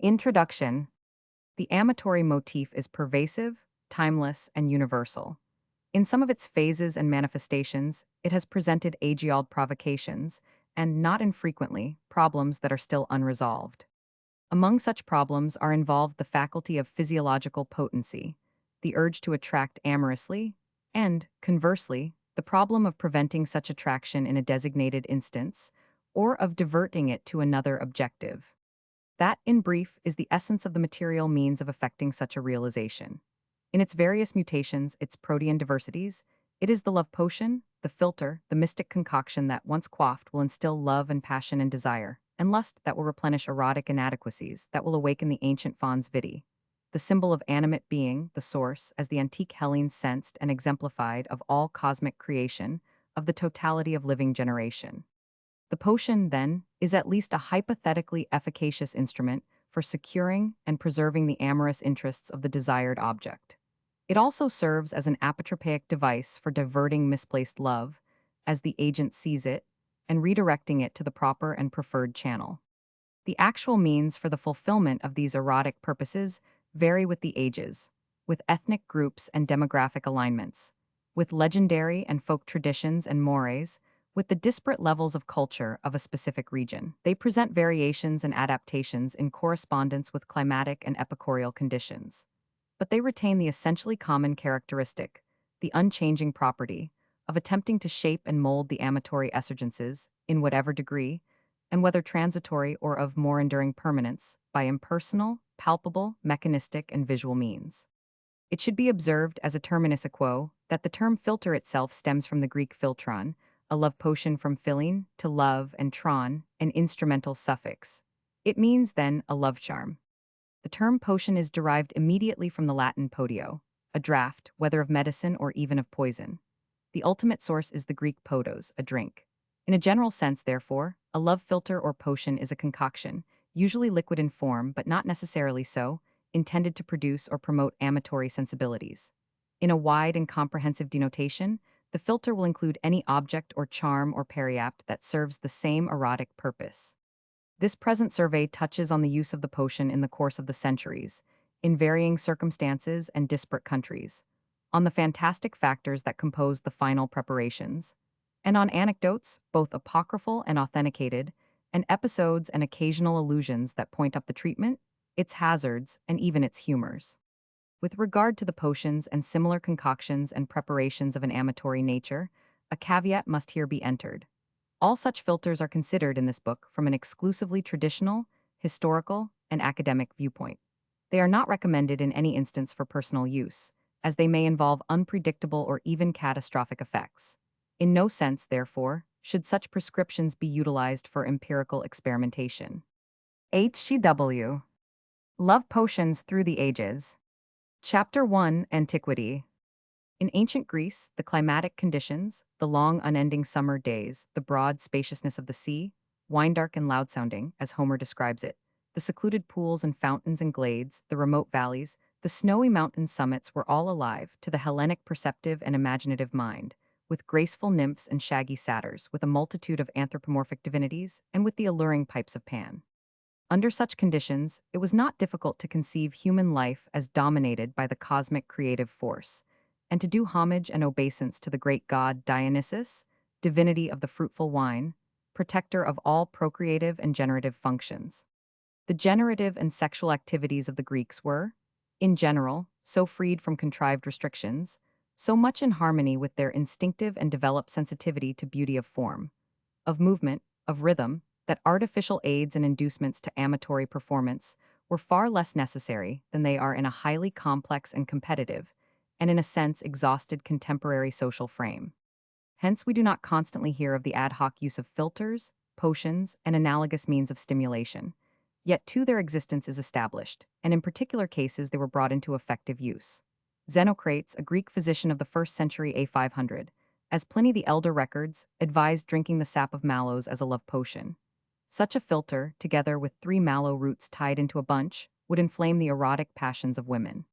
Introduction. The amatory motif is pervasive, timeless, and universal. In some of its phases and manifestations, it has presented age-old provocations, and not infrequently, problems that are still unresolved. Among such problems are involved the faculty of physiological potency, the urge to attract amorously, and, conversely, the problem of preventing such attraction in a designated instance, or of diverting it to another objective. That, in brief, is the essence of the material means of effecting such a realization. In its various mutations, its protean diversities, it is the love potion, the philter, the mystic concoction that, once quaffed, will instill love and passion and desire, and lust that will replenish erotic inadequacies, that will awaken the ancient fons vitae. The symbol of animate being, the source, as the antique Hellenes sensed and exemplified of all cosmic creation, of the totality of living generation. The potion, then, is at least a hypothetically efficacious instrument for securing and preserving the amorous interests of the desired object. It also serves as an apotropaic device for diverting misplaced love, as the agent sees it, and redirecting it to the proper and preferred channel. The actual means for the fulfillment of these erotic purposes vary with the ages, with ethnic groups and demographic alignments, with legendary and folk traditions and mores, with the disparate levels of culture of a specific region. They present variations and adaptations in correspondence with climatic and epochorial conditions. But they retain the essentially common characteristic, the unchanging property, of attempting to shape and mold the amatory essergences, in whatever degree, and whether transitory or of more enduring permanence, by impersonal, palpable, mechanistic, and visual means. It should be observed as a terminus quo that the term philter itself stems from the Greek philtron, a love potion from philin to love, and tron, an instrumental suffix. It means, then, a love charm. The term potion is derived immediately from the Latin potio, a draught, whether of medicine or even of poison. The ultimate source is the Greek podos, a drink. In a general sense, therefore, a love philter or potion is a concoction, usually liquid in form but not necessarily so, intended to produce or promote amatory sensibilities. In a wide and comprehensive denotation, the philter will include any object or charm or periapt that serves the same erotic purpose. This present survey touches on the use of the potion in the course of the centuries, in varying circumstances and disparate countries, on the fantastic factors that compose the final preparations, and on anecdotes, both apocryphal and authenticated, and episodes and occasional allusions that point up the treatment, its hazards, and even its humors. With regard to the potions and similar concoctions and preparations of an amatory nature, a caveat must here be entered. All such filters are considered in this book from an exclusively traditional, historical, and academic viewpoint. They are not recommended in any instance for personal use, as they may involve unpredictable or even catastrophic effects. In no sense, therefore, should such prescriptions be utilized for empirical experimentation. HCW. Love Potions Through the Ages. Chapter 1. Antiquity. In ancient Greece, the climatic conditions, the long unending summer days, the broad spaciousness of the sea, wine-dark and loud-sounding, as Homer describes it, the secluded pools and fountains and glades, the remote valleys, the snowy mountain summits were all alive to the Hellenic perceptive and imaginative mind, with graceful nymphs and shaggy satyrs, with a multitude of anthropomorphic divinities, and with the alluring pipes of Pan. Under such conditions, it was not difficult to conceive human life as dominated by the cosmic creative force, and to do homage and obeisance to the great god Dionysus, divinity of the fruitful wine, protector of all procreative and generative functions. The generative and sexual activities of the Greeks were, in general, so freed from contrived restrictions, so much in harmony with their instinctive and developed sensitivity to beauty of form, of movement, of rhythm, that artificial aids and inducements to amatory performance were far less necessary than they are in a highly complex and competitive, and in a sense exhausted contemporary social frame. Hence we do not constantly hear of the ad hoc use of filters, potions, and analogous means of stimulation. Yet too their existence is established, and in particular cases they were brought into effective use. Xenocrates, a Greek physician of the 1st century A500, as Pliny the Elder records, advised drinking the sap of mallows as a love potion. Such a philter, together with 3 mallow roots tied into a bunch, would inflame the erotic passions of women.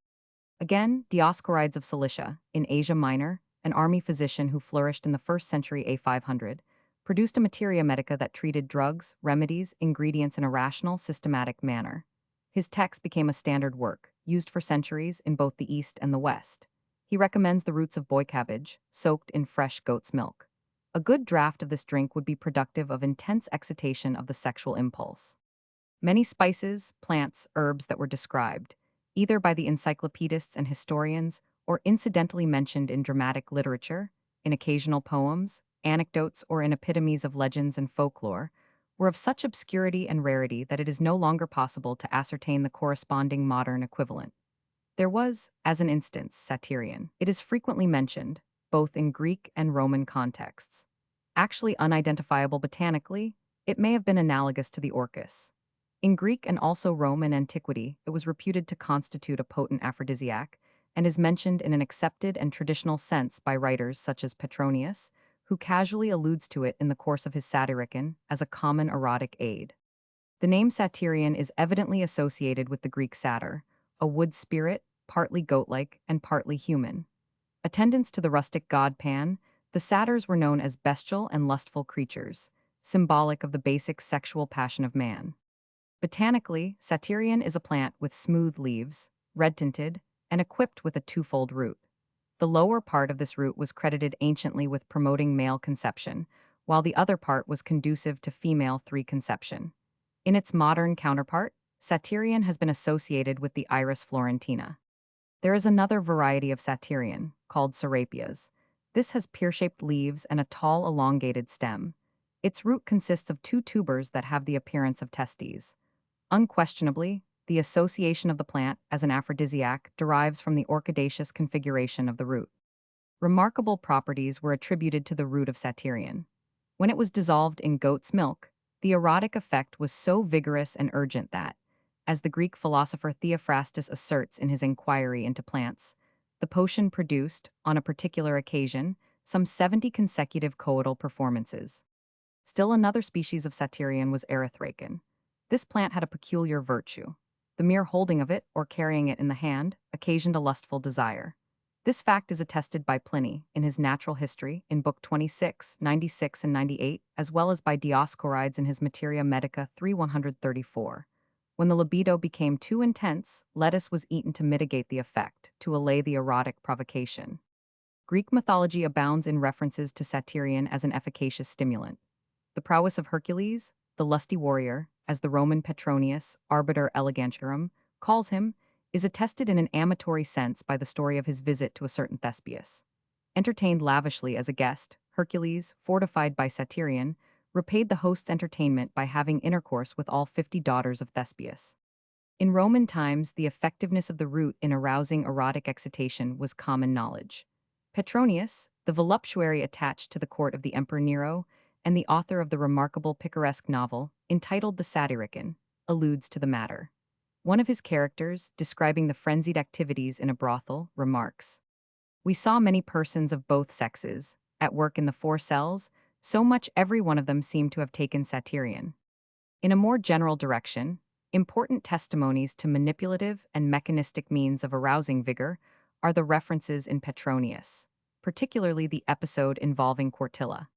Again, Dioscorides of Cilicia, in Asia Minor, an army physician who flourished in the 1st century A500, produced a materia medica that treated drugs, remedies, ingredients in a rational, systematic manner. His text became a standard work, used for centuries in both the East and the West. He recommends the roots of boy cabbage, soaked in fresh goat's milk. A good draught of this drink would be productive of intense excitation of the sexual impulse. Many spices, plants, herbs that were described, either by the encyclopedists and historians or incidentally mentioned in dramatic literature, in occasional poems, anecdotes, or in epitomes of legends and folklore, were of such obscurity and rarity that it is no longer possible to ascertain the corresponding modern equivalent. There was, as an instance, Satyrion. It is frequently mentioned, both in Greek and Roman contexts. Actually unidentifiable botanically, it may have been analogous to the orchis. In Greek and also Roman antiquity, it was reputed to constitute a potent aphrodisiac, and is mentioned in an accepted and traditional sense by writers such as Petronius, who casually alludes to it in the course of his Satyricon as a common erotic aid. The name Satyrion is evidently associated with the Greek satyr, a wood spirit, partly goat-like and partly human. Attendants to the rustic god Pan, the satyrs were known as bestial and lustful creatures, symbolic of the basic sexual passion of man. Botanically, Satyrion is a plant with smooth leaves, red-tinted, and equipped with a twofold root. The lower part of this root was credited anciently with promoting male conception, while the other part was conducive to female three-conception. In its modern counterpart, Satyrion has been associated with the Iris florentina. There is another variety of Satyrion, called serapias. This has pear-shaped leaves and a tall, elongated stem. Its root consists of two tubers that have the appearance of testes. Unquestionably, the association of the plant as an aphrodisiac derives from the orchidaceous configuration of the root. Remarkable properties were attributed to the root of Satyrion. When it was dissolved in goat's milk, the erotic effect was so vigorous and urgent that, as the Greek philosopher Theophrastus asserts in his Inquiry into Plants, the potion produced, on a particular occasion, some 70 consecutive coital performances. Still another species of Satyrion was erythracon. This plant had a peculiar virtue. The mere holding of it, or carrying it in the hand, occasioned a lustful desire. This fact is attested by Pliny, in his Natural History, in Book 26, 96 and 98, as well as by Dioscorides in his Materia Medica 3:134. When the libido became too intense, lettuce was eaten to mitigate the effect, to allay the erotic provocation. Greek mythology abounds in references to Satyrion as an efficacious stimulant. The prowess of Hercules, the lusty warrior, as the Roman Petronius, Arbiter Elegantiarum, calls him, is attested in an amatory sense by the story of his visit to a certain Thespius. Entertained lavishly as a guest, Hercules, fortified by Satyrion, repaid the host's entertainment by having intercourse with all 50 daughters of Thespius. In Roman times, the effectiveness of the root in arousing erotic excitation was common knowledge. Petronius, the voluptuary attached to the court of the Emperor Nero, and the author of the remarkable picaresque novel, entitled The Satyricon, alludes to the matter. One of his characters, describing the frenzied activities in a brothel, remarks, "We saw many persons of both sexes, at work in the four cells, so much every one of them seemed to have taken Satyrion." In a more general direction, important testimonies to manipulative and mechanistic means of arousing vigor are the references in Petronius, particularly the episode involving Quartilla.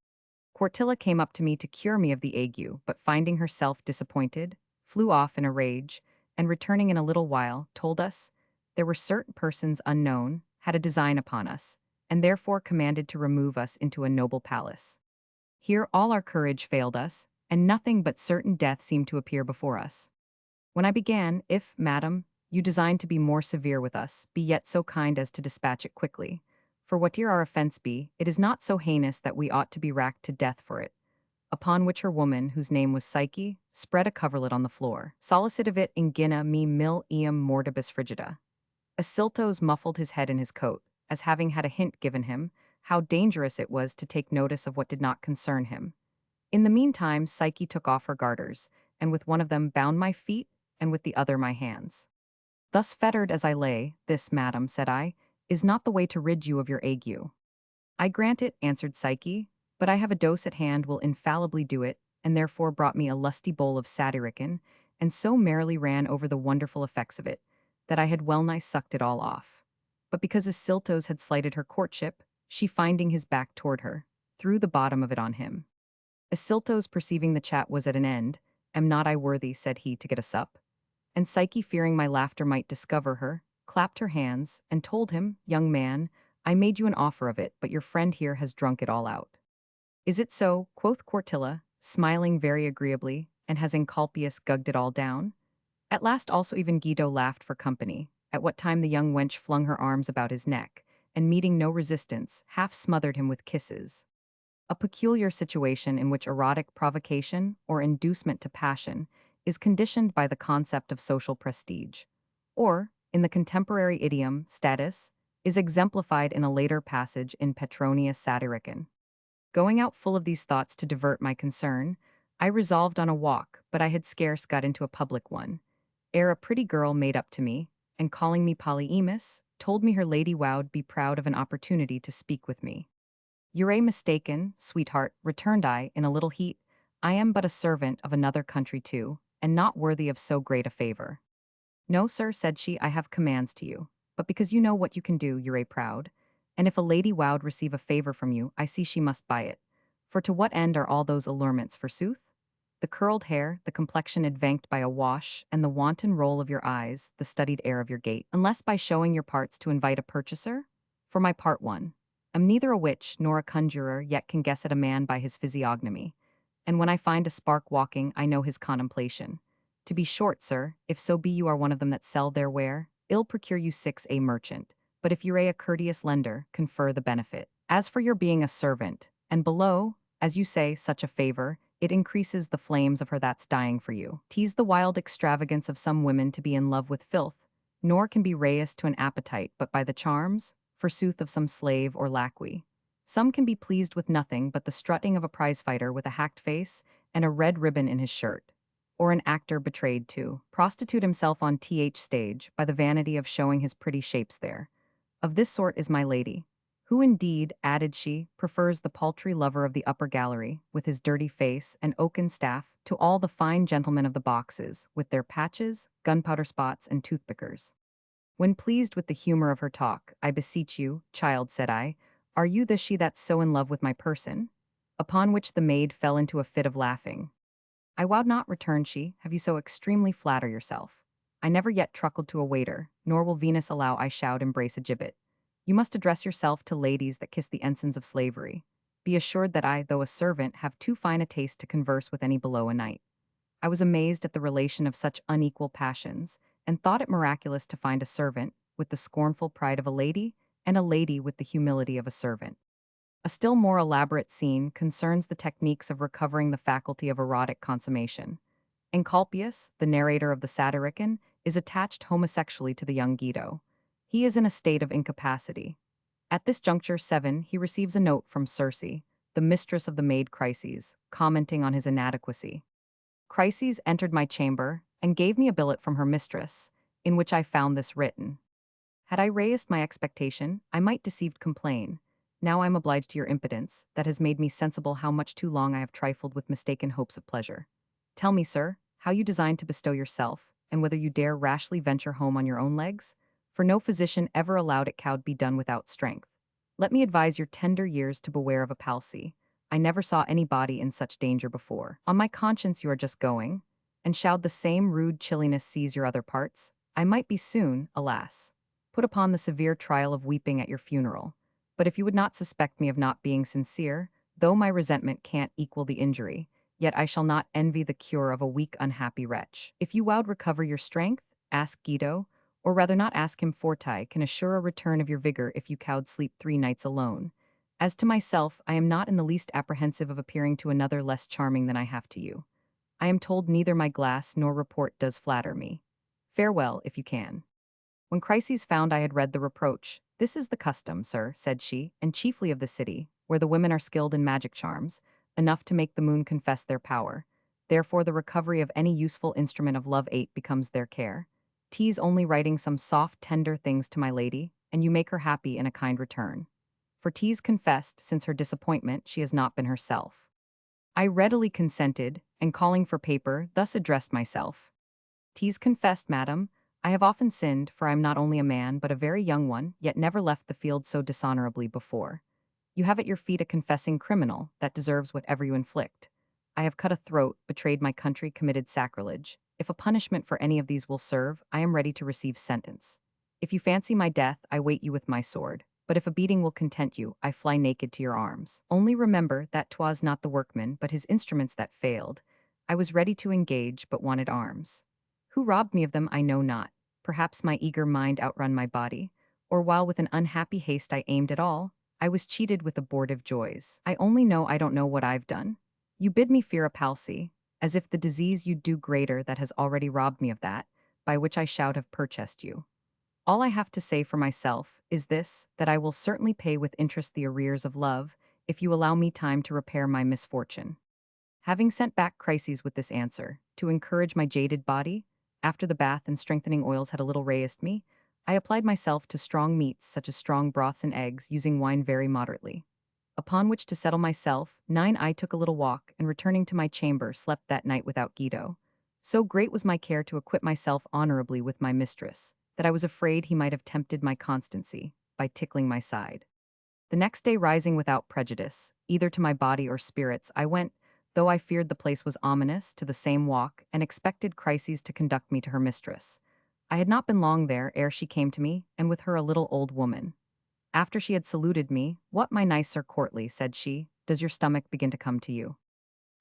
Quartilla came up to me to cure me of the ague, but finding herself disappointed, flew off in a rage, and returning in a little while, told us there were certain persons unknown, had a design upon us, and therefore commanded to remove us into a noble palace. Here all our courage failed us, and nothing but certain death seemed to appear before us. When I began, if, madam, you design to be more severe with us, be yet so kind as to dispatch it quickly. For whate'er our offence be, it is not so heinous that we ought to be racked to death for it. Upon which her woman, whose name was Psyche, spread a coverlet on the floor. Solicitavit ingina me mil eum mortibus frigida. Asiltos muffled his head in his coat, as having had a hint given him, how dangerous it was to take notice of what did not concern him. In the meantime, Psyche took off her garters, and with one of them bound my feet, and with the other my hands. Thus fettered as I lay, this, madam, said I, is not the way to rid you of your ague. I grant it, answered Psyche, but I have a dose at hand will infallibly do it, and therefore brought me a lusty bowl of Satyricon, and so merrily ran over the wonderful effects of it, that I had well nigh sucked it all off. But because Asiltos had slighted her courtship, she finding his back toward her, threw the bottom of it on him. Asiltos, perceiving the chat was at an end, "Am not I worthy," said he, "to get a sup?" and Psyche, fearing my laughter might discover her, clapped her hands, and told him, "Young man, I made you an offer of it, but your friend here has drunk it all out." "Is it so?" quoth Quartilla, smiling very agreeably, "and has Encolpius gugged it all down?" At last also even Guido laughed for company, at what time the young wench flung her arms about his neck, and meeting no resistance, half smothered him with kisses. A peculiar situation in which erotic provocation, or inducement to passion, is conditioned by the concept of social prestige. Or, in the contemporary idiom, status, is exemplified in a later passage in Petronius Satyricon. Going out full of these thoughts to divert my concern, I resolved on a walk, but I had scarce got into a public one, ere a pretty girl made up to me, and calling me Polyemus, told me her lady wow'd be proud of an opportunity to speak with me. "You're mistaken, sweetheart," returned I, in a little heat. "I am but a servant of another country too, and not worthy of so great a favor." "No, sir," said she, "I have commands to you. But because you know what you can do, you're proud. And if a lady wow'd receive a favor from you, I see she must buy it. For to what end are all those allurements, forsooth? The curled hair, the complexion advanced by a wash, and the wanton roll of your eyes, the studied air of your gait, unless by showing your parts to invite a purchaser? For my part one, am neither a witch nor a conjurer, yet can guess at a man by his physiognomy. And when I find a spark walking, I know his contemplation. To be short, sir, if so be you are one of them that sell their ware, ill procure you a merchant. But if you're a courteous lender, confer the benefit. As for your being a servant, and below, as you say, such a favor, it increases the flames of her that's dying for you. 'Tis the wild extravagance of some women to be in love with filth, nor can be raised to an appetite but by the charms, forsooth, of some slave or lackey. Some can be pleased with nothing but the strutting of a prize-fighter with a hacked face and a red ribbon in his shirt, or an actor betrayed to prostitute himself on th stage by the vanity of showing his pretty shapes there. Of this sort is my lady, who indeed, added she, prefers the paltry lover of the upper gallery, with his dirty face and oaken staff, to all the fine gentlemen of the boxes, with their patches, gunpowder spots, and toothpickers. When pleased with the humor of her talk, "I beseech you, child," said I, "are you the she that's so in love with my person?" Upon which the maid fell into a fit of laughing. "I wot not," returned she, "have you so extremely flatter yourself. I never yet truckled to a waiter, nor will Venus allow I should embrace a gibbet. You must address yourself to ladies that kiss the ensigns of slavery. Be assured that I, though a servant, have too fine a taste to converse with any below a knight." I was amazed at the relation of such unequal passions, and thought it miraculous to find a servant with the scornful pride of a lady, and a lady with the humility of a servant. A still more elaborate scene concerns the techniques of recovering the faculty of erotic consummation. Encolpius, the narrator of the Satyricon, is attached homosexually to the young Guido. He is in a state of incapacity. At this juncture 7 he receives a note from Circe, the mistress of the maid Chryses, commenting on his inadequacy. Chryses entered my chamber, and gave me a billet from her mistress, in which I found this written: "Had I raised my expectation, I might deceived complain. Now I am obliged to your impudence, that has made me sensible how much too long I have trifled with mistaken hopes of pleasure. Tell me, sir, how you design to bestow yourself, and whether you dare rashly venture home on your own legs? For no physician ever allowed it could be done without strength. Let me advise your tender years to beware of a palsy. I never saw any body in such danger before. On my conscience you are just going, and shall the same rude chilliness seize your other parts, I might be soon, alas, put upon the severe trial of weeping at your funeral. But if you would not suspect me of not being sincere, though my resentment can't equal the injury, yet I shall not envy the cure of a weak, unhappy wretch. If you would recover your strength, ask Guido, or rather not ask him, forti can assure a return of your vigor if you could sleep 3 nights alone. As to myself, I am not in the least apprehensive of appearing to another less charming than I have to you. I am told neither my glass nor report does flatter me. Farewell, if you can." When Chryses found I had read the reproach, "This is the custom, sir," said she, "and chiefly of the city, where the women are skilled in magic charms, enough to make the moon confess their power. Therefore the recovery of any useful instrument of love 8 becomes their care. 'Tis only writing some soft, tender things to my lady, and you make her happy in a kind return. For 'tis confessed, since her disappointment, she has not been herself." I readily consented, and calling for paper, thus addressed myself: "'Tis confessed, madam, I have often sinned, for I am not only a man but a very young one, yet never left the field so dishonorably before. You have at your feet a confessing criminal, that deserves whatever you inflict. I have cut a throat, betrayed my country, committed sacrilege. If a punishment for any of these will serve, I am ready to receive sentence. If you fancy my death, I wait you with my sword. But if a beating will content you, I fly naked to your arms. Only remember that 'twas not the workman, but his instruments that failed. I was ready to engage, but wanted arms. Who robbed me of them, I know not. Perhaps my eager mind outrun my body, or while with an unhappy haste I aimed at all, I was cheated with abortive joys. I only know I don't know what I've done. You bid me fear a palsy, as if the disease you'd do greater that has already robbed me of that, by which I shout have purchased you. All I have to say for myself is this, that I will certainly pay with interest the arrears of love, if you allow me time to repair my misfortune. Having sent back crises with this answer, to encourage my jaded body, after the bath and strengthening oils had a little raised me, I applied myself to strong meats such as strong broths and eggs, using wine very moderately. Upon which to settle myself, I took a little walk, and returning to my chamber, slept that night without Guido. So great was my care to acquit myself honorably with my mistress, that I was afraid he might have tempted my constancy, by tickling my side. The next day rising without prejudice, either to my body or spirits, I went, though I feared the place was ominous, to the same walk, and expected Chryses to conduct me to her mistress. I had not been long there ere she came to me, and with her a little old woman. After she had saluted me, "What, my nice Sir Courtly," said she, "does your stomach begin to come to you?"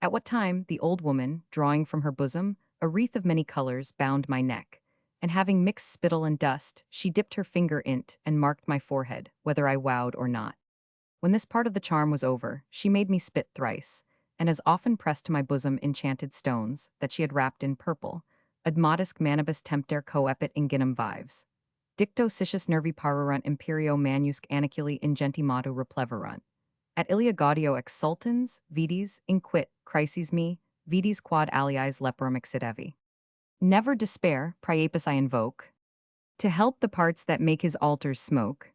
At what time the old woman, drawing from her bosom a wreath of many colors, bound my neck, and having mixed spittle and dust, she dipped her finger in't and marked my forehead, whether I wowed or not. When this part of the charm was over, she made me spit thrice, and as often pressed to my bosom enchanted stones, that she had wrapped in purple, ad modus manibus tempter coepit ingenum vives. Dicto sitius nervi parurunt imperio manusque aniculi ingenti modo repleverunt. At ilia gaudio exsultans, vides, inquit, crises me, vides quod aliis leperum excedevi. Never despair, Priapus I invoke, to help the parts that make his altars smoke.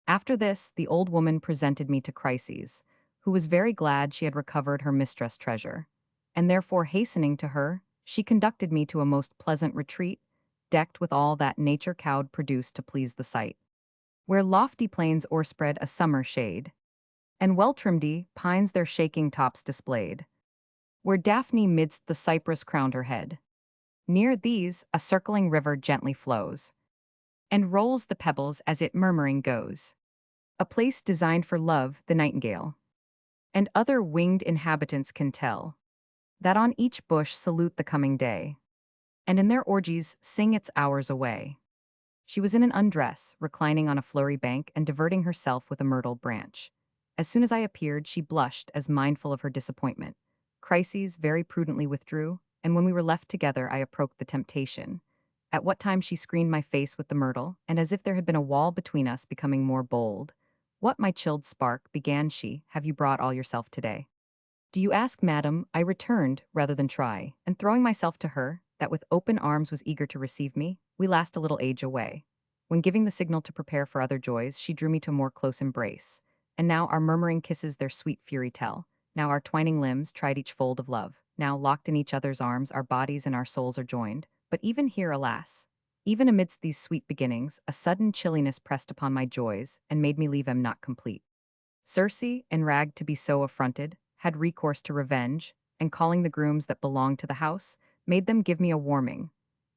After this, the old woman presented me to Chryses, who was very glad she had recovered her mistress' treasure, and therefore hastening to her, she conducted me to a most pleasant retreat, decked with all that nature cowed produced to please the sight, where lofty planes o'erspread a summer shade, and well-trimmed pines their shaking tops displayed, where Daphne midst the cypress crowned her head. Near these, a circling river gently flows, and rolls the pebbles as it murmuring goes. A place designed for love, the nightingale, and other winged inhabitants can tell, that on each bush salute the coming day, and in their orgies sing its hours away. She was in an undress, reclining on a flowery bank and diverting herself with a myrtle branch. As soon as I appeared, she blushed, as mindful of her disappointment. Chryses very prudently withdrew, and when we were left together I approached the temptation. At what time she screened my face with the myrtle, and as if there had been a wall between us, becoming more bold. "What, my chilled spark," began she, "have you brought all yourself today?" "Do you ask, madam?" I returned, rather than try, and throwing myself to her, that with open arms was eager to receive me, we last a little age away. When giving the signal to prepare for other joys, she drew me to a more close embrace. And now our murmuring kisses their sweet fury tell. Now our twining limbs tried each fold of love. Now, locked in each other's arms, our bodies and our souls are joined. But even here, alas, even amidst these sweet beginnings, a sudden chilliness pressed upon my joys, and made me leave them not complete. Circe, enraged to be so affronted, had recourse to revenge, and calling the grooms that belonged to the house, made them give me a warming.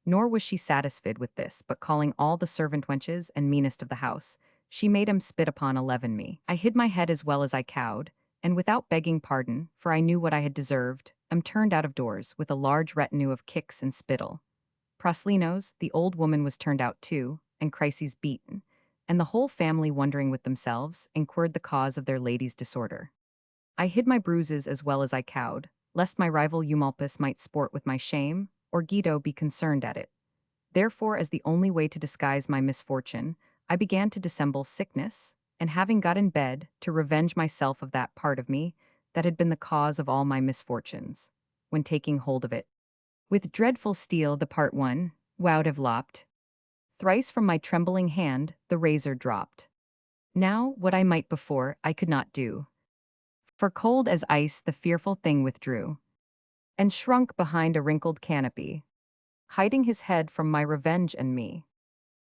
Nor was she satisfied with this, but calling all the servant wenches and meanest of the house, she made 'em spit upon and leaven me. I hid my head as well as I cowed, and without begging pardon, for I knew what I had deserved, am turned out of doors, with a large retinue of kicks and spittle. Proslinos, the old woman, was turned out too, and Chryses beaten, and the whole family, wondering with themselves, inquired the cause of their lady's disorder. I hid my bruises as well as I cowed, lest my rival Eumolpus might sport with my shame, or Guido be concerned at it. Therefore, as the only way to disguise my misfortune, I began to dissemble sickness, and having got in bed, to revenge myself of that part of me that had been the cause of all my misfortunes, when taking hold of it. With dreadful steel the part one, would have lopped. Thrice from my trembling hand the razor dropped. Now, what I might before, I could not do. For cold as ice the fearful thing withdrew, and shrunk behind a wrinkled canopy, hiding his head from my revenge and me.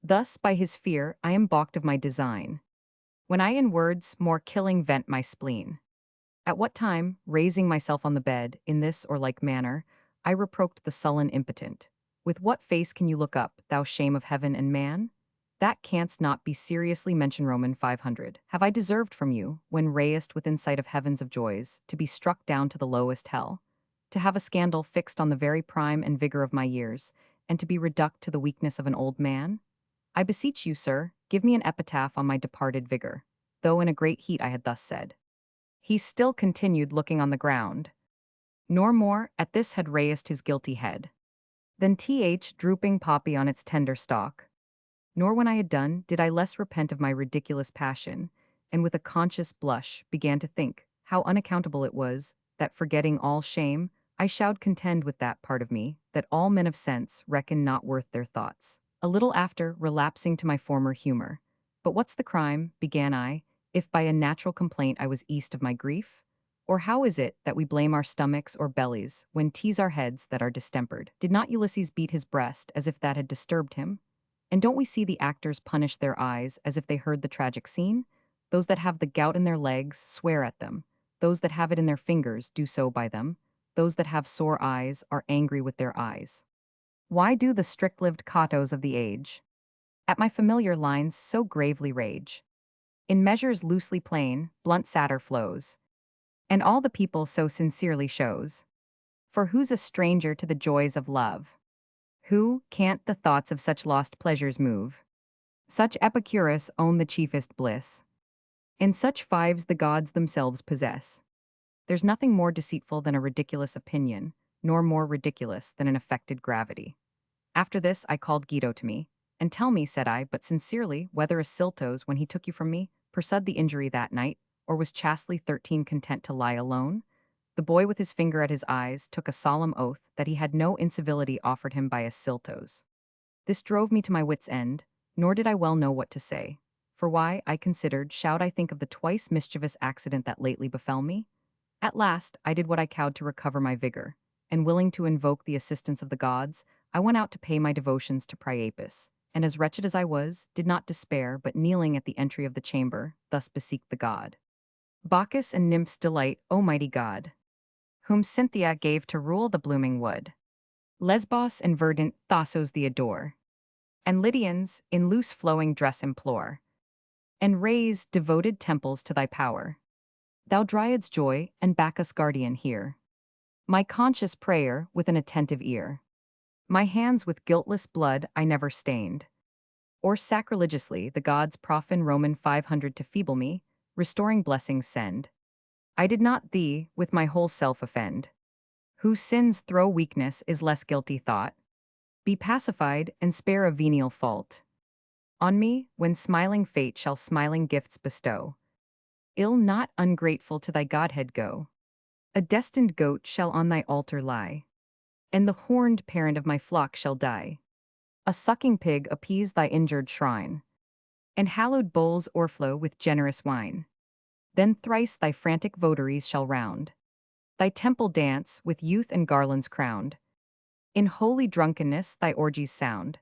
Thus by his fear I am balked of my design, when I in words more killing vent my spleen. At what time, raising myself on the bed, in this or like manner, I reproached the sullen impotent. With what face can you look up, thou shame of heaven and man? That canst not be seriously mentioned. Roman 500. Have I deserved from you, when raised within sight of heavens of joys, to be struck down to the lowest hell? To have a scandal fixed on the very prime and vigor of my years, and to be reduced to the weakness of an old man? I beseech you, sir, give me an epitaph on my departed vigor. Though in a great heat I had thus said. He still continued looking on the ground. Nor more at this had raised his guilty head. Then drooping poppy on its tender stalk. Nor when I had done, did I less repent of my ridiculous passion, and with a conscious blush began to think how unaccountable it was, that forgetting all shame, I should contend with that part of me, that all men of sense reckon not worth their thoughts. A little after, relapsing to my former humor. But what's the crime, began I, if by a natural complaint I was eased of my grief? Or how is it that we blame our stomachs or bellies, when 'tis our heads that are distempered? Did not Ulysses beat his breast as if that had disturbed him? And don't we see the actors punish their eyes as if they heard the tragic scene? Those that have the gout in their legs swear at them. Those that have it in their fingers do so by them. Those that have sore eyes are angry with their eyes. Why do the strict-lived catos of the age at my familiar lines so gravely rage? In measures loosely plain, blunt satire flows, and all the people so sincerely shows. For who's a stranger to the joys of love? Who can't the thoughts of such lost pleasures move? Such Epicurus own the chiefest bliss, and such fives the gods themselves possess. There's nothing more deceitful than a ridiculous opinion, nor more ridiculous than an affected gravity. After this I called Guido to me, and tell me, said I, but sincerely, whether Asiltos, when he took you from me, pursued the injury that night, or was chastely 13 content to lie alone? The boy with his finger at his eyes took a solemn oath that he had no incivility offered him by Asiltos. This drove me to my wit's end, nor did I well know what to say. For why, I considered, should I think of the twice mischievous accident that lately befell me? At last, I did what I could to recover my vigor, and willing to invoke the assistance of the gods, I went out to pay my devotions to Priapus, and as wretched as I was, did not despair, but kneeling at the entry of the chamber, thus beseech the god. Bacchus and nymphs delight, O mighty god, whom Cynthia gave to rule the blooming wood. Lesbos and verdant Thassos the adore, and Lydians in loose flowing dress implore, and raise devoted temples to thy power. Thou Dryad's joy, and Bacchus' guardian, hear my conscious prayer with an attentive ear. My hands with guiltless blood I never stained, or sacrilegiously the gods profane. Roman 500 to feeble me, restoring blessings send. I did not thee with my whole self offend. Whose sins throw weakness is less guilty thought. Be pacified and spare a venial fault. On me, when smiling fate shall smiling gifts bestow, ill not ungrateful to thy godhead go. A destined goat shall on thy altar lie, and the horned parent of my flock shall die. A sucking pig appease thy injured shrine, and hallowed bowls o'erflow with generous wine. Then thrice thy frantic votaries shall round thy temple dance with youth and garlands crowned. In holy drunkenness thy orgies sound.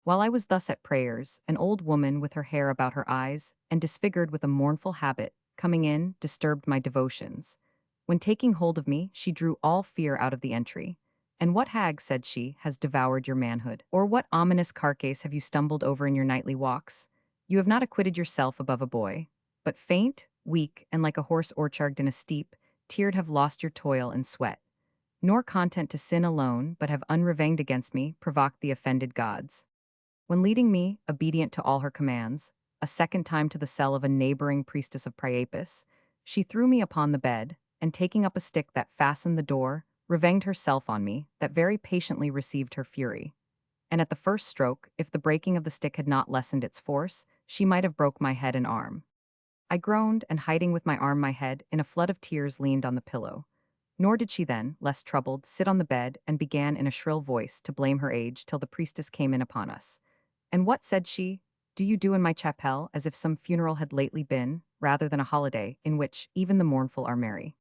While I was thus at prayers, an old woman with her hair about her eyes, and disfigured with a mournful habit, coming in, disturbed my devotions. When taking hold of me, she drew all fear out of the entry. And what hag, said she, has devoured your manhood? Or what ominous carcase have you stumbled over in your nightly walks? You have not acquitted yourself above a boy, but faint, weak, and like a horse orcharded in a steep, tiered have lost your toil and sweat. Nor content to sin alone, but have unrevenged against me, provoked the offended gods. When leading me, obedient to all her commands, a second time to the cell of a neighboring priestess of Priapus, she threw me upon the bed, and taking up a stick that fastened the door, revenged herself on me, that very patiently received her fury. And at the first stroke, if the breaking of the stick had not lessened its force, she might have broke my head and arm. I groaned, and hiding with my arm my head, in a flood of tears leaned on the pillow. Nor did she then, less troubled, sit on the bed, and began in a shrill voice to blame her age till the priestess came in upon us. And what, said she, do you do in my chapel, as if some funeral had lately been, rather than a holiday, in which even the mournful are merry?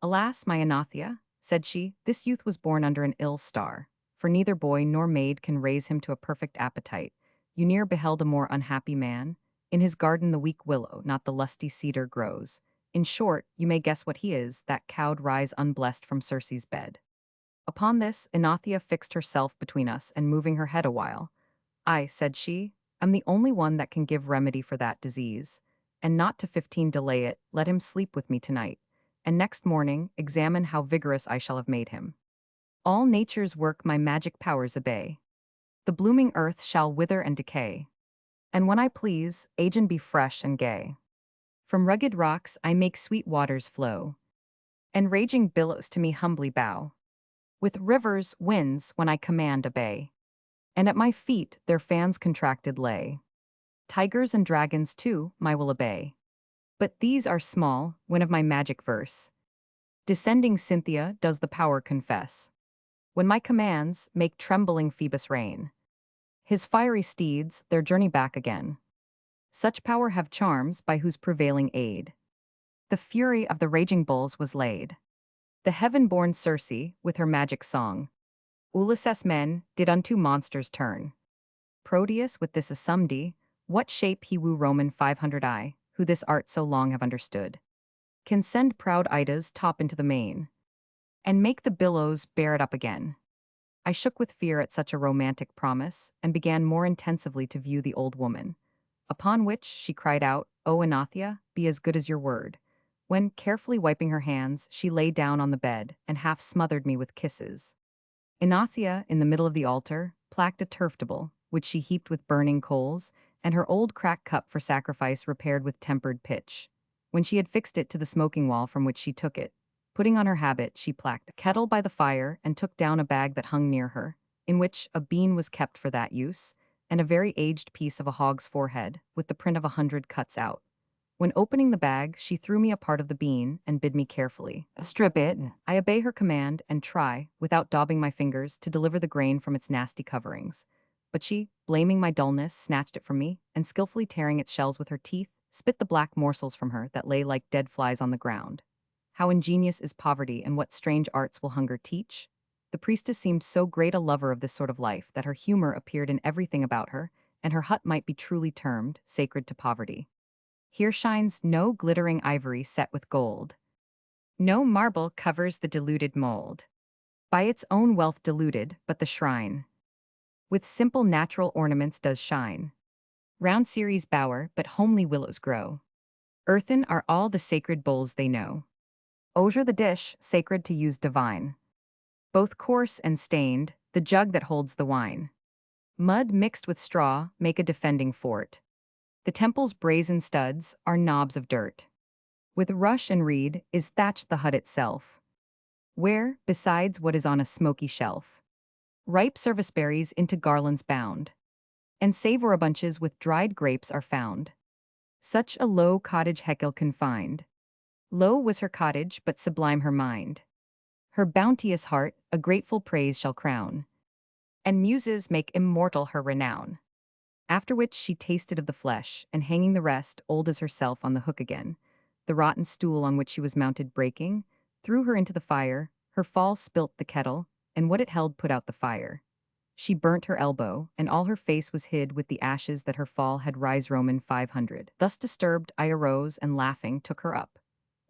Alas, my Anathia, said she, this youth was born under an ill star, for neither boy nor maid can raise him to a perfect appetite. You ne'er beheld a more unhappy man. In his garden the weak willow, not the lusty cedar, grows. In short, you may guess what he is, that cowed rise unblessed from Circe's bed. Upon this, Inathia fixed herself between us and moving her head a while. I, said she, am the only one that can give remedy for that disease. And not to 15 delay it, let him sleep with me tonight. And next morning, examine how vigorous I shall have made him. All nature's work my magic powers obey. The blooming earth shall wither and decay. And when I please, agin be fresh and gay. From rugged rocks I make sweet waters flow, and raging billows to me humbly bow. With rivers, winds, when I command obey, and at my feet their fans contracted lay. Tigers and dragons too my will obey. But these are small, when of my magic verse. Descending Cynthia does the power confess. When my commands make trembling Phoebus reign, his fiery steeds their journey back again. Such power have charms by whose prevailing aid the fury of the raging bulls was laid. The heaven-born Circe, with her magic song, Ulysses' men did unto monsters turn. Proteus with this assumedy, what shape he woo Roman 500 I, who this art so long have understood, can send proud Ida's top into the main, and make the billows bear it up again. I shook with fear at such a romantic promise, and began more intensively to view the old woman. Upon which she cried out, O Inathia, be as good as your word. When, carefully wiping her hands, she lay down on the bed, and half smothered me with kisses. Inathia, in the middle of the altar, placked a turftable, which she heaped with burning coals, and her old cracked cup for sacrifice repaired with tempered pitch. When she had fixed it to the smoking wall from which she took it, putting on her habit, she placked a kettle by the fire and took down a bag that hung near her, in which a bean was kept for that use, and a very aged piece of a hog's forehead, with the print of 100 cuts out. When opening the bag, she threw me a part of the bean and bid me carefully strip it. I obey her command and try, without daubing my fingers, to deliver the grain from its nasty coverings. But she, blaming my dullness, snatched it from me, and skillfully tearing its shells with her teeth, spit the black morsels from her that lay like dead flies on the ground. How ingenious is poverty, and what strange arts will hunger teach? The priestess seemed so great a lover of this sort of life that her humor appeared in everything about her, and her hut might be truly termed sacred to poverty. Here shines no glittering ivory set with gold. No marble covers the diluted mold. By its own wealth diluted, but the shrine with simple natural ornaments does shine. Round Ceres' bower, but homely willows grow. Earthen are all the sacred bowls they know. Osier the dish, sacred to use divine. Both coarse and stained, the jug that holds the wine. Mud mixed with straw make a defending fort. The temple's brazen studs are knobs of dirt. With rush and reed is thatched the hut itself, where, besides what is on a smoky shelf, ripe service berries into garlands bound, and savor bunches with dried grapes are found. Such a low cottage Heckel confined. Low was her cottage, but sublime her mind. Her bounteous heart a grateful praise shall crown, and muses make immortal her renown. After which she tasted of the flesh, and hanging the rest, old as herself, on the hook again, the rotten stool on which she was mounted breaking, threw her into the fire, her fall spilt the kettle, and what it held put out the fire. She burnt her elbow, and all her face was hid with the ashes that her fall had rise Roman 500. Thus disturbed, I arose, and laughing, took her up.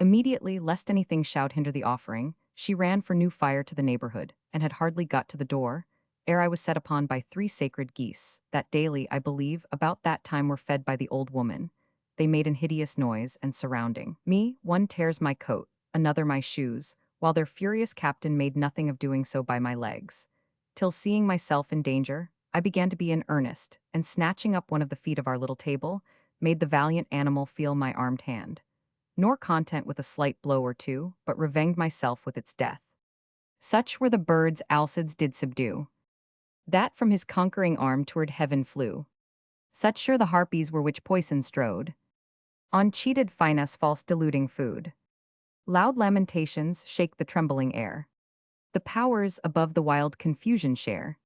Immediately, lest anything should hinder the offering, she ran for new fire to the neighborhood, and had hardly got to the door, ere I was set upon by 3 sacred geese, that daily, I believe, about that time were fed by the old woman. They made an hideous noise, and surrounding me, one tears my coat, another my shoes, while their furious captain made nothing of doing so by my legs. Till seeing myself in danger, I began to be in earnest, and snatching up one of the feet of our little table, made the valiant animal feel my armed hand. Nor content with a slight blow or two, but revenged myself with its death. Such were the birds Alcides did subdue, that from his conquering arm toward heaven flew. Such sure the harpies were which poison strode on cheated Phinus false deluding food. Loud lamentations shake the trembling air. The powers above the wild confusion share.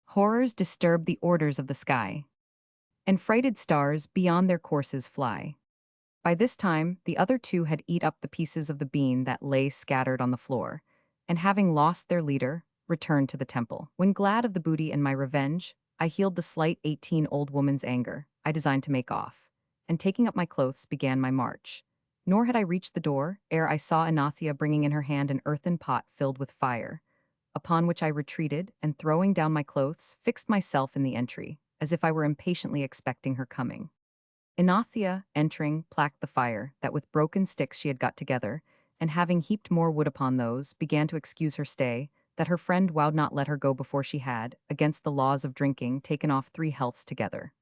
Horrors disturb the orders of the sky, and frighted stars beyond their courses fly. By this time, the other 2 had eat up the pieces of the bean that lay scattered on the floor, and having lost their leader, returned to the temple. When glad of the booty and my revenge, I healed the slight 18 old woman's anger. I designed to make off, and taking up my clothes, began my march. Nor had I reached the door, ere I saw Inathia bringing in her hand an earthen pot filled with fire. upon which I retreated and, throwing down my clothes, fixed myself in the entry, as if I were impatiently expecting her coming. Inathia, entering, placked the fire, that with broken sticks she had got together, and having heaped more wood upon those, began to excuse her stay, that her friend would not let her go before she had, against the laws of drinking, taken off 3 healths together.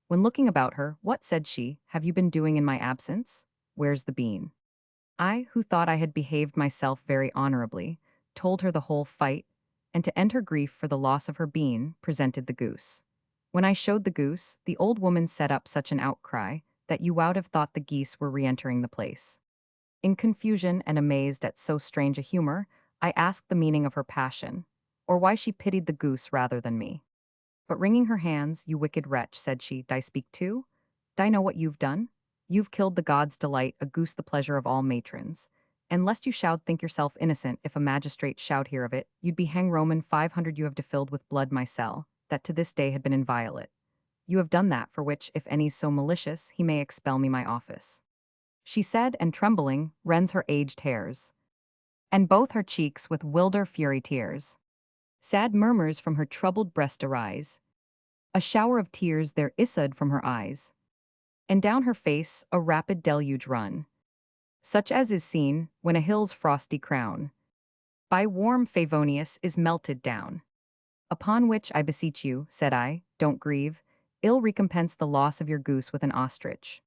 When looking about her, what, said she, have you been doing in my absence? Where's the bean? I, who thought I had behaved myself very honorably, told her the whole fight, and to end her grief for the loss of her bean, presented the goose. When I showed the goose, the old woman set up such an outcry that you would have thought the geese were re-entering the place. In confusion and amazed at so strange a humor, I asked the meaning of her passion, or why she pitied the goose rather than me. But wringing her hands, you wicked wretch, said she, "D'I speak too? D'I know what you've done? You've killed the god's delight, a goose the pleasure of all matrons. And lest you should think yourself innocent, if a magistrate should hear of it, you'd be hang Roman 500 you have defilled with blood my cell, that to this day had been inviolate. You have done that for which, if any's so malicious, he may expel me my office." She said, and trembling, rends her aged hairs, and both her cheeks with wilder fury tears. Sad murmurs from her troubled breast arise, a shower of tears there issued from her eyes, and down her face a rapid deluge run, such as is seen when a hill's frosty crown by warm Favonius is melted down. Upon which I beseech you, said I, don't grieve, ill recompense the loss of your goose with an ostrich.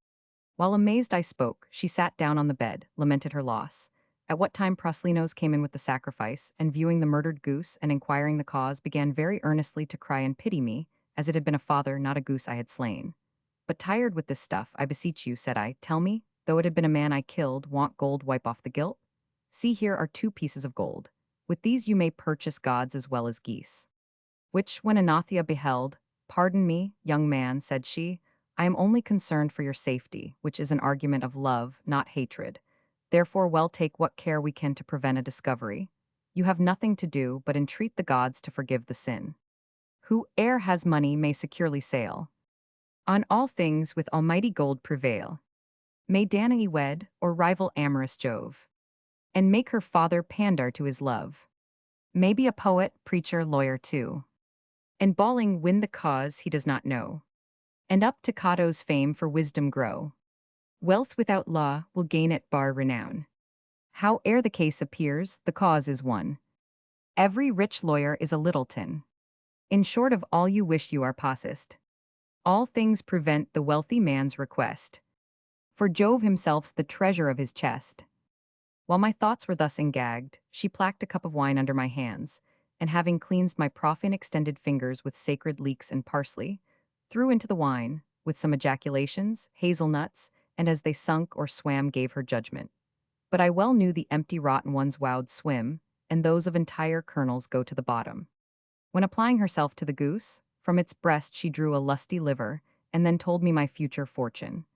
While amazed I spoke, she sat down on the bed, lamented her loss. At what time Proslenos came in with the sacrifice, and viewing the murdered goose and inquiring the cause, began very earnestly to cry and pity me, as it had been a father, not a goose, I had slain. But tired with this stuff, I beseech you, said I, tell me, though it had been a man I killed, want gold wipe off the guilt? See, here are 2 pieces of gold. With these you may purchase gods as well as geese. Which, when Anathia beheld, pardon me, young man, said she, I am only concerned for your safety, which is an argument of love, not hatred. Therefore well take what care we can to prevent a discovery. You have nothing to do but entreat the gods to forgive the sin. Whoe'er has money may securely sail. On all things with almighty gold prevail. May Danae wed, or rival amorous Jove, and make her father pander to his love. May be a poet, preacher, lawyer too, and bawling win the cause he does not know, and up to Cato's fame for wisdom grow. Wealth without law will gain it bar renown. Howe'er the case appears, the cause is one. Every rich lawyer is a Littleton. In short of all you wish you are possessed. All things prevent the wealthy man's request. For Jove himself's the treasure of his chest. While my thoughts were thus engagged, she placked a cup of wine under my hands, and having cleansed my profane extended fingers with sacred leeks and parsley, threw into the wine, with some ejaculations, hazelnuts, and as they sunk or swam gave her judgment. But I well knew the empty rotten ones wowed swim, and those of entire kernels go to the bottom. When applying herself to the goose, from its breast she drew a lusty liver, and then told me my future fortune.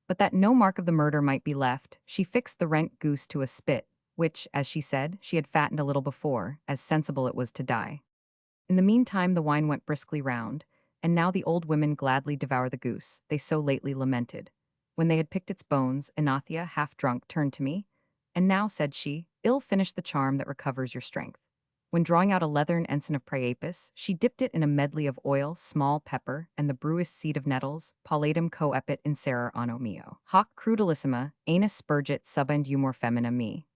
But that no mark of the murder might be left, she fixed the rent goose to a spit, which, as she said, she had fattened a little before, as sensible it was to die. In the meantime the wine went briskly round, and now the old women gladly devour the goose, they so lately lamented. When they had picked its bones, Inathia, half drunk, turned to me, and now, said she, ill finish the charm that recovers your strength. When drawing out a leathern ensign of Priapus, she dipped it in a medley of oil, small pepper, and the brewest seed of nettles, pallatum coepit inserer anno meo. Hoc crudilissima, anus spurgit subend humor femina me.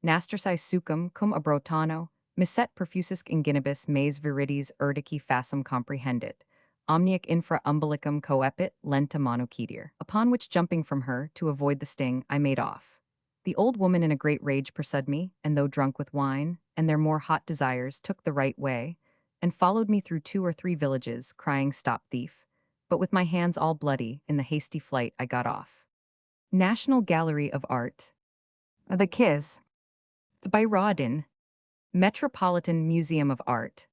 Nastersi succum cum abrotano, misset perfusis ingenibus mes virides erdici facem comprehendit. Omniac infra umbilicum coepit lenta monocedir. Upon which, jumping from her, to avoid the sting, I made off. The old woman in a great rage pursued me, and though drunk with wine, and their more hot desires, took the right way, and followed me through 2 or 3 villages, crying, "Stop, thief!" But with my hands all bloody, in the hasty flight I got off. National Gallery of Art. The Kiss. By Rodin. Metropolitan Museum of Art.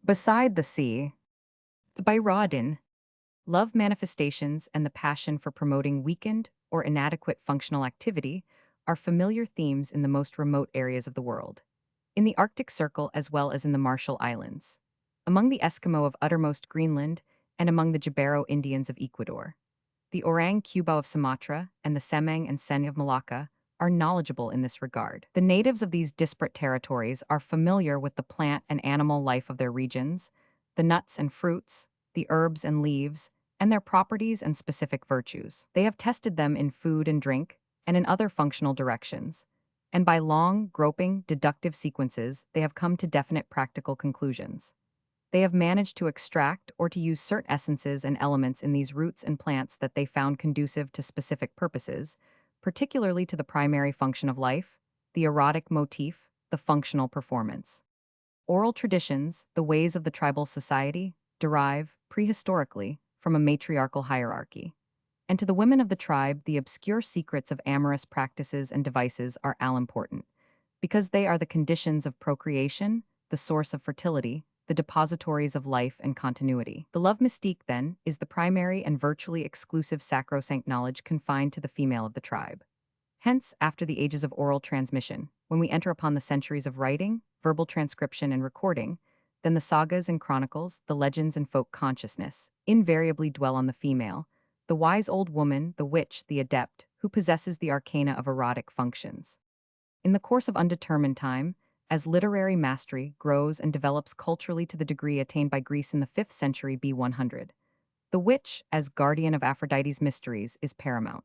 Beside the Sea. By Rodin. Love manifestations and the passion for promoting weakened or inadequate functional activity are familiar themes in the most remote areas of the world, in the Arctic Circle as well as in the Marshall Islands, among the Eskimo of uttermost Greenland, and among the Jibaro Indians of Ecuador. The Orang Cubao of Sumatra and the Semang and Sen of Malacca are knowledgeable in this regard. The natives of these disparate territories are familiar with the plant and animal life of their regions, the nuts and fruits, the herbs and leaves, and their properties and specific virtues. They have tested them in food and drink, and in other functional directions. And by long, groping, deductive sequences, they have come to definite practical conclusions. They have managed to extract or to use certain essences and elements in these roots and plants that they found conducive to specific purposes, particularly to the primary function of life, the erotic motif, the functional performance. Oral traditions, the ways of the tribal society, derive, prehistorically, from a matriarchal hierarchy. And to the women of the tribe, the obscure secrets of amorous practices and devices are all important, because they are the conditions of procreation, the source of fertility, the depositories of life and continuity. The love mystique, then, is the primary and virtually exclusive sacrosanct knowledge confined to the female of the tribe. Hence, after the ages of oral transmission, when we enter upon the centuries of writing, verbal transcription, and recording, then the sagas and chronicles, the legends and folk consciousness, invariably dwell on the female, the wise old woman, the witch, the adept, who possesses the arcana of erotic functions. In the course of undetermined time, as literary mastery grows and develops culturally to the degree attained by Greece in the 5th century B100, the witch, as guardian of Aphrodite's mysteries, is paramount.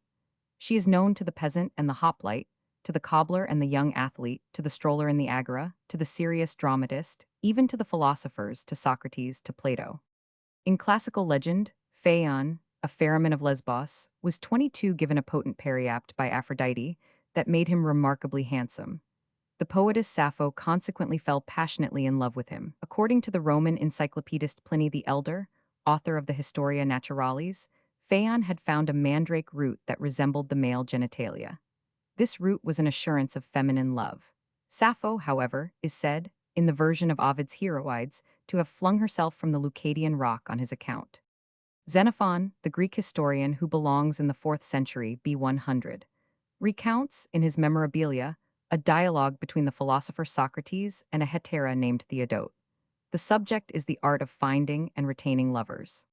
She is known to the peasant and the hoplite, to the cobbler and the young athlete, to the stroller in the agora, to the serious dramatist, even to the philosophers, to Socrates, to Plato. In classical legend, Phaon, a ferryman of Lesbos, was 22 given a potent periapt by Aphrodite that made him remarkably handsome. The poetess Sappho consequently fell passionately in love with him. According to the Roman encyclopedist Pliny the Elder, author of the Historia Naturalis, Phaon had found a mandrake root that resembled the male genitalia. This root was an assurance of feminine love. Sappho, however, is said, in the version of Ovid's Heroides, to have flung herself from the Leucadian rock on his account. Xenophon, the Greek historian who belongs in the 4th century B100, recounts, in his Memorabilia, a dialogue between the philosopher Socrates and a hetera named Theodote. The subject is the art of finding and retaining lovers.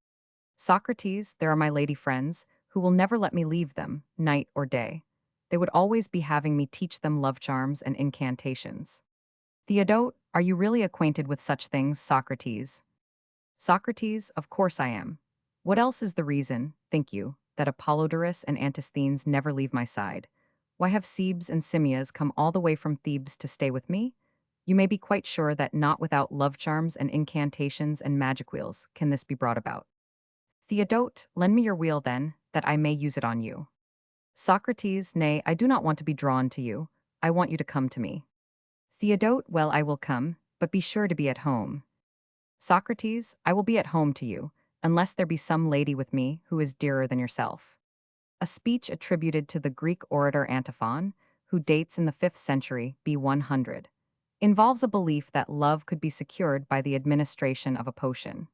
Socrates, there are my lady friends, who will never let me leave them, night or day. They would always be having me teach them love charms and incantations. Theodote, are you really acquainted with such things, Socrates? Socrates, of course I am. What else is the reason, think you, that Apollodorus and Antisthenes never leave my side? Why have Cebes and Simmias come all the way from Thebes to stay with me? You may be quite sure that not without love charms and incantations and magic wheels can this be brought about. Theodote, lend me your wheel then, that I may use it on you. Socrates, nay, I do not want to be drawn to you. I want you to come to me. Theodote, well, I will come, but be sure to be at home. Socrates, I will be at home to you, unless there be some lady with me who is dearer than yourself. A speech attributed to the Greek orator Antiphon, who dates in the 5th century B100, involves a belief that love could be secured by the administration of a potion.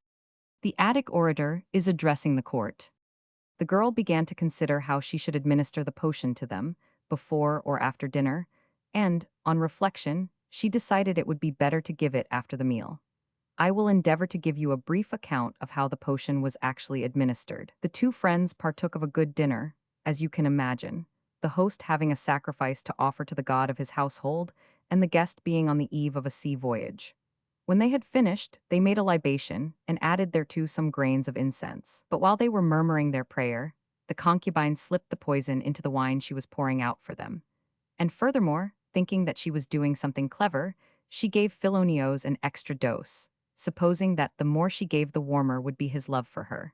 The Attic orator is addressing the court. The girl began to consider how she should administer the potion to them, before or after dinner, and, on reflection, she decided it would be better to give it after the meal. I will endeavor to give you a brief account of how the potion was actually administered. The two friends partook of a good dinner, as you can imagine, the host having a sacrifice to offer to the god of his household, and the guest being on the eve of a sea voyage. When they had finished, they made a libation, and added thereto some grains of incense. But while they were murmuring their prayer, the concubine slipped the poison into the wine she was pouring out for them. And furthermore, thinking that she was doing something clever, she gave Philonios an extra dose, supposing that the more she gave the warmer would be his love for her.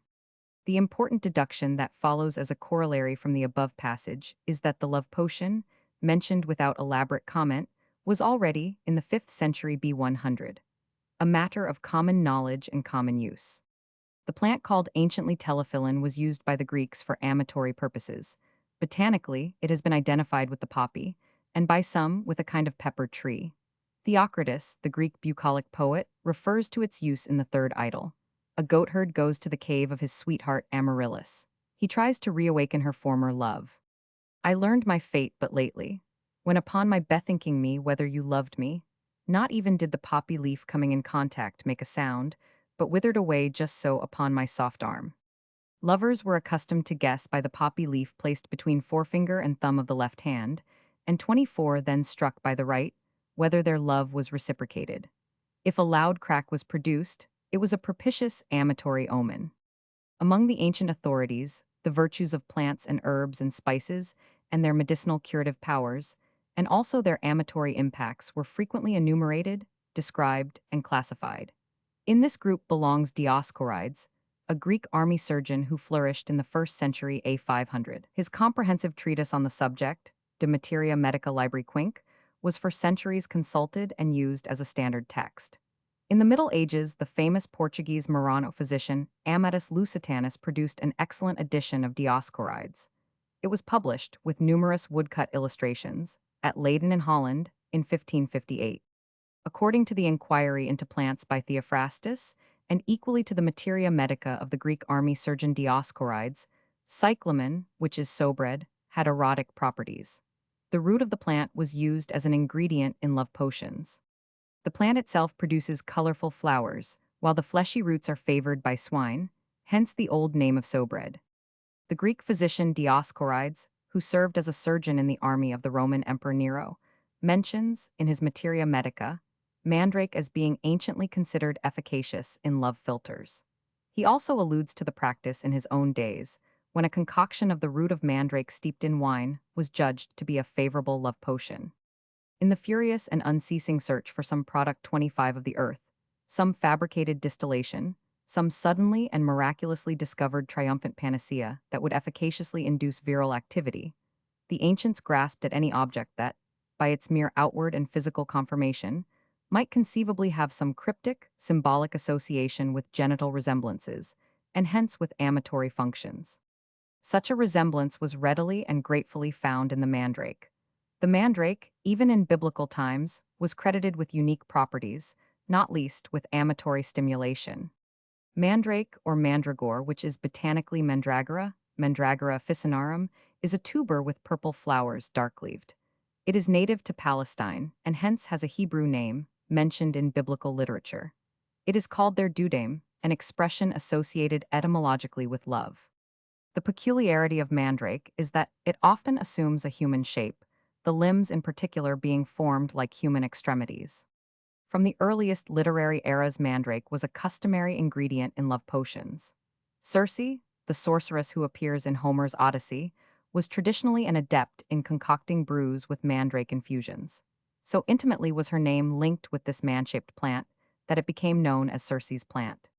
The important deduction that follows as a corollary from the above passage is that the love potion, mentioned without elaborate comment, was already, in the 5th century B100, a matter of common knowledge and common use. The plant called anciently telephyllin was used by the Greeks for amatory purposes. Botanically, it has been identified with the poppy, and by some with a kind of pepper tree. Theocritus, the Greek bucolic poet, refers to its use in the third idyll. A goatherd goes to the cave of his sweetheart Amaryllis. He tries to reawaken her former love. I learned my fate but lately, when upon my bethinking me whether you loved me, not even did the poppy leaf coming in contact make a sound, but withered away just so upon my soft arm. Lovers were accustomed to guess by the poppy leaf placed between forefinger and thumb of the left hand, and 24 then struck by the right, whether their love was reciprocated. If a loud crack was produced, it was a propitious amatory omen. Among the ancient authorities, the virtues of plants and herbs and spices, and their medicinal curative powers, and also their amatory impacts were frequently enumerated, described, and classified. In this group belongs Dioscorides, a Greek army surgeon who flourished in the 1st century A 500. His comprehensive treatise on the subject, De Materia Medica Libri Quinque, was for centuries consulted and used as a standard text. In the Middle Ages, the famous Portuguese Marrano physician Amatus Lusitanus produced an excellent edition of Dioscorides. It was published, with numerous woodcut illustrations, at Leyden in Holland in 1558. According to the Inquiry into Plants by Theophrastus, and equally to the Materia Medica of the Greek army surgeon Dioscorides, cyclamen, which is sobread, had erotic properties. The root of the plant was used as an ingredient in love potions. The plant itself produces colorful flowers, while the fleshy roots are favored by swine, hence the old name of sobread. The Greek physician Dioscorides, who served as a surgeon in the army of the Roman Emperor Nero, mentions, in his Materia Medica, mandrake as being anciently considered efficacious in love philters. He also alludes to the practice in his own days, when a concoction of the root of mandrake steeped in wine was judged to be a favorable love potion. In the furious and unceasing search for some product 25 of the earth, some fabricated distillation, some suddenly and miraculously discovered triumphant panacea that would efficaciously induce virile activity, the ancients grasped at any object that, by its mere outward and physical conformation, might conceivably have some cryptic, symbolic association with genital resemblances, and hence with amatory functions. Such a resemblance was readily and gratefully found in the mandrake. The mandrake, even in biblical times, was credited with unique properties, not least with amatory stimulation. Mandrake or mandragore, which is botanically mandragora, Mandragora officinarum, is a tuber with purple flowers, dark-leaved. It is native to Palestine, and hence has a Hebrew name, mentioned in biblical literature. It is called their dudame, an expression associated etymologically with love. The peculiarity of mandrake is that it often assumes a human shape, the limbs in particular being formed like human extremities. From the earliest literary eras, mandrake was a customary ingredient in love potions. Circe, the sorceress who appears in Homer's Odyssey, was traditionally an adept in concocting brews with mandrake infusions. So intimately was her name linked with this man-shaped plant that it became known as Circe's plant.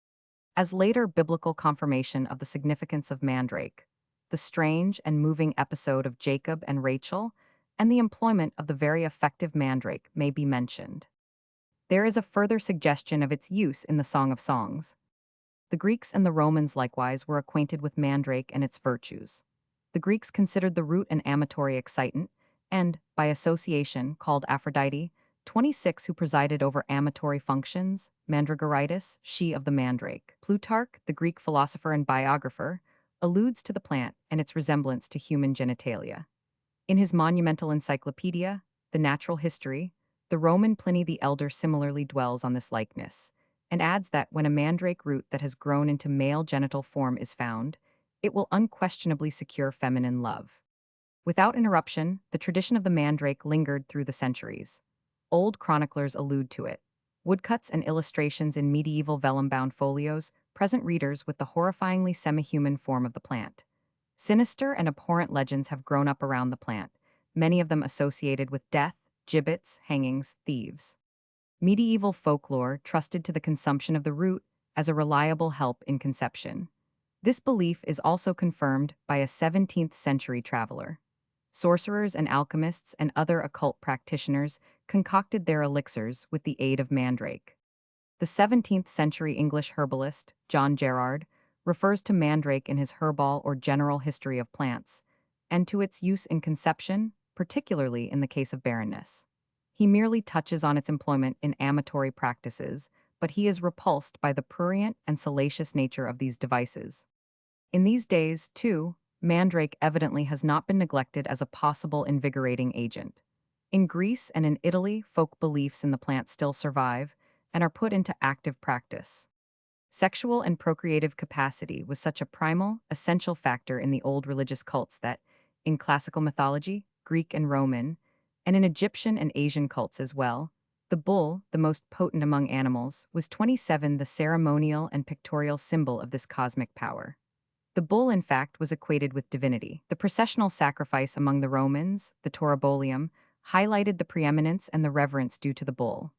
As later biblical confirmation of the significance of mandrake, the strange and moving episode of Jacob and Rachel, and the employment of the very effective mandrake may be mentioned. There is a further suggestion of its use in the Song of Songs. The Greeks and the Romans likewise were acquainted with mandrake and its virtues. The Greeks considered the root an amatory excitant, and, by association, called Aphrodite, 26 who presided over amatory functions, mandragoritis, she of the mandrake. Plutarch, the Greek philosopher and biographer, alludes to the plant and its resemblance to human genitalia. In his monumental encyclopedia, The Natural History, the Roman Pliny the Elder similarly dwells on this likeness, and adds that when a mandrake root that has grown into male genital form is found, it will unquestionably secure feminine love. Without interruption, the tradition of the mandrake lingered through the centuries. Old chroniclers allude to it. Woodcuts and illustrations in medieval vellum-bound folios present readers with the horrifyingly semi-human form of the plant. Sinister and abhorrent legends have grown up around the plant, many of them associated with death, gibbets, hangings, thieves. Medieval folklore trusted to the consumption of the root as a reliable help in conception. This belief is also confirmed by a 17th-century traveler. Sorcerers and alchemists and other occult practitioners concocted their elixirs with the aid of mandrake. The 17th-century English herbalist, John Gerard, refers to mandrake in his Herbal or General History of Plants, and to its use in conception, particularly in the case of barrenness. He merely touches on its employment in amatory practices, but he is repulsed by the prurient and salacious nature of these devices. In these days, too, mandrake evidently has not been neglected as a possible invigorating agent. In Greece and in Italy, folk beliefs in the plant still survive and are put into active practice. Sexual and procreative capacity was such a primal, essential factor in the old religious cults that, in classical mythology, Greek and Roman, and in Egyptian and Asian cults as well. The bull, the most potent among animals, was 27, the ceremonial and pictorial symbol of this cosmic power. The bull, in fact, was equated with divinity. The processional sacrifice among the Romans, the Taurobolium, highlighted the preeminence and the reverence due to the bull.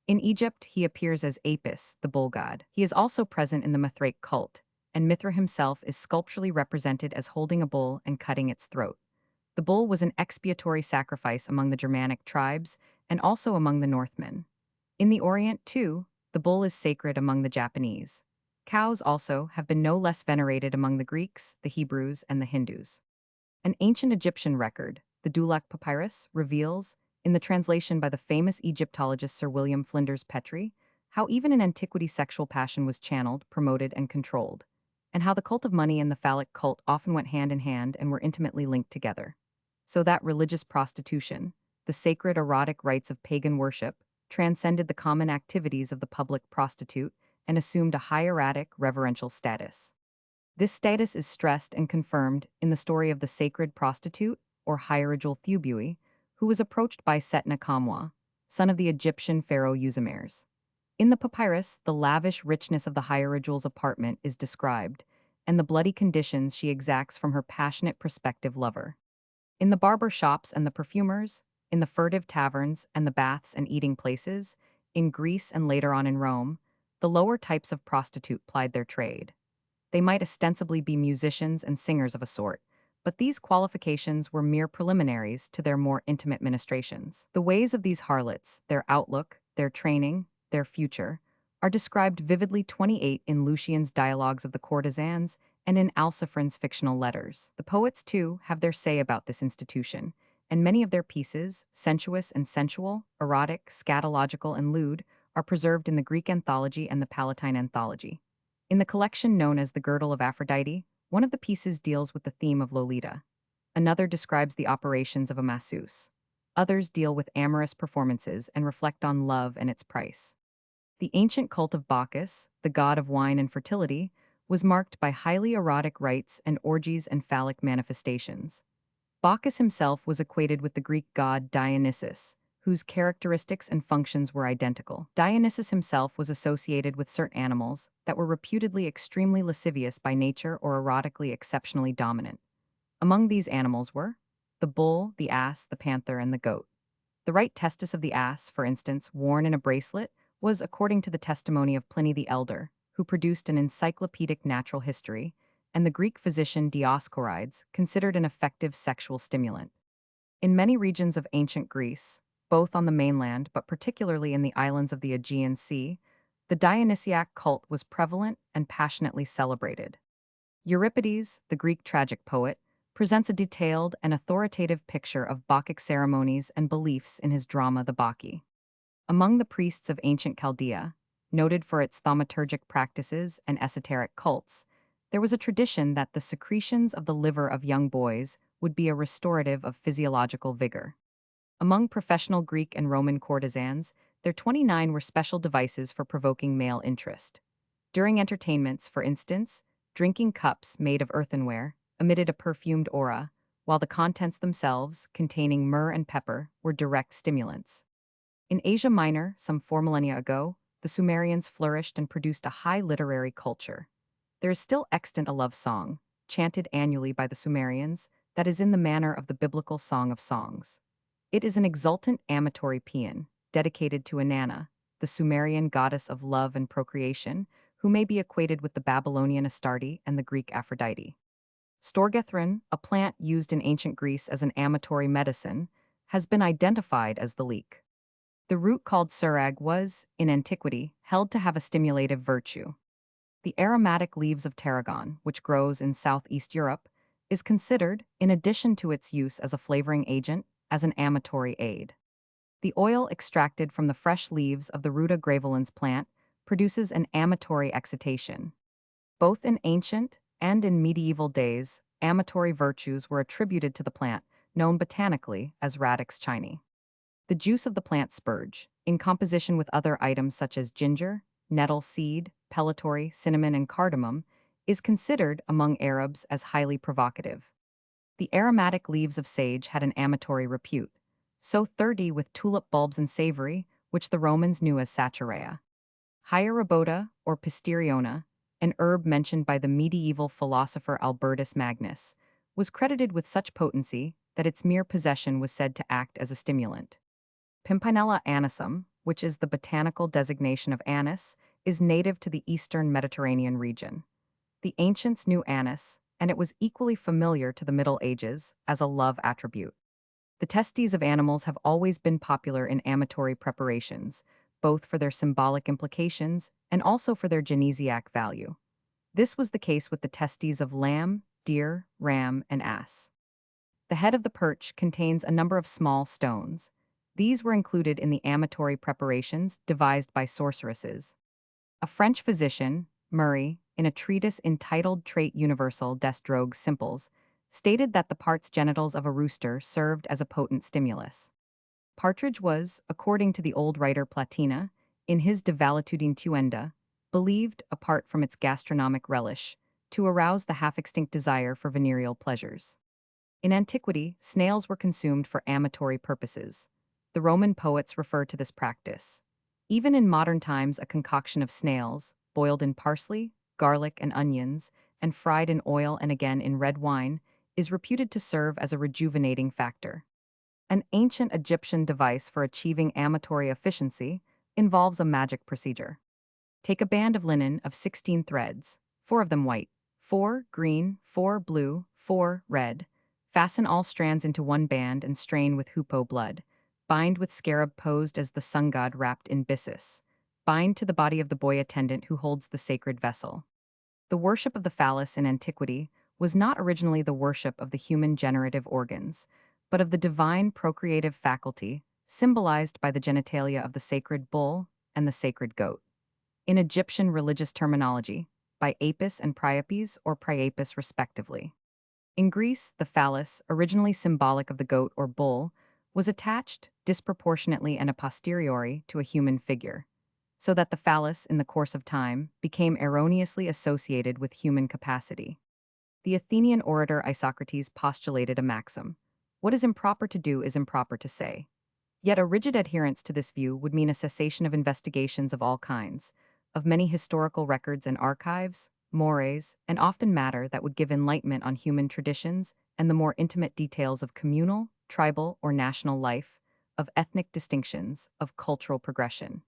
In Egypt, he appears as Apis, the bull god. He is also present in the Mithraic cult, and Mithra himself is sculpturally represented as holding a bull and cutting its throat. The bull was an expiatory sacrifice among the Germanic tribes and also among the Northmen. In the Orient, too, the bull is sacred among the Japanese. Cows also have been no less venerated among the Greeks, the Hebrews, and the Hindus. An ancient Egyptian record, the Dulac Papyrus, reveals, in the translation by the famous Egyptologist Sir William Flinders Petrie, how even in antiquity sexual passion was channeled, promoted, and controlled, and how the cult of money and the phallic cult often went hand in hand and were intimately linked together. So that religious prostitution, the sacred erotic rites of pagan worship, transcended the common activities of the public prostitute and assumed a hieratic, reverential status. This status is stressed and confirmed in the story of the sacred prostitute, or hierogel Thubui, who was approached by Setna Kamwa, son of the Egyptian pharaoh Uzimares. In the papyrus, the lavish richness of the hierogel's apartment is described, and the bloody conditions she exacts from her passionate prospective lover. In the barber shops and the perfumers, in the furtive taverns and the baths and eating places, in Greece and later on in Rome, the lower types of prostitute plied their trade. They might ostensibly be musicians and singers of a sort, but these qualifications were mere preliminaries to their more intimate ministrations. The ways of these harlots, their outlook, their training, their future, are described vividly 28 in Lucian's Dialogues of the Courtesans and in Alciphron's fictional letters. The poets, too, have their say about this institution, and many of their pieces, sensuous and sensual, erotic, scatological, and lewd, are preserved in the Greek anthology and the Palatine anthology. In the collection known as the Girdle of Aphrodite, one of the pieces deals with the theme of Lolita. Another describes the operations of a masseuse. Others deal with amorous performances and reflect on love and its price. The ancient cult of Bacchus, the god of wine and fertility, was marked by highly erotic rites and orgies and phallic manifestations. Bacchus himself was equated with the Greek god Dionysus, whose characteristics and functions were identical. Dionysus himself was associated with certain animals that were reputedly extremely lascivious by nature or erotically exceptionally dominant. Among these animals were the bull, the ass, the panther, and the goat. The right testis of the ass, for instance, worn in a bracelet, was, according to the testimony of Pliny the Elder, who produced an encyclopedic natural history, and the Greek physician Dioscorides, considered an effective sexual stimulant. In many regions of ancient Greece, both on the mainland but particularly in the islands of the Aegean Sea, the Dionysiac cult was prevalent and passionately celebrated. Euripides, the Greek tragic poet, presents a detailed and authoritative picture of Bacchic ceremonies and beliefs in his drama The Bacchae. Among the priests of ancient Chaldea, noted for its thaumaturgic practices and esoteric cults, there was a tradition that the secretions of the liver of young boys would be a restorative of physiological vigor. Among professional Greek and Roman courtesans, their 29 were special devices for provoking male interest. During entertainments, for instance, drinking cups made of earthenware emitted a perfumed aura, while the contents themselves, containing myrrh and pepper, were direct stimulants. In Asia Minor, some 4 millennia ago, the Sumerians flourished and produced a high literary culture. There is still extant a love song, chanted annually by the Sumerians, that is in the manner of the biblical Song of Songs. It is an exultant amatory paean, dedicated to Inanna, the Sumerian goddess of love and procreation, who may be equated with the Babylonian Astarte and the Greek Aphrodite. Storgethron, a plant used in ancient Greece as an amatory medicine, has been identified as the leek. The root called surag was, in antiquity, held to have a stimulative virtue. The aromatic leaves of tarragon, which grows in southeast Europe, is considered, in addition to its use as a flavoring agent, as an amatory aid. The oil extracted from the fresh leaves of the Ruta graveolens plant produces an amatory excitation. Both in ancient and in medieval days, amatory virtues were attributed to the plant, known botanically as Radix chini. The juice of the plant spurge, in composition with other items such as ginger, nettle seed, pellitory, cinnamon, and cardamom, is considered among Arabs as highly provocative. The aromatic leaves of sage had an amatory repute. So 30 with tulip bulbs and savory, which the Romans knew as saccharia. Hierobota, or pisteriona, an herb mentioned by the medieval philosopher Albertus Magnus, was credited with such potency that its mere possession was said to act as a stimulant. Pimpinella anisum, which is the botanical designation of anise, is native to the eastern Mediterranean region. The ancients knew anise, and it was equally familiar to the Middle Ages as a love attribute. The testes of animals have always been popular in amatory preparations, both for their symbolic implications and also for their genesiac value. This was the case with the testes of lamb, deer, ram, and ass. The head of the perch contains a number of small stones. These were included in the amatory preparations devised by sorceresses. A French physician, Murray, in a treatise entitled Trait Universal des Drogues Simples, stated that the parts genitals of a rooster served as a potent stimulus. Partridge was, according to the old writer Platina, in his De Valetudintuenda, believed, apart from its gastronomic relish, to arouse the half-extinct desire for venereal pleasures. In antiquity, snails were consumed for amatory purposes. The Roman poets refer to this practice. Even in modern times, a concoction of snails, boiled in parsley, garlic, and onions, and fried in oil and again in red wine, is reputed to serve as a rejuvenating factor. An ancient Egyptian device for achieving amatory efficiency involves a magic procedure. Take a band of linen of 16 threads, 4 of them white, 4 green, 4 blue, 4 red. Fasten all strands into one band and strain with hoopoe blood. Bind with scarab posed as the sun god wrapped in byssus. Bind to the body of the boy attendant who holds the sacred vessel. The worship of the phallus in antiquity was not originally the worship of the human generative organs, but of the divine procreative faculty, symbolized by the genitalia of the sacred bull and the sacred goat. In Egyptian religious terminology, by Apis and Priapes or Priapus respectively. In Greece, the phallus, originally symbolic of the goat or bull, was attached, disproportionately and a posteriori, to a human figure, so that the phallus, in the course of time, became erroneously associated with human capacity. The Athenian orator Isocrates postulated a maxim: what is improper to do is improper to say. Yet a rigid adherence to this view would mean a cessation of investigations of all kinds, of many historical records and archives, mores, and often matter that would give enlightenment on human traditions and the more intimate details of communal, tribal, or national life, of ethnic distinctions, of cultural progression.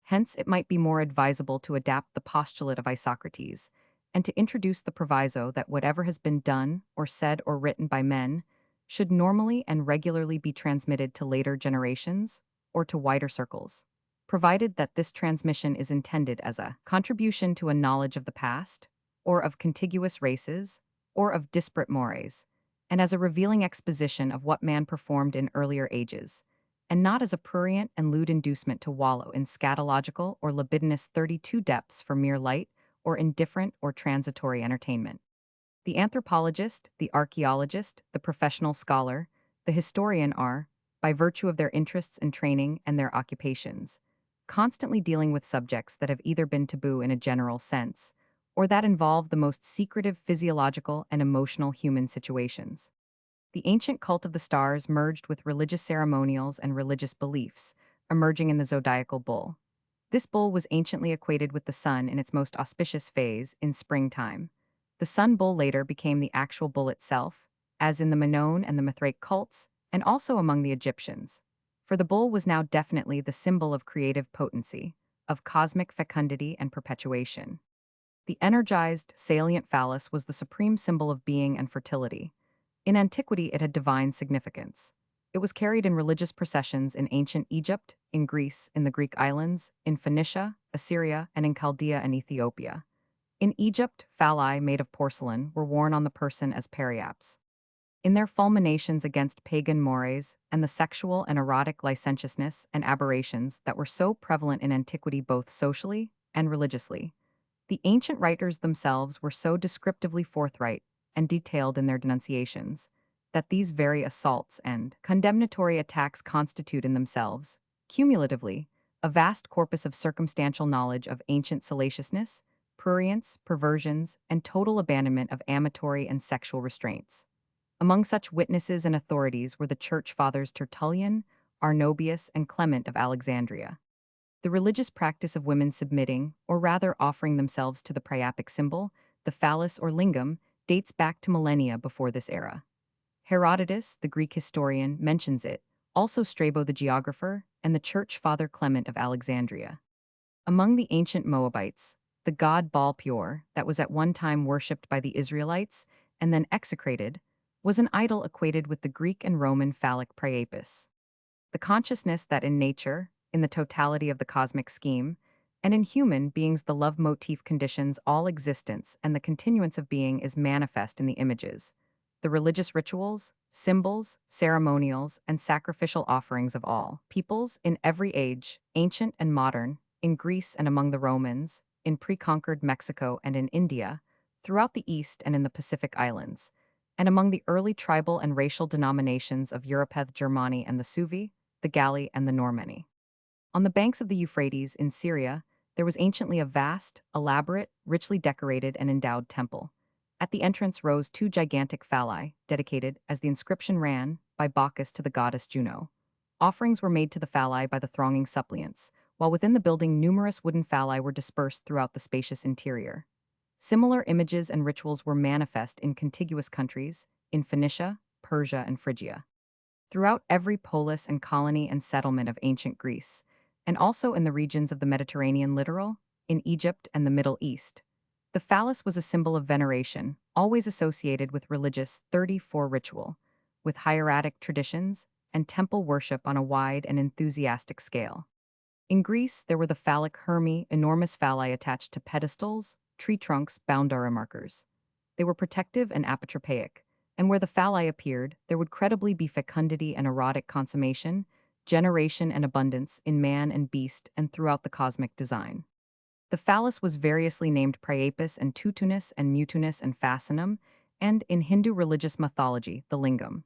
Hence, it might be more advisable to adapt the postulate of Isocrates and to introduce the proviso that whatever has been done or said or written by men should normally and regularly be transmitted to later generations or to wider circles, provided that this transmission is intended as a contribution to a knowledge of the past, or of contiguous races, or of disparate mores, and as a revealing exposition of what man performed in earlier ages, and not as a prurient and lewd inducement to wallow in scatological or libidinous 32 depths for mere light or indifferent or transitory entertainment. The anthropologist, the archaeologist, the professional scholar, the historian are, by virtue of their interests and training and their occupations, constantly dealing with subjects that have either been taboo in a general sense, or that involve the most secretive physiological and emotional human situations. The ancient cult of the stars merged with religious ceremonials and religious beliefs, emerging in the zodiacal bull. This bull was anciently equated with the sun in its most auspicious phase, in springtime. The sun bull later became the actual bull itself, as in the Minoan and the Mithraic cults, and also among the Egyptians. For the bull was now definitely the symbol of creative potency, of cosmic fecundity and perpetuation. The energized, salient phallus was the supreme symbol of being and fertility. In antiquity, it had divine significance. It was carried in religious processions in ancient Egypt, in Greece, in the Greek islands, in Phoenicia, Assyria, and in Chaldea and Ethiopia. In Egypt, phalli made of porcelain were worn on the person as periaps. In their fulminations against pagan mores and the sexual and erotic licentiousness and aberrations that were so prevalent in antiquity both socially and religiously, the ancient writers themselves were so descriptively forthright and detailed in their denunciations that these very assaults and condemnatory attacks constitute in themselves, cumulatively, a vast corpus of circumstantial knowledge of ancient salaciousness, prurience, perversions, and total abandonment of amatory and sexual restraints. Among such witnesses and authorities were the church fathers Tertullian, Arnobius, and Clement of Alexandria. The religious practice of women submitting, or rather offering themselves to the priapic symbol, the phallus or lingam, dates back to millennia before this era. Herodotus, the Greek historian, mentions it, also Strabo the geographer, and the church father Clement of Alexandria. Among the ancient Moabites, the god Baal-peor, that was at one time worshipped by the Israelites and then execrated, was an idol equated with the Greek and Roman phallic priapus. The consciousness that in nature, in the totality of the cosmic scheme, and in human beings the love motif conditions all existence and the continuance of being is manifest in the images, the religious rituals, symbols, ceremonials, and sacrificial offerings of all peoples in every age, ancient and modern, in Greece and among the Romans, in pre-conquered Mexico and in India, throughout the East and in the Pacific Islands, and among the early tribal and racial denominations of Europeth Germani and the Suevi, the Galli, and the Normanni. On the banks of the Euphrates in Syria, there was anciently a vast, elaborate, richly decorated and endowed temple. At the entrance rose two gigantic phalli, dedicated, as the inscription ran, by Bacchus to the goddess Juno. Offerings were made to the phalli by the thronging suppliants, while within the building numerous wooden phalli were dispersed throughout the spacious interior. Similar images and rituals were manifest in contiguous countries, in Phoenicia, Persia, and Phrygia. Throughout every polis and colony and settlement of ancient Greece, and also in the regions of the Mediterranean littoral, in Egypt and the Middle East, the phallus was a symbol of veneration, always associated with religious 34 ritual, with hieratic traditions, and temple worship on a wide and enthusiastic scale. In Greece, there were the phallic hermi, enormous phalli attached to pedestals, tree trunks, boundara markers. They were protective and apotropaic, and where the phalli appeared, there would credibly be fecundity and erotic consummation, generation and abundance in man and beast and throughout the cosmic design. The phallus was variously named Priapus and Tutunus and Mutunus and Fascinum, and, in Hindu religious mythology, the lingam.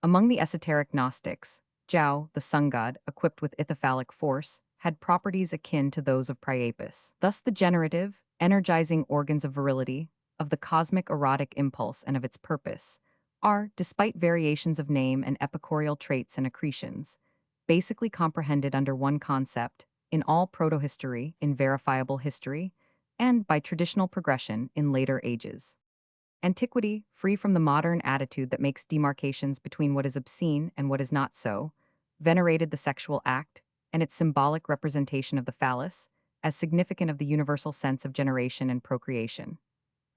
Among the esoteric Gnostics, Jao, the sun god, equipped with ithyphallic force, had properties akin to those of Priapus. Thus the generative, energizing organs of virility, of the cosmic erotic impulse and of its purpose, are, despite variations of name and epicorial traits and accretions, basically comprehended under one concept, in all protohistory, in verifiable history, and by traditional progression in later ages. Antiquity, free from the modern attitude that makes demarcations between what is obscene and what is not so, venerated the sexual act and its symbolic representation of the phallus as significant of the universal sense of generation and procreation.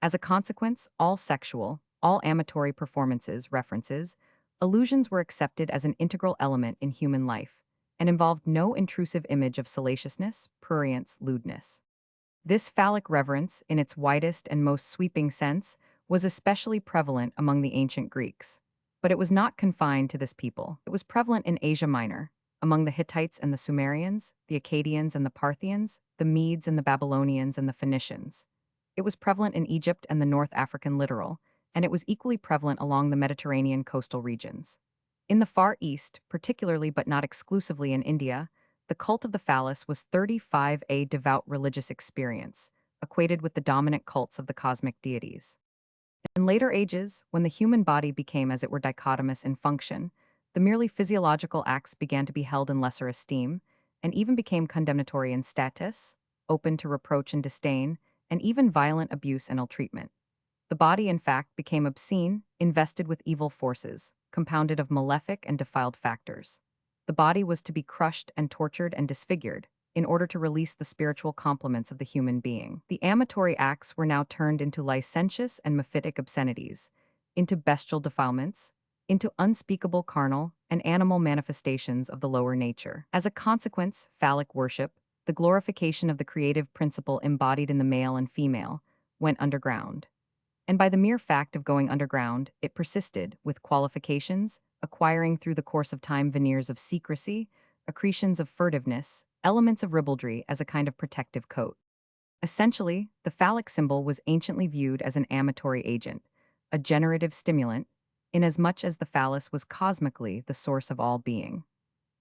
As a consequence, all sexual, all amatory performances, references, allusions were accepted as an integral element in human life and involved no intrusive image of salaciousness, prurience, lewdness. This phallic reverence, in its widest and most sweeping sense, was especially prevalent among the ancient Greeks. But it was not confined to this people. It was prevalent in Asia Minor, among the Hittites and the Sumerians, the Akkadians and the Parthians, the Medes and the Babylonians and the Phoenicians. It was prevalent in Egypt and the North African littoral, and it was equally prevalent along the Mediterranean coastal regions. In the Far East, particularly but not exclusively in India, the cult of the phallus was 35 a devout religious experience, equated with the dominant cults of the cosmic deities. In later ages, when the human body became as it were dichotomous in function, the merely physiological acts began to be held in lesser esteem, and even became condemnatory in status, open to reproach and disdain, and even violent abuse and ill-treatment. The body, in fact, became obscene, invested with evil forces, compounded of malefic and defiled factors. The body was to be crushed and tortured and disfigured, in order to release the spiritual complements of the human being. The amatory acts were now turned into licentious and mephitic obscenities, into bestial defilements, into unspeakable carnal and animal manifestations of the lower nature. As a consequence, phallic worship, the glorification of the creative principle embodied in the male and female, went underground. And by the mere fact of going underground, it persisted, with qualifications, acquiring through the course of time veneers of secrecy, accretions of furtiveness, elements of ribaldry as a kind of protective coat. Essentially, the phallic symbol was anciently viewed as an amatory agent, a generative stimulant, inasmuch as the phallus was cosmically the source of all being.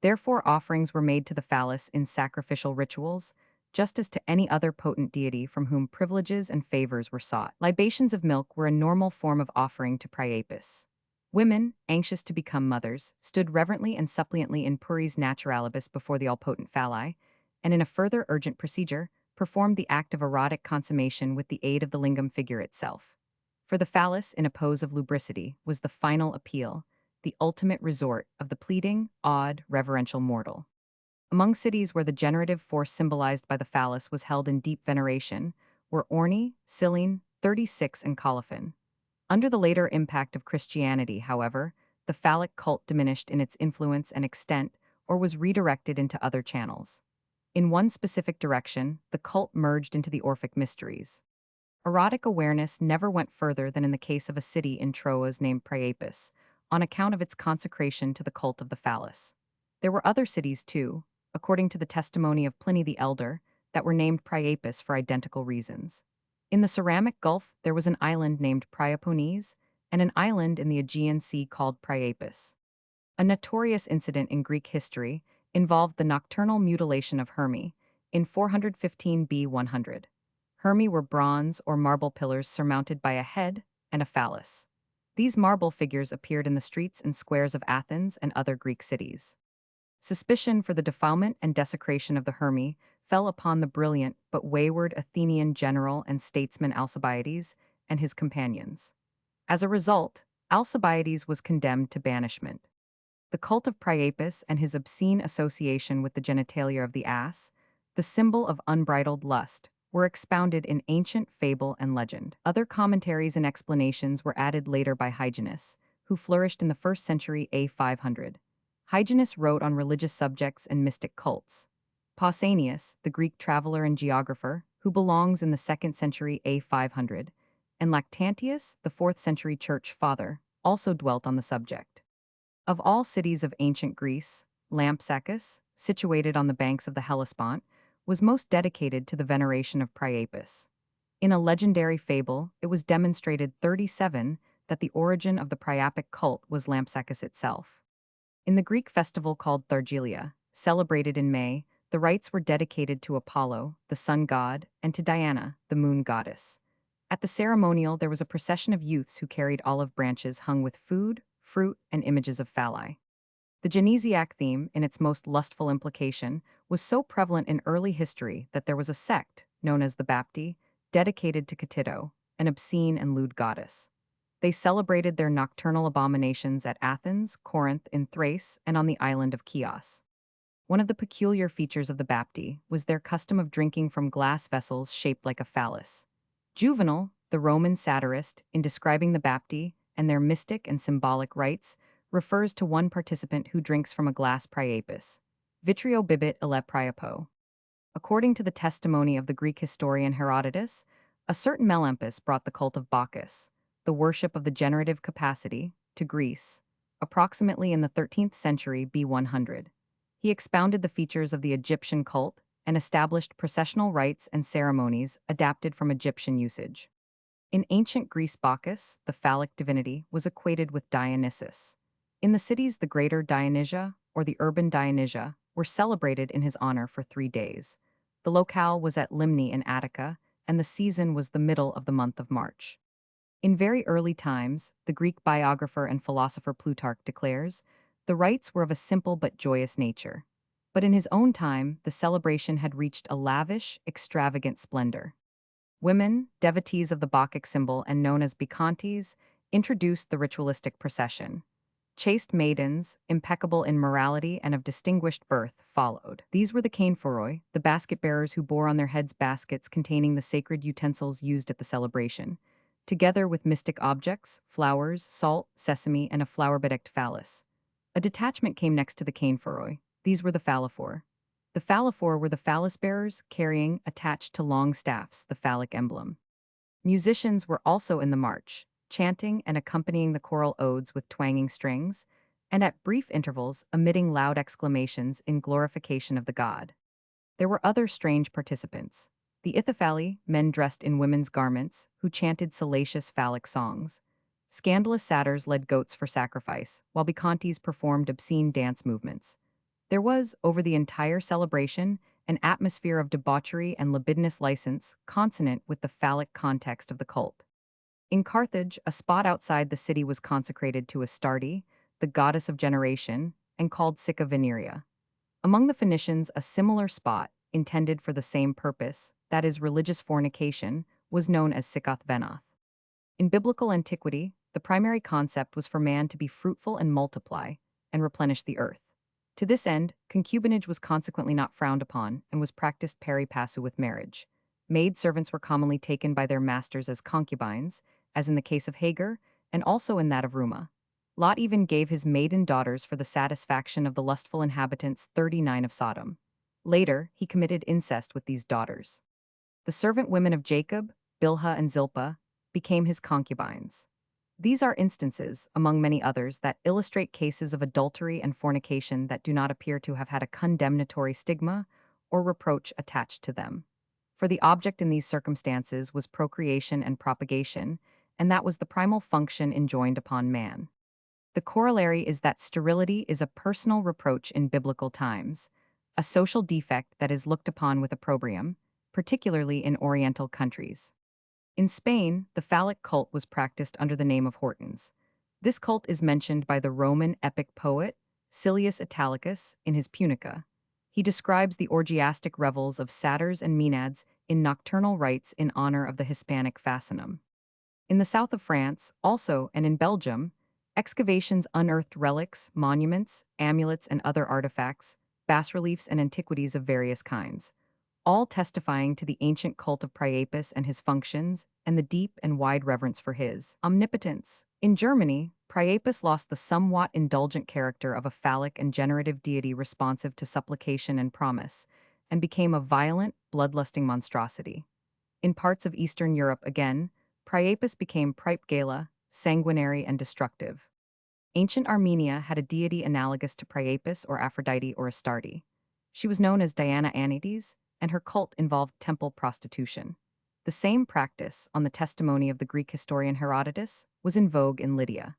Therefore, offerings were made to the phallus in sacrificial rituals, just as to any other potent deity from whom privileges and favors were sought. Libations of milk were a normal form of offering to Priapus. Women, anxious to become mothers, stood reverently and suppliantly in puris naturalibus before the all-potent phalli, and in a further urgent procedure, performed the act of erotic consummation with the aid of the lingam figure itself. For the phallus, in a pose of lubricity, was the final appeal, the ultimate resort of the pleading, awed, reverential mortal. Among cities where the generative force symbolized by the phallus was held in deep veneration were Orni, Cyllene, 36, and Colophon. Under the later impact of Christianity, however, the phallic cult diminished in its influence and extent or was redirected into other channels. In one specific direction, the cult merged into the Orphic mysteries. Erotic awareness never went further than in the case of a city in Troas named Priapus, on account of its consecration to the cult of the phallus. There were other cities, too, according to the testimony of Pliny the Elder, that were named Priapus for identical reasons. In the Ceramic Gulf, there was an island named Priapones, and an island in the Aegean Sea called Priapus. A notorious incident in Greek history involved the nocturnal mutilation of Hermi in 415 B. 100. Hermi were bronze or marble pillars surmounted by a head and a phallus. These marble figures appeared in the streets and squares of Athens and other Greek cities. Suspicion for the defilement and desecration of the Hermi fell upon the brilliant but wayward Athenian general and statesman Alcibiades and his companions. As a result, Alcibiades was condemned to banishment. The cult of Priapus and his obscene association with the genitalia of the ass, the symbol of unbridled lust, were expounded in ancient fable and legend. Other commentaries and explanations were added later by Hyginus, who flourished in the 1st century A. 500. Hyginus wrote on religious subjects and mystic cults. Pausanias, the Greek traveler and geographer, who belongs in the 2nd century A. 500, and Lactantius, the 4th century church father, also dwelt on the subject. Of all cities of ancient Greece, Lampsacus, situated on the banks of the Hellespont, was most dedicated to the veneration of Priapus. In a legendary fable, it was demonstrated 37 that the origin of the Priapic cult was Lampsacus itself. In the Greek festival called Thargelia, celebrated in May, the rites were dedicated to Apollo, the sun god, and to Diana, the moon goddess. At the ceremonial, there was a procession of youths who carried olive branches hung with food, fruit, and images of phalli. The genesiac theme, in its most lustful implication, was so prevalent in early history that there was a sect, known as the Bapti, dedicated to Catido, an obscene and lewd goddess. They celebrated their nocturnal abominations at Athens, Corinth, in Thrace, and on the island of Chios. One of the peculiar features of the Bapti was their custom of drinking from glass vessels shaped like a phallus. Juvenal, the Roman satirist, in describing the Bapti and their mystic and symbolic rites, refers to one participant who drinks from a glass priapus. Vitrio bibit ille priapo. According to the testimony of the Greek historian Herodotus, a certain Melampus brought the cult of Bacchus, the worship of the generative capacity, to Greece, approximately in the 13th century B. 100. He expounded the features of the Egyptian cult and established processional rites and ceremonies adapted from Egyptian usage. In ancient Greece, Bacchus, the phallic divinity, was equated with Dionysus. In the cities, the Greater Dionysia or the Urban Dionysia were celebrated in his honor for 3 days. The locale was at Limni in Attica, and the season was the middle of the month of March. In very early times, the Greek biographer and philosopher Plutarch declares, the rites were of a simple but joyous nature. But in his own time, the celebration had reached a lavish, extravagant splendor. Women, devotees of the Bacchic symbol and known as Bacchantes, introduced the ritualistic procession. Chaste maidens, impeccable in morality and of distinguished birth, followed. These were the cainphoroi, the basket-bearers who bore on their heads baskets containing the sacred utensils used at the celebration, together with mystic objects, flowers, salt, sesame, and a flower-bedecked phallus. A detachment came next to the cainphoroi. These were the phallophore. The phallophore were the phallus-bearers carrying, attached to long staffs, the phallic emblem. Musicians were also in the march, chanting and accompanying the choral odes with twanging strings, and at brief intervals emitting loud exclamations in glorification of the god. There were other strange participants. The Ithyphalli, men dressed in women's garments, who chanted salacious phallic songs. Scandalous satyrs led goats for sacrifice, while Bacchantes performed obscene dance movements. There was, over the entire celebration, an atmosphere of debauchery and libidinous license consonant with the phallic context of the cult. In Carthage, a spot outside the city was consecrated to Astarte, the goddess of generation, and called Sicca Venerea. Among the Phoenicians, a similar spot, intended for the same purpose, that is, religious fornication, was known as Siccoth Venoth. In biblical antiquity, the primary concept was for man to be fruitful and multiply, and replenish the earth. To this end, concubinage was consequently not frowned upon and was practiced pari passu with marriage. Maid servants were commonly taken by their masters as concubines, as in the case of Hagar, and also in that of Ruma. Lot even gave his maiden daughters for the satisfaction of the lustful inhabitants 39 of Sodom. Later, he committed incest with these daughters. The servant women of Jacob, Bilhah and Zilpah, became his concubines. These are instances, among many others, that illustrate cases of adultery and fornication that do not appear to have had a condemnatory stigma or reproach attached to them. For the object in these circumstances was procreation and propagation, and that was the primal function enjoined upon man. The corollary is that sterility is a personal reproach in biblical times, a social defect that is looked upon with opprobrium, particularly in Oriental countries. In Spain, the phallic cult was practiced under the name of Hortons. This cult is mentioned by the Roman epic poet Silius Italicus in his Punica. He describes the orgiastic revels of satyrs and maenads in nocturnal rites in honor of the Hispanic fascinum. In the south of France, also, and in Belgium, excavations unearthed relics, monuments, amulets, and other artifacts, bas-reliefs, and antiquities of various kinds, all testifying to the ancient cult of Priapus and his functions, and the deep and wide reverence for his omnipotence. In Germany, Priapus lost the somewhat indulgent character of a phallic and generative deity responsive to supplication and promise, and became a violent, bloodlusting monstrosity. In parts of Eastern Europe, again, Priapus became Priapgala, sanguinary and destructive. Ancient Armenia had a deity analogous to Priapus or Aphrodite or Astarte. She was known as Diana Anides, and her cult involved temple prostitution. The same practice, on the testimony of the Greek historian Herodotus, was in vogue in Lydia.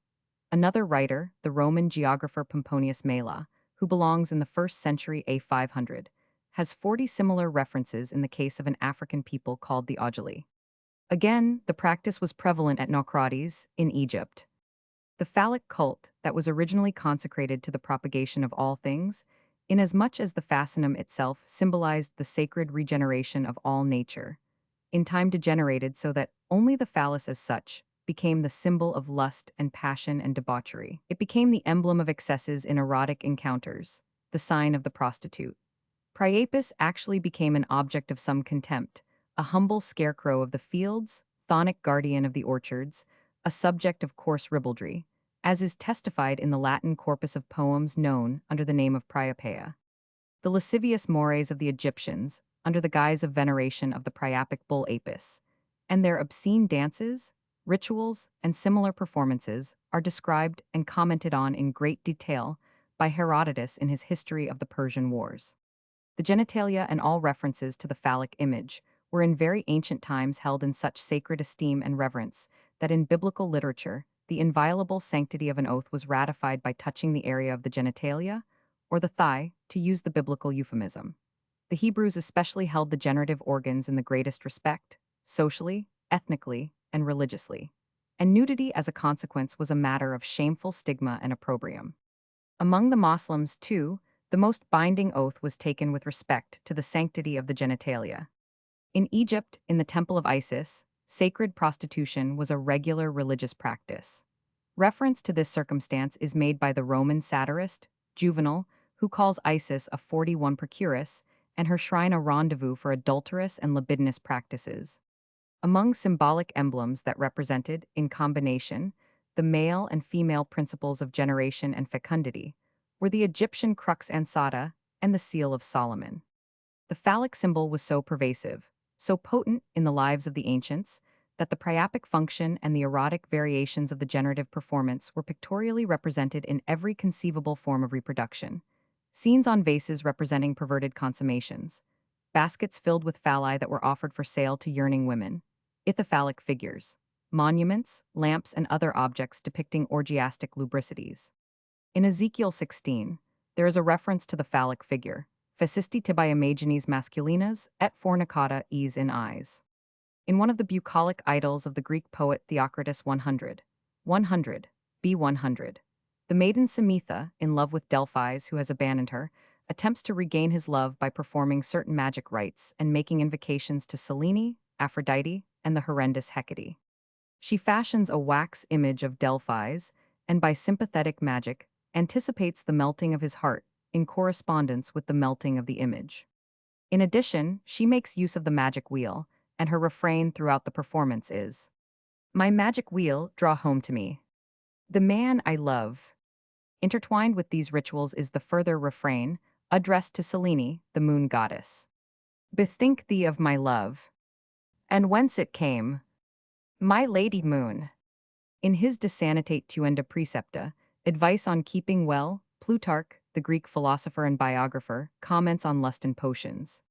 Another writer, the Roman geographer Pomponius Mela, who belongs in the 1st century A500, has 40 similar references in the case of an African people called the Ojali. Again, the practice was prevalent at Naucratis, in Egypt. The phallic cult that was originally consecrated to the propagation of all things, inasmuch as the fascinum itself symbolized the sacred regeneration of all nature, in time degenerated so that only the phallus as such became the symbol of lust and passion and debauchery. It became the emblem of excesses in erotic encounters, the sign of the prostitute. Priapus actually became an object of some contempt, a humble scarecrow of the fields, chthonic guardian of the orchards, a subject of coarse ribaldry, as is testified in the Latin corpus of poems known under the name of Priapeia. The lascivious mores of the Egyptians, under the guise of veneration of the priapic bull Apis, and their obscene dances, rituals, and similar performances are described and commented on in great detail by Herodotus in his History of the Persian Wars. The genitalia and all references to the phallic image were in very ancient times held in such sacred esteem and reverence that in biblical literature, the inviolable sanctity of an oath was ratified by touching the area of the genitalia, or the thigh, to use the biblical euphemism. The Hebrews especially held the generative organs in the greatest respect, socially, ethnically, and religiously. And nudity as a consequence was a matter of shameful stigma and opprobrium. Among the Moslems, too, the most binding oath was taken with respect to the sanctity of the genitalia. In Egypt, in the Temple of Isis, sacred prostitution was a regular religious practice. Reference to this circumstance is made by the Roman satirist, Juvenal, who calls Isis a 41 Procurus and her shrine a rendezvous for adulterous and libidinous practices. Among symbolic emblems that represented, in combination, the male and female principles of generation and fecundity, were the Egyptian crux ansata and the seal of Solomon. The phallic symbol was so pervasive, so potent in the lives of the ancients, that the priapic function and the erotic variations of the generative performance were pictorially represented in every conceivable form of reproduction. Scenes on vases representing perverted consummations, baskets filled with phalli that were offered for sale to yearning women, ithyphallic figures, monuments, lamps, and other objects depicting orgiastic lubricities. In Ezekiel 16, there is a reference to the phallic figure, Facisti tibi imaginis masculinas et fornicata ease in eyes. In one of the bucolic idyls of the Greek poet Theocritus 100, 100, B100, the maiden Samitha, in love with Delphi's who has abandoned her, attempts to regain his love by performing certain magic rites and making invocations to Selene, Aphrodite, and the horrendous Hecate. She fashions a wax image of Delphi's, and by sympathetic magic, anticipates the melting of his heart in correspondence with the melting of the image. In addition, she makes use of the magic wheel, and her refrain throughout the performance is, "My magic wheel, draw home to me the man I love." Intertwined with these rituals is the further refrain, addressed to Selene, the moon goddess. "Bethink thee of my love, and whence it came, my lady moon." In his De Sanitate Tuenda Precepta, advice on keeping well, Plutarch, the Greek philosopher and biographer, comments on lust and potions.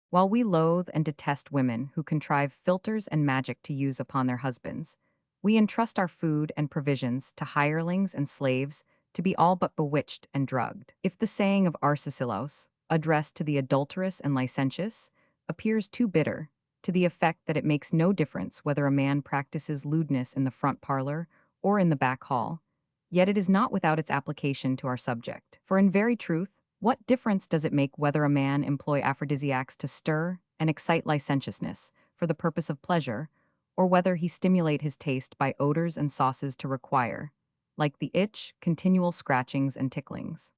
While we loathe and detest women who contrive philters and magic to use upon their husbands, we entrust our food and provisions to hirelings and slaves to be all but bewitched and drugged. If the saying of Arcesilaus, addressed to the adulterous and licentious, appears too bitter, to the effect that it makes no difference whether a man practices lewdness in the front parlor or in the back hall, yet it is not without its application to our subject. For in very truth, what difference does it make whether a man employ aphrodisiacs to stir and excite licentiousness for the purpose of pleasure, or whether he stimulate his taste by odors and sauces to require, like the itch, continual scratchings and ticklings?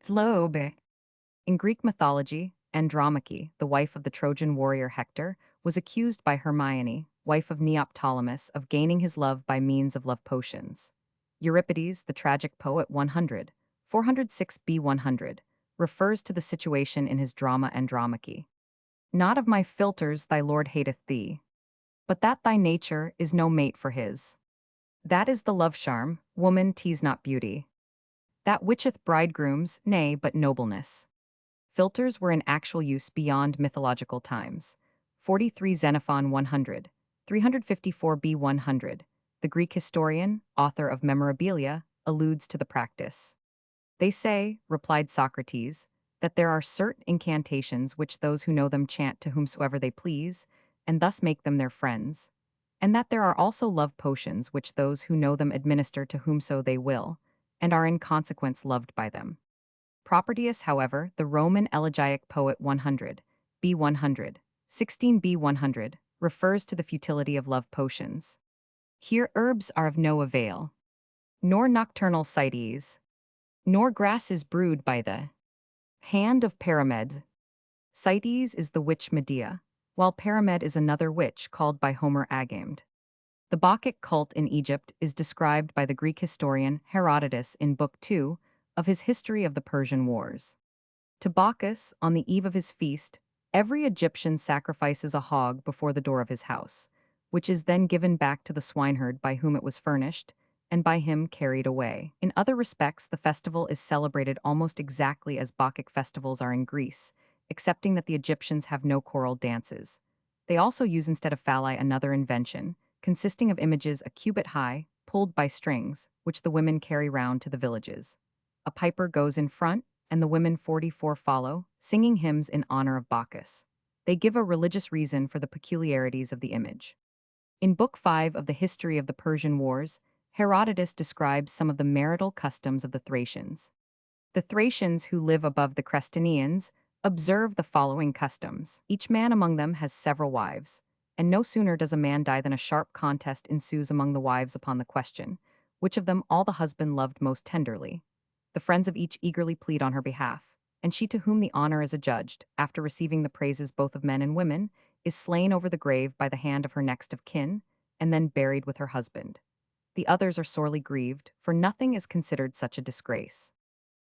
Zlobe. In Greek mythology, Andromache, the wife of the Trojan warrior Hector, was accused by Hermione, wife of Neoptolemus, of gaining his love by means of love potions. Euripides, the tragic poet 100, 406b 100, refers to the situation in his drama Andromache. "Not of my philters thy lord hateth thee, but that thy nature is no mate for his. That is the love charm, woman tease not beauty. That witcheth bridegrooms, nay, but nobleness." Philters were in actual use beyond mythological times. 43 Xenophon 100, 354b 100. The Greek historian, author of Memorabilia, alludes to the practice. "They say," replied Socrates, "that there are certain incantations which those who know them chant to whomsoever they please, and thus make them their friends, and that there are also love potions which those who know them administer to whomso they will, and are in consequence loved by them." Propertius, however, the Roman elegiac poet 100, B 100, 16b 100, refers to the futility of love potions. "Here herbs are of no avail, nor nocturnal cities, nor grasses brewed by the hand of Paramed." Cites is the witch Medea, while Paramed is another witch called by Homer Agamemnon. The Bacchic cult in Egypt is described by the Greek historian Herodotus in Book 2 of his History of the Persian Wars. To Bacchus, on the eve of his feast, every Egyptian sacrifices a hog before the door of his house, which is then given back to the swineherd by whom it was furnished, and by him carried away. In other respects, the festival is celebrated almost exactly as Bacchic festivals are in Greece, excepting that the Egyptians have no choral dances. They also use instead of phalli another invention, consisting of images a cubit high, pulled by strings, which the women carry round to the villages. A piper goes in front, and the women 44 follow, singing hymns in honor of Bacchus. They give a religious reason for the peculiarities of the image. In Book 5 of the History of the Persian Wars, Herodotus describes some of the marital customs of the Thracians. The Thracians, who live above the Crestinians, observe the following customs. Each man among them has several wives, and no sooner does a man die than a sharp contest ensues among the wives upon the question, which of them all the husband loved most tenderly. The friends of each eagerly plead on her behalf, and she to whom the honor is adjudged, after receiving the praises both of men and women, is slain over the grave by the hand of her next of kin, and then buried with her husband. The others are sorely grieved, for nothing is considered such a disgrace.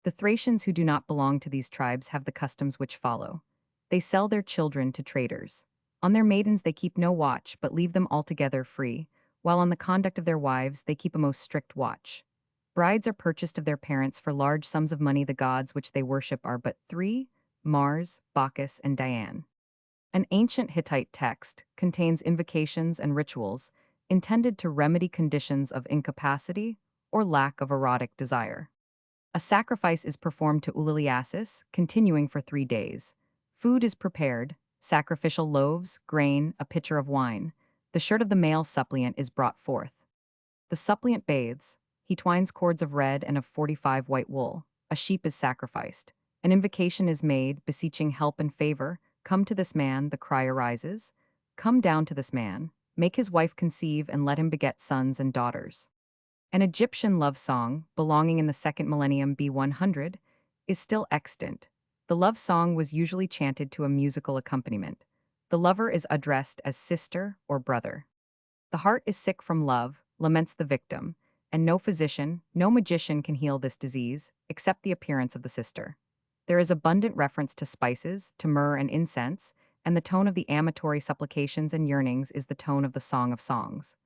The Thracians who do not belong to these tribes have the customs which follow. They sell their children to traders. On their maidens they keep no watch, but leave them altogether free, while on the conduct of their wives they keep a most strict watch. Brides are purchased of their parents for large sums of money. The gods which they worship are but three: Mars, Bacchus, and Diane. An ancient Hittite text contains invocations and rituals intended to remedy conditions of incapacity or lack of erotic desire. A sacrifice is performed to Uliliasis, continuing for 3 days. Food is prepared, sacrificial loaves, grain, a pitcher of wine. The shirt of the male suppliant is brought forth. The suppliant bathes. He twines cords of red and of 45 white wool. A sheep is sacrificed. An invocation is made, beseeching help and favor. Come to this man, the cry arises. Come down to this man. Make his wife conceive and let him beget sons and daughters. An Egyptian love song, belonging in the second millennium B100, is still extant. The love song was usually chanted to a musical accompaniment. The lover is addressed as sister or brother. The heart is sick from love, laments the victim, and no physician, no magician can heal this disease, except the appearance of the sister. There is abundant reference to spices, to myrrh and incense, and the tone of the amatory supplications and yearnings is the tone of the Song of Songs.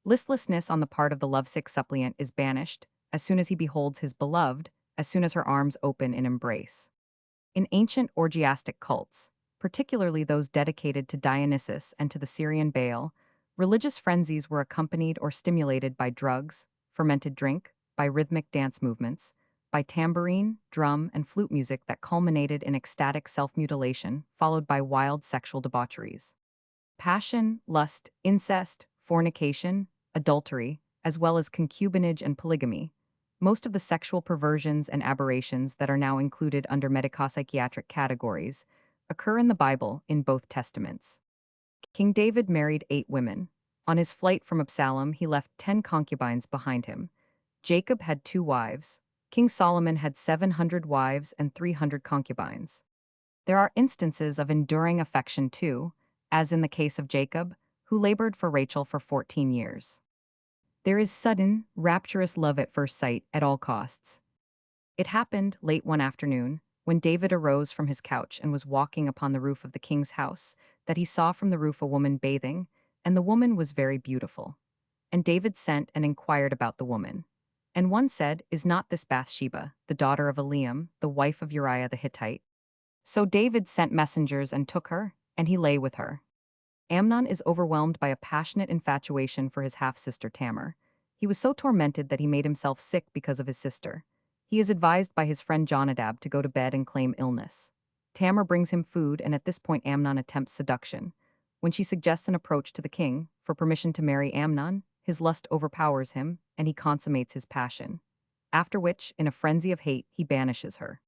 Listlessness on the part of the lovesick suppliant is banished as soon as he beholds his beloved, as soon as her arms open in embrace. In ancient orgiastic cults, particularly those dedicated to Dionysus and to the Syrian Baal, religious frenzies were accompanied or stimulated by drugs, fermented drink, by rhythmic dance movements, by tambourine, drum, and flute music that culminated in ecstatic self-mutilation, followed by wild sexual debaucheries. Passion, lust, incest, fornication, adultery, as well as concubinage and polygamy, most of the sexual perversions and aberrations that are now included under medicopsychiatric categories, occur in the Bible in both testaments. King David married 8 women. On his flight from Absalom, he left 10 concubines behind him. Jacob had 2 wives. King Solomon had 700 wives and 300 concubines. There are instances of enduring affection too, as in the case of Jacob, who labored for Rachel for 14 years. There is sudden, rapturous love at first sight at all costs. It happened late one afternoon, when David arose from his couch and was walking upon the roof of the king's house, that he saw from the roof a woman bathing, and the woman was very beautiful. And David sent and inquired about the woman. And one said, Is not this Bathsheba, the daughter of Eliam, the wife of Uriah the Hittite? So David sent messengers and took her, and he lay with her. Amnon is overwhelmed by a passionate infatuation for his half-sister Tamar. He was so tormented that he made himself sick because of his sister. He is advised by his friend Jonadab to go to bed and claim illness. Tamar brings him food, and at this point Amnon attempts seduction. When she suggests an approach to the king for permission to marry Amnon, his lust overpowers him, and he consummates his passion. After which, in a frenzy of hate, he banishes her.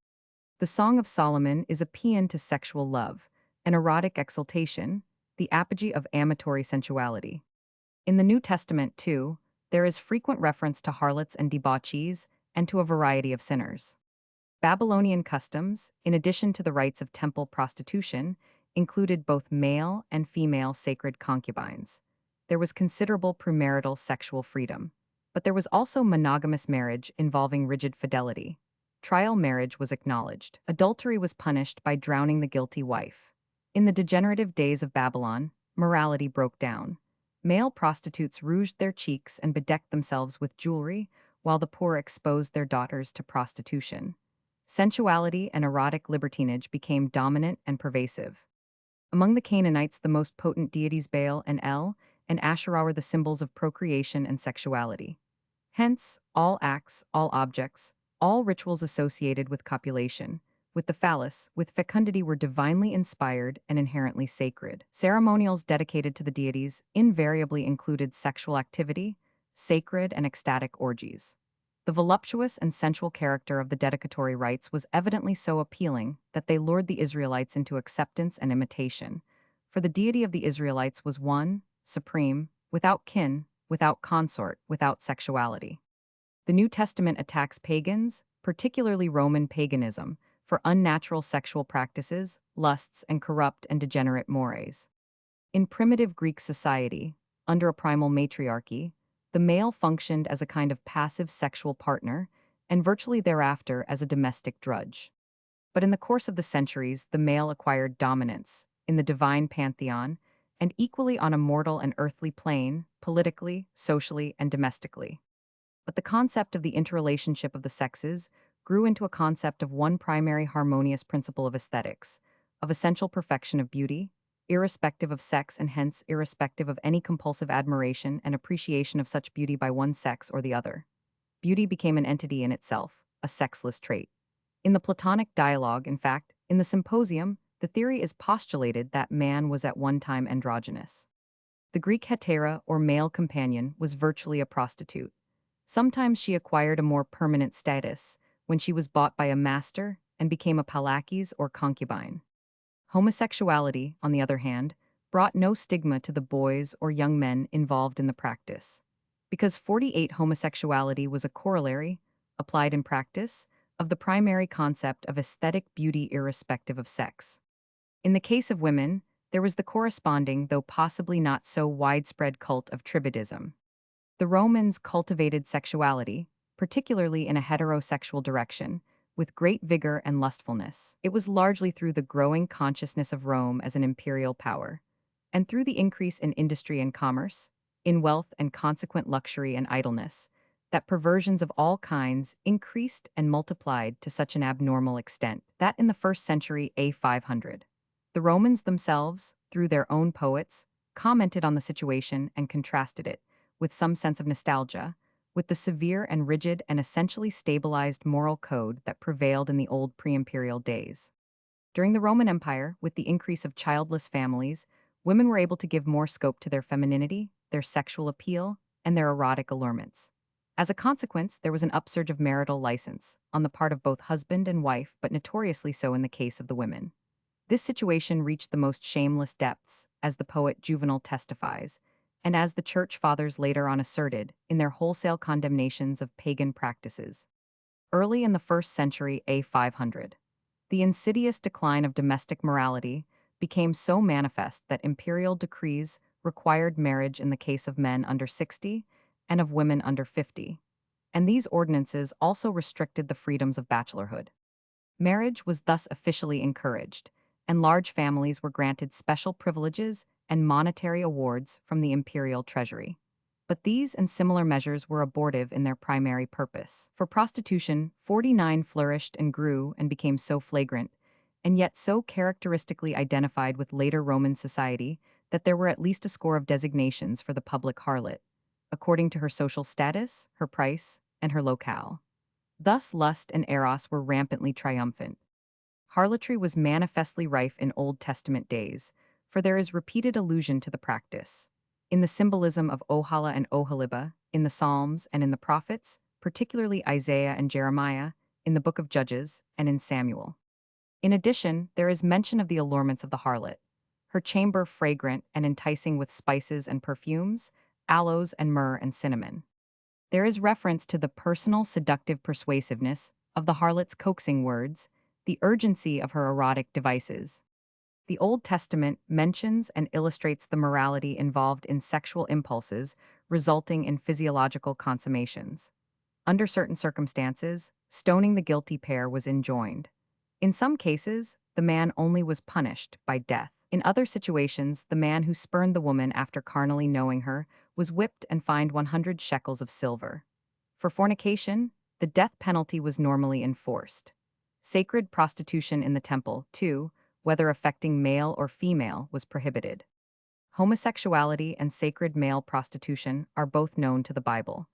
The Song of Solomon is a paean to sexual love, an erotic exaltation, the apogee of amatory sensuality. In the New Testament, too, there is frequent reference to harlots and debauchees, and to a variety of sinners. Babylonian customs, in addition to the rites of temple prostitution, included both male and female sacred concubines. There was considerable premarital sexual freedom, but there was also monogamous marriage involving rigid fidelity. Trial marriage was acknowledged. Adultery was punished by drowning the guilty wife. In the degenerative days of Babylon, morality broke down. Male prostitutes rouged their cheeks and bedecked themselves with jewelry, while the poor exposed their daughters to prostitution. Sensuality and erotic libertinage became dominant and pervasive. Among the Canaanites, the most potent deities Baal and El and Asherah were the symbols of procreation and sexuality. Hence, all acts, all objects, all rituals associated with copulation, with the phallus, with fecundity were divinely inspired and inherently sacred. Ceremonials dedicated to the deities invariably included sexual activity, sacred and ecstatic orgies. The voluptuous and sensual character of the dedicatory rites was evidently so appealing that they lured the Israelites into acceptance and imitation. For the deity of the Israelites was one, supreme, without kin, without consort, without sexuality. The New Testament attacks pagans, particularly Roman paganism, for unnatural sexual practices, lusts, and corrupt and degenerate mores. In primitive Greek society, under a primal matriarchy, the male functioned as a kind of passive sexual partner, and virtually thereafter as a domestic drudge. But in the course of the centuries, the male acquired dominance in the divine pantheon, and equally on a mortal and earthly plane, politically, socially, and domestically. But the concept of the interrelationship of the sexes grew into a concept of one primary harmonious principle of aesthetics, of essential perfection of beauty, irrespective of sex and hence irrespective of any compulsive admiration and appreciation of such beauty by one sex or the other. Beauty became an entity in itself, a sexless trait. In the Platonic dialogue, in fact, in the Symposium, the theory is postulated that man was at one time androgynous. The Greek hetera, or male companion, was virtually a prostitute. Sometimes she acquired a more permanent status when she was bought by a master and became a palakis or concubine. Homosexuality, on the other hand, brought no stigma to the boys or young men involved in the practice. Because 48 homosexuality was a corollary, applied in practice, of the primary concept of aesthetic beauty irrespective of sex. In the case of women, there was the corresponding, though possibly not so widespread, cult of tribadism. The Romans cultivated sexuality, particularly in a heterosexual direction, with great vigor and lustfulness. It was largely through the growing consciousness of Rome as an imperial power, and through the increase in industry and commerce, in wealth and consequent luxury and idleness, that perversions of all kinds increased and multiplied to such an abnormal extent that in the first century A500, the Romans themselves, through their own poets, commented on the situation and contrasted it, with some sense of nostalgia, with the severe and rigid and essentially stabilized moral code that prevailed in the old pre-imperial days. During the Roman Empire, with the increase of childless families, women were able to give more scope to their femininity, their sexual appeal, and their erotic allurements. As a consequence, there was an upsurge of marital license, on the part of both husband and wife, but notoriously so in the case of the women. This situation reached the most shameless depths, as the poet Juvenal testifies, and as the Church Fathers later on asserted, in their wholesale condemnations of pagan practices. Early in the first century A500, the insidious decline of domestic morality became so manifest that imperial decrees required marriage in the case of men under 60 and of women under 50, and these ordinances also restricted the freedoms of bachelorhood. Marriage was thus officially encouraged, and large families were granted special privileges and monetary awards from the imperial treasury. But these and similar measures were abortive in their primary purpose. For prostitution, 49 flourished and grew and became so flagrant, and yet so characteristically identified with later Roman society, that there were at least a score of designations for the public harlot, according to her social status, her price, and her locale. Thus lust and eros were rampantly triumphant. Harlotry was manifestly rife in Old Testament days, for there is repeated allusion to the practice. In the symbolism of Ohala and Oholiba, in the Psalms and in the prophets, particularly Isaiah and Jeremiah, in the book of Judges, and in Samuel. In addition, there is mention of the allurements of the harlot, her chamber fragrant and enticing with spices and perfumes, aloes and myrrh and cinnamon. There is reference to the personal seductive persuasiveness of the harlot's coaxing words, the urgency of her erotic devices. The Old Testament mentions and illustrates the morality involved in sexual impulses resulting in physiological consummations. Under certain circumstances, stoning the guilty pair was enjoined. In some cases, the man only was punished by death. In other situations, the man who spurned the woman after carnally knowing her was whipped and fined 100 shekels of silver. For fornication, the death penalty was normally enforced. Sacred prostitution in the temple, too, whether affecting male or female, was prohibited. Homosexuality and sacred male prostitution are both known to the Bible.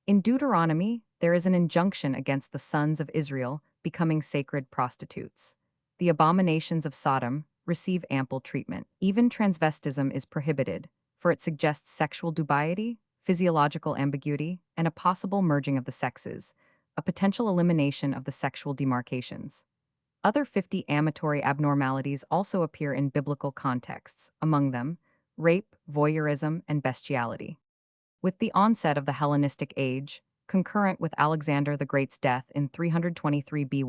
In Deuteronomy, there is an injunction against the sons of Israel becoming sacred prostitutes. The abominations of Sodom receive ample treatment. Even transvestism is prohibited, for it suggests sexual dubiety, physiological ambiguity, and a possible merging of the sexes, a potential elimination of the sexual demarcations. Other 50 amatory abnormalities also appear in biblical contexts, among them, rape, voyeurism, and bestiality. With the onset of the Hellenistic age, concurrent with Alexander the Great's death in 323 B.C.,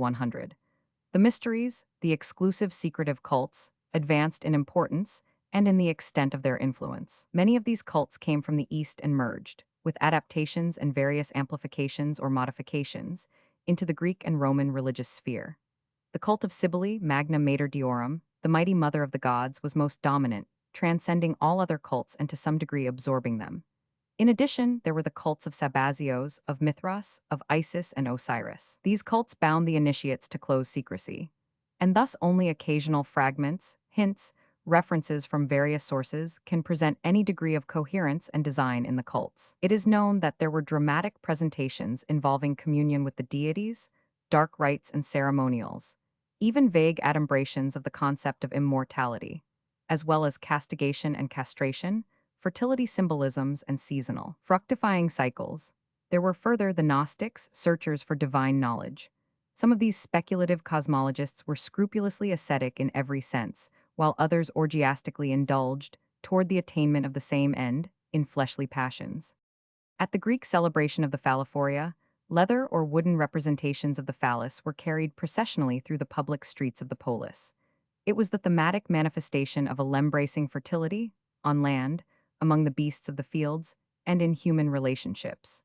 the mysteries, the exclusive secretive cults, advanced in importance and in the extent of their influence. Many of these cults came from the East and merged, with adaptations and various amplifications or modifications, into the Greek and Roman religious sphere. The cult of Cybele, Magna Mater Diorum, the mighty mother of the gods, was most dominant, transcending all other cults and to some degree absorbing them. In addition, there were the cults of Sabazios, of Mithras, of Isis, and Osiris. These cults bound the initiates to close secrecy, and thus only occasional fragments, hints, references from various sources can present any degree of coherence and design in the cults. It is known that there were dramatic presentations involving communion with the deities, dark rites and ceremonials, even vague adumbrations of the concept of immortality, as well as castigation and castration, fertility symbolisms, and seasonal, fructifying cycles. There were further the Gnostics, searchers for divine knowledge. Some of these speculative cosmologists were scrupulously ascetic in every sense, while others orgiastically indulged, toward the attainment of the same end, in fleshly passions. At the Greek celebration of the phallophoria, leather or wooden representations of the phallus were carried processionally through the public streets of the polis. It was the thematic manifestation of a lembracing fertility, on land, among the beasts of the fields, and in human relationships.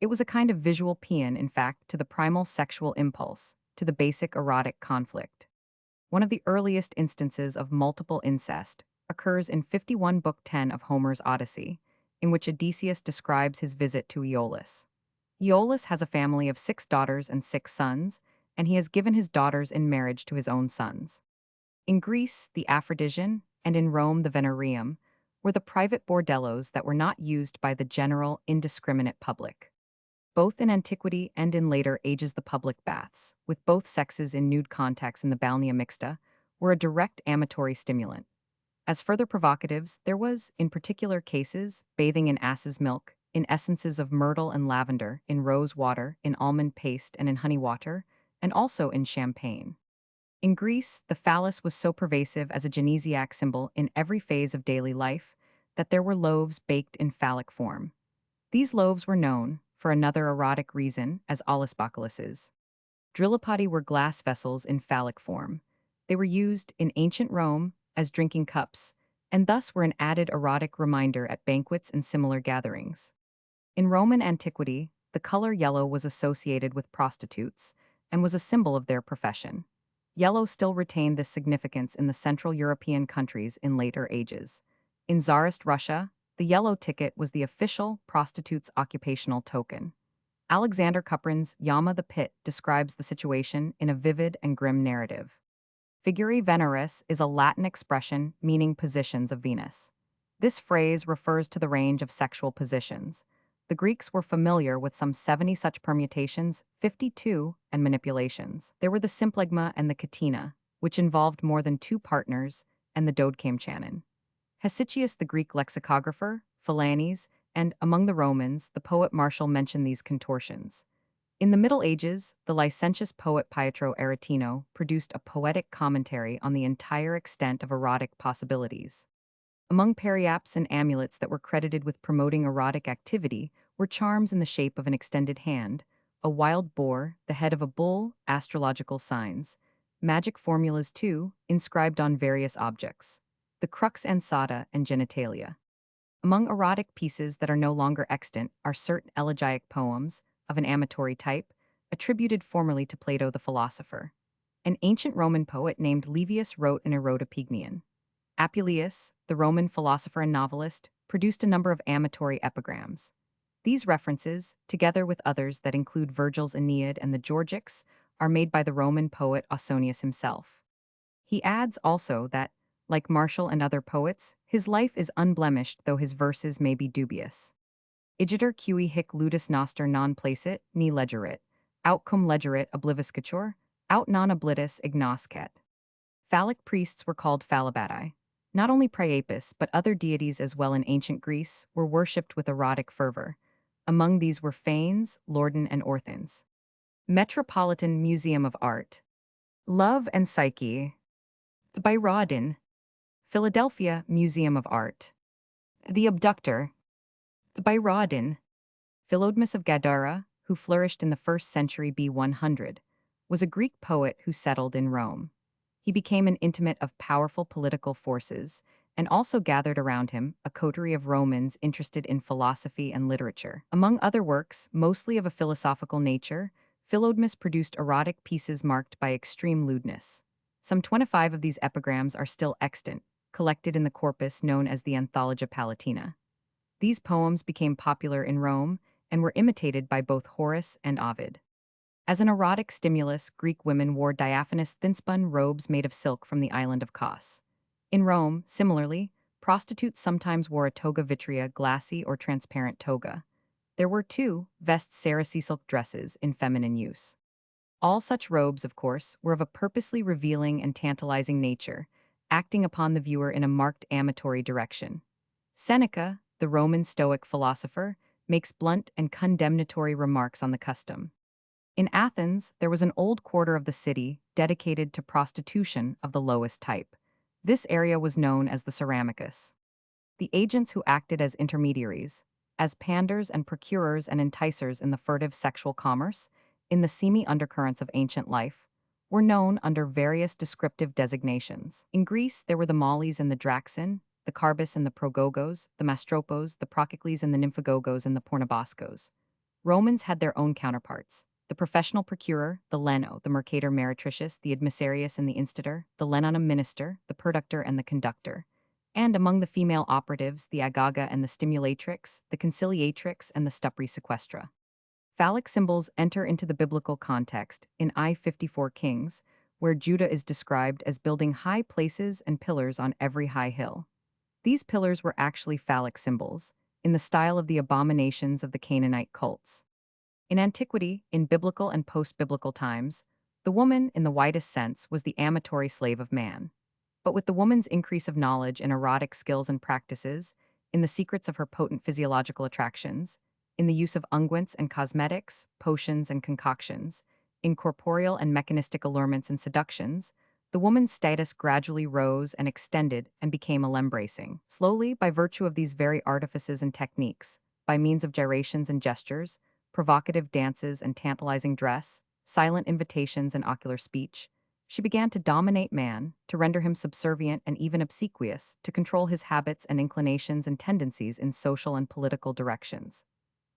It was a kind of visual paean, in fact, to the primal sexual impulse, to the basic erotic conflict. One of the earliest instances of multiple incest occurs in 51 Book 10 of Homer's Odyssey, in which Odysseus describes his visit to Aeolus. Aeolus has a family of 6 daughters and 6 sons, and he has given his daughters in marriage to his own sons. In Greece, the Aphrodisian, and in Rome, the Venereum, were the private bordellos that were not used by the general, indiscriminate public. Both in antiquity and in later ages, the public baths, with both sexes in nude contacts in the balnea mixta, were a direct amatory stimulant. As further provocatives, there was, in particular cases, bathing in ass's milk, in essences of myrtle and lavender, in rose water, in almond paste, and in honey water, and also in champagne. In Greece, the phallus was so pervasive as a genesiac symbol in every phase of daily life that there were loaves baked in phallic form. These loaves were known, for another erotic reason, as allisbacalises. Drillipoti were glass vessels in phallic form. They were used, in ancient Rome, as drinking cups, and thus were an added erotic reminder at banquets and similar gatherings. In Roman antiquity, the color yellow was associated with prostitutes and was a symbol of their profession. Yellow still retained this significance in the Central European countries in later ages. In Tsarist Russia, the yellow ticket was the official prostitute's occupational token. Alexander Kuprin's Yama the Pit describes the situation in a vivid and grim narrative. Figuri Veneris is a Latin expression meaning positions of Venus. This phrase refers to the range of sexual positions. The Greeks were familiar with some 70 such permutations, 52, and manipulations. There were the symplegma and the katina, which involved more than 2 partners, and the dodecamchanon. Hesychius, the Greek lexicographer, Philanes, and, among the Romans, the poet Martial mention these contortions. In the Middle Ages, the licentious poet Pietro Aretino produced a poetic commentary on the entire extent of erotic possibilities. Among periaps and amulets that were credited with promoting erotic activity were charms in the shape of an extended hand, a wild boar, the head of a bull, astrological signs, magic formulas too, inscribed on various objects, the crux ansata and genitalia. Among erotic pieces that are no longer extant are certain elegiac poems, of an amatory type, attributed formerly to Plato the philosopher. An ancient Roman poet named Livius wrote an Erotopaegion. Apuleius, the Roman philosopher and novelist, produced a number of amatory epigrams. These references, together with others that include Virgil's Aeneid and the Georgics, are made by the Roman poet Ausonius himself. He adds also that, like Martial and other poets, his life is unblemished though his verses may be dubious. Igiter cui hic ludus noster non placit, ni legerit, aut cum legerit obliviscatur, aut non oblitus ignoscet. Phallic priests were called phallibati. Not only Priapus but other deities as well in ancient Greece were worshipped with erotic fervor. Among these were Phanes, Lordin, and Orthons. Metropolitan Museum of Art. Love and Psyche. Zbyrodin. Philadelphia Museum of Art. The Abductor. Zbyrodin. Philodmus of Gadara, who flourished in the 1st century B100, was a Greek poet who settled in Rome. He became an intimate of powerful political forces and also gathered around him a coterie of Romans interested in philosophy and literature. Among other works, mostly of a philosophical nature, Philodmus produced erotic pieces marked by extreme lewdness. Some 25 of these epigrams are still extant, collected in the corpus known as the Anthologia Palatina. These poems became popular in Rome and were imitated by both Horace and Ovid. As an erotic stimulus, Greek women wore diaphanous thin-spun robes made of silk from the island of Kos. In Rome, similarly, prostitutes sometimes wore a toga vitrea, glassy or transparent toga. There were, too, vests, sericea silk dresses in feminine use. All such robes, of course, were of a purposely revealing and tantalizing nature, acting upon the viewer in a marked amatory direction. Seneca, the Roman Stoic philosopher, makes blunt and condemnatory remarks on the custom. In Athens, there was an old quarter of the city dedicated to prostitution of the lowest type. This area was known as the Ceramicus. The agents who acted as intermediaries, as panders and procurers and enticers in the furtive sexual commerce, in the seamy undercurrents of ancient life, were known under various descriptive designations. In Greece, there were the Mollies and the Draxin, the Carbis and the Progogos, the Mastropos, the Procicles and the Nymphagogos and the Pornoboscos. Romans had their own counterparts. The professional procurer, the leno, the mercator meretricius, the admissarius and the instator, the lenonum minister, the perductor and the conductor. And among the female operatives, the agaga and the stimulatrix, the conciliatrix and the stupri sequestra. Phallic symbols enter into the biblical context in I-54 Kings, where Judah is described as building high places and pillars on every high hill. These pillars were actually phallic symbols, in the style of the abominations of the Canaanite cults. In antiquity, in biblical and post-biblical times, the woman, in the widest sense, was the amatory slave of man. But with the woman's increase of knowledge in erotic skills and practices, in the secrets of her potent physiological attractions, in the use of unguents and cosmetics, potions and concoctions, in corporeal and mechanistic allurements and seductions, the woman's status gradually rose and extended and became alembracing. Slowly, by virtue of these very artifices and techniques, by means of gyrations and gestures, provocative dances and tantalizing dress, silent invitations and ocular speech, she began to dominate man, to render him subservient and even obsequious, to control his habits and inclinations and tendencies in social and political directions.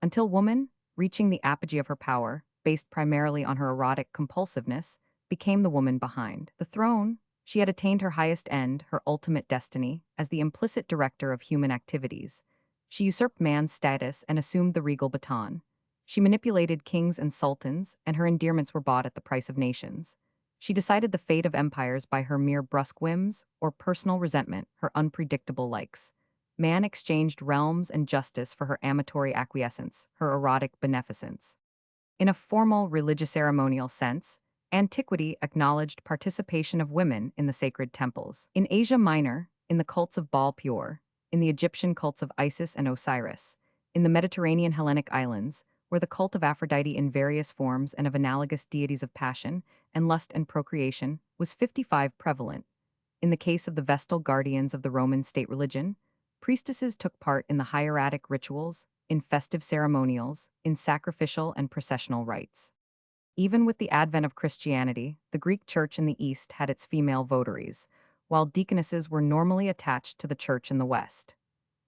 Until woman, reaching the apogee of her power, based primarily on her erotic compulsiveness, became the woman behind the throne. She had attained her highest end, her ultimate destiny, as the implicit director of human activities. She usurped man's status and assumed the regal baton. She manipulated kings and sultans, and her endearments were bought at the price of nations. She decided the fate of empires by her mere brusque whims or personal resentment, her unpredictable likes. Man exchanged realms and justice for her amatory acquiescence, her erotic beneficence. In a formal religious ceremonial sense, antiquity acknowledged participation of women in the sacred temples. In Asia Minor, in the cults of Baal Peor, in the Egyptian cults of Isis and Osiris, in the Mediterranean Hellenic islands, where the cult of Aphrodite in various forms and of analogous deities of passion and lust and procreation was 55 prevalent. In the case of the Vestal guardians of the Roman state religion, priestesses took part in the hieratic rituals, in festive ceremonials, in sacrificial and processional rites. Even with the advent of Christianity, the Greek church in the East had its female votaries, while deaconesses were normally attached to the church in the West.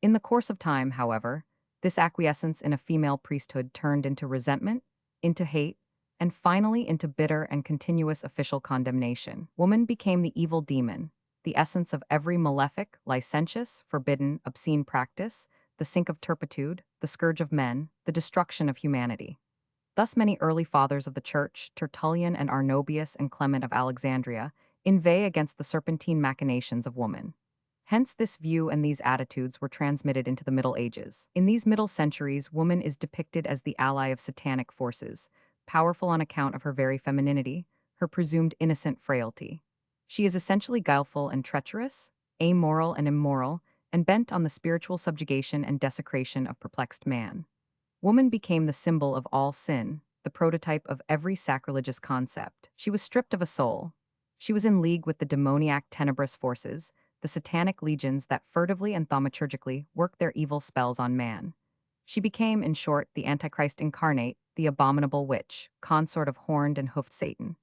In the course of time, however, this acquiescence in a female priesthood turned into resentment, into hate, and finally into bitter and continuous official condemnation. Woman became the evil demon, the essence of every malefic, licentious, forbidden, obscene practice, the sink of turpitude, the scourge of men, the destruction of humanity. Thus many early fathers of the Church, Tertullian and Arnobius and Clement of Alexandria, inveigh against the serpentine machinations of woman. Hence this view and these attitudes were transmitted into the Middle Ages. In these middle centuries, woman is depicted as the ally of satanic forces, powerful on account of her very femininity, her presumed innocent frailty. She is essentially guileful and treacherous, amoral and immoral, and bent on the spiritual subjugation and desecration of perplexed man. Woman became the symbol of all sin, the prototype of every sacrilegious concept. She was stripped of a soul. She was in league with the demoniac tenebrous forces, the satanic legions that furtively and thaumaturgically work their evil spells on man. She became, in short, the Antichrist incarnate, the abominable witch, consort of horned and hoofed Satan.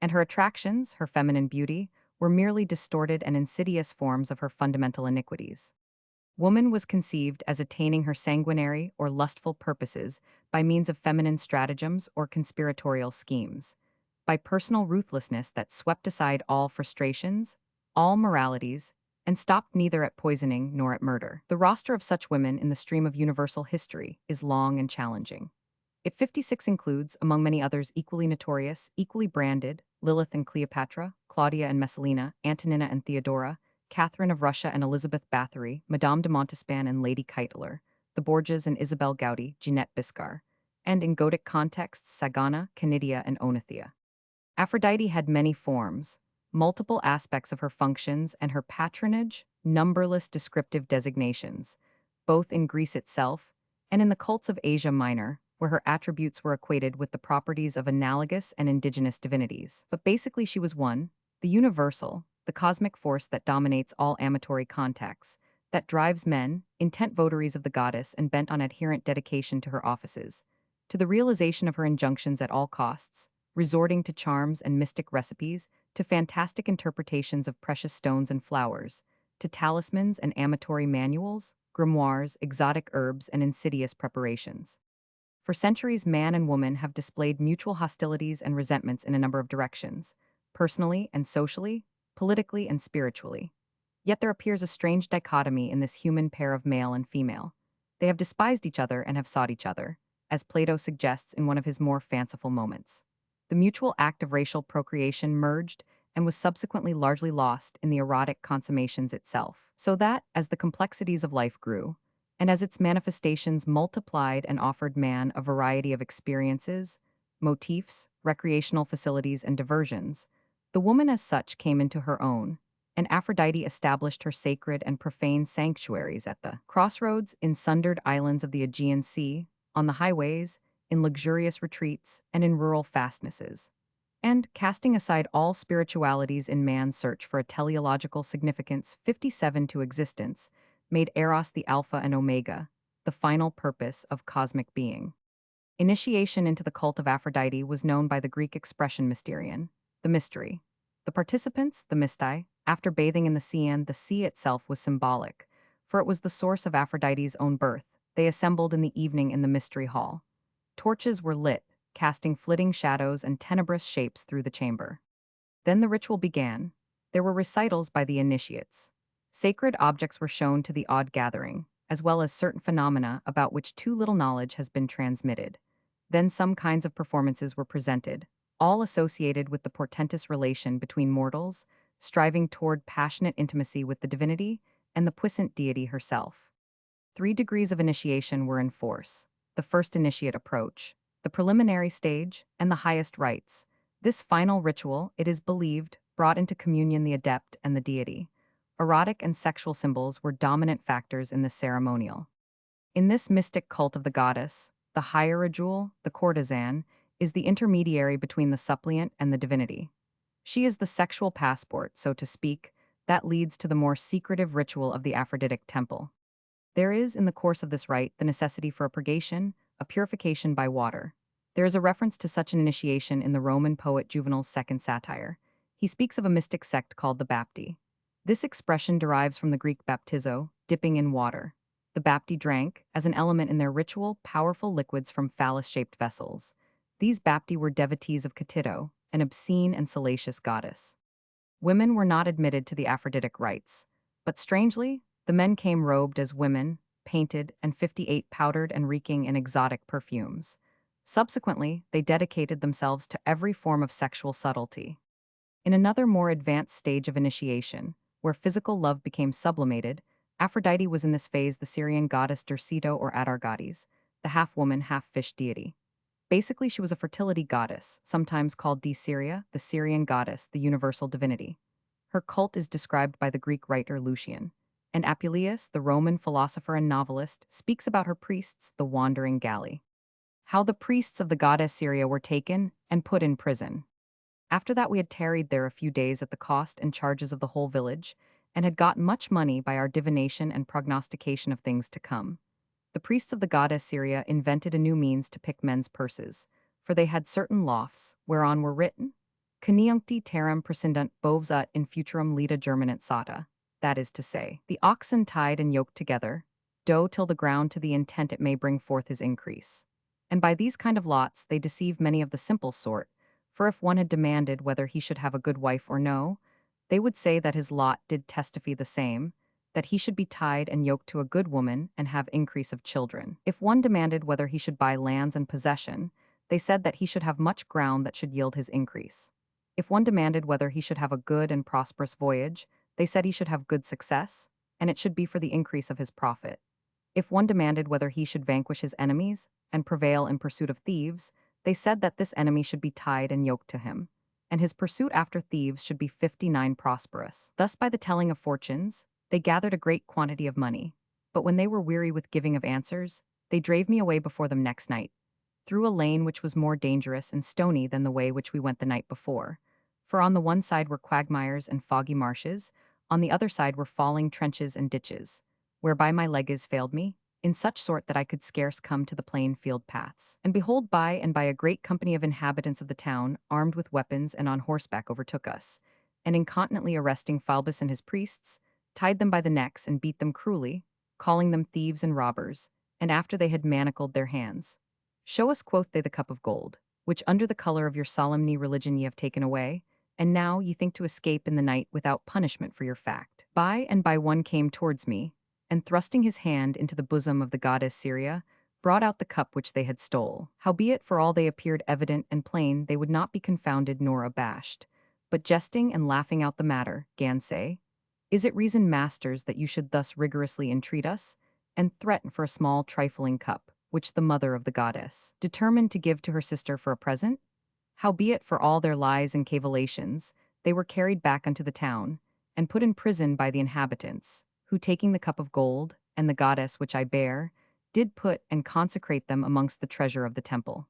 And her attractions, her feminine beauty, were merely distorted and insidious forms of her fundamental iniquities. Woman was conceived as attaining her sanguinary or lustful purposes by means of feminine stratagems or conspiratorial schemes, by personal ruthlessness that swept aside all frustrations, all moralities, and stopped neither at poisoning nor at murder. The roster of such women in the stream of universal history is long and challenging. It 56 includes, among many others equally notorious, equally branded, Lilith and Cleopatra, Claudia and Messalina, Antonina and Theodora, Catherine of Russia and Elizabeth Bathory, Madame de Montespan and Lady Keitler, the Borgias and Isabel Gaudy, Jeanette Biscar, and in Gothic contexts Sagana, Canidia and Onothea. Aphrodite had many forms, multiple aspects of her functions, and her patronage, numberless descriptive designations, both in Greece itself and in the cults of Asia Minor, where her attributes were equated with the properties of analogous and indigenous divinities. But basically, she was one, the universal, the cosmic force that dominates all amatory contexts, that drives men, intent votaries of the goddess and bent on adherent dedication to her offices, to the realization of her injunctions at all costs, resorting to charms and mystic recipes, to fantastic interpretations of precious stones and flowers, to talismans and amatory manuals, grimoires, exotic herbs, and insidious preparations. For centuries, man and woman have displayed mutual hostilities and resentments in a number of directions, personally and socially, politically and spiritually. Yet there appears a strange dichotomy in this human pair of male and female. They have despised each other and have sought each other, as Plato suggests in one of his more fanciful moments. The mutual act of racial procreation merged and was subsequently largely lost in the erotic consummations itself. So that, as the complexities of life grew, and as its manifestations multiplied and offered man a variety of experiences, motifs, recreational facilities, and diversions, the woman as such came into her own, and Aphrodite established her sacred and profane sanctuaries at the crossroads in sundered islands of the Aegean Sea, on the highways, in luxurious retreats, and in rural fastnesses. And, casting aside all spiritualities in man's search for a teleological significance 57 to existence, made Eros the Alpha and Omega, the final purpose of cosmic being. Initiation into the cult of Aphrodite was known by the Greek expression mysterion, the mystery. The participants, the mystai, after bathing in the sea itself was symbolic, for it was the source of Aphrodite's own birth. They assembled in the evening in the mystery hall. Torches were lit, casting flitting shadows and tenebrous shapes through the chamber. Then the ritual began. There were recitals by the initiates. Sacred objects were shown to the odd gathering, as well as certain phenomena about which too little knowledge has been transmitted. Then some kinds of performances were presented, all associated with the portentous relation between mortals, striving toward passionate intimacy with the divinity and the puissant deity herself. 3 degrees of initiation were in force: the first initiate approach, the preliminary stage, and the highest rites. This final ritual, it is believed, brought into communion the adept and the deity. Erotic and sexual symbols were dominant factors in this ceremonial. In this mystic cult of the goddess, the hierodual, the courtesan, is the intermediary between the suppliant and the divinity. She is the sexual passport, so to speak, that leads to the more secretive ritual of the Aphroditic temple. There is, in the course of this rite, the necessity for a purgation, a purification by water. There is a reference to such an initiation in the Roman poet Juvenal's second satire. He speaks of a mystic sect called the Bapti. This expression derives from the Greek baptizo, dipping in water. The Bapti drank, as an element in their ritual, powerful liquids from phallus-shaped vessels. These Bapti were devotees of Catido, an obscene and salacious goddess. Women were not admitted to the Aphroditic rites, but strangely, the men came robed as women, painted, and 58 powdered and reeking in exotic perfumes. Subsequently, they dedicated themselves to every form of sexual subtlety. In another more advanced stage of initiation, where physical love became sublimated, Aphrodite was in this phase the Syrian goddess Derceto or Adargates, the half-woman, half-fish deity. Basically, she was a fertility goddess, sometimes called Syria, the Syrian goddess, the universal divinity. Her cult is described by the Greek writer Lucian, and Apuleius, the Roman philosopher and novelist, speaks about her priests, the wandering Galli. How the priests of the goddess Syria were taken and put in prison. After that we had tarried there a few days at the cost and charges of the whole village, and had got much money by our divination and prognostication of things to come. The priests of the goddess Syria invented a new means to pick men's purses, for they had certain lofts, whereon were written, Coniuncti terram prescindunt boves ut in futurum lita germinant sata, that is to say, the oxen tied and yoked together, dough till the ground to the intent it may bring forth his increase. And by these kind of lots they deceive many of the simple sort, for if one had demanded whether he should have a good wife or no, they would say that his lot did testify the same, that he should be tied and yoked to a good woman and have increase of children. If one demanded whether he should buy lands and possession, they said that he should have much ground that should yield his increase. If one demanded whether he should have a good and prosperous voyage, they said he should have good success, and it should be for the increase of his profit. If one demanded whether he should vanquish his enemies and prevail in pursuit of thieves, they said that this enemy should be tied and yoked to him. and his pursuit after thieves should be 59 prosperous. Thus, by the telling of fortunes, they gathered a great quantity of money. But when they were weary with giving of answers, they drave me away before them next night, through a lane which was more dangerous and stony than the way which we went the night before. For on the one side were quagmires and foggy marshes, on the other side were falling trenches and ditches, whereby my legs failed me, in such sort that I could scarce come to the plain field paths. And behold, by and by a great company of inhabitants of the town, armed with weapons and on horseback, overtook us, and incontinently arresting Phalbus and his priests, tied them by the necks and beat them cruelly, calling them thieves and robbers, and after they had manacled their hands. Show us, quoth they, the cup of gold, which under the color of your solemny religion ye have taken away, and now ye think to escape in the night without punishment for your fact. By and by one came towards me, and thrusting his hand into the bosom of the goddess Syria, brought out the cup which they had stole. Howbeit, for all they appeared evident and plain, they would not be confounded nor abashed, but jesting and laughing out the matter, gan say, is it reason, masters, that you should thus rigorously entreat us, and threaten for a small trifling cup, which the mother of the goddess determined to give to her sister for a present? Howbeit, for all their lies and cavilitions, they were carried back unto the town, and put in prison by the inhabitants, who, taking the cup of gold, and the goddess which I bear, did put and consecrate them amongst the treasure of the temple.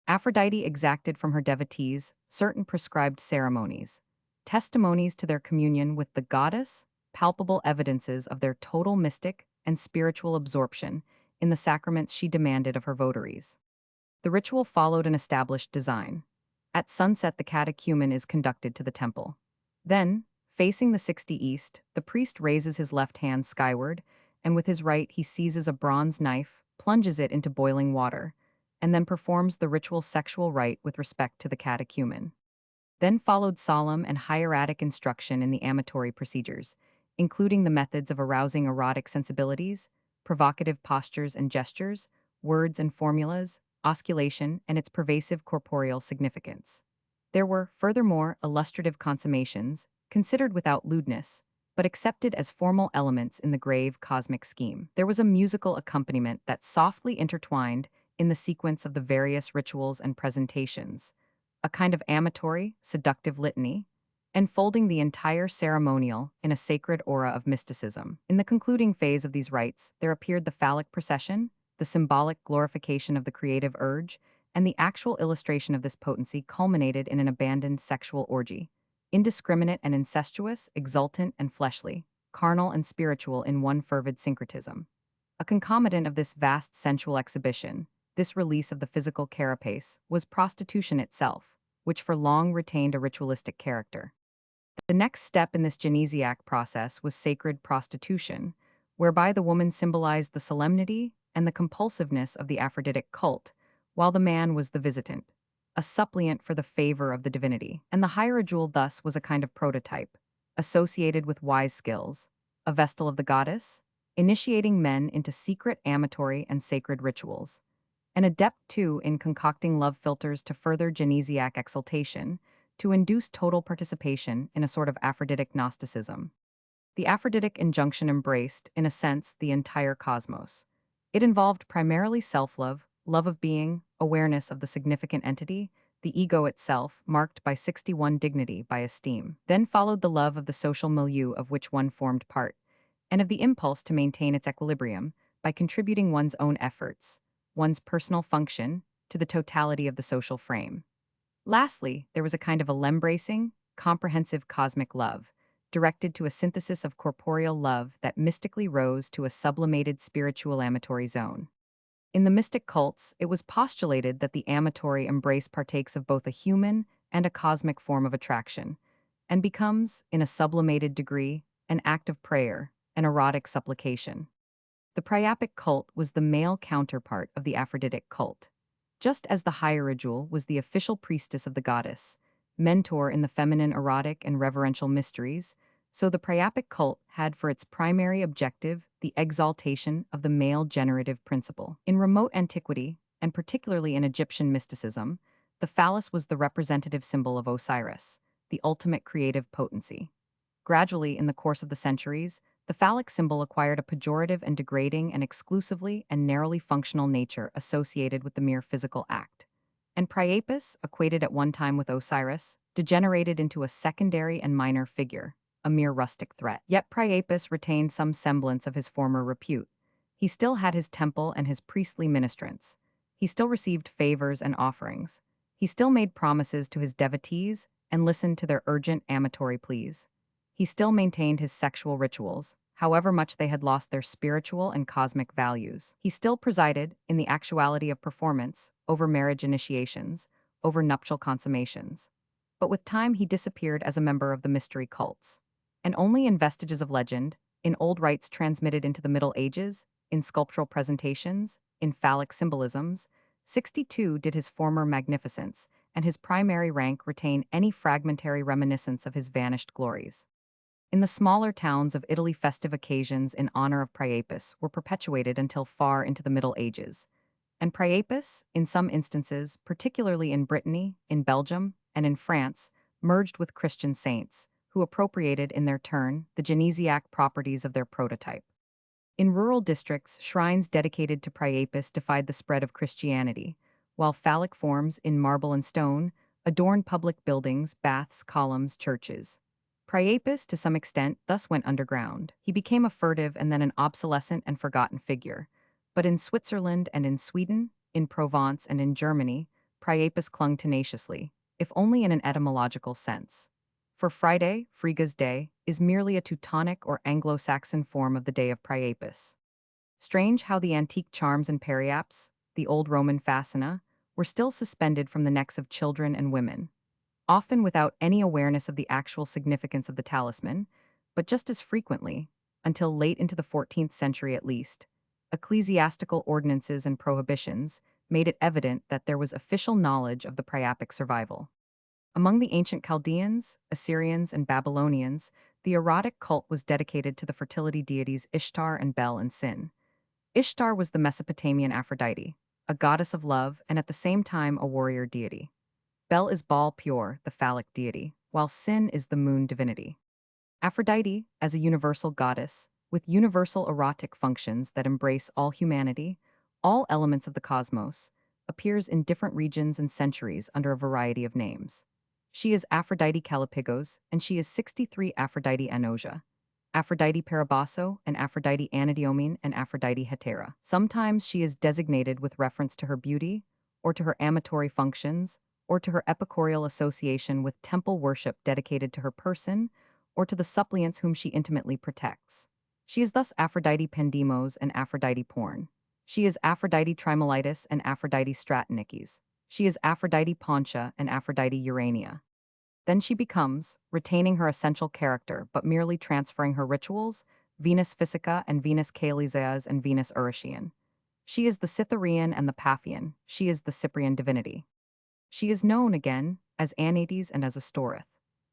Aphrodite exacted from her devotees certain prescribed ceremonies, testimonies to their communion with the goddess, palpable evidences of their total mystic and spiritual absorption in the sacraments she demanded of her votaries. The ritual followed an established design. At sunset, the catechumen is conducted to the temple. Then, facing the 60 east, the priest raises his left hand skyward, and with his right he seizes a bronze knife, plunges it into boiling water, and then performs the ritual sexual rite with respect to the catechumen. Then followed solemn and hieratic instruction in the amatory procedures, including the methods of arousing erotic sensibilities, provocative postures and gestures, words and formulas, osculation, and its pervasive corporeal significance. There were, furthermore, illustrative consummations, considered without lewdness, but accepted as formal elements in the grave cosmic scheme. There was a musical accompaniment that softly intertwined in the sequence of the various rituals and presentations, a kind of amatory, seductive litany, enfolding the entire ceremonial in a sacred aura of mysticism. In the concluding phase of these rites, there appeared the phallic procession, the symbolic glorification of the creative urge, and the actual illustration of this potency culminated in an abandoned sexual orgy, indiscriminate and incestuous, exultant and fleshly, carnal and spiritual in one fervid syncretism. A concomitant of this vast sensual exhibition, this release of the physical carapace, was prostitution itself, which for long retained a ritualistic character. The next step in this genesiac process was sacred prostitution, whereby the woman symbolized the solemnity and the compulsiveness of the Aphroditic cult, while the man was the visitant, a suppliant for the favor of the divinity. And the hierodule thus was a kind of prototype, associated with wise skills, a vestal of the goddess, initiating men into secret amatory and sacred rituals. An adept, too, in concocting love philters to further genesiac exaltation, to induce total participation in a sort of Aphroditic Gnosticism. The Aphroditic injunction embraced, in a sense, the entire cosmos. It involved primarily self-love, love of being, awareness of the significant entity, the ego itself, marked by 61 dignity by esteem. Then followed the love of the social milieu of which one formed part, and of the impulse to maintain its equilibrium by contributing one's own efforts, one's personal function, to the totality of the social frame. Lastly, there was a kind of alembracing, comprehensive cosmic love, directed to a synthesis of corporeal love that mystically rose to a sublimated spiritual amatory zone. In the mystic cults, it was postulated that the amatory embrace partakes of both a human and a cosmic form of attraction, and becomes, in a sublimated degree, an act of prayer, an erotic supplication. The Priapic cult was the male counterpart of the Aphroditic cult. Just as the hierodule was the official priestess of the goddess, mentor in the feminine erotic and reverential mysteries, so the Priapic cult had for its primary objective the exaltation of the male generative principle. In remote antiquity, and particularly in Egyptian mysticism, the phallus was the representative symbol of Osiris, the ultimate creative potency. Gradually, in the course of the centuries, the phallic symbol acquired a pejorative and degrading and exclusively and narrowly functional nature associated with the mere physical act, And Priapus, equated at one time with Osiris, degenerated into a secondary and minor figure, a mere rustic threat. Yet Priapus retained some semblance of his former repute. He still had his temple and his priestly ministrants. He still received favors and offerings. He still made promises to his devotees and listened to their urgent amatory pleas. He still maintained his sexual rituals, however much they had lost their spiritual and cosmic values. He still presided, in the actuality of performance, over marriage initiations, over nuptial consummations. But with time he disappeared as a member of the mystery cults. And only in vestiges of legend, in old rites transmitted into the Middle Ages, in sculptural presentations, in phallic symbolisms, 62 did his former magnificence and his primary rank retain any fragmentary reminiscence of his vanished glories. In the smaller towns of Italy, festive occasions in honor of Priapus were perpetuated until far into the Middle Ages, and Priapus, in some instances, particularly in Brittany, in Belgium, and in France, merged with Christian saints, who appropriated in their turn the genesiac properties of their prototype. In rural districts, shrines dedicated to Priapus defied the spread of Christianity, while phallic forms in marble and stone adorned public buildings, baths, columns, churches. Priapus, to some extent, thus went underground. He became a furtive and then an obsolescent and forgotten figure. But in Switzerland and in Sweden, in Provence and in Germany, Priapus clung tenaciously, if only in an etymological sense. For Friday, Friga's day, is merely a Teutonic or Anglo-Saxon form of the day of Priapus. Strange how the antique charms and periapts, the old Roman fascina, were still suspended from the necks of children and women, often without any awareness of the actual significance of the talisman, but just as frequently, until late into the 14th century at least, ecclesiastical ordinances and prohibitions made it evident that there was official knowledge of the priapic survival. Among the ancient Chaldeans, Assyrians, and Babylonians, the erotic cult was dedicated to the fertility deities Ishtar and Bel and Sin. Ishtar was the Mesopotamian Aphrodite, a goddess of love and at the same time a warrior deity. Bel is Baal pure, the phallic deity, while Sin is the moon divinity. Aphrodite, as a universal goddess, with universal erotic functions that embrace all humanity, all elements of the cosmos, appears in different regions and centuries under a variety of names. She is Aphrodite Kalapigos, and she is 63 Aphrodite Anosia, Aphrodite Parabasso, and Aphrodite Anadyomene, and Aphrodite Hetera. Sometimes she is designated with reference to her beauty, or to her amatory functions, or to her epicorial association with temple worship dedicated to her person, or to the suppliants whom she intimately protects. She is thus Aphrodite Pendemos and Aphrodite Porn. She is Aphrodite Trimolitis and Aphrodite Stratonikes. She is Aphrodite Pontia and Aphrodite Urania. Then she becomes, retaining her essential character but merely transferring her rituals, Venus Physica and Venus Caelizeas and Venus Eurytion. She is the Cytherean and the Paphian. She is the Cyprian divinity. She is known, again, as Anetes and as Astoreth.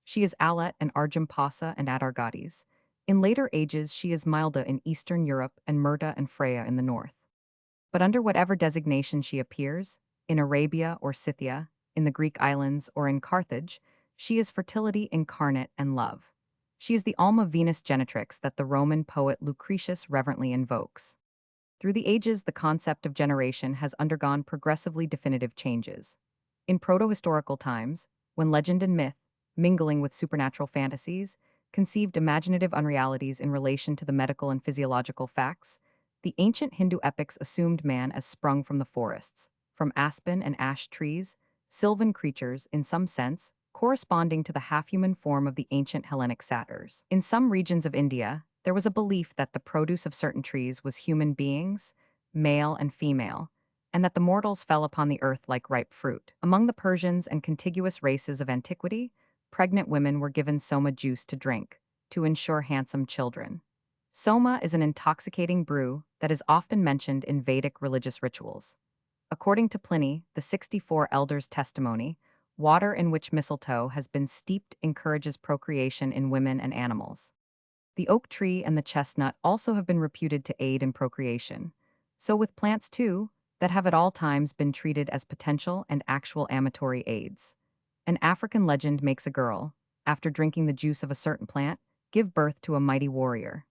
She is Alet and Argimpasa and Adargates. In later ages she is Milda in Eastern Europe and Myrta and Freya in the north. But under whatever designation she appears, in Arabia or Scythia, in the Greek islands or in Carthage, she is fertility incarnate and love. She is the Alma Venus Genetrix that the Roman poet Lucretius reverently invokes. Through the ages, the concept of generation has undergone progressively definitive changes. In proto-historical times, when legend and myth, mingling with supernatural fantasies, conceived imaginative unrealities in relation to the medical and physiological facts, the ancient Hindu epics assumed man as sprung from the forests, from aspen and ash trees, sylvan creatures, in some sense, corresponding to the half-human form of the ancient Hellenic satyrs. In some regions of India, there was a belief that the produce of certain trees was human beings, male and female, and that the mortals fell upon the earth like ripe fruit. Among the Persians and contiguous races of antiquity, pregnant women were given soma juice to drink, to ensure handsome children. Soma is an intoxicating brew that is often mentioned in Vedic religious rituals. According to Pliny, the 64 Elders' testimony, water in which mistletoe has been steeped encourages procreation in women and animals. The oak tree and the chestnut also have been reputed to aid in procreation. So with plants too, that have at all times been treated as potential and actual amatory aids. An African legend makes a girl, after drinking the juice of a certain plant, give birth to a mighty warrior.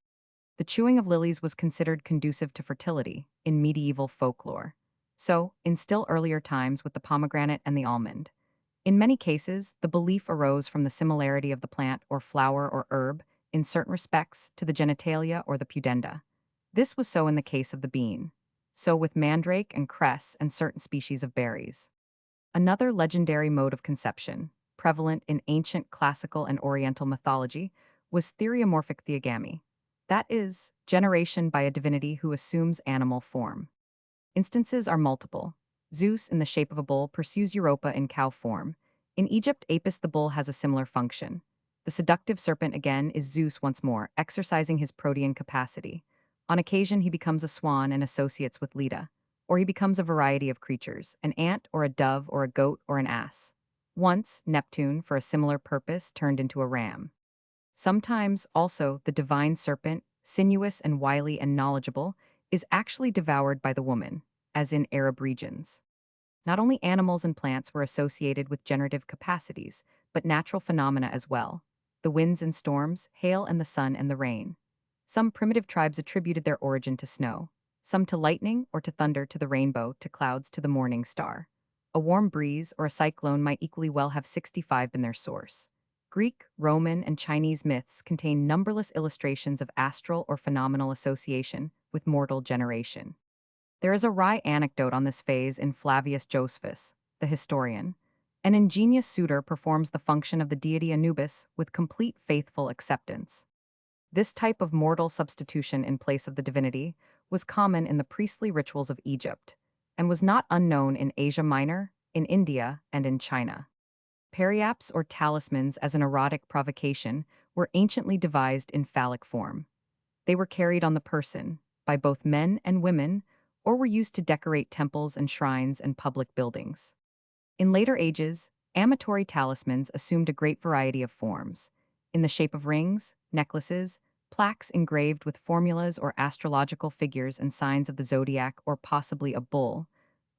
The chewing of lilies was considered conducive to fertility in medieval folklore. So, in still earlier times with the pomegranate and the almond. In many cases, the belief arose from the similarity of the plant or flower or herb, in certain respects, to the genitalia or the pudenda. This was so in the case of the bean. So with mandrake and cress and certain species of berries. Another legendary mode of conception, prevalent in ancient classical and oriental mythology, was theriomorphic theogamy. That is, generation by a divinity who assumes animal form. Instances are multiple. Zeus, in the shape of a bull, pursues Europa in cow form. In Egypt, Apis the bull has a similar function. The seductive serpent, again, is Zeus once more, exercising his protean capacity. On occasion, he becomes a swan and associates with Leda. Or he becomes a variety of creatures, an ant or a dove or a goat or an ass. Once, Neptune, for a similar purpose, turned into a ram. Sometimes, also, the divine serpent, sinuous and wily and knowledgeable, is actually devoured by the woman, as in Arab regions. Not only animals and plants were associated with generative capacities, but natural phenomena as well. The winds and storms, hail and the sun and the rain. Some primitive tribes attributed their origin to snow, some to lightning or to thunder, to the rainbow, to clouds, to the morning star. A warm breeze or a cyclone might equally well have 65 been their source. Greek, Roman, and Chinese myths contain numberless illustrations of astral or phenomenal association with mortal generation. There is a wry anecdote on this phase in Flavius Josephus, the historian. An ingenious suitor performs the function of the deity Anubis with complete faithful acceptance. This type of mortal substitution in place of the divinity was common in the priestly rituals of Egypt, and was not unknown in Asia Minor, in India, and in China. Periaps or talismans as an erotic provocation were anciently devised in phallic form. They were carried on the person, by both men and women, or were used to decorate temples and shrines and public buildings. In later ages, amatory talismans assumed a great variety of forms, in the shape of rings, necklaces, plaques engraved with formulas or astrological figures and signs of the zodiac or possibly a bull,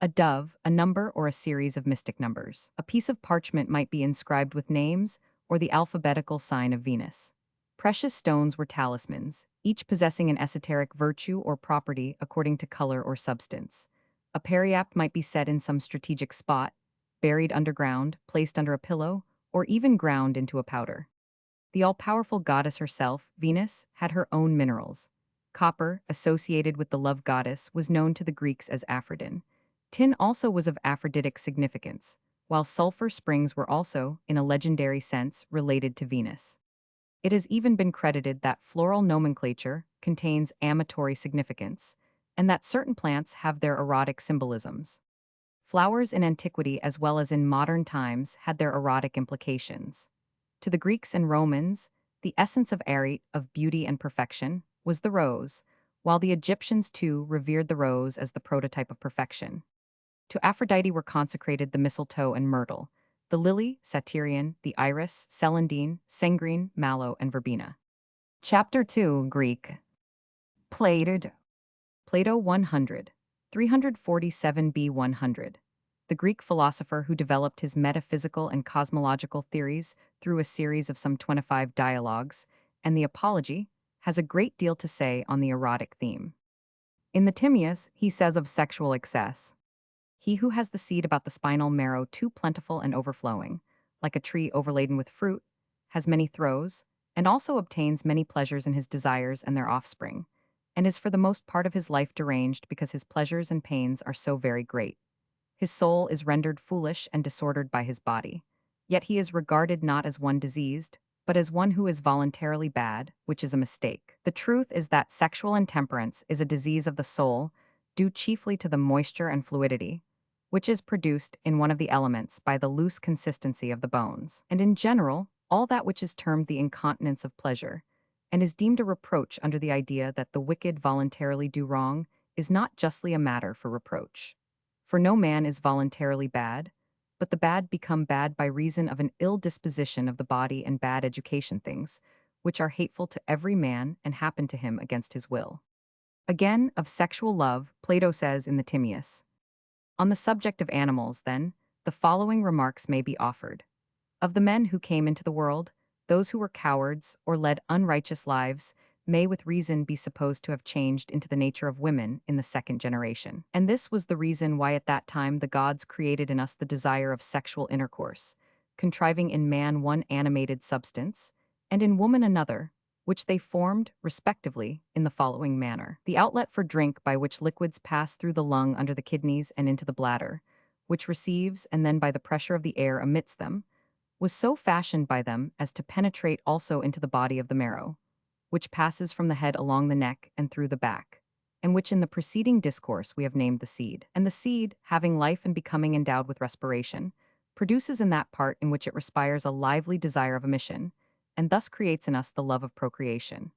a dove, a number or a series of mystic numbers. A piece of parchment might be inscribed with names or the alphabetical sign of Venus. Precious stones were talismans, each possessing an esoteric virtue or property according to color or substance. A periapt might be set in some strategic spot, buried underground, placed under a pillow, or even ground into a powder. The all-powerful goddess herself, Venus, had her own minerals. Copper, associated with the love goddess, was known to the Greeks as Aphrodite. Tin also was of Aphroditic significance, while sulfur springs were also, in a legendary sense, related to Venus. It has even been credited that floral nomenclature contains amatory significance, and that certain plants have their erotic symbolisms. Flowers in antiquity as well as in modern times had their erotic implications. To the Greeks and Romans, the essence of erudite, of beauty and perfection, was the rose, while the Egyptians too revered the rose as the prototype of perfection. To Aphrodite were consecrated the mistletoe and myrtle, the lily, satyrion, the iris, celandine, sanguine, mallow, and verbena. Chapter 2, Greek. Plato. Plato 100. 347b 100. The Greek philosopher who developed his metaphysical and cosmological theories through a series of some 25 dialogues, and the Apology, has a great deal to say on the erotic theme. In the Timaeus, he says of sexual excess, "He who has the seed about the spinal marrow too plentiful and overflowing, like a tree overladen with fruit, has many throes, and also obtains many pleasures in his desires and their offspring, and is for the most part of his life deranged because his pleasures and pains are so very great. His soul is rendered foolish and disordered by his body. Yet he is regarded not as one diseased, but as one who is voluntarily bad, which is a mistake. The truth is that sexual intemperance is a disease of the soul, due chiefly to the moisture and fluidity, which is produced in one of the elements by the loose consistency of the bones, and in general, all that which is termed the incontinence of pleasure, and is deemed a reproach under the idea that the wicked voluntarily do wrong, is not justly a matter for reproach. For no man is voluntarily bad, but the bad become bad by reason of an ill disposition of the body and bad education things, which are hateful to every man and happen to him against his will." Again, of sexual love, Plato says in the Timaeus, "On the subject of animals, then, the following remarks may be offered. Of the men who came into the world, those who were cowards or led unrighteous lives may with reason be supposed to have changed into the nature of women in the second generation. And this was the reason why at that time the gods created in us the desire of sexual intercourse, contriving in man one animated substance, and in woman another, which they formed, respectively, in the following manner. The outlet for drink by which liquids pass through the lung under the kidneys and into the bladder, which receives and then by the pressure of the air emits them, was so fashioned by them as to penetrate also into the body of the marrow, which passes from the head along the neck and through the back, and which in the preceding discourse we have named the seed. And the seed, having life and becoming endowed with respiration, produces in that part in which it respires a lively desire of emission, and thus creates in us the love of procreation.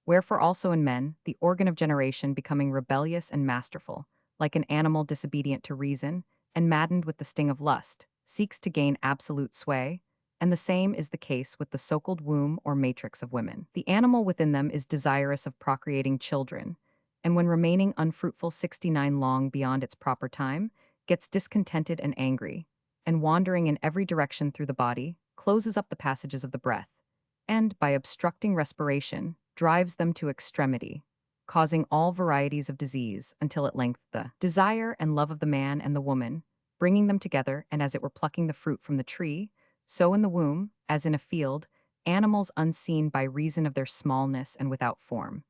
Wherefore also in men, the organ of generation becoming rebellious and masterful, like an animal disobedient to reason, and maddened with the sting of lust, seeks to gain absolute sway, and the same is the case with the so-called womb or matrix of women. The animal within them is desirous of procreating children, and when remaining unfruitful 69 long beyond its proper time, gets discontented and angry, and wandering in every direction through the body, closes up the passages of the breath, and, by obstructing respiration, drives them to extremity, causing all varieties of disease until at length the desire and love of the man and the woman, bringing them together and as it were plucking the fruit from the tree, so in the womb, as in a field, animals unseen by reason of their smallness and without form.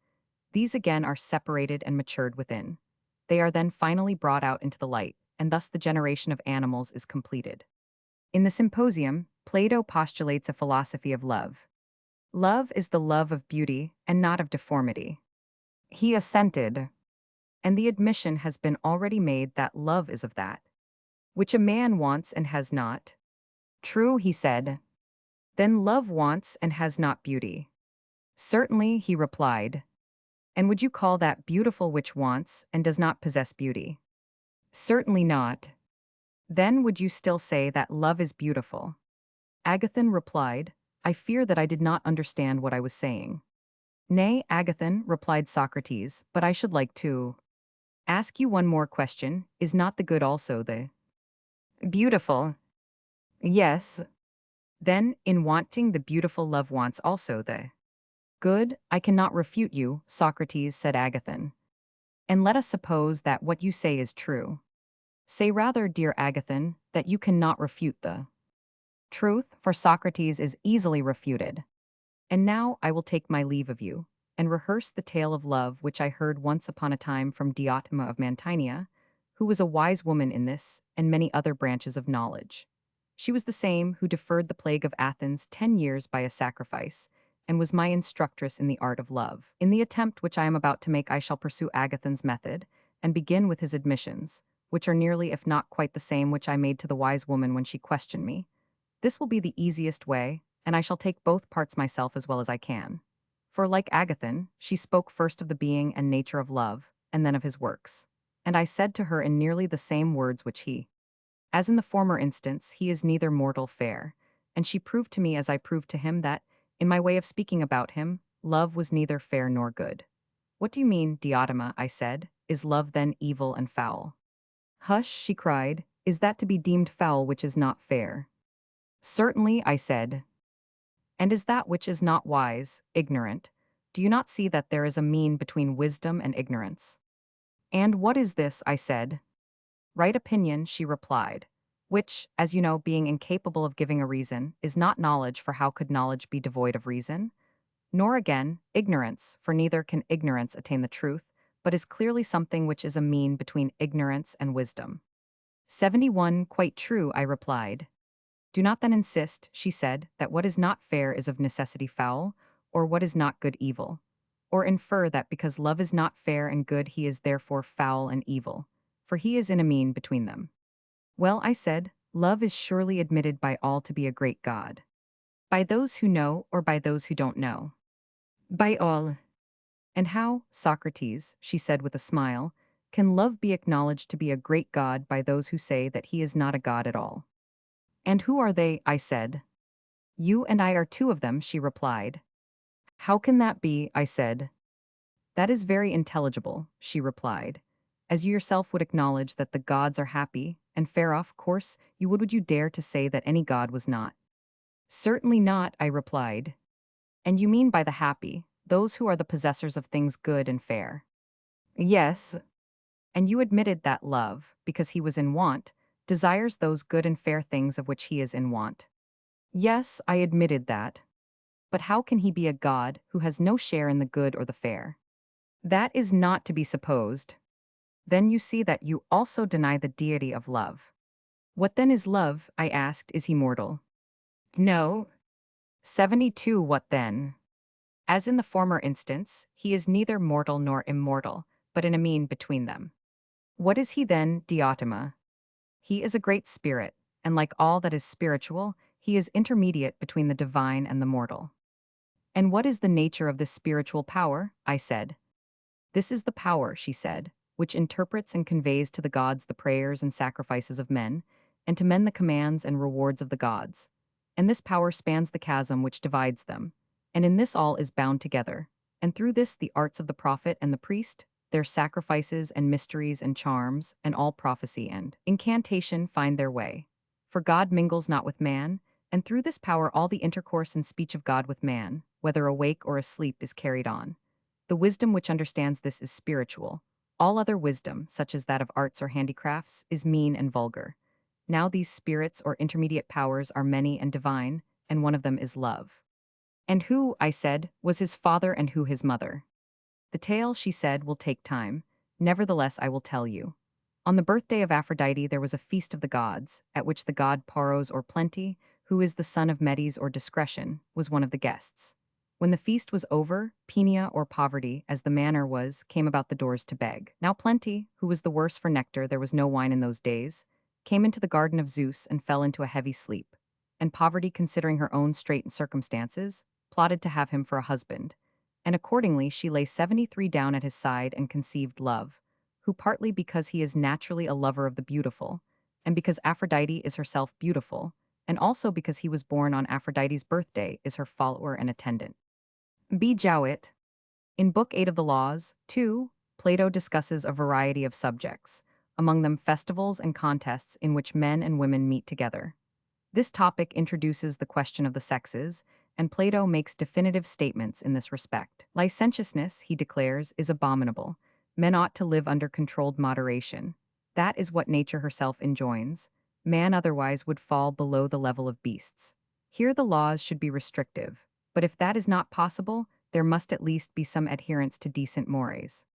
These again are separated and matured within. They are then finally brought out into the light, and thus the generation of animals is completed. In the Symposium, Plato postulates a philosophy of love. Love is the love of beauty and not of deformity. He assented, and the admission has been already made that love is of that, which a man wants and has not. True, he said. Then love wants and has not beauty. Certainly, he replied. And would you call that beautiful which wants and does not possess beauty? Certainly not. Then would you still say that love is beautiful? Agathon replied, I fear that I did not understand what I was saying. Nay, Agathon, replied Socrates, but I should like to ask you one more question. Is not the good also the beautiful? Yes. Then, in wanting the beautiful, love wants also the good. I cannot refute you, Socrates, said Agathon. And let us suppose that what you say is true. Say rather, dear Agathon, that you cannot refute the truth, for Socrates is easily refuted. And now I will take my leave of you, and rehearse the tale of love which I heard once upon a time from Diotima of Mantinea, who was a wise woman in this and many other branches of knowledge. She was the same who deferred the plague of Athens 10 years by a sacrifice, and was my instructress in the art of love. In the attempt which I am about to make I shall pursue Agathon's method, and begin with his admissions, which are nearly if not quite the same which I made to the wise woman when she questioned me. This will be the easiest way, and I shall take both parts myself as well as I can. For, like Agathon, she spoke first of the being and nature of love, and then of his works. And I said to her in nearly the same words which he. As in the former instance, he is neither mortal fair, and she proved to me as I proved to him that, in my way of speaking about him, love was neither fair nor good. What do you mean, Diotima, I said, is love then evil and foul? Hush, she cried, is that to be deemed foul which is not fair? Certainly, I said. And is that which is not wise, ignorant? Do you not see that there is a mean between wisdom and ignorance? And what is this, I said. Right opinion, she replied, which, as you know, being incapable of giving a reason, is not knowledge, for how could knowledge be devoid of reason? Nor again, ignorance, for neither can ignorance attain the truth, but is clearly something which is a mean between ignorance and wisdom. 71, quite true, I replied. Do not then insist, she said, that what is not fair is of necessity foul, or what is not good evil. Or infer that because love is not fair and good he is therefore foul and evil, for he is in a mean between them. Well, I said, love is surely admitted by all to be a great God. By those who know or by those who don't know? By all. And how, Socrates, she said with a smile, can love be acknowledged to be a great God by those who say that he is not a God at all? And who are they, I said. You and I are two of them, she replied. How can that be, I said. That is very intelligible, she replied. As you yourself would acknowledge that the gods are happy and fair off course, would you dare to say that any god was not? Certainly not, I replied. And you mean by the happy, those who are the possessors of things good and fair. Yes, and you admitted that love, because he was in want, desires those good and fair things of which he is in want. Yes, I admitted that. But how can he be a god who has no share in the good or the fair? That is not to be supposed. Then you see that you also deny the deity of love. What then is love? I asked. Is he mortal? No. 72. What then? As in the former instance, he is neither mortal nor immortal, but in a mean between them. What is he then, Diotima? He is a great spirit, and like all that is spiritual, he is intermediate between the divine and the mortal. And what is the nature of this spiritual power? I said. This is the power, she said, which interprets and conveys to the gods the prayers and sacrifices of men, and to men the commands and rewards of the gods. And this power spans the chasm which divides them, and in this all is bound together, and through this the arts of the prophet and the priest, their sacrifices and mysteries and charms, and all prophecy and incantation find their way. For God mingles not with man, and through this power all the intercourse and speech of God with man, whether awake or asleep, is carried on. The wisdom which understands this is spiritual. All other wisdom, such as that of arts or handicrafts, is mean and vulgar. Now these spirits or intermediate powers are many and divine, and one of them is love. And who, I said, was his father and who his mother? The tale, she said, will take time. Nevertheless, I will tell you. On the birthday of Aphrodite there was a feast of the gods, at which the god Paros or Plenty, who is the son of Medes or Discretion, was one of the guests. When the feast was over, Peenia or Poverty, as the manner was, came about the doors to beg. Now Plenty, who was the worse for nectar, there was no wine in those days, came into the garden of Zeus and fell into a heavy sleep. And Poverty, considering her own straitened circumstances, plotted to have him for a husband. And accordingly she lay 73 down at his side and conceived Love, who partly because he is naturally a lover of the beautiful, and because Aphrodite is herself beautiful, and also because he was born on Aphrodite's birthday, is her follower and attendant. B. Jowett. In Book 8 of the Laws, 2, Plato discusses a variety of subjects, among them festivals and contests in which men and women meet together. This topic introduces the question of the sexes, and Plato makes definitive statements in this respect. Licentiousness, he declares, is abominable. Men ought to live under controlled moderation. That is what nature herself enjoins. Man otherwise would fall below the level of beasts. Here the laws should be restrictive, but if that is not possible, there must at least be some adherence to decent mores.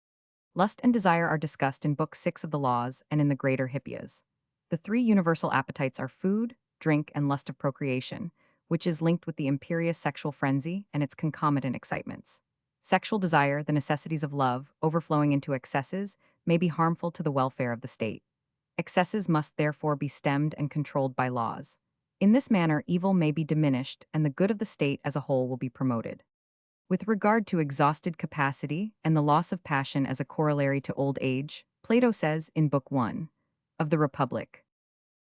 Lust and desire are discussed in Book 6 of the Laws and in the Greater Hippias. The three universal appetites are food, drink, and lust of procreation, which is linked with the imperious sexual frenzy and its concomitant excitements. Sexual desire, the necessities of love, overflowing into excesses, may be harmful to the welfare of the state. Excesses must therefore be stemmed and controlled by laws. In this manner, evil may be diminished and the good of the state as a whole will be promoted. With regard to exhausted capacity and the loss of passion as a corollary to old age, Plato says in Book 1 of the Republic,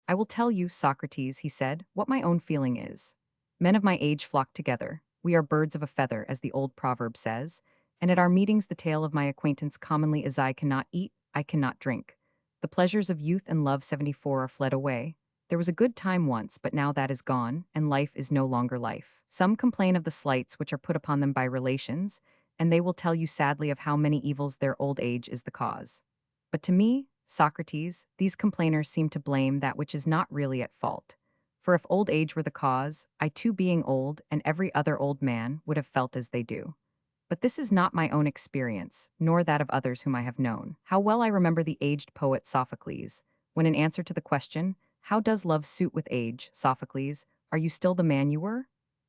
I will tell you, Socrates, he said, what my own feeling is. Men of my age flock together. We are birds of a feather, as the old proverb says, and at our meetings the tale of my acquaintance commonly is I cannot eat, I cannot drink. The pleasures of youth and love 74 are fled away. There was a good time once, but now that is gone, and life is no longer life. Some complain of the slights which are put upon them by relations, and they will tell you sadly of how many evils their old age is the cause. But to me, Socrates, these complainers seem to blame that which is not really at fault. For if old age were the cause, I too being old, and every other old man, would have felt as they do. But this is not my own experience, nor that of others whom I have known. How well I remember the aged poet Sophocles, when in answer to the question, how does love suit with age, Sophocles, are you still the man you were?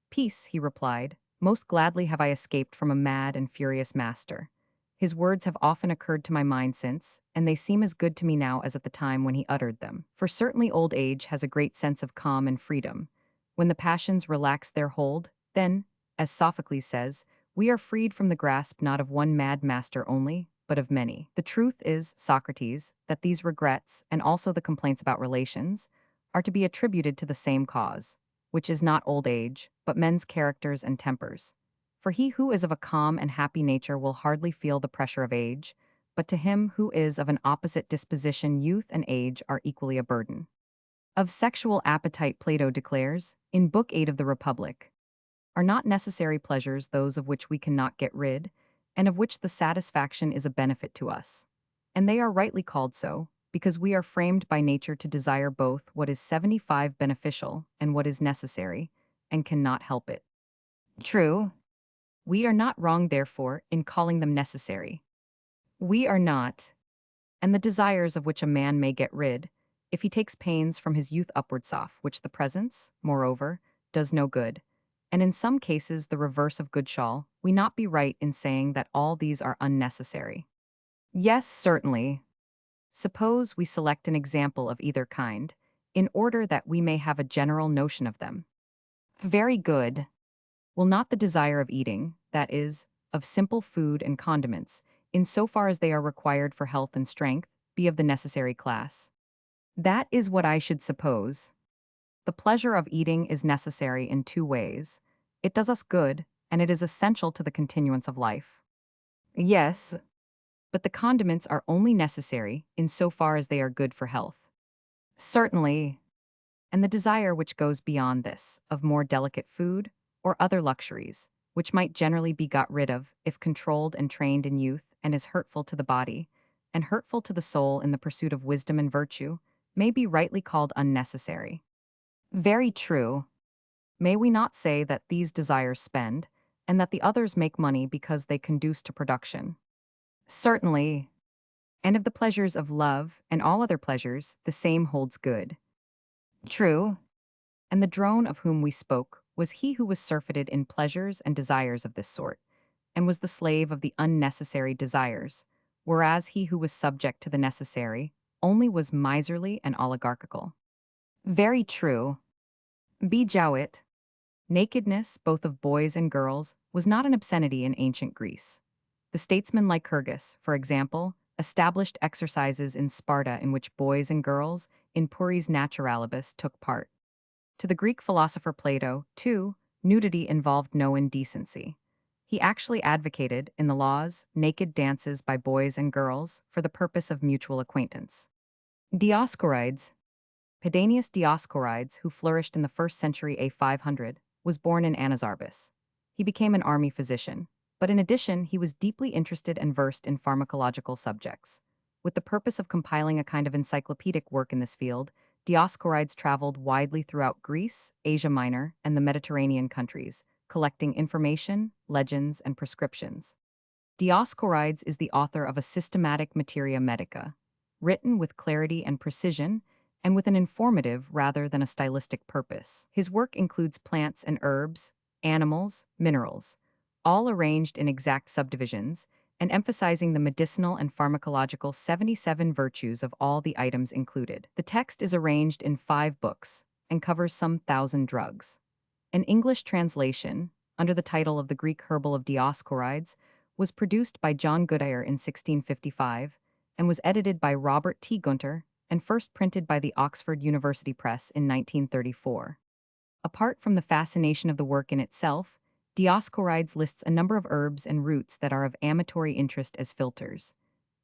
Peace, he replied, most gladly have I escaped from a mad and furious master. His words have often occurred to my mind since, and they seem as good to me now as at the time when he uttered them. For certainly old age has a great sense of calm and freedom. When the passions relax their hold, then, as Sophocles says, we are freed from the grasp not of one mad master only, but of many. The truth is, Socrates, that these regrets, and also the complaints about relations, are to be attributed to the same cause, which is not old age, but men's characters and tempers. For he who is of a calm and happy nature will hardly feel the pressure of age, but to him who is of an opposite disposition youth and age are equally a burden. Of sexual appetite Plato declares, in Book 8 of the Republic, Are not necessary pleasures those of which we cannot get rid, and of which the satisfaction is a benefit to us? And they are rightly called so, because we are framed by nature to desire both what is 75 beneficial and what is necessary, and cannot help it. True. We are not wrong, therefore, in calling them necessary. We are not, and the desires of which a man may get rid, if he takes pains from his youth upwards off, which the presence, moreover, does no good, and in some cases the reverse of good shall, we not be right in saying that all these are unnecessary? Yes, certainly. Suppose we select an example of either kind, in order that we may have a general notion of them. Very good. Will not the desire of eating, that is, of simple food and condiments, in so far as they are required for health and strength, be of the necessary class? That is what I should suppose. The pleasure of eating is necessary in two ways. It does us good, and it is essential to the continuance of life. Yes, but the condiments are only necessary in so far as they are good for health. Certainly. And the desire which goes beyond this, of more delicate food, or other luxuries, which might generally be got rid of if controlled and trained in youth, and is hurtful to the body, and hurtful to the soul in the pursuit of wisdom and virtue, may be rightly called unnecessary. Very true. May we not say that these desires spend, and that the others make money because they conduce to production? Certainly. And of the pleasures of love and all other pleasures, the same holds good. True. And the drone of whom we spoke was he who was surfeited in pleasures and desires of this sort, and was the slave of the unnecessary desires, whereas he who was subject to the necessary only was miserly and oligarchical. Very true. Be Jowett. Nakedness, both of boys and girls, was not an obscenity in ancient Greece. The statesman Lycurgus, for example, established exercises in Sparta in which boys and girls, in puris naturalibus, took part. To the Greek philosopher Plato, too, nudity involved no indecency. He actually advocated, in the laws, naked dances by boys and girls for the purpose of mutual acquaintance. Dioscorides, Pedanius Dioscorides, who flourished in the 1st century A500, was born in Anazarbus. He became an army physician, but in addition he was deeply interested and versed in pharmacological subjects. With the purpose of compiling a kind of encyclopedic work in this field, Dioscorides traveled widely throughout Greece, Asia Minor, and the Mediterranean countries, collecting information, legends, and prescriptions. Dioscorides is the author of a systematic materia medica, written with clarity and precision, and with an informative rather than a stylistic purpose. His work includes plants and herbs, animals, minerals, all arranged in exact subdivisions, and emphasizing the medicinal and pharmacological 77 virtues of all the items included. The text is arranged in 5 books and covers some 1,000 drugs. An English translation, under the title of The Greek Herbal of Dioscorides, was produced by John Goodyear in 1655 and was edited by Robert T. Gunter and first printed by the Oxford University Press in 1934. Apart from the fascination of the work in itself, Dioscorides lists a number of herbs and roots that are of amatory interest as filters.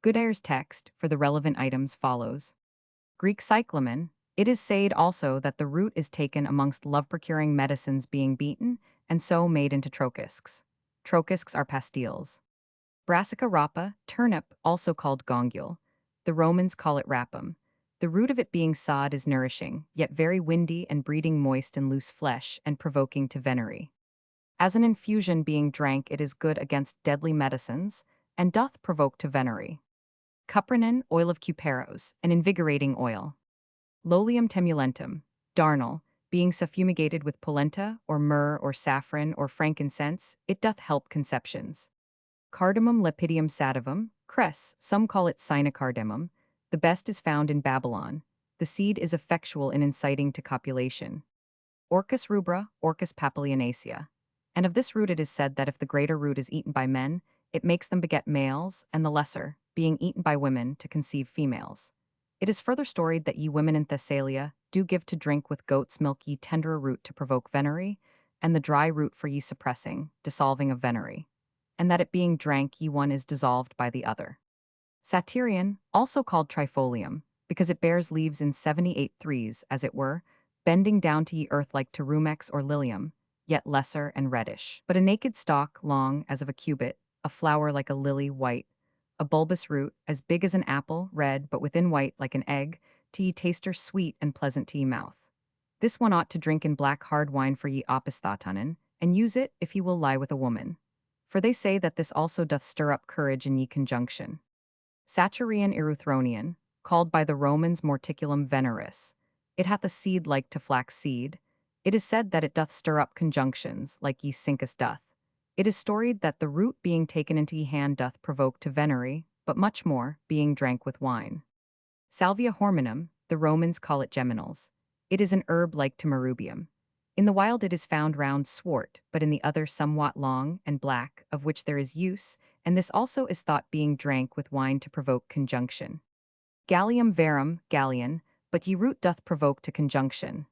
Goodyer's text, for the relevant items, follows. Greek cyclamen, it is said also that the root is taken amongst love-procuring medicines being beaten, and so made into trochisks. Trochisks are pastilles. Brassica rapa, turnip, also called gongule. The Romans call it rapum. The root of it being sod is nourishing, yet very windy and breeding moist and loose flesh, and provoking to venery. As an infusion being drank, it is good against deadly medicines, and doth provoke to venery. Cupronin, oil of cuperos, an invigorating oil. Lolium temulentum, darnel, being suffumigated with polenta, or myrrh, or saffron, or frankincense, it doth help conceptions. Cardamom lepidium sativum, cress, some call it sinocardamum. The best is found in Babylon. The seed is effectual in inciting to copulation. Orchis rubra, Orchis papilionacea. And of this root it is said that if the greater root is eaten by men, it makes them beget males, and the lesser, being eaten by women, to conceive females. It is further storied that ye women in Thessalia do give to drink with goat's milk ye tenderer root to provoke venery, and the dry root for ye suppressing, dissolving of venery. And that it being drank ye one is dissolved by the other. Satyrion, also called trifolium, because it bears leaves in 78 threes, as it were, bending down to ye earth like to rumex or lilium, yet lesser and reddish. But a naked stalk, long as of a cubit, a flower like a lily, white, a bulbous root, as big as an apple, red, but within white like an egg, to ye taster sweet and pleasant to ye mouth. This one ought to drink in black hard wine for ye opisthotanen, and use it if ye will lie with a woman. For they say that this also doth stir up courage in ye conjunction. Saturian erythronian, called by the Romans morticulum veneris. It hath a seed like to flax seed. It is said that it doth stir up conjunctions, like ye cincus doth. It is storied that the root being taken into ye hand doth provoke to venery, but much more, being drank with wine. Salvia horminum, the Romans call it geminals. It is an herb like to marubium. In the wild it is found round swart, but in the other somewhat long and black, of which there is use, and this also is thought being drank with wine to provoke conjunction. Gallium verum, galleon, but ye root doth provoke to conjunction.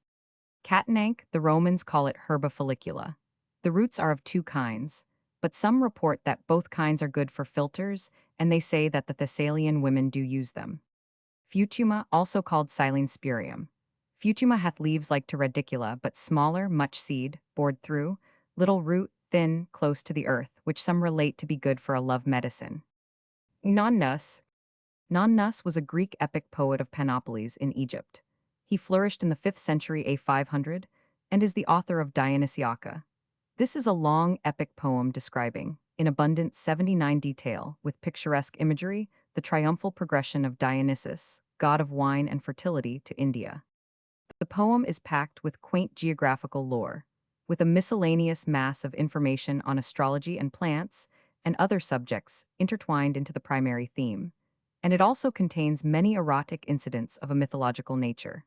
Catanank, the Romans call it herba follicula. The roots are of two kinds, but some report that both kinds are good for philters, and they say that the Thessalian women do use them. Futuma, also called silene spurium. Futuma hath leaves like to radicula, but smaller, much seed, bored through, little root, thin, close to the earth, which some relate to be good for a love medicine. Nonnus. Nonnus was a Greek epic poet of Panopolis in Egypt. He flourished in the 5th century A500 and is the author of Dionysiaca. This is a long epic poem describing, in abundant 79 detail, with picturesque imagery, the triumphal progression of Dionysus, god of wine and fertility, to India. The poem is packed with quaint geographical lore, with a miscellaneous mass of information on astrology and plants and other subjects intertwined into the primary theme, and it also contains many erotic incidents of a mythological nature.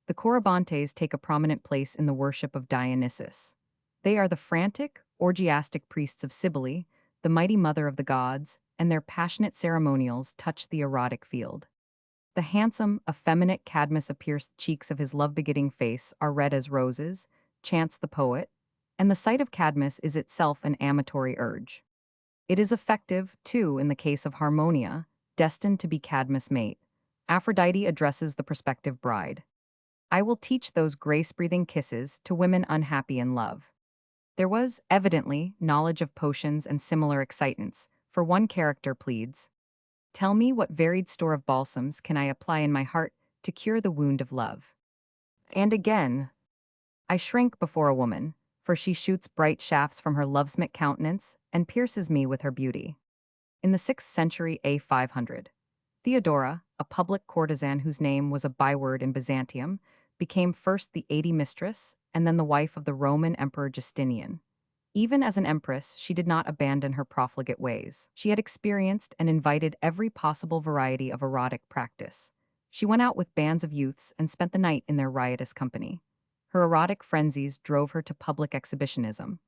The Corybantes take a prominent place in the worship of Dionysus. They are the frantic, orgiastic priests of Cybele, the mighty mother of the gods, and their passionate ceremonials touch the erotic field. The handsome, effeminate Cadmus-pierced cheeks of his love-begetting face are red as roses, chants the poet, and the sight of Cadmus is itself an amatory urge. It is effective, too, in the case of Harmonia, destined to be Cadmus' mate. Aphrodite addresses the prospective bride. I will teach those grace-breathing kisses to women unhappy in love. There was, evidently, knowledge of potions and similar excitants, for one character pleads, tell me what varied store of balsams can I apply in my heart to cure the wound of love. And again, I shrink before a woman, for she shoots bright shafts from her love-smit countenance and pierces me with her beauty. In the 6th century A500, Theodora, a public courtesan whose name was a byword in Byzantium, became first the 80 mistress and then the wife of the Roman Emperor Justinian. Even as an empress, she did not abandon her profligate ways. She had experienced and invited every possible variety of erotic practice. She went out with bands of youths and spent the night in their riotous company. Her erotic frenzies drove her to public exhibitionism.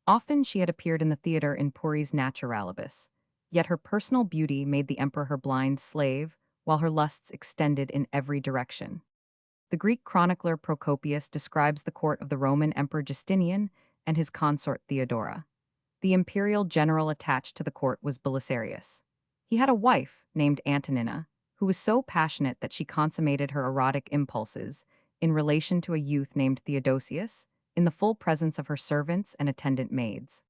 Often she had appeared in the theater in puris naturalibus. Yet her personal beauty made the emperor her blind slave, while her lusts extended in every direction. The Greek chronicler Procopius describes the court of the Roman Emperor Justinian and his consort Theodora. The imperial general attached to the court was Belisarius. He had a wife named Antonina, who was so passionate that she consummated her erotic impulses in relation to a youth named Theodosius, in the full presence of her servants and attendant maids.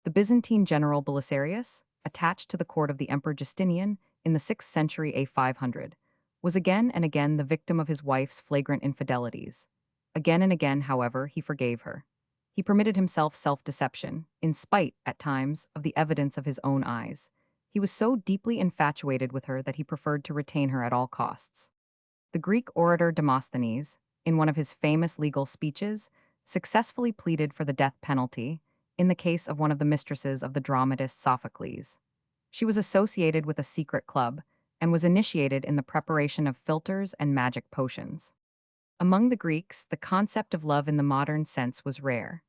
The Byzantine general Belisarius, attached to the court of the Emperor Justinian in the 6th century A500, was again and again the victim of his wife's flagrant infidelities. Again and again, however, he forgave her. He permitted himself self-deception, in spite, at times, of the evidence of his own eyes. He was so deeply infatuated with her that he preferred to retain her at all costs. The Greek orator Demosthenes, in one of his famous legal speeches, successfully pleaded for the death penalty in the case of one of the mistresses of the dramatist Sophocles. She was associated with a secret club and was initiated in the preparation of philters and magic potions. Among the Greeks, the concept of love in the modern sense was rare,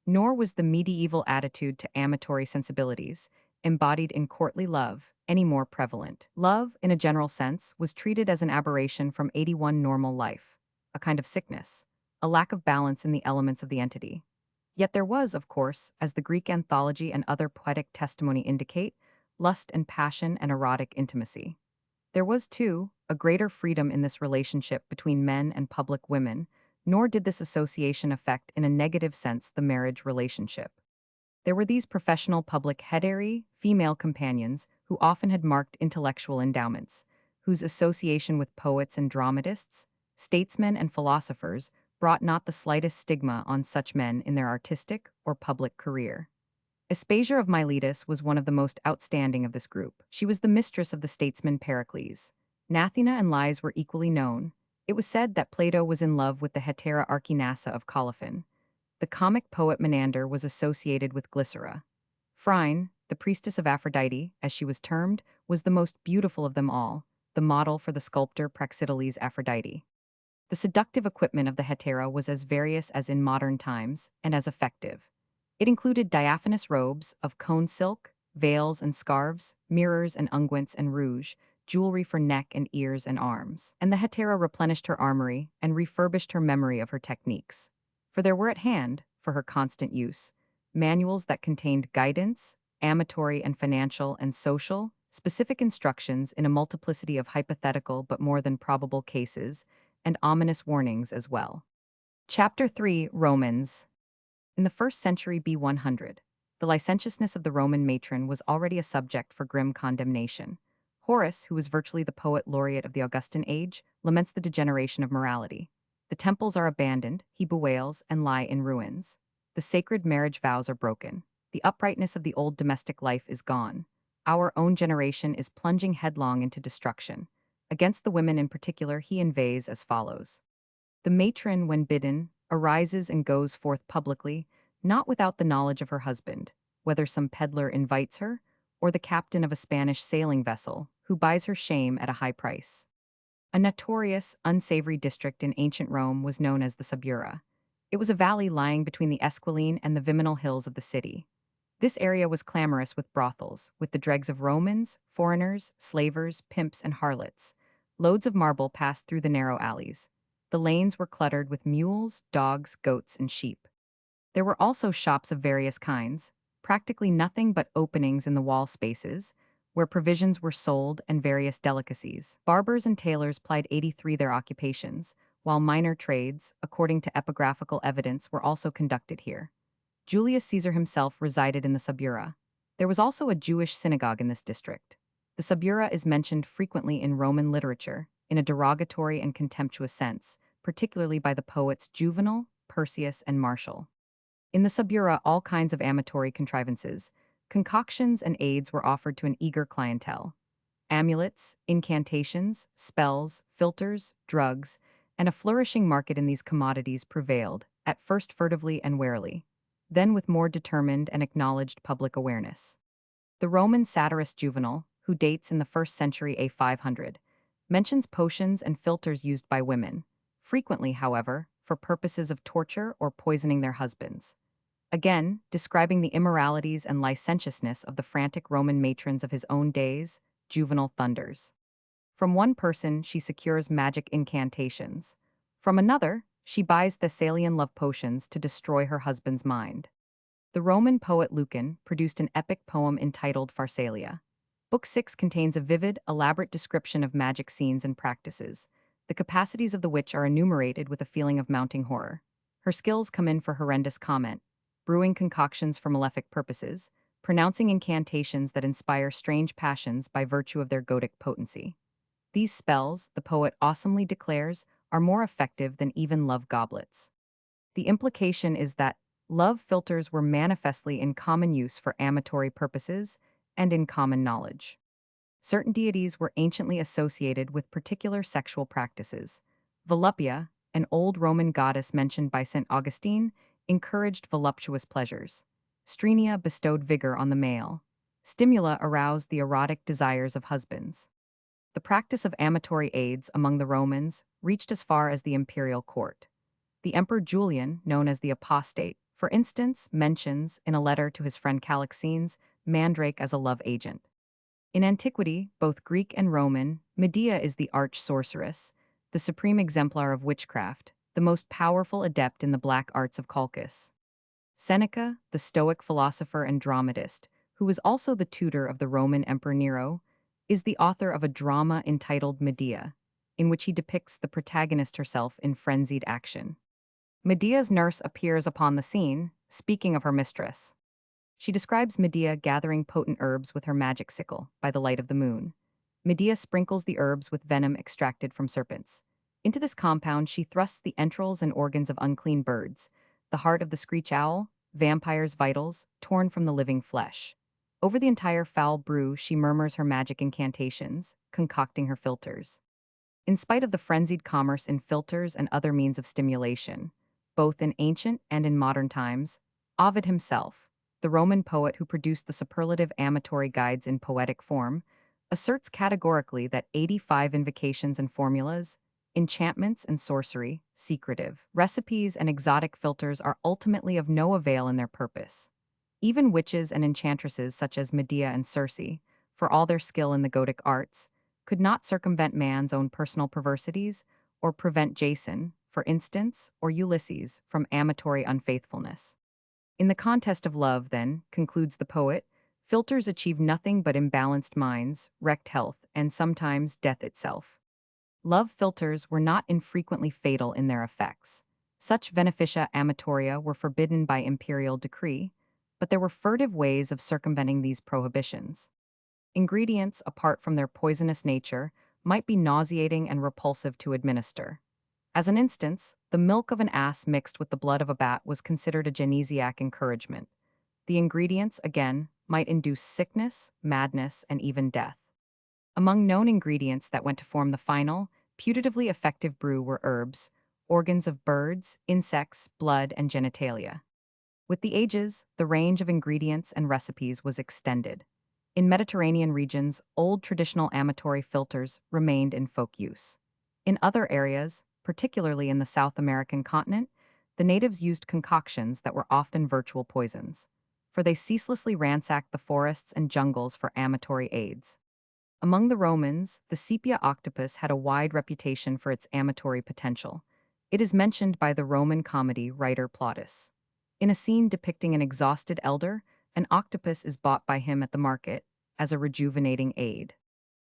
nor was the medieval attitude to amatory sensibilities, embodied in courtly love, any more prevalent. Love, in a general sense, was treated as an aberration from 81 normal life, a kind of sickness, a lack of balance in the elements of the entity. Yet there was, of course, as the Greek anthology and other poetic testimony indicate, lust and passion and erotic intimacy. There was, too, a greater freedom in this relationship between men and public women, nor did this association affect in a negative sense the marriage relationship. There were these professional public hetairai, female companions, who often had marked intellectual endowments, whose association with poets and dramatists, statesmen and philosophers brought not the slightest stigma on such men in their artistic or public career. Aspasia of Miletus was one of the most outstanding of this group. She was the mistress of the statesman Pericles. Gnathena and Lais were equally known. It was said that Plato was in love with the hetera Archinassa of Colophon. The comic poet Menander was associated with Glycera. Phryne, the priestess of Aphrodite, as she was termed, was the most beautiful of them all, the model for the sculptor Praxiteles' Aphrodite. The seductive equipment of the hetera was as various as in modern times, and as effective. It included diaphanous robes of cone silk, veils and scarves, mirrors and unguents and rouge, jewelry for neck and ears and arms. And the hetera replenished her armory and refurbished her memory of her techniques. For there were at hand, for her constant use, manuals that contained guidance, amatory and financial and social, specific instructions in a multiplicity of hypothetical but more than probable cases, and ominous warnings as well. Chapter 3 Romans. In the 1st century B100, the licentiousness of the Roman matron was already a subject for grim condemnation. Horace, who was virtually the poet laureate of the Augustan age, laments the degeneration of morality. The temples are abandoned, he bewails, and lie in ruins. The sacred marriage vows are broken. The uprightness of the old domestic life is gone. Our own generation is plunging headlong into destruction. Against the women in particular, he inveighs as follows. The matron, when bidden, arises and goes forth publicly, not without the knowledge of her husband, whether some peddler invites her, or the captain of a Spanish sailing vessel, who buys her shame at a high price. A notorious, unsavory district in ancient Rome was known as the Subura. It was a valley lying between the Esquiline and the Viminal hills of the city. This area was clamorous with brothels, with the dregs of Romans, foreigners, slavers, pimps, and harlots. Loads of marble passed through the narrow alleys. The lanes were cluttered with mules, dogs, goats, and sheep. There were also shops of various kinds, practically nothing but openings in the wall spaces, where provisions were sold and various delicacies. Barbers and tailors plied 83 their occupations, while minor trades, according to epigraphical evidence, were also conducted here. Julius Caesar himself resided in the Subura. There was also a Jewish synagogue in this district. The Subura is mentioned frequently in Roman literature, in a derogatory and contemptuous sense, particularly by the poets Juvenal, Persius, and Martial. In the Subura, all kinds of amatory contrivances, concoctions, and aids were offered to an eager clientele. Amulets, incantations, spells, philters, drugs, and a flourishing market in these commodities prevailed, at first furtively and warily, then with more determined and acknowledged public awareness. The Roman satirist Juvenal, who dates in the 1st century A500, mentions potions and philters used by women, frequently, however, for purposes of torture or poisoning their husbands. Again, describing the immoralities and licentiousness of the frantic Roman matrons of his own days, Juvenal thunders. From one person, she secures magic incantations. From another, she buys Thessalian love potions to destroy her husband's mind. The Roman poet Lucan produced an epic poem entitled Pharsalia. Book 6 contains a vivid, elaborate description of magic scenes and practices, the capacities of the witch are enumerated with a feeling of mounting horror. Her skills come in for horrendous comment, brewing concoctions for malefic purposes, pronouncing incantations that inspire strange passions by virtue of their gotic potency. These spells, the poet awesomely declares, are more effective than even love goblets. The implication is that love philters were manifestly in common use for amatory purposes and in common knowledge. Certain deities were anciently associated with particular sexual practices. Volupia, an old Roman goddess mentioned by St. Augustine, encouraged voluptuous pleasures. Strenia bestowed vigor on the male. Stimula aroused the erotic desires of husbands. The practice of amatory aids among the Romans reached as far as the imperial court. The Emperor Julian, known as the Apostate, for instance, mentions, in a letter to his friend Calixenes, mandrake as a love agent. In antiquity, both Greek and Roman, Medea is the arch-sorceress, the supreme exemplar of witchcraft, the most powerful adept in the black arts of Colchis. Seneca, the Stoic philosopher and dramatist, who was also the tutor of the Roman Emperor Nero, is the author of a drama entitled Medea, in which he depicts the protagonist herself in frenzied action. Medea's nurse appears upon the scene, speaking of her mistress. She describes Medea gathering potent herbs with her magic sickle by the light of the moon. Medea sprinkles the herbs with venom extracted from serpents. Into this compound, she thrusts the entrails and organs of unclean birds, the heart of the screech owl, vampires' vitals, torn from the living flesh. Over the entire foul brew, she murmurs her magic incantations, concocting her philters. In spite of the frenzied commerce in filters and other means of stimulation, both in ancient and in modern times, Ovid himself, the Roman poet who produced the superlative amatory guides in poetic form, asserts categorically that 85 invocations and formulas, enchantments and sorcery, secretive recipes and exotic filters are ultimately of no avail in their purpose. Even witches and enchantresses such as Medea and Circe, for all their skill in the Gotic arts, could not circumvent man's own personal perversities or prevent Jason, for instance, or Ulysses from amatory unfaithfulness. In the contest of love, then, concludes the poet, filters achieve nothing but imbalanced minds, wrecked health, and sometimes death itself. Love filters were not infrequently fatal in their effects. Such beneficia amatoria were forbidden by imperial decree, but there were furtive ways of circumventing these prohibitions. Ingredients, apart from their poisonous nature, might be nauseating and repulsive to administer. As an instance, the milk of an ass mixed with the blood of a bat was considered a genesiac encouragement. The ingredients, again, might induce sickness, madness, and even death. Among known ingredients that went to form the final, putatively effective brew were herbs, organs of birds, insects, blood, and genitalia. With the ages, the range of ingredients and recipes was extended. In Mediterranean regions, old traditional amatory filters remained in folk use. In other areas, particularly in the South American continent, the natives used concoctions that were often virtual poisons, for they ceaselessly ransacked the forests and jungles for amatory aids. Among the Romans, the sepia octopus had a wide reputation for its amatory potential. It is mentioned by the Roman comedy writer Plautus. In a scene depicting an exhausted elder, an octopus is bought by him at the market as a rejuvenating aid.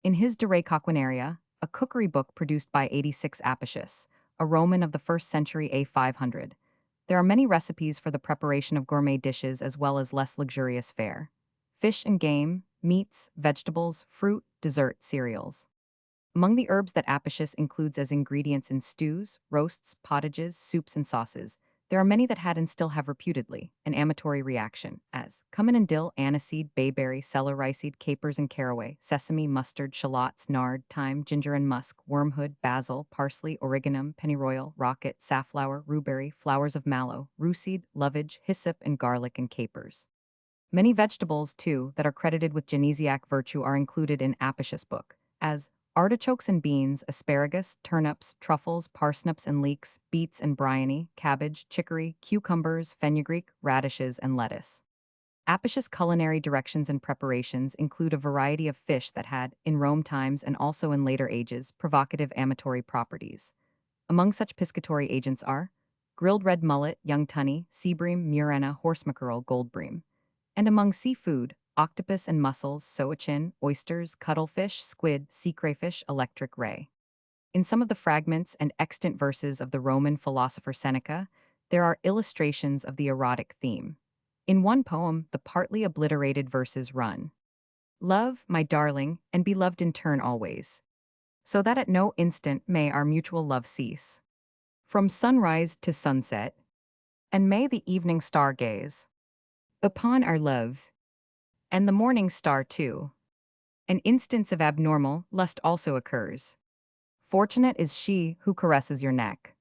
In his De Re Coquinaria, a cookery book produced by 86 Apicius, a Roman of the 1st century A500, there are many recipes for the preparation of gourmet dishes as well as less luxurious fare. Fish and game, meats, vegetables, fruit, dessert, cereals. Among the herbs that Apicius includes as ingredients in stews, roasts, pottages, soups, and sauces, there are many that had and still have reputedly an amatory reaction, as cumin and dill, aniseed, bayberry, celericeed, capers and caraway, sesame, mustard, shallots, nard, thyme, ginger and musk, wormwood, basil, parsley, origanum, pennyroyal, rocket, safflower, rhubarb, flowers of mallow, rhuseed, lovage, hyssop, and garlic and capers. Many vegetables, too, that are credited with genesiac virtue are included in Apicius' book, as artichokes and beans, asparagus, turnips, truffles, parsnips and leeks, beets and bryony, cabbage, chicory, cucumbers, fenugreek, radishes, and lettuce. Apicius' culinary directions and preparations include a variety of fish that had, in Rome times and also in later ages, provocative amatory properties. Among such piscatory agents are grilled red mullet, young tunny, sea bream, murena, horse mackerel, gold bream. And among seafood, octopus and mussels, soachin, oysters, cuttlefish, squid, sea crayfish, electric ray. In some of the fragments and extant verses of the Roman philosopher Seneca, there are illustrations of the erotic theme. In one poem, the partly obliterated verses run, "Love, my darling, and be loved in turn always, so that at no instant may our mutual love cease. From sunrise to sunset, and may the evening star gaze upon our loves, and the morning star too." An instance of abnormal lust also occurs. Fortunate is she who caresses your neck.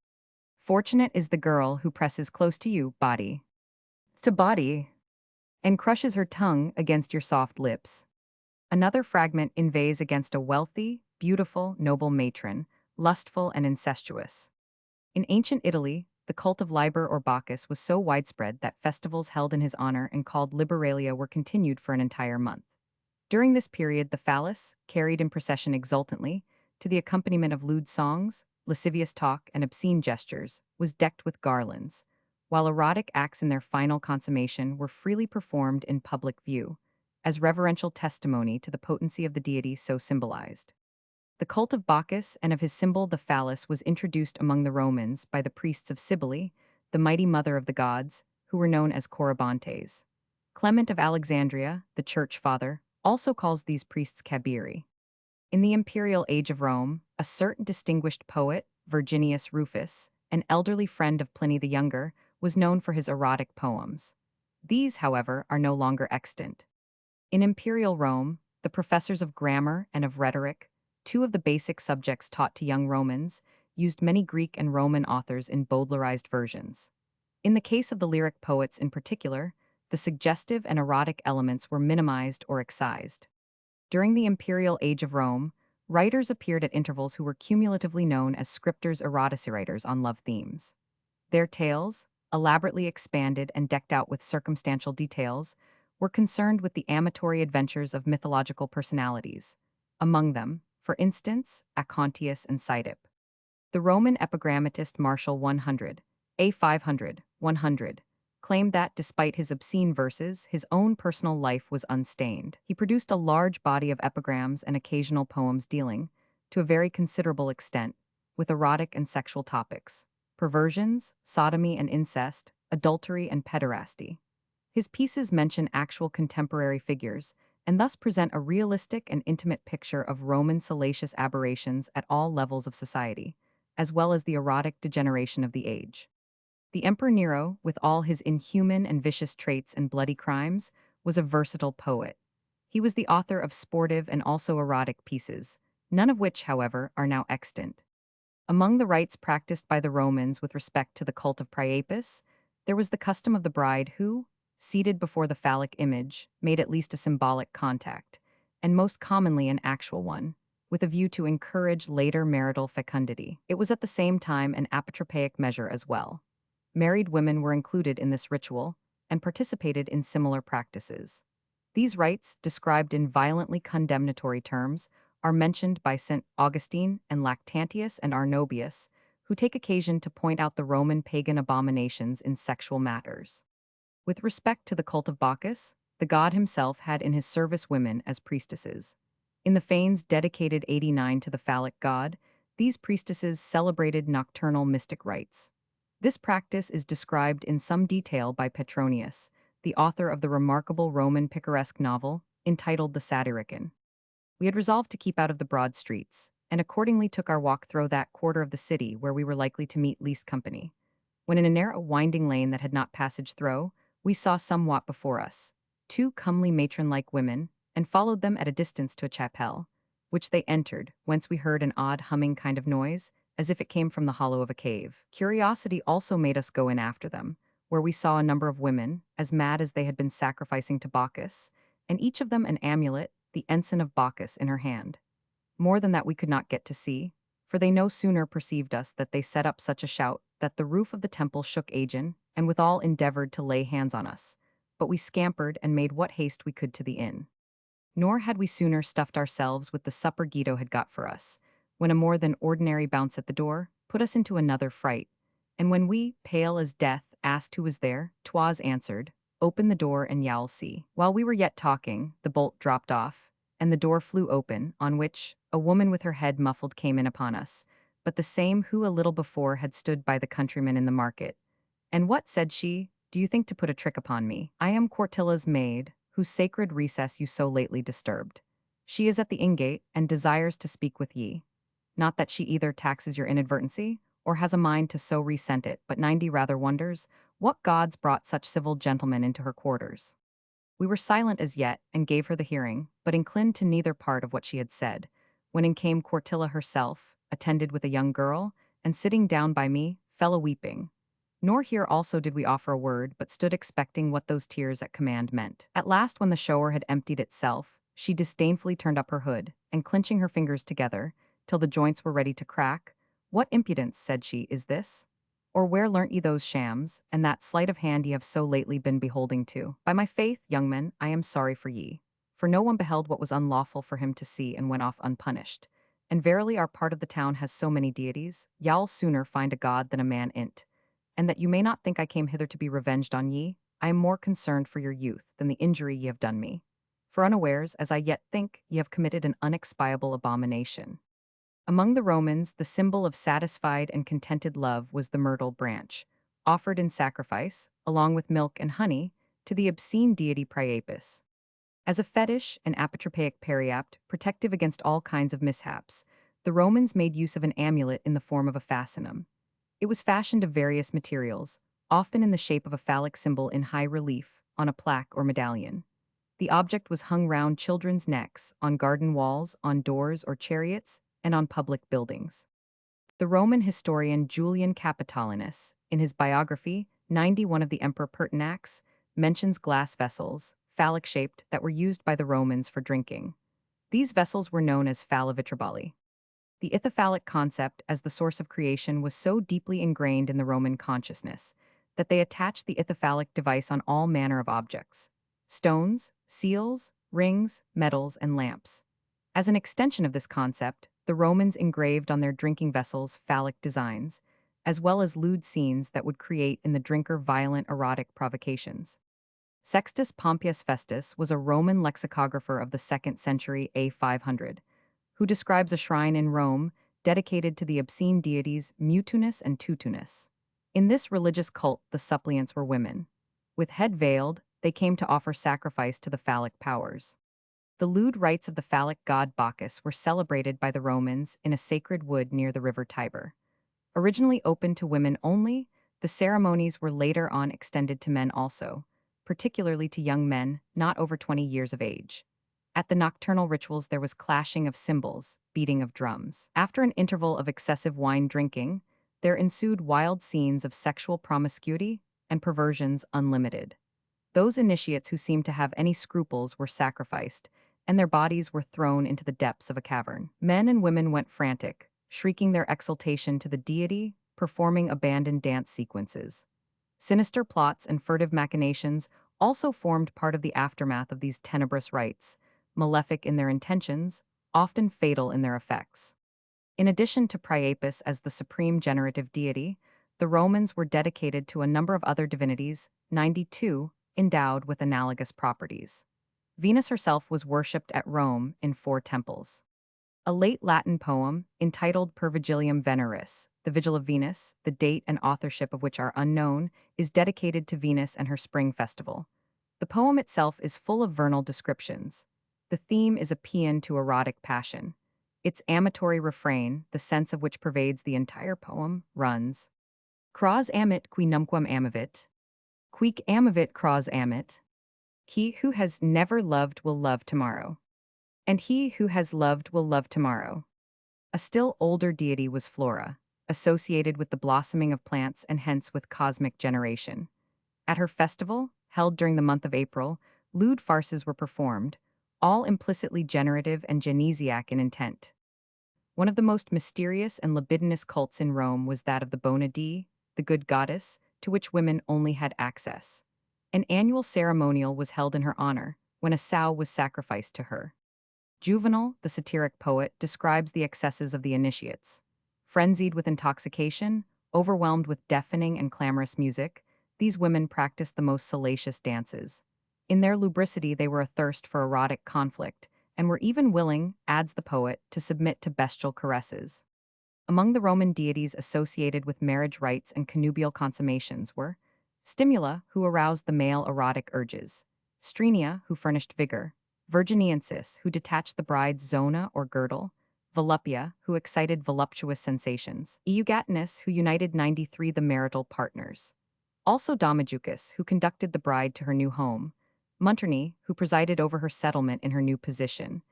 Fortunate is the girl who presses close to you, body to body, and crushes her tongue against your soft lips. Another fragment inveighs against a wealthy, beautiful, noble matron, lustful and incestuous. In ancient Italy, the cult of Liber or Bacchus was so widespread that festivals held in his honor and called Liberalia were continued for an entire month. During this period, the phallus, carried in procession exultantly, to the accompaniment of lewd songs, lascivious talk, and obscene gestures, was decked with garlands, while erotic acts in their final consummation were freely performed in public view, as reverential testimony to the potency of the deity so symbolized. The cult of Bacchus and of his symbol the phallus was introduced among the Romans by the priests of Cybele, the mighty mother of the gods, who were known as corybantes. Clement of Alexandria, the church father, also calls these priests cabiri. In the imperial age of Rome, a certain distinguished poet, Virginius Rufus, an elderly friend of Pliny the Younger, was known for his erotic poems. These, however, are no longer extant. In imperial Rome, the professors of grammar and of rhetoric, two of the basic subjects taught to young Romans, used many Greek and Roman authors in Baudelarized versions. In the case of the lyric poets in particular, the suggestive and erotic elements were minimized or excised. During the imperial age of Rome, writers appeared at intervals who were cumulatively known as scripters eroticitors on love themes. Their tales, elaborately expanded and decked out with circumstantial details, were concerned with the amatory adventures of mythological personalities. Among them, for instance, Acontius and Cytip. The Roman epigrammatist Martial 100, A 500, 100, claimed that, despite his obscene verses, his own personal life was unstained. He produced a large body of epigrams and occasional poems dealing, to a very considerable extent, with erotic and sexual topics, perversions, sodomy and incest, adultery and pederasty. His pieces mention actual contemporary figures, and thus present a realistic and intimate picture of Roman salacious aberrations at all levels of society, as well as the erotic degeneration of the age. The Emperor Nero, with all his inhuman and vicious traits and bloody crimes, was a versatile poet. He was the author of sportive and also erotic pieces, none of which, however, are now extant. Among the rites practiced by the Romans with respect to the cult of Priapus, there was the custom of the bride who, seated before the phallic image, made at least a symbolic contact, and most commonly an actual one, with a view to encourage later marital fecundity. It was at the same time an apotropaic measure as well. Married women were included in this ritual and participated in similar practices. These rites, described in violently condemnatory terms, are mentioned by St. Augustine and Lactantius and Arnobius, who take occasion to point out the Roman pagan abominations in sexual matters. With respect to the cult of Bacchus, the god himself had in his service women as priestesses. In the fanes dedicated 89 to the phallic god, these priestesses celebrated nocturnal mystic rites. This practice is described in some detail by Petronius, the author of the remarkable Roman picaresque novel entitled The Satyricon. We had resolved to keep out of the broad streets, and accordingly took our walk through that quarter of the city where we were likely to meet least company. When in a narrow winding lane that had not passage through, we saw somewhat before us two comely matron-like women, and followed them at a distance to a chapel, which they entered, whence we heard an odd humming kind of noise, as if it came from the hollow of a cave. Curiosity also made us go in after them, where we saw a number of women, as mad as they had been sacrificing to Bacchus, and each of them an amulet, the ensign of Bacchus, in her hand. More than that we could not get to see, for they no sooner perceived us that they set up such a shout that the roof of the temple shook again, and withal endeavored to lay hands on us. But we scampered and made what haste we could to the inn. Nor had we sooner stuffed ourselves with the supper Guido had got for us, when a more than ordinary bounce at the door put us into another fright, and when we, pale as death, asked who was there, 'twas answered, "Open the door and y'all see." While we were yet talking, the bolt dropped off, and the door flew open, on which a woman with her head muffled came in upon us, but the same who a little before had stood by the countryman in the market. "And what," said she, "do you think to put a trick upon me? I am Quartilla's maid, whose sacred recess you so lately disturbed. She is at the inn-gate, and desires to speak with ye. Not that she either taxes your inadvertency, or has a mind to so resent it, but 90 rather wonders what gods brought such civil gentlemen into her quarters." We were silent as yet, and gave her the hearing, but inclined to neither part of what she had said, when in came Quartilla herself, attended with a young girl, and sitting down by me, fell a-weeping. Nor here also did we offer a word, but stood expecting what those tears at command meant. At last, when the shower had emptied itself, she disdainfully turned up her hood, and clinching her fingers together, till the joints were ready to crack, "What impudence," said she, "is this? Or where learnt ye those shams, and that sleight of hand ye have so lately been beholding to? By my faith, young men, I am sorry for ye. For no one beheld what was unlawful for him to see and went off unpunished. And verily our part of the town has so many deities, y'all sooner find a god than a man in't. And that you may not think I came hither to be revenged on ye, I am more concerned for your youth than the injury ye have done me. For unawares, as I yet think, ye have committed an unexpiable abomination." Among the Romans, the symbol of satisfied and contented love was the myrtle branch, offered in sacrifice, along with milk and honey, to the obscene deity Priapus. As a fetish, an apotropaic periapt, protective against all kinds of mishaps, the Romans made use of an amulet in the form of a fascinum. It was fashioned of various materials, often in the shape of a phallic symbol in high relief, on a plaque or medallion. The object was hung round children's necks, on garden walls, on doors or chariots, and on public buildings. The Roman historian Julian Capitolinus, in his biography, 91 of the Emperor Pertinax, mentions glass vessels, phallic-shaped, that were used by the Romans for drinking. These vessels were known as phallovitribali. The ithyphallic concept as the source of creation was so deeply ingrained in the Roman consciousness that they attached the ithyphallic device on all manner of objects: stones, seals, rings, metals, and lamps. As an extension of this concept, the Romans engraved on their drinking vessels phallic designs, as well as lewd scenes that would create in the drinker violent erotic provocations. Sextus Pompeius Festus was a Roman lexicographer of the 2nd century A500, who describes a shrine in Rome dedicated to the obscene deities Mutunus and Tutunus. In this religious cult, the suppliants were women. With head veiled, they came to offer sacrifice to the phallic powers. The lewd rites of the phallic god Bacchus were celebrated by the Romans in a sacred wood near the river Tiber. Originally open to women only, the ceremonies were later on extended to men also, particularly to young men not over 20 years of age. At the nocturnal rituals, there was clashing of cymbals, beating of drums. After an interval of excessive wine drinking, there ensued wild scenes of sexual promiscuity and perversions unlimited. Those initiates who seemed to have any scruples were sacrificed, and their bodies were thrown into the depths of a cavern. Men and women went frantic, shrieking their exultation to the deity, performing abandoned dance sequences. Sinister plots and furtive machinations also formed part of the aftermath of these tenebrous rites, malefic in their intentions, often fatal in their effects. In addition to Priapus as the supreme generative deity, the Romans were dedicated to a number of other divinities, 92, endowed with analogous properties. Venus herself was worshipped at Rome in 4 temples. A late Latin poem, entitled Per Vigilium Veneris, the Vigil of Venus, the date and authorship of which are unknown, is dedicated to Venus and her spring festival. The poem itself is full of vernal descriptions. The theme is a paean to erotic passion. Its amatory refrain, the sense of which pervades the entire poem, runs: Cras amit qui numquam amavit, quic amavit cras amit. He who has never loved will love tomorrow, and he who has loved will love tomorrow. A still older deity was Flora, associated with the blossoming of plants and hence with cosmic generation. At her festival, held during the month of April, lewd farces were performed, all implicitly generative and genesiac in intent. One of the most mysterious and libidinous cults in Rome was that of the Bona Dea, the good goddess, to which women only had access. An annual ceremonial was held in her honor, when a sow was sacrificed to her. Juvenal, the satiric poet, describes the excesses of the initiates. Frenzied with intoxication, overwhelmed with deafening and clamorous music, these women practiced the most salacious dances. In their lubricity, they were athirst for erotic conflict, and were even willing, adds the poet, to submit to bestial caresses. Among the Roman deities associated with marriage rites and connubial consummations were Stimula, who aroused the male erotic urges; Strenia, who furnished vigor; Virginiensis, who detached the bride's zona or girdle; Volupia, who excited voluptuous sensations; Eugatinus, who united 93 the marital partners. Also Domajucus, who conducted the bride to her new home; Munterni, who presided over her settlement in her new position;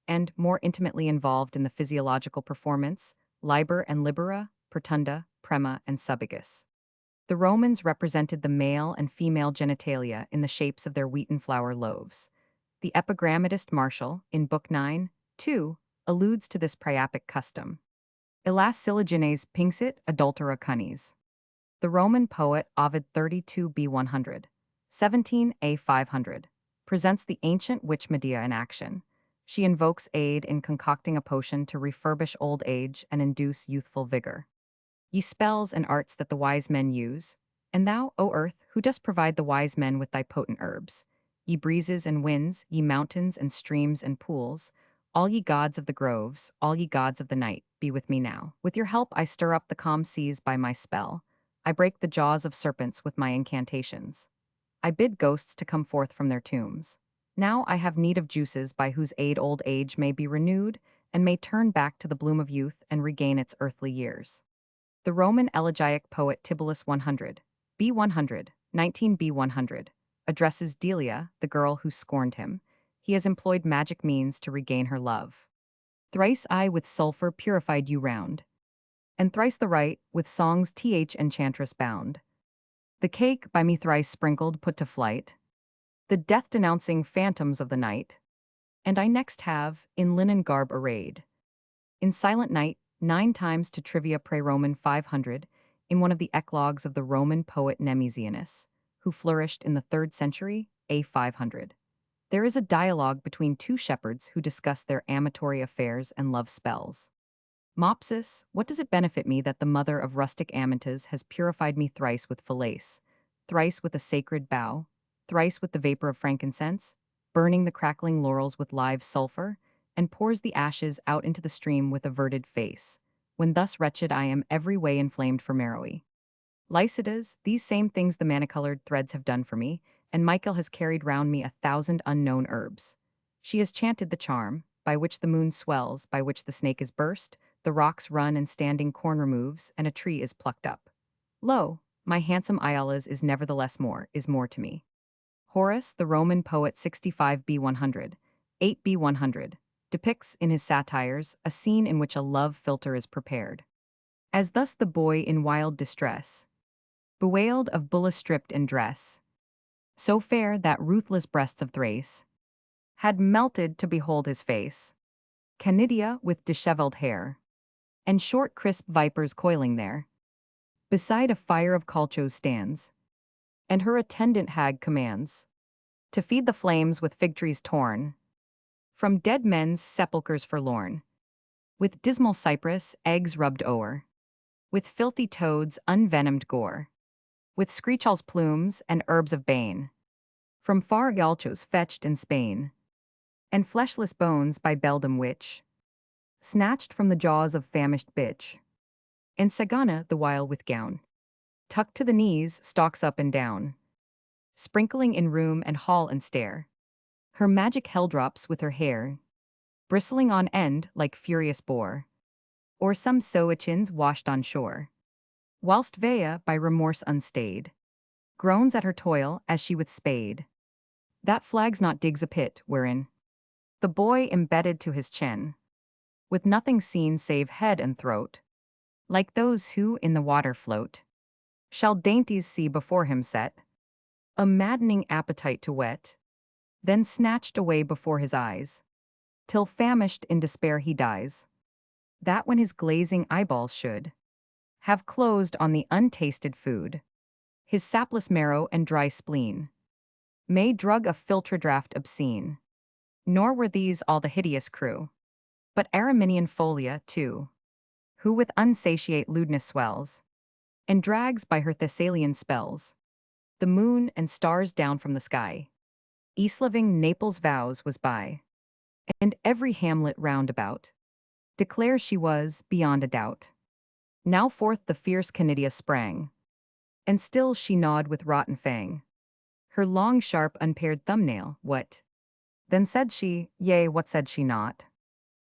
and, more intimately involved in the physiological performance, Liber and Libera, Pertunda, Prema, and Subigus. The Romans represented the male and female genitalia in the shapes of their wheaten flour loaves. The epigrammatist Martial, in Book 9, 2, alludes to this priapic custom. Illas Syllogenes pinxit adultera cunnies. The Roman poet Ovid 32b 100, 17a 500, presents the ancient witch Medea in action. She invokes aid in concocting a potion to refurbish old age and induce youthful vigor. Ye spells and arts that the wise men use, and thou, O earth, who dost provide the wise men with thy potent herbs, ye breezes and winds, ye mountains and streams and pools, all ye gods of the groves, all ye gods of the night, be with me now. With your help I stir up the calm seas by my spell. I break the jaws of serpents with my incantations. I bid ghosts to come forth from their tombs. Now I have need of juices by whose aid old age may be renewed, and may turn back to the bloom of youth and regain its earthly years. The Roman elegiac poet Tibullus 100, B 100, 19b 100, addresses Delia, the girl who scorned him. He has employed magic means to regain her love. Thrice I with sulphur purified you round, and thrice the right, with songs th enchantress bound. The cake by me thrice sprinkled put to flight, the death-denouncing phantoms of the night. And I next have, in linen garb arrayed, in silent night, 9 times to trivia pre-Roman 500, in one of the eclogues of the Roman poet Nemesianus, who flourished in the 3rd century, A 500. There is a dialogue between 2 shepherds who discuss their amatory affairs and love spells. Mopsus, what does it benefit me that the mother of rustic Amatus has purified me thrice with falace, thrice with a sacred bough, thrice with the vapor of frankincense, burning the crackling laurels with live sulphur, and pours the ashes out into the stream with averted face, when thus wretched I am every way inflamed for Meroe. Lycidas, these same things the many-colored threads have done for me, and Michael has carried round me 1,000 unknown herbs. She has chanted the charm, by which the moon swells, by which the snake is burst, the rocks run and standing corn removes, and a tree is plucked up. Lo, my handsome Iola's is more to me. Horace, the Roman poet 65b 100, 8b 100, depicts in his satires a scene in which a love philter is prepared. As thus the boy in wild distress bewailed of Bulla stripped and dress, so fair that ruthless breasts of Thrace had melted to behold his face. Canidia with dishevelled hair, and short crisp vipers coiling there, beside a fire of colchos stands, and her attendant hag commands to feed the flames with fig trees torn, from dead men's sepulchres forlorn, with dismal cypress eggs rubbed o'er, with filthy toads unvenomed gore, with screechal's plumes and herbs of bane, from far galchos fetched in Spain, and fleshless bones by beldam witch, snatched from the jaws of famished bitch. And Sagana the while with gown tucked to the knees stalks up and down, sprinkling in room and hall and stair, her magic helldrops with her hair, bristling on end like furious boar, or some soachins washed on shore. Whilst Vea, by remorse unstayed, groans at her toil as she with spade, that flags not digs a pit wherein the boy embedded to his chin, with nothing seen save head and throat, like those who in the water float, shall dainties see before him set, a maddening appetite to whet, then snatched away before his eyes, till famished in despair he dies, that when his glazing eyeballs should have closed on the untasted food, his sapless marrow and dry spleen may drug a philtre draught obscene. Nor were these all the hideous crew, but Araminian folia too, who with unsatiate lewdness swells, and drags by her Thessalian spells the moon and stars down from the sky. East-living Naples vows was by, and every hamlet round about declares she was, beyond a doubt. Now forth the fierce Canidia sprang, and still she gnawed with rotten fang her long sharp unpared thumbnail. What? Then said she, yea, what said she not?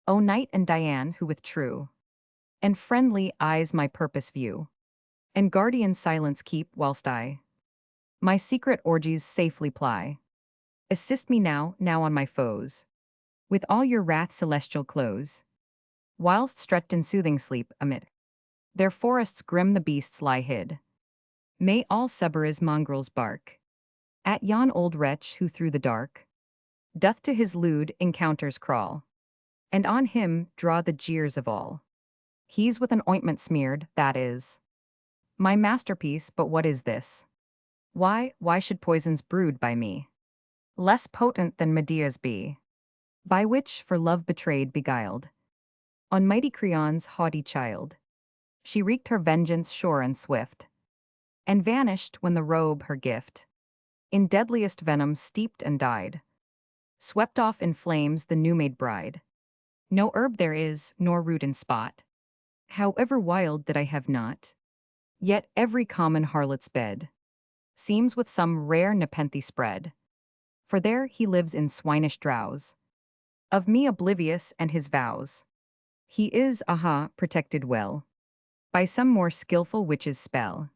O knight and Diane, who with true and friendly eyes my purpose view, and guardian silence keep whilst I my secret orgies safely ply. Assist me now on my foes, with all your wrath celestial close, whilst stretched in soothing sleep amid their forests grim the beasts lie hid. May all Cerberus mongrels bark at yon old wretch who through the dark doth to his lewd encounters crawl, and on him draw the jeers of all. He's with an ointment smeared, that is my masterpiece, but what is this? Why should poisons brewed by me less potent than Medea's be, by which for love betrayed beguiled on mighty Creon's haughty child, she wreaked her vengeance sure and swift, and vanished when the robe her gift in deadliest venom steeped and died, swept off in flames the new-made bride. No herb there is, nor root in spot, however wild that I have not Yet every common harlot's bed seems with some rare nepenthe spread, for there he lives in swinish drowse, of me oblivious and his vows. He is, protected well, by some more skilful witch's spell.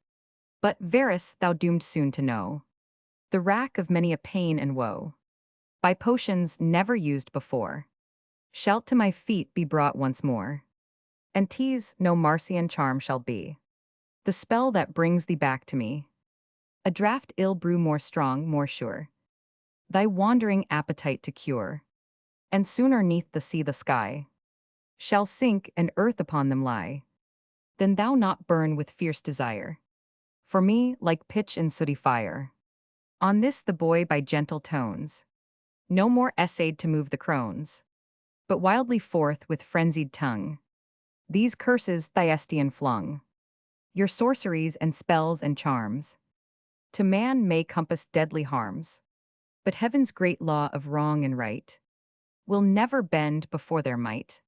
But verus thou doomed soon to know the rack of many a pain and woe, by potions never used before, shalt to my feet be brought once more, and tease no Marcian charm shall be the spell that brings thee back to me. A draught ill brew more strong, more sure, thy wandering appetite to cure, and sooner neath the sea the sky shall sink and earth upon them lie, than thou not burn with fierce desire for me like pitch in sooty fire. On this the boy by gentle tones no more essayed to move the crones, but wildly forth with frenzied tongue these curses Thyestean flung. Your sorceries and spells and charms to man may compass deadly harms, but heaven's great law of wrong and right will never bend before their might.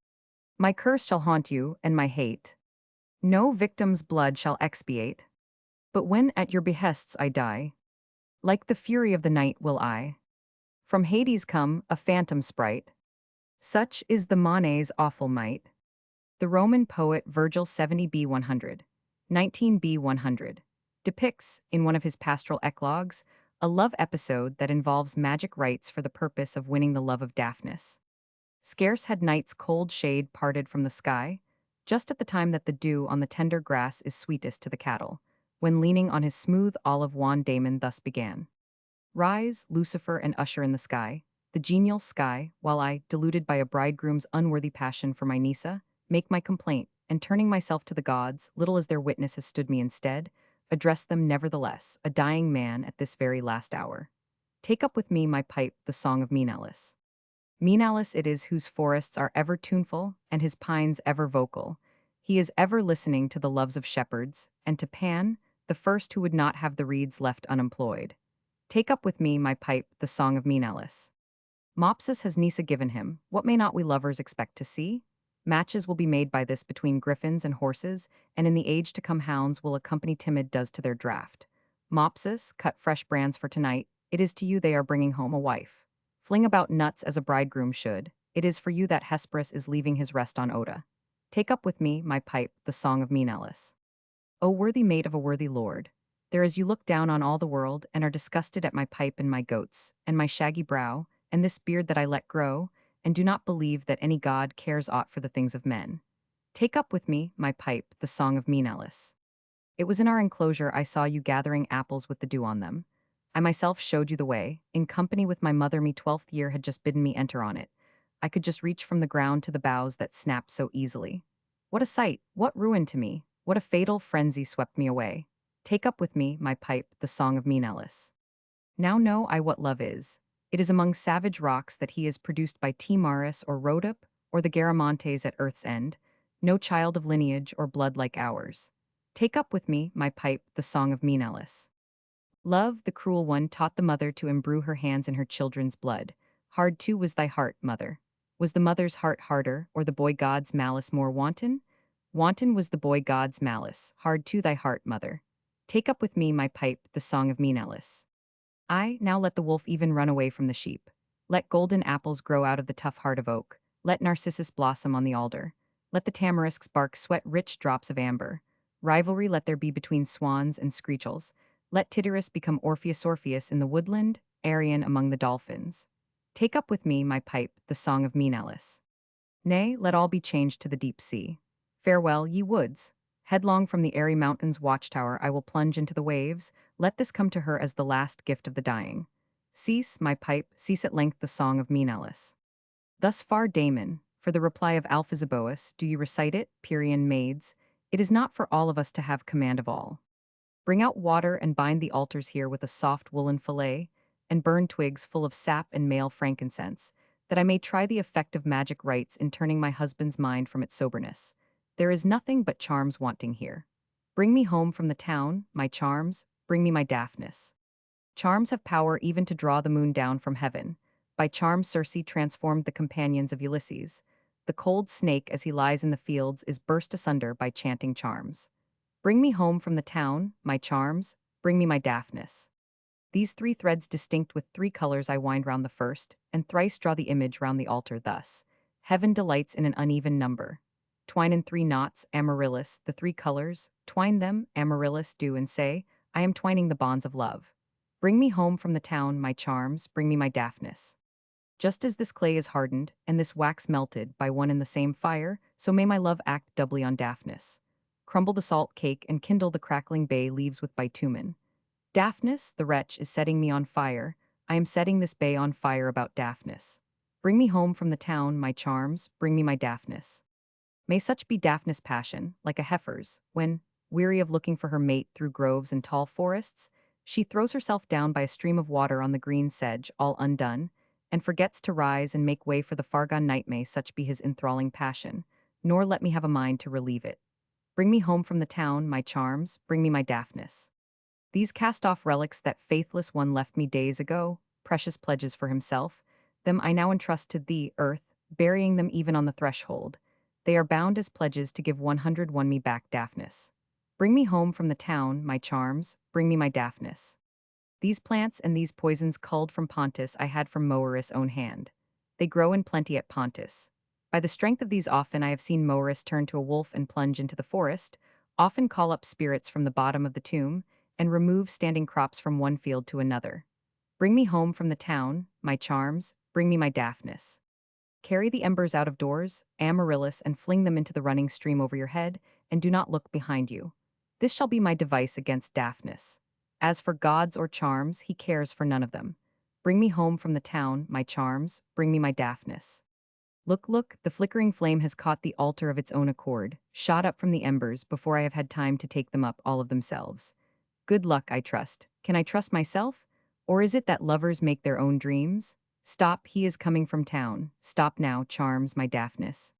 My curse shall haunt you, and my hate no victim's blood shall expiate. But when at your behests I die, like the fury of the night will I from Hades come, a phantom sprite. Such is the Monet's awful might. The Roman poet Virgil 70b 100, 19b 100, depicts, in one of his pastoral eclogues, a love episode that involves magic rites for the purpose of winning the love of Daphnis. Scarce had night's cold shade parted from the sky, just at the time that the dew on the tender grass is sweetest to the cattle, when leaning on his smooth olive wand Damon thus began. Rise, Lucifer, and usher in the sky, the genial sky, while I, deluded by a bridegroom's unworthy passion for my Nisa, make my complaint, and turning myself to the gods, little as their witness has stood me instead, address them nevertheless, a dying man at this very last hour. Take up with me my pipe, the song of Menalis. Menalis it is whose forests are ever tuneful, and his pines ever vocal. He is ever listening to the loves of shepherds, and to Pan, the first who would not have the reeds left unemployed. Take up with me my pipe, the song of Menalis. Mopsus has Nisa given him, what may not we lovers expect to see? Matches will be made by this between griffins and horses, and in the age to come hounds will accompany timid does to their draught. Mopsus, cut fresh brands for tonight, it is to you they are bringing home a wife. Fling about nuts as a bridegroom should, it is for you that Hesperus is leaving his rest on Oda. Take up with me my pipe, the song of Menalis. O worthy mate of a worthy lord, there as you look down on all the world and are disgusted at my pipe and my goats, and my shaggy brow, and this beard that I let grow, and do not believe that any god cares aught for the things of men. Take up with me my pipe, the song of Menalis. It was in our enclosure I saw you gathering apples with the dew on them. I myself showed you the way, in company with my mother me 12th year had just bidden me enter on it. I could just reach from the ground to the boughs that snapped so easily. What a sight, what ruin to me, what a fatal frenzy swept me away. Take up with me my pipe, the song of Menalis. Now know I what love is. It is among savage rocks that he is produced by Timaris or Rhodope, or the Garamantes at earth's end, no child of lineage or blood like ours. Take up with me my pipe, the song of Menalis. Love, the cruel one, taught the mother to imbrue her hands in her children's blood. Hard too was thy heart, mother. Was the mother's heart harder, or the boy god's malice more wanton? Wanton was the boy god's malice, hard too thy heart, mother. Take up with me my pipe, the song of Menalis. I, now let the wolf even run away from the sheep. Let golden apples grow out of the tough heart of oak. Let narcissus blossom on the alder. Let the tamarisks bark sweat rich drops of amber. Rivalry let there be between swans and screechels. Let Tityrus become Orpheus in the woodland, Arion among the dolphins. Take up with me my pipe, the song of Menalis. Nay, let all be changed to the deep sea. Farewell, ye woods. Headlong from the airy mountain's watchtower I will plunge into the waves. Let this come to her as the last gift of the dying. Cease, my pipe, cease at length the song of Menalis. Thus far Damon, for the reply of Alphisibous, do you recite it, Pierian maids? It is not for all of us to have command of all. Bring out water and bind the altars here with a soft woolen fillet, and burn twigs full of sap and male frankincense, that I may try the effect of magic rites in turning my husband's mind from its soberness. There is nothing but charms wanting here. Bring me home from the town, my charms, bring me my Daphnis. Charms have power even to draw the moon down from heaven. By charms Circe transformed the companions of Ulysses. The cold snake as he lies in the fields is burst asunder by chanting charms. Bring me home from the town, my charms, bring me my Daphnis. These three threads distinct with three colors I wind round the first, and thrice draw the image round the altar thus. Heaven delights in an uneven number. Twine in three knots, amaryllis, the three colors, twine them, amaryllis, do and say, I am twining the bonds of love. Bring me home from the town, my charms, bring me my Daphnis. Just as this clay is hardened, and this wax melted by one in the same fire, so may my love act doubly on Daphnis. Crumble the salt cake and kindle the crackling bay leaves with bitumen. Daphnis, the wretch, is setting me on fire. I am setting this bay on fire about Daphnis. Bring me home from the town, my charms, bring me my Daphnis. May such be Daphnis' passion, like a heifer's, when, weary of looking for her mate through groves and tall forests, she throws herself down by a stream of water on the green sedge, all undone, and forgets to rise and make way for the far-gone night. May such be his enthralling passion, nor let me have a mind to relieve it. Bring me home from the town, my charms, bring me my Daphnis. These cast-off relics that faithless one left me days ago, precious pledges for himself, them I now entrust to thee, earth, burying them even on the threshold. They are bound as pledges to give 101 me back Daphnis. Bring me home from the town, my charms, bring me my Daphnis. These plants and these poisons culled from Pontus I had from Moeris' own hand. They grow in plenty at Pontus. By the strength of these often I have seen Moeris turn to a wolf and plunge into the forest, often call up spirits from the bottom of the tomb, and remove standing crops from one field to another. Bring me home from the town, my charms, bring me my Daphnis. Carry the embers out of doors, amaryllis, and fling them into the running stream over your head, and do not look behind you. This shall be my device against Daphnis. As for gods or charms, he cares for none of them. Bring me home from the town, my charms, bring me my Daphnis. Look, look, the flickering flame has caught the altar of its own accord, shot up from the embers before I have had time to take them up all of themselves. Good luck, I trust. Can I trust myself? Or is it that lovers make their own dreams? Stop, he is coming from town. Stop now, charms, my Daphnis.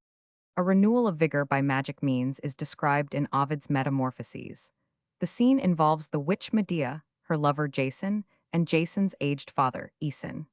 A renewal of vigor by magic means is described in Ovid's Metamorphoses. The scene involves the witch Medea, her lover Jason, and Jason's aged father, Aeson.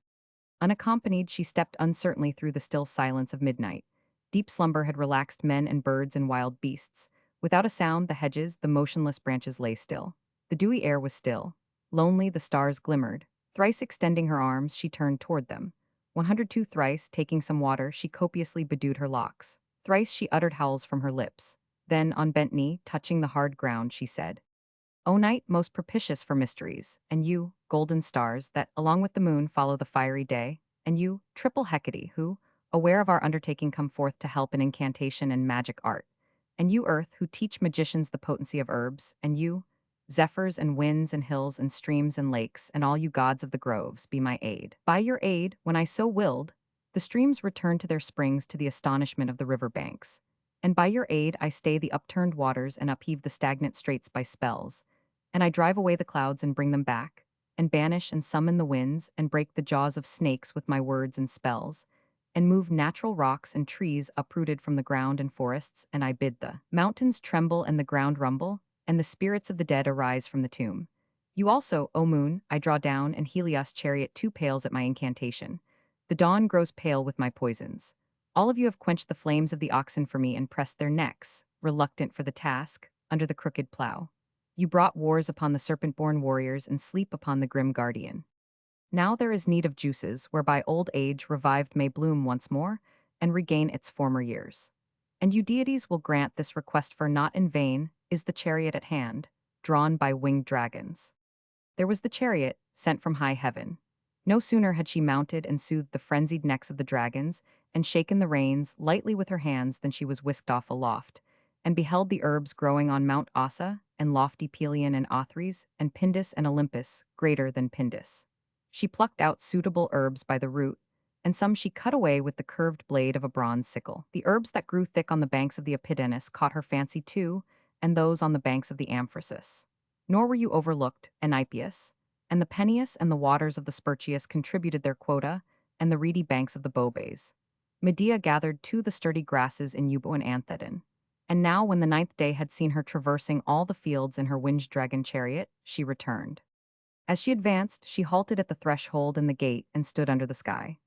Unaccompanied, she stepped uncertainly through the still silence of midnight. Deep slumber had relaxed men and birds and wild beasts. Without a sound, the hedges, the motionless branches lay still. The dewy air was still. Lonely, the stars glimmered. Thrice extending her arms, she turned toward them. 102 thrice, taking some water, she copiously bedewed her locks. Thrice she uttered howls from her lips. Then, on bent knee, touching the hard ground, she said, O night, most propitious for mysteries, and you, golden stars, that, along with the moon, follow the fiery day, and you, triple Hecate, who, aware of our undertaking, come forth to help in incantation and magic art, and you, earth, who teach magicians the potency of herbs, and you, zephyrs and winds and hills and streams and lakes, and all you gods of the groves, be my aid. By your aid, when I so willed, the streams return to their springs to the astonishment of the river banks. And by your aid I stay the upturned waters and upheave the stagnant straits by spells, and I drive away the clouds and bring them back, and banish and summon the winds, and break the jaws of snakes with my words and spells, and move natural rocks and trees uprooted from the ground and forests, and I bid the mountains tremble and the ground rumble, and the spirits of the dead arise from the tomb. You also, O moon, I draw down, and Helios' chariot too pales at my incantation. The dawn grows pale with my poisons. All of you have quenched the flames of the oxen for me and pressed their necks, reluctant for the task, under the crooked plough. You brought wars upon the serpent-born warriors and sleep upon the grim guardian. Now there is need of juices whereby old age revived may bloom once more and regain its former years. And you deities will grant this request, for not in vain is the chariot at hand, drawn by winged dragons. There was the chariot, sent from high heaven. No sooner had she mounted and soothed the frenzied necks of the dragons, and shaken the reins lightly with her hands, than she was whisked off aloft, and beheld the herbs growing on Mount Ossa, and lofty Pelion and Othries, and Pindus and Olympus, greater than Pindus. She plucked out suitable herbs by the root, and some she cut away with the curved blade of a bronze sickle. The herbs that grew thick on the banks of the Apidanus caught her fancy too, and those on the banks of the Amphrasis. Nor were you overlooked, Enipius, and the Peneus and the waters of the Sperchius contributed their quota, and the reedy banks of the Bobes. Medea gathered too the sturdy grasses in Eubo and Anthedon. And now, when the ninth day had seen her traversing all the fields in her winged dragon chariot, she returned. As she advanced, she halted at the threshold and the gate and stood under the sky.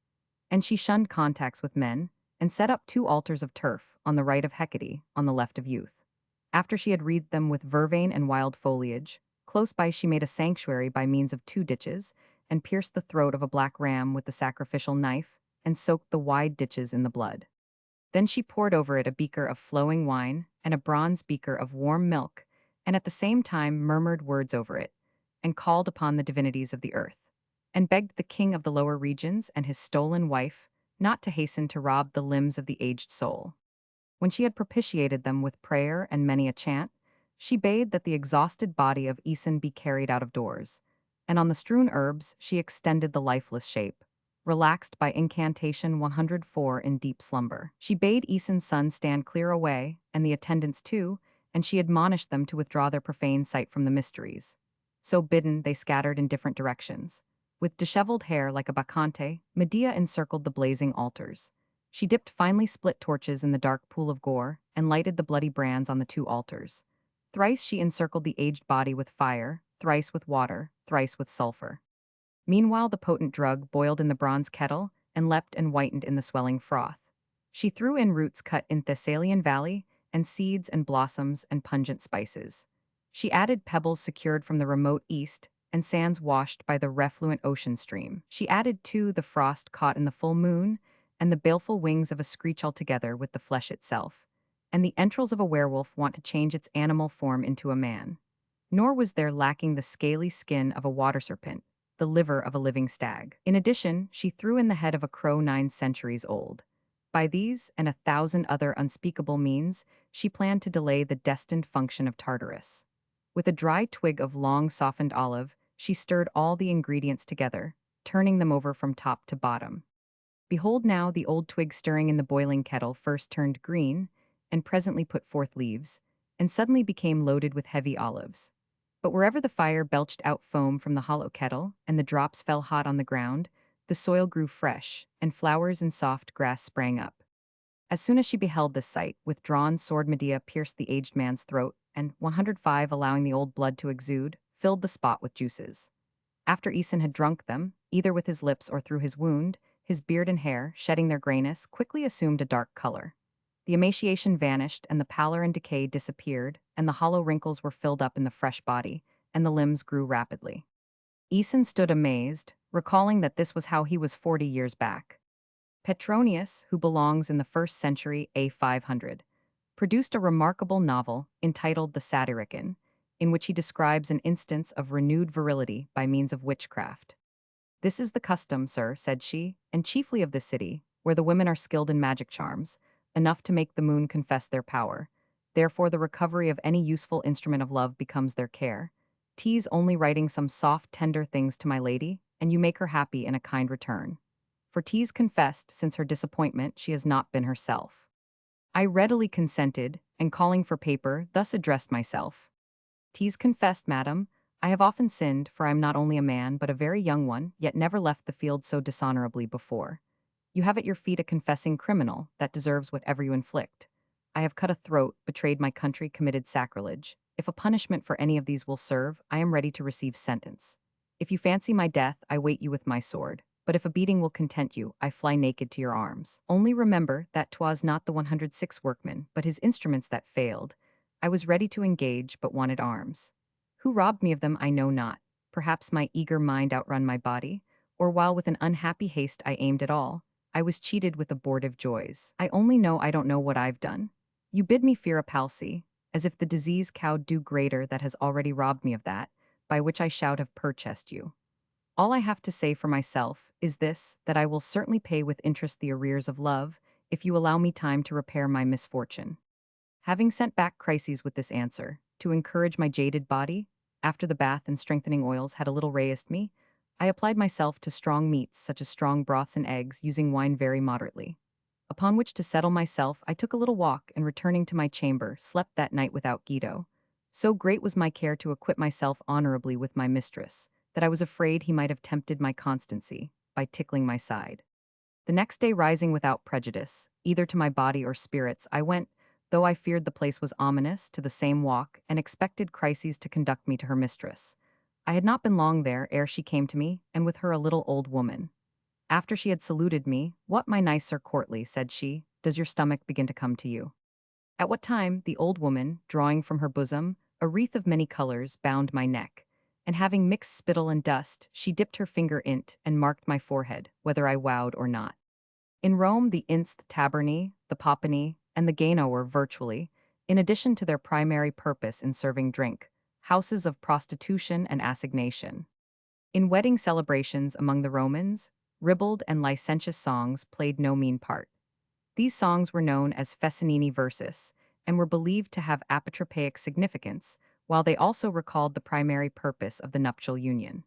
And she shunned contacts with men, and set up 2 altars of turf, on the right of Hecate, on the left of youth. After she had wreathed them with vervain and wild foliage, close by she made a sanctuary by means of 2 ditches, and pierced the throat of a black ram with the sacrificial knife, and soaked the wide ditches in the blood. Then she poured over it a beaker of flowing wine and a bronze beaker of warm milk, and at the same time murmured words over it, and called upon the divinities of the earth, and begged the king of the lower regions and his stolen wife not to hasten to rob the limbs of the aged soul. When she had propitiated them with prayer and many a chant, she bade that the exhausted body of Æson be carried out of doors, and on the strewn herbs she extended the lifeless shape, relaxed by incantation 104 in deep slumber. She bade Æson's son stand clear away, and the attendants too, and she admonished them to withdraw their profane sight from the mysteries. So bidden, they scattered in different directions. With disheveled hair like a bacchante, Medea encircled the blazing altars. She dipped finely split torches in the dark pool of gore and lighted the bloody brands on the 2 altars. Thrice she encircled the aged body with fire, thrice with water, thrice with sulfur. Meanwhile the potent drug boiled in the bronze kettle and leapt and whitened in the swelling froth. She threw in roots cut in Thessalian valley, and seeds and blossoms and pungent spices. She added pebbles secured from the remote east, and sands washed by the refluent ocean stream. She added, too, the frost caught in the full moon, and the baleful wings of a screech altogether with the flesh itself. And the entrails of a werewolf want to change its animal form into a man. Nor was there lacking the scaly skin of a water serpent, the liver of a living stag. In addition, she threw in the head of a crow 9 centuries old. By these and 1,000 other unspeakable means, she planned to delay the destined function of Tartarus. With a dry twig of long softened olive, she stirred all the ingredients together, turning them over from top to bottom. Behold now the old twig stirring in the boiling kettle first turned green, and presently put forth leaves, and suddenly became loaded with heavy olives. But wherever the fire belched out foam from the hollow kettle, and the drops fell hot on the ground, the soil grew fresh, and flowers and soft grass sprang up. As soon as she beheld this sight, with drawn sword Medea pierced the aged man's throat, and 105 allowing the old blood to exude, filled the spot with juices. After Æson had drunk them, either with his lips or through his wound, his beard and hair, shedding their grayness, quickly assumed a dark color. The emaciation vanished, and the pallor and decay disappeared, and the hollow wrinkles were filled up in the fresh body, and the limbs grew rapidly. Æson stood amazed, recalling that this was how he was 40 years back. Petronius, who belongs in the 1st century A 500, produced a remarkable novel entitled The Satyricon, in which he describes an instance of renewed virility by means of witchcraft. "This is the custom, sir," said she, "and chiefly of this city, where the women are skilled in magic charms, enough to make the moon confess their power. Therefore the recovery of any useful instrument of love becomes their care. 'Tis only writing some soft, tender things to my lady, and you make her happy in a kind return. For 'tis confessed, since her disappointment, she has not been herself." I readily consented, and calling for paper, thus addressed myself. "'Tis confessed, madam, I have often sinned, for I am not only a man, but a very young one, yet never left the field so dishonorably before. You have at your feet a confessing criminal, that deserves whatever you inflict. I have cut a throat, betrayed my country, committed sacrilege. If a punishment for any of these will serve, I am ready to receive sentence. If you fancy my death, I wait you with my sword. But if a beating will content you, I fly naked to your arms. Only remember that 'twas not the 106 workmen, but his instruments that failed. I was ready to engage, but wanted arms. Who robbed me of them I know not. Perhaps my eager mind outrun my body, or while with an unhappy haste I aimed at all, I was cheated with abortive joys. I only know I don't know what I've done. You bid me fear a palsy, as if the disease cowed do greater that has already robbed me of that, by which I should have purchased you. All I have to say for myself is this, that I will certainly pay with interest the arrears of love, if you allow me time to repair my misfortune." Having sent back Chryses with this answer, to encourage my jaded body, after the bath and strengthening oils had a little raised me, I applied myself to strong meats such as strong broths and eggs, using wine very moderately. Upon which to settle myself, I took a little walk, and returning to my chamber, slept that night without Guido. So great was my care to acquit myself honorably with my mistress, that I was afraid he might have tempted my constancy, by tickling my side. The next day rising without prejudice, either to my body or spirits, I went, though I feared the place was ominous, to the same walk, and expected Chryses to conduct me to her mistress. I had not been long there ere she came to me, and with her a little old woman. After she had saluted me, "What, my nice Sir Courtly," said she, "does your stomach begin to come to you?" At what time the old woman, drawing from her bosom a wreath of many colors, bound my neck, and having mixed spittle and dust, she dipped her finger in't and marked my forehead, whether I wowed or not. In Rome, the ints, the tabernae, the popani, and the gano were virtually, in addition to their primary purpose in serving drink, houses of prostitution and assignation. In wedding celebrations among the Romans, ribald and licentious songs played no mean part. These songs were known as Fessinini versus, and were believed to have apotropaic significance, while they also recalled the primary purpose of the nuptial union.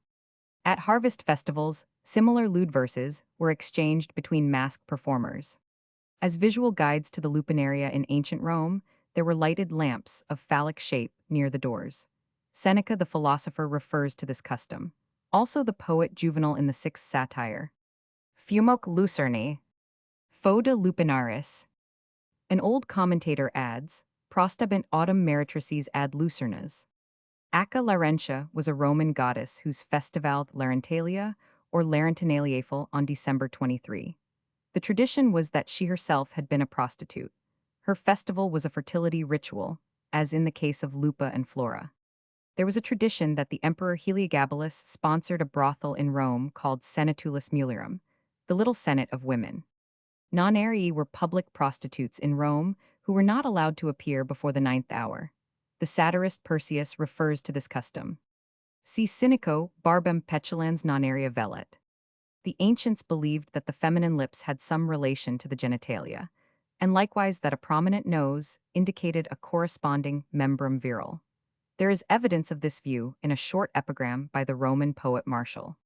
At harvest festivals, similar lewd verses were exchanged between masked performers. As visual guides to the lupinaria in ancient Rome, there were lighted lamps of phallic shape near the doors. Seneca the philosopher refers to this custom. Also the poet Juvenal in the sixth satire. Fumoque lucerni, foeda lupinaris. An old commentator adds, prostabent autumn meretrices ad lucernas. Acca Larentia was a Roman goddess whose festival Larentalia or Larentinaliae fell on December 23. The tradition was that she herself had been a prostitute. Her festival was a fertility ritual, as in the case of Lupa and Flora. There was a tradition that the Emperor Heliogabalus sponsored a brothel in Rome called Senatulus Mulierum, the Little Senate of Women. Non-arii were public prostitutes in Rome who were not allowed to appear before the ninth hour. The satirist Persius refers to this custom. See Cynico, barbem petulans non-aria velet. The ancients believed that the feminine lips had some relation to the genitalia, and likewise that a prominent nose indicated a corresponding membrum virile. There is evidence of this view in a short epigram by the Roman poet Martial.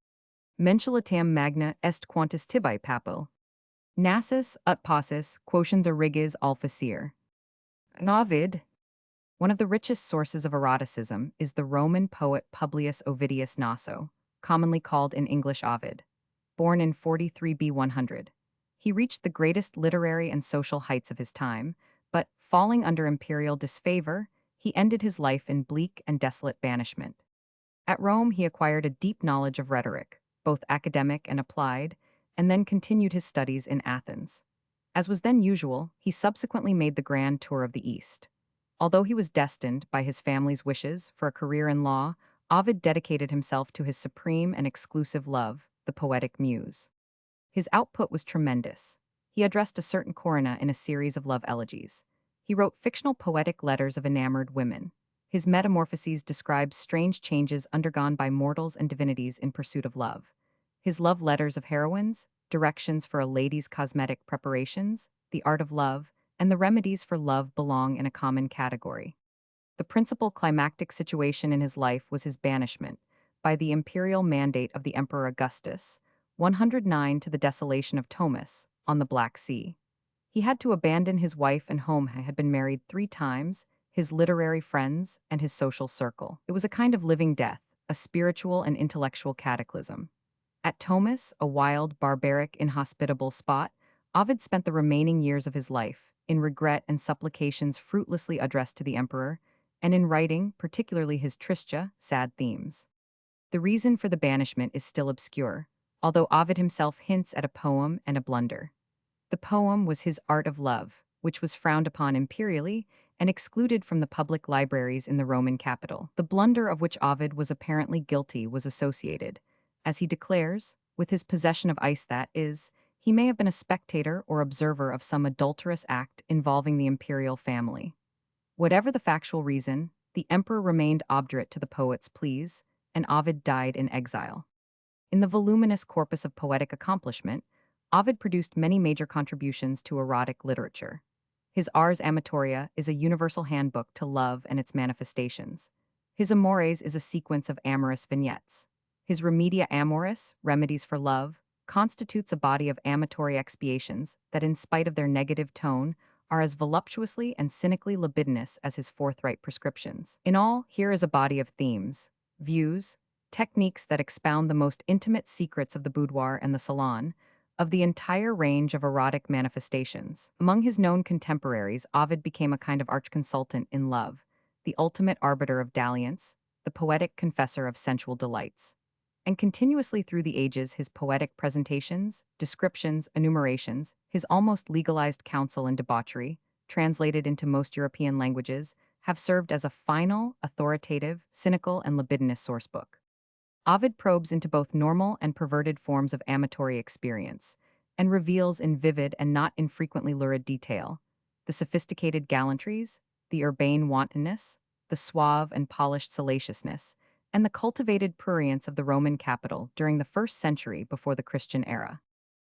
Mentulitiam magna est quantus tibi papil. Nassus ut possis quotiens origes alphacere. Ovid. One of the richest sources of eroticism is the Roman poet Publius Ovidius Naso, commonly called in English Ovid. Born in 43 B100. He reached the greatest literary and social heights of his time, but, falling under imperial disfavor, he ended his life in bleak and desolate banishment. At Rome, he acquired a deep knowledge of rhetoric, both academic and applied, and then continued his studies in Athens. As was then usual, he subsequently made the grand tour of the East. Although he was destined, by his family's wishes, for a career in law, Ovid dedicated himself to his supreme and exclusive love, the poetic muse. His output was tremendous. He addressed a certain Corinna in a series of love elegies. He wrote fictional poetic letters of enamored women. His metamorphoses describe strange changes undergone by mortals and divinities in pursuit of love. His love letters of heroines, directions for a lady's cosmetic preparations, the art of love, and the remedies for love belong in a common category. The principal climactic situation in his life was his banishment, by the imperial mandate of the Emperor Augustus, 109 to the desolation of Tomis, on the Black Sea. He had to abandon his wife and home. He had been married 3 times, his literary friends, and his social circle. It was a kind of living death, a spiritual and intellectual cataclysm. At Tomis, a wild, barbaric, inhospitable spot, Ovid spent the remaining years of his life, in regret and supplications fruitlessly addressed to the emperor, and in writing, particularly his Tristia, sad themes. The reason for the banishment is still obscure, although Ovid himself hints at a poem and a blunder. The poem was his Art of Love, which was frowned upon imperially and excluded from the public libraries in the Roman capital. The blunder of which Ovid was apparently guilty was associated, as he declares, with his possession of ice, that is, he may have been a spectator or observer of some adulterous act involving the imperial family. Whatever the factual reason, the emperor remained obdurate to the poet's pleas, and Ovid died in exile. In the voluminous corpus of poetic accomplishment, Ovid produced many major contributions to erotic literature. His Ars Amatoria is a universal handbook to love and its manifestations. His Amores is a sequence of amorous vignettes. His Remedia Amoris, Remedies for Love, constitutes a body of amatory expiations that, in spite of their negative tone, are as voluptuously and cynically libidinous as his forthright prescriptions. In all, here is a body of themes, views, techniques that expound the most intimate secrets of the boudoir and the salon, of the entire range of erotic manifestations. Among his known contemporaries, Ovid became a kind of arch-consultant in love, the ultimate arbiter of dalliance, the poetic confessor of sensual delights. And continuously through the ages his poetic presentations, descriptions, enumerations, his almost legalized counsel and debauchery, translated into most European languages, have served as a final, authoritative, cynical, and libidinous sourcebook. Ovid probes into both normal and perverted forms of amatory experience, and reveals in vivid and not infrequently lurid detail the sophisticated gallantries, the urbane wantonness, the suave and polished salaciousness, and the cultivated prurience of the Roman capital during the first century before the Christian era.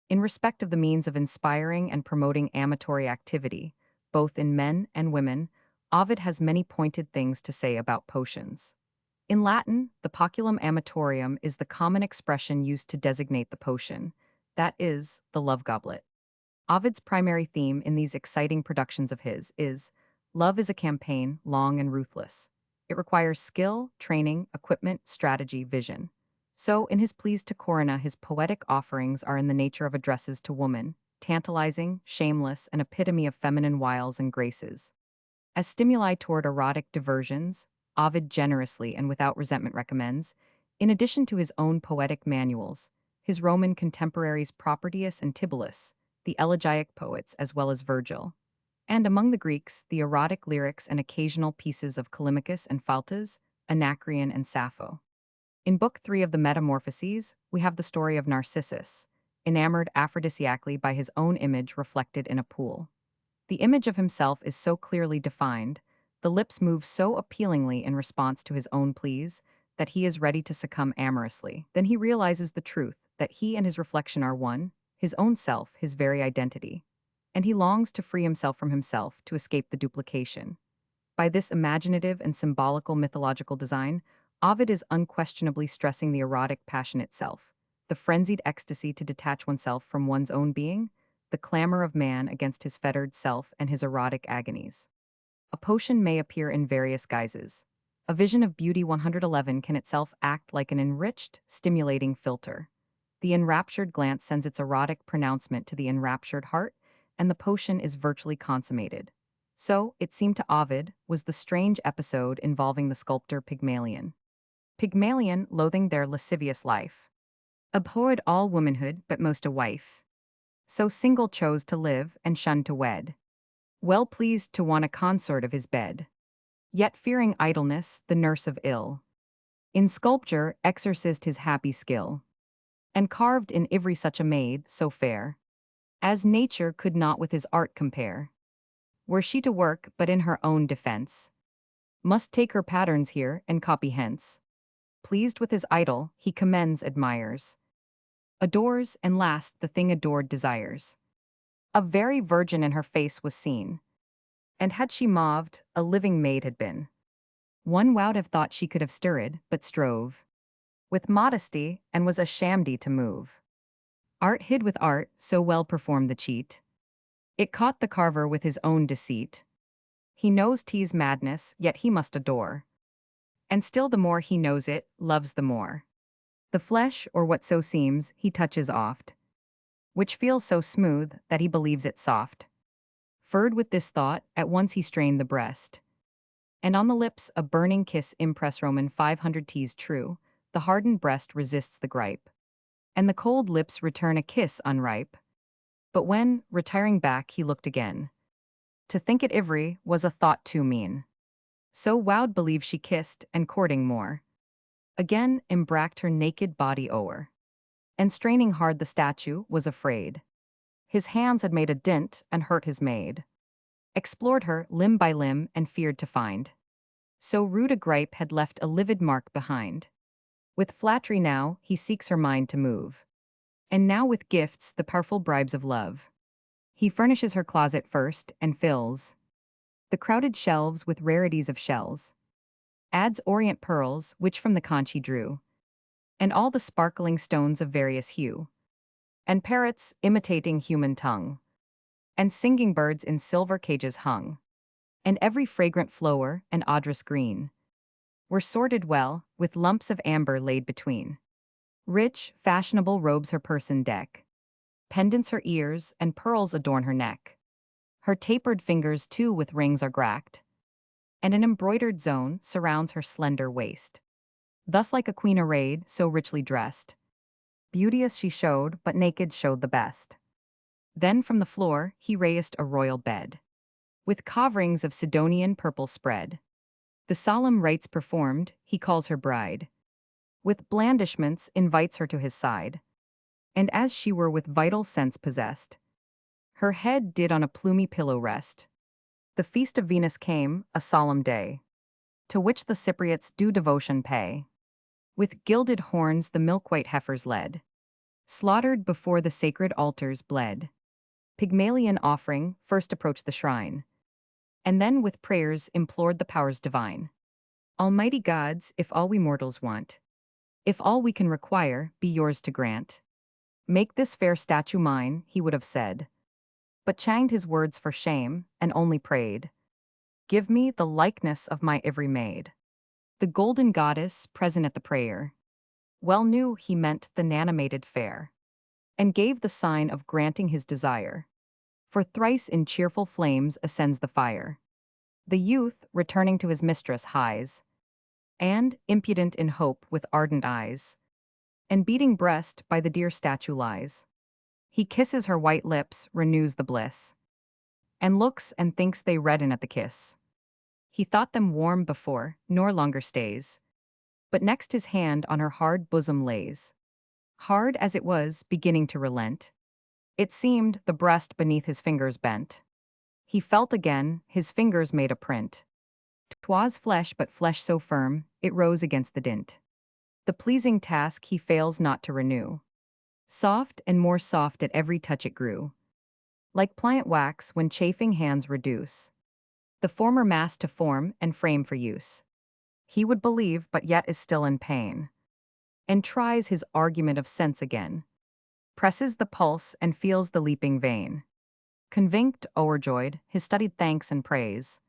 In respect of the means of inspiring and promoting amatory activity, both in men and women, Ovid has many pointed things to say about potions. In Latin, the poculum amatorium is the common expression used to designate the potion, that is, the love goblet. Ovid's primary theme in these exciting productions of his is love is a campaign, long and ruthless. It requires skill, training, equipment, strategy, vision. So, in his pleas to Corinna, his poetic offerings are in the nature of addresses to woman, tantalizing, shameless, an epitome of feminine wiles and graces. As stimuli toward erotic diversions, Ovid generously and without resentment recommends, in addition to his own poetic manuals, his Roman contemporaries Propertius and Tibullus, the elegiac poets as well as Virgil, and among the Greeks, the erotic lyrics and occasional pieces of Callimachus and Phaltas, Anacreon and Sappho. In Book 3 of the Metamorphoses, we have the story of Narcissus, enamored aphrodisiacally by his own image reflected in a pool. The image of himself is so clearly defined, the lips move so appealingly in response to his own pleas, that he is ready to succumb amorously. Then he realizes the truth, that he and his reflection are one, his own self, his very identity. And he longs to free himself from himself, to escape the duplication. By this imaginative and symbolical mythological design, Ovid is unquestionably stressing the erotic passion itself, the frenzied ecstasy to detach oneself from one's own being, the clamor of man against his fettered self and his erotic agonies. A potion may appear in various guises. A vision of beauty 111 can itself act like an enriched, stimulating filter. The enraptured glance sends its erotic pronouncement to the enraptured heart, and the potion is virtually consummated. So, it seemed to Ovid, was the strange episode involving the sculptor Pygmalion. Pygmalion, loathing their lascivious life, abhorred all womanhood but most a wife. So single chose to live and shunned to wed. Well pleased to want a consort of his bed. Yet fearing idleness, the nurse of ill. In sculpture exercised his happy skill. And carved in ivory such a maid, so fair, as nature could not with his art compare. Were she to work but in her own defense, must take her patterns here and copy hence. Pleased with his idol, he commends, admires, adores, and last the thing adored desires. A very virgin in her face was seen, and had she moved, a living maid had been. One would have thought she could have stirred, but strove with modesty, and was ashamed to move. Art hid with art, so well performed the cheat. It caught the carver with his own deceit. He knows 'tis madness, yet he must adore. And still the more he knows it, loves the more. The flesh, or what so seems, he touches oft, which feels so smooth that he believes it soft. Furred with this thought, at once he strained the breast, and on the lips a burning kiss impress Roman 500 T's true, the hardened breast resists the gripe, and the cold lips return a kiss unripe. But when, retiring back, he looked again, to think it ivory was a thought too mean. So wowed believe she kissed, and courting more, again embracked her naked body o'er, and straining hard the statue, was afraid. His hands had made a dint, and hurt his maid. Explored her, limb by limb, and feared to find so rude a gripe had left a livid mark behind. With flattery now, he seeks her mind to move, and now with gifts, the powerful bribes of love. He furnishes her closet first, and fills the crowded shelves with rarities of shells, adds orient pearls, which from the conch he drew, and all the sparkling stones of various hue, and parrots imitating human tongue, and singing birds in silver cages hung, and every fragrant flower and odorous green were sorted well, with lumps of amber laid between. Rich, fashionable robes her person deck, pendants her ears, and pearls adorn her neck. Her tapered fingers too with rings are gracked, and an embroidered zone surrounds her slender waist. Thus like a queen arrayed, so richly dressed, beauteous she showed, but naked showed the best. Then from the floor he raised a royal bed, with coverings of Sidonian purple spread. The solemn rites performed, he calls her bride. With blandishments, invites her to his side. And as she were with vital sense possessed, her head did on a plumy pillow rest. The feast of Venus came, a solemn day, to which the Cypriots due devotion pay. With gilded horns the milk-white heifers led, slaughtered before the sacred altars bled. Pygmalion offering first approached the shrine, and then with prayers implored the powers divine. Almighty gods, if all we mortals want, if all we can require be yours to grant, make this fair statue mine, he would have said, but changed his words for shame, and only prayed, give me the likeness of my every maid. The golden goddess, present at the prayer, well knew he meant the nanimated fair, and gave the sign of granting his desire. For thrice in cheerful flames ascends the fire. The youth, returning to his mistress, hies, and, impudent in hope with ardent eyes, and beating breast by the dear statue lies. He kisses her white lips, renews the bliss, and looks and thinks they redden at the kiss. He thought them warm before, nor longer stays, but next his hand on her hard bosom lays. Hard as it was, beginning to relent, it seemed the breast beneath his fingers bent. He felt again, his fingers made a print. 'Twas flesh, but flesh so firm, it rose against the dint. The pleasing task he fails not to renew. Soft and more soft at every touch it grew, like pliant wax when chafing hands reduce the former mass to form and frame for use. He would believe, but yet is still in pain, and tries his argument of sense again, presses the pulse and feels the leaping vein. Convinced, o'erjoyed, his studied thanks and praise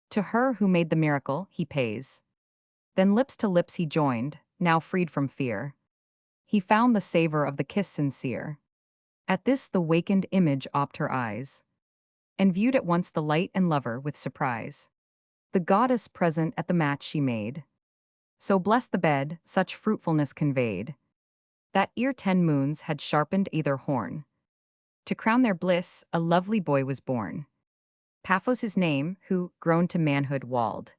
to her who made the miracle, he pays. Then lips to lips he joined, now freed from fear. He found the savor of the kiss sincere. At this the wakened image opt her eyes, and viewed at once the light and lover with surprise. The goddess present at the match she made, so blessed the bed, such fruitfulness conveyed, that ere 10 moons had sharpened either horn. To crown their bliss, a lovely boy was born. Paphos his name, who, grown to manhood, walled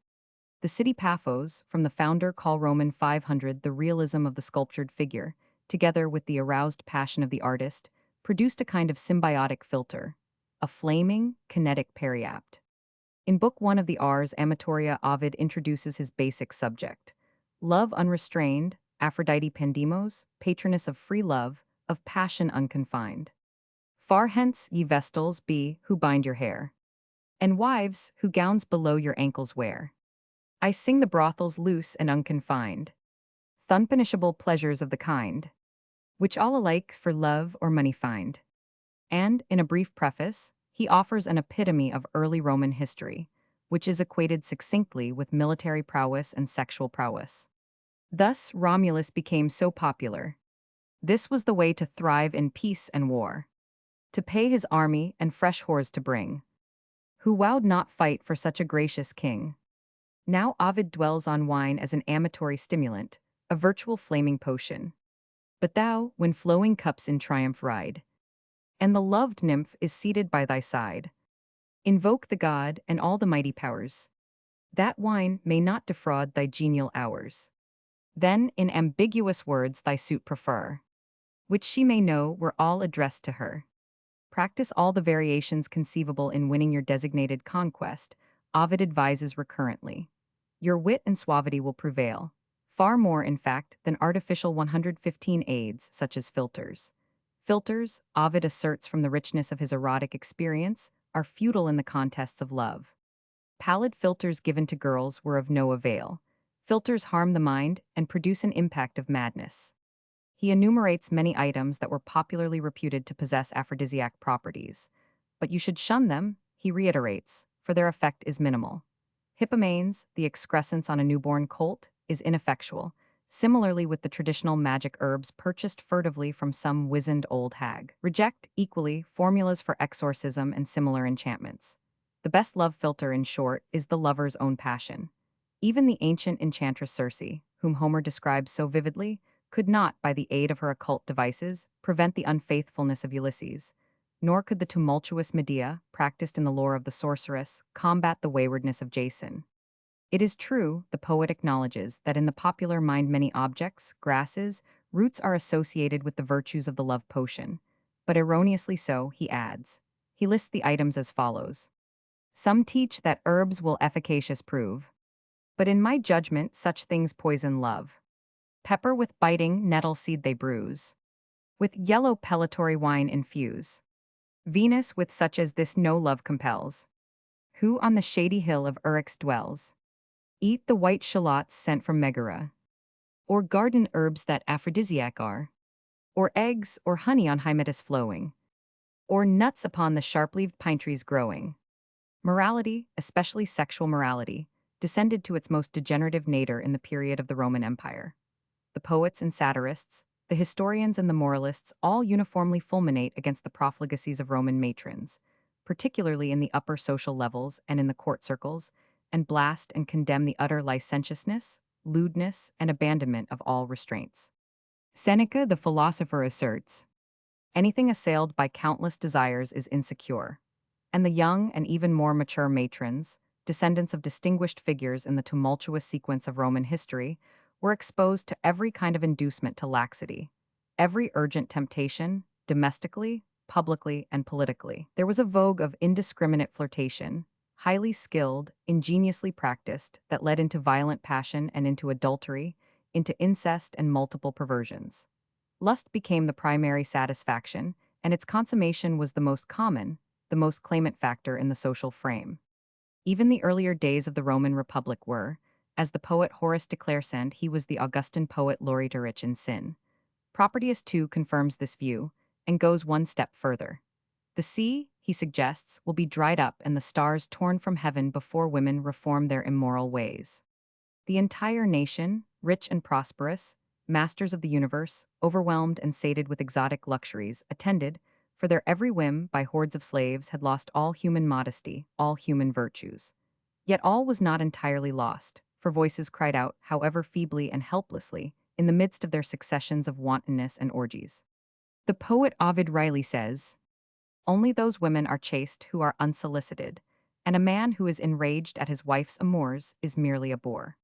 the city Paphos, from the founder call Roman 500. The realism of the sculptured figure, together with the aroused passion of the artist, produced a kind of symbiotic filter, a flaming, kinetic periapt. In Book 1 of the Ars Amatoria, Ovid introduces his basic subject: love unrestrained, Aphrodite Pandemos, patroness of free love, of passion unconfined. Far hence, ye vestals, be, who bind your hair, and wives, who gowns below your ankles wear. I sing the brothels loose and unconfined, th'unpunishable pleasures of the kind, which all alike for love or money find. And, in a brief preface, he offers an epitome of early Roman history, which is equated succinctly with military prowess and sexual prowess. Thus, Romulus became so popular. This was the way to thrive in peace and war, to pay his army and fresh whores to bring, who wowed not fight for such a gracious king. Now Ovid dwells on wine as an amatory stimulant, a virtual flaming potion. But thou, when flowing cups in triumph ride, and the loved nymph is seated by thy side, invoke the god and all the mighty powers, that wine may not defraud thy genial hours. Then in ambiguous words thy suit prefer, which she may know were all addressed to her. Practice all the variations conceivable in winning your designated conquest, Ovid advises recurrently. Your wit and suavity will prevail, far more in fact than artificial 115 aids such as filters. Filters, Ovid asserts from the richness of his erotic experience, are futile in the contests of love. Pallid filters given to girls were of no avail. Filters harm the mind and produce an impact of madness. He enumerates many items that were popularly reputed to possess aphrodisiac properties. But you should shun them, he reiterates, for their effect is minimal. Hippomanes, the excrescence on a newborn colt, is ineffectual, similarly with the traditional magic herbs purchased furtively from some wizened old hag. Reject, equally, formulas for exorcism and similar enchantments. The best love filter, in short, is the lover's own passion. Even the ancient enchantress Circe, whom Homer describes so vividly, could not, by the aid of her occult devices, prevent the unfaithfulness of Ulysses. nor could the tumultuous Medea, practiced in the lore of the sorceress, combat the waywardness of Jason. It is true, the poet acknowledges, that in the popular mind many objects, grasses, roots are associated with the virtues of the love potion. But erroneously so, he adds. He lists the items as follows. Some teach that herbs will efficacious prove. But in my judgment such things poison love. Pepper with biting nettle seed they bruise. With yellow pellitory wine infuse. Venus with such as this no love compels. Who on the shady hill of Eryx dwells. Eat the white shallots sent from Megara. Or garden herbs that aphrodisiac are. Or eggs or honey on Hymettus flowing. Or nuts upon the sharp-leaved pine trees growing. Morality, especially sexual morality, descended to its most degenerative nadir in the period of the Roman Empire. The poets and satirists, the historians and the moralists all uniformly fulminate against the profligacies of Roman matrons, particularly in the upper social levels and in the court circles, and blast and condemn the utter licentiousness, lewdness, and abandonment of all restraints. Seneca the philosopher asserts, anything assailed by countless desires is insecure, and the young and even more mature matrons, descendants of distinguished figures in the tumultuous sequence of Roman history, were exposed to every kind of inducement to laxity, every urgent temptation, domestically, publicly, and politically. There was a vogue of indiscriminate flirtation, highly skilled, ingeniously practiced, that led into violent passion and into adultery, into incest and multiple perversions. Lust became the primary satisfaction, and its consummation was the most common, the most clamant factor in the social frame. Even the earlier days of the Roman Republic were, as the poet Horace de Claresand, he was the Augustan poet laureaterich in sin. Propertius too confirms this view, and goes one step further. The sea, he suggests, will be dried up and the stars torn from heaven before women reform their immoral ways. The entire nation, rich and prosperous, masters of the universe, overwhelmed and sated with exotic luxuries, attended, for their every whim, by hordes of slaves, had lost all human modesty, all human virtues. Yet all was not entirely lost, for voices cried out, however feebly and helplessly, in the midst of their successions of wantonness and orgies. The poet Ovid Riley says, only those women are chaste who are unsolicited, and a man who is enraged at his wife's amours is merely a boor.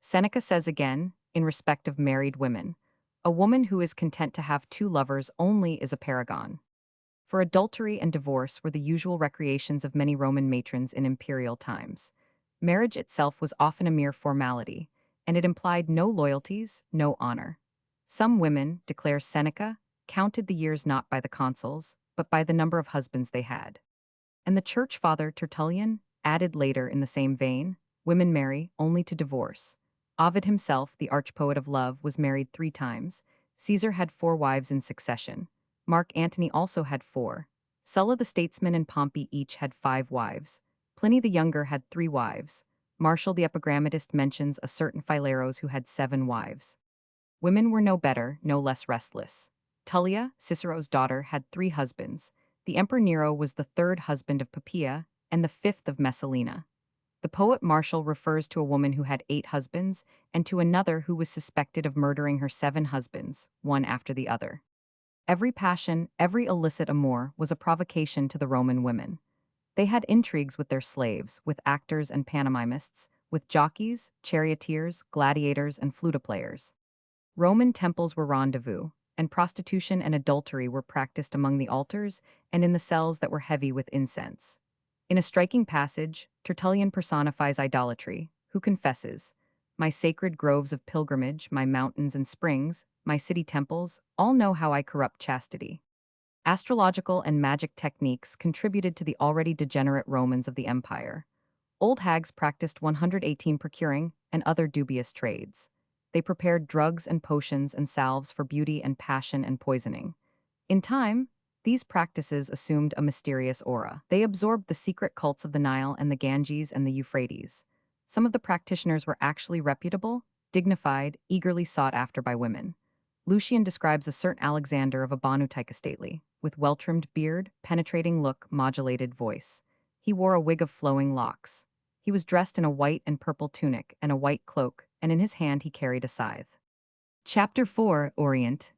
Seneca says again, in respect of married women, a woman who is content to have two lovers only is a paragon. For adultery and divorce were the usual recreations of many Roman matrons in imperial times. Marriage itself was often a mere formality, and it implied no loyalties, no honor. Some women, declares Seneca, counted the years not by the consuls, but by the number of husbands they had. And the church father Tertullian added later in the same vein, women marry only to divorce. Ovid himself, the arch-poet of love, was married 3 times. Caesar had 4 wives in succession. Mark Antony also had 4. Sulla the statesman and Pompey each had 5 wives. Pliny the Younger had 3 wives. Martial the epigrammatist mentions a certain Phileros who had 7 wives. Women were no better, no less restless. Tullia, Cicero's daughter, had 3 husbands. The Emperor Nero was the 3rd husband of Poppaea and the 5th of Messalina. The poet Martial refers to a woman who had 8 husbands and to another who was suspected of murdering her 7 husbands, one after the other. Every passion, every illicit amour was a provocation to the Roman women. They had intrigues with their slaves, with actors and pantomimists, with jockeys, charioteers, gladiators, and flutoplayers. Roman temples were rendezvous, and prostitution and adultery were practiced among the altars and in the cells that were heavy with incense. In a striking passage, Tertullian personifies idolatry, who confesses, my sacred groves of pilgrimage, my mountains and springs, my city temples, all know how I corrupt chastity. Astrological and magic techniques contributed to the already degenerate Romans of the empire. Old hags practiced 118 procuring and other dubious trades. They prepared drugs and potions and salves for beauty and passion and poisoning. In time, these practices assumed a mysterious aura. They absorbed the secret cults of the Nile and the Ganges and the Euphrates. Some of the practitioners were actually reputable, dignified, eagerly sought after by women. Lucian describes a certain Alexander of a Bonutica stately, with well-trimmed beard, penetrating look, modulated voice. He wore a wig of flowing locks. He was dressed in a white and purple tunic and a white cloak, and in his hand he carried a scythe. Chapter 4, Orient.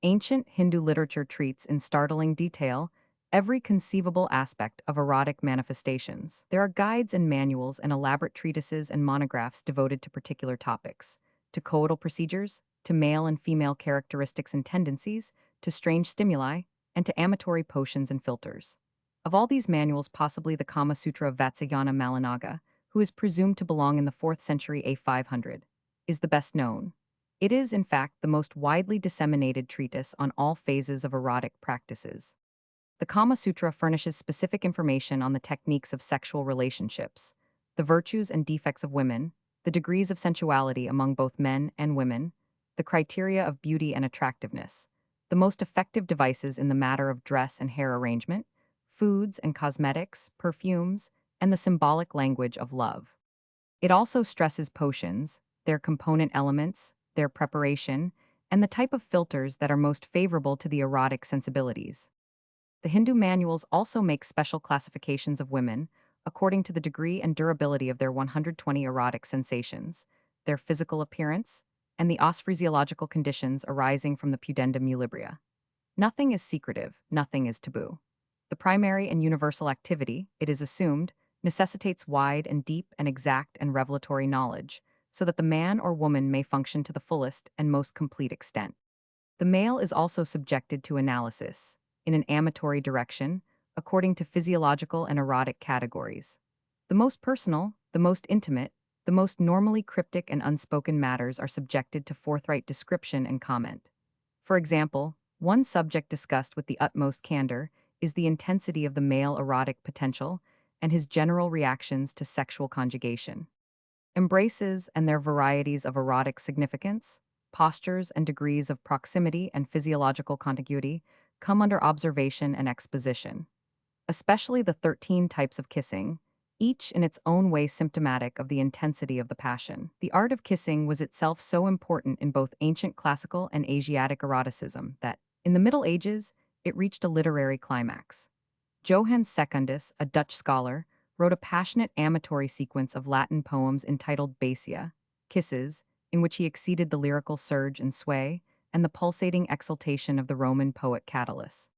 Ancient Hindu literature treats in startling detail every conceivable aspect of erotic manifestations. There are guides and manuals and elaborate treatises and monographs devoted to particular topics, to coital procedures, to male and female characteristics and tendencies, to strange stimuli, and to amatory potions and filters. Of all these manuals, possibly the Kama Sutra of Vatsyayana Malanaga, who is presumed to belong in the 4th century A500, is the best known. It is, in fact, the most widely disseminated treatise on all phases of erotic practices. The Kama Sutra furnishes specific information on the techniques of sexual relationships, the virtues and defects of women, the degrees of sensuality among both men and women, the criteria of beauty and attractiveness, the most effective devices in the matter of dress and hair arrangement, foods and cosmetics, perfumes, and the symbolic language of love. It also stresses potions, their component elements, their preparation, and the type of filters that are most favorable to the erotic sensibilities. The Hindu manuals also make special classifications of women according to the degree and durability of their 120 erotic sensations, their physical appearance, and the physiological conditions arising from the pudendum mulibria. Nothing is secretive, nothing is taboo. The primary and universal activity, it is assumed, necessitates wide and deep and exact and revelatory knowledge, so that the man or woman may function to the fullest and most complete extent. The male is also subjected to analysis, in an amatory direction, according to physiological and erotic categories. The most personal, the most intimate, the most normally cryptic and unspoken matters are subjected to forthright description and comment. For example, one subject discussed with the utmost candor is the intensity of the male erotic potential and his general reactions to sexual conjugation. Embraces and their varieties of erotic significance, postures and degrees of proximity and physiological contiguity come under observation and exposition. Especially the 13 types of kissing, each in its own way symptomatic of the intensity of the passion. The art of kissing was itself so important in both ancient classical and Asiatic eroticism that, in the Middle Ages, it reached a literary climax. Johannes Secundus, a Dutch scholar, wrote a passionate amatory sequence of Latin poems entitled Basia, Kisses, in which he exceeded the lyrical surge and sway and the pulsating exultation of the Roman poet Catullus.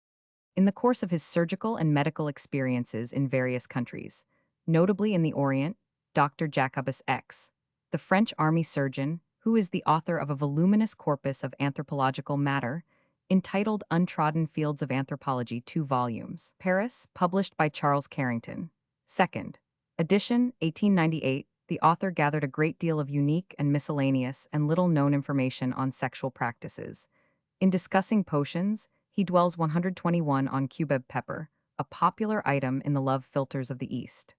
In the course of his surgical and medical experiences in various countries, notably in the Orient, Dr. Jacobus X, the French army surgeon, who is the author of a voluminous corpus of anthropological matter, entitled Untrodden Fields of Anthropology, 2 volumes. Paris, published by Charles Carrington. Second edition, 1898, the author gathered a great deal of unique and miscellaneous and little-known information on sexual practices. In discussing potions, he dwells 121 on cubeb pepper, a popular item in the love philters of the East.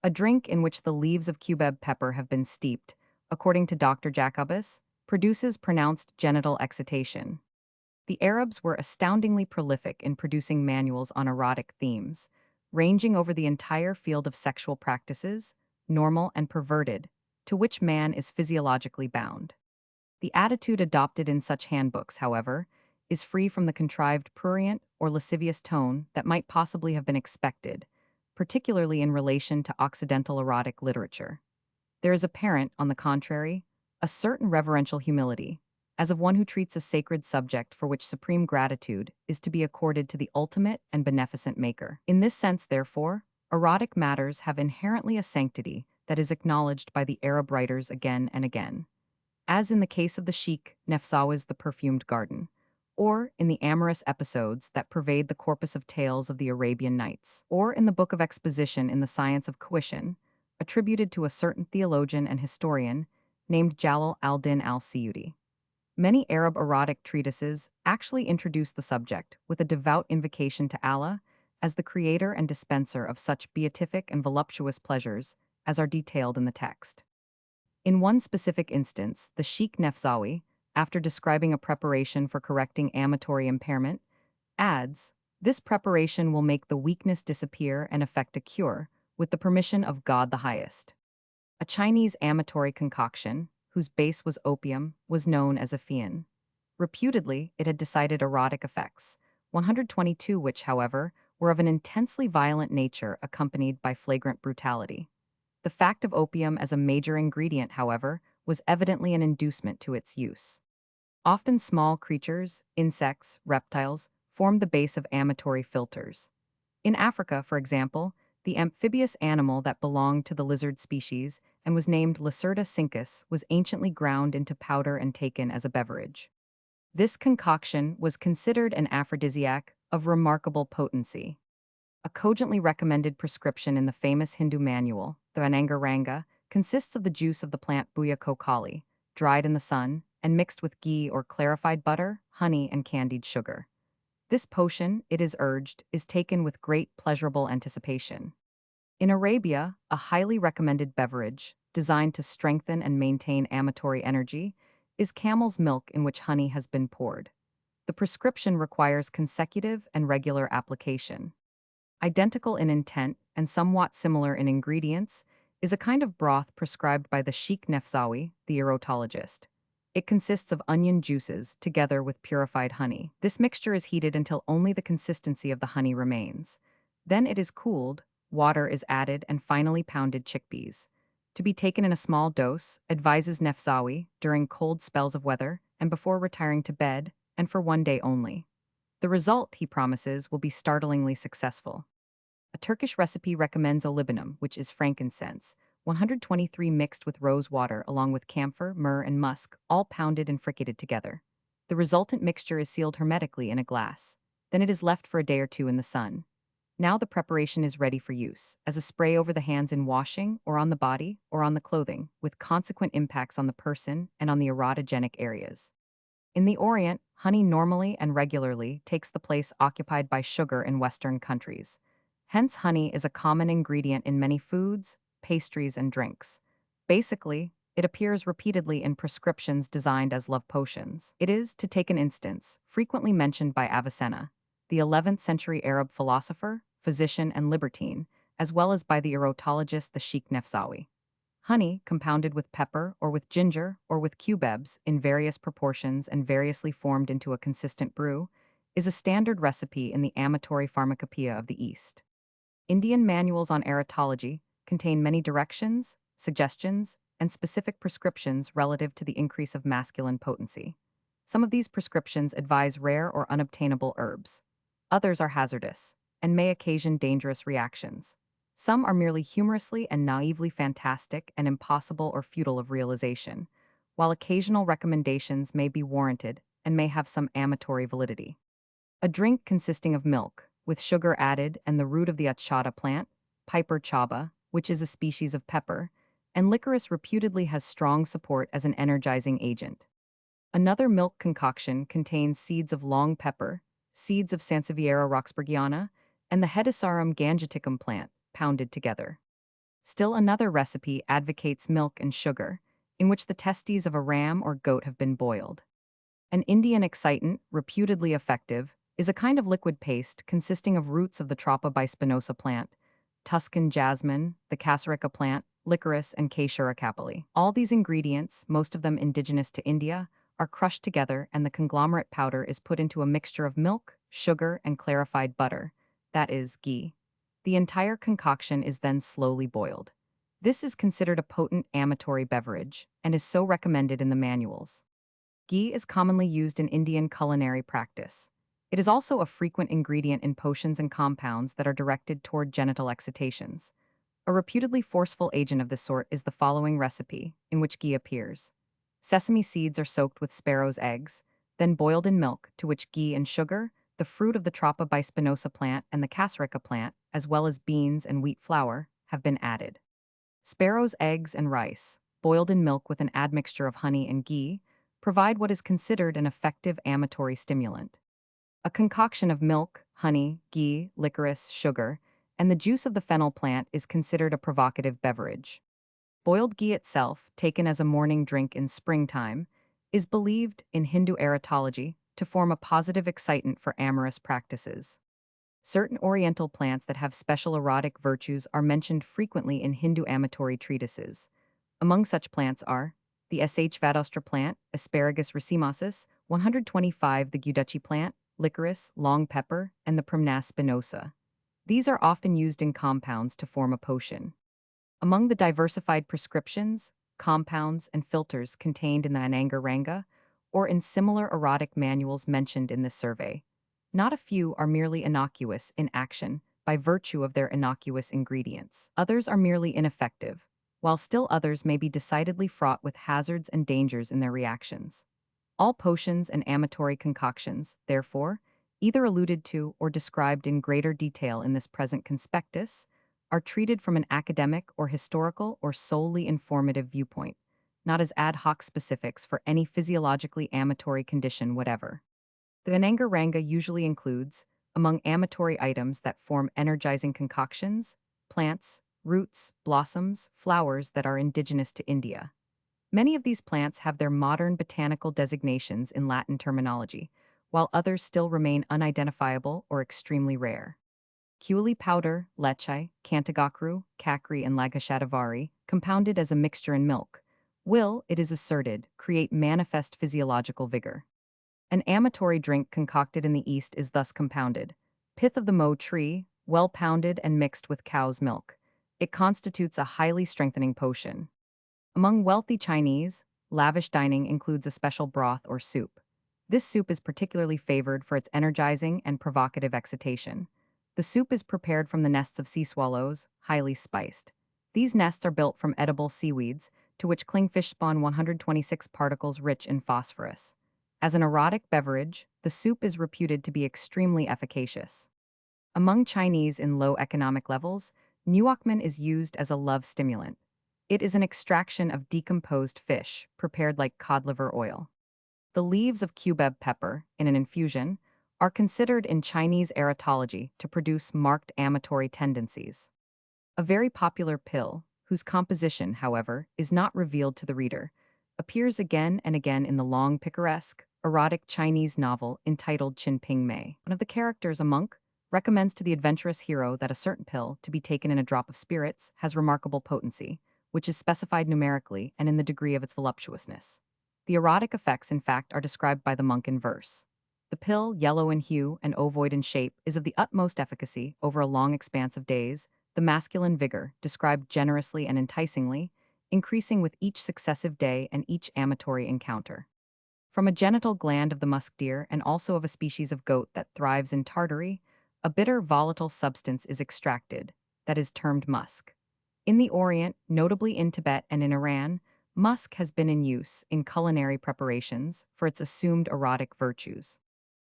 A drink in which the leaves of cubeb pepper have been steeped, according to Dr. Jacobus, produces pronounced genital excitation. The Arabs were astoundingly prolific in producing manuals on erotic themes, ranging over the entire field of sexual practices, normal and perverted, to which man is physiologically bound. The attitude adopted in such handbooks, however, is free from the contrived prurient or lascivious tone that might possibly have been expected, particularly in relation to Occidental erotic literature. There is apparent, on the contrary, a certain reverential humility, as of one who treats a sacred subject for which supreme gratitude is to be accorded to the ultimate and beneficent Maker. In this sense, therefore, erotic matters have inherently a sanctity that is acknowledged by the Arab writers again and again, as in the case of the Sheikh Nefzawi's The Perfumed Garden, or in the amorous episodes that pervade the corpus of tales of the Arabian Nights, or in the book of exposition in the science of coition, attributed to a certain theologian and historian named Jalal al-Din al-Suyuti. Many Arab erotic treatises actually introduce the subject with a devout invocation to Allah as the creator and dispenser of such beatific and voluptuous pleasures as are detailed in the text. In one specific instance, the Sheikh Nefzawi, after describing a preparation for correcting amatory impairment, adds, "This preparation will make the weakness disappear and effect a cure, with the permission of God the Highest." A Chinese amatory concoction, whose base was opium, was known as a fian. Reputedly, it had decided erotic effects, 122 which, however, were of an intensely violent nature accompanied by flagrant brutality. The fact of opium as a major ingredient, however, was evidently an inducement to its use. Often small creatures, insects, reptiles, formed the base of amatory filters. In Africa, for example, the amphibious animal that belonged to the lizard species and was named Lacerta cincus was anciently ground into powder and taken as a beverage. This concoction was considered an aphrodisiac of remarkable potency. A cogently recommended prescription in the famous Hindu manual, the Anangaranga, consists of the juice of the plant Buya kokali, dried in the sun, and mixed with ghee or clarified butter, honey, and candied sugar. This potion, it is urged, is taken with great pleasurable anticipation. In Arabia, a highly recommended beverage, designed to strengthen and maintain amatory energy, is camel's milk in which honey has been poured. The prescription requires consecutive and regular application. Identical in intent and somewhat similar in ingredients, is a kind of broth prescribed by the Sheikh Nefzawi, the erotologist. It consists of onion juices together with purified honey. This mixture is heated until only the consistency of the honey remains. Then it is cooled, water is added, and finally pounded chickpeas. To be taken in a small dose, advises Nefzawi, during cold spells of weather and before retiring to bed, and for one day only. The result, he promises, will be startlingly successful. A Turkish recipe recommends olibanum, which is frankincense, 123 mixed with rose water along with camphor, myrrh, and musk, all pounded and fricketed together. The resultant mixture is sealed hermetically in a glass. Then it is left for a day or two in the sun. Now the preparation is ready for use, as a spray over the hands in washing, or on the body, or on the clothing, with consequent impacts on the person and on the erotogenic areas. In the Orient, honey normally and regularly takes the place occupied by sugar in Western countries. Hence, honey is a common ingredient in many foods, pastries, and drinks. Basically, it appears repeatedly in prescriptions designed as love potions. It is, to take an instance, frequently mentioned by Avicenna, the 11th century Arab philosopher, physician, and libertine, as well as by the erotologist the Sheikh Nefzawi. Honey, compounded with pepper or with ginger or with cubebs in various proportions and variously formed into a consistent brew, is a standard recipe in the Amatory pharmacopoeia of the East. Indian manuals on erotology contain many directions, suggestions, and specific prescriptions relative to the increase of masculine potency. Some of these prescriptions advise rare or unobtainable herbs. Others are hazardous and may occasion dangerous reactions. Some are merely humorously and naively fantastic and impossible or futile of realization, while occasional recommendations may be warranted and may have some amatory validity. A drink consisting of milk, with sugar added and the root of the achata plant, Piper chaba, which is a species of pepper, and licorice reputedly has strong support as an energizing agent. Another milk concoction contains seeds of long pepper, seeds of Sansevieria roxburghiana, and the Hedysarum gangeticum plant, pounded together. Still another recipe advocates milk and sugar, in which the testes of a ram or goat have been boiled. An Indian excitant, reputedly effective, is a kind of liquid paste consisting of roots of the Tropa bispinosa plant, Tuscan jasmine, the Casarica plant, licorice, and Caesuria capili. All these ingredients, most of them indigenous to India, are crushed together and the conglomerate powder is put into a mixture of milk, sugar, and clarified butter, that is, ghee. The entire concoction is then slowly boiled. This is considered a potent amatory beverage and is so recommended in the manuals. Ghee is commonly used in Indian culinary practice. It is also a frequent ingredient in potions and compounds that are directed toward genital excitations. A reputedly forceful agent of this sort is the following recipe, in which ghee appears. Sesame seeds are soaked with sparrow's eggs, then boiled in milk, to which ghee and sugar, the fruit of the Tropa bispinosa plant and the Casarica plant, as well as beans and wheat flour, have been added. Sparrow's eggs and rice, boiled in milk with an admixture of honey and ghee, provide what is considered an effective amatory stimulant. A concoction of milk, honey, ghee, licorice, sugar, and the juice of the fennel plant is considered a provocative beverage. Boiled ghee itself, taken as a morning drink in springtime, is believed, in Hindu erotology, to form a positive excitant for amorous practices. Certain oriental plants that have special erotic virtues are mentioned frequently in Hindu amatory treatises. Among such plants are the Sh. vadostra plant, Asparagus racemosus, 125 the Guduchi plant, licorice, long pepper, and the Primnas spinosa. These are often used in compounds to form a potion. Among the diversified prescriptions, compounds, and filters contained in the Anangaranga, or in similar erotic manuals mentioned in this survey, not a few are merely innocuous in action, by virtue of their innocuous ingredients. Others are merely ineffective, while still others may be decidedly fraught with hazards and dangers in their reactions. All potions and amatory concoctions, therefore, either alluded to or described in greater detail in this present conspectus, are treated from an academic or historical or solely informative viewpoint, not as ad hoc specifics for any physiologically amatory condition whatever. The Ananga usually includes, among amatory items that form energizing concoctions, plants, roots, blossoms, flowers that are indigenous to India. Many of these plants have their modern botanical designations in Latin terminology, while others still remain unidentifiable or extremely rare. Kiuli powder, leche, cantagakru, kakri, and lagashadavari, compounded as a mixture in milk, will, it is asserted, create manifest physiological vigor. An amatory drink concocted in the East is thus compounded. Pith of the mo tree, well pounded and mixed with cow's milk. It constitutes a highly strengthening potion. Among wealthy Chinese, lavish dining includes a special broth or soup. This soup is particularly favored for its energizing and provocative excitation. The soup is prepared from the nests of sea swallows, highly spiced. These nests are built from edible seaweeds, to which clingfish spawn 126 particles rich in phosphorus. As an erotic beverage, the soup is reputed to be extremely efficacious. Among Chinese in low economic levels, nuokmen is used as a love stimulant. It is an extraction of decomposed fish, prepared like cod liver oil. The leaves of cubeb pepper, in an infusion, are considered in Chinese erotology to produce marked amatory tendencies. A very popular pill, whose composition, however, is not revealed to the reader, appears again and again in the long, picaresque, erotic Chinese novel entitled Qin Ping Mei. One of the characters, a monk, recommends to the adventurous hero that a certain pill, to be taken in a drop of spirits, has remarkable potency, which is specified numerically and in the degree of its voluptuousness. The erotic effects, in fact, are described by the monk in verse. The pill, yellow in hue and ovoid in shape, is of the utmost efficacy over a long expanse of days, the masculine vigor, described generously and enticingly, increasing with each successive day and each amatory encounter. From a genital gland of the musk deer and also of a species of goat that thrives in Tartary, a bitter volatile substance is extracted, that is termed musk. In the Orient, notably in Tibet and in Iran, musk has been in use in culinary preparations for its assumed erotic virtues.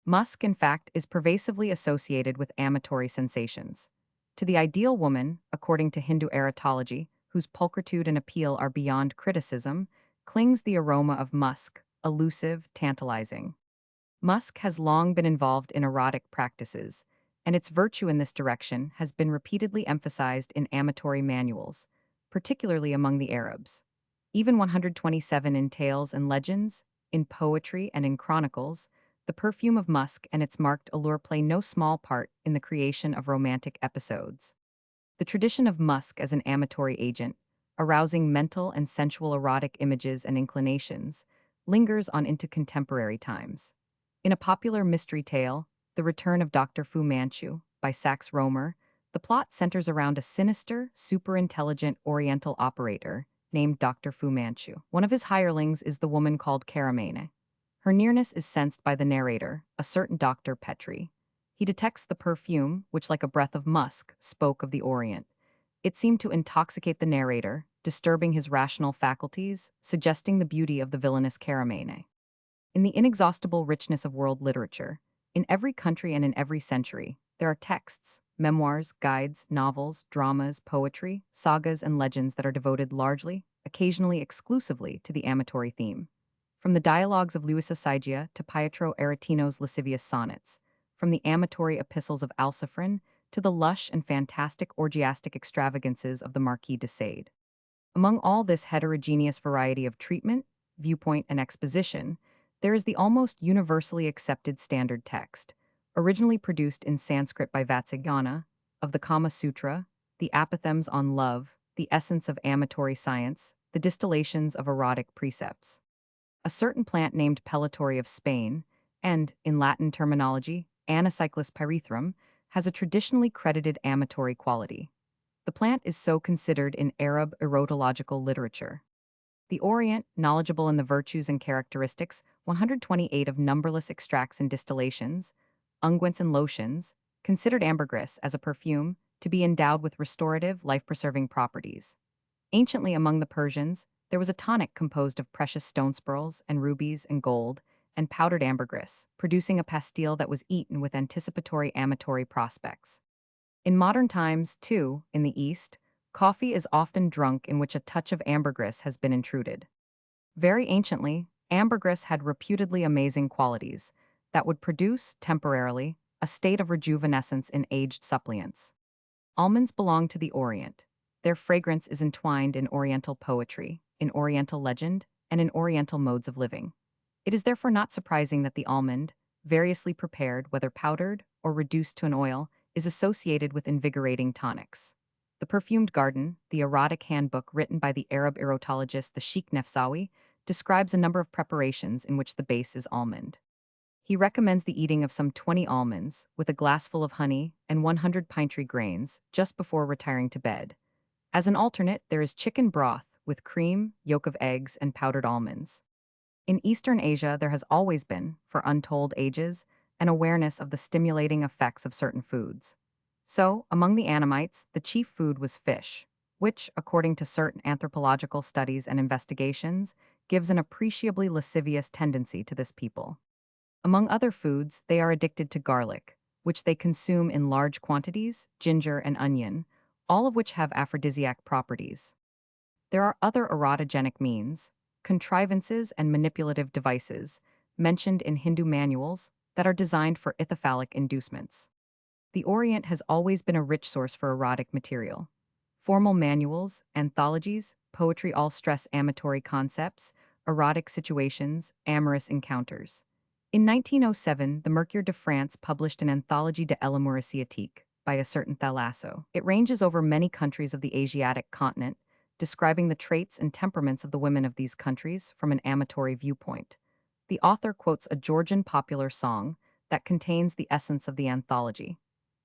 Musk, in fact, is pervasively associated with amatory sensations. To the ideal woman, according to Hindu erotology, whose pulchritude and appeal are beyond criticism, clings the aroma of musk, elusive, tantalizing. Musk has long been involved in erotic practices, and its virtue in this direction has been repeatedly emphasized in amatory manuals, particularly among the Arabs. Even 127 in tales and legends, in poetry and in chronicles, the perfume of musk and its marked allure play no small part in the creation of romantic episodes. The tradition of musk as an amatory agent, arousing mental and sensual erotic images and inclinations, lingers on into contemporary times. In a popular mystery tale, The Return of Dr. Fu Manchu, by Sax Rohmer, the plot centers around a sinister, superintelligent Oriental operator named Dr. Fu Manchu. One of his hirelings is the woman called Karamene. Her nearness is sensed by the narrator, a certain Dr. Petrie. He detects the perfume, which like a breath of musk, spoke of the Orient. It seemed to intoxicate the narrator, disturbing his rational faculties, suggesting the beauty of the villainous Karamene. In the inexhaustible richness of world literature, in every country and in every century, there are texts, memoirs, guides, novels, dramas, poetry, sagas, and legends that are devoted largely, occasionally exclusively, to the amatory theme. From the dialogues of Luisa Saigia to Pietro Aretino's lascivious sonnets, from the amatory epistles of Alciphron to the lush and fantastic orgiastic extravagances of the Marquis de Sade. Among all this heterogeneous variety of treatment, viewpoint, and exposition, there is the almost universally accepted standard text, originally produced in Sanskrit by Vatsyayana, of the Kama Sutra, the apothegms on love, the essence of amatory science, the distillations of erotic precepts. A certain plant named Pellitory of Spain, and, in Latin terminology, Anacyclus pyrethrum, has a traditionally credited amatory quality. The plant is so considered in Arab erotological literature. The Orient, knowledgeable in the virtues and characteristics, 128 of numberless extracts and distillations, unguents and lotions, considered ambergris as a perfume to be endowed with restorative, life-preserving properties. Anciently among the Persians, there was a tonic composed of precious stone pearls and rubies and gold and powdered ambergris, producing a pastille that was eaten with anticipatory amatory prospects. In modern times, too, in the East, coffee is often drunk in which a touch of ambergris has been intruded. Very anciently, ambergris had reputedly amazing qualities that would produce, temporarily, a state of rejuvenescence in aged suppliants. Almonds belong to the Orient. Their fragrance is entwined in Oriental poetry, in Oriental legend, and in Oriental modes of living. It is therefore not surprising that the almond, variously prepared, whether powdered or reduced to an oil, is associated with invigorating tonics. The Perfumed Garden, the erotic handbook written by the Arab erotologist the Sheikh Nefsawi, describes a number of preparations in which the base is almond. He recommends the eating of some 20 almonds, with a glassful of honey and 100 pine tree grains, just before retiring to bed. As an alternate, there is chicken broth, with cream, yolk of eggs, and powdered almonds. In Eastern Asia, there has always been, for untold ages, an awareness of the stimulating effects of certain foods. So, among the Annamites, the chief food was fish, which, according to certain anthropological studies and investigations, gives an appreciably lascivious tendency to this people. Among other foods, they are addicted to garlic, which they consume in large quantities, ginger and onion, all of which have aphrodisiac properties. There are other erotogenic means, contrivances and manipulative devices, mentioned in Hindu manuals, that are designed for ithyphallic inducements. The Orient has always been a rich source for erotic material. Formal manuals, anthologies, poetry all stress amatory concepts, erotic situations, amorous encounters. In 1907, the Mercure de France published an anthology de l'amour asiatique by a certain Thalasso. It ranges over many countries of the Asiatic continent, describing the traits and temperaments of the women of these countries from an amatory viewpoint. The author quotes a Georgian popular song that contains the essence of the anthology.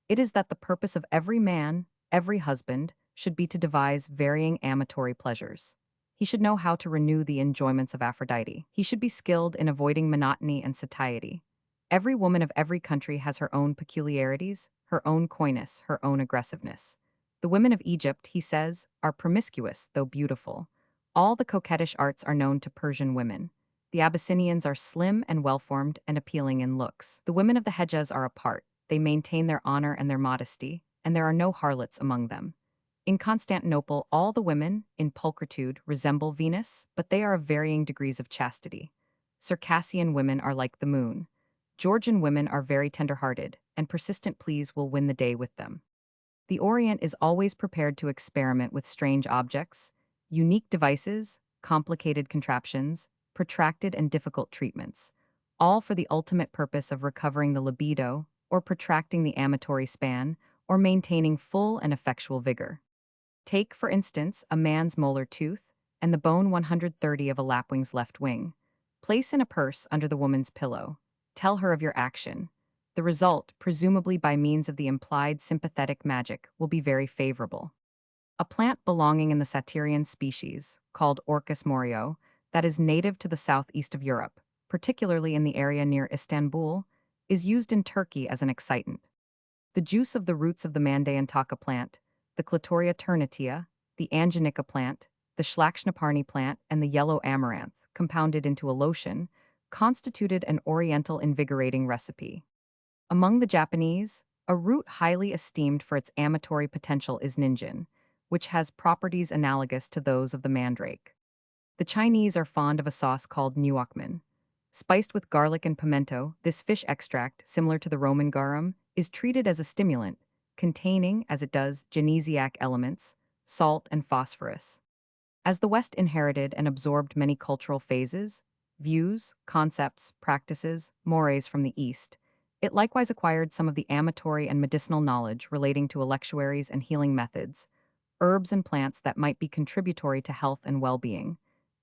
It is that the purpose of every man, every husband, should be to devise varying amatory pleasures. He should know how to renew the enjoyments of Aphrodite. He should be skilled in avoiding monotony and satiety. Every woman of every country has her own peculiarities, her own coyness, her own aggressiveness. The women of Egypt, he says, are promiscuous, though beautiful. All the coquettish arts are known to Persian women. The Abyssinians are slim and well-formed and appealing in looks. The women of the Hejaz are apart. They maintain their honor and their modesty, and there are no harlots among them. In Constantinople, all the women, in pulchritude, resemble Venus, but they are of varying degrees of chastity. Circassian women are like the moon. Georgian women are very tender-hearted, and persistent pleas will win the day with them. The Orient is always prepared to experiment with strange objects, unique devices, complicated contraptions, protracted and difficult treatments, all for the ultimate purpose of recovering the libido, or protracting the amatory span, or maintaining full and effectual vigor. Take, for instance, a man's molar tooth and the bone 130 of a lapwing's left wing. Place in a purse under the woman's pillow. Tell her of your action. The result, presumably by means of the implied sympathetic magic, will be very favorable. A plant belonging in the Satyrian species, called Orchis morio, that is native to the southeast of Europe, particularly in the area near Istanbul, is used in Turkey as an excitant. The juice of the roots of the Mandaeantaka plant, the Clitoria ternatia, the Anginica plant, the Schlackschnaparni plant, and the yellow amaranth, compounded into a lotion, constituted an oriental invigorating recipe. Among the Japanese, a root highly esteemed for its amatory potential is ninjin, which has properties analogous to those of the mandrake. The Chinese are fond of a sauce called nuokmen. Spiced with garlic and pimento, this fish extract, similar to the Roman garum, is treated as a stimulant, containing, as it does, genesiac elements, salt and phosphorus. As the West inherited and absorbed many cultural phases, views, concepts, practices, mores from the East, it likewise acquired some of the amatory and medicinal knowledge relating to electuaries and healing methods, herbs and plants that might be contributory to health and well-being,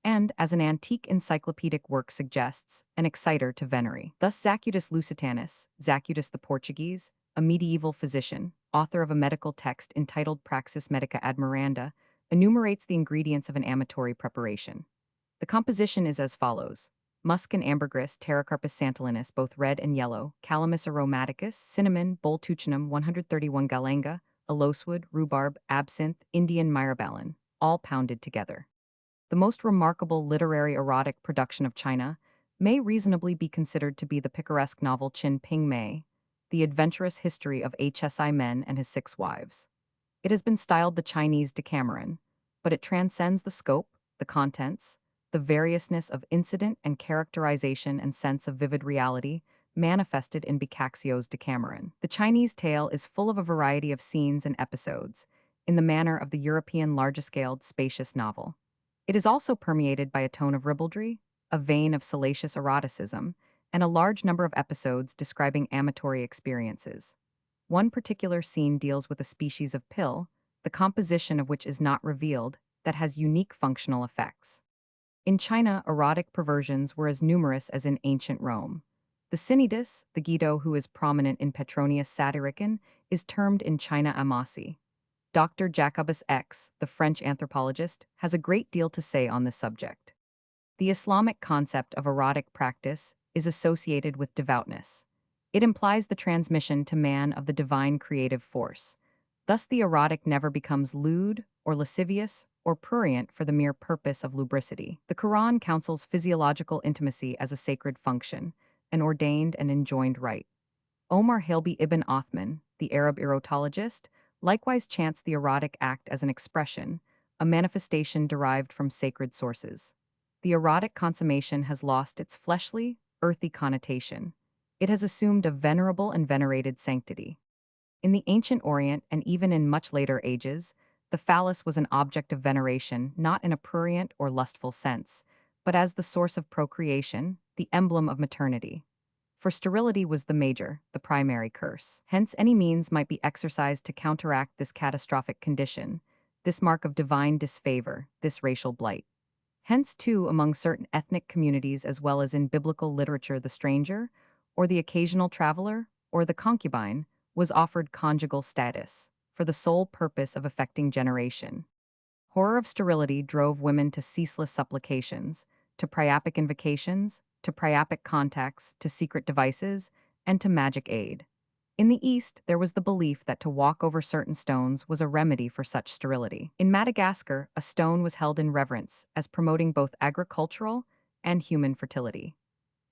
and, as an antique encyclopedic work suggests, an exciter to venery. Thus Zacutus Lusitanus, Zacutus the Portuguese, a medieval physician, author of a medical text entitled Praxis Medica Admiranda, enumerates the ingredients of an amatory preparation. The composition is as follows: musk and ambergris, Pterocarpus santilinus, both red and yellow, Calamus aromaticus, cinnamon, Boltuccinum 131 galanga, aloeswood, rhubarb, absinthe, Indian myrobalan, all pounded together. The most remarkable literary erotic production of China may reasonably be considered to be the picaresque novel Qin Ping Mei, The Adventurous History of HSI Men and His Six Wives. It has been styled the Chinese Decameron, but it transcends the scope, the contents, the variousness of incident and characterization and sense of vivid reality manifested in Boccaccio's Decameron. The Chinese tale is full of a variety of scenes and episodes, in the manner of the European large-scaled, spacious novel. It is also permeated by a tone of ribaldry, a vein of salacious eroticism, and a large number of episodes describing amatory experiences. One particular scene deals with a species of pill, the composition of which is not revealed, that has unique functional effects. In China, erotic perversions were as numerous as in ancient Rome. The Cynidus, the Guido who is prominent in Petronius Satyricon, is termed in China amasi. Dr. Jacobus X, the French anthropologist, has a great deal to say on this subject. The Islamic concept of erotic practice is associated with devoutness. It implies the transmission to man of the divine creative force. Thus, the erotic never becomes lewd or lascivious or prurient for the mere purpose of lubricity. The Quran counsels physiological intimacy as a sacred function, an ordained and enjoined rite. Omar Halby ibn Othman, the Arab erotologist, likewise chants the erotic act as an expression, a manifestation derived from sacred sources. The erotic consummation has lost its fleshly, earthy connotation. It has assumed a venerable and venerated sanctity. In the ancient Orient and even in much later ages, the phallus was an object of veneration not in a prurient or lustful sense, but as the source of procreation, the emblem of maternity. For sterility was the primary curse. Hence, any means might be exercised to counteract this catastrophic condition, this mark of divine disfavor, this racial blight. Hence, too, among certain ethnic communities as well as in biblical literature, the stranger, or the occasional traveler, or the concubine, was offered conjugal status, for the sole purpose of effecting generation. Horror of sterility drove women to ceaseless supplications, to priapic invocations, to priapic contacts, to secret devices, and to magic aid. In the East, there was the belief that to walk over certain stones was a remedy for such sterility. In Madagascar, a stone was held in reverence as promoting both agricultural and human fertility.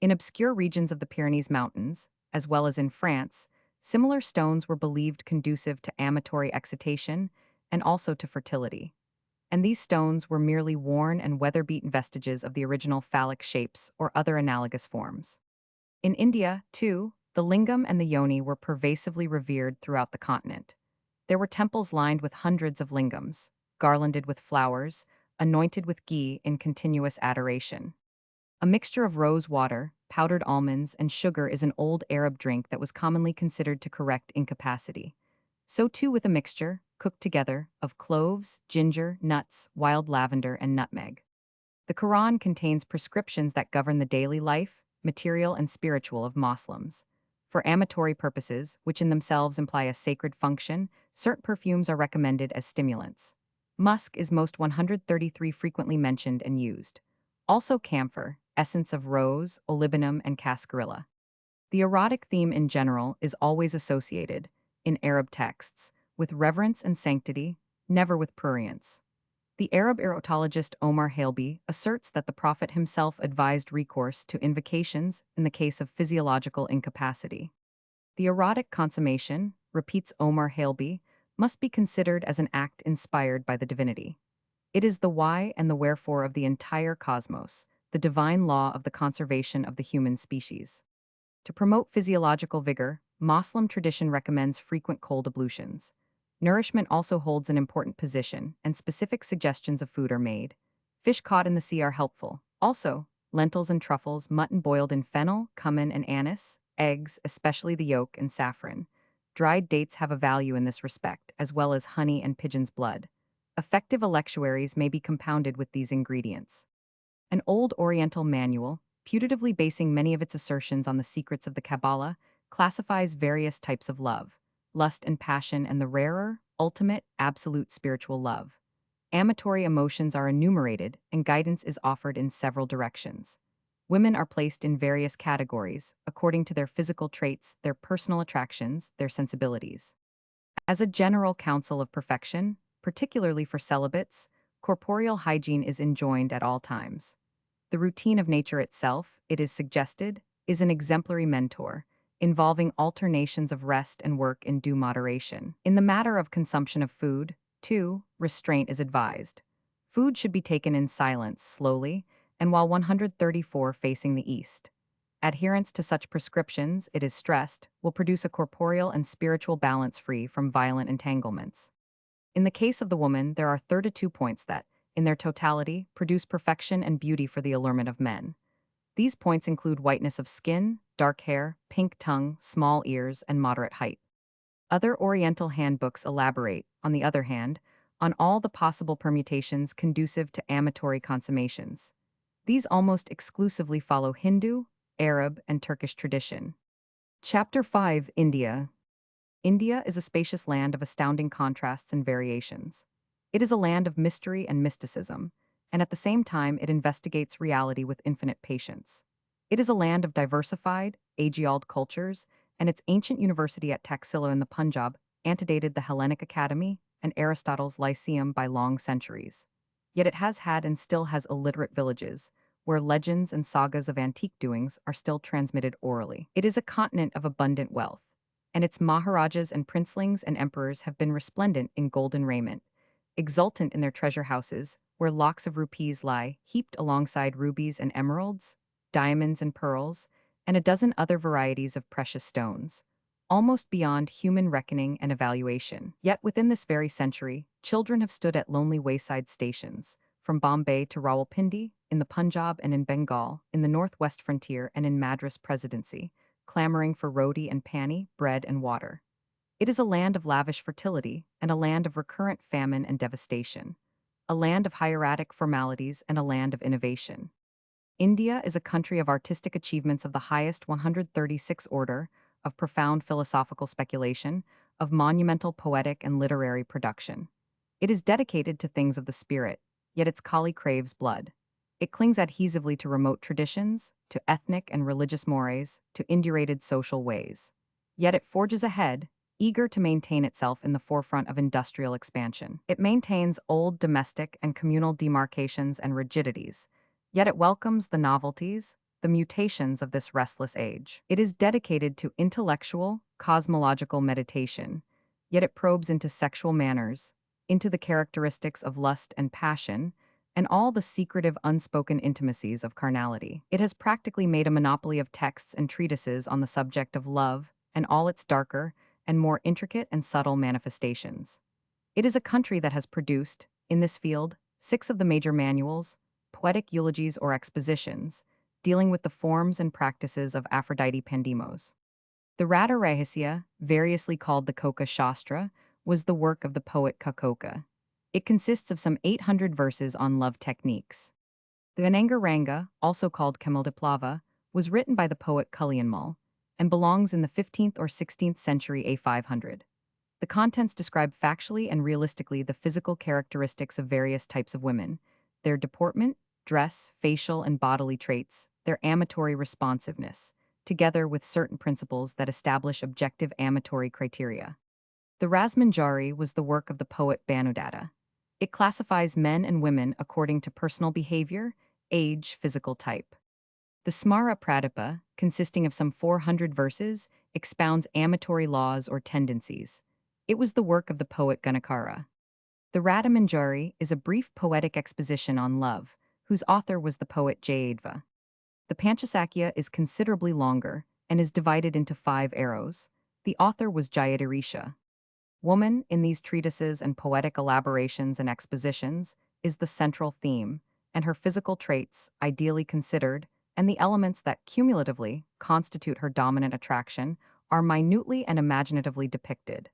In obscure regions of the Pyrenees Mountains, as well as in France, similar stones were believed conducive to amatory excitation and also to fertility. And these stones were merely worn and weather-beaten vestiges of the original phallic shapes or other analogous forms. In India, too, the lingam and the yoni were pervasively revered throughout the continent. There were temples lined with hundreds of lingams, garlanded with flowers, anointed with ghee in continuous adoration. A mixture of rose water, powdered almonds, and sugar is an old Arab drink that was commonly considered to correct incapacity. So too with a mixture, cooked together, of cloves, ginger, nuts, wild lavender, and nutmeg. The Quran contains prescriptions that govern the daily life, material and spiritual of Muslims. For amatory purposes, which in themselves imply a sacred function, certain perfumes are recommended as stimulants. Musk is most 133 frequently mentioned and used. Also camphor, essence of rose, olibanum, and cascarilla. The erotic theme in general is always associated, in Arab texts, with reverence and sanctity, never with prurience. The Arab erotologist Omar Halby asserts that the Prophet himself advised recourse to invocations in the case of physiological incapacity. The erotic consummation, repeats Omar Halby, must be considered as an act inspired by the divinity. It is the why and the wherefore of the entire cosmos, the divine law of the conservation of the human species. To promote physiological vigor, Moslem tradition recommends frequent cold ablutions. Nourishment also holds an important position, and specific suggestions of food are made. Fish caught in the sea are helpful. Also, lentils and truffles, mutton boiled in fennel, cumin, and anise, eggs, especially the yolk, and saffron. Dried dates have a value in this respect, as well as honey and pigeon's blood. Effective electuaries may be compounded with these ingredients. An old Oriental manual, putatively basing many of its assertions on the secrets of the Kabbalah, classifies various types of love, lust and passion, and the rarer, ultimate, absolute spiritual love. Amatory emotions are enumerated, and guidance is offered in several directions. Women are placed in various categories according to their physical traits, their personal attractions, their sensibilities. As a general counsel of perfection, particularly for celibates, corporeal hygiene is enjoined at all times. The routine of nature itself, it is suggested, is an exemplary mentor, involving alternations of rest and work in due moderation. In the matter of consumption of food, too, restraint is advised. Food should be taken in silence, slowly, and while 134 facing the east. Adherence to such prescriptions, it is stressed, will produce a corporeal and spiritual balance free from violent entanglements. In the case of the woman, there are 32 points that, in their totality, produce perfection and beauty for the allurement of men. These points include whiteness of skin, dark hair, pink tongue, small ears, and moderate height. Other Oriental handbooks elaborate, on the other hand, on all the possible permutations conducive to amatory consummations. These almost exclusively follow Hindu, Arab, and Turkish tradition. Chapter 5: India. India is a spacious land of astounding contrasts and variations. It is a land of mystery and mysticism, and at the same time it investigates reality with infinite patience. It is a land of diversified, age-old cultures, and its ancient university at Taxila in the Punjab antedated the Hellenic Academy and Aristotle's Lyceum by long centuries. Yet it has had and still has illiterate villages, where legends and sagas of antique doings are still transmitted orally. It is a continent of abundant wealth, and its maharajas and princelings and emperors have been resplendent in golden raiment, exultant in their treasure houses, where lakhs of rupees lie heaped alongside rubies and emeralds, diamonds and pearls, and a dozen other varieties of precious stones, almost beyond human reckoning and evaluation. Yet within this very century, children have stood at lonely wayside stations, from Bombay to Rawalpindi, in the Punjab and in Bengal, in the northwest frontier and in Madras Presidency, clamoring for roti and pani, bread and water. It is a land of lavish fertility and a land of recurrent famine and devastation, a land of hieratic formalities and a land of innovation. India is a country of artistic achievements of the highest 136 order, of profound philosophical speculation, of monumental poetic and literary production. It is dedicated to things of the spirit, yet its collie craves blood. It clings adhesively to remote traditions, to ethnic and religious mores, to indurated social ways. Yet it forges ahead, eager to maintain itself in the forefront of industrial expansion. It maintains old domestic and communal demarcations and rigidities, yet it welcomes the novelties, the mutations of this restless age. It is dedicated to intellectual, cosmological meditation, yet it probes into sexual manners, into the characteristics of lust and passion, and all the secretive unspoken intimacies of carnality. It has practically made a monopoly of texts and treatises on the subject of love and all its darker and more intricate and subtle manifestations. It is a country that has produced, in this field, 6 of the major manuals, poetic eulogies or expositions, dealing with the forms and practices of Aphrodite Pandemos. The Radha Rahasya, variously called the Koka Shastra, was the work of the poet Kakoka. It consists of some 800 verses on love techniques. The Anangaranga, also called Kamaldiplava, was written by the poet Kalyanmal, and belongs in the 15th or 16th century A500. The contents describe factually and realistically the physical characteristics of various types of women, their deportment, dress, facial and bodily traits, their amatory responsiveness, together with certain principles that establish objective amatory criteria. The Rasmanjari was the work of the poet Banudatta. It classifies men and women according to personal behavior, age, physical type. The Smara Pradipa, consisting of some 400 verses, expounds amatory laws or tendencies. It was the work of the poet Ganakara. The Radamanjari is a brief poetic exposition on love, whose author was the poet Jayadva. The Panchasakya is considerably longer and is divided into 5 arrows. The author was Jayadirisha. Woman, in these treatises and poetic elaborations and expositions, is the central theme, and her physical traits, ideally considered, and the elements that cumulatively constitute her dominant attraction, are minutely and imaginatively depicted.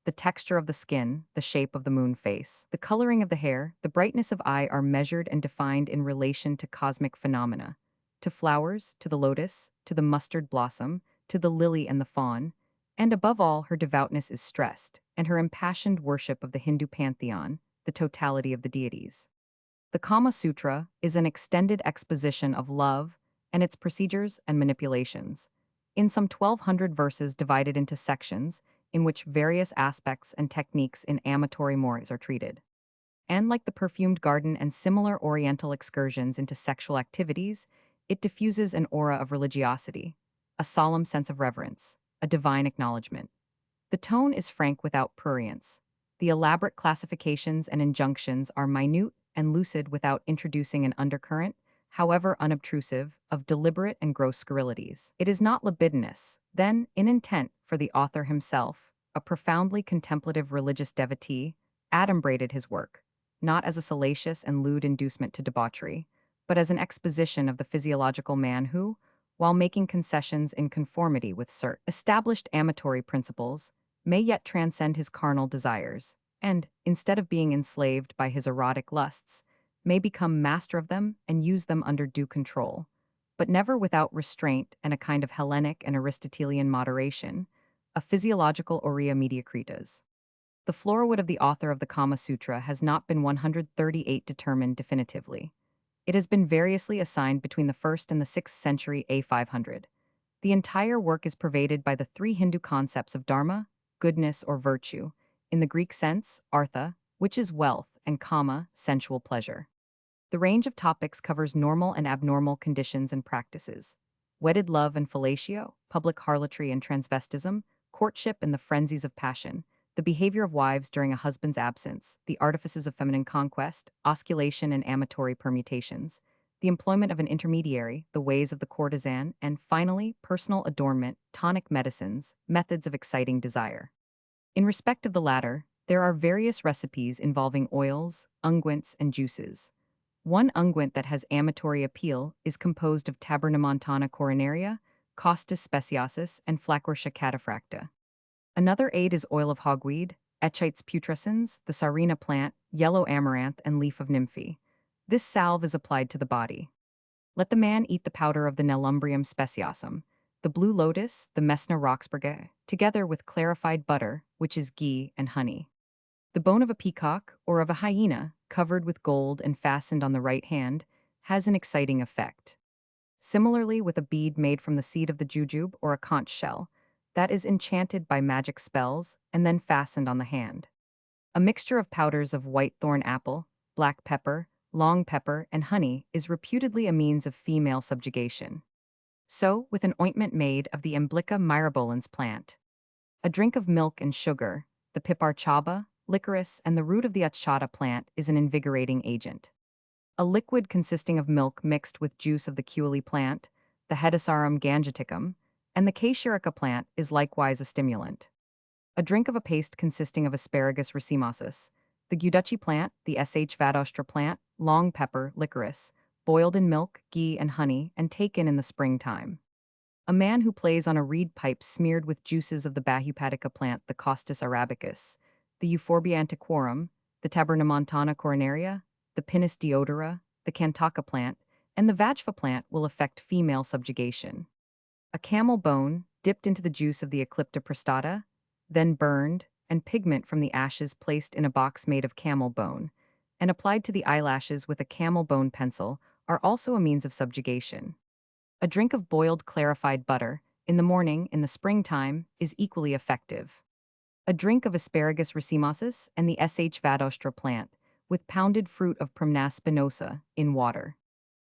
The texture of the skin, the shape of the moon face, the coloring of the hair, the brightness of eye are measured and defined in relation to cosmic phenomena, to flowers, to the lotus, to the mustard blossom, to the lily and the fawn, and above all, her devoutness is stressed, and her impassioned worship of the Hindu pantheon, the totality of the deities. The Kama Sutra is an extended exposition of love, and its procedures and manipulations. In some 1,200 verses divided into sections, in which various aspects and techniques in amatory mores are treated. And like the perfumed garden and similar oriental excursions into sexual activities, it diffuses an aura of religiosity, a solemn sense of reverence, a divine acknowledgement. The tone is frank without prurience. The elaborate classifications and injunctions are minute and lucid without introducing an undercurrent, however unobtrusive, of deliberate and gross scurrilities. It is not libidinous, then, in intent, for the author himself, a profoundly contemplative religious devotee, adumbrated his work, not as a salacious and lewd inducement to debauchery, but as an exposition of the physiological man who, while making concessions in conformity with certain established amatory principles, may yet transcend his carnal desires, and, instead of being enslaved by his erotic lusts, may become master of them and use them under due control, but never without restraint and a kind of Hellenic and Aristotelian moderation, a physiological aurea mediocritas. The floorwood of the author of the Kama Sutra has not been 138 determined definitively. It has been variously assigned between the 1st and the 6th century A500. The entire work is pervaded by the three Hindu concepts of dharma, goodness or virtue, in the Greek sense, artha, which is wealth, and kama, sensual pleasure. The range of topics covers normal and abnormal conditions and practices, wedded love and fellatio, public harlotry and transvestism, courtship and the frenzies of passion, the behavior of wives during a husband's absence, the artifices of feminine conquest, osculation and amatory permutations, the employment of an intermediary, the ways of the courtesan, and finally, personal adornment, tonic medicines, methods of exciting desire. In respect of the latter, there are various recipes involving oils, unguents, and juices. One unguent that has amatory appeal is composed of tabernamontana coronaria, costus speciosus, and flacwortia cataphracta. Another aid is oil of hogweed, echites putrescens, the sarina plant, yellow amaranth, and leaf of nymphaea. This salve is applied to the body. Let the man eat the powder of the nelumbrium speciosum, the blue lotus, the Messna roxburgh, together with clarified butter, which is ghee and honey. The bone of a peacock or of a hyena, covered with gold and fastened on the right hand, has an exciting effect. Similarly with a bead made from the seed of the jujube or a conch shell, that is enchanted by magic spells and then fastened on the hand. A mixture of powders of white thorn apple, black pepper, long pepper, and honey is reputedly a means of female subjugation. So, with an ointment made of the Emblica myrabolans plant. A drink of milk and sugar, the piparchaba, licorice, and the root of the achata plant is an invigorating agent. A liquid consisting of milk mixed with juice of the cueli plant, the Hedysarum gangeticum, and the Caesyrica plant is likewise a stimulant. A drink of a paste consisting of asparagus racemosus, the Guducci plant, the Sh. vadostra plant, long pepper, licorice, boiled in milk, ghee, and honey, and taken in the springtime. A man who plays on a reed pipe smeared with juices of the Bahupatica plant, the Costus arabicus, the Euphorbia antiquorum, the Tabernamontana coronaria, the Pinus deodora, the Cantaka plant, and the Vajva plant will effect female subjugation. A camel bone, dipped into the juice of the Eclipta prostata, then burned, and pigment from the ashes placed in a box made of camel bone, and applied to the eyelashes with a camel bone pencil, are also a means of subjugation. A drink of boiled clarified butter, in the morning, in the springtime, is equally effective. A drink of asparagus racemosus and the Sh. vadostra plant, with pounded fruit of Prymna spinosa, in water.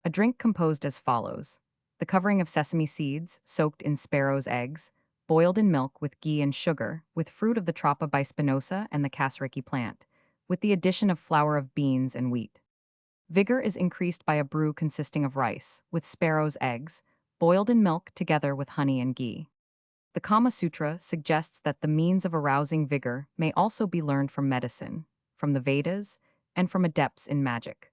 A drink composed as follows: the covering of sesame seeds, soaked in sparrow's eggs, boiled in milk with ghee and sugar, with fruit of the Trapa bispinosa and the Casarici plant, with the addition of flour of beans and wheat. Vigor is increased by a brew consisting of rice, with sparrow's eggs, boiled in milk together with honey and ghee. The Kama Sutra suggests that the means of arousing vigor may also be learned from medicine, from the Vedas, and from adepts in magic.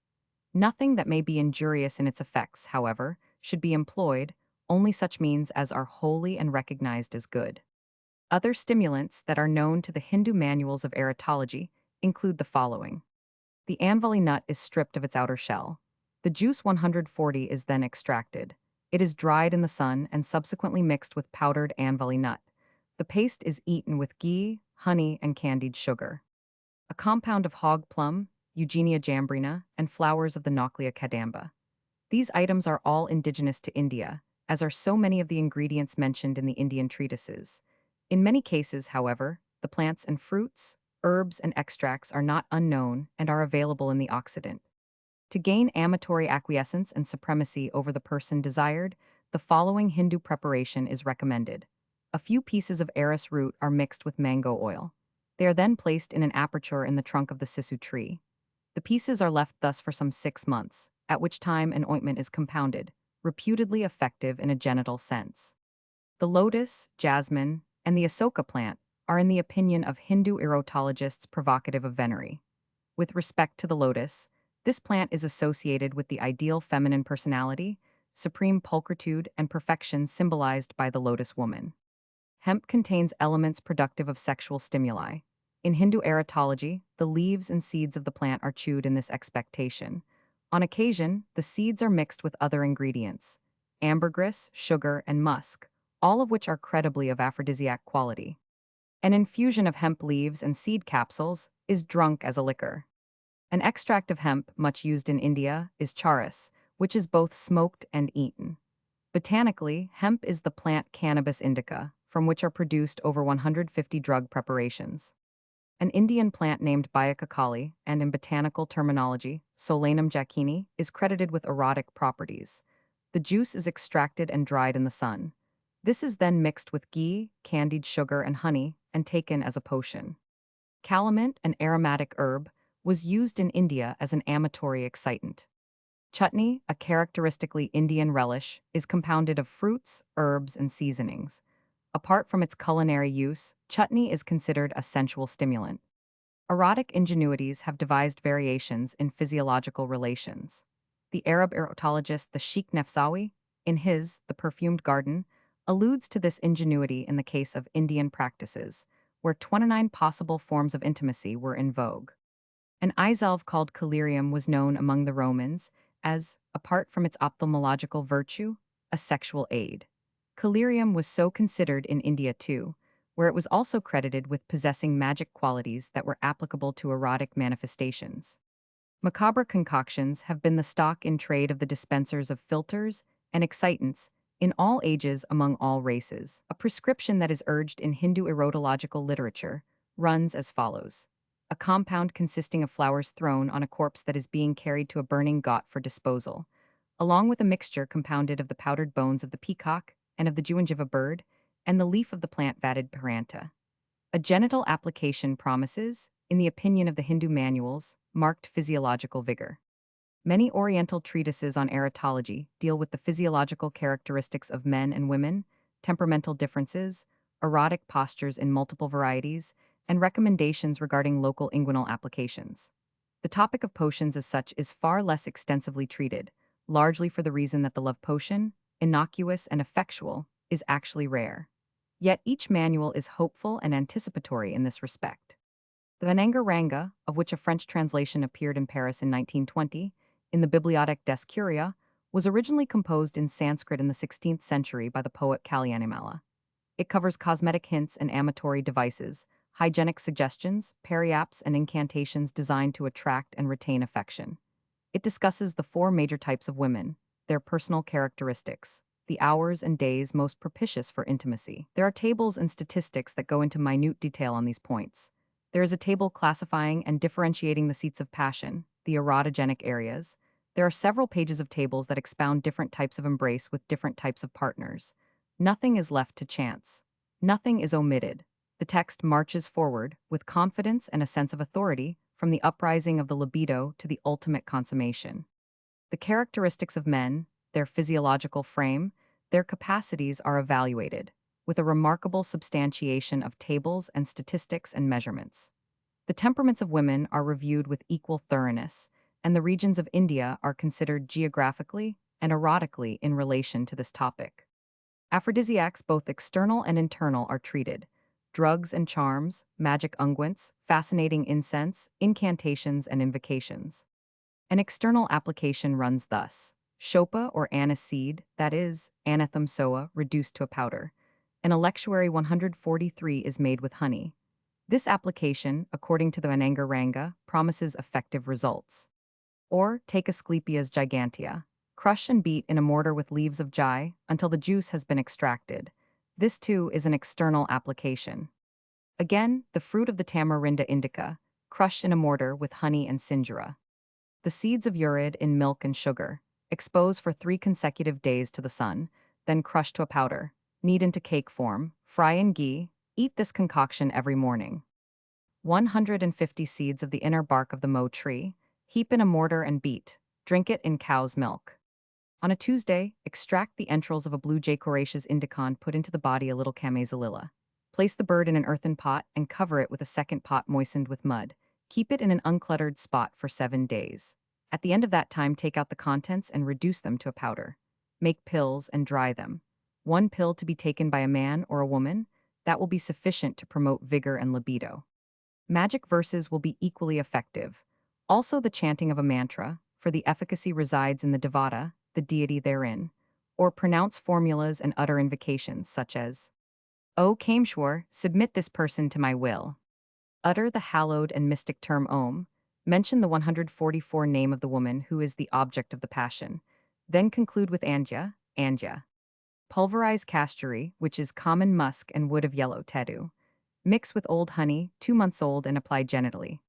Nothing that may be injurious in its effects, however, should be employed, only such means as are holy and recognized as good. Other stimulants that are known to the Hindu manuals of erytology include the following. The anvali nut is stripped of its outer shell. The juice 140 is then extracted. It is dried in the sun and subsequently mixed with powdered anvali nut. The paste is eaten with ghee, honey, and candied sugar. A compound of hog plum, Eugenia jambrina, and flowers of the Nauclea cadamba. These items are all indigenous to India, as are so many of the ingredients mentioned in the Indian treatises. In many cases, however, the plants and fruits, herbs, and extracts are not unknown and are available in the Occident. To gain amatory acquiescence and supremacy over the person desired, the following Hindu preparation is recommended. A few pieces of arris root are mixed with mango oil. They are then placed in an aperture in the trunk of the sisu tree. The pieces are left thus for some 6 months, at which time an ointment is compounded, reputedly effective in a genital sense. The lotus, jasmine, and the asoka plant are in the opinion of Hindu erotologists provocative of venery. With respect to the lotus, this plant is associated with the ideal feminine personality, supreme pulchritude, and perfection symbolized by the lotus woman. Hemp contains elements productive of sexual stimuli. In Hindu erotology, the leaves and seeds of the plant are chewed in this expectation. On occasion, the seeds are mixed with other ingredients, ambergris, sugar, and musk, all of which are credibly of aphrodisiac quality. An infusion of hemp leaves and seed capsules is drunk as a liquor. An extract of hemp, much used in India, is charas, which is both smoked and eaten. Botanically, hemp is the plant Cannabis indica, from which are produced over 150 drug preparations. An Indian plant named Biacacali, and in botanical terminology, Solanum jacquini, is credited with erotic properties. The juice is extracted and dried in the sun. This is then mixed with ghee, candied sugar, and honey, and taken as a potion. Calamint, an aromatic herb, was used in India as an amatory excitant. Chutney, a characteristically Indian relish, is compounded of fruits, herbs, and seasonings. Apart from its culinary use, chutney is considered a sensual stimulant. Erotic ingenuities have devised variations in physiological relations. The Arab erotologist the Sheikh Nefsawi, in his The Perfumed Garden, alludes to this ingenuity in the case of Indian practices, where 29 possible forms of intimacy were in vogue. An eyesalve called collyrium was known among the Romans as, apart from its ophthalmological virtue, a sexual aid. Collyrium was so considered in India too, where it was also credited with possessing magic qualities that were applicable to erotic manifestations. Macabre concoctions have been the stock in trade of the dispensers of philters and excitants in all ages among all races. A prescription that is urged in Hindu erotological literature runs as follows. A compound consisting of flowers thrown on a corpse that is being carried to a burning ghat for disposal, along with a mixture compounded of the powdered bones of the peacock and of the Juanjiva bird, and the leaf of the plant Vatid paranta. A genital application promises, in the opinion of the Hindu manuals, marked physiological vigor. Many Oriental treatises on erotology deal with the physiological characteristics of men and women, temperamental differences, erotic postures in multiple varieties, and recommendations regarding local inguinal applications. The topic of potions as such is far less extensively treated, largely for the reason that the love potion, innocuous and effectual, is actually rare. Yet each manual is hopeful and anticipatory in this respect. The Vananga Ranga, of which a French translation appeared in Paris in 1920, in the Bibliothèque des Curios, was originally composed in Sanskrit in the 16th century by the poet Kalyanamala. It covers cosmetic hints and amatory devices, hygienic suggestions, periapts, and incantations designed to attract and retain affection. It discusses the four major types of women, their personal characteristics, the hours and days most propitious for intimacy. There are tables and statistics that go into minute detail on these points. There is a table classifying and differentiating the seats of passion, the erotogenic areas. There are several pages of tables that expound different types of embrace with different types of partners. Nothing is left to chance. Nothing is omitted. The text marches forward, with confidence and a sense of authority, from the uprising of the libido to the ultimate consummation. The characteristics of men, their physiological frame, their capacities are evaluated, with a remarkable substantiation of tables and statistics and measurements. The temperaments of women are reviewed with equal thoroughness, and the regions of India are considered geographically and erotically in relation to this topic. Aphrodisiacs, both external and internal, are treated. Drugs and charms, magic unguents, fascinating incense, incantations, and invocations. An external application runs thus. Shopa or anise seed, that is, Anathum soa, reduced to a powder. An electuary 143 is made with honey. This application, according to the Vananga Ranga, promises effective results. Or take Asclepias gigantea. Crush and beat in a mortar with leaves of jai until the juice has been extracted. This too is an external application. Again, the fruit of the Tamarinda indica, crushed in a mortar with honey and sinjura. The seeds of urid in milk and sugar, expose for 3 consecutive days to the sun, then crush to a powder, knead into cake form, fry in ghee, eat this concoction every morning. 150 seeds of the inner bark of the mo tree, heap in a mortar and beat, drink it in cow's milk. On a Tuesday, extract the entrails of a blue jay coraceous indicon, put into the body a little camezalilla. Place the bird in an earthen pot and cover it with a second pot moistened with mud. Keep it in an uncluttered spot for 7 days. At the end of that time, take out the contents and reduce them to a powder. Make pills and dry them. 1 pill to be taken by a man or a woman, that will be sufficient to promote vigor and libido. Magic verses will be equally effective. Also the chanting of a mantra, for the efficacy resides in the devata, the deity therein, or pronounce formulas and utter invocations such as, O Kameshwar, submit this person to my will. Utter the hallowed and mystic term Om, mention the 144 name of the woman who is the object of the passion, then conclude with Andya, Andya. Pulverize castory, which is common musk and wood of yellow tedu. Mix with old honey, 2 months old, and apply genitally.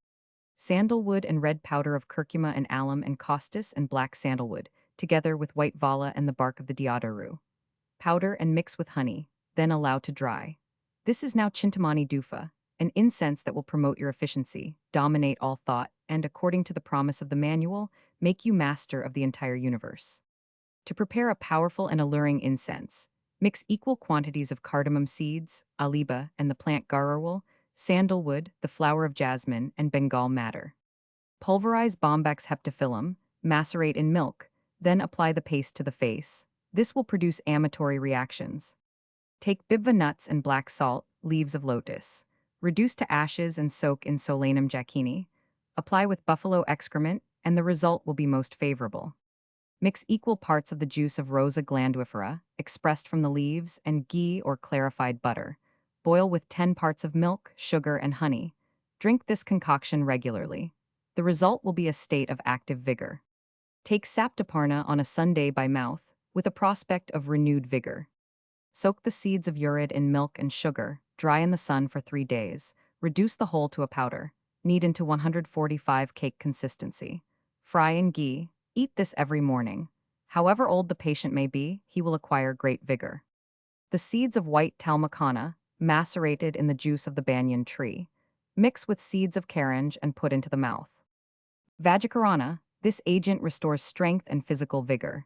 Sandalwood and red powder of curcuma and alum and costus and black sandalwood, together with white vala and the bark of the deodaru. Powder and mix with honey, then allow to dry. This is now Chintamani Dufa, an incense that will promote your efficiency, dominate all thought, and, according to the promise of the manual, make you master of the entire universe. To prepare a powerful and alluring incense, mix equal quantities of cardamom seeds, aliba, and the plant gararwal, sandalwood, the flower of jasmine, and Bengal madder. Pulverize Bombax heptaphyllum, macerate in milk, then apply the paste to the face. This will produce amatory reactions. Take bibva nuts and black salt, leaves of lotus. Reduce to ashes and soak in solanum jacquini. Apply with buffalo excrement, and the result will be most favorable. Mix equal parts of the juice of Rosa glanduifera, expressed from the leaves, and ghee or clarified butter. Boil with 10 parts of milk, sugar, and honey. Drink this concoction regularly. The result will be a state of active vigor. Take saptaparna on a Sunday by mouth, with a prospect of renewed vigor. Soak the seeds of urid in milk and sugar, dry in the sun for 3 days, reduce the whole to a powder, knead into 145 cake consistency. Fry in ghee, eat this every morning. However old the patient may be, he will acquire great vigor. The seeds of white talmakana, macerated in the juice of the banyan tree. Mix with seeds of carange and put into the mouth. Vajakarana, this agent restores strength and physical vigor.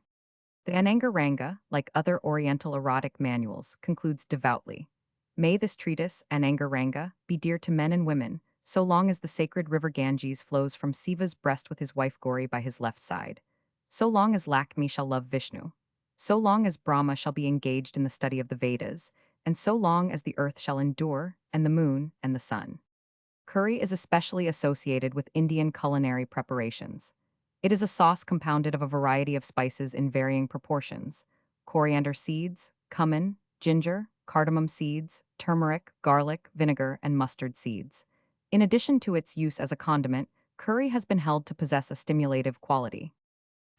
The Anangaranga, like other Oriental erotic manuals, concludes devoutly. May this treatise, Anangaranga, be dear to men and women, so long as the sacred river Ganges flows from Siva's breast with his wife Gauri by his left side. So long as Lakshmi shall love Vishnu. So long as Brahma shall be engaged in the study of the Vedas, and so long as the earth shall endure, and the moon, and the sun. Curry is especially associated with Indian culinary preparations. It is a sauce compounded of a variety of spices in varying proportions: coriander seeds, cumin, ginger, cardamom seeds, turmeric, garlic, vinegar, and mustard seeds. In addition to its use as a condiment, curry has been held to possess a stimulative quality.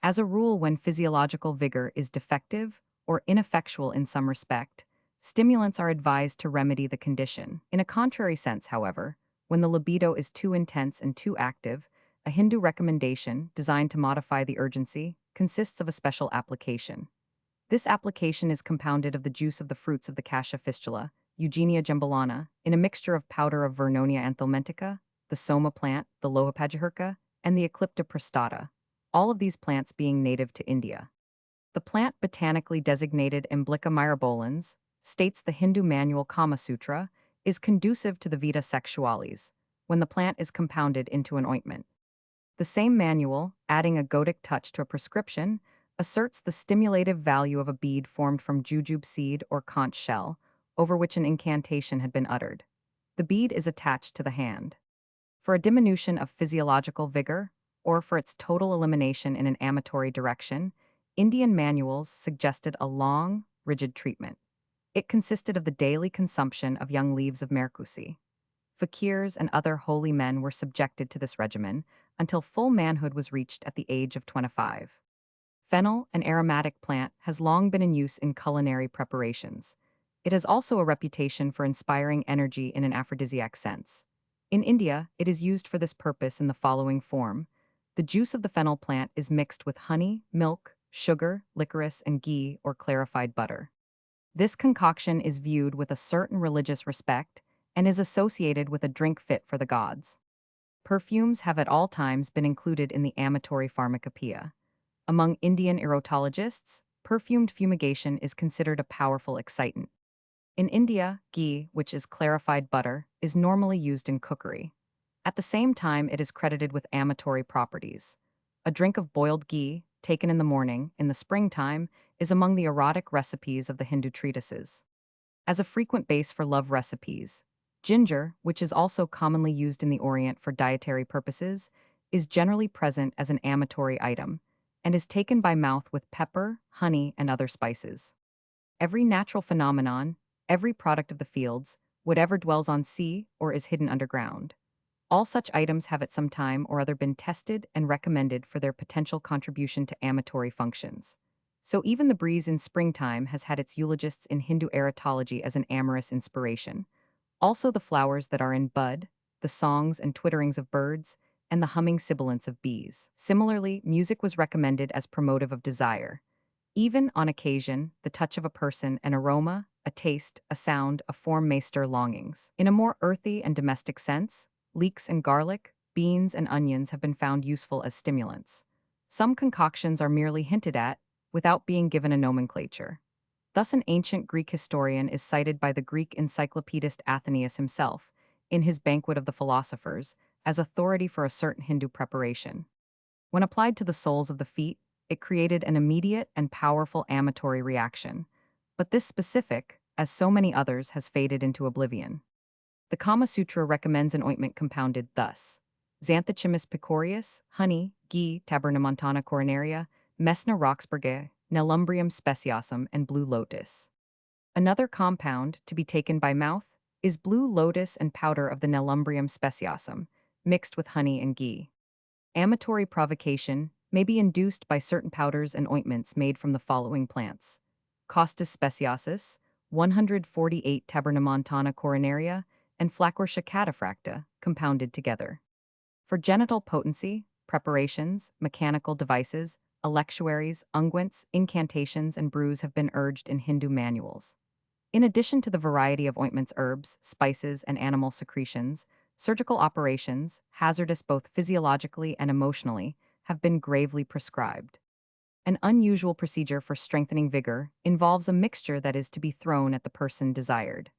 As a rule, when physiological vigor is defective or ineffectual in some respect, stimulants are advised to remedy the condition. In a contrary sense, however, when the libido is too intense and too active, a Hindu recommendation, designed to modify the urgency, consists of a special application. This application is compounded of the juice of the fruits of the cassia fistula, Eugenia jambalana, in a mixture of powder of Vernonia anthelmentica, the soma plant, the Lohapajaherka, and the Eclipta prostata, all of these plants being native to India. The plant botanically designated Emblica myrabolans, states the Hindu manual Kama Sutra, is conducive to the vita sexualis, when the plant is compounded into an ointment. The same manual, adding a Goetic touch to a prescription, asserts the stimulative value of a bead formed from jujube seed or conch shell, over which an incantation had been uttered. The bead is attached to the hand. For a diminution of physiological vigor, or for its total elimination in an amatory direction, Indian manuals suggested a long, rigid treatment. It consisted of the daily consumption of young leaves of merkusi. Fakirs and other holy men were subjected to this regimen until full manhood was reached at the age of 25. Fennel, an aromatic plant, has long been in use in culinary preparations. It has also a reputation for inspiring energy in an aphrodisiac sense. In India, it is used for this purpose in the following form. The juice of the fennel plant is mixed with honey, milk, sugar, licorice, and ghee or clarified butter. This concoction is viewed with a certain religious respect and is associated with a drink fit for the gods. Perfumes have at all times been included in the Amatory pharmacopoeia. Among Indian erotologists, perfumed fumigation is considered a powerful excitant. In India, ghee, which is clarified butter, is normally used in cookery. At the same time, it is credited with amatory properties. A drink of boiled ghee, taken in the morning, in the springtime, is among the erotic recipes of the Hindu treatises. As a frequent base for love recipes, ginger, which is also commonly used in the Orient for dietary purposes, is generally present as an amatory item and is taken by mouth with pepper, honey, and other spices. Every natural phenomenon, every product of the fields, whatever dwells on sea or is hidden underground. All such items have at some time or other been tested and recommended for their potential contribution to amatory functions. So even the breeze in springtime has had its eulogists in Hindu erotology as an amorous inspiration. Also the flowers that are in bud, the songs and twitterings of birds, and the humming sibilance of bees. Similarly, music was recommended as promotive of desire. Even on occasion, the touch of a person, an aroma, a taste, a sound, a form may stir longings. In a more earthy and domestic sense, leeks and garlic, beans and onions have been found useful as stimulants. Some concoctions are merely hinted at, without being given a nomenclature. Thus an ancient Greek historian is cited by the Greek encyclopedist Athenaeus himself, in his Banquet of the Philosophers, as authority for a certain Hindu preparation. When applied to the soles of the feet, it created an immediate and powerful amatory reaction. But this specific, as so many others, has faded into oblivion. The Kama Sutra recommends an ointment compounded thus: Xanthochimus picoreus, honey, ghee, tabernamontana coronaria, Messna roxburghae, Nelumbrium speciosum, and blue lotus. Another compound, to be taken by mouth, is blue lotus and powder of the Nelumbrium speciosum, mixed with honey and ghee. Amatory provocation may be induced by certain powders and ointments made from the following plants: Costus speciosus, 148 tabernamontana coronaria, and Flaquartia cataphracta, compounded together. For genital potency, preparations, mechanical devices, electuaries, unguents, incantations, and brews have been urged in Hindu manuals. In addition to the variety of ointments, herbs, spices, and animal secretions, surgical operations, hazardous both physiologically and emotionally, have been gravely prescribed. An unusual procedure for strengthening vigor involves a mixture that is to be thrown at the person desired.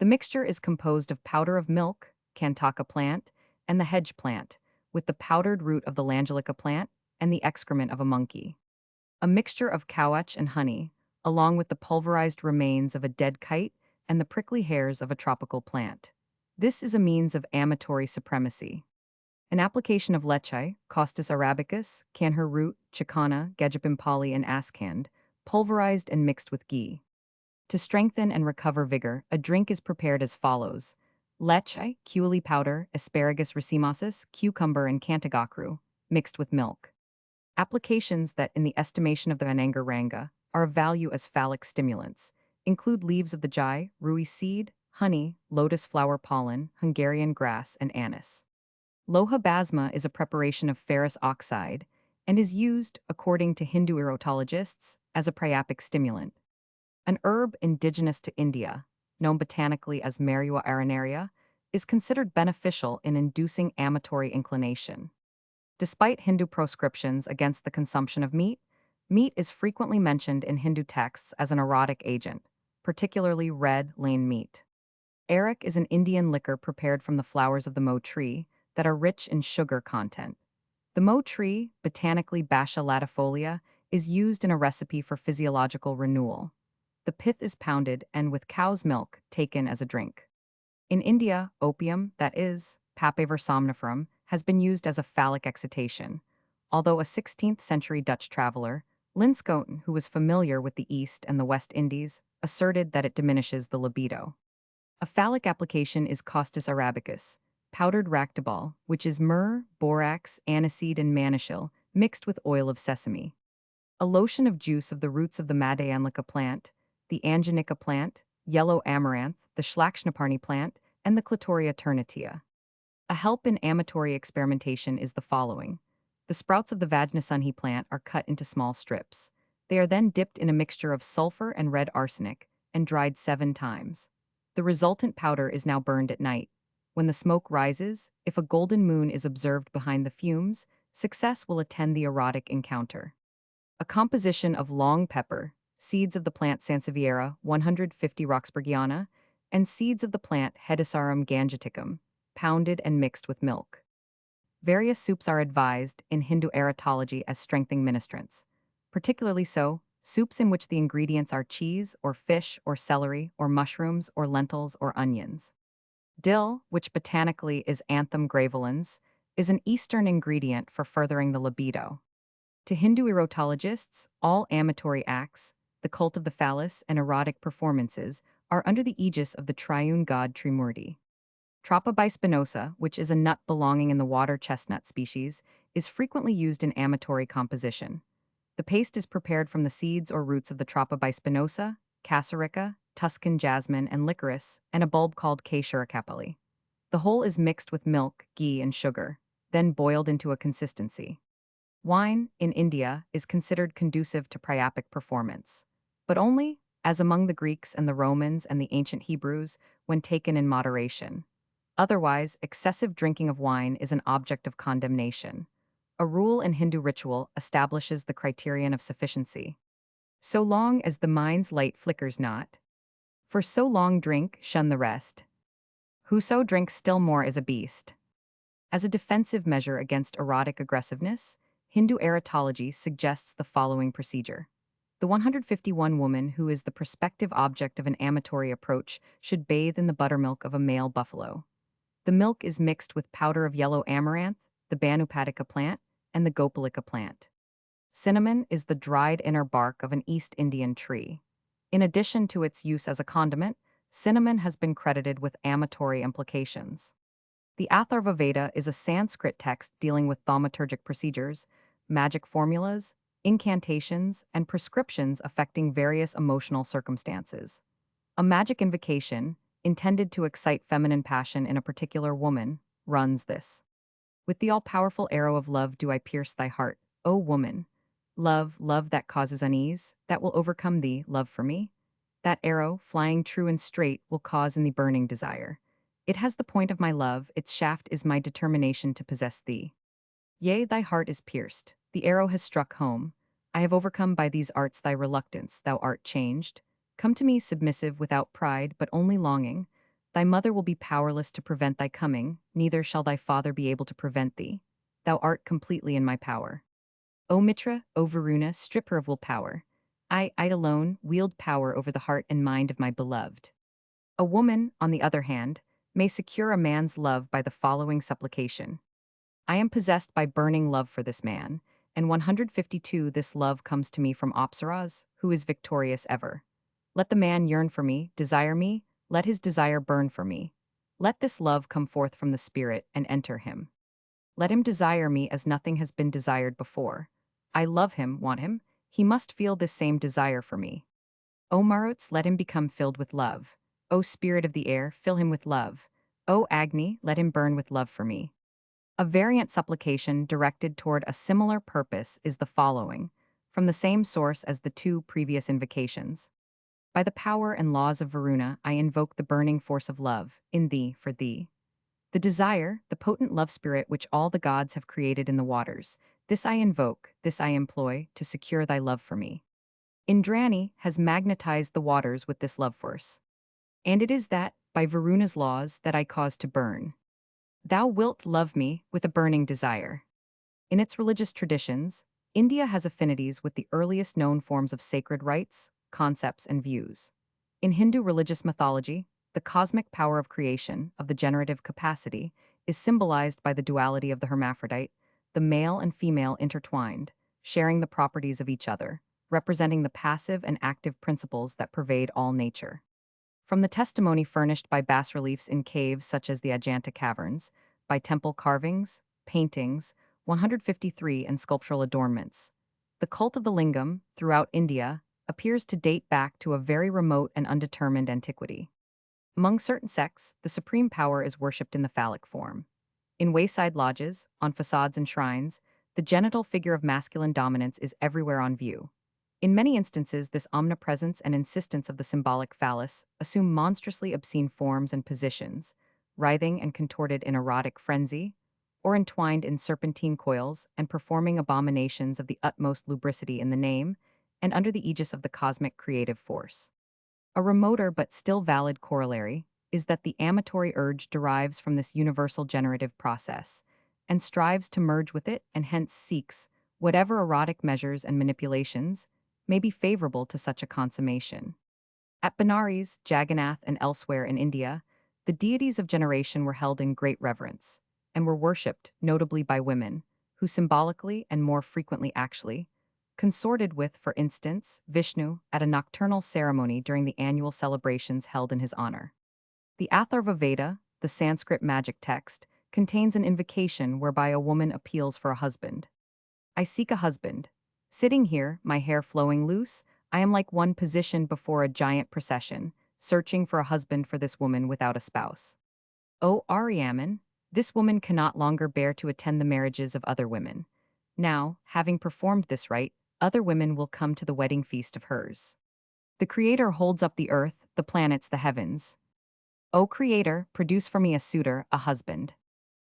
The mixture is composed of powder of milk, Cantaka plant, and the hedge plant, with the powdered root of the Langelica plant and the excrement of a monkey. A mixture of cowhutch and honey, along with the pulverized remains of a dead kite and the prickly hairs of a tropical plant. This is a means of amatory supremacy. An application of leche, Costus arabicus, canher root, chicana, Gejapimpali, and askhand, pulverized and mixed with ghee. To strengthen and recover vigor, a drink is prepared as follows: leche, cuili powder, asparagus racemosus, cucumber, and cantagacru, mixed with milk. Applications that, in the estimation of the Ananga Ranga, are of value as phallic stimulants include leaves of the jai, rui seed, honey, lotus flower pollen, Hungarian grass, and anise. Loha basma is a preparation of ferrous oxide and is used, according to Hindu erotologists, as a priapic stimulant. An herb indigenous to India, known botanically as Merua arenaria, is considered beneficial in inducing amatory inclination. Despite Hindu proscriptions against the consumption of meat, meat is frequently mentioned in Hindu texts as an erotic agent, particularly red lean meat. Arak is an Indian liquor prepared from the flowers of the mo tree that are rich in sugar content. The mo tree, botanically Basia latifolia, is used in a recipe for physiological renewal. The pith is pounded and, with cow's milk, taken as a drink. In India, opium, that is, Papaver somniferum, has been used as a phallic excitation, although a 16th-century Dutch traveler, Linschoten, who was familiar with the East and the West Indies, asserted that it diminishes the libido. A phallic application is Costus arabicus, powdered ractobal, which is myrrh, borax, aniseed, and manischil, mixed with oil of sesame. a lotion of juice of the roots of the Madayanlika plant, the Anginica plant, yellow amaranth, the Schlackschnaparni plant, and the Clitoria ternatia. A help in amatory experimentation is the following. The sprouts of the Vajnasunhi plant are cut into small strips. They are then dipped in a mixture of sulfur and red arsenic and dried 7 times. The resultant powder is now burned at night. When the smoke rises, if a golden moon is observed behind the fumes, success will attend the erotic encounter. A composition of long pepper, seeds of the plant Sansevieria 150 Roxburghiana, and seeds of the plant Hedysarum gangeticum, pounded and mixed with milk. Various soups are advised in Hindu erytology as strengthening ministrants. Particularly so, soups in which the ingredients are cheese or fish or celery or mushrooms or lentils or onions. Dill, which botanically is Anthem graveolens, is an Eastern ingredient for furthering the libido. To Hindu erotologists, all amatory acts, the cult of the phallus, and erotic performances are under the aegis of the triune god Trimurti. Trapa bispinosa, which is a nut belonging in the water chestnut species, is frequently used in amatory composition. The paste is prepared from the seeds or roots of the Trapa bispinosa, Casarica, Tuscan jasmine, and licorice, and a bulb called K. shurikapalli. The whole is mixed with milk, ghee, and sugar, then boiled into a consistency. Wine, in India, is considered conducive to priapic performance, but only, as among the Greeks and the Romans and the ancient Hebrews, when taken in moderation. Otherwise, excessive drinking of wine is an object of condemnation. A rule in Hindu ritual establishes the criterion of sufficiency. So long as the mind's light flickers not. For so long drink, shun the rest. Whoso drinks still more is a beast. As a defensive measure against erotic aggressiveness, Hindu erytology suggests the following procedure. The 151 woman who is the prospective object of an amatory approach should bathe in the buttermilk of a male buffalo. The milk is mixed with powder of yellow amaranth, the Banupatica plant, and the Gopalika plant. Cinnamon is the dried inner bark of an East Indian tree. In addition to its use as a condiment, cinnamon has been credited with amatory implications. The Atharva Veda is a Sanskrit text dealing with thaumaturgic procedures, magic formulas, incantations, and prescriptions affecting various emotional circumstances. A magic invocation, intended to excite feminine passion in a particular woman, runs this. With the all-powerful arrow of love do I pierce thy heart, O woman. Love, love that causes unease, that will overcome thee, love for me. That arrow, flying true and straight, will cause in thee burning desire. It has the point of my love, its shaft is my determination to possess thee. Yea, thy heart is pierced, the arrow has struck home. I have overcome by these arts thy reluctance, thou art changed. Come to me submissive without pride, but only longing. Thy mother will be powerless to prevent thy coming, neither shall thy father be able to prevent thee. Thou art completely in my power. O Mitra, O Varuna, stripper of will power. I alone, wield power over the heart and mind of my beloved. A woman, on the other hand, may secure a man's love by the following supplication. I am possessed by burning love for this man, and 152 this love comes to me from Apsaras, who is victorious ever. Let the man yearn for me, desire me, let his desire burn for me. Let this love come forth from the spirit and enter him. Let him desire me as nothing has been desired before. I love him, want him, he must feel this same desire for me. O Maruts, let him become filled with love. O spirit of the air, fill him with love. O Agni, let him burn with love for me. A variant supplication directed toward a similar purpose is the following, from the same source as the 2 previous invocations. By the power and laws of Varuna, I invoke the burning force of love, in thee, for thee. The desire, the potent love spirit which all the gods have created in the waters, this I invoke, this I employ, to secure thy love for me. Indrani has magnetized the waters with this love force. And it is that, by Varuna's laws, that I cause to burn. Thou wilt love me with a burning desire. In its religious traditions, India has affinities with the earliest known forms of sacred rites, concepts, and views. In Hindu religious mythology, the cosmic power of creation, of the generative capacity, is symbolized by the duality of the hermaphrodite, the male and female intertwined, sharing the properties of each other, representing the passive and active principles that pervade all nature. From the testimony furnished by bas-reliefs in caves such as the Ajanta caverns, by temple carvings, paintings, 153 and sculptural adornments, The cult of the lingam, throughout India, appears to date back to a very remote and undetermined antiquity. Among certain sects, the supreme power is worshipped in the phallic form. In wayside lodges, on facades and shrines, the genital figure of masculine dominance is everywhere on view. In many instances, this omnipresence and insistence of the symbolic phallus assume monstrously obscene forms and positions, writhing and contorted in erotic frenzy, or entwined in serpentine coils and performing abominations of the utmost lubricity in the name and under the aegis of the cosmic creative force. A remoter but still valid corollary is that the amatory urge derives from this universal generative process and strives to merge with it and hence seeks whatever erotic measures and manipulations may be favorable to such a consummation. At Benares, Jagannath, and elsewhere in India, the deities of generation were held in great reverence and were worshipped, notably by women, who symbolically and more frequently actually consorted with, for instance, Vishnu at a nocturnal ceremony during the annual celebrations held in his honor. The Atharva Veda, the Sanskrit magic text, contains an invocation whereby a woman appeals for a husband. I seek a husband. Sitting here, my hair flowing loose, I am like one positioned before a giant procession, searching for a husband for this woman without a spouse. O Ariaman, this woman cannot longer bear to attend the marriages of other women. Now, having performed this rite, other women will come to the wedding feast of hers. The Creator holds up the earth, the planets, the heavens. O Creator, produce for me a suitor, a husband.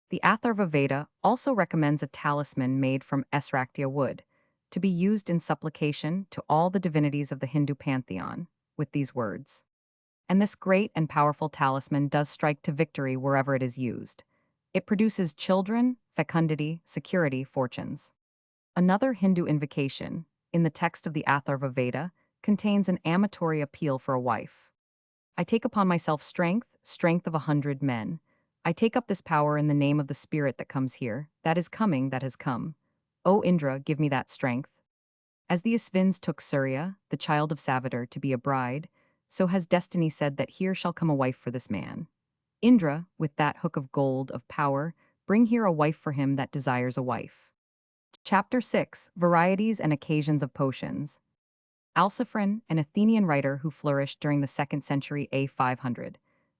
The Atharva Veda also recommends a talisman made from Esraktia wood, to be used in supplication to all the divinities of the Hindu pantheon, with these words. And this great and powerful talisman does strike to victory wherever it is used. It produces children, fecundity, security, fortunes. Another Hindu invocation, in the text of the Atharva Veda, contains an amatory appeal for a wife. I take upon myself strength, strength of 100 men. I take up this power in the name of the spirit that comes here, that is coming, that has come. O Indra, give me that strength. As the Asvins took Surya, the child of Savitar, to be a bride, so has destiny said that here shall come a wife for this man. Indra, with that hook of gold, of power, bring here a wife for him that desires a wife. Chapter 6, Varieties and Occasions of Potions. Alciphron, an Athenian writer who flourished during the 2nd century A500,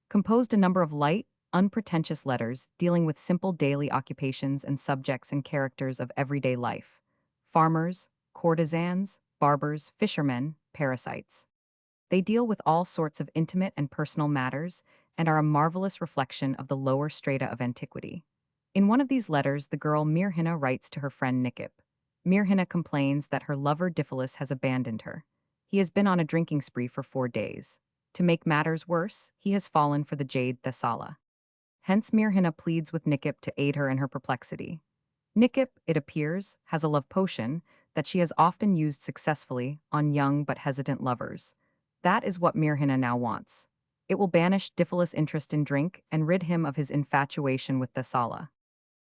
composed a number of light, unpretentious letters dealing with simple daily occupations and subjects and characters of everyday life. Farmers, courtesans, barbers, fishermen, parasites. They deal with all sorts of intimate and personal matters and are a marvelous reflection of the lower strata of antiquity. In one of these letters, the girl Mirhina writes to her friend Nikip. Mirhina complains that her lover Diphilus has abandoned her. He has been on a drinking spree for 4 days. To make matters worse, he has fallen for the jade Thessala. Hence Mirhina pleads with Nikip to aid her in her perplexity. Nikip, it appears, has a love potion that she has often used successfully on young but hesitant lovers. That is what Mirhina now wants. It will banish Diphilus' interest in drink and rid him of his infatuation with Thessala.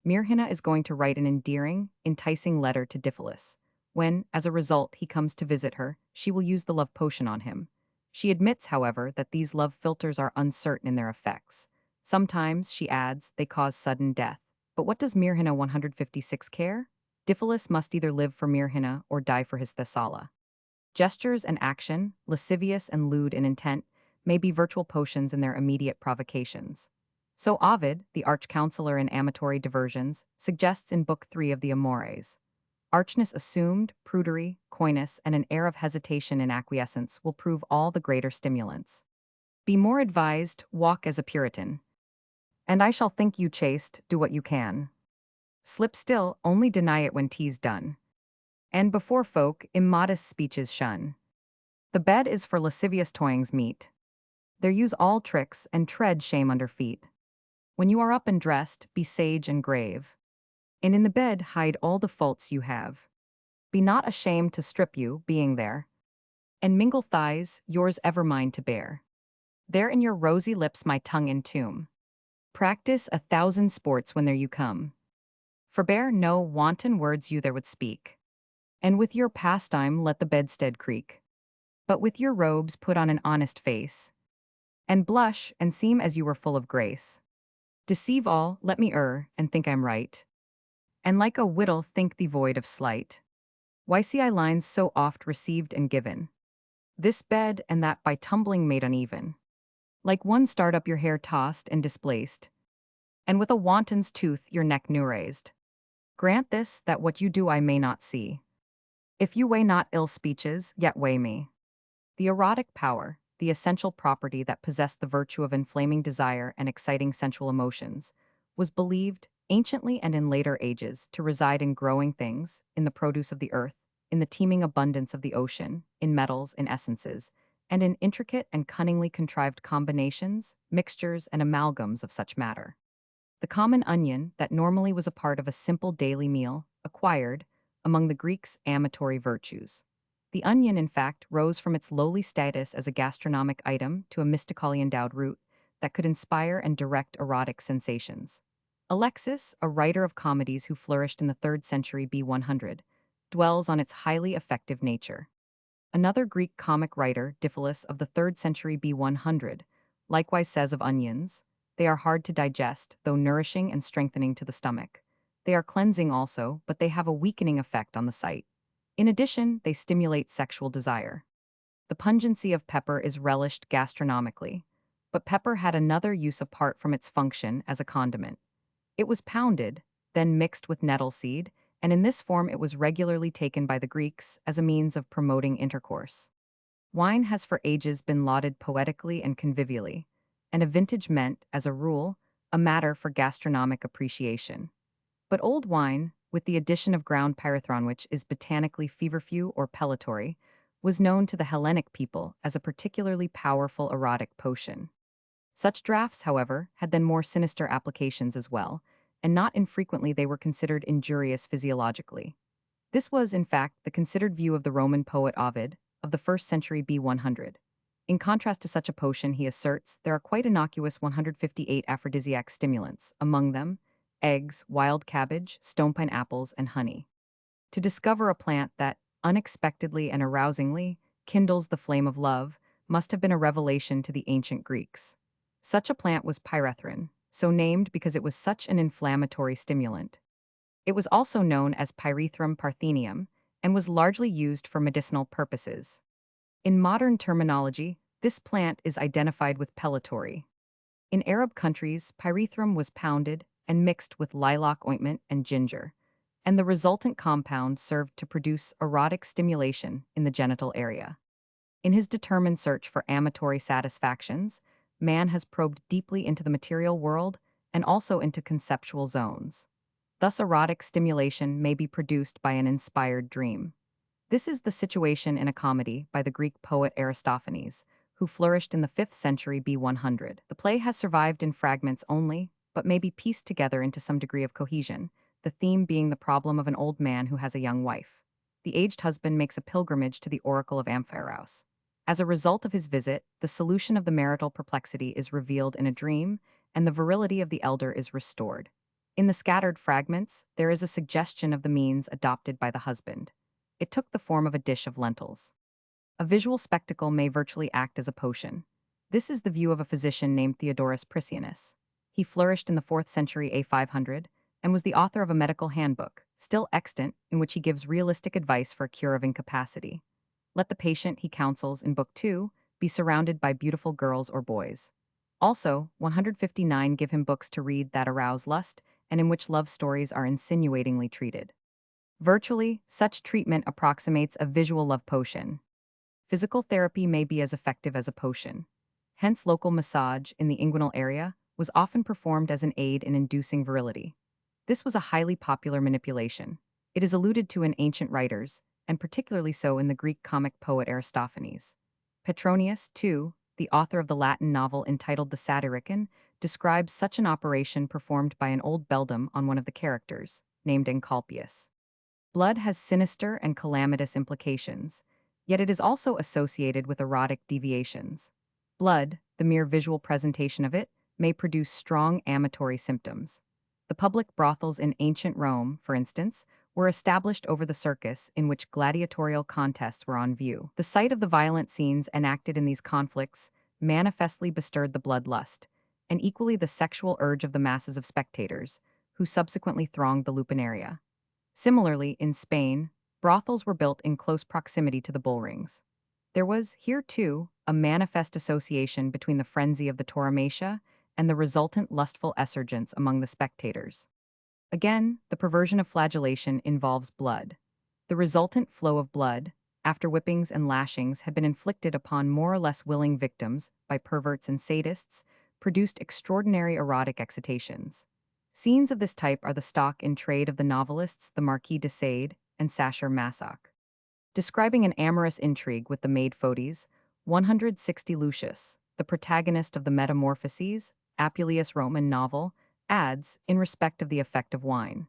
Mirhina is going to write an endearing, enticing letter to Diphilus. When, as a result, he comes to visit her, she will use the love potion on him. She admits, however, that these love philters are uncertain in their effects. Sometimes, she adds, they cause sudden death. But what does Mirhina 156 care? Diphilus must either live for Mirhina or die for his Thessala. Gestures and action, lascivious and lewd in intent, may be virtual potions in their immediate provocations. So Ovid, the arch-counselor in Amatory diversions, suggests in Book 3 of the Amores. Archness assumed, prudery, coyness, and an air of hesitation in acquiescence will prove all the greater stimulants. Be more advised, walk as a Puritan. And I shall think you chaste, do what you can. Slip still, only deny it when 'tis done. And before folk, immodest speeches shun. The bed is for lascivious toyings meet. There use all tricks, and tread shame under feet. When you are up and dressed, be sage and grave. And in the bed hide all the faults you have. Be not ashamed to strip you, being there. And mingle thighs, yours ever mine to bear. There in your rosy lips my tongue entomb. Practice 1,000 sports when there you come. Forbear no wanton words you there would speak. And with your pastime let the bedstead creak. But with your robes put on an honest face. And blush, and seem as you were full of grace. Deceive all, let me err, and think I'm right. And like a whittle think thee void of slight. Why see I lines so oft received and given? This bed and that by tumbling made uneven. Like one start up your hair tossed and displaced, and with a wanton's tooth your neck new raised. Grant this, that what you do I may not see. If you weigh not ill speeches, yet weigh me. The erotic power, the essential property that possessed the virtue of inflaming desire and exciting sensual emotions, was believed, anciently and in later ages, to reside in growing things, in the produce of the earth, in the teeming abundance of the ocean, in metals, in essences, and in intricate and cunningly contrived combinations, mixtures, and amalgams of such matter. The common onion, that normally was a part of a simple daily meal, acquired, among the Greeks, amatory virtues. The onion, in fact, rose from its lowly status as a gastronomic item to a mystically endowed root that could inspire and direct erotic sensations. Alexis, a writer of comedies who flourished in the 3rd century B100, dwells on its highly effective nature. Another Greek comic writer, Diphilus of the 3rd century B100, likewise says of onions, they are hard to digest, though nourishing and strengthening to the stomach. They are cleansing also, but they have a weakening effect on the sight. In addition, they stimulate sexual desire. The pungency of pepper is relished gastronomically, but pepper had another use apart from its function as a condiment. It was pounded, then mixed with nettle seed, and in this form it was regularly taken by the Greeks as a means of promoting intercourse. Wine has for ages been lauded poetically and convivially, and a vintage meant, as a rule, a matter for gastronomic appreciation. But old wine, with the addition of ground pyrethron, which is botanically feverfew or pellitory, was known to the Hellenic people as a particularly powerful erotic potion. Such draughts, however, had then more sinister applications as well, and not infrequently they were considered injurious physiologically. This was, in fact, the considered view of the Roman poet Ovid, of the 1st century B100. In contrast to such a potion, he asserts, there are quite innocuous 158 aphrodisiac stimulants, among them eggs, wild cabbage, stone pine apples, and honey. To discover a plant that, unexpectedly and arousingly, kindles the flame of love must have been a revelation to the ancient Greeks. Such a plant was pyrethrin, so named because it was such an inflammatory stimulant. It was also known as Pyrethrum parthenium and was largely used for medicinal purposes. In modern terminology, this plant is identified with pellitory. In Arab countries, pyrethrum was pounded and mixed with lilac ointment and ginger, and the resultant compound served to produce erotic stimulation in the genital area. In his determined search for amatory satisfactions, man has probed deeply into the material world and also into conceptual zones. Thus, erotic stimulation may be produced by an inspired dream. This is the situation in a comedy by the Greek poet Aristophanes, who flourished in the 5th century B100. The play has survived in fragments only, but may be pieced together into some degree of cohesion, the theme being the problem of an old man who has a young wife. The aged husband makes a pilgrimage to the oracle of Amphiaraus. As a result of his visit, the solution of the marital perplexity is revealed in a dream, and the virility of the elder is restored. In the scattered fragments, there is a suggestion of the means adopted by the husband. It took the form of a dish of lentils. A visual spectacle may virtually act as a potion. This is the view of a physician named Theodorus Priscianus. He flourished in the 4th century A500 and was the author of a medical handbook, still extant, in which he gives realistic advice for a cure of incapacity. Let the patient, he counsels in Book 2, be surrounded by beautiful girls or boys. Also, 159 give him books to read that arouse lust and in which love stories are insinuatingly treated. Virtually, such treatment approximates a visual love potion. Physical therapy may be as effective as a potion. Hence, local massage in the inguinal area was often performed as an aid in inducing virility. This was a highly popular manipulation. It is alluded to in ancient writers, and particularly so in the Greek comic poet Aristophanes. Petronius, too, the author of the Latin novel entitled The Satyricon, describes such an operation performed by an old beldam on one of the characters, named Encolpius. Blood has sinister and calamitous implications, yet it is also associated with erotic deviations. Blood, the mere visual presentation of it, may produce strong amatory symptoms. The public brothels in ancient Rome, for instance, were established over the circus in which gladiatorial contests were on view. The sight of the violent scenes enacted in these conflicts manifestly bestirred the bloodlust, and equally the sexual urge of the masses of spectators, who subsequently thronged the lupanaria. Similarly, in Spain, Brothels were built in close proximity to the bull rings. There was, here too, a manifest association between the frenzy of the tauromatia and the resultant lustful essurgence among the spectators. Again, the perversion of flagellation involves blood. The resultant flow of blood, after whippings and lashings had been inflicted upon more or less willing victims by perverts and sadists, produced extraordinary erotic excitations. Scenes of this type are the stock in trade of the novelists the Marquis de Sade and Sacher Masoch. Describing an amorous intrigue with the maid Fotis, 160 Lucius, the protagonist of the Metamorphoses, Apuleius Roman novel, adds, in respect of the effect of wine.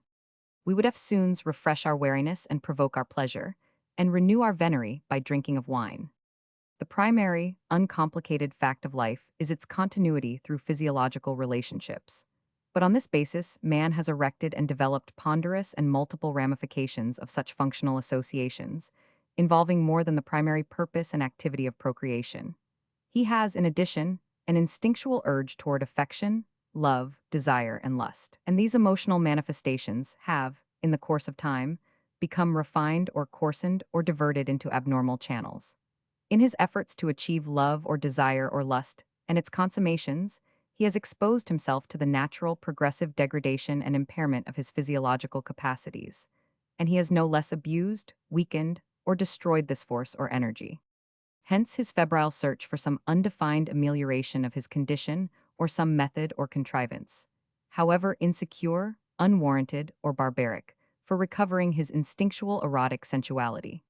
We would eftsoons refresh our weariness and provoke our pleasure, and renew our venery by drinking of wine. The primary, uncomplicated fact of life is its continuity through physiological relationships. But on this basis, man has erected and developed ponderous and multiple ramifications of such functional associations, involving more than the primary purpose and activity of procreation. He has, in addition, an instinctual urge toward affection, love, desire, and lust. And these emotional manifestations have, in the course of time, become refined or coarsened or diverted into abnormal channels. In his efforts to achieve love or desire or lust and its consummations, he has exposed himself to the natural progressive degradation and impairment of his physiological capacities, and he has no less abused, weakened, or destroyed this force or energy. Hence his febrile search for some undefined amelioration of his condition or some method or contrivance, however insecure, unwarranted, or barbaric, for recovering his instinctual erotic sensuality.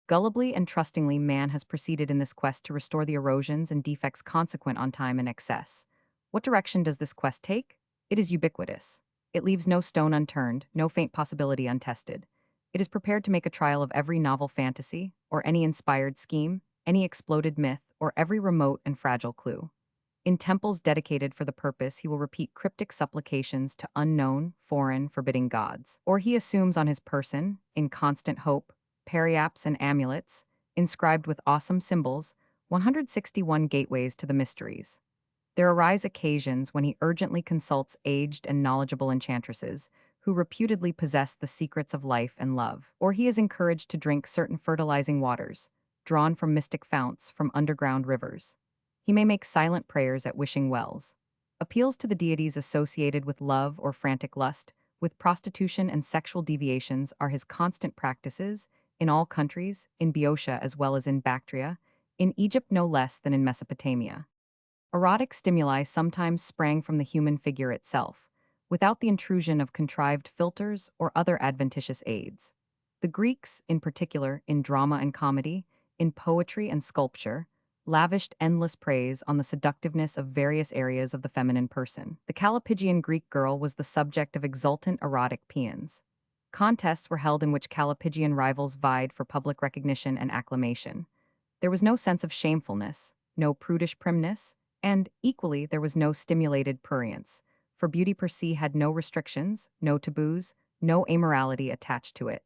Gullibly and trustingly man has proceeded in this quest to restore the erosions and defects consequent on time and excess. What direction does this quest take? It is ubiquitous. It leaves no stone unturned, no faint possibility untested. It is prepared to make a trial of every novel fantasy, or any inspired scheme, any exploded myth, or every remote and fragile clue. In temples dedicated for the purpose, he will repeat cryptic supplications to unknown, foreign, forbidding gods. Or he assumes on his person, in constant hope, periapts and amulets, inscribed with awesome symbols, 161 gateways to the mysteries. There arise occasions when he urgently consults aged and knowledgeable enchantresses, who reputedly possess the secrets of life and love. Or he is encouraged to drink certain fertilizing waters, drawn from mystic founts from underground rivers. He may make silent prayers at wishing wells. Appeals to the deities associated with love or frantic lust, with prostitution and sexual deviations are his constant practices, in all countries, in Boeotia as well as in Bactria, in Egypt no less than in Mesopotamia. Erotic stimuli sometimes sprang from the human figure itself, without the intrusion of contrived filters or other adventitious aids. The Greeks, in particular, in drama and comedy, in poetry and sculpture, lavished endless praise on the seductiveness of various areas of the feminine person. The Callipygian Greek girl was the subject of exultant erotic paeans. Contests were held in which Callipygian rivals vied for public recognition and acclamation. There was no sense of shamefulness, no prudish primness, and, equally, there was no stimulated prurience, for beauty per se had no restrictions, no taboos, no amorality attached to it.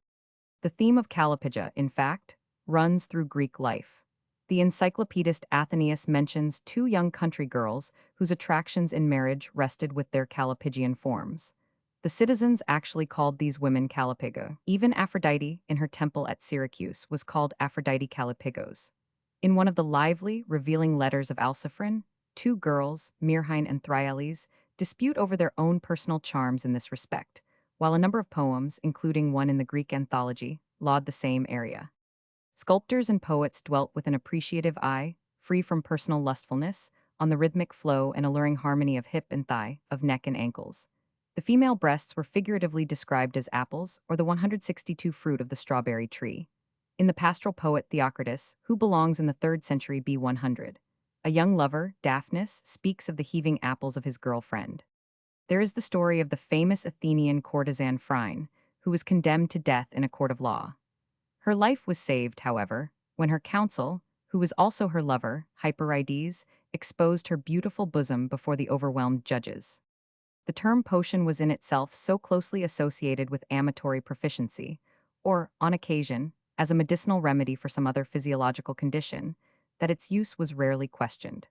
The theme of Callipygia, in fact, runs through Greek life. The encyclopedist Athenaeus mentions two young country girls whose attractions in marriage rested with their Callipygian forms. The citizens actually called these women Callipyga. Even Aphrodite, in her temple at Syracuse, was called Aphrodite Callipygos. In one of the lively, revealing letters of Alciphron, two girls, Myrrhine and Thryallis, dispute over their own personal charms in this respect, while a number of poems, including one in the Greek anthology, laud the same area. Sculptors and poets dwelt with an appreciative eye, free from personal lustfulness, on the rhythmic flow and alluring harmony of hip and thigh, of neck and ankles. The female breasts were figuratively described as apples or the 162 fruit of the strawberry tree. In the pastoral poet Theocritus, who belongs in the 3rd century B100, a young lover, Daphnis, speaks of the heaving apples of his girlfriend. There is the story of the famous Athenian courtesan Phryne, who was condemned to death in a court of law. Her life was saved, however, when her counsel, who was also her lover, Hyperides, exposed her beautiful bosom before the overwhelmed judges. The term potion was in itself so closely associated with amatory proficiency, or, on occasion, as a medicinal remedy for some other physiological condition, that its use was rarely questioned.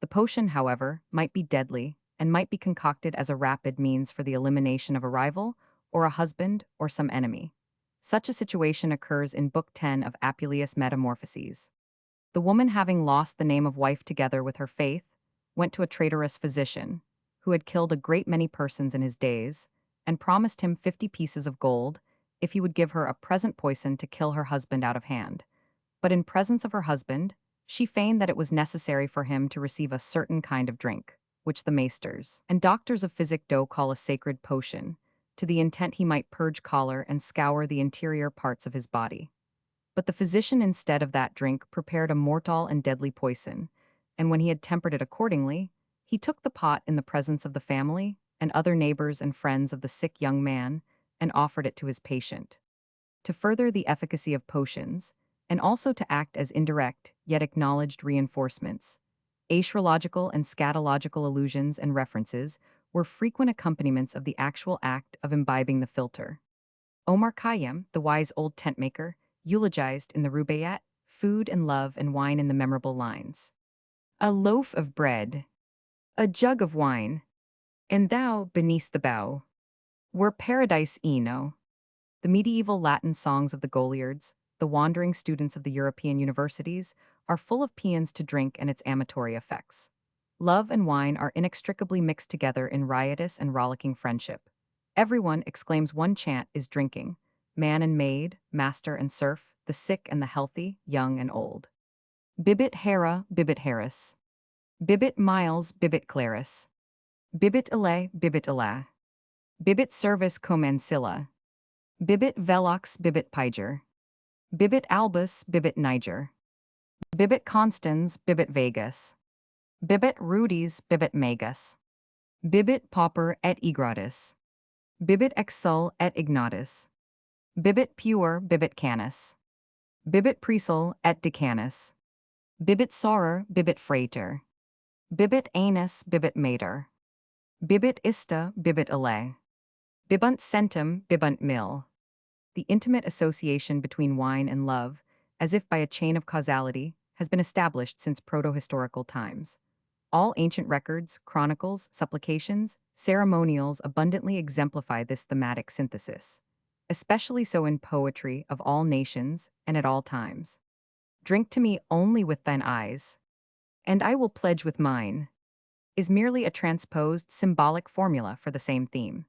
The potion, however, might be deadly and might be concocted as a rapid means for the elimination of a rival, or a husband, or some enemy. Such a situation occurs in Book 10 of Apuleius' Metamorphoses. The woman, having lost the name of wife together with her faith, went to a traitorous physician, who had killed a great many persons in his days, and promised him 50 pieces of gold if he would give her a present poison to kill her husband out of hand. But in presence of her husband, she feigned that it was necessary for him to receive a certain kind of drink, which the maesters and doctors of physic do call a sacred potion, to the intent he might purge choler and scour the interior parts of his body. But the physician, instead of that drink, prepared a mortal and deadly poison, and when he had tempered it accordingly, he took the pot in the presence of the family and other neighbors and friends of the sick young man, and offered it to his patient. To further the efficacy of potions, and also to act as indirect, yet acknowledged reinforcements, astrological and scatological allusions and references were frequent accompaniments of the actual act of imbibing the philter. Omar Khayyam, the wise old tentmaker, eulogized in the Rubaiyat food and love and wine in the memorable lines: "A loaf of bread, a jug of wine, and thou beneath the bough, were paradise eno." The medieval Latin songs of the Goliards, the wandering students of the European universities, are full of paeans to drink and its amatory effects. Love and wine are inextricably mixed together in riotous and rollicking friendship. Everyone, exclaims one chant, is drinking: man and maid, master and serf, the sick and the healthy, young and old. Bibit Hera, bibit Harris. Bibit Miles, bibit Claris. Bibit Ele, bibit Ela. Bibit Service Commensilla. Bibit Velox, bibit Piger. Bibit Albus, bibit Niger. Bibit Constans, bibit Vegas. Bibit Rudis, bibit Magus. Bibit Pauper et Igratus. Bibit Exul et Ignatus. Bibit Pure, bibit Canis. Bibit Presel et Decanus. Bibit Sorer, bibit Frater. Bibit Anus, bibit Mater. Bibit Ista, bibit Ele. Bibunt Centum, bibunt Mill. The intimate association between wine and love, as if by a chain of causality, has been established since proto-historical times. All ancient records, chronicles, supplications, ceremonials abundantly exemplify this thematic synthesis, especially so in poetry of all nations and at all times. "Drink to me only with thine eyes, and I will pledge with mine," is merely a transposed symbolic formula for the same theme.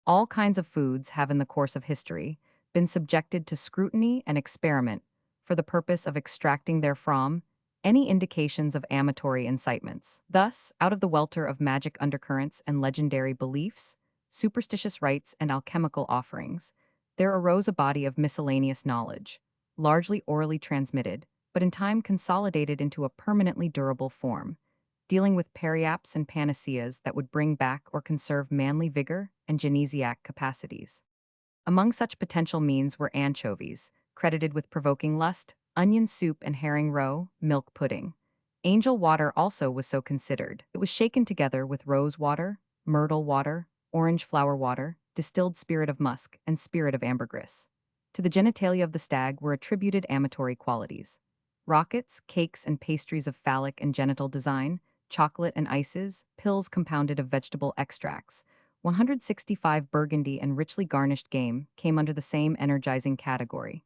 All kinds of foods have in the course of history been subjected to scrutiny and experiment for the purpose of extracting therefrom any indications of amatory incitements. Thus, out of the welter of magic undercurrents and legendary beliefs, superstitious rites and alchemical offerings, there arose a body of miscellaneous knowledge, largely orally transmitted, but in time consolidated into a permanently durable form, dealing with periapts and panaceas that would bring back or conserve manly vigor and genesiac capacities. Among such potential means were anchovies, credited with provoking lust, onion soup and herring roe, milk pudding. Angel water also was so considered. It was shaken together with rose water, myrtle water, orange flower water, distilled spirit of musk, and spirit of ambergris. To the genitalia of the stag were attributed amatory qualities. Rockets, cakes, and pastries of phallic and genital design, chocolate and ices, pills compounded of vegetable extracts, 165 burgundy and richly garnished game came under the same energizing category.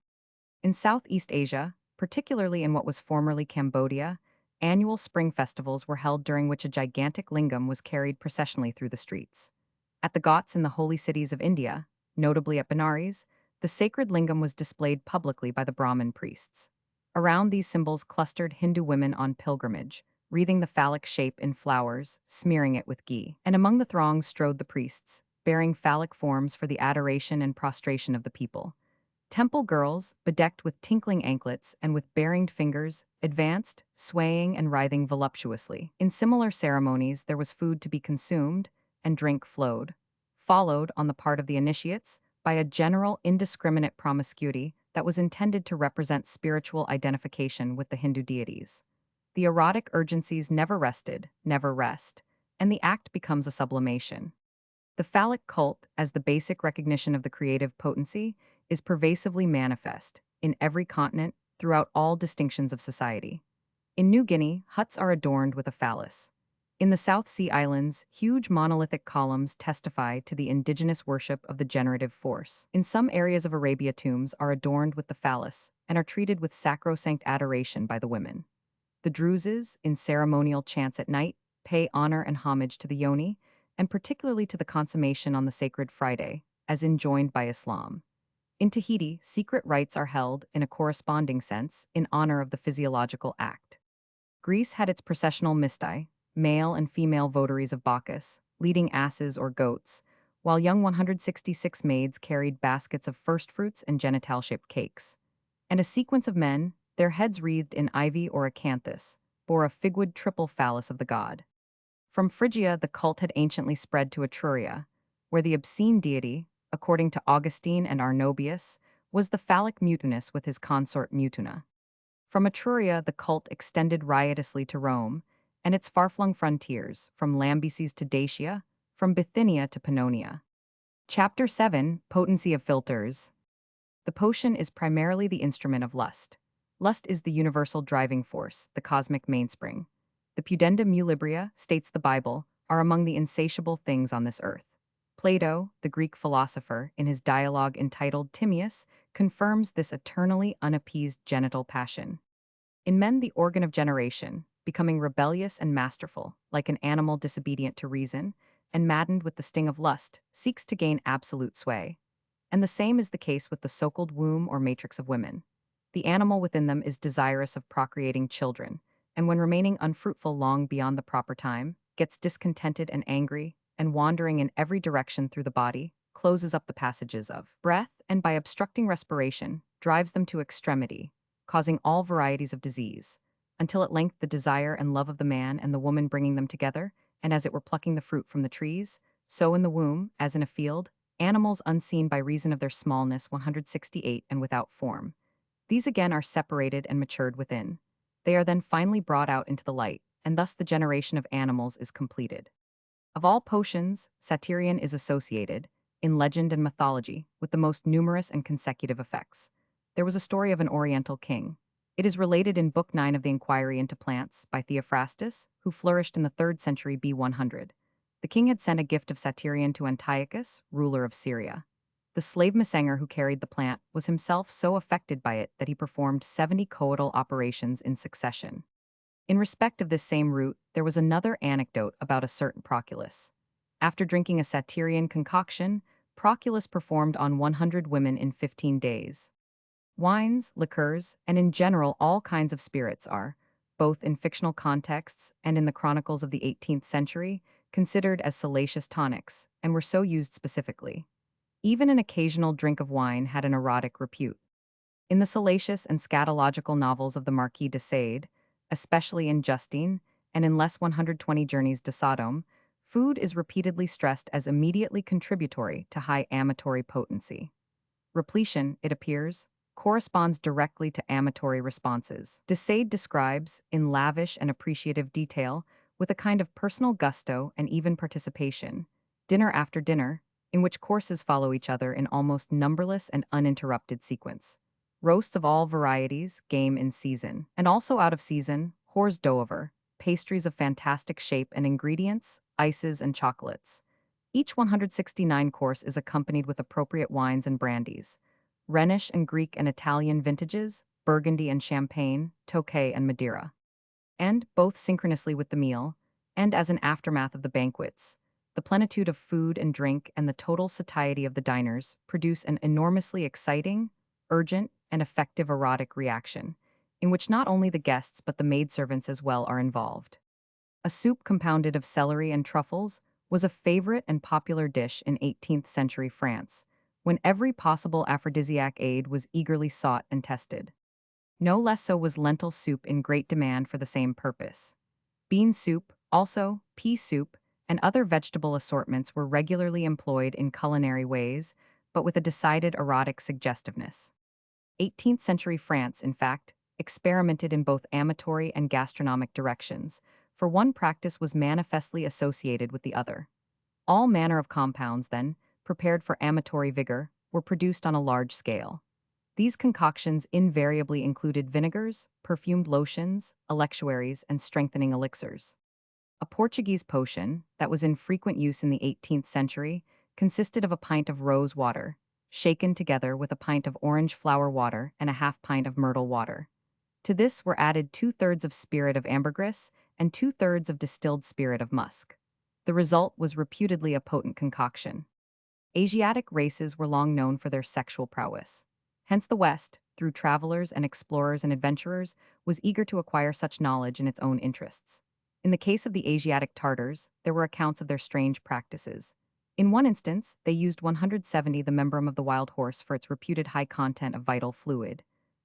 In Southeast Asia, particularly in what was formerly Cambodia, annual spring festivals were held during which a gigantic lingam was carried processionally through the streets. At the Ghats in the holy cities of India, notably at Benares, the sacred lingam was displayed publicly by the Brahmin priests. Around these symbols clustered Hindu women on pilgrimage, wreathing the phallic shape in flowers, smearing it with ghee. And among the throngs strode the priests, bearing phallic forms for the adoration and prostration of the people. Temple girls, bedecked with tinkling anklets and with baringed fingers, advanced, swaying and writhing voluptuously. In similar ceremonies there was food to be consumed, and drink flowed, followed, on the part of the initiates, by a general indiscriminate promiscuity that was intended to represent spiritual identification with the Hindu deities. The erotic urgencies never rested, never rest, and the act becomes a sublimation. The phallic cult, as the basic recognition of the creative potency, is pervasively manifest, in every continent, throughout all distinctions of society. In New Guinea, huts are adorned with a phallus. In the South Sea Islands, huge monolithic columns testify to the indigenous worship of the generative force. In some areas of Arabia, tombs are adorned with the phallus and are treated with sacrosanct adoration by the women. The Druzes, in ceremonial chants at night, pay honor and homage to the yoni, and particularly to the consummation on the sacred Friday, as enjoined by Islam. In Tahiti, secret rites are held, in a corresponding sense, in honor of the physiological act. Greece had its processional misti, male and female votaries of Bacchus, leading asses or goats, while young 166 maids carried baskets of firstfruits and genital-shaped cakes. And a sequence of men, their heads wreathed in ivy or acanthus, bore a figwood triple phallus of the god. From Phrygia, the cult had anciently spread to Etruria, where the obscene deity, according to Augustine and Arnobius, was the phallic Mutinus with his consort Mutuna. From Etruria, the cult extended riotously to Rome, and its far-flung frontiers, from Lambesis to Dacia, from Bithynia to Pannonia. Chapter 7, Potency of Philters. The potion is primarily the instrument of lust. Lust is the universal driving force, the cosmic mainspring. The pudenda mulibria, states the Bible, are among the insatiable things on this earth. Plato, the Greek philosopher, in his dialogue entitled Timaeus, confirms this eternally unappeased genital passion. In men, the organ of generation, becoming rebellious and masterful, like an animal disobedient to reason, and maddened with the sting of lust, seeks to gain absolute sway. And the same is the case with the so-called womb or matrix of women. The animal within them is desirous of procreating children, and when remaining unfruitful long beyond the proper time, gets discontented and angry, and wandering in every direction through the body, closes up the passages of breath, and by obstructing respiration, drives them to extremity, causing all varieties of disease, until at length the desire and love of the man and the woman bringing them together, and as it were plucking the fruit from the trees, so in the womb, as in a field, animals unseen by reason of their smallness 168 and without form. These again are separated and matured within. They are then finally brought out into the light, and thus the generation of animals is completed. Of all potions, Satyrion is associated, in legend and mythology, with the most numerous and consecutive effects. There was a story of an Oriental king. It is related in Book 9 of the Inquiry into Plants by Theophrastus, who flourished in the 3rd century B100. The king had sent a gift of Satyrion to Antiochus, ruler of Syria. The slave Messenger who carried the plant was himself so affected by it that he performed 70 coital operations in succession. In respect of this same root, there was another anecdote about a certain Proculus. After drinking a Satyrion concoction, Proculus performed on 100 women in 15 days. Wines, liqueurs, and in general all kinds of spirits are, both in fictional contexts and in the chronicles of the 18th century, considered as salacious tonics, and were so used specifically. Even an occasional drink of wine had an erotic repute. In the salacious and scatological novels of the Marquis de Sade, especially in Justine, and in Les 120 Journeys de Sodom, food is repeatedly stressed as immediately contributory to high amatory potency. Repletion, it appears, corresponds directly to amatory responses. De Sade describes, in lavish and appreciative detail, with a kind of personal gusto and even participation, dinner after dinner, in which courses follow each other in almost numberless and uninterrupted sequence. Roasts of all varieties, game in season, and also out of season, hors d'oeuvre, pastries of fantastic shape and ingredients, ices and chocolates. Each 169 course is accompanied with appropriate wines and brandies, Rhenish and Greek and Italian vintages, Burgundy and Champagne, Tokay and Madeira. And, both synchronously with the meal, and as an aftermath of the banquets, the plenitude of food and drink and the total satiety of the diners produce an enormously exciting, urgent, and effective erotic reaction, in which not only the guests but the maidservants as well are involved. A soup compounded of celery and truffles was a favorite and popular dish in 18th century France, when every possible aphrodisiac aid was eagerly sought and tested. No less so was lentil soup in great demand for the same purpose. Bean soup, also, pea soup, and other vegetable assortments were regularly employed in culinary ways, but with a decided erotic suggestiveness. 18th century France, in fact, experimented in both amatory and gastronomic directions, for one practice was manifestly associated with the other. All manner of compounds, then, prepared for amatory vigor, were produced on a large scale. These concoctions invariably included vinegars, perfumed lotions, electuaries, and strengthening elixirs. A Portuguese potion that was in frequent use in the 18th century consisted of a pint of rose water, shaken together with a pint of orange flower water and a half pint of myrtle water. To this were added 2/3 of spirit of ambergris and 2/3 of distilled spirit of musk. The result was reputedly a potent concoction. Asiatic races were long known for their sexual prowess. Hence the West, through travelers and explorers and adventurers, was eager to acquire such knowledge in its own interests. In the case of the Asiatic Tartars, there were accounts of their strange practices. In one instance, they used 170 the membrum of the wild horse for its reputed high content of vital fluid.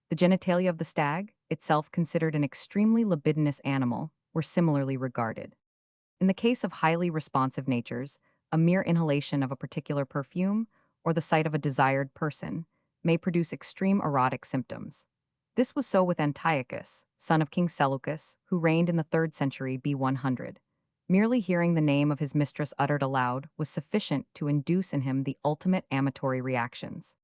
The genitalia of the stag, itself considered an extremely libidinous animal, were similarly regarded. In the case of highly responsive natures, a mere inhalation of a particular perfume, or the sight of a desired person, may produce extreme erotic symptoms. This was so with Antiochus, son of King Seleucus, who reigned in the 3rd century B100. Merely hearing the name of his mistress uttered aloud was sufficient to induce in him the ultimate amatory reactions.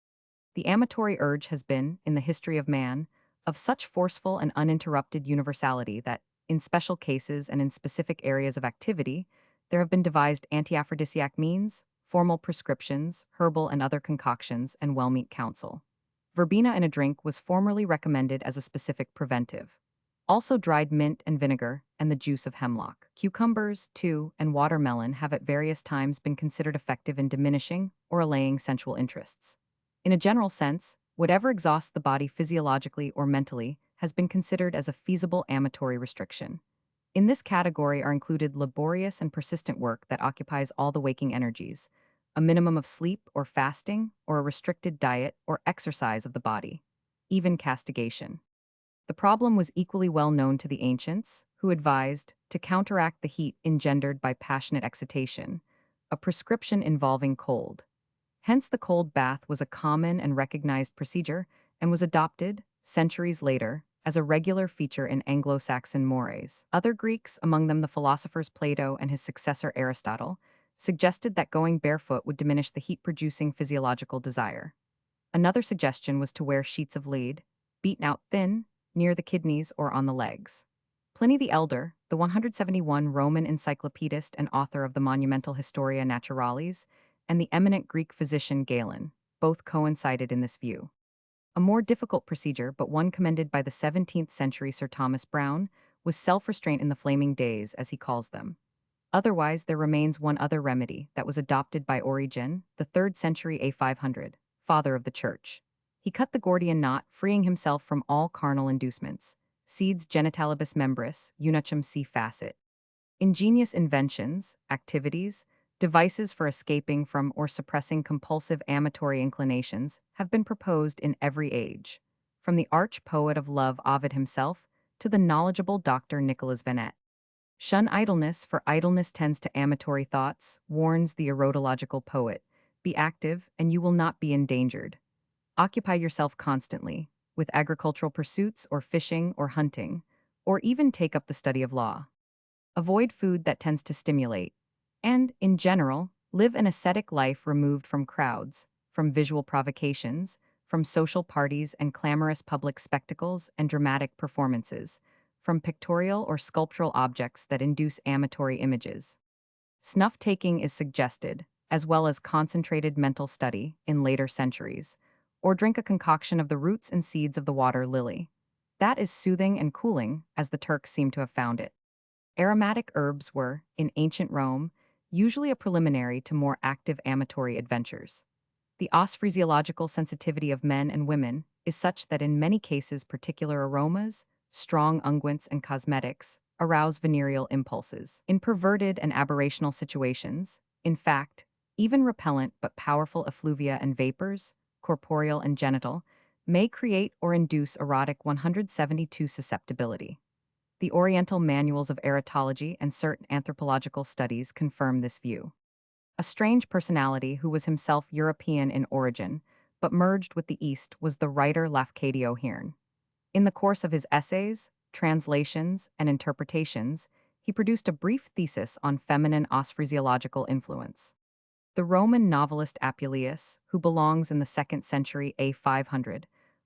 The amatory urge has been, in the history of man, of such forceful and uninterrupted universality that, in special cases and in specific areas of activity, there have been devised anti-aphrodisiac means, formal prescriptions, herbal and other concoctions, and well-meant counsel. Verbena in a drink was formerly recommended as a specific preventive. Also dried mint and vinegar, and the juice of hemlock. Cucumbers, too, and watermelon have at various times been considered effective in diminishing or allaying sensual interests. In a general sense, whatever exhausts the body physiologically or mentally has been considered as a feasible amatory restriction. In this category are included laborious and persistent work that occupies all the waking energies, a minimum of sleep or fasting, or a restricted diet or exercise of the body, even castigation. The problem was equally well known to the ancients, who advised, to counteract the heat engendered by passionate excitation, a prescription involving cold. Hence the cold bath was a common and recognized procedure and was adopted, centuries later, as a regular feature in Anglo-Saxon mores. Other Greeks, among them the philosophers Plato and his successor Aristotle, suggested that going barefoot would diminish the heat-producing physiological desire. Another suggestion was to wear sheets of lead, beaten out thin, near the kidneys or on the legs. Pliny the Elder, the 171 Roman encyclopedist and author of the monumental Historia Naturalis, and the eminent Greek physician Galen, both coincided in this view. A more difficult procedure, but one commended by the 17th century Sir Thomas Browne, was self-restraint in the flaming days, as he calls them. Otherwise, there remains one other remedy that was adopted by Origen, the 3rd century A500, father of the Church. He cut the Gordian knot, freeing himself from all carnal inducements. Seeds genitalibus membris, unacem c facit. Ingenious inventions, activities, devices for escaping from or suppressing compulsive amatory inclinations have been proposed in every age, from the arch poet of love Ovid himself to the knowledgeable Dr. Nicholas Venet. Shun idleness, for idleness tends to amatory thoughts, warns the erotological poet. Be active, and you will not be endangered. Occupy yourself constantly, with agricultural pursuits or fishing or hunting, or even take up the study of law. Avoid food that tends to stimulate, and, in general, live an ascetic life removed from crowds, from visual provocations, from social parties and clamorous public spectacles and dramatic performances, from pictorial or sculptural objects that induce amatory images. Snuff-taking is suggested, as well as concentrated mental study, in later centuries, or drink a concoction of the roots and seeds of the water lily. That is soothing and cooling, as the Turks seem to have found it. Aromatic herbs were, in ancient Rome, usually a preliminary to more active amatory adventures. The physiological sensitivity of men and women is such that in many cases particular aromas, strong unguents and cosmetics, arouse venereal impulses. In perverted and aberrational situations, in fact, even repellent but powerful effluvia and vapors, corporeal and genital, may create or induce erotic 172 susceptibility. The Oriental manuals of erotology and certain anthropological studies confirm this view. A strange personality who was himself European in origin, but merged with the East, was the writer Lafcadio Hearn. In the course of his essays, translations, and interpretations, he produced a brief thesis on feminine physiological influence. The Roman novelist Apuleius, who belongs in the 2nd century A500,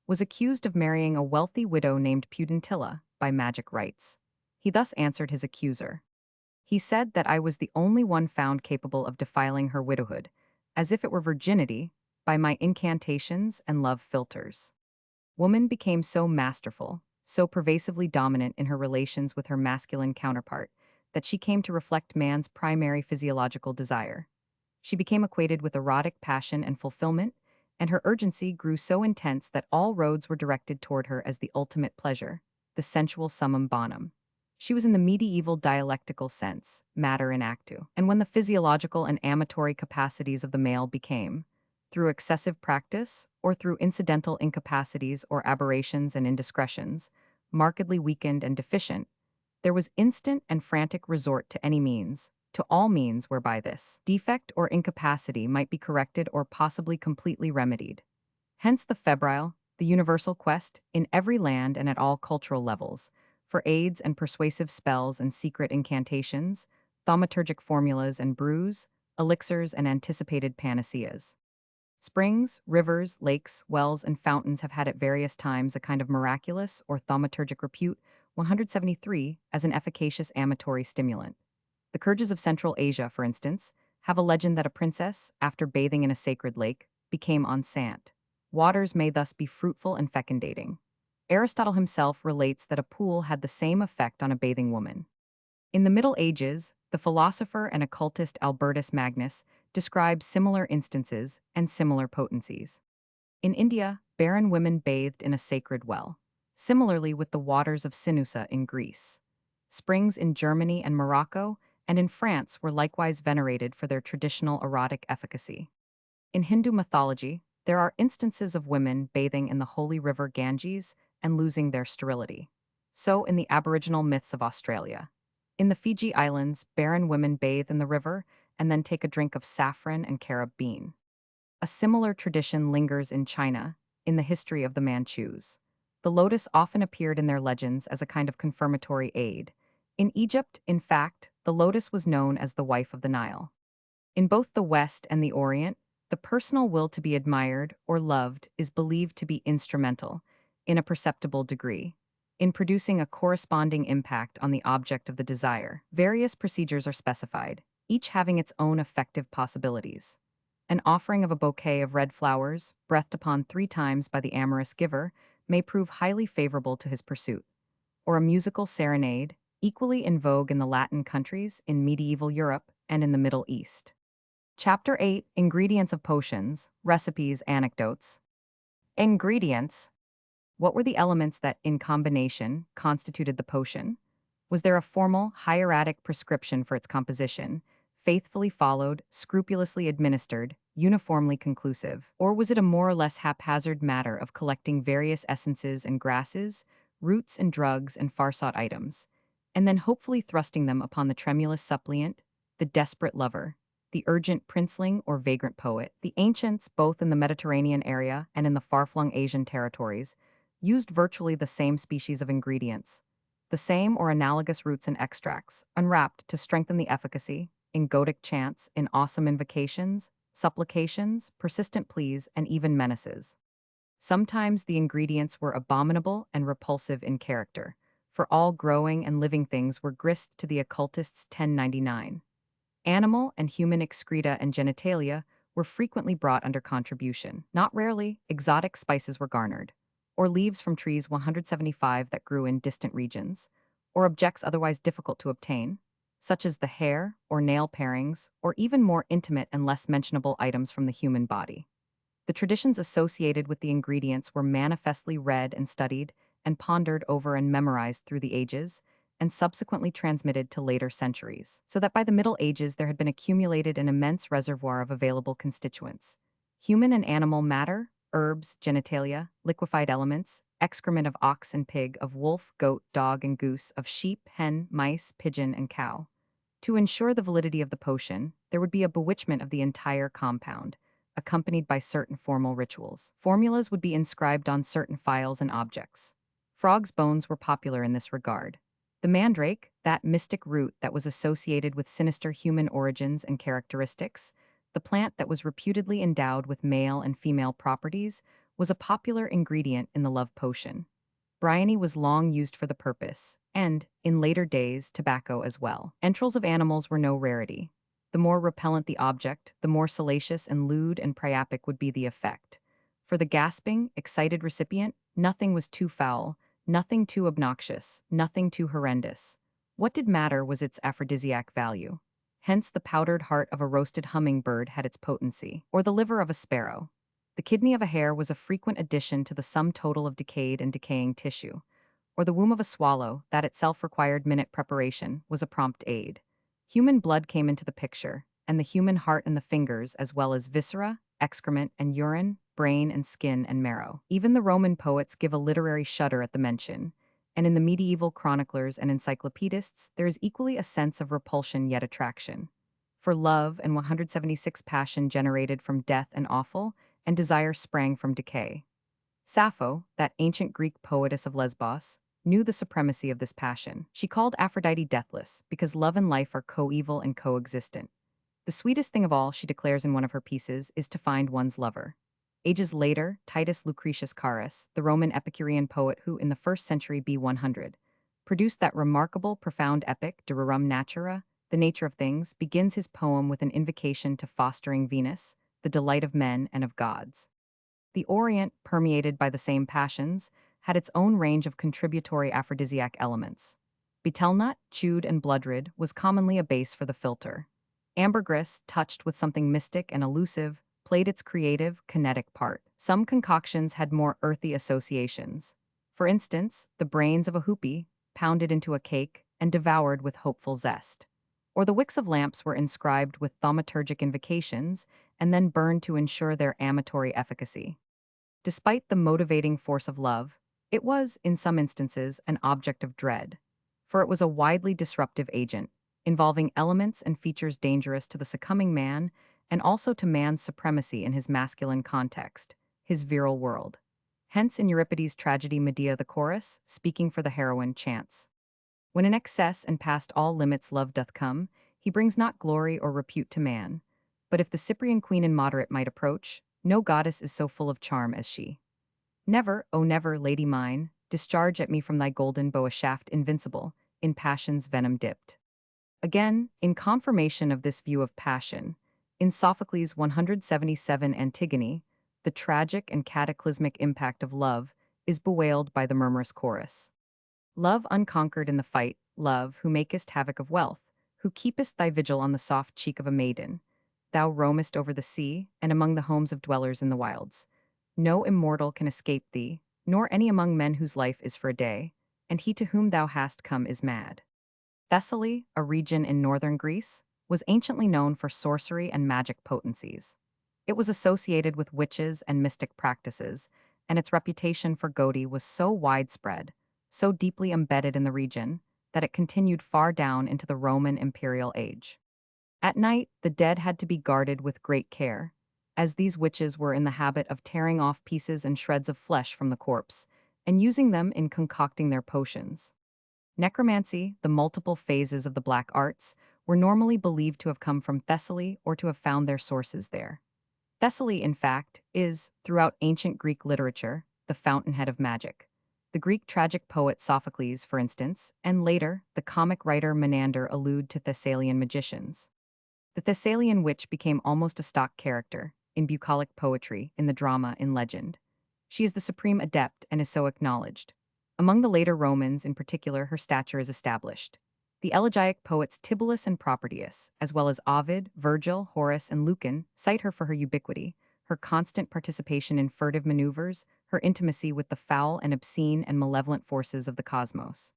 was accused of marrying a wealthy widow named Pudentilla by magic rites. He thus answered his accuser. He said that I was the only one found capable of defiling her widowhood, as if it were virginity, by my incantations and love philters. Woman became so masterful, so pervasively dominant in her relations with her masculine counterpart, that she came to reflect man's primary physiological desire. She became equated with erotic passion and fulfillment, and her urgency grew so intense that all roads were directed toward her as the ultimate pleasure, the sensual summum bonum. She was in the medieval dialectical sense, matter in actu, and when the physiological and amatory capacities of the male became, through excessive practice or through incidental incapacities or aberrations and indiscretions, markedly weakened and deficient, there was instant and frantic resort to any means, to all means whereby this defect or incapacity might be corrected or possibly completely remedied. Hence the febrile, the universal quest, in every land and at all cultural levels, for aids and persuasive spells and secret incantations, thaumaturgic formulas and brews, elixirs and anticipated panaceas. Springs, rivers, lakes, wells, and fountains have had at various times a kind of miraculous or thaumaturgic repute, 173, as an efficacious amatory stimulant. The Kyrgyz of Central Asia, for instance, have a legend that a princess, after bathing in a sacred lake, became enceinte. Waters may thus be fruitful and fecundating. Aristotle himself relates that a pool had the same effect on a bathing woman. In the Middle Ages, the philosopher and occultist Albertus Magnus describes similar instances and similar potencies. In India, barren women bathed in a sacred well, similarly with the waters of Sinusa in Greece. Springs in Germany and Morocco and in France were likewise venerated for their traditional erotic efficacy. In Hindu mythology, there are instances of women bathing in the holy river Ganges and losing their sterility. So in the Aboriginal myths of Australia. In the Fiji Islands, barren women bathe in the river and then take a drink of saffron and carob bean. A similar tradition lingers in China, in the history of the Manchus. The lotus often appeared in their legends as a kind of confirmatory aid. In Egypt, in fact, the lotus was known as the wife of the Nile. In both the West and the Orient, the personal will to be admired or loved is believed to be instrumental, in a perceptible degree, in producing a corresponding impact on the object of the desire. Various procedures are specified, each having its own effective possibilities. An offering of a bouquet of red flowers, breathed upon 3 times by the amorous giver, may prove highly favorable to his pursuit. Or a musical serenade, equally in vogue in the Latin countries, in medieval Europe, and in the Middle East. Chapter 8, Ingredients of Potions, Recipes, Anecdotes. Ingredients. What were the elements that, in combination, constituted the potion? Was there a formal, hieratic prescription for its composition, faithfully followed, scrupulously administered, uniformly conclusive? Or was it a more or less haphazard matter of collecting various essences and grasses, roots and drugs and far-sought items, and then hopefully thrusting them upon the tremulous suppliant, the desperate lover, the urgent princeling or vagrant poet? The ancients, both in the Mediterranean area and in the far-flung Asian territories, used virtually the same species of ingredients, the same or analogous roots and extracts, unwrapped to strengthen the efficacy, in Goetic chants, in awesome invocations, supplications, persistent pleas, and even menaces. Sometimes the ingredients were abominable and repulsive in character, for all growing and living things were grist to the occultists 1099. Animal and human excreta and genitalia were frequently brought under contribution. Not rarely, exotic spices were garnered, or leaves from trees 175 that grew in distant regions, or objects otherwise difficult to obtain, such as the hair or nail parings, or even more intimate and less mentionable items from the human body. The traditions associated with the ingredients were manifestly read and studied and pondered over and memorized through the ages, and subsequently transmitted to later centuries, so that by the Middle Ages there had been accumulated an immense reservoir of available constituents. Human and animal matter, herbs, genitalia, liquefied elements, excrement of ox and pig, of wolf, goat, dog, and goose, of sheep, hen, mice, pigeon, and cow. To ensure the validity of the potion, there would be a bewitchment of the entire compound, accompanied by certain formal rituals. Formulas would be inscribed on certain phials and objects. Frogs' bones were popular in this regard. The mandrake, that mystic root that was associated with sinister human origins and characteristics, the plant that was reputedly endowed with male and female properties, was a popular ingredient in the love potion. Bryony was long used for the purpose, and, in later days, tobacco as well. Entrails of animals were no rarity. The more repellent the object, the more salacious and lewd and priapic would be the effect. For the gasping, excited recipient, nothing was too foul, nothing too obnoxious, nothing too horrendous. What did matter was its aphrodisiac value. Hence the powdered heart of a roasted hummingbird had its potency, or the liver of a sparrow. The kidney of a hare was a frequent addition to the sum total of decayed and decaying tissue, or the womb of a swallow, that itself required minute preparation, was a prompt aid. Human blood came into the picture, and the human heart and the fingers, as well as viscera, excrement and urine, brain and skin and marrow. Even the Roman poets give a literary shudder at the mention, and in the medieval chroniclers and encyclopedists there is equally a sense of repulsion yet attraction. For love and 176 passion generated from death and offal, and desire sprang from decay. Sappho, that ancient Greek poetess of Lesbos, knew the supremacy of this passion. She called Aphrodite deathless, because love and life are coeval and coexistent. The sweetest thing of all, she declares in one of her pieces, is to find one's lover. Ages later, Titus Lucretius Carus, the Roman Epicurean poet who, in the 1st century B100, produced that remarkable, profound epic, De Rerum Natura, The Nature of Things, begins his poem with an invocation to fostering Venus, the delight of men and of gods. The Orient, permeated by the same passions, had its own range of contributory aphrodisiac elements. Betelnut, chewed and bloodred, was commonly a base for the philter. Ambergris, touched with something mystic and elusive, played its creative, kinetic part. Some concoctions had more earthy associations. For instance, the brains of a hoopie, pounded into a cake and devoured with hopeful zest. Or the wicks of lamps were inscribed with thaumaturgic invocations and then burned to ensure their amatory efficacy. Despite the motivating force of love, it was, in some instances, an object of dread, for it was a widely disruptive agent, involving elements and features dangerous to the succumbing man and also to man's supremacy in his masculine context, his virile world. Hence in Euripides' tragedy Medea the chorus, speaking for the heroine, chants, "When in excess and past all limits love doth come, he brings not glory or repute to man. But if the Cyprian queen in moderate might approach, no goddess is so full of charm as she. Never, oh never, lady mine, discharge at me from thy golden bow a shaft invincible, in passion's venom dipped." Again, in confirmation of this view of passion, in Sophocles' 177 Antigone, the tragic and cataclysmic impact of love is bewailed by the murmurous chorus. Love unconquered in the fight, love, who makest havoc of wealth, who keepest thy vigil on the soft cheek of a maiden. Thou roamest over the sea, and among the homes of dwellers in the wilds. No immortal can escape thee, nor any among men whose life is for a day, and he to whom thou hast come is mad. Thessaly, a region in northern Greece, was anciently known for sorcery and magic potencies. It was associated with witches and mystic practices, and its reputation for Godi was so widespread, so deeply embedded in the region, that it continued far down into the Roman imperial age. At night, the dead had to be guarded with great care, as these witches were in the habit of tearing off pieces and shreds of flesh from the corpse, and using them in concocting their potions. Necromancy, the multiple phases of the black arts, were normally believed to have come from Thessaly or to have found their sources there. Thessaly, in fact, is, throughout ancient Greek literature, the fountainhead of magic. The Greek tragic poet Sophocles, for instance, and later, the comic writer Menander allude to Thessalian magicians. The Thessalian witch became almost a stock character, in bucolic poetry, in the drama, in legend. She is the supreme adept and is so acknowledged. Among the later Romans, in particular, her stature is established. The elegiac poets Tibullus and Propertius, as well as Ovid, Virgil, Horace, and Lucan, cite her for her ubiquity, her constant participation in furtive maneuvers, her intimacy with the foul and obscene and malevolent forces of the cosmos.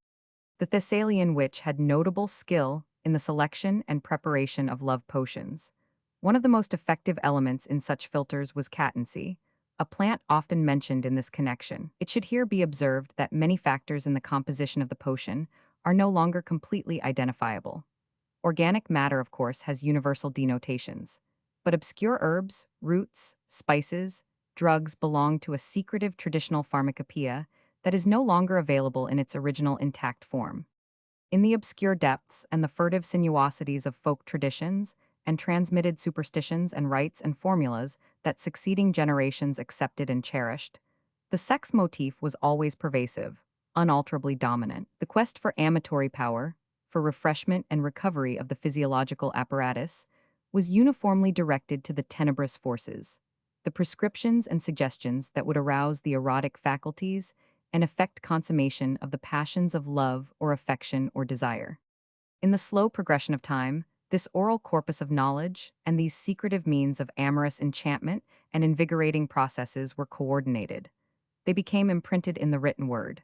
The Thessalian witch had notable skill in the selection and preparation of love potions. One of the most effective elements in such filters was catancy, a plant often mentioned in this connection. It should here be observed that many factors in the composition of the potion are no longer completely identifiable. Organic matter, of course, has universal denotations, but obscure herbs, roots, spices, drugs belong to a secretive traditional pharmacopoeia that is no longer available in its original intact form. In the obscure depths and the furtive sinuosities of folk traditions and transmitted superstitions and rites and formulas that succeeding generations accepted and cherished, the sex motif was always pervasive, unalterably dominant. The quest for amatory power, for refreshment and recovery of the physiological apparatus, was uniformly directed to the tenebrous forces, the prescriptions and suggestions that would arouse the erotic faculties and effect consummation of the passions of love or affection or desire. In the slow progression of time, this oral corpus of knowledge and these secretive means of amorous enchantment and invigorating processes were coordinated. They became imprinted in the written word.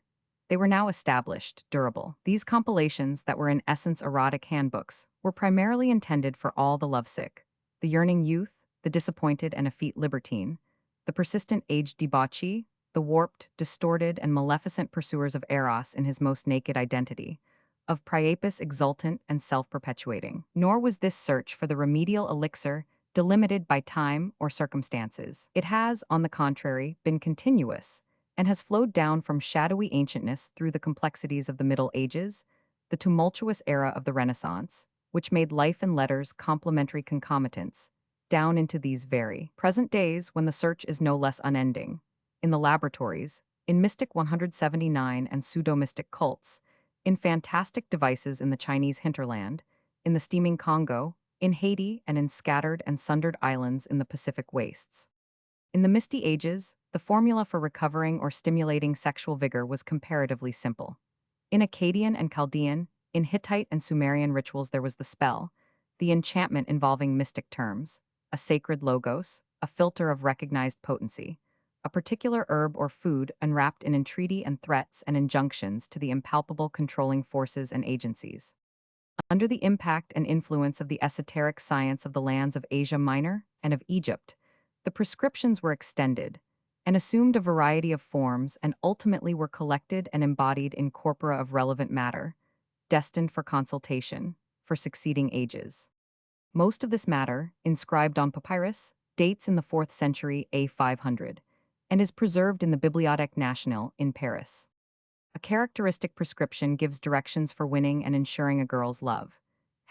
They were now established, durable. These compilations, that were in essence erotic handbooks, were primarily intended for all the lovesick, the yearning youth, the disappointed and effete libertine, the persistent aged debauchee, the warped, distorted, and maleficent pursuers of Eros in his most naked identity, of Priapus exultant and self-perpetuating. Nor was this search for the remedial elixir delimited by time or circumstances. It has, on the contrary, been continuous, and has flowed down from shadowy ancientness through the complexities of the Middle Ages, the tumultuous era of the Renaissance, which made life and letters complementary concomitants, down into these very present days when the search is no less unending. In the laboratories, in mystic 179 and pseudo-mystic cults, in fantastic devices in the Chinese hinterland, in the steaming Congo, in Haiti, and in scattered and sundered islands in the Pacific wastes. In the misty ages, the formula for recovering or stimulating sexual vigor was comparatively simple. In Akkadian and Chaldean, in Hittite and Sumerian rituals there was the spell, the enchantment involving mystic terms, a sacred logos, a filter of recognized potency, a particular herb or food enwrapped in entreaty and threats and injunctions to the impalpable controlling forces and agencies. Under the impact and influence of the esoteric science of the lands of Asia Minor and of Egypt, the prescriptions were extended and assumed a variety of forms and ultimately were collected and embodied in corpora of relevant matter, destined for consultation for succeeding ages. Most of this matter, inscribed on papyrus, dates in the 4th century A500 and is preserved in the Bibliothèque Nationale in Paris. A characteristic prescription gives directions for winning and ensuring a girl's love.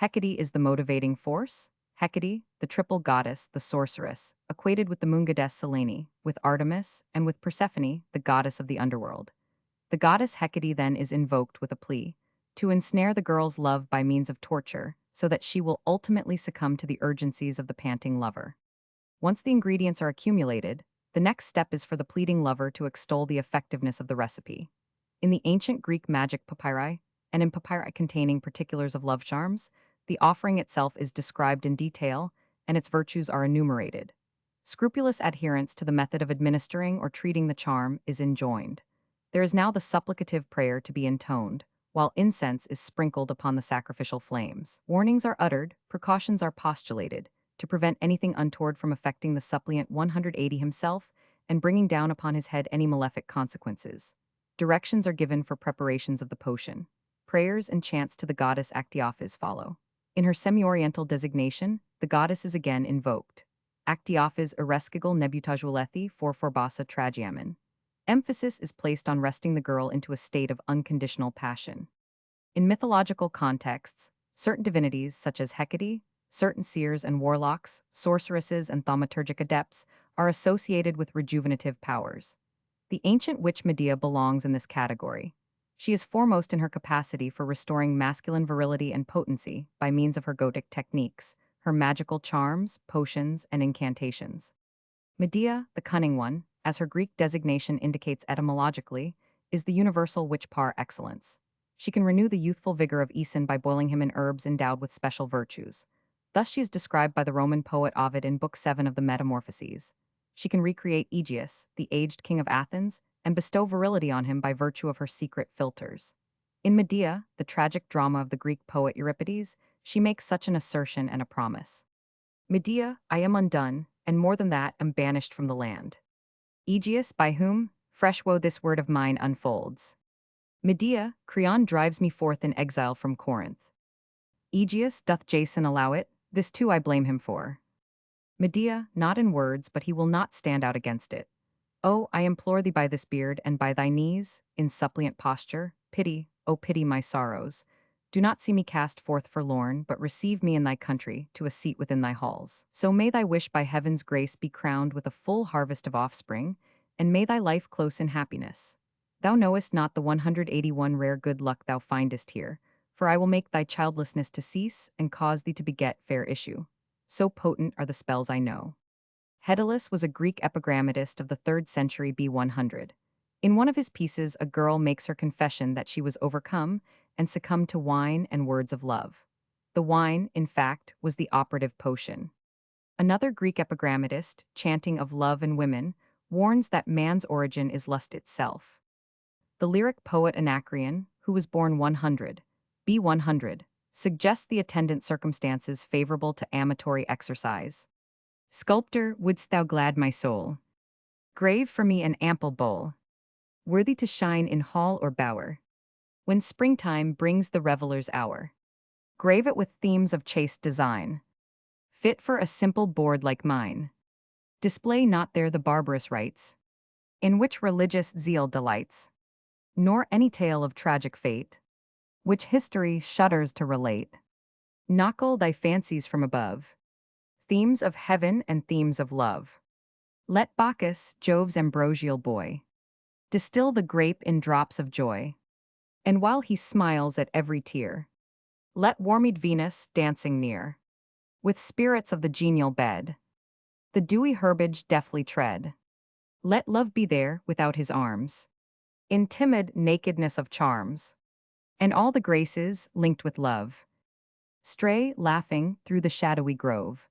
Hecate is the motivating force. Hecate, the triple goddess, the sorceress, equated with the moon goddess Selene, with Artemis, and with Persephone, the goddess of the underworld. The goddess Hecate then is invoked with a plea to ensnare the girl's love by means of torture, so that she will ultimately succumb to the urgencies of the panting lover. Once the ingredients are accumulated, the next step is for the pleading lover to extol the effectiveness of the recipe. In the ancient Greek magic papyri, and in papyri containing particulars of love charms, the offering itself is described in detail, and its virtues are enumerated. Scrupulous adherence to the method of administering or treating the charm is enjoined. There is now the supplicative prayer to be intoned, while incense is sprinkled upon the sacrificial flames. Warnings are uttered, precautions are postulated, to prevent anything untoward from affecting the suppliant 180 himself and bringing down upon his head any malefic consequences. Directions are given for preparations of the potion. Prayers and chants to the goddess Actiaphys follow. In her semi-oriental designation, the goddess is again invoked. Actiaphys erescigil nebutajulethi for forbasa tragiamen. Emphasis is placed on wresting the girl into a state of unconditional passion. In mythological contexts, certain divinities such as Hecate, certain seers and warlocks, sorceresses and thaumaturgic adepts are associated with rejuvenative powers. The ancient witch Medea belongs in this category. She is foremost in her capacity for restoring masculine virility and potency by means of her Gotic techniques, her magical charms, potions, and incantations. Medea, the cunning one, as her Greek designation indicates etymologically, is the universal witch par excellence. She can renew the youthful vigor of Aeson by boiling him in herbs endowed with special virtues. Thus she is described by the Roman poet Ovid in Book 7 of the Metamorphoses. She can recreate Aegeus, the aged king of Athens, and bestow virility on him by virtue of her secret philters. In Medea, the tragic drama of the Greek poet Euripides, she makes such an assertion and a promise. Medea, I am undone, and more than that, am banished from the land. Aegeus, by whom, fresh woe this word of mine unfolds. Medea, Creon drives me forth in exile from Corinth. Aegeus, doth Jason allow it? This too I blame him for. Medea, not in words, but he will not stand out against it. Oh, I implore thee by this beard and by thy knees, in suppliant posture, pity, oh pity my sorrows. Do not see me cast forth forlorn, but receive me in thy country, to a seat within thy halls. So may thy wish by heaven's grace be crowned with a full harvest of offspring, and may thy life close in happiness. Thou knowest not the 181 rare good luck thou findest here, for I will make thy childlessness to cease and cause thee to beget fair issue. So potent are the spells I know. Hedylus was a Greek epigrammatist of the 3rd century B100. In one of his pieces, a girl makes her confession that she was overcome and succumbed to wine and words of love. The wine, in fact, was the operative potion. Another Greek epigrammatist, chanting of love and women, warns that man's origin is lust itself. The lyric poet Anacreon, who was born 100, B100, suggests the attendant circumstances favorable to amatory exercise. Sculptor, wouldst thou glad my soul? Grave for me an ample bowl, worthy to shine in hall or bower, when springtime brings the reveller's hour. Grave it with themes of chaste design, fit for a simple board like mine. Display not there the barbarous rites, in which religious zeal delights, nor any tale of tragic fate, which history shudders to relate. Knuckle thy fancies from above, themes of heaven and themes of love. Let Bacchus, Jove's ambrosial boy, distill the grape in drops of joy, and while he smiles at every tear, let warmied Venus, dancing near, with spirits of the genial bed, the dewy herbage deftly tread. Let love be there without his arms, in timid nakedness of charms, and all the graces linked with love, stray laughing through the shadowy grove,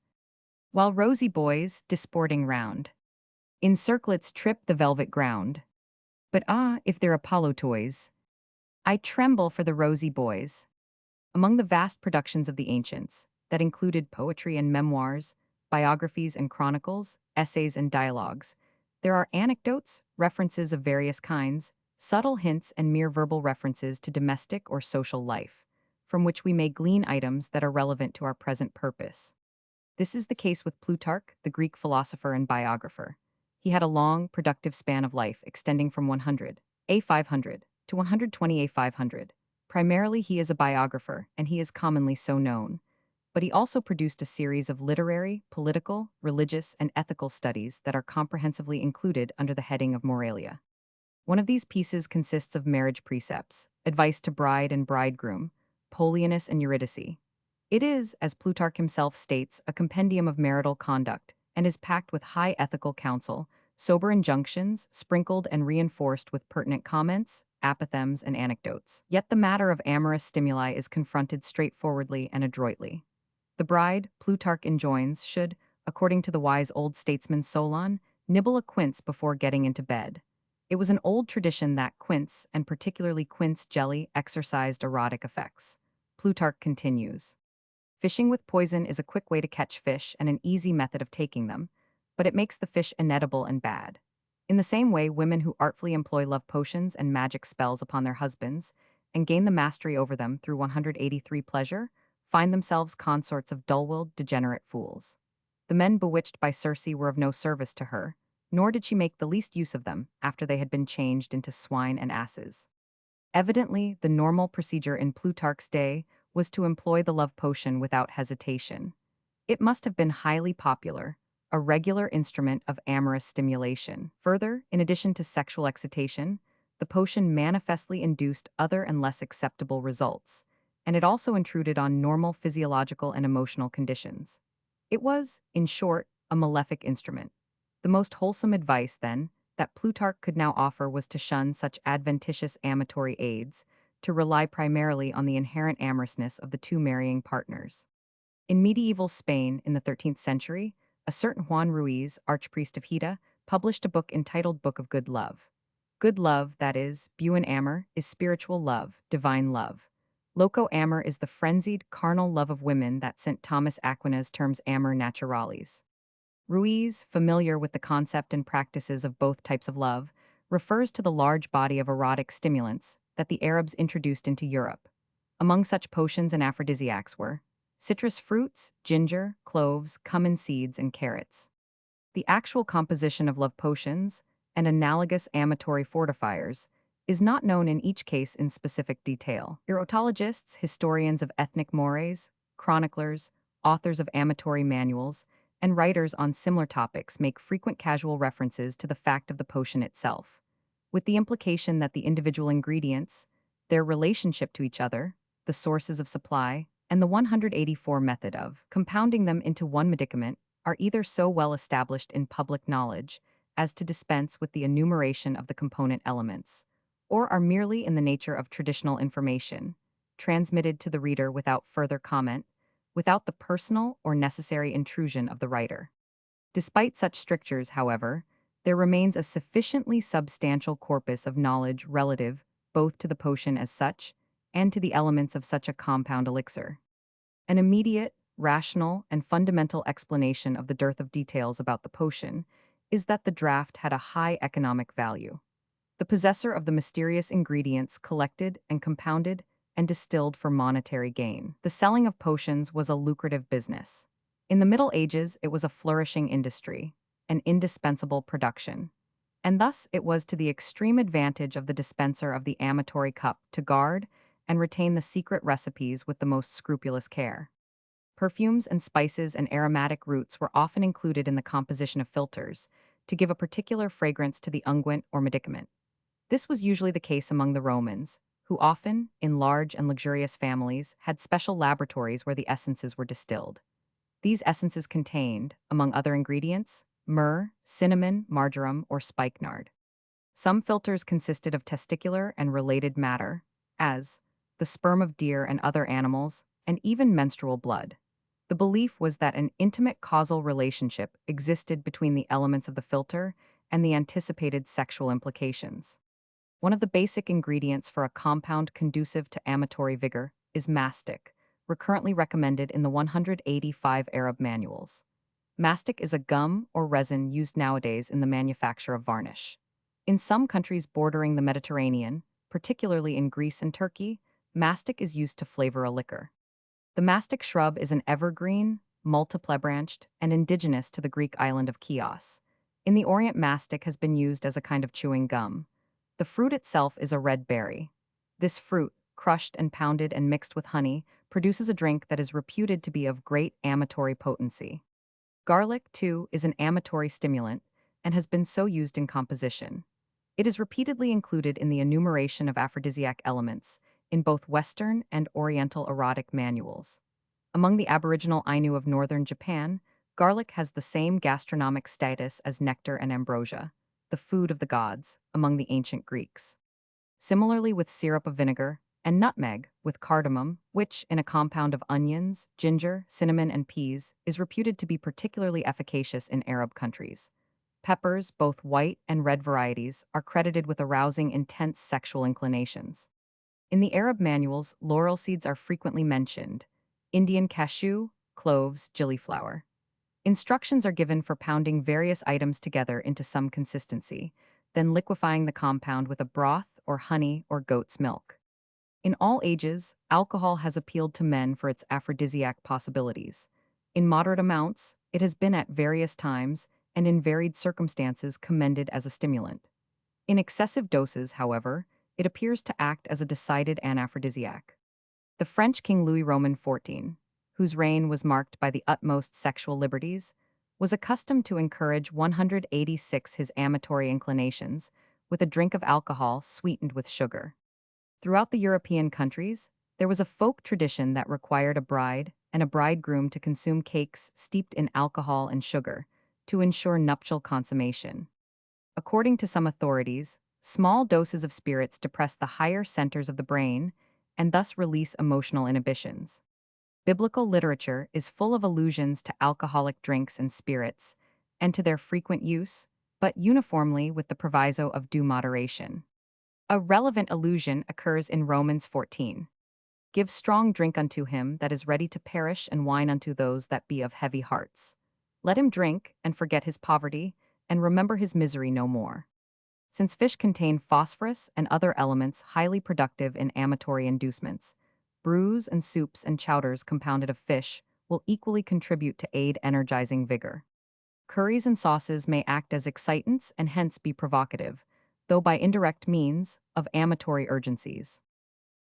while rosy boys, disporting round, in circlets trip the velvet ground. But ah, if they're Apollo toys, I tremble for the rosy boys. Among the vast productions of the ancients, that included poetry and memoirs, biographies and chronicles, essays and dialogues, there are anecdotes, references of various kinds, subtle hints and mere verbal references to domestic or social life, from which we may glean items that are relevant to our present purpose. This is the case with Plutarch, the Greek philosopher and biographer. He had a long, productive span of life extending from 100 A 500 to 120 A 500. Primarily, he is a biographer, and he is commonly so known. But he also produced a series of literary, political, religious, and ethical studies that are comprehensively included under the heading of Moralia. One of these pieces consists of marriage precepts, advice to bride and bridegroom, Polianus and Eurydice. It is, as Plutarch himself states, a compendium of marital conduct, and is packed with high ethical counsel, sober injunctions, sprinkled and reinforced with pertinent comments, apothegms, and anecdotes. Yet the matter of amorous stimuli is confronted straightforwardly and adroitly. The bride, Plutarch enjoins, should, according to the wise old statesman Solon, nibble a quince before getting into bed. It was an old tradition that quince, and particularly quince jelly, exercised erotic effects. Plutarch continues. Fishing with poison is a quick way to catch fish and an easy method of taking them, but it makes the fish inedible and bad. In the same way, women who artfully employ love potions and magic spells upon their husbands and gain the mastery over them through 183 pleasure find themselves consorts of dull-willed, degenerate fools. The men bewitched by Circe were of no service to her, nor did she make the least use of them after they had been changed into swine and asses. Evidently, the normal procedure in Plutarch's day was to employ the love potion without hesitation. It must have been highly popular, a regular instrument of amorous stimulation. Further, in addition to sexual excitation, the potion manifestly induced other and less acceptable results, and it also intruded on normal physiological and emotional conditions. It was, in short, a malefic instrument. The most wholesome advice, then, that Plutarch could now offer was to shun such adventitious amatory aids, to rely primarily on the inherent amorousness of the two marrying partners. In medieval Spain in the 13th century, a certain Juan Ruiz, archpriest of Hita, published a book entitled Book of Good Love. Good love, that is, buen amor, is spiritual love, divine love. Loco amor is the frenzied, carnal love of women that St. Thomas Aquinas terms amor naturalis. Ruiz, familiar with the concept and practices of both types of love, refers to the large body of erotic stimulants that the Arabs introduced into Europe. Among such potions and aphrodisiacs were citrus fruits, ginger, cloves, cumin seeds, and carrots. The actual composition of love potions and analogous amatory fortifiers is not known in each case in specific detail. Erotologists, historians of ethnic mores, chroniclers, authors of amatory manuals, and writers on similar topics make frequent casual references to the fact of the potion itself. with the implication that the individual ingredients, their relationship to each other, the sources of supply, and the 184 method of compounding them into one medicament are either so well established in public knowledge as to dispense with the enumeration of the component elements, or are merely in the nature of traditional information, transmitted to the reader without further comment, without the personal or necessary intrusion of the writer. Despite such strictures, however, there remains a sufficiently substantial corpus of knowledge relative both to the potion as such and to the elements of such a compound elixir. An immediate, rational, and fundamental explanation of the dearth of details about the potion is that the draught had a high economic value. The possessor of the mysterious ingredients collected and compounded and distilled for monetary gain. The selling of potions was a lucrative business. In the Middle Ages, it was a flourishing industry, an indispensable production. And thus it was to the extreme advantage of the dispenser of the amatory cup to guard and retain the secret recipes with the most scrupulous care. Perfumes and spices and aromatic roots were often included in the composition of philters to give a particular fragrance to the unguent or medicament. This was usually the case among the Romans, who often, in large and luxurious families, had special laboratories where the essences were distilled. These essences contained, among other ingredients, myrrh, cinnamon, marjoram, or spikenard. Some filters consisted of testicular and related matter, as the sperm of deer and other animals, and even menstrual blood. The belief was that an intimate causal relationship existed between the elements of the filter and the anticipated sexual implications. One of the basic ingredients for a compound conducive to amatory vigor is mastic, recurrently recommended in the 185 Arab manuals. Mastic is a gum or resin used nowadays in the manufacture of varnish. In some countries bordering the Mediterranean, particularly in Greece and Turkey, mastic is used to flavor a liquor. The mastic shrub is an evergreen, multiply-branched, and indigenous to the Greek island of Chios. In the Orient, mastic has been used as a kind of chewing gum. The fruit itself is a red berry. This fruit, crushed and pounded and mixed with honey, produces a drink that is reputed to be of great amatory potency. Garlic, too, is an amatory stimulant and has been so used in composition. It is repeatedly included in the enumeration of aphrodisiac elements in both Western and Oriental erotic manuals. Among the Aboriginal Ainu of northern Japan, garlic has the same gastronomic status as nectar and ambrosia, the food of the gods, among the ancient Greeks. Similarly with syrup of vinegar, and nutmeg, with cardamom, which, in a compound of onions, ginger, cinnamon, and peas, is reputed to be particularly efficacious in Arab countries. Peppers, both white and red varieties, are credited with arousing intense sexual inclinations. In the Arab manuals, laurel seeds are frequently mentioned, Indian cashew, cloves, gillyflower. Instructions are given for pounding various items together into some consistency, then liquefying the compound with a broth or honey or goat's milk. In all ages, alcohol has appealed to men for its aphrodisiac possibilities. In moderate amounts, it has been at various times and in varied circumstances commended as a stimulant. In excessive doses, however, it appears to act as a decided anaphrodisiac. The French King Louis Roman XIV, whose reign was marked by the utmost sexual liberties, was accustomed to encourage 186 his amatory inclinations with a drink of alcohol sweetened with sugar. Throughout the European countries, there was a folk tradition that required a bride and a bridegroom to consume cakes steeped in alcohol and sugar to ensure nuptial consummation. According to some authorities, small doses of spirits depress the higher centers of the brain and thus release emotional inhibitions. Biblical literature is full of allusions to alcoholic drinks and spirits, and to their frequent use, but uniformly with the proviso of due moderation. A relevant allusion occurs in Romans 14. Give strong drink unto him that is ready to perish, and wine unto those that be of heavy hearts. Let him drink, and forget his poverty, and remember his misery no more. Since fish contain phosphorus and other elements highly productive in amatory inducements, brews and soups and chowders compounded of fish will equally contribute to aid energizing vigor. Curries and sauces may act as excitants and hence be provocative, though by indirect means, of amatory urgencies.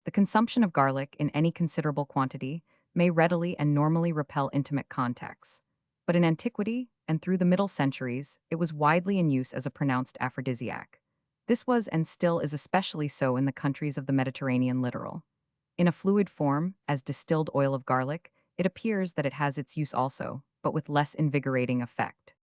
The consumption of garlic in any considerable quantity may readily and normally repel intimate contacts, but in antiquity and through the Middle centuries, it was widely in use as a pronounced aphrodisiac. This was and still is especially so in the countries of the Mediterranean littoral. In a fluid form, as distilled oil of garlic, it appears that it has its use also, but with less invigorating effect.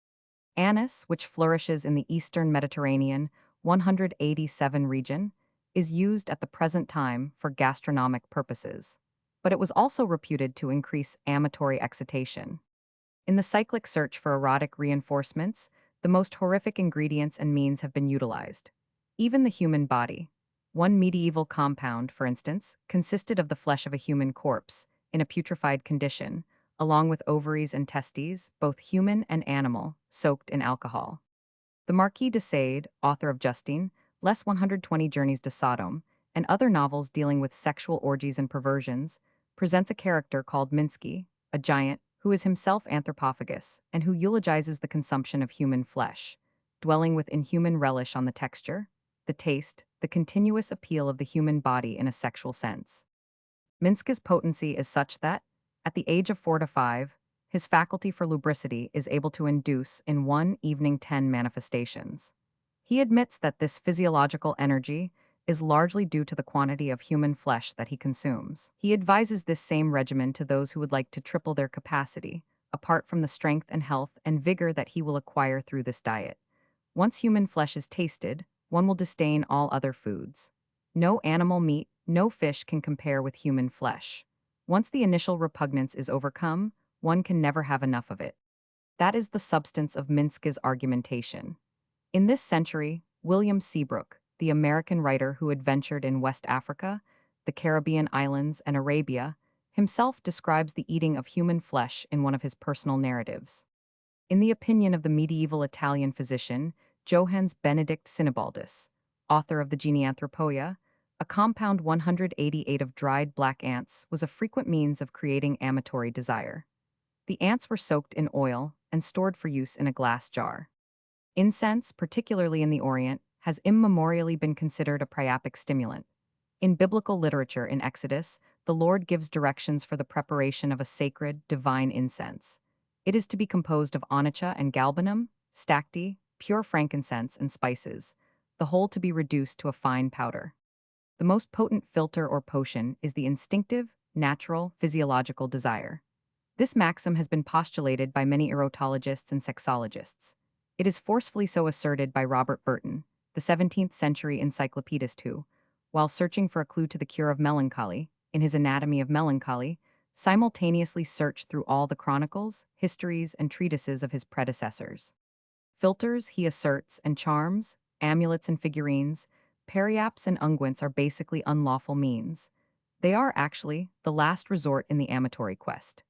Anise, which flourishes in the eastern Mediterranean 187 region, is used at the present time for gastronomic purposes. But it was also reputed to increase amatory excitation. In the cyclic search for erotic reinforcements, the most horrific ingredients and means have been utilized. Even the human body. One medieval compound, for instance, consisted of the flesh of a human corpse, in a putrefied condition, along with ovaries and testes, both human and animal, soaked in alcohol. The Marquis de Sade, author of Justine, Les 120 Journeys to Sodom, and other novels dealing with sexual orgies and perversions, presents a character called Minsky, a giant who is himself anthropophagous and who eulogizes the consumption of human flesh, dwelling with inhuman relish on the texture, the taste, the continuous appeal of the human body in a sexual sense. Minsky's potency is such that, at the age of 4 to 5, his faculty for lubricity is able to induce in one evening 10 manifestations. He admits that this physiological energy is largely due to the quantity of human flesh that he consumes. He advises this same regimen to those who would like to triple their capacity, apart from the strength and health and vigor that he will acquire through this diet. Once human flesh is tasted, one will disdain all other foods. No animal meat, no fish can compare with human flesh. Once the initial repugnance is overcome, one can never have enough of it. That is the substance of Minsky's argumentation. In this century, William Seabrook, the American writer who adventured in West Africa, the Caribbean islands, and Arabia, himself describes the eating of human flesh in one of his personal narratives. In the opinion of the medieval Italian physician Johannes Benedict Sinibaldus, author of the Geneanthropoia, a compound 188 of dried black ants was a frequent means of creating amatory desire. The ants were soaked in oil and stored for use in a glass jar. Incense, particularly in the Orient, has immemorially been considered a priapic stimulant. In biblical literature in Exodus, the Lord gives directions for the preparation of a sacred, divine incense. It is to be composed of onycha and galbanum, stacte, pure frankincense, and spices, the whole to be reduced to a fine powder. The most potent filter or potion is the instinctive, natural, physiological desire. This maxim has been postulated by many erotologists and sexologists. It is forcefully so asserted by Robert Burton, the 17th-century encyclopedist who, while searching for a clue to the cure of melancholy, in his Anatomy of Melancholy, simultaneously searched through all the chronicles, histories, and treatises of his predecessors. Philters, he asserts, and charms, amulets and figurines, periapts and unguents are basically unlawful means. They are actually the last resort in the amatory quest.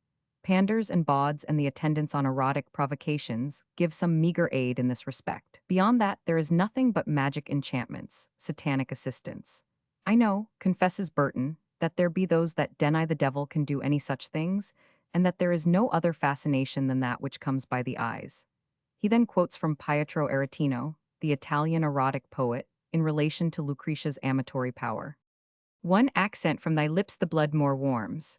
Panders and bawds and the attendants on erotic provocations give some meager aid in this respect. Beyond that, there is nothing but magic enchantments, satanic assistance. I know, confesses Burton, that there be those that deny the devil can do any such things, and that there is no other fascination than that which comes by the eyes. He then quotes from Pietro Aretino, the Italian erotic poet, in relation to Lucretia's amatory power. One accent from thy lips the blood more warms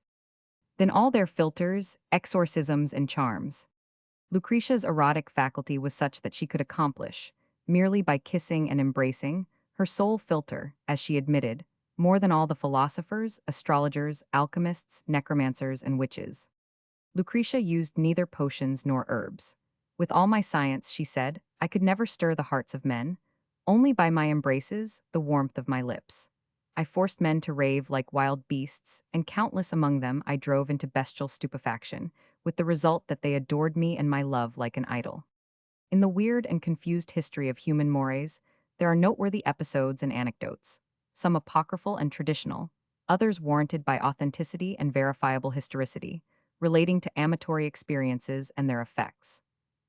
than all their philters, exorcisms, and charms. Lucretia's erotic faculty was such that she could accomplish, merely by kissing and embracing, her sole philter, as she admitted, more than all the philosophers, astrologers, alchemists, necromancers, and witches. Lucretia used neither potions nor herbs. With all my science, she said, I could never stir the hearts of men, only by my embraces, the warmth of my lips. I forced men to rave like wild beasts, and countless among them I drove into bestial stupefaction, with the result that they adored me and my love like an idol. In the weird and confused history of human mores, there are noteworthy episodes and anecdotes, some apocryphal and traditional, others warranted by authenticity and verifiable historicity, relating to amatory experiences and their effects.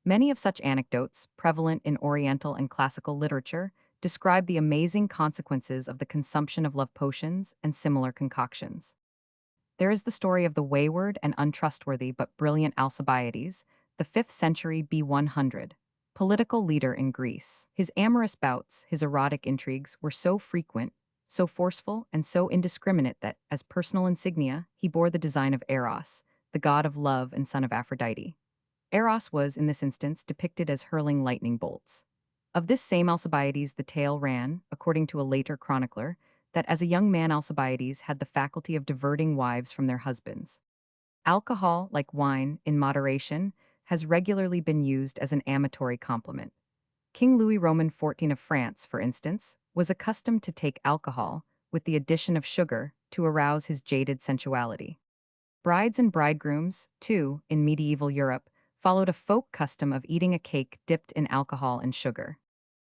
Many of such anecdotes, prevalent in Oriental and classical literature, describe the amazing consequences of the consumption of love potions and similar concoctions. There is the story of the wayward and untrustworthy but brilliant Alcibiades, the 5th century B100, political leader in Greece. His amorous bouts, his erotic intrigues were so frequent, so forceful, and so indiscriminate that, as personal insignia, he bore the design of Eros, the god of love and son of Aphrodite. Eros was, in this instance, depicted as hurling lightning bolts. Of this same Alcibiades, the tale ran, according to a later chronicler, that as a young man Alcibiades had the faculty of diverting wives from their husbands. Alcohol, like wine, in moderation, has regularly been used as an amatory compliment. King Louis Roman XIV of France, for instance, was accustomed to take alcohol, with the addition of sugar, to arouse his jaded sensuality. Brides and bridegrooms, too, in medieval Europe, followed a folk custom of eating a cake dipped in alcohol and sugar.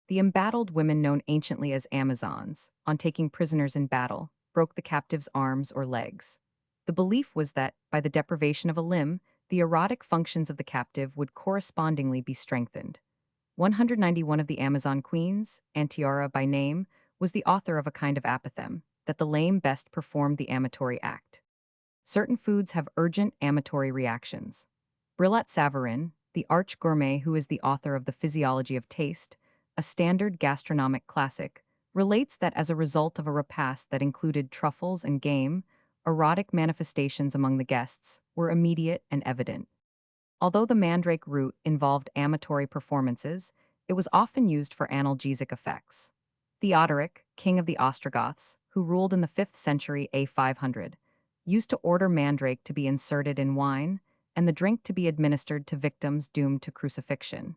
The embattled women known anciently as Amazons, on taking prisoners in battle, broke the captive's arms or legs. The belief was that, by the deprivation of a limb, the erotic functions of the captive would correspondingly be strengthened. 191 of the Amazon queens, Antiora by name, was the author of a kind of apothegm, that the lame best performed the amatory act. Certain foods have urgent amatory reactions. Brillat Savarin, the arch gourmet who is the author of The Physiology of Taste, a standard gastronomic classic, relates that as a result of a repast that included truffles and game, erotic manifestations among the guests were immediate and evident. Although the mandrake root involved amatory performances, it was often used for analgesic effects. Theodoric, king of the Ostrogoths, who ruled in the 5th century A500, used to order mandrake to be inserted in wine and the drink to be administered to victims doomed to crucifixion.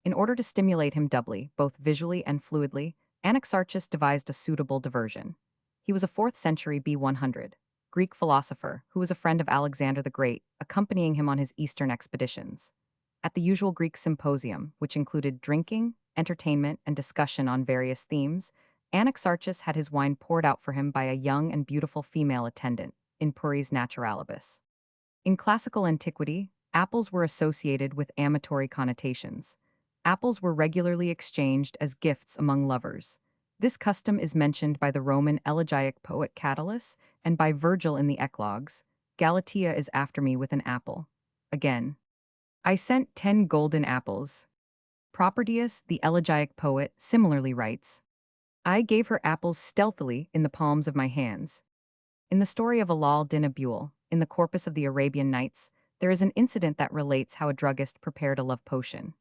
In order to stimulate him doubly, both visually and fluidly, Anaxarchus devised a suitable diversion. He was a 4th century B100 Greek philosopher who was a friend of Alexander the Great, accompanying him on his eastern expeditions. At the usual Greek symposium, which included drinking, entertainment, and discussion on various themes, Anaxarchus had his wine poured out for him by a young and beautiful female attendant, in puris naturalibus. In classical antiquity, apples were associated with amatory connotations. Apples were regularly exchanged as gifts among lovers. This custom is mentioned by the Roman elegiac poet Catullus and by Virgil in the Eclogues. Galatea is after me with an apple. Again, I sent 10 golden apples. Propertius, the elegiac poet, similarly writes, I gave her apples stealthily in the palms of my hands. In the story of Alal din Abul, in the corpus of the Arabian Nights, there is an incident that relates how a druggist prepared a love potion.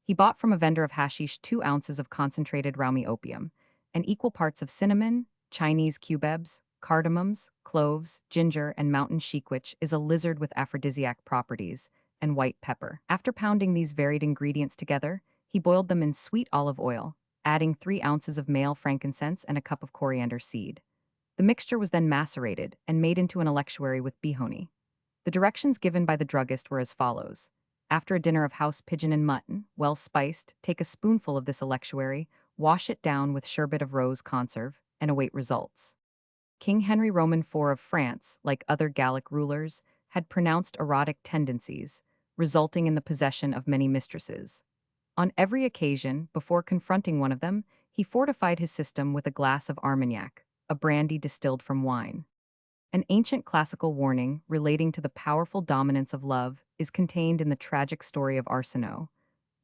He bought from a vendor of hashish 2 ounces of concentrated Raumi opium, and equal parts of cinnamon, Chinese cubebs, cardamoms, cloves, ginger, and mountain sheik, which is a lizard with aphrodisiac properties, and white pepper. After pounding these varied ingredients together, he boiled them in sweet olive oil, adding 3 ounces of male frankincense and a cup of coriander seed. The mixture was then macerated and made into an electuary with bihoni. The directions given by the druggist were as follows. After a dinner of house pigeon and mutton, well spiced, take a spoonful of this electuary, wash it down with sherbet of rose conserve, and await results. King Henry Roman IV of France, like other Gallic rulers, had pronounced erotic tendencies, resulting in the possession of many mistresses. On every occasion, before confronting one of them, he fortified his system with a glass of Armagnac, a brandy distilled from wine. An ancient classical warning relating to the powerful dominance of love is contained in the tragic story of Arsinoe.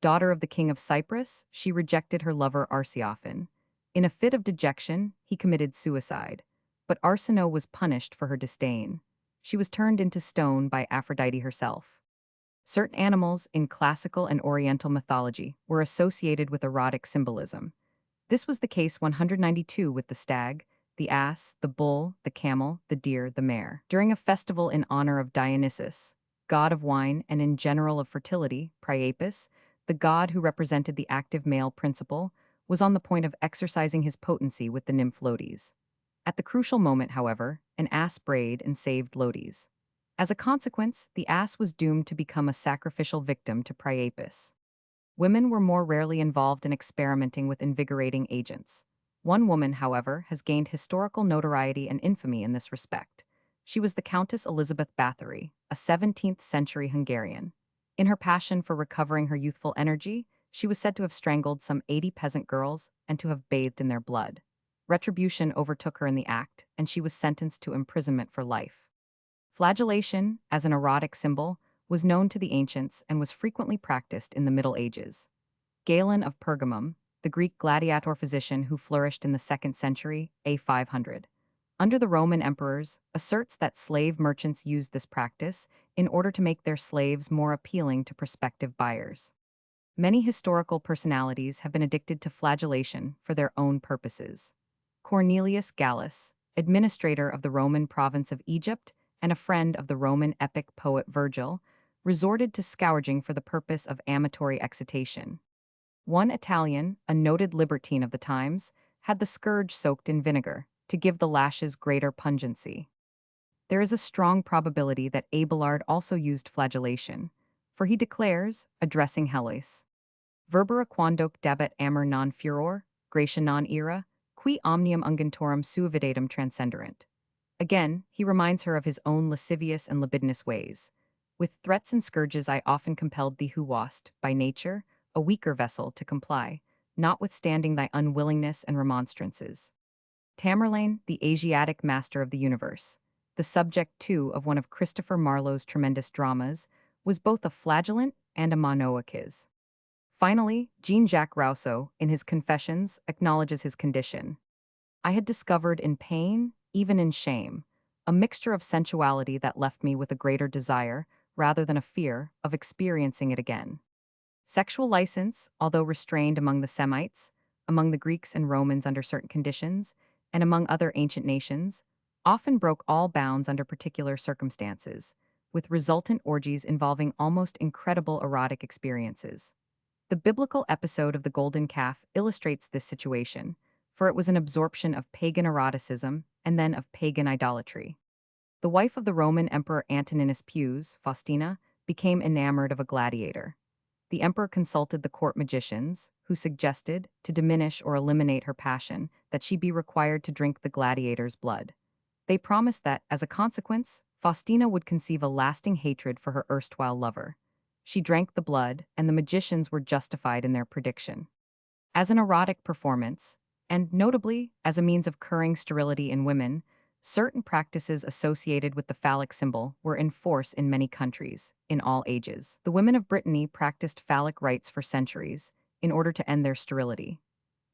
Daughter of the king of Cyprus, she rejected her lover Arsiophanes. In a fit of dejection, he committed suicide. But Arsinoe was punished for her disdain. She was turned into stone by Aphrodite herself. Certain animals in classical and oriental mythology were associated with erotic symbolism. This was the case 192 with the stag, the ass, the bull, the camel, the deer, the mare. During a festival in honor of Dionysus, god of wine and in general of fertility, Priapus, the god who represented the active male principle, was on the point of exercising his potency with the nymph Lotes. At the crucial moment, however, an ass brayed and saved Lotes. As a consequence, the ass was doomed to become a sacrificial victim to Priapus. Women were more rarely involved in experimenting with invigorating agents. One woman, however, has gained historical notoriety and infamy in this respect. She was the Countess Elizabeth Bathory, a 17th-century Hungarian. In her passion for recovering her youthful energy, she was said to have strangled some 80 peasant girls and to have bathed in their blood. Retribution overtook her in the act, and she was sentenced to imprisonment for life. Flagellation, as an erotic symbol, was known to the ancients and was frequently practiced in the Middle Ages. Galen of Pergamum, the Greek gladiator physician who flourished in the 2nd century, A500, under the Roman emperors, asserts that slave merchants used this practice in order to make their slaves more appealing to prospective buyers. Many historical personalities have been addicted to flagellation for their own purposes. Cornelius Gallus, administrator of the Roman province of Egypt and a friend of the Roman epic poet Virgil, resorted to scourging for the purpose of amatory excitation. One Italian, a noted libertine of the times, had the scourge soaked in vinegar to give the lashes greater pungency. There is a strong probability that Abelard also used flagellation, for he declares, addressing Hellas, Verbera quandoque dabet amor non furor, gratia non ira, qui omnium unguentorum suavidatum transcenderant. Again, he reminds her of his own lascivious and libidinous ways. With threats and scourges I often compelled thee who wast, by nature, a weaker vessel, to comply, notwithstanding thy unwillingness and remonstrances. Tamerlane, the Asiatic master of the universe, the subject, too, of one of Christopher Marlowe's tremendous dramas, was both a flagellant and a monoikiz. Finally, Jean-Jacques Rousseau, in his Confessions, acknowledges his condition. I had discovered in pain, even in shame, a mixture of sensuality that left me with a greater desire, rather than a fear, of experiencing it again. Sexual license, although restrained among the Semites, among the Greeks and Romans under certain conditions, and among other ancient nations, often broke all bounds under particular circumstances, with resultant orgies involving almost incredible erotic experiences. The biblical episode of the golden calf illustrates this situation, for it was an absorption of pagan eroticism and then of pagan idolatry. The wife of the Roman Emperor Antoninus Pius, Faustina, became enamored of a gladiator. The emperor consulted the court magicians, who suggested, to diminish or eliminate her passion, that she be required to drink the gladiator's blood. They promised that, as a consequence, Faustina would conceive a lasting hatred for her erstwhile lover. She drank the blood, and the magicians were justified in their prediction. As an erotic performance, and notably as a means of curing sterility in women, certain practices associated with the phallic symbol were in force in many countries, in all ages. The women of Brittany practiced phallic rites for centuries, in order to end their sterility.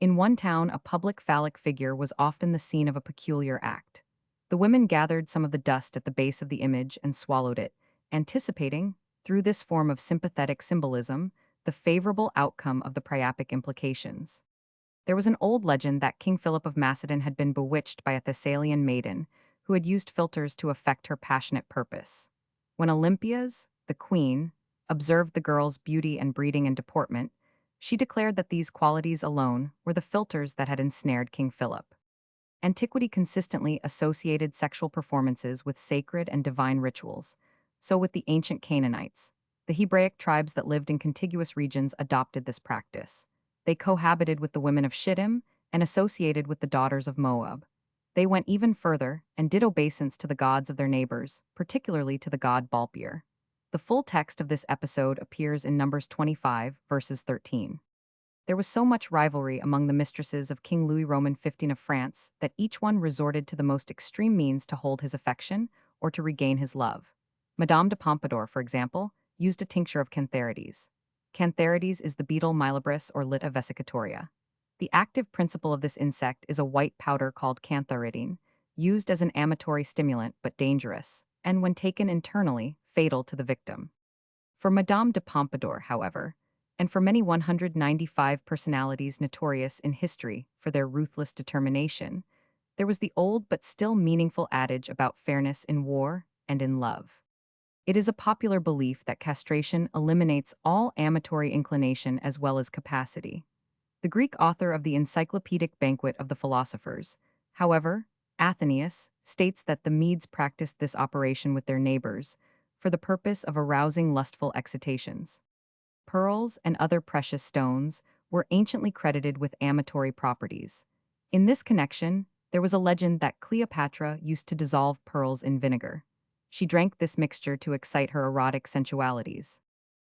In one town, a public phallic figure was often the scene of a peculiar act. The women gathered some of the dust at the base of the image and swallowed it, anticipating, through this form of sympathetic symbolism, the favorable outcome of the priapic implications. There was an old legend that King Philip of Macedon had been bewitched by a Thessalian maiden who had used philters to effect her passionate purpose. When Olympias, the queen, observed the girl's beauty and breeding and deportment, she declared that these qualities alone were the philters that had ensnared King Philip. Antiquity consistently associated sexual performances with sacred and divine rituals, so with the ancient Canaanites. The Hebraic tribes that lived in contiguous regions adopted this practice. They cohabited with the women of Shittim and associated with the daughters of Moab. They went even further and did obeisance to the gods of their neighbors, particularly to the god Balpier. The full text of this episode appears in Numbers 25, verses 13. There was so much rivalry among the mistresses of King Louis Roman XV of France that each one resorted to the most extreme means to hold his affection or to regain his love. Madame de Pompadour, for example, used a tincture of cantharides. Cantharides is the beetle Milibris or Lita vesicatoria. The active principle of this insect is a white powder called cantharidine, used as an amatory stimulant but dangerous, and when taken internally, fatal to the victim. For Madame de Pompadour, however, and for many 195 personalities notorious in history for their ruthless determination, there was the old but still meaningful adage about fairness in war and in love. It is a popular belief that castration eliminates all amatory inclination as well as capacity. The Greek author of the Encyclopedic Banquet of the Philosophers, however, Athenaeus, states that the Medes practiced this operation with their neighbors for the purpose of arousing lustful excitations. Pearls and other precious stones were anciently credited with amatory properties. In this connection, there was a legend that Cleopatra used to dissolve pearls in vinegar. She drank this mixture to excite her erotic sensualities.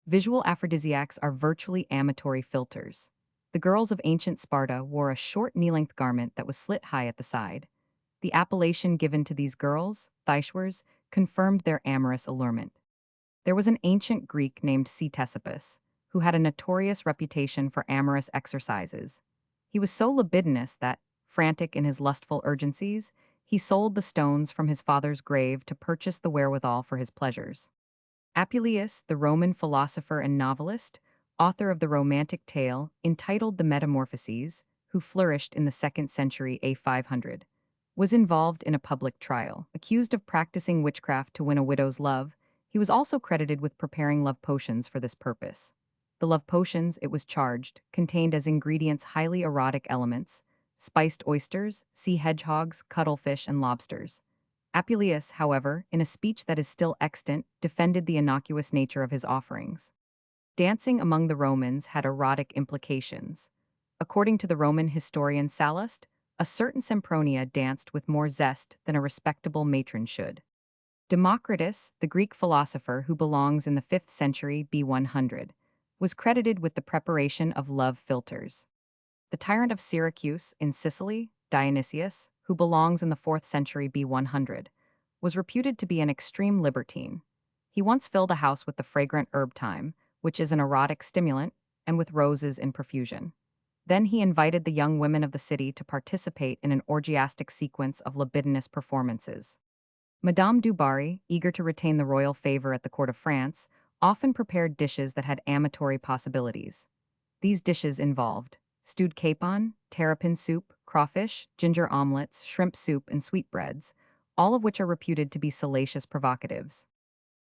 Visual aphrodisiacs are virtually amatory philters. The girls of ancient Sparta wore a short knee-length garment that was slit high at the side. The appellation given to these girls, Thyshwers, confirmed their amorous allurement. There was an ancient Greek named Ctesippus, who had a notorious reputation for amorous exercises. He was so libidinous that, frantic in his lustful urgencies, he sold the stones from his father's grave to purchase the wherewithal for his pleasures. Apuleius, the Roman philosopher and novelist, author of the romantic tale entitled The Metamorphoses, who flourished in the 2nd century A500, was involved in a public trial. Accused of practicing witchcraft to win a widow's love, he was also credited with preparing love potions for this purpose. The love potions, it was charged, contained as ingredients highly erotic elements, spiced oysters, sea hedgehogs, cuttlefish, and lobsters. Apuleius, however, in a speech that is still extant, defended the innocuous nature of his offerings. Dancing among the Romans had erotic implications. According to the Roman historian Sallust, a certain Sempronia danced with more zest than a respectable matron should. Democritus, the Greek philosopher who belongs in the 5th century B100, was credited with the preparation of love philters. The tyrant of Syracuse in Sicily, Dionysius, who belongs in the 4th century B100, was reputed to be an extreme libertine. He once filled a house with the fragrant herb thyme, which is an erotic stimulant, and with roses in profusion. Then he invited the young women of the city to participate in an orgiastic sequence of libidinous performances. Madame du Barry, eager to retain the royal favor at the court of France, often prepared dishes that had amatory possibilities. These dishes involved stewed capon, terrapin soup, crawfish, ginger omelets, shrimp soup, and sweetbreads, all of which are reputed to be salacious provocatives.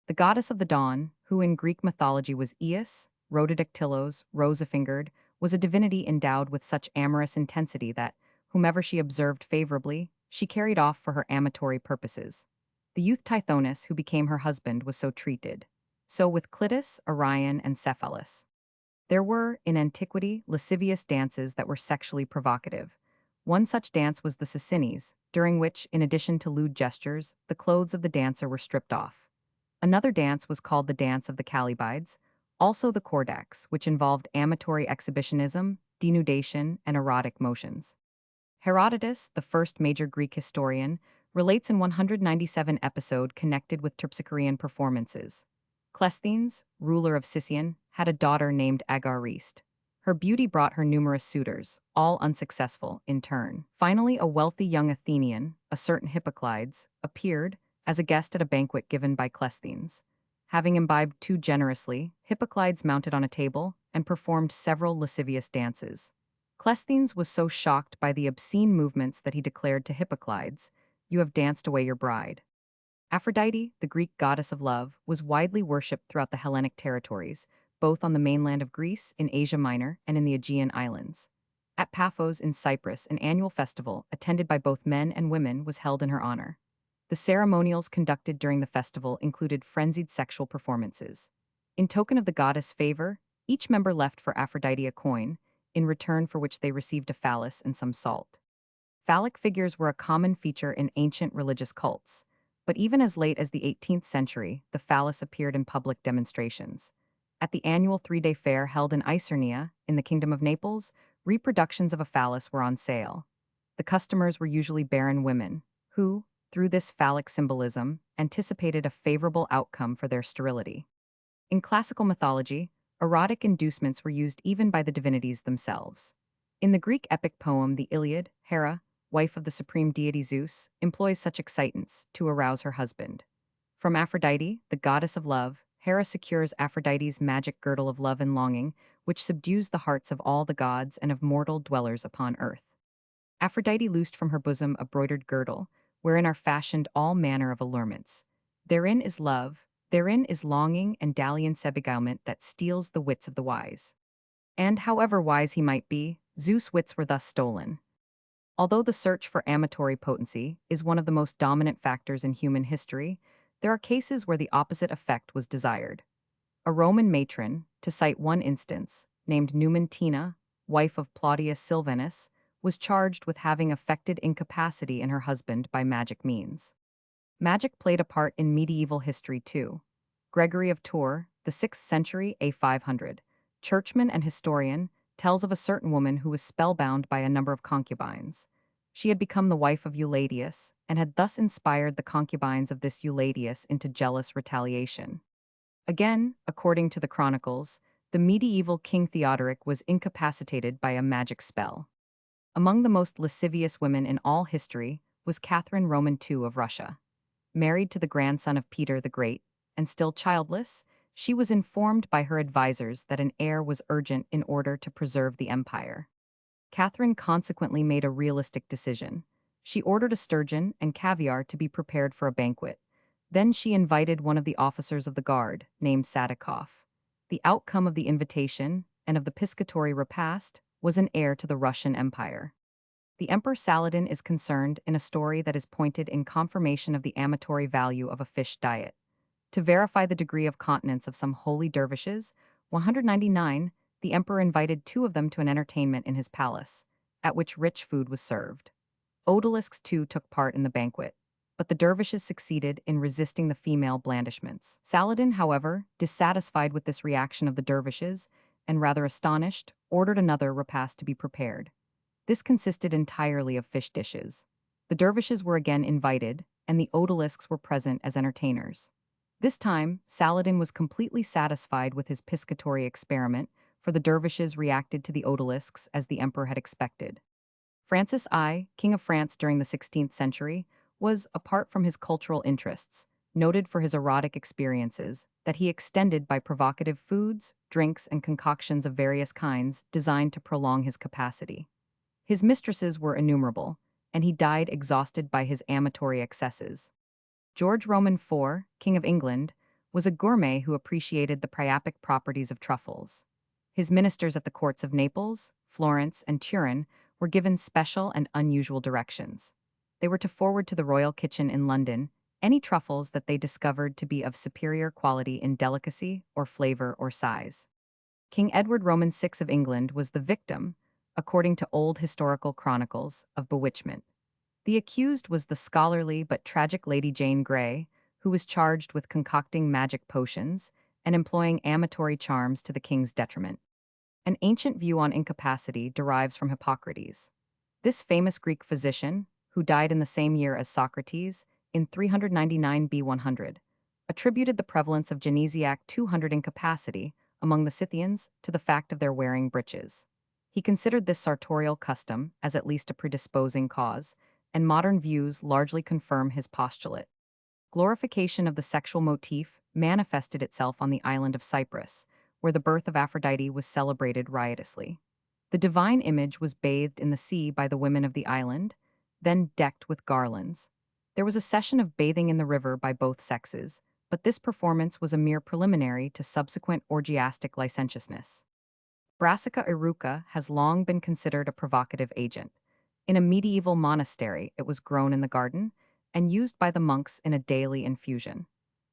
The goddess of the dawn, who in Greek mythology was Eos, rhododactylos, rose-fingered, was a divinity endowed with such amorous intensity that, whomever she observed favorably, she carried off for her amatory purposes. The youth Tithonus, who became her husband, was so treated. So with Clitus, Orion, and Cephalus. There were, in antiquity, lascivious dances that were sexually provocative. One such dance was the Sicines, during which, in addition to lewd gestures, the clothes of the dancer were stripped off. Another dance was called the dance of the Chalybides, also the Cordax, which involved amatory exhibitionism, denudation, and erotic motions. Herodotus, the first major Greek historian, relates in 197 episode connected with Terpsichorean performances. Cleisthenes, ruler of Sicyon, had a daughter named Agariste. Her beauty brought her numerous suitors, all unsuccessful in turn. Finally, a wealthy young Athenian, a certain Hippocleides, appeared as a guest at a banquet given by Cleisthenes. Having imbibed too generously, Hippocleides mounted on a table and performed several lascivious dances. Cleisthenes was so shocked by the obscene movements that he declared to Hippocleides, "You have danced away your bride." Aphrodite, the Greek goddess of love, was widely worshipped throughout the Hellenic territories, both on the mainland of Greece, in Asia Minor, and in the Aegean Islands. At Paphos in Cyprus, an annual festival, attended by both men and women, was held in her honor. The ceremonials conducted during the festival included frenzied sexual performances. In token of the goddess' favor, each member left for Aphrodite a coin, in return for which they received a phallus and some salt. Phallic figures were a common feature in ancient religious cults, but even as late as the 18th century, the phallus appeared in public demonstrations. At the annual 3-day fair held in Isernia, in the Kingdom of Naples, reproductions of a phallus were on sale. The customers were usually barren women, who, through this phallic symbolism, anticipated a favorable outcome for their sterility. In classical mythology, erotic inducements were used even by the divinities themselves. In the Greek epic poem The Iliad, Hera, wife of the supreme deity Zeus, employs such excitants to arouse her husband. From Aphrodite, the goddess of love, Hera secures Aphrodite's magic girdle of love and longing, which subdues the hearts of all the gods and of mortal dwellers upon earth. Aphrodite loosed from her bosom a broidered girdle, wherein are fashioned all manner of allurements. Therein is love, therein is longing and dalliance beguilement that steals the wits of the wise. And however wise he might be, Zeus' wits were thus stolen. Although the search for amatory potency is one of the most dominant factors in human history, there are cases where the opposite effect was desired. A Roman matron, to cite one instance, named Numantina, wife of Plautius Silvanus, was charged with having effected incapacity in her husband by magic means. Magic played a part in medieval history too. Gregory of Tours, the 6th century A500, churchman and historian, tells of a certain woman who was spellbound by a number of concubines. She had become the wife of Euladius, and had thus inspired the concubines of this Euladius into jealous retaliation. Again, according to the chronicles, the medieval King Theodoric was incapacitated by a magic spell. Among the most lascivious women in all history was Catherine Roman II of Russia. Married to the grandson of Peter the Great, and still childless, She was informed by her advisors that an heir was urgent in order to preserve the empire. Catherine consequently made a realistic decision. She ordered a sturgeon and caviar to be prepared for a banquet. Then she invited one of the officers of the guard, named Sadikov. The outcome of the invitation and of the piscatory repast was an heir to the Russian Empire. The Emperor Saladin is concerned in a story that is pointed in confirmation of the amatory value of a fish diet. To verify the degree of continence of some holy dervishes, 199, the emperor invited two of them to an entertainment in his palace, at which rich food was served. Odalisques too took part in the banquet, but the dervishes succeeded in resisting the female blandishments. Saladin, however, dissatisfied with this reaction of the dervishes, and rather astonished, ordered another repast to be prepared. This consisted entirely of fish dishes. The dervishes were again invited, and the odalisques were present as entertainers. This time, Saladin was completely satisfied with his piscatory experiment, for the dervishes reacted to the odalisques as the emperor had expected. Francis I, King of France during the 16th century, was, apart from his cultural interests, noted for his erotic experiences that he extended by provocative foods, drinks, and concoctions of various kinds designed to prolong his capacity. His mistresses were innumerable, and he died exhausted by his amatory excesses. George Roman IV, King of England, was a gourmet who appreciated the priapic properties of truffles. His ministers at the courts of Naples, Florence, and Turin were given special and unusual directions. They were to forward to the royal kitchen in London any truffles that they discovered to be of superior quality in delicacy or flavor or size. King Edward Roman VI of England was the victim, according to old historical chronicles, of bewitchment. The accused was the scholarly but tragic Lady Jane Grey, who was charged with concocting magic potions and employing amatory charms to the king's detriment. An ancient view on incapacity derives from Hippocrates. This famous Greek physician, who died in the same year as Socrates, in 399 B100, attributed the prevalence of genesiac 200 incapacity among the Scythians to the fact of their wearing breeches. He considered this sartorial custom as at least a predisposing cause, and modern views largely confirm his postulate. Glorification of the sexual motif manifested itself on the island of Cyprus, where the birth of Aphrodite was celebrated riotously. The divine image was bathed in the sea by the women of the island, then decked with garlands. There was a session of bathing in the river by both sexes, but this performance was a mere preliminary to subsequent orgiastic licentiousness. Brassica eruca has long been considered a provocative agent. In a medieval monastery, it was grown in the garden and used by the monks in a daily infusion.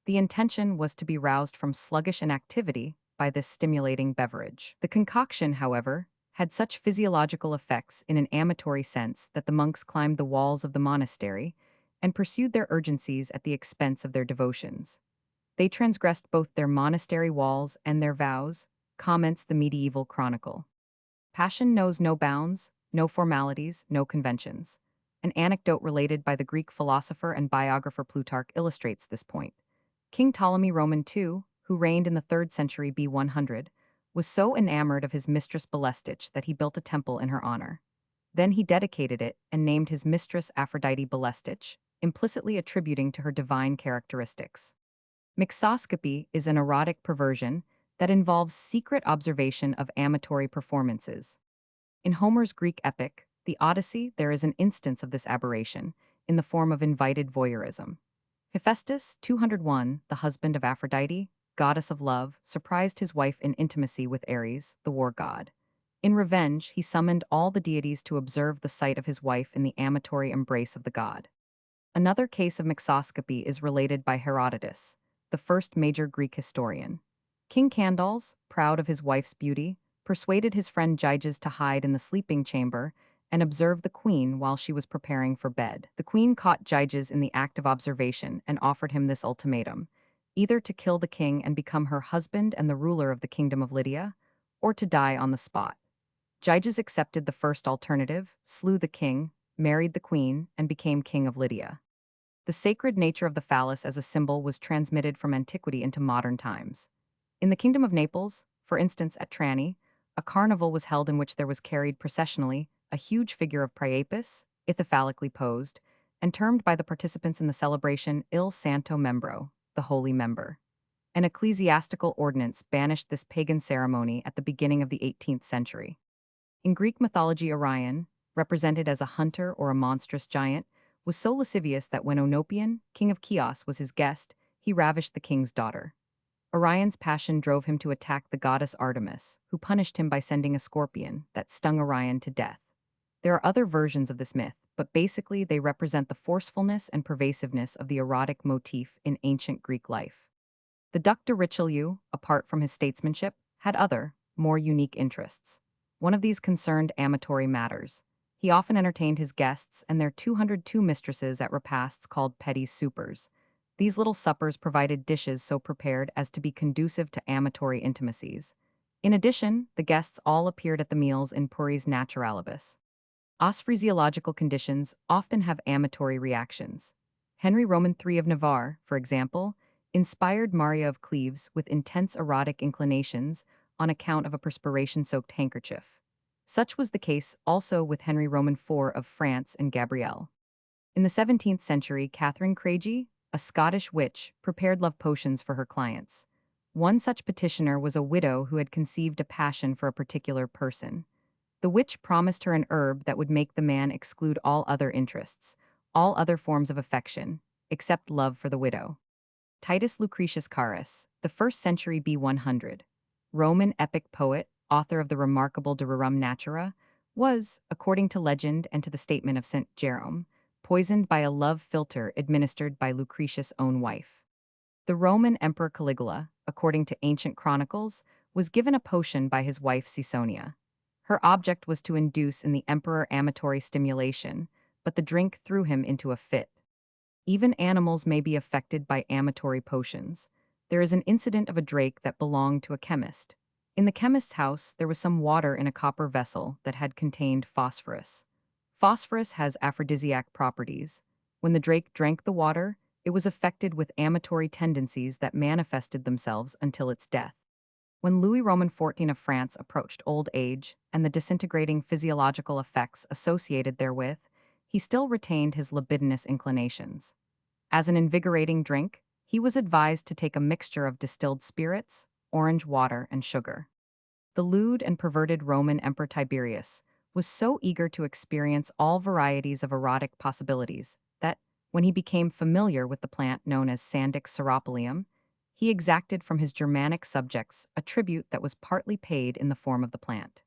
The intention was to be roused from sluggish inactivity by this stimulating beverage. The concoction, however, had such physiological effects in an amatory sense that the monks climbed the walls of the monastery and pursued their urgencies at the expense of their devotions. They transgressed both their monastery walls and their vows, comments the medieval chronicle. Passion knows no bounds, no formalities, no conventions. An anecdote related by the Greek philosopher and biographer Plutarch illustrates this point. King Ptolemy Roman II, who reigned in the 3rd century B100, was so enamored of his mistress Belestich that he built a temple in her honor. Then he dedicated it and named his mistress Aphrodite Belestich, implicitly attributing to her divine characteristics. Mixoscopy is an erotic perversion that involves secret observation of amatory performances. In Homer's Greek epic, the Odyssey, there is an instance of this aberration, in the form of invited voyeurism. Hephaestus, 201, the husband of Aphrodite, goddess of love, surprised his wife in intimacy with Ares, the war god. In revenge, he summoned all the deities to observe the sight of his wife in the amatory embrace of the god. Another case of mixoscopy is related by Herodotus, the first major Greek historian. King Candaules, proud of his wife's beauty, persuaded his friend Gyges to hide in the sleeping chamber and observe the queen while she was preparing for bed. The queen caught Gyges in the act of observation and offered him this ultimatum: either to kill the king and become her husband and the ruler of the kingdom of Lydia, or to die on the spot. Gyges accepted the first alternative, slew the king, married the queen, and became king of Lydia. The sacred nature of the phallus as a symbol was transmitted from antiquity into modern times. In the kingdom of Naples, for instance at Trani, a carnival was held in which there was carried processionally a huge figure of Priapus, ithophallically posed, and termed by the participants in the celebration Il Santo Membro, the holy member. An ecclesiastical ordinance banished this pagan ceremony at the beginning of the 18th century. In Greek mythology, Orion, represented as a hunter or a monstrous giant, was so lascivious that when Oenopion, king of Chios, was his guest, he ravished the king's daughter. Orion's passion drove him to attack the goddess Artemis, who punished him by sending a scorpion that stung Orion to death. There are other versions of this myth, but basically they represent the forcefulness and pervasiveness of the erotic motif in ancient Greek life. The Duc de Richelieu, apart from his statesmanship, had other, more unique interests. One of these concerned amatory matters. He often entertained his guests and their 202 mistresses at repasts called petit suppers. These little suppers provided dishes so prepared as to be conducive to amatory intimacies. In addition, the guests all appeared at the meals in puris naturalibus. Physiological conditions often have amatory reactions. Henry Roman III of Navarre, for example, inspired Maria of Cleves with intense erotic inclinations on account of a perspiration-soaked handkerchief. Such was the case also with Henry Roman IV of France and Gabrielle. In the 17th century, Catherine Craigie, a Scottish witch, prepared love potions for her clients. One such petitioner was a widow who had conceived a passion for a particular person. The witch promised her an herb that would make the man exclude all other interests, all other forms of affection, except love for the widow. Titus Lucretius Carus, the 1st century B100, Roman epic poet, author of the remarkable De Rerum Natura, was, according to legend and to the statement of St. Jerome, poisoned by a love philtre administered by Lucretius' own wife. The Roman Emperor Caligula, according to ancient chronicles, was given a potion by his wife Caesonia. Her object was to induce in the emperor amatory stimulation, but the drink threw him into a fit. Even animals may be affected by amatory potions. There is an incident of a drake that belonged to a chemist. In the chemist's house, there was some water in a copper vessel that had contained phosphorus. Phosphorus has aphrodisiac properties. When the drake drank the water, it was affected with amatory tendencies that manifested themselves until its death. When Louis Roman XIV of France approached old age and the disintegrating physiological effects associated therewith, he still retained his libidinous inclinations. As an invigorating drink, he was advised to take a mixture of distilled spirits, orange water, and sugar. The lewd and perverted Roman Emperor Tiberius was so eager to experience all varieties of erotic possibilities that, when he became familiar with the plant known as Sandix ceropolium, he exacted from his Germanic subjects a tribute that was partly paid in the form of the plant.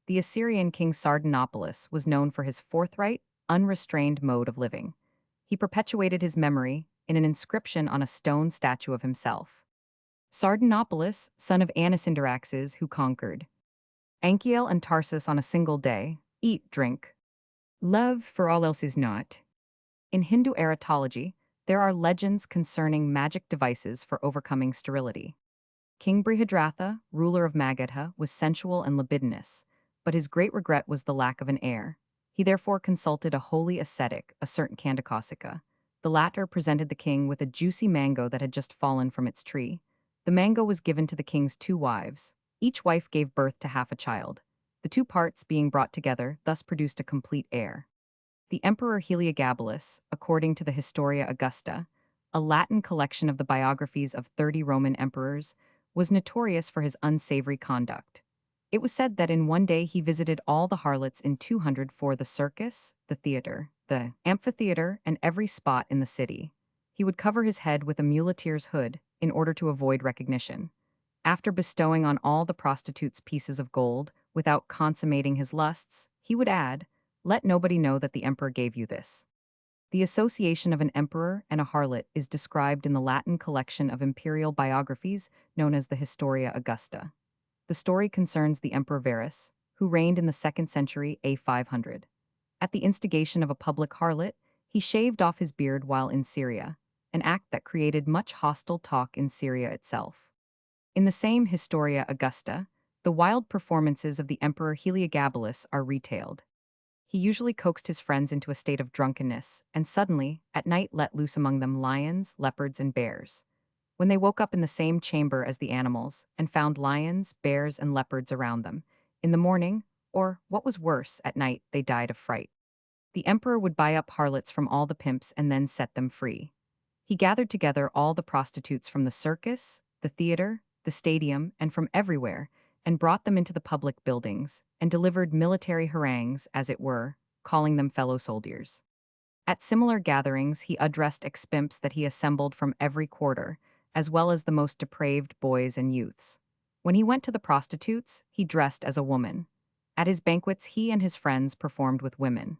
The Assyrian king Sardanapalus was known for his forthright, unrestrained mode of living. He perpetuated his memory in an inscription on a stone statue of himself. Sardanapalus, son of Anaxindaraxes, who conquered Anchial and Tarsus on a single day, eat, drink. Love for all else is not. In Hindu eritology, there are legends concerning magic devices for overcoming sterility. King Brihadratha, ruler of Magadha, was sensual and libidinous, but his great regret was the lack of an heir. He therefore consulted a holy ascetic, a certain Candacausica. The latter presented the king with a juicy mango that had just fallen from its tree. The mango was given to the king's 2 wives. Each wife gave birth to half a child. The 2 parts being brought together thus produced a complete heir. The Emperor Heliogabalus, according to the Historia Augusta, a Latin collection of the biographies of 30 Roman emperors, was notorious for his unsavory conduct. It was said that in one day he visited all the harlots in 200 for the circus, the theater, the amphitheater, and every spot in the city. He would cover his head with a muleteer's hood in order to avoid recognition. After bestowing on all the prostitutes pieces of gold, without consummating his lusts, he would add, "Let nobody know that the emperor gave you this." The association of an emperor and a harlot is described in the Latin collection of imperial biographies known as the Historia Augusta. The story concerns the Emperor Verus, who reigned in the 2nd century A500. At the instigation of a public harlot, he shaved off his beard while in Syria, an act that created much hostile talk in Syria itself. In the same Historia Augusta, the wild performances of the Emperor Heliogabalus are retailed. He usually coaxed his friends into a state of drunkenness, and suddenly, at night, let loose among them lions, leopards, and bears. When they woke up in the same chamber as the animals, and found lions, bears, and leopards around them, in the morning, or, what was worse, at night, they died of fright. The emperor would buy up harlots from all the pimps and then set them free. He gathered together all the prostitutes from the circus, the theater, the stadium, and from everywhere, and brought them into the public buildings, and delivered military harangues, as it were, calling them fellow soldiers. At similar gatherings, he addressed expimps that he assembled from every quarter, as well as the most depraved boys and youths. When he went to the prostitutes, he dressed as a woman. At his banquets, he and his friends performed with women.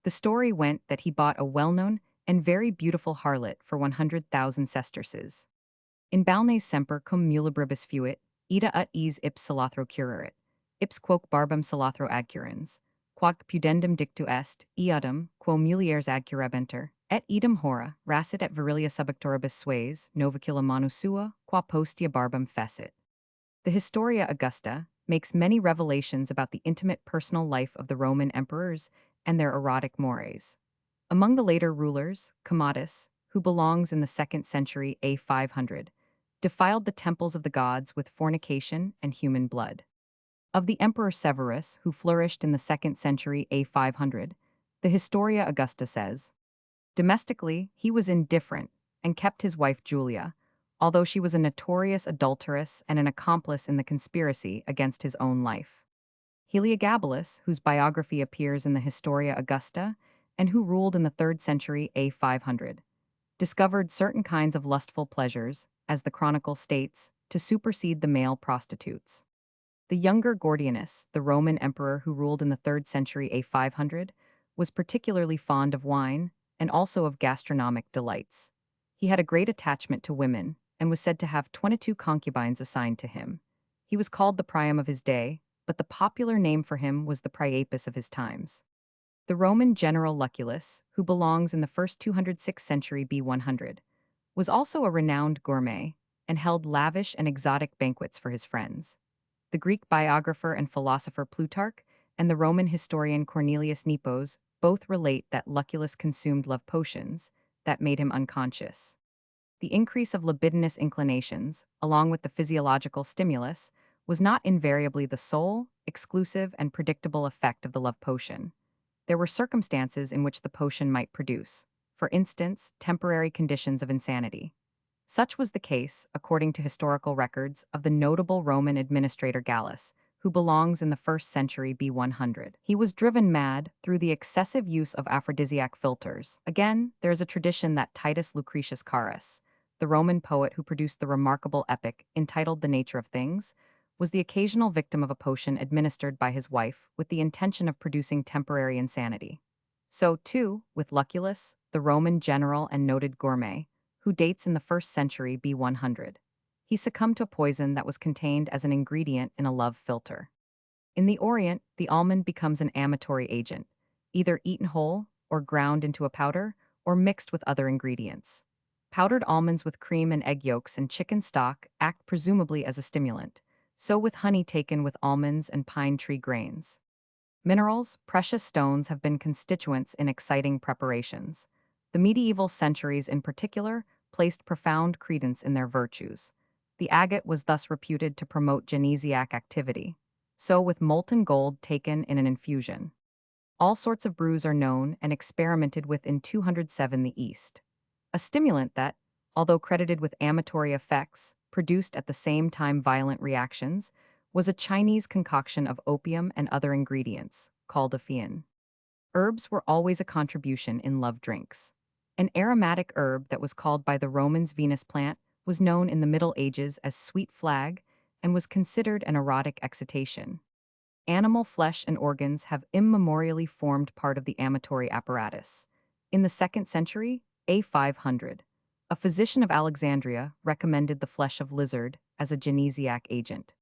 The story went that he bought a well-known and very beautiful harlot for 100,000 sesterces. In balnes semper cum mulibribus fuit, ida ut eis ipse salathro curarit, ips quoque barbam salathro adcurans, quoque pudendum dictu est, eadum, quo mulieres adcurebenter, et idem hora, racit et virilia subactoribus sues, novicula manu sua, qua postia barbam fecit. The Historia Augusta makes many revelations about the intimate personal life of the Roman emperors and their erotic mores. Among the later rulers, Commodus, who belongs in the 2nd century A 500, defiled the temples of the gods with fornication and human blood. Of the Emperor Severus, who flourished in the 2nd century A 500, the Historia Augusta says, domestically, he was indifferent and kept his wife Julia, although she was a notorious adulteress and an accomplice in the conspiracy against his own life. Heliogabalus, whose biography appears in the Historia Augusta and who ruled in the 3rd century A 500, discovered certain kinds of lustful pleasures, as the chronicle states, to supersede the male prostitutes. The younger Gordianus, the Roman emperor who ruled in the 3rd century A 500, was particularly fond of wine and also of gastronomic delights. He had a great attachment to women and was said to have 22 concubines assigned to him. He was called the Priam of his day, but the popular name for him was the Priapus of his times. The Roman general Lucullus, who belongs in the first 206th century B100, was also a renowned gourmet and held lavish and exotic banquets for his friends. The Greek biographer and philosopher Plutarch and the Roman historian Cornelius Nepos both relate that Lucullus consumed love potions that made him unconscious. The increase of libidinous inclinations, along with the physiological stimulus, was not invariably the sole, exclusive, and predictable effect of the love potion. There were circumstances in which the potion might produce, for instance, temporary conditions of insanity. Such was the case, according to historical records, of the notable Roman administrator Gallus, who belongs in the 1st century B100. He was driven mad through the excessive use of aphrodisiac philters. Again, there is a tradition that Titus Lucretius Carus, the Roman poet who produced the remarkable epic entitled The Nature of Things, was the occasional victim of a potion administered by his wife with the intention of producing temporary insanity. So, too, with Lucullus, the Roman general and noted gourmet, who dates in the 1st century B100. He succumbed to a poison that was contained as an ingredient in a love philter. In the Orient, the almond becomes an amatory agent, either eaten whole, or ground into a powder, or mixed with other ingredients. Powdered almonds with cream and egg yolks and chicken stock act presumably as a stimulant, so with honey taken with almonds and pine tree grains. Minerals, precious stones have been constituents in exciting preparations. The medieval centuries in particular placed profound credence in their virtues. The agate was thus reputed to promote genesiac activity. So with molten gold taken in an infusion. All sorts of brews are known and experimented with in 207 the East. A stimulant that, although credited with amatory effects, produced at the same time violent reactions, was a Chinese concoction of opium and other ingredients, called a fian. Herbs were always a contribution in love drinks. An aromatic herb that was called by the Romans Venus plant was known in the Middle Ages as sweet flag and was considered an erotic excitation. Animal flesh and organs have immemorially formed part of the amatory apparatus. In the 2nd century, A 500, a physician of Alexandria recommended the flesh of lizard as a genesiac agent.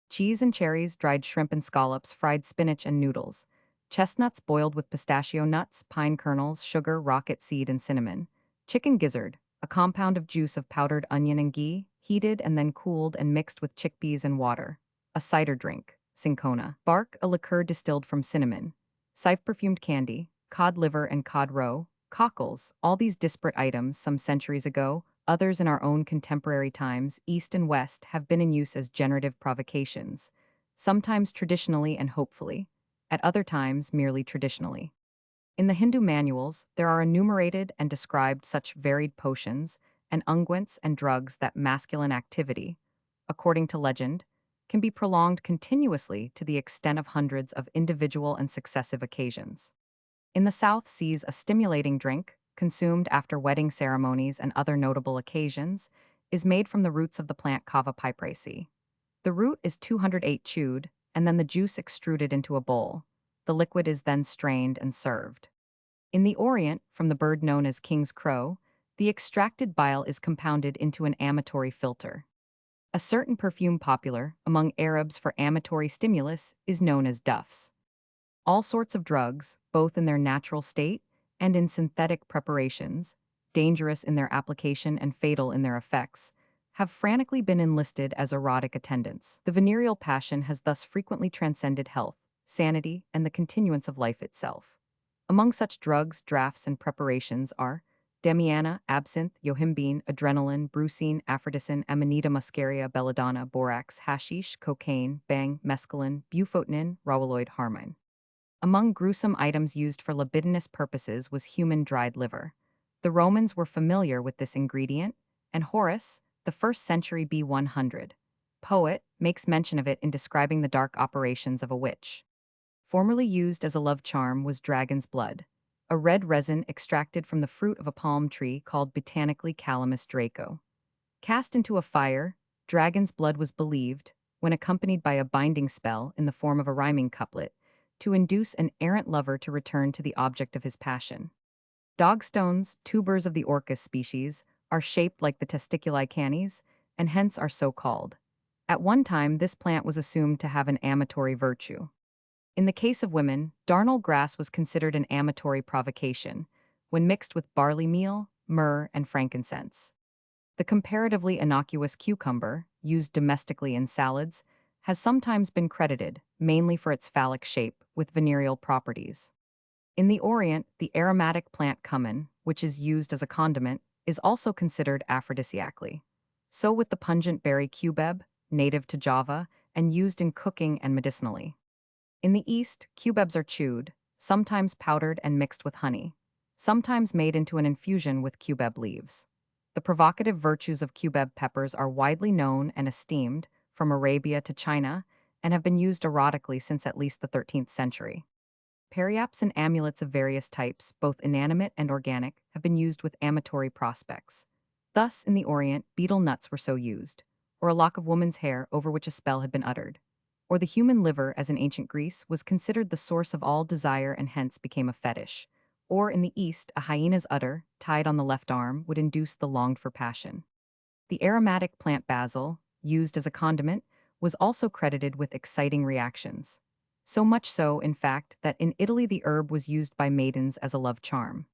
Cheese and cherries, dried shrimp and scallops, fried spinach and noodles, chestnuts boiled with pistachio nuts, pine kernels, sugar, rocket seed, and cinnamon, chicken gizzard, a compound of juice of powdered onion and ghee, heated and then cooled and mixed with chickpeas and water, a cider drink, cinchona, bark, a liqueur distilled from cinnamon, sife perfumed candy, cod liver and cod roe, cockles, all these disparate items some centuries ago, others in our own contemporary times, East and West, have been in use as generative provocations, sometimes traditionally and hopefully, at other times merely traditionally. In the Hindu manuals, there are enumerated and described such varied potions and unguents and drugs that masculine activity, according to legend, can be prolonged continuously to the extent of hundreds of individual and successive occasions. In the South Seas, a stimulating drink, consumed after wedding ceremonies and other notable occasions, is made from the roots of the plant Cava pipraceae. The root is 208 chewed, and then the juice extruded into a bowl. The liquid is then strained and served. In the Orient, from the bird known as king's crow, the extracted bile is compounded into an amatory filter. A certain perfume popular among Arabs for amatory stimulus is known as duffs. All sorts of drugs, both in their natural state and in synthetic preparations, dangerous in their application and fatal in their effects, have frantically been enlisted as erotic attendants. The venereal passion has thus frequently transcended health, sanity, and the continuance of life itself. Among such drugs, drafts, and preparations are demiana, absinthe, yohimbine, adrenaline, brucine, aphrodisine, amanita muscaria, belladonna, borax, hashish, cocaine, bang, mescaline, bufotenin, rauwolioid harmine. Among gruesome items used for libidinous purposes was human dried liver. The Romans were familiar with this ingredient, and Horace, the 1st century B100 poet, makes mention of it in describing the dark operations of a witch. Formerly used as a love charm was dragon's blood, a red resin extracted from the fruit of a palm tree called botanically Calamus draco. Cast into a fire, dragon's blood was believed, when accompanied by a binding spell in the form of a rhyming couplet, to induce an errant lover to return to the object of his passion. Dogstones, tubers of the orchis species, are shaped like the testiculi canis, and hence are so called. At one time, this plant was assumed to have an amatory virtue. In the case of women, darnel grass was considered an amatory provocation, when mixed with barley meal, myrrh, and frankincense. The comparatively innocuous cucumber, used domestically in salads, has sometimes been credited, mainly for its phallic shape, with venereal properties. In the Orient, the aromatic plant cumin, which is used as a condiment, is also considered aphrodisiacally. So with the pungent berry cubeb, native to Java, and used in cooking and medicinally. In the East, cubebs are chewed, sometimes powdered and mixed with honey, sometimes made into an infusion with cubeb leaves. The provocative virtues of cubeb peppers are widely known and esteemed, from Arabia to China, and have been used erotically since at least the 13th century. Periaps and amulets of various types, both inanimate and organic, have been used with amatory prospects. Thus, in the Orient, betel nuts were so used, or a lock of woman's hair over which a spell had been uttered. Or the human liver, as in ancient Greece, was considered the source of all desire and hence became a fetish. Or in the East, a hyena's udder, tied on the left arm, would induce the longed-for passion. The aromatic plant basil, used as a condiment, was also credited with exciting reactions. So much so, in fact, that in Italy the herb was used by maidens as a love charm.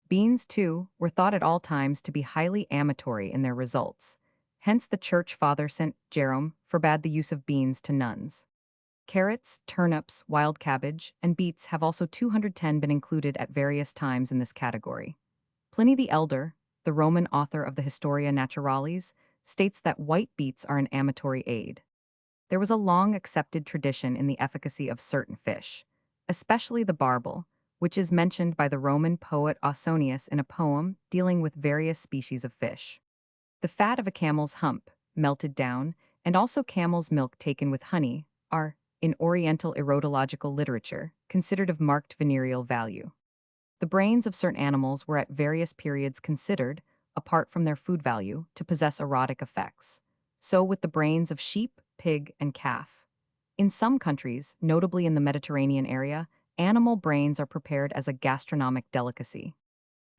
Beans, too, were thought at all times to be highly amatory in their results. Hence the Church Father St. Jerome forbade the use of beans to nuns. Carrots, turnips, wild cabbage, and beets have also 210 been included at various times in this category. Pliny the Elder, the Roman author of the Historia Naturalis, states that white beets are an amatory aid. There was a long accepted tradition in the efficacy of certain fish, especially the barbel, which is mentioned by the Roman poet Ausonius in a poem dealing with various species of fish. The fat of a camel's hump, melted down, and also camel's milk taken with honey, are, in Oriental erotological literature, considered of marked venereal value. The brains of certain animals were at various periods considered, apart from their food value, to possess erotic effects. So with the brains of sheep, pig, and calf. In some countries, notably in the Mediterranean area, animal brains are prepared as a gastronomic delicacy.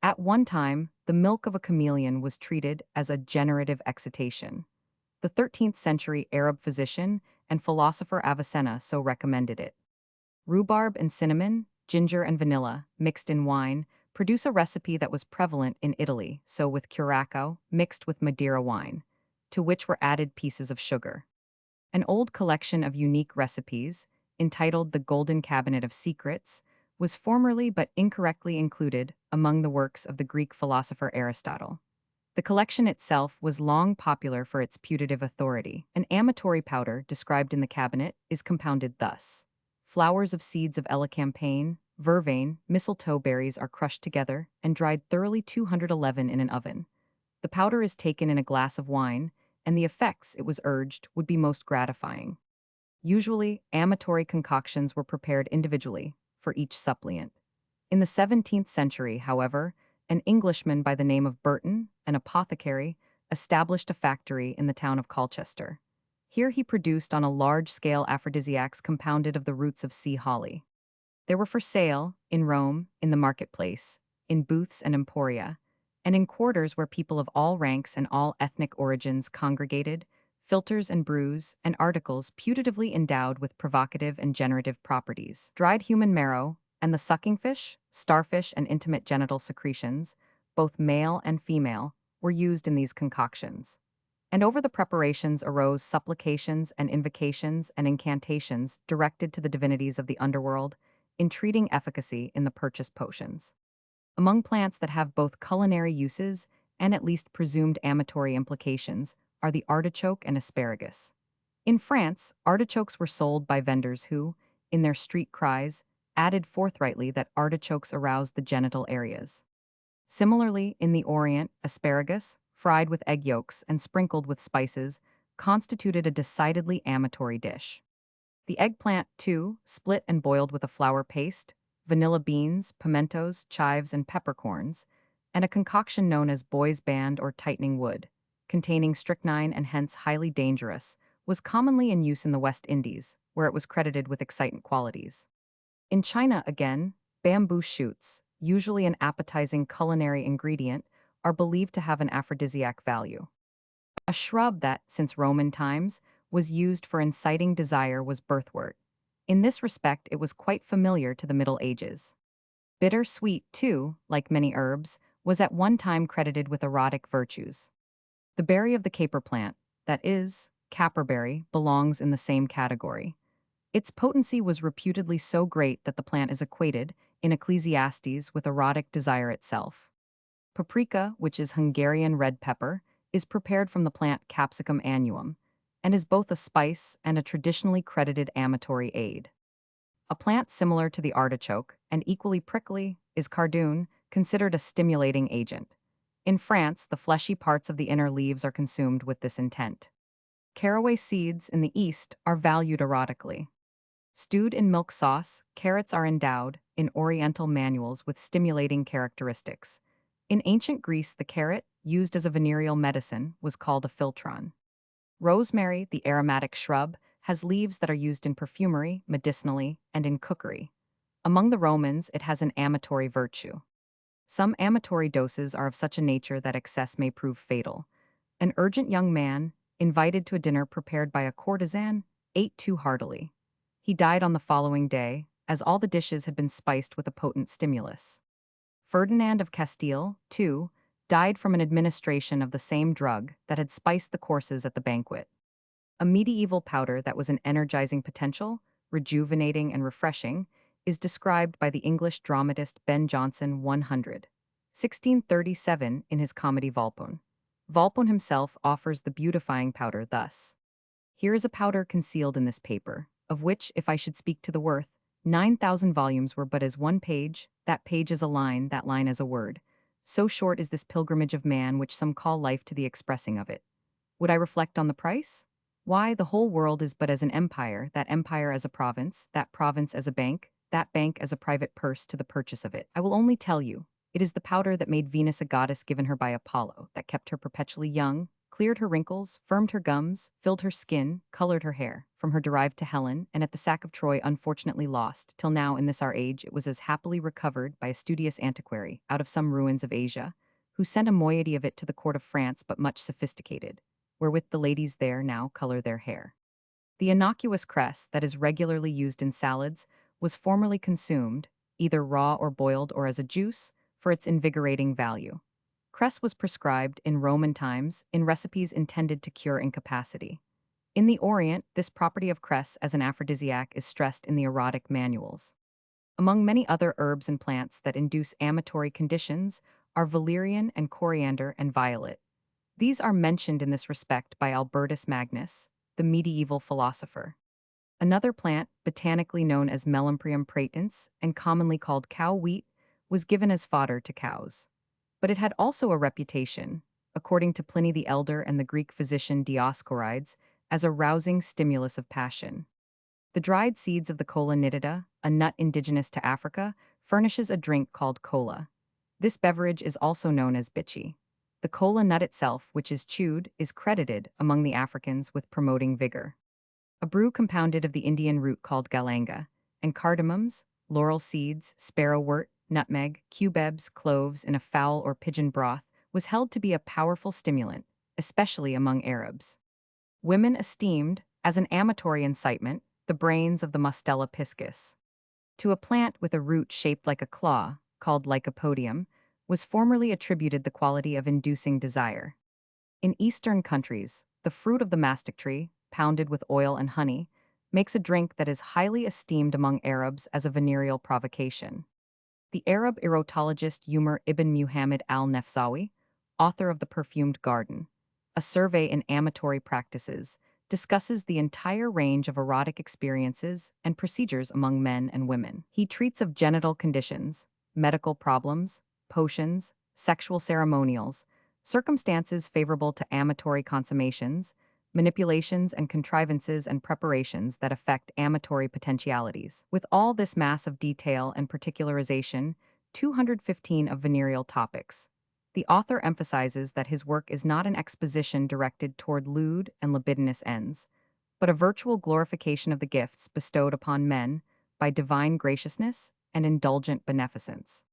At one time, the milk of a chameleon was treated as a generative excitation. The 13th century Arab physician and philosopher Avicenna so recommended it. Rhubarb and cinnamon, ginger and vanilla, mixed in wine, produce a recipe that was prevalent in Italy, so with curacao, mixed with Madeira wine, to which were added pieces of sugar. An old collection of unique recipes, entitled The Golden Cabinet of Secrets, was formerly but incorrectly included among the works of the Greek philosopher Aristotle. The collection itself was long popular for its putative authority. An amatory powder, described in the cabinet, is compounded thus. Flowers of seeds of elecampane, vervain, mistletoe berries are crushed together and dried thoroughly 211 in an oven. The powder is taken in a glass of wine, and the effects, it was urged, would be most gratifying. Usually, amatory concoctions were prepared individually, for each suppliant. In the 17th century, however, an Englishman by the name of Burton, an apothecary, established a factory in the town of Colchester. Here he produced on a large scale aphrodisiacs compounded of the roots of sea holly. They were for sale, in Rome, in the marketplace, in booths and emporia, and in quarters where people of all ranks and all ethnic origins congregated, filters and brews, and articles putatively endowed with provocative and generative properties. Dried human marrow, and the sucking fish, starfish, and intimate genital secretions, both male and female, were used in these concoctions. And over the preparations arose supplications and invocations and incantations directed to the divinities of the underworld, entreating efficacy in the purchased potions. Among plants that have both culinary uses and at least presumed amatory implications are the artichoke and asparagus. In France, artichokes were sold by vendors who, in their street cries, added forthrightly that artichokes aroused the genital areas. Similarly, in the Orient, asparagus, fried with egg yolks and sprinkled with spices, constituted a decidedly amatory dish. The eggplant, too, split and boiled with a flour paste, vanilla beans, pimentos, chives, and peppercorns, and a concoction known as boy's band or tightening wood, containing strychnine and hence highly dangerous, was commonly in use in the West Indies, where it was credited with excitant qualities. In China, again, bamboo shoots, usually an appetizing culinary ingredient, are believed to have an aphrodisiac value. A shrub that, since Roman times, was used for inciting desire was birthwort. In this respect, it was quite familiar to the Middle Ages. Bitter sweet, too, like many herbs, was at one time credited with erotic virtues. The berry of the caper plant, that is, caperberry, belongs in the same category. Its potency was reputedly so great that the plant is equated, in Ecclesiastes, with erotic desire itself. Paprika, which is Hungarian red pepper, is prepared from the plant Capsicum annuum, and is both a spice and a traditionally credited amatory aid. A plant similar to the artichoke, and equally prickly, is cardoon, considered a stimulating agent. In France, the fleshy parts of the inner leaves are consumed with this intent. Caraway seeds, in the East, are valued erotically. Stewed in milk sauce, carrots are endowed, in Oriental manuals, with stimulating characteristics. In ancient Greece, the carrot, used as a venereal medicine, was called a philtron. Rosemary, the aromatic shrub, has leaves that are used in perfumery, medicinally, and in cookery. Among the Romans, it has an amatory virtue. Some amatory doses are of such a nature that excess may prove fatal. An urgent young man, invited to a dinner prepared by a courtesan, ate too heartily. He died on the following day, as all the dishes had been spiced with a potent stimulus. Ferdinand of Castile, too, died from an administration of the same drug that had spiced the courses at the banquet. A medieval powder that was an energizing potential, rejuvenating and refreshing, is described by the English dramatist Ben Jonson 1637 in his comedy Volpone. Volpone himself offers the beautifying powder thus. Here is a powder concealed in this paper, of which, if I should speak to the worth, 9,000 volumes were but as one page, that page as a line, that line as a word. So short is this pilgrimage of man which some call life to the expressing of it. Would I reflect on the price? Why, the whole world is but as an empire, that empire as a province, that province as a bank, that bank as a private purse to the purchase of it. I will only tell you, it is the powder that made Venus a goddess given her by Apollo, that kept her perpetually young, cleared her wrinkles, firmed her gums, filled her skin, colored her hair, from her derived to Helen, and at the sack of Troy unfortunately lost, till now in this our age it was as happily recovered by a studious antiquary, out of some ruins of Asia, who sent a moiety of it to the court of France but much sophisticated, wherewith the ladies there now color their hair. The innocuous cress, that is regularly used in salads, was formerly consumed, either raw or boiled or as a juice, for its invigorating value. Cress was prescribed, in Roman times, in recipes intended to cure incapacity. In the Orient, this property of cress as an aphrodisiac is stressed in the erotic manuals. Among many other herbs and plants that induce amatory conditions are valerian and coriander and violet. These are mentioned in this respect by Albertus Magnus, the medieval philosopher. Another plant, botanically known as Melamprium pratense and commonly called cow wheat, was given as fodder to cows. But it had also a reputation, according to Pliny the Elder and the Greek physician Dioscorides, as a rousing stimulus of passion. The dried seeds of the cola nitida, a nut indigenous to Africa, furnishes a drink called cola. This beverage is also known as bichi. The cola nut itself, which is chewed, is credited among the Africans with promoting vigor. A brew compounded of the Indian root called galanga, and cardamoms, laurel seeds, sparrowwort, nutmeg, cubebs, cloves in a fowl or pigeon broth, was held to be a powerful stimulant, especially among Arabs. Women esteemed, as an amatory incitement, the brains of the Mustela piscis. To a plant with a root shaped like a claw, called lycopodium, was formerly attributed the quality of inducing desire. In Eastern countries, the fruit of the mastic tree, pounded with oil and honey, makes a drink that is highly esteemed among Arabs as a venereal provocation. The Arab erotologist Umar ibn Muhammad al-Nafsawi, author of The Perfumed Garden, a survey in amatory practices, discusses the entire range of erotic experiences and procedures among men and women. He treats of genital conditions, medical problems, potions, sexual ceremonials, circumstances favorable to amatory consummations, manipulations and contrivances and preparations that affect amatory potentialities. With all this mass of detail and particularization, 215 of venereal topics. The author emphasizes that his work is not an exposition directed toward lewd and libidinous ends, but a virtual glorification of the gifts bestowed upon men by divine graciousness and indulgent beneficence.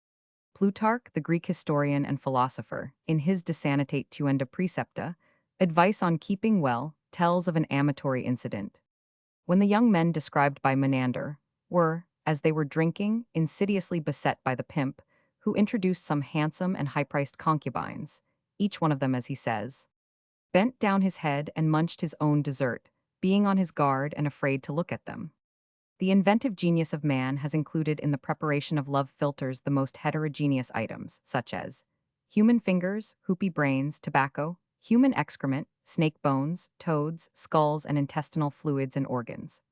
Plutarch, the Greek historian and philosopher, in his De Sanitate Tuenda Precepta, Advice on Keeping Well, tells of an amatory incident. When the young men described by Menander were, as they were drinking, insidiously beset by the pimp, who introduced some handsome and high-priced concubines, each one of them, as he says, bent down his head and munched his own dessert, being on his guard and afraid to look at them. The inventive genius of man has included in the preparation of love philters the most heterogeneous items, such as human fingers, hoopy brains, tobacco, human excrement, snake bones, toads, skulls, and intestinal fluids and organs.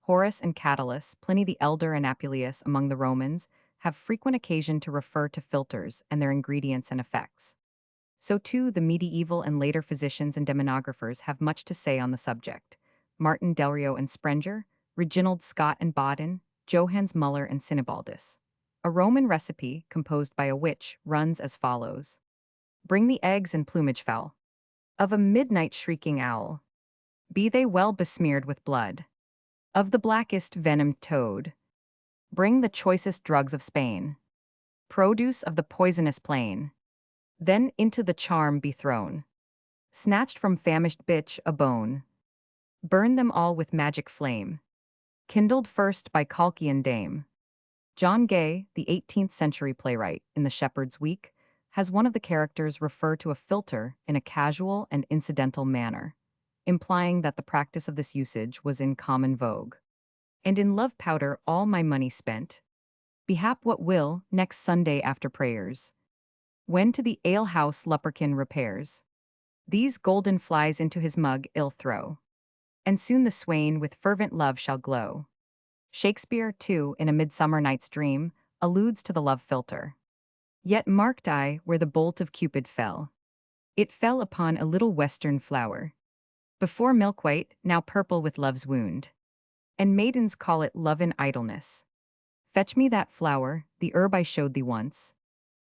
Horace and Catullus, Pliny the Elder and Apuleius among the Romans, have frequent occasion to refer to philters and their ingredients and effects. So too the medieval and later physicians and demonographers have much to say on the subject. Martin Delrio and Sprenger, Reginald Scott and Baudin, Johannes Muller and Sinibaldus. A Roman recipe, composed by a witch, runs as follows. Bring the eggs and plumage foul of a midnight shrieking owl. Be they well besmeared with blood. Of the blackest venomed toad. Bring the choicest drugs of Spain. Produce of the poisonous plain. Then into the charm be thrown. Snatched from famished bitch a bone. Burn them all with magic flame. Kindled first by Colchian dame. John Gay, the 18th-century playwright, in The Shepherd's Week, has one of the characters refer to a philter in a casual and incidental manner, implying that the practice of this usage was in common vogue. And in love powder all my money spent. Behap what will, next Sunday after prayers. When to the alehouse Lupperkin repairs. These golden flies into his mug ill throw. And soon the swain with fervent love shall glow. Shakespeare, too, in A Midsummer Night's Dream, alludes to the love philter. Yet marked I where the bolt of Cupid fell. It fell upon a little western flower. Before milk-white, now purple with love's wound. And maidens call it love in idleness. Fetch me that flower, the herb I showed thee once.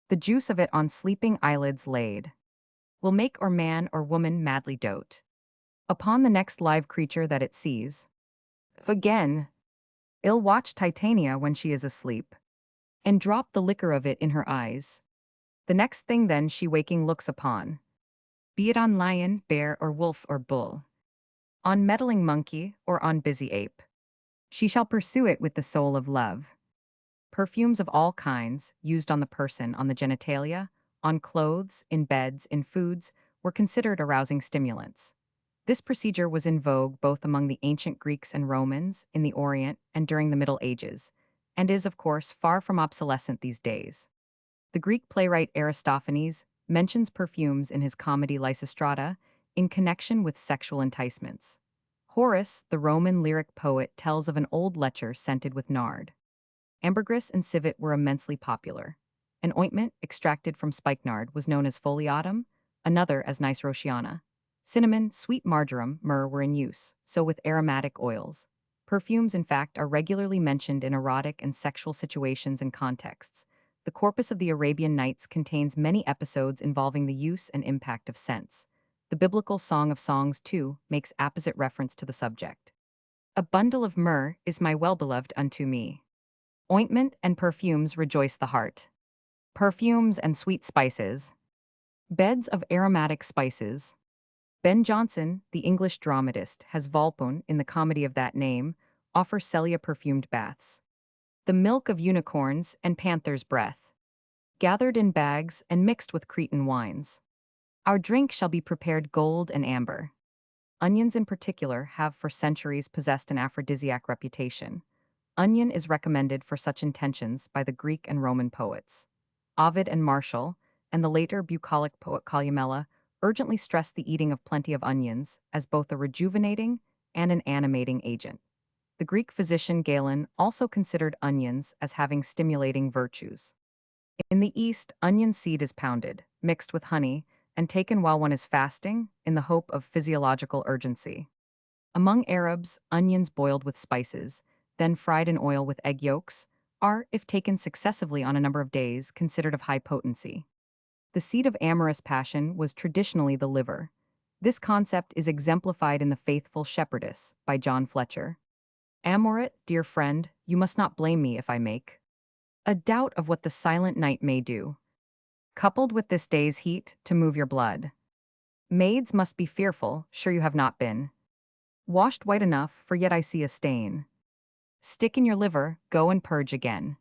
The juice of it on sleeping eyelids laid will make or man or woman madly dote upon the next live creature that it sees. Again, ill watch Titania when she is asleep, and drop the liquor of it in her eyes. The next thing then she waking looks upon, be it on lion, bear, or wolf, or bull, on meddling monkey, or on busy ape, she shall pursue it with the soul of love. Perfumes of all kinds, used on the person, on the genitalia, on clothes, in beds, in foods, were considered arousing stimulants. This procedure was in vogue both among the ancient Greeks and Romans, in the Orient, and during the Middle Ages, and is, of course, far from obsolescent these days. The Greek playwright Aristophanes mentions perfumes in his comedy Lysistrata in connection with sexual enticements. Horace, the Roman lyric poet, tells of an old lecher scented with nard. Ambergris and civet were immensely popular. An ointment extracted from spikenard was known as foliatum, another as nice Rosciana. Cinnamon, sweet marjoram, myrrh were in use, so with aromatic oils. Perfumes, in fact, are regularly mentioned in erotic and sexual situations and contexts. The corpus of the Arabian Nights contains many episodes involving the use and impact of scents. The biblical Song of Songs, too, makes apposite reference to the subject. A bundle of myrrh is my well-beloved unto me. Ointment and perfumes rejoice the heart. Perfumes and sweet spices. Beds of aromatic spices. Ben Jonson, the English dramatist, has Volpone, in the comedy of that name, offer Celia perfumed baths. The milk of unicorns and panther's breath, gathered in bags and mixed with Cretan wines. Our drink shall be prepared gold and amber. Onions in particular have for centuries possessed an aphrodisiac reputation. Onion is recommended for such intentions by the Greek and Roman poets. Ovid and Martial, and the later bucolic poet Columella, urgently stressed the eating of plenty of onions as both a rejuvenating and an animating agent. The Greek physician Galen also considered onions as having stimulating virtues. In the East, onion seed is pounded, mixed with honey, and taken while one is fasting in the hope of physiological urgency. Among Arabs, onions boiled with spices, then fried in oil with egg yolks, are, if taken successively on a number of days, considered of high potency. The seat of amorous passion was traditionally the liver. This concept is exemplified in The Faithful Shepherdess by John Fletcher. Amoret, dear friend, you must not blame me if I make a doubt of what the silent night may do, coupled with this day's heat to move your blood. Maids must be fearful, sure you have not been washed white enough, for yet I see a stain. Stick in your liver, go and purge again.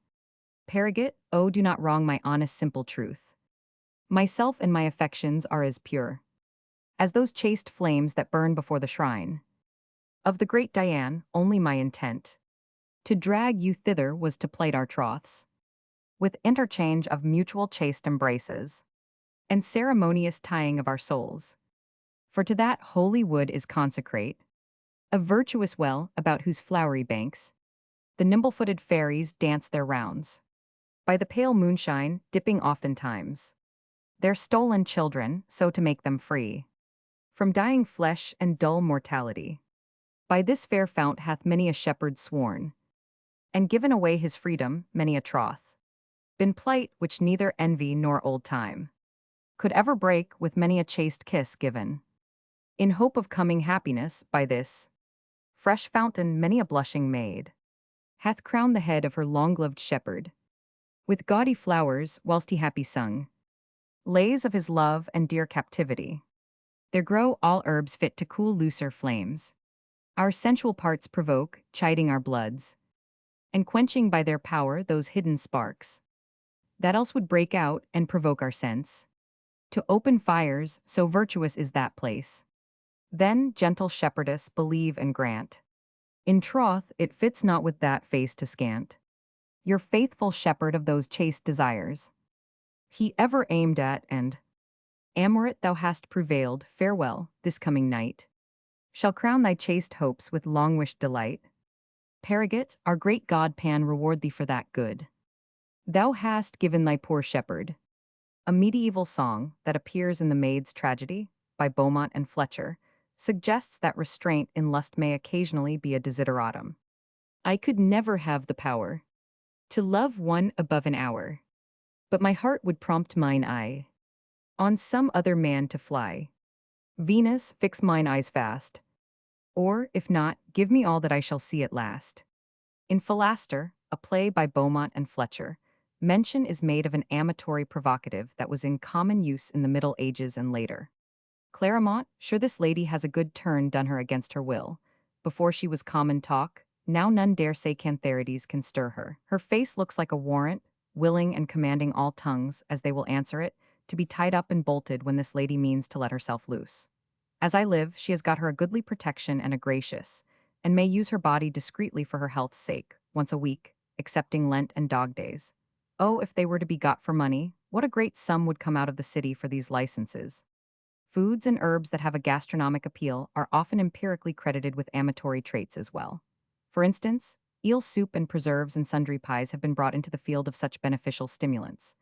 Paragit, oh, do not wrong my honest simple truth. Myself and my affections are as pure as those chaste flames that burn before the shrine of the great Diane. Only my intent to drag you thither was to plight our troths, with interchange of mutual chaste embraces, and ceremonious tying of our souls. For to that holy wood is consecrate, a virtuous well about whose flowery banks the nimble-footed fairies dance their rounds, by the pale moonshine dipping oftentimes their stolen children, so to make them free from dying flesh and dull mortality. By this fair fount hath many a shepherd sworn, and given away his freedom, many a troth, been plight which neither envy nor old time could ever break, with many a chaste kiss given, in hope of coming happiness. By this fresh fountain many a blushing maid hath crowned the head of her long-gloved shepherd with gaudy flowers, whilst he happy sung lays of his love and dear captivity. There grow all herbs fit to cool looser flames. Our sensual parts provoke, chiding our bloods, and quenching by their power those hidden sparks that else would break out and provoke our sense to open fires, so virtuous is that place. Then, gentle shepherdess, believe and grant. In troth, it fits not with that face to scant your faithful shepherd of those chaste desires he ever aimed at, and Amoret, thou hast prevailed. Farewell, this coming night shall crown thy chaste hopes with long-wished delight. Paragit, our great god Pan reward thee for that good thou hast given thy poor shepherd. A medieval song that appears in The Maid's Tragedy by Beaumont and Fletcher suggests that restraint in lust may occasionally be a desideratum. I could never have the power to love one above an hour, but my heart would prompt mine eye on some other man to fly. Venus, fix mine eyes fast, or, if not, give me all that I shall see at last. In Philaster, a play by Beaumont and Fletcher, mention is made of an amatory provocative that was in common use in the Middle Ages and later. Clairemont, sure this lady has a good turn done her against her will. Before she was common talk, now none dare say cantharides can stir her. Her face looks like a warrant, willing and commanding all tongues, as they will answer it, to be tied up and bolted when this lady means to let herself loose. As I live, she has got her a goodly protection and a gracious, and may use her body discreetly for her health's sake, once a week, excepting Lent and dog days. Oh, if they were to be got for money, what a great sum would come out of the city for these licenses. Foods and herbs that have a gastronomic appeal are often empirically credited with amatory traits as well. For instance, eel soup and preserves and sundry pies have been brought into the field of such beneficial stimulants.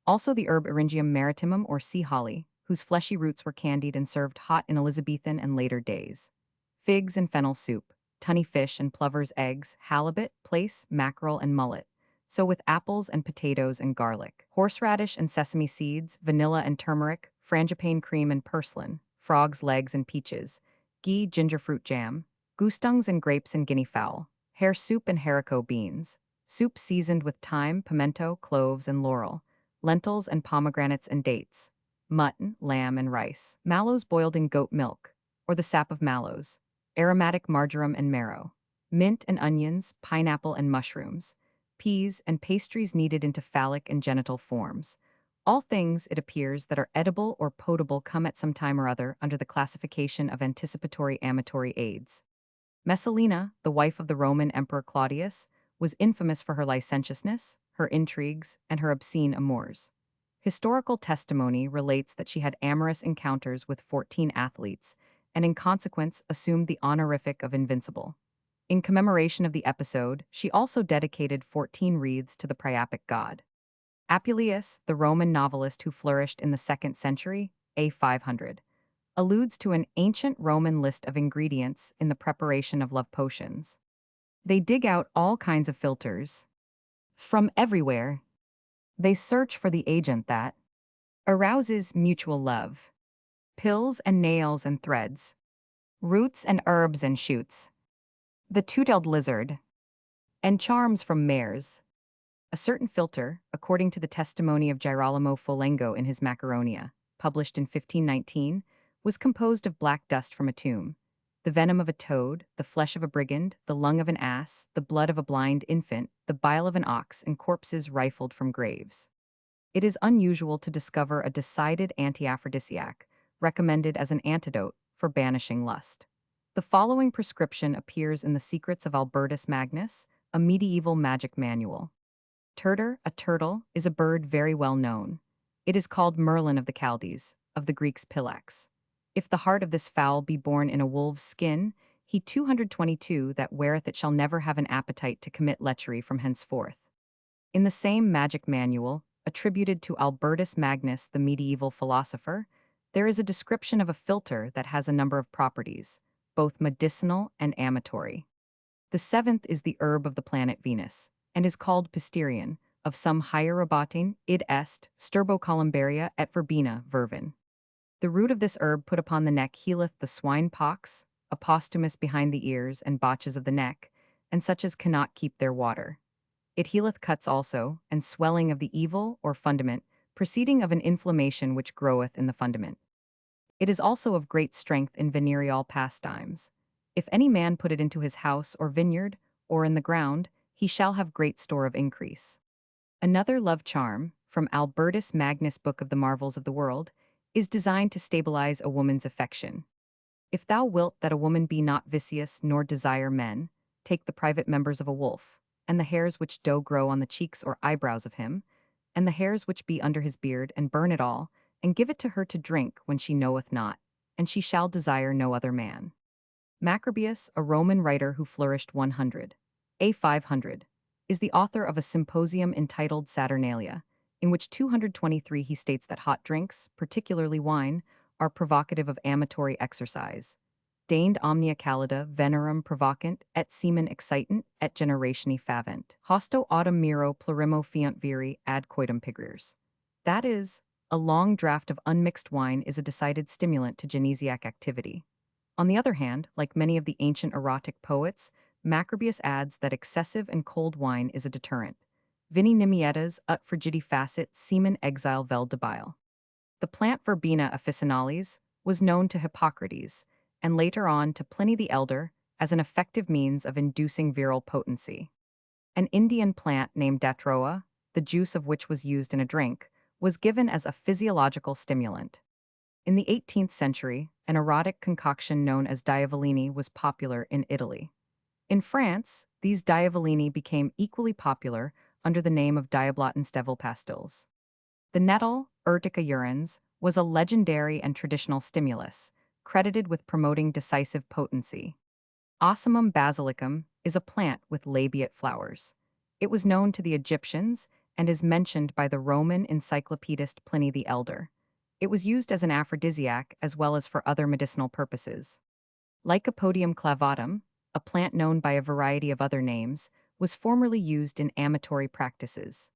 Also the herb Eryngium maritimum or sea holly, whose fleshy roots were candied and served hot in Elizabethan and later days. Figs and fennel soup, tunny fish and plover's eggs, halibut, plaice, mackerel, and mullet. So with apples and potatoes and garlic. Horseradish and sesame seeds, vanilla and turmeric, frangipane cream and purslane, frog's legs and peaches, ghee, ginger fruit jam, goosetongues and grapes and guinea fowl, hare soup and haricot beans, soup seasoned with thyme, pimento, cloves, and laurel, lentils and pomegranates and dates, mutton, lamb, and rice, mallows boiled in goat milk, or the sap of mallows, aromatic marjoram and marrow, mint and onions, pineapple and mushrooms, peas and pastries kneaded into phallic and genital forms. All things, it appears, that are edible or potable come at some time or other under the classification of anticipatory amatory aids. Messalina, the wife of the Roman Emperor Claudius, was infamous for her licentiousness, her intrigues, and her obscene amours. Historical testimony relates that she had amorous encounters with 14 athletes, and in consequence assumed the honorific of invincible. In commemoration of the episode, she also dedicated 14 wreaths to the Priapic god. Apuleius, the Roman novelist who flourished in the 2nd century, A 500, alludes to an ancient Roman list of ingredients in the preparation of love potions. They dig out all kinds of filters. From everywhere, they search for the agent that arouses mutual love. Pills and nails and threads, roots and herbs and shoots, the two-tailed lizard, and charms from mares. A certain filter, according to the testimony of Girolamo Folengo in his Macaronia, published in 1519, was composed of black dust from a tomb, the venom of a toad, the flesh of a brigand, the lung of an ass, the blood of a blind infant, the bile of an ox, and corpses rifled from graves. It is unusual to discover a decided anti-aphrodisiac, recommended as an antidote for banishing lust. The following prescription appears in the Secrets of Albertus Magnus, a medieval magic manual. Turtle, a turtle, is a bird very well known. It is called Merlin of the Chaldees, of the Greeks Pilex. If the heart of this fowl be born in a wolf's skin, he 222 that weareth it shall never have an appetite to commit lechery from henceforth. In the same magic manual, attributed to Albertus Magnus, the medieval philosopher, there is a description of a filter that has a number of properties, both medicinal and amatory. The seventh is the herb of the planet Venus, and is called pisterion, of some hierobatin, id est, sturbocolumbaria et verbena, vervin. The root of this herb put upon the neck healeth the swine pox, a posthumus behind the ears and botches of the neck, and such as cannot keep their water. It healeth cuts also, and swelling of the evil, or fundament, proceeding of an inflammation which groweth in the fundament. It is also of great strength in venereal pastimes. If any man put it into his house or vineyard, or in the ground, he shall have great store of increase. Another love charm, from Albertus Magnus' Book of the Marvels of the World, is designed to stabilize a woman's affection. If thou wilt that a woman be not vicious nor desire men, take the private members of a wolf, and the hairs which do grow on the cheeks or eyebrows of him, and the hairs which be under his beard, and burn it all, and give it to her to drink when she knoweth not, and she shall desire no other man. Macrobius, a Roman writer who flourished 100, A 500, is the author of a symposium entitled Saturnalia, in which 223 he states that hot drinks, particularly wine, are provocative of amatory exercise. Deigned omnia callida venerum provocant, et semen excitant, et generatione favent. Hosto autem miro plurimo fiant viri ad coitum pigriers. That is, a long draught of unmixed wine is a decided stimulant to genesiac activity. On the other hand, like many of the ancient erotic poets, Macrobius adds that excessive and cold wine is a deterrent. Vini nimietas ut frigidi facit semen exile vel debile. The plant Verbena officinalis was known to Hippocrates, and later on to Pliny the Elder, as an effective means of inducing virile potency. An Indian plant named datroa, the juice of which was used in a drink, was given as a physiological stimulant. In the 18th century, an erotic concoction known as diavolini was popular in Italy. In France, these diavolini became equally popular under the name of diablotin-stevil pastilles. The nettle, Urtica urens, was a legendary and traditional stimulus, credited with promoting decisive potency. Ocimum basilicum is a plant with labiate flowers. It was known to the Egyptians and is mentioned by the Roman encyclopedist Pliny the Elder. It was used as an aphrodisiac as well as for other medicinal purposes. Lycopodium clavatum, a plant known by a variety of other names, was formerly used in amatory practices.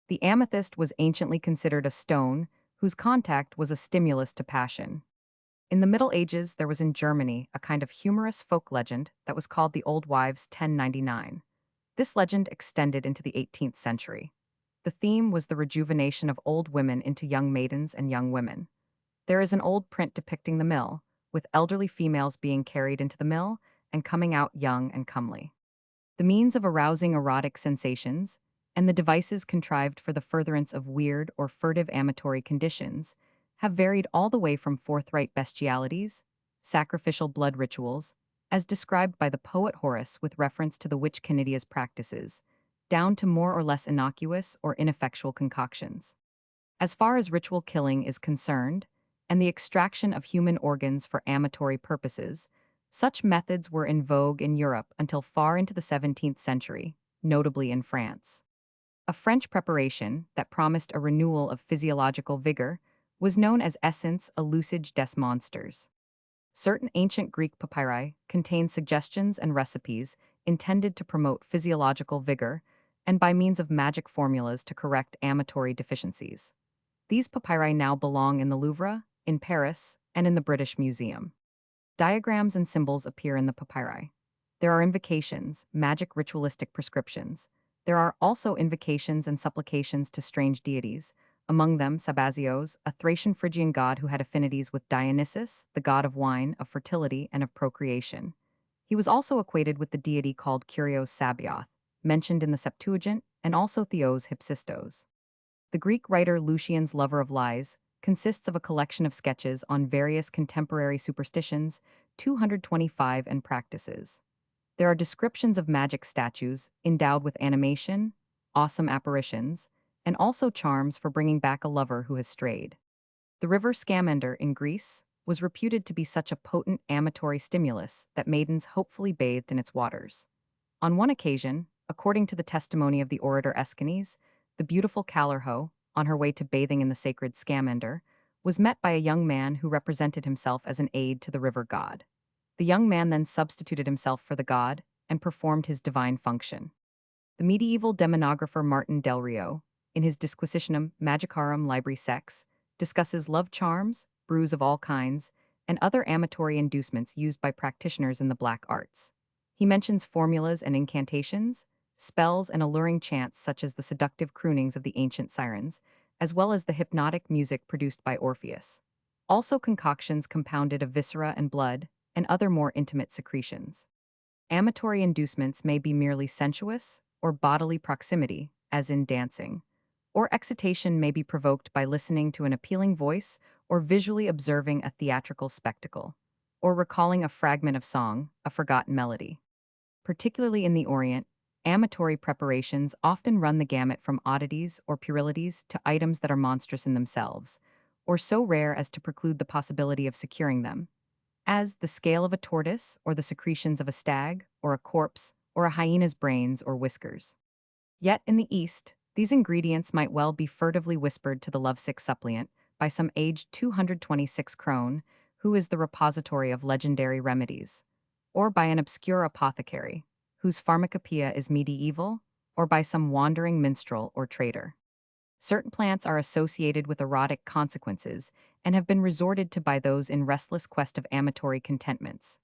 The amethyst was anciently considered a stone whose contact was a stimulus to passion. In the Middle Ages, there was in Germany a kind of humorous folk legend that was called the Old Wives' 1099. This legend extended into the 18th century. The theme was the rejuvenation of old women into young maidens and young women. There is an old print depicting the mill, with elderly females being carried into the mill and coming out young and comely. The means of arousing erotic sensations, and the devices contrived for the furtherance of weird or furtive amatory conditions, have varied all the way from forthright bestialities, sacrificial blood rituals, as described by the poet Horace with reference to the witch Canidia's practices, down to more or less innocuous or ineffectual concoctions. As far as ritual killing is concerned, and the extraction of human organs for amatory purposes, such methods were in vogue in Europe until far into the 17th century, notably in France. A French preparation that promised a renewal of physiological vigor was known as essence elusige des monsters. Certain ancient Greek papyri contain suggestions and recipes intended to promote physiological vigor and by means of magic formulas to correct amatory deficiencies. These papyri now belong in the Louvre, in Paris, and in the British Museum. Diagrams and symbols appear in the papyri. There are invocations, magic ritualistic prescriptions. There are also invocations and supplications to strange deities, among them Sabazios, a Thracian Phrygian god who had affinities with Dionysus, the god of wine, of fertility, and of procreation. He was also equated with the deity called Kyrios Sabaoth, mentioned in the Septuagint, and also Theos Hypsistos. The Greek writer Lucian's Lover of Lies consists of a collection of sketches on various contemporary superstitions, 225 and practices. There are descriptions of magic statues endowed with animation, awesome apparitions, and also charms for bringing back a lover who has strayed. The river Scamander in Greece was reputed to be such a potent amatory stimulus that maidens hopefully bathed in its waters. On one occasion, according to the testimony of the orator Aeschines, the beautiful Calirrhoe, on her way to bathing in the sacred Scamander, was met by a young man who represented himself as an aide to the river god. The young man then substituted himself for the god and performed his divine function. The medieval demonographer Martin Del Rio, in his Disquisitionum Magicarum Libri Sex, discusses love charms, brews of all kinds, and other amatory inducements used by practitioners in the black arts. He mentions formulas and incantations, spells and alluring chants such as the seductive croonings of the ancient sirens, as well as the hypnotic music produced by Orpheus. Also concoctions compounded of viscera and blood, and other more intimate secretions. Amatory inducements may be merely sensuous or bodily proximity, as in dancing, or excitation may be provoked by listening to an appealing voice or visually observing a theatrical spectacle, or recalling a fragment of song, a forgotten melody. Particularly in the Orient, amatory preparations often run the gamut from oddities or puerilities to items that are monstrous in themselves, or so rare as to preclude the possibility of securing them, as the scale of a tortoise or the secretions of a stag or a corpse or a hyena's brains or whiskers. Yet in the East, these ingredients might well be furtively whispered to the lovesick suppliant by some aged 226 crone, who is the repository of legendary remedies, or by an obscure apothecary, whose pharmacopoeia is medieval, or by some wandering minstrel or trader. Certain plants are associated with erotic consequences and have been resorted to by those in restless quest of amatory contentments.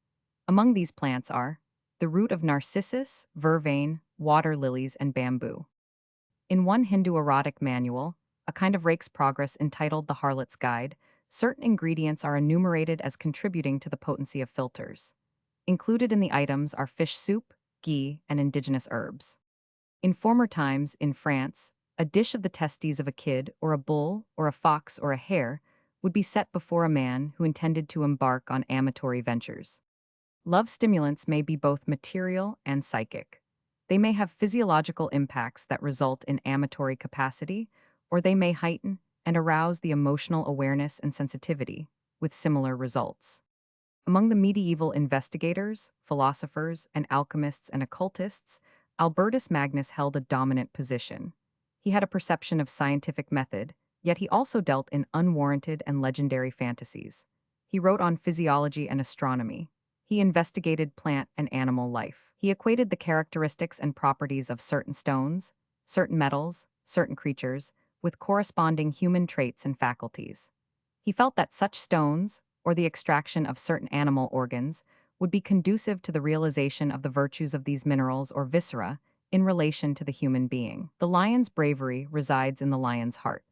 Among these plants are the root of narcissus, vervain, water lilies, and bamboo. In one Hindu erotic manual, a kind of rake's progress entitled The Harlot's Guide, certain ingredients are enumerated as contributing to the potency of philters. Included in the items are fish soup, ghee, and indigenous herbs. In former times, in France, a dish of the testes of a kid or a bull or a fox or a hare would be set before a man who intended to embark on amatory ventures. Love stimulants may be both material and psychic. They may have physiological impacts that result in amatory capacity, or they may heighten and arouse the emotional awareness and sensitivity, with similar results. Among the medieval investigators, philosophers, and alchemists and occultists, Albertus Magnus held a dominant position. He had a perception of scientific method Yet he also dealt in unwarranted and legendary fantasies. He wrote on physiology and astronomy. He investigated plant and animal life. He equated the characteristics and properties of certain stones, certain metals, certain creatures, with corresponding human traits and faculties. He felt that such stones, or the extraction of certain animal organs, would be conducive to the realization of the virtues of these minerals or viscera in relation to the human being. The lion's bravery resides in the lion's heart.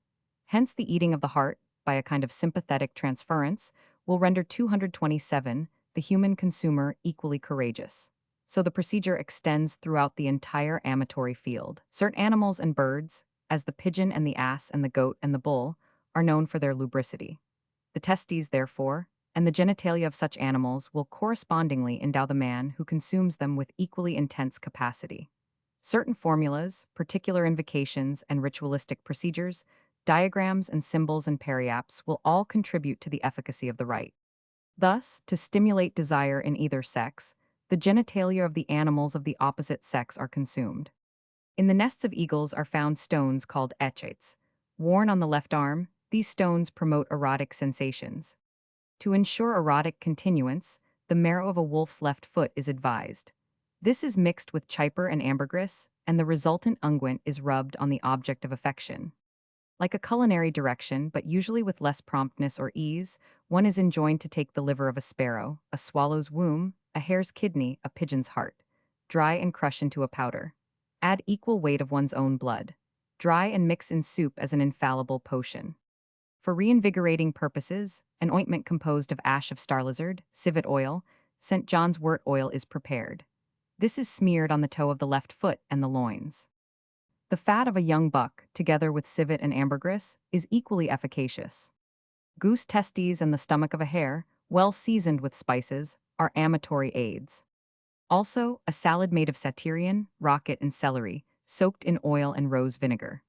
Hence, the eating of the heart, by a kind of sympathetic transference, will render 227, the human consumer, equally courageous. So the procedure extends throughout the entire amatory field. Certain animals and birds, as the pigeon and the ass and the goat and the bull, are known for their lubricity. The testes, therefore, and the genitalia of such animals will correspondingly endow the man who consumes them with equally intense capacity. Certain formulas, particular invocations, and ritualistic procedures, diagrams and symbols and periapts will all contribute to the efficacy of the rite. Thus, to stimulate desire in either sex, the genitalia of the animals of the opposite sex are consumed. In the nests of eagles are found stones called echates. Worn on the left arm, these stones promote erotic sensations. To ensure erotic continuance, the marrow of a wolf's left foot is advised. This is mixed with chyper and ambergris, and the resultant unguent is rubbed on the object of affection. Like a culinary direction, but usually with less promptness or ease, one is enjoined to take the liver of a sparrow, a swallow's womb, a hare's kidney, a pigeon's heart. Dry and crush into a powder. Add equal weight of one's own blood. Dry and mix in soup as an infallible potion. For reinvigorating purposes, an ointment composed of ash of star lizard, civet oil, St. John's wort oil is prepared. This is smeared on the toe of the left foot and the loins. The fat of a young buck, together with civet and ambergris, is equally efficacious. Goose testes and the stomach of a hare, well seasoned with spices, are amatory aids. Also, a salad made of satyrion, rocket, and celery, soaked in oil and rose vinegar.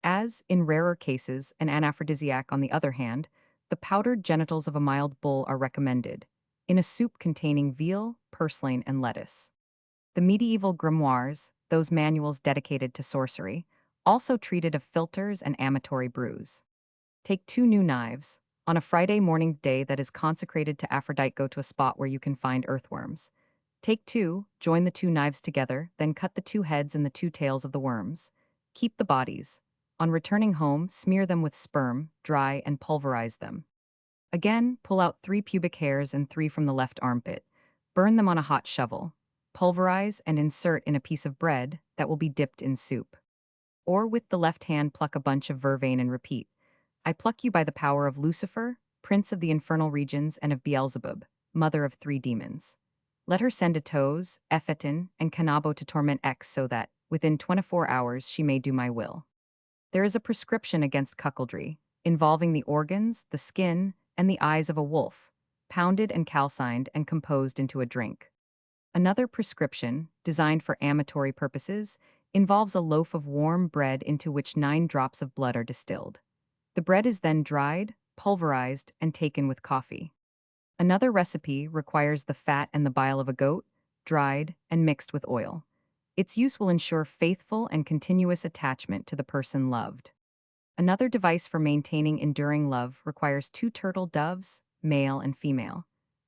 As, in rarer cases, an anaphrodisiac on the other hand, the powdered genitals of a mild bull are recommended, in a soup containing veal, purslane, and lettuce. The medieval grimoires, those manuals dedicated to sorcery, also treated of philters and amatory brews. Take 2 new knives. On a Friday morning day that is consecrated to Aphrodite, go to a spot where you can find earthworms. Take 2, join the 2 knives together, then cut the 2 heads and the 2 tails of the worms. Keep the bodies. On returning home, smear them with sperm, dry, and pulverize them. Again, pull out 3 pubic hairs and 3 from the left armpit. Burn them on a hot shovel. Pulverize and insert in a piece of bread that will be dipped in soup. Or with the left hand pluck a bunch of vervain and repeat, I pluck you by the power of Lucifer, prince of the infernal regions, and of Beelzebub, mother of 3 demons. Let her send Atos, Ephetin, and Canabo to torment X so that, within 24 hours, she may do my will. There is a prescription against cuckoldry, involving the organs, the skin, and the eyes of a wolf, pounded and calcined and composed into a drink. Another prescription, designed for amatory purposes, involves a loaf of warm bread into which 9 drops of blood are distilled. The bread is then dried, pulverized, and taken with coffee. Another recipe requires the fat and the bile of a goat, dried, and mixed with oil. Its use will ensure faithful and continuous attachment to the person loved. Another device for maintaining enduring love requires 2 turtle doves, male and female.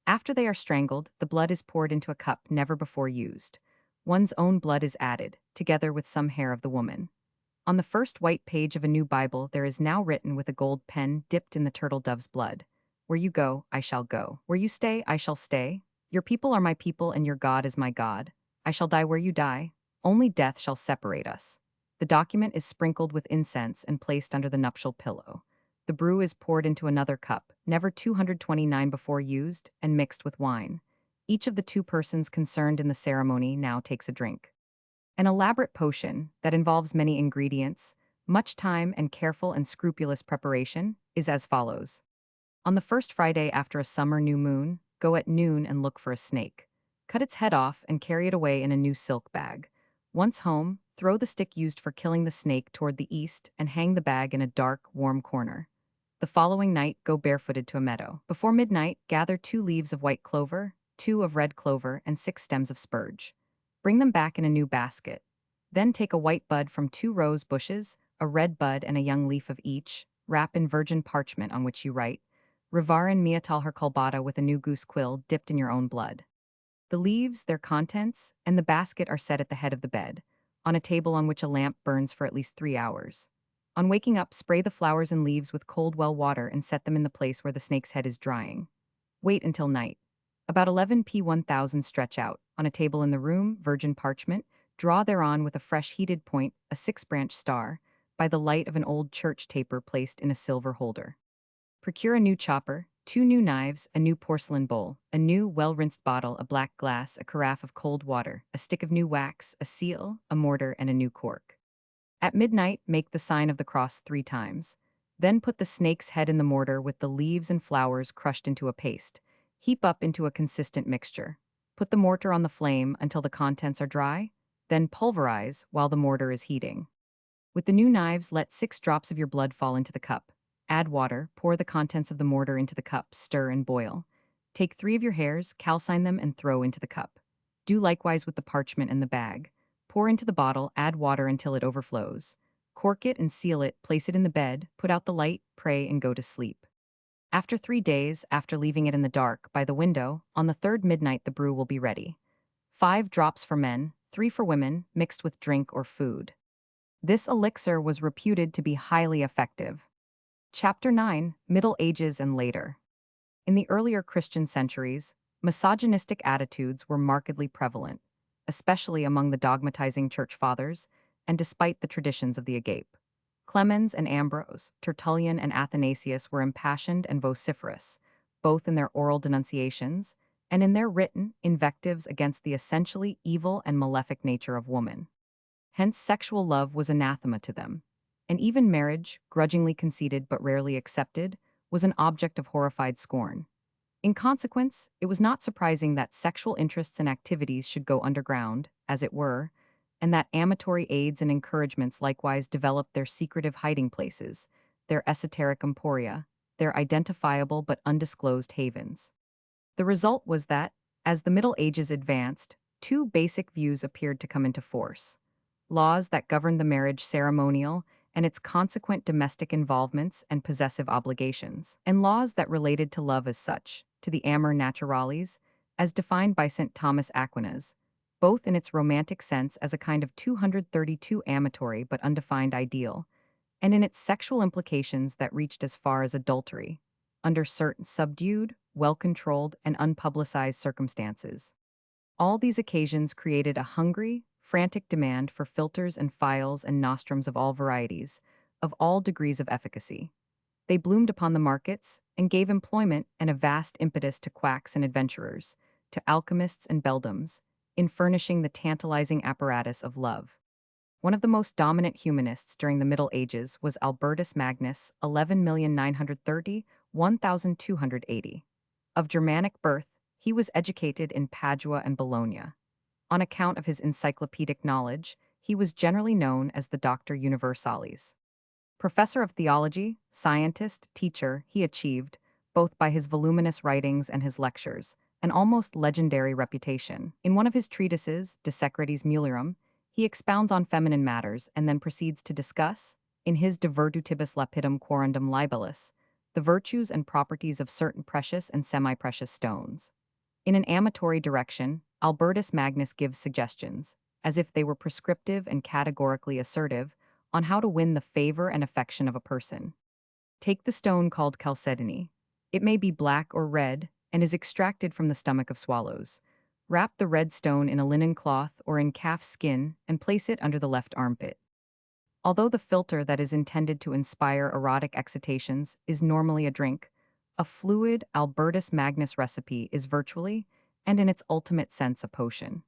After they are strangled, the blood is poured into a cup never before used. One's own blood is added, together with some hair of the woman. On the first white page of a new Bible there is now written with a gold pen dipped in the turtle dove's blood, Where you go, I shall go. Where you stay, I shall stay. Your people are my people and your God is my God. I shall die where you die. Only death shall separate us. The document is sprinkled with incense and placed under the nuptial pillow. The brew is poured into another cup, never 229 before used, and mixed with wine. Each of the 2 persons concerned in the ceremony now takes a drink. An elaborate potion that involves many ingredients, much time and careful and scrupulous preparation, is as follows. On the first Friday after a summer new moon, go at noon and look for a snake. Cut its head off and carry it away in a new silk bag. Once home, throw the stick used for killing the snake toward the east and hang the bag in a dark, warm corner. The following night, go barefooted to a meadow. Before midnight, gather 2 leaves of white clover, 2 of red clover, and 6 stems of spurge. Bring them back in a new basket. Then take a white bud from 2 rose bushes, a red bud and a young leaf of each. wrap in virgin parchment on which you write, Rivarin miatal her colbata with a new goose quill dipped in your own blood. The leaves, their contents, and the basket are set at the head of the bed, on a table on which a lamp burns for at least 3 hours. On waking up, spray the flowers and leaves with cold well water and set them in the place where the snake's head is drying. Wait until night. About 11 p. 1000 stretch out, on a table in the room, virgin parchment, draw thereon with a fresh heated point a six-branch star, by the light of an old church taper placed in a silver holder. Procure a new chopper, 2 new knives, a new porcelain bowl, a new well-rinsed bottle, a black glass, a carafe of cold water, a stick of new wax, a seal, a mortar, and a new cork. At midnight, make the sign of the cross 3 times. Then put the snake's head in the mortar with the leaves and flowers crushed into a paste. Heap up into a consistent mixture. Put the mortar on the flame until the contents are dry, then pulverize while the mortar is heating. With the new knives, let 6 drops of your blood fall into the cup. Add water, pour the contents of the mortar into the cup, stir and boil. Take 3 of your hairs, calcine them, and throw into the cup. Do likewise with the parchment and the bag. Pour into the bottle, add water until it overflows. Cork it and seal it, place it in the bed, put out the light, pray, and go to sleep. After 3 days, after leaving it in the dark, by the window, on the third midnight the brew will be ready. 5 drops for men, 3 for women, mixed with drink or food. This elixir was reputed to be highly effective. Chapter 9: Middle Ages and Later. In the earlier Christian centuries, misogynistic attitudes were markedly prevalent, especially among the dogmatizing church fathers, and despite the traditions of the agape. Clemens and Ambrose, Tertullian and Athanasius were impassioned and vociferous, both in their oral denunciations and in their written invectives against the essentially evil and malefic nature of woman. Hence, sexual love was anathema to them, and even marriage, grudgingly conceded but rarely accepted, was an object of horrified scorn. In consequence, it was not surprising that sexual interests and activities should go underground, as it were, and that amatory aids and encouragements likewise developed their secretive hiding places, their esoteric emporia, their identifiable but undisclosed havens. The result was that, as the Middle Ages advanced, 2 basic views appeared to come into force: laws that governed the marriage ceremonial and its consequent domestic involvements and possessive obligations, and laws that related to love as such, to the amor naturalis, as defined by St. Thomas Aquinas, both in its romantic sense as a kind of 232 amatory but undefined ideal, and in its sexual implications that reached as far as adultery, under certain subdued, well-controlled, and unpublicized circumstances. All these occasions created a hungry, frantic demand for filters and phials and nostrums of all varieties, of all degrees of efficacy. They bloomed upon the markets and gave employment and a vast impetus to quacks and adventurers, to alchemists and beldams, in furnishing the tantalizing apparatus of love. One of the most dominant humanists during the Middle Ages was Albertus Magnus, 11,930–1280. Of Germanic birth, he was educated in Padua and Bologna. On account of his encyclopedic knowledge, he was generally known as the Doctor Universalis. Professor of theology, scientist, teacher, he achieved, both by his voluminous writings and his lectures, an almost legendary reputation. In one of his treatises, De Secretis Mulierum, he expounds on feminine matters and then proceeds to discuss, in his De Virtutibus Lapidum Quorundum Libellus, the virtues and properties of certain precious and semi-precious stones. In an amatory direction, Albertus Magnus gives suggestions, as if they were prescriptive and categorically assertive, on how to win the favor and affection of a person. Take the stone called chalcedony. It may be black or red, and is extracted from the stomach of swallows. Wrap the red stone in a linen cloth or in calf skin and place it under the left armpit. Although the philter that is intended to inspire erotic excitations is normally a drink, a fluid Albertus Magnus recipe is virtually, and in its ultimate sense, a potion.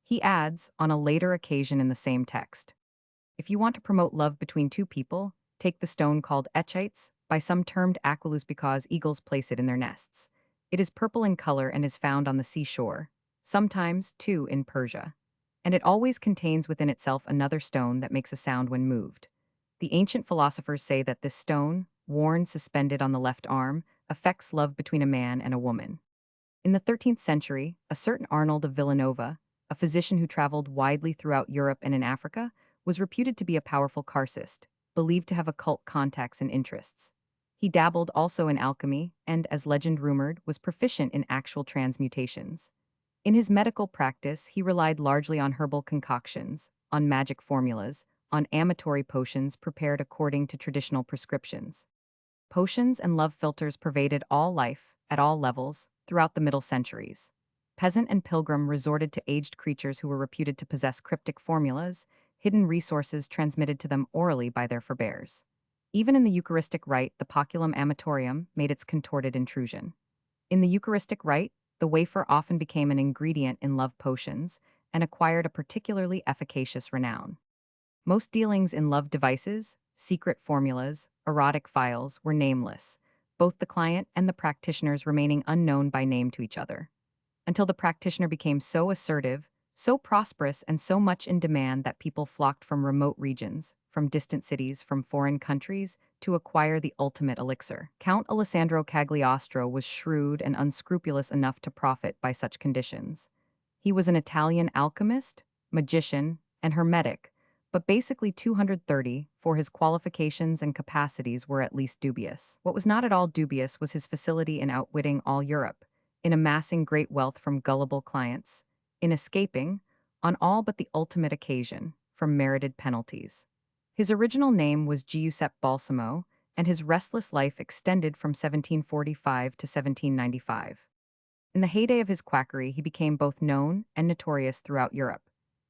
He adds, on a later occasion in the same text, if you want to promote love between 2 people, take the stone called echites, by some termed aquilus because eagles place it in their nests. It is purple in color and is found on the seashore, sometimes, too, in Persia. And it always contains within itself another stone that makes a sound when moved. The ancient philosophers say that this stone, worn suspended on the left arm, affects love between a man and a woman. In the 13th century, a certain Arnold of Villanova, a physician who traveled widely throughout Europe and in Africa, was reputed to be a powerful carcist, believed to have occult contacts and interests. He dabbled also in alchemy and, as legend rumored, was proficient in actual transmutations. In his medical practice, he relied largely on herbal concoctions, on magic formulas, on amatory potions prepared according to traditional prescriptions. Potions and love philters pervaded all life, at all levels, throughout the Middle Centuries. Peasant and pilgrim resorted to aged creatures who were reputed to possess cryptic formulas, hidden resources transmitted to them orally by their forebears. Even in the Eucharistic rite, the poculum amatorium made its contorted intrusion. In the Eucharistic rite, the wafer often became an ingredient in love potions and acquired a particularly efficacious renown. Most dealings in love devices, secret formulas, erotic files were nameless, both the client and the practitioners remaining unknown by name to each other, until the practitioner became so assertive, so prosperous, and so much in demand that people flocked from remote regions, from distant cities, from foreign countries, to acquire the ultimate elixir. Count Alessandro Cagliostro was shrewd and unscrupulous enough to profit by such conditions. He was an Italian alchemist, magician, and hermetic, but basically 230, for his qualifications and capacities were at least dubious. What was not at all dubious was his facility in outwitting all Europe, in amassing great wealth from gullible clients, in escaping, on all but the ultimate occasion, from merited penalties. His original name was Giuseppe Balsamo, and his restless life extended from 1745 to 1795. In the heyday of his quackery, he became both known and notorious throughout Europe.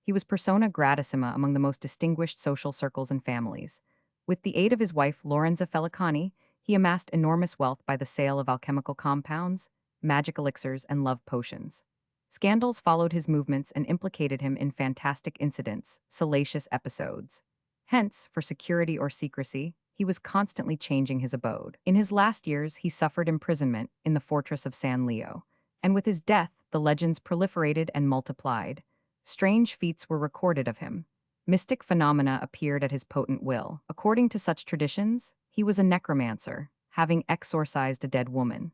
He was persona gratissima among the most distinguished social circles and families. With the aid of his wife Lorenza Felicani, he amassed enormous wealth by the sale of alchemical compounds, magic elixirs, and love potions. Scandals followed his movements and implicated him in fantastic incidents, salacious episodes. Hence, for security or secrecy, he was constantly changing his abode. In his last years, he suffered imprisonment in the fortress of San Leo, and with his death, the legends proliferated and multiplied. Strange feats were recorded of him. Mystic phenomena appeared at his potent will. According to such traditions, he was a necromancer, having exorcised a dead woman.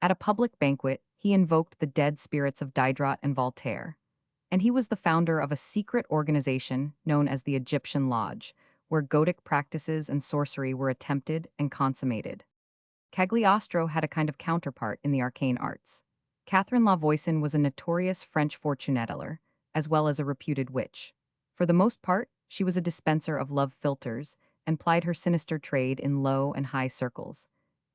At a public banquet, he invoked the dead spirits of Diderot and Voltaire. And he was the founder of a secret organization known as the Egyptian Lodge, where Gotic practices and sorcery were attempted and consummated. Cagliostro had a kind of counterpart in the arcane arts. Catherine Lavoisin was a notorious French fortune-teller, as well as a reputed witch. For the most part, she was a dispenser of love philters and plied her sinister trade in low and high circles.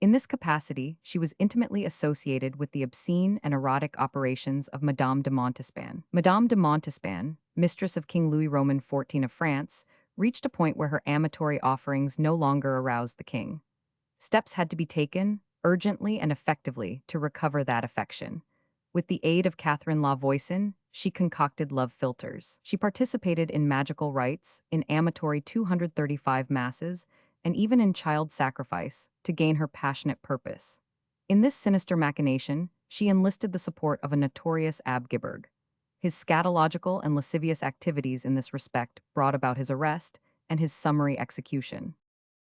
In this capacity, she was intimately associated with the obscene and erotic operations of Madame de Montespan. Madame de Montespan, mistress of King Louis Roman XIV of France, reached a point where her amatory offerings no longer aroused the king. Steps had to be taken, urgently and effectively, to recover that affection. With the aid of Catherine Lavoisin, she concocted love philters. She participated in magical rites, in amatory 235 masses, and even in child sacrifice, to gain her passionate purpose. In this sinister machination, she enlisted the support of a notorious Abb Gutenberg. His scatological and lascivious activities in this respect brought about his arrest and his summary execution.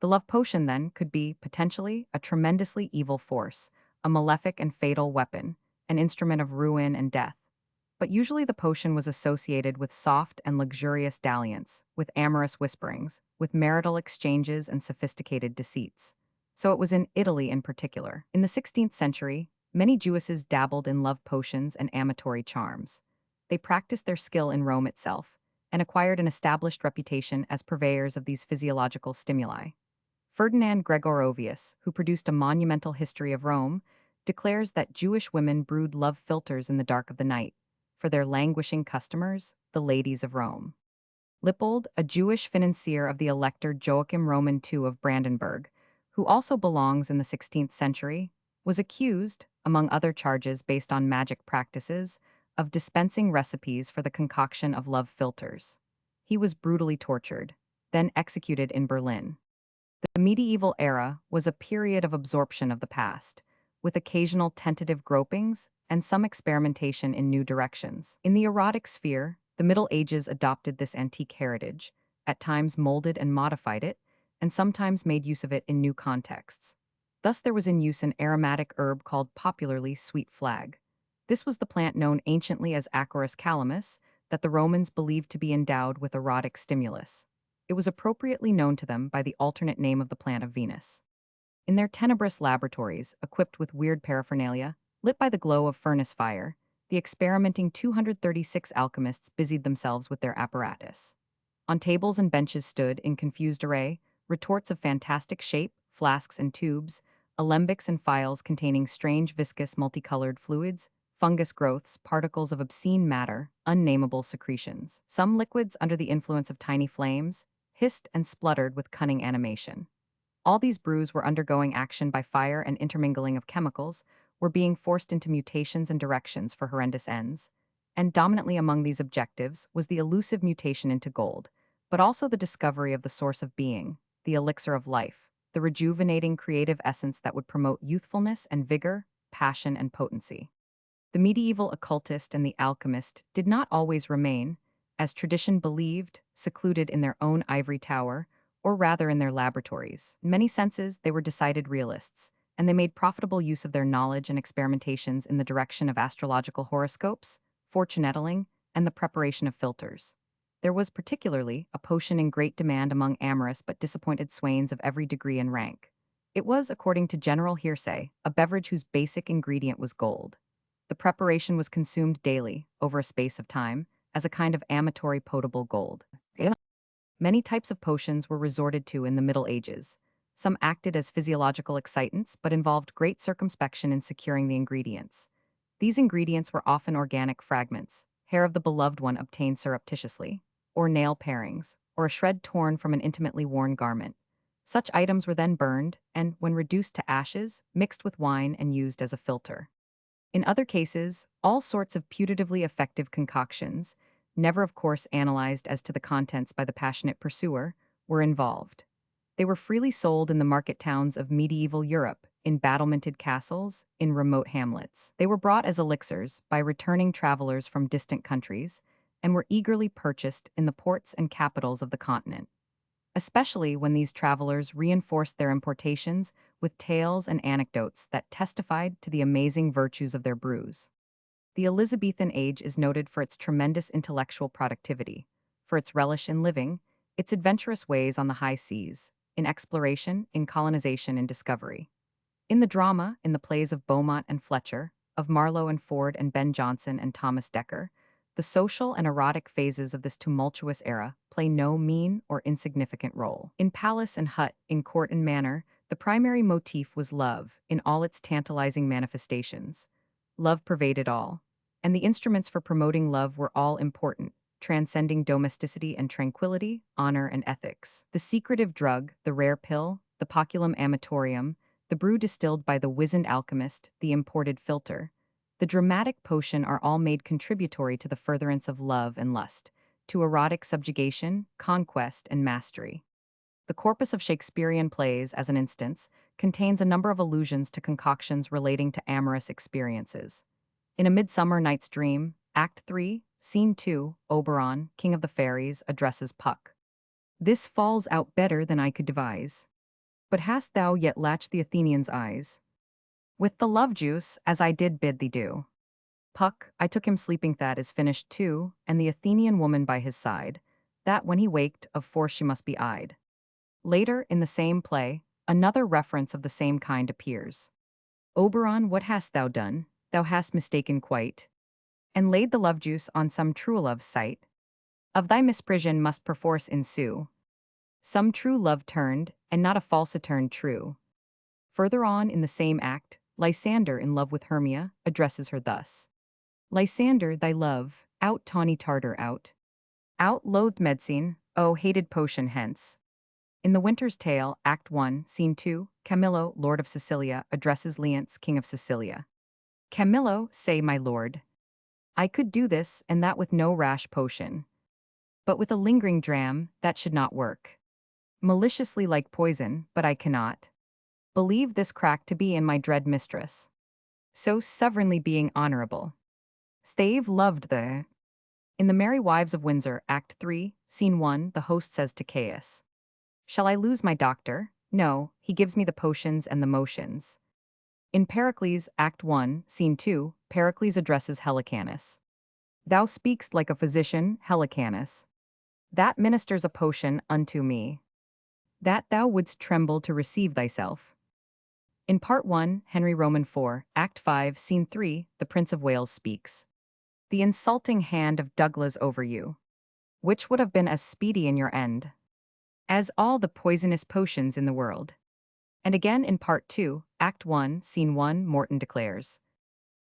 The love potion, then, could be, potentially, a tremendously evil force, a malefic and fatal weapon, an instrument of ruin and death. But usually the potion was associated with soft and luxurious dalliance, with amorous whisperings, with marital exchanges and sophisticated deceits. So it was in Italy in particular. In the 16th century, many Jewesses dabbled in love potions and amatory charms. They practiced their skill in Rome itself, and acquired an established reputation as purveyors of these physiological stimuli. Ferdinand Gregorovius, who produced a monumental history of Rome, declares that Jewish women brewed love philters in the dark of the night, for their languishing customers, the ladies of Rome. Lippold, a Jewish financier of the Elector Joachim Roman II of Brandenburg, who also belongs in the 16th century, was accused, among other charges based on magic practices, of dispensing recipes for the concoction of love philters. He was brutally tortured, then executed in Berlin. The medieval era was a period of absorption of the past, with occasional tentative gropings and some experimentation in new directions. In the erotic sphere, the Middle Ages adopted this antique heritage, at times molded and modified it, and sometimes made use of it in new contexts. Thus there was in use an aromatic herb called popularly sweet flag. This was the plant known anciently as Acorus calamus, that the Romans believed to be endowed with erotic stimulus. It was appropriately known to them by the alternate name of the plant of Venus. In their tenebrous laboratories, equipped with weird paraphernalia, lit by the glow of furnace fire, the experimenting 236 alchemists busied themselves with their apparatus. On tables and benches stood, in confused array, retorts of fantastic shape, flasks and tubes, alembics and phials containing strange viscous multicolored fluids, fungus growths, particles of obscene matter, unnameable secretions. Some liquids, under the influence of tiny flames, hissed and spluttered with cunning animation. All these brews were undergoing action by fire and intermingling of chemicals, were being forced into mutations and directions for horrendous ends. And dominantly among these objectives was the elusive mutation into gold, but also the discovery of the source of being, the elixir of life, the rejuvenating creative essence that would promote youthfulness and vigor, passion and potency. The medieval occultist and the alchemist did not always remain, as tradition believed, secluded in their own ivory tower, or rather in their laboratories. In many senses, they were decided realists, and they made profitable use of their knowledge and experimentations in the direction of astrological horoscopes, fortune-telling, and the preparation of philters. There was particularly a potion in great demand among amorous but disappointed swains of every degree and rank. It was, according to general hearsay, a beverage whose basic ingredient was gold. The preparation was consumed daily, over a space of time, as a kind of amatory potable gold. Many types of potions were resorted to in the Middle Ages. Some acted as physiological excitants but involved great circumspection in securing the ingredients. These ingredients were often organic fragments, hair of the beloved one obtained surreptitiously, or nail parings, or a shred torn from an intimately worn garment. Such items were then burned and, when reduced to ashes, mixed with wine and used as a filter. In other cases, all sorts of putatively effective concoctions, never of course analyzed as to the contents by the passionate pursuer, were involved. They were freely sold in the market towns of medieval Europe, in battlemented castles, in remote hamlets. They were brought as elixirs by returning travelers from distant countries, and were eagerly purchased in the ports and capitals of the continent, especially when these travelers reinforced their importations with tales and anecdotes that testified to the amazing virtues of their brews. The Elizabethan age is noted for its tremendous intellectual productivity, for its relish in living, its adventurous ways on the high seas, in exploration, in colonization and discovery. In the drama, in the plays of Beaumont and Fletcher, of Marlowe and Ford and Ben Jonson and Thomas Dekker, the social and erotic phases of this tumultuous era play no mean or insignificant role. In palace and hut, in court and manor, the primary motif was love in all its tantalizing manifestations. Love pervaded all, and the instruments for promoting love were all important, transcending domesticity and tranquility, honor and ethics. The secretive drug, the rare pill, the poculum amatorium, the brew distilled by the wizened alchemist, the imported filter, the dramatic potion are all made contributory to the furtherance of love and lust, to erotic subjugation, conquest, and mastery. The corpus of Shakespearean plays, as an instance, contains a number of allusions to concoctions relating to amorous experiences. In A Midsummer Night's Dream, Act 3, Scene 2, Oberon, King of the Fairies, addresses Puck. "This falls out better than I could devise. But hast thou yet latched the Athenian's eyes with the love juice, as I did bid thee do?" Puck, I took him sleeping that is finished too, and the Athenian woman by his side, that when he waked, of force she must be eyed. Later, in the same play, another reference of the same kind appears. "Oberon, what hast thou done? Thou hast mistaken quite, and laid the love juice on some true love's sight. Of thy misprision must perforce ensue some true love turned, and not a false turned true." Further on in the same act, Lysander, in love with Hermia, addresses her thus: "Lysander, thy love, out tawny tartar out. Out loathed medicine, O hated potion hence." In The Winter's Tale, Act 1, Scene 2, Camillo, Lord of Sicilia, addresses Leonce, King of Sicilia. "Camillo, say my lord, I could do this and that with no rash potion, but with a lingering dram, that should not work. Maliciously like poison, but I cannot believe this crack to be in my dread mistress. So sovereignly being honorable. Stave loved the..." In The Merry Wives of Windsor, Act 3, Scene 1, the host says to Caius, "Shall I lose my doctor? No, he gives me the potions and the motions." In Pericles, Act 1, Scene 2, Pericles addresses Helicanus. "Thou speakst like a physician, Helicanus. that ministers a potion unto me, that thou wouldst tremble to receive thyself. In Part 1, Henry Roman 4, Act 5, Scene 3, the Prince of Wales speaks. The insulting hand of Douglas over you, which would have been as speedy in your end as all the poisonous potions in the world. And again in Part 2, Act 1, Scene 1, Morton declares.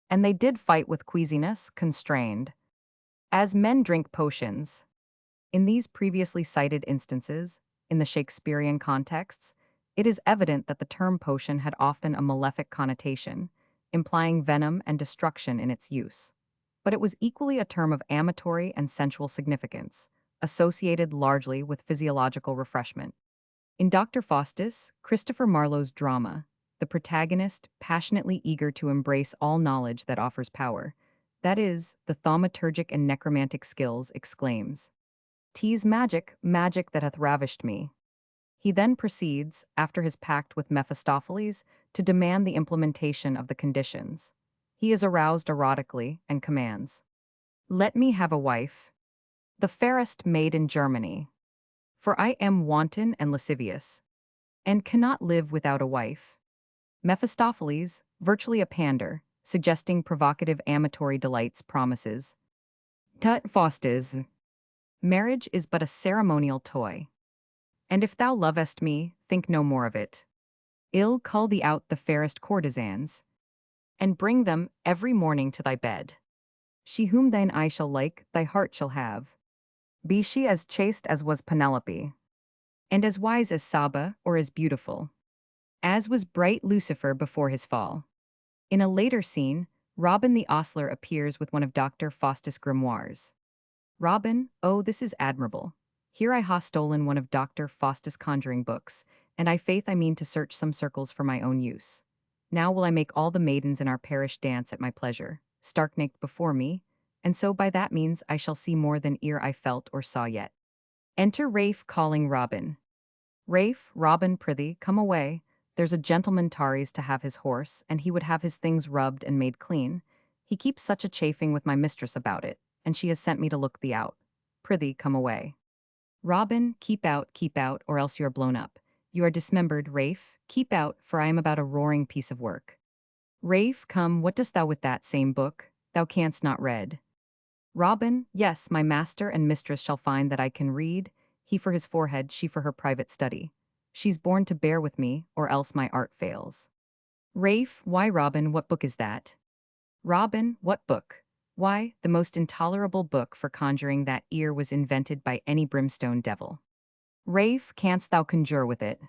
And they did fight with queasiness, constrained, as men drink potions. In these previously cited instances, in the Shakespearean contexts, it is evident that the term potion had often a malefic connotation, implying venom and destruction in its use. But it was equally a term of amatory and sensual significance, associated largely with physiological refreshment. In Dr. Faustus, Christopher Marlowe's drama, the protagonist, passionately eager to embrace all knowledge that offers power, that is, the thaumaturgic and necromantic skills, exclaims, "'Tis magic, magic that hath ravished me." He then proceeds, after his pact with Mephistopheles, to demand the implementation of the conditions. He is aroused erotically and commands, "Let me have a wife, the fairest maid in Germany, for I am wanton and lascivious, and cannot live without a wife." Mephistopheles, virtually a pander, suggesting provocative amatory delights, promises, "Tut Faustus, marriage is but a ceremonial toy, and if thou lovest me, think no more of it. Ill cull thee out the fairest courtesans, and bring them every morning to thy bed. She whom thine eye shall like, thy heart shall have. Be she as chaste as was Penelope, and as wise as Saba, or as beautiful as was bright Lucifer before his fall." In a later scene, Robin the ostler appears with one of Dr. Faustus' grimoires. "Robin, oh, this is admirable. Here I ha stolen one of Dr. Faustus' conjuring books, and I faith I mean to search some circles for my own use. Now will I make all the maidens in our parish dance at my pleasure, stark naked before me, and so by that means I shall see more than e'er I felt or saw yet." Enter Rafe calling Robin. "Rafe, Robin, prithee, come away. There's a gentleman tarries to have his horse, and he would have his things rubbed and made clean. He keeps such a chafing with my mistress about it, and she has sent me to look thee out. Prithee, come away." Robin, keep out, or else you are blown up. You are dismembered, Rafe, keep out, for I am about a roaring piece of work. Rafe, come, what dost thou with that same book? Thou canst not read. Robin, yes, my master and mistress shall find that I can read, he for his forehead, she for her private study. She's born to bear with me, or else my art fails. Rafe, why, Robin, what book is that? Robin, what book? Why, the most intolerable book for conjuring that e'er was invented by any brimstone devil. Rafe, canst thou conjure with it?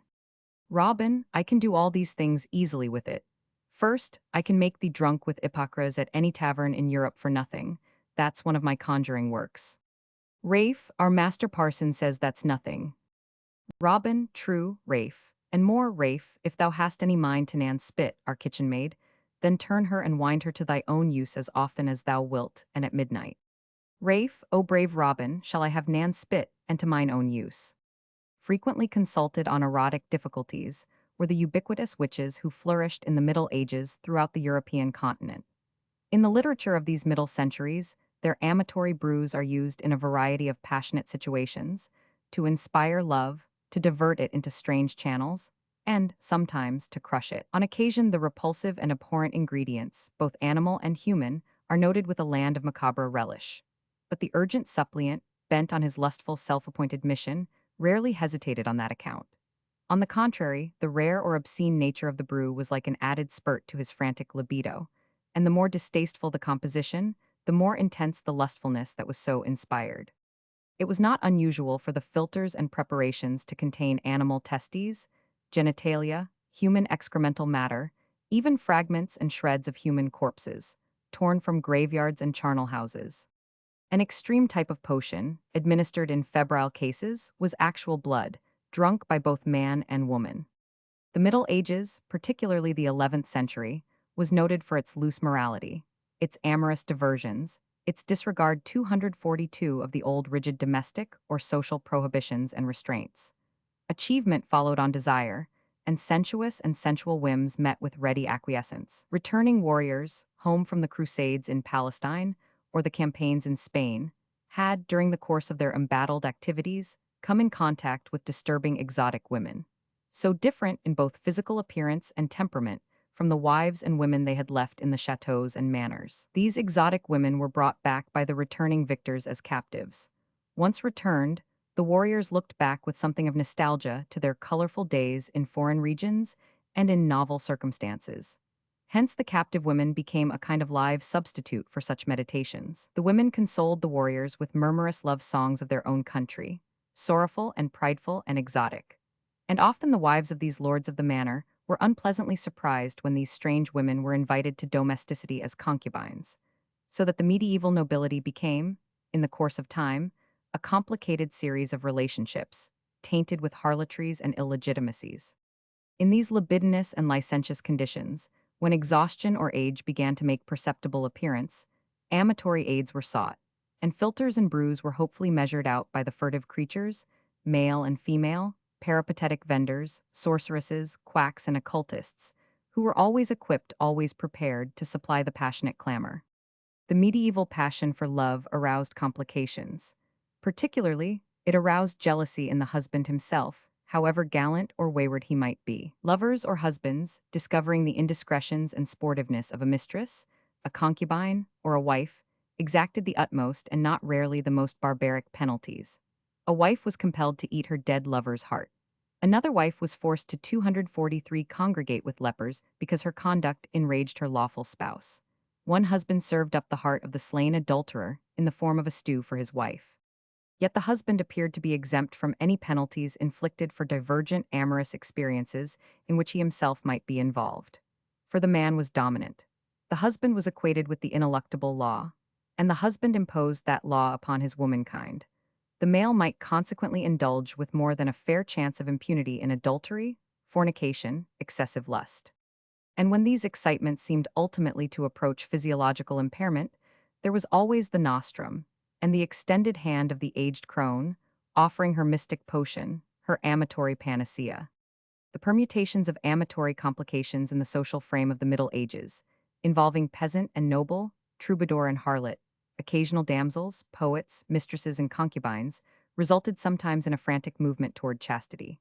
Robin, I can do all these things easily with it. First, I can make thee drunk with Hippocras at any tavern in Europe for nothing. That's one of my conjuring works. Rafe, our master parson says that's nothing. Robin, true, Rafe, and more, Rafe, if thou hast any mind to Nan Spit, our kitchen maid, then turn her and wind her to thy own use as often as thou wilt, and at midnight. Rafe, O brave Robin, shall I have Nan Spit, and to mine own use. Frequently consulted on erotic difficulties were the ubiquitous witches who flourished in the Middle Ages throughout the European continent. In the literature of these middle centuries, their amatory brews are used in a variety of passionate situations, to inspire love, to divert it into strange channels, and, sometimes, to crush it. On occasion, the repulsive and abhorrent ingredients, both animal and human, are noted with a land of macabre relish. But the urgent suppliant, bent on his lustful self-appointed mission, rarely hesitated on that account. On the contrary, the rare or obscene nature of the brew was like an added spurt to his frantic libido, and the more distasteful the composition, the more intense the lustfulness that was so inspired. It was not unusual for the filters and preparations to contain animal testes, genitalia, human excremental matter, even fragments and shreds of human corpses, torn from graveyards and charnel houses. An extreme type of potion, administered in febrile cases, was actual blood, drunk by both man and woman. The Middle Ages, particularly the 11th century, was noted for its loose morality, its amorous diversions, its disregard 242 of the old rigid domestic or social prohibitions and restraints. Achievement followed on desire, and sensuous and sensual whims met with ready acquiescence. Returning warriors, home from the Crusades in Palestine or the campaigns in Spain, had, during the course of their embattled activities, come in contact with disturbing exotic women. So different in both physical appearance and temperament from the wives and women they had left in the chateaux and manors. These exotic women were brought back by the returning victors as captives. Once returned, the warriors looked back with something of nostalgia to their colorful days in foreign regions and in novel circumstances. Hence, the captive women became a kind of live substitute for such meditations. The women consoled the warriors with murmurous love songs of their own country, sorrowful and prideful and exotic. And often the wives of these lords of the manor were unpleasantly surprised when these strange women were invited to domesticity as concubines, so that the medieval nobility became, in the course of time, a complicated series of relationships, tainted with harlotries and illegitimacies. In these libidinous and licentious conditions, when exhaustion or age began to make perceptible appearance, amatory aids were sought, and filters and brews were hopefully measured out by the furtive creatures, male and female, peripatetic vendors, sorceresses, quacks, and occultists, who were always equipped, always prepared to supply the passionate clamor. The medieval passion for love aroused complications. Particularly, it aroused jealousy in the husband himself, however gallant or wayward he might be. Lovers or husbands, discovering the indiscretions and sportiveness of a mistress, a concubine, or a wife, exacted the utmost and not rarely the most barbaric penalties. A wife was compelled to eat her dead lover's heart. Another wife was forced to 243 congregate with lepers because her conduct enraged her lawful spouse. One husband served up the heart of the slain adulterer in the form of a stew for his wife. Yet the husband appeared to be exempt from any penalties inflicted for divergent amorous experiences in which he himself might be involved. For the man was dominant. The husband was equated with the ineluctable law, and the husband imposed that law upon his womankind. The male might consequently indulge with more than a fair chance of impunity in adultery, fornication, excessive lust. And when these excitements seemed ultimately to approach physiological impairment, there was always the nostrum, and the extended hand of the aged crone, offering her mystic potion, her amatory panacea. The permutations of amatory complications in the social frame of the Middle Ages, involving peasant and noble, troubadour and harlot, occasional damsels, poets, mistresses, and concubines, resulted sometimes in a frantic movement toward chastity.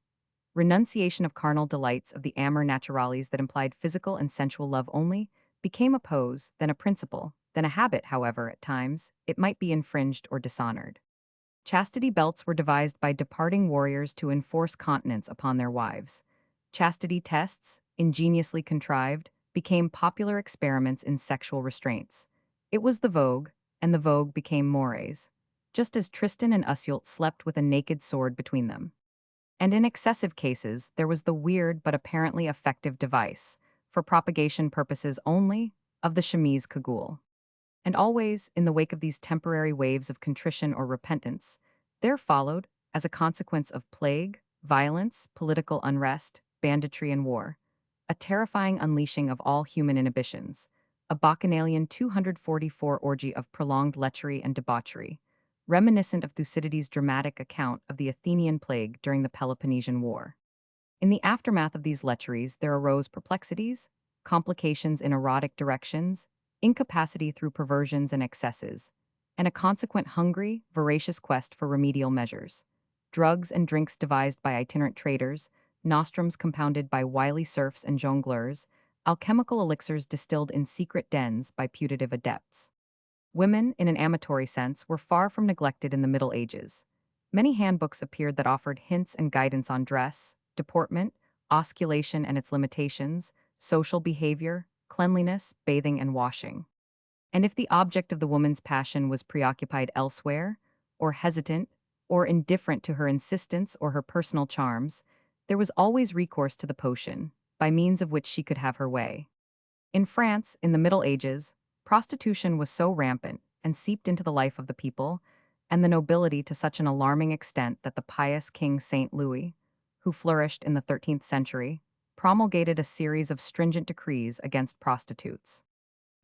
Renunciation of carnal delights of the amor naturalis that implied physical and sensual love only became a pose, then a principle, then a habit. However, at times, it might be infringed or dishonored. Chastity belts were devised by departing warriors to enforce continence upon their wives. Chastity tests, ingeniously contrived, became popular experiments in sexual restraints. It was the vogue, and the vogue became mores, just as Tristan and Iseult slept with a naked sword between them. And in excessive cases, there was the weird but apparently effective device, for propagation purposes only, of the chemise cajole. And always, in the wake of these temporary waves of contrition or repentance, there followed, as a consequence of plague, violence, political unrest, banditry, and war, a terrifying unleashing of all human inhibitions, a bacchanalian 244 orgy of prolonged lechery and debauchery, reminiscent of Thucydides' dramatic account of the Athenian plague during the Peloponnesian War. In the aftermath of these lecheries, there arose perplexities, complications in erotic directions, incapacity through perversions and excesses, and a consequent hungry, voracious quest for remedial measures. Drugs and drinks devised by itinerant traders, nostrums compounded by wily serfs and jongleurs, alchemical elixirs distilled in secret dens by putative adepts. Women, in an amatory sense, were far from neglected in the Middle Ages. Many handbooks appeared that offered hints and guidance on dress, deportment, osculation and its limitations, social behavior, cleanliness, bathing, and washing. And if the object of the woman's passion was preoccupied elsewhere, or hesitant, or indifferent to her insistence or her personal charms, there was always recourse to the potion, by means of which she could have her way. In France, in the Middle Ages, prostitution was so rampant and seeped into the life of the people and the nobility to such an alarming extent that the pious King Saint Louis, who flourished in the 13th century, promulgated a series of stringent decrees against prostitutes.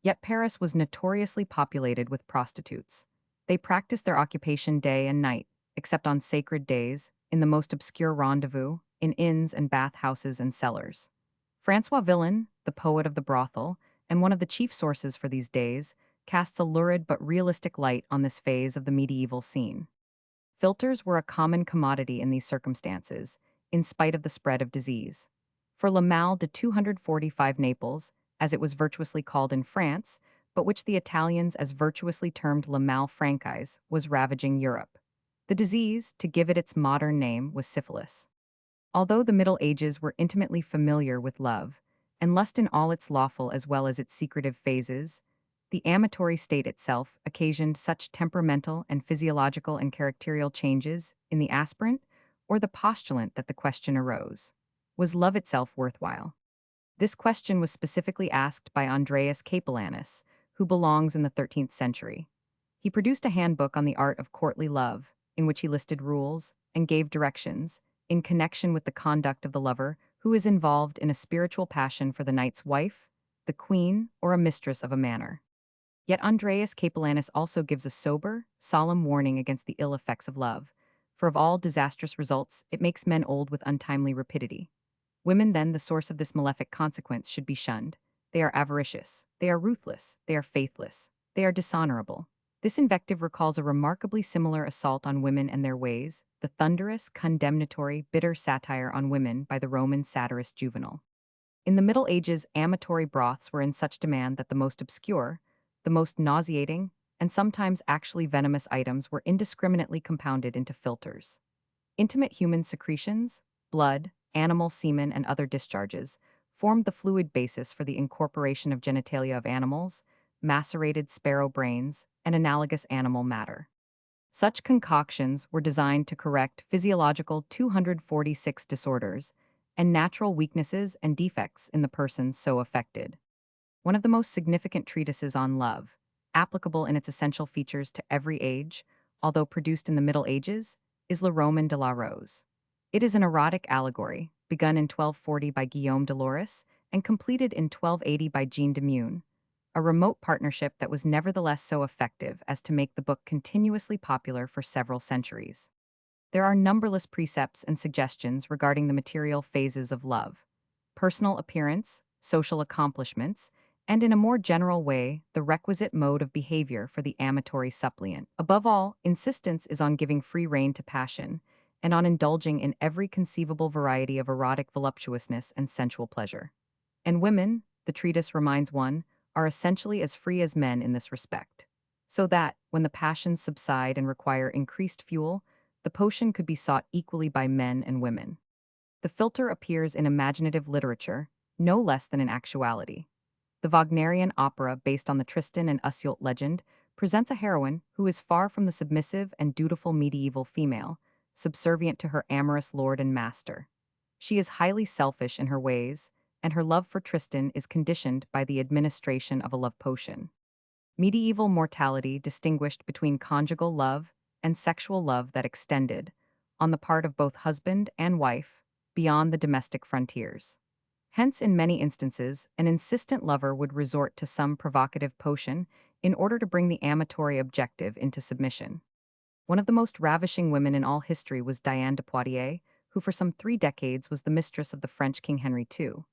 Yet Paris was notoriously populated with prostitutes. They practiced their occupation day and night, except on sacred days, in the most obscure rendezvous, in inns and bath-houses and cellars. François Villon, the poet of the brothel, and one of the chief sources for these days, casts a lurid but realistic light on this phase of the medieval scene. Filters were a common commodity in these circumstances, in spite of the spread of disease. For Le Mal de 245 Naples, as it was virtuously called in France, but which the Italians as virtuously termed Le Mal franchise, was ravaging Europe. The disease, to give it its modern name, was syphilis. Although the Middle Ages were intimately familiar with love, and lust in all its lawful as well as its secretive phases, the amatory state itself occasioned such temperamental and physiological and characterial changes in the aspirant or the postulant that the question arose: was love itself worthwhile? This question was specifically asked by Andreas Capellanus, who belongs in the 13th century. He produced a handbook on the art of courtly love, in which he listed rules and gave directions in connection with the conduct of the lover who is involved in a spiritual passion for the knight's wife, the queen, or a mistress of a manor. Yet Andreas Capellanus also gives a sober, solemn warning against the ill effects of love, for of all disastrous results it makes men old with untimely rapidity. Women, then, the source of this malefic consequence, should be shunned. They are avaricious, they are ruthless, they are faithless, they are dishonorable. This invective recalls a remarkably similar assault on women and their ways, the thunderous, condemnatory, bitter satire on women by the Roman satirist Juvenal. In the Middle Ages, amatory broths were in such demand that the most obscure, the most nauseating, and sometimes actually venomous items were indiscriminately compounded into philters. Intimate human secretions, blood, animal semen, and other discharges formed the fluid basis for the incorporation of genitalia of animals, macerated sparrow brains, and analogous animal matter. Such concoctions were designed to correct physiological 246 disorders and natural weaknesses and defects in the person so affected. One of the most significant treatises on love, applicable in its essential features to every age, although produced in the Middle Ages, is Le Roman de la Rose. It is an erotic allegory, begun in 1240 by Guillaume de Loris and completed in 1280 by Jean de Meun, a remote partnership that was nevertheless so effective as to make the book continuously popular for several centuries. There are numberless precepts and suggestions regarding the material phases of love: personal appearance, social accomplishments, and in a more general way, the requisite mode of behavior for the amatory suppliant. Above all, insistence is on giving free rein to passion and on indulging in every conceivable variety of erotic voluptuousness and sensual pleasure. And women, the treatise reminds one, are essentially as free as men in this respect. So that, when the passions subside and require increased fuel, the potion could be sought equally by men and women. The philter appears in imaginative literature, no less than in actuality. The Wagnerian opera, based on the Tristan and Iseult legend, presents a heroine who is far from the submissive and dutiful medieval female, subservient to her amorous lord and master. She is highly selfish in her ways, and her love for Tristan is conditioned by the administration of a love potion. Medieval morality distinguished between conjugal love and sexual love that extended, on the part of both husband and wife, beyond the domestic frontiers. Hence, in many instances, an insistent lover would resort to some provocative potion in order to bring the amatory objective into submission. One of the most ravishing women in all history was Diane de Poitiers, who for some 3 decades was the mistress of the French King Henry II.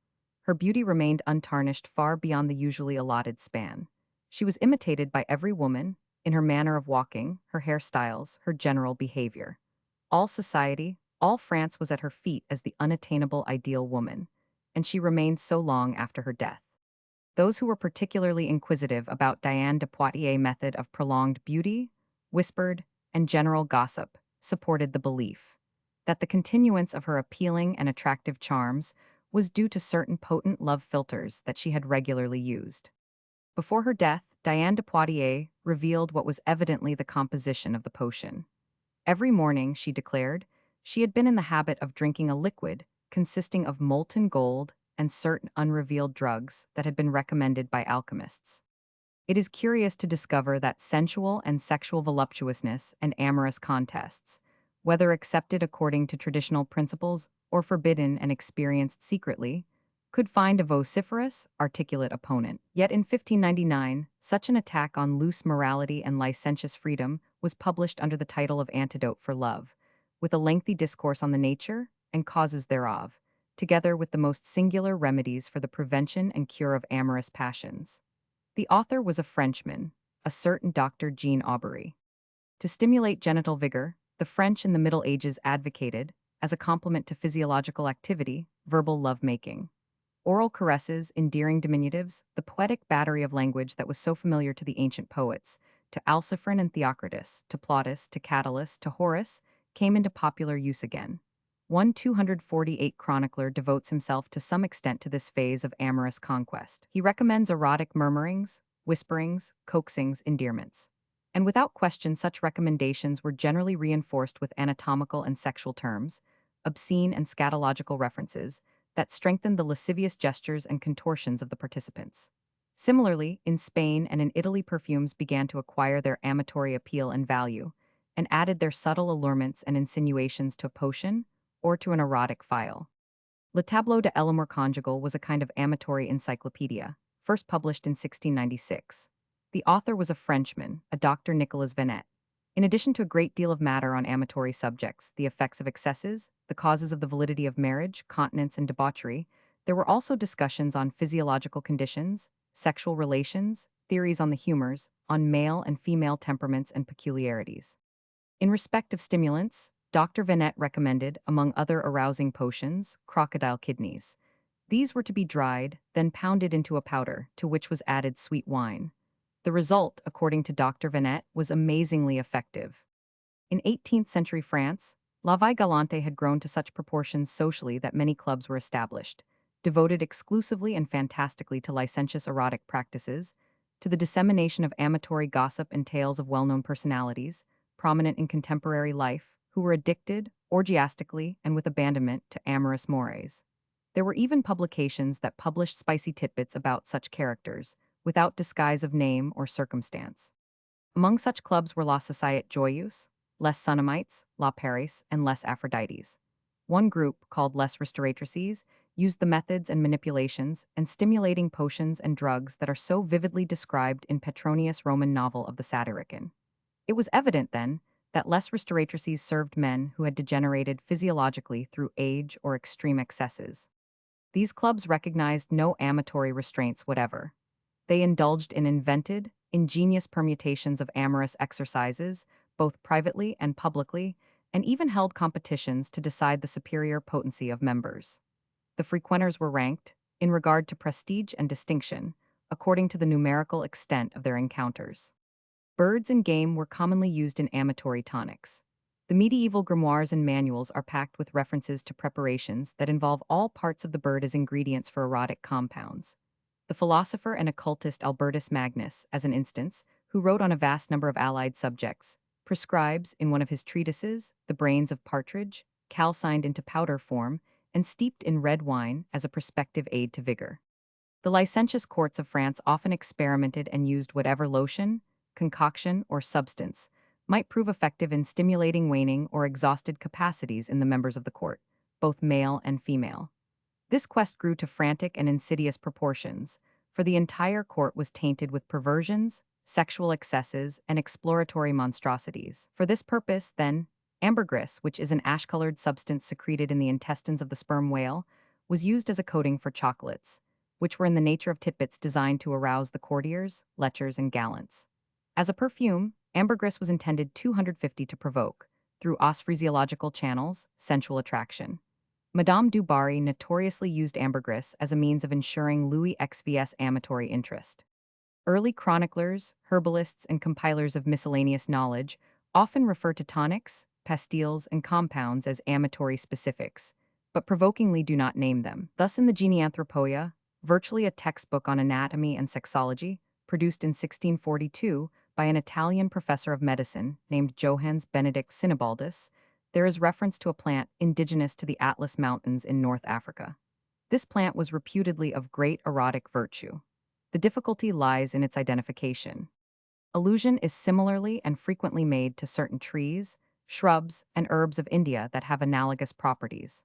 Her beauty remained untarnished far beyond the usually allotted span. She was imitated by every woman, in her manner of walking, her hairstyles, her general behavior. All society, all France was at her feet as the unattainable ideal woman, and she remained so long after her death. Those who were particularly inquisitive about Diane de Poitiers' method of prolonged beauty, whispered, and general gossip, supported the belief that the continuance of her appealing and attractive charms was due to certain potent love philters that she had regularly used. Before her death, Diane de Poitiers revealed what was evidently the composition of the potion. Every morning, she declared, she had been in the habit of drinking a liquid consisting of molten gold and certain unrevealed drugs that had been recommended by alchemists. It is curious to discover that sensual and sexual voluptuousness and amorous contests, whether accepted according to traditional principles or forbidden and experienced secretly, could find a vociferous, articulate opponent. Yet in 1599, such an attack on loose morality and licentious freedom was published under the title of Antidote for Love, with a lengthy discourse on the nature and causes thereof, together with the most singular remedies for the prevention and cure of amorous passions. The author was a Frenchman, a certain Dr. Jean Aubery. To stimulate genital vigor, the French in the Middle Ages advocated, as a complement to physiological activity, verbal lovemaking. Oral caresses, endearing diminutives, the poetic battery of language that was so familiar to the ancient poets, to Alciphron and Theocritus, to Plautus, to Catullus, to Horace, came into popular use again. One 248 chronicler devotes himself to some extent to this phase of amorous conquest. He recommends erotic murmurings, whisperings, coaxings, endearments. And without question, such recommendations were generally reinforced with anatomical and sexual terms, obscene and scatological references, that strengthened the lascivious gestures and contortions of the participants. Similarly, in Spain and in Italy, perfumes began to acquire their amatory appeal and value, and added their subtle allurements and insinuations to a potion or to an erotic phial. Le Tableau de l'Amour Conjugal was a kind of amatory encyclopedia, first published in 1696. The author was a Frenchman, a Dr. Nicolas Venet. In addition to a great deal of matter on amatory subjects, the effects of excesses, the causes of the validity of marriage, continence, and debauchery, there were also discussions on physiological conditions, sexual relations, theories on the humors, on male and female temperaments and peculiarities. In respect of stimulants, Dr. Venet recommended, among other arousing potions, crocodile kidneys. These were to be dried, then pounded into a powder, to which was added sweet wine. The result, according to Dr. Venet, was amazingly effective. In 18th-century France, La Vie Galante had grown to such proportions socially that many clubs were established, devoted exclusively and fantastically to licentious erotic practices, to the dissemination of amatory gossip and tales of well-known personalities, prominent in contemporary life, who were addicted, orgiastically and with abandonment, to amorous mores. There were even publications that published spicy tidbits about such characters, without disguise of name or circumstance. Among such clubs were La Société Joyeuse, Les Sodomites, La Paris, and Les Aphrodites. One group, called Les Restauratrices, used the methods and manipulations and stimulating potions and drugs that are so vividly described in Petronius' Roman novel of the Satyricon. It was evident, then, that Les Restauratrices served men who had degenerated physiologically through age or extreme excesses. These clubs recognized no amatory restraints whatever. They indulged in invented, ingenious permutations of amorous exercises, both privately and publicly, and even held competitions to decide the superior potency of members. The frequenters were ranked, in regard to prestige and distinction, according to the numerical extent of their encounters. Birds and game were commonly used in amatory tonics. The medieval grimoires and manuals are packed with references to preparations that involve all parts of the bird as ingredients for erotic compounds. The philosopher and occultist Albertus Magnus, as an instance, who wrote on a vast number of allied subjects, prescribes, in one of his treatises, the brains of partridge, calcined into powder form, and steeped in red wine as a prospective aid to vigor. The licentious courts of France often experimented and used whatever lotion, concoction, or substance might prove effective in stimulating waning or exhausted capacities in the members of the court, both male and female. This quest grew to frantic and insidious proportions, for the entire court was tainted with perversions, sexual excesses, and exploratory monstrosities. For this purpose, then, ambergris, which is an ash-colored substance secreted in the intestines of the sperm whale, was used as a coating for chocolates, which were in the nature of tidbits designed to arouse the courtiers, lechers, and gallants. As a perfume, ambergris was intended 250 to provoke, through physiological channels, sensual attraction. Madame du Barry notoriously used ambergris as a means of ensuring Louis XV's amatory interest. Early chroniclers, herbalists, and compilers of miscellaneous knowledge often refer to tonics, pastilles, and compounds as amatory specifics, but provokingly do not name them. Thus, in the Geneanthropoia, virtually a textbook on anatomy and sexology, produced in 1642 by an Italian professor of medicine named Johannes Benedict Sinibaldus, there is reference to a plant indigenous to the Atlas Mountains in North Africa. This plant was reputedly of great erotic virtue. The difficulty lies in its identification. Allusion is similarly and frequently made to certain trees, shrubs, and herbs of India that have analogous properties.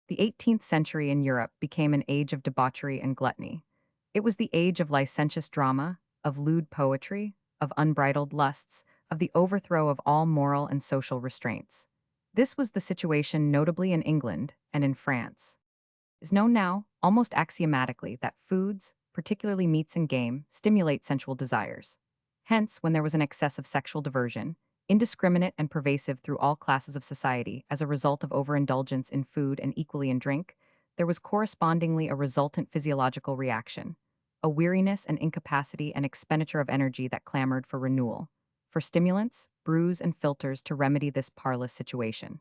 The 18th century in Europe became an age of debauchery and gluttony. It was the age of licentious drama, of lewd poetry, of unbridled lusts, of the overthrow of all moral and social restraints. This was the situation notably in England and in France. It is known now, almost axiomatically, that foods, particularly meats and game, stimulate sensual desires. Hence, when there was an excess of sexual diversion, indiscriminate and pervasive through all classes of society as a result of overindulgence in food and equally in drink, there was correspondingly a resultant physiological reaction, a weariness and incapacity and expenditure of energy that clamored for renewal, for stimulants, brews, and filters to remedy this parlous situation.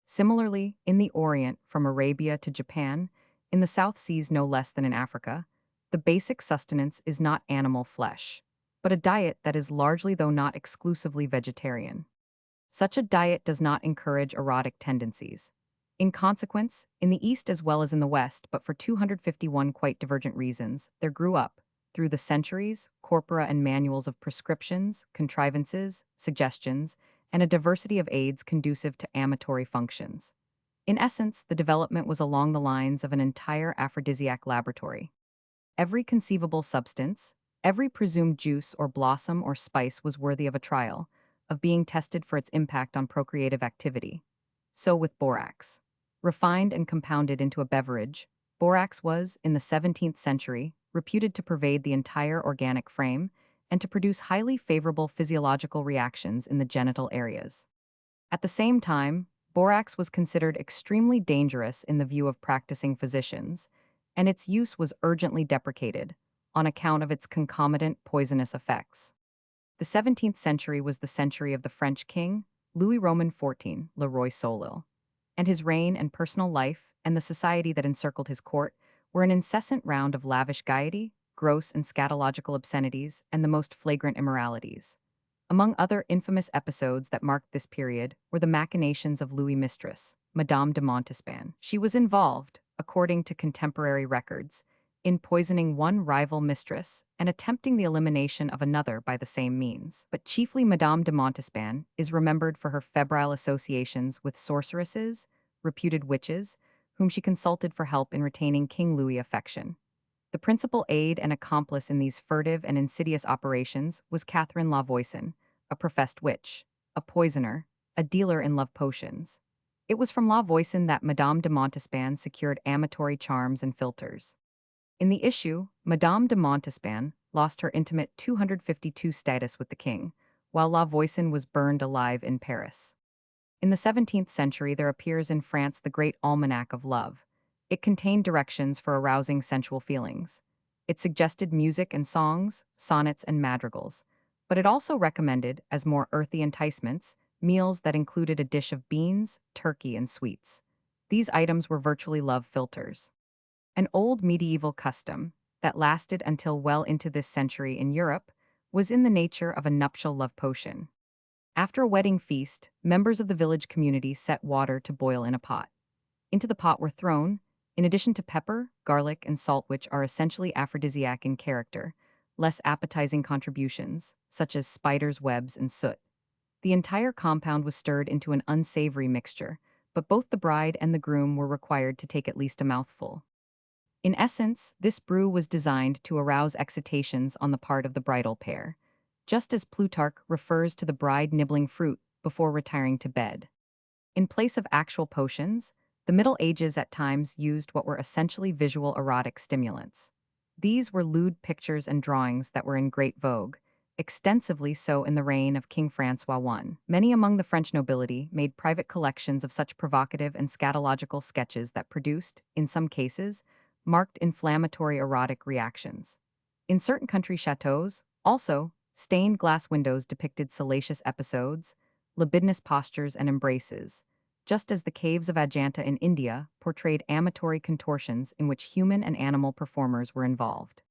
Similarly, in the Orient, from Arabia to Japan, in the South Seas no less than in Africa, the basic sustenance is not animal flesh, but a diet that is largely, though not exclusively, vegetarian. Such a diet does not encourage erotic tendencies. In consequence, in the East as well as in the West, but for 251 quite divergent reasons, there grew up, through the centuries, corpora and manuals of prescriptions, contrivances, suggestions, and a diversity of aids conducive to amatory functions. In essence, the development was along the lines of an entire aphrodisiac laboratory. Every conceivable substance, every presumed juice or blossom or spice was worthy of a trial, of being tested for its impact on procreative activity. So with borax. Refined and compounded into a beverage, borax was, in the 17th century, reputed to pervade the entire organic frame and to produce highly favorable physiological reactions in the genital areas. At the same time, borax was considered extremely dangerous in the view of practicing physicians, and its use was urgently deprecated on account of its concomitant poisonous effects. The 17th century was the century of the French king, Louis Roman XIV, Le Roi Soleil, and his reign and personal life and the society that encircled his court were an incessant round of lavish gaiety, gross and scatological obscenities, and the most flagrant immoralities. Among other infamous episodes that marked this period were the machinations of Louis' mistress, Madame de Montespan. She was involved, according to contemporary records, in poisoning one rival mistress and attempting the elimination of another by the same means. But chiefly Madame de Montespan is remembered for her febrile associations with sorceresses, reputed witches, whom she consulted for help in retaining King Louis' affection. The principal aid and accomplice in these furtive and insidious operations was Catherine La Voisin, a professed witch, a poisoner, a dealer in love potions. It was from La Voisin that Madame de Montespan secured amatory charms and philters. In the issue, Madame de Montespan lost her intimate 252 status with the king, while La Voisin was burned alive in Paris. In the 17th century, there appears in France the Great Almanac of Love. It contained directions for arousing sensual feelings. It suggested music and songs, sonnets and madrigals, but it also recommended, as more earthy enticements, meals that included a dish of beans, turkey, and sweets. These items were virtually love philters. An old medieval custom, that lasted until well into this century in Europe, was in the nature of a nuptial love potion. After a wedding feast, members of the village community set water to boil in a pot. Into the pot were thrown, in addition to pepper, garlic, and salt, which are essentially aphrodisiac in character, less appetizing contributions, such as spiders' webs and soot. The entire compound was stirred into an unsavory mixture, but both the bride and the groom were required to take at least a mouthful. In essence, this brew was designed to arouse excitations on the part of the bridal pair, just as Plutarch refers to the bride nibbling fruit before retiring to bed. In place of actual potions, the Middle Ages at times used what were essentially visual erotic stimulants. These were lewd pictures and drawings that were in great vogue, extensively so in the reign of King Francois I. Many among the French nobility made private collections of such provocative and scatological sketches that produced, in some cases, marked inflammatory erotic reactions. In certain country chateaux, also, stained glass windows depicted salacious episodes, libidinous postures and embraces, just as the caves of Ajanta in India portrayed amatory contortions in which human and animal performers were involved.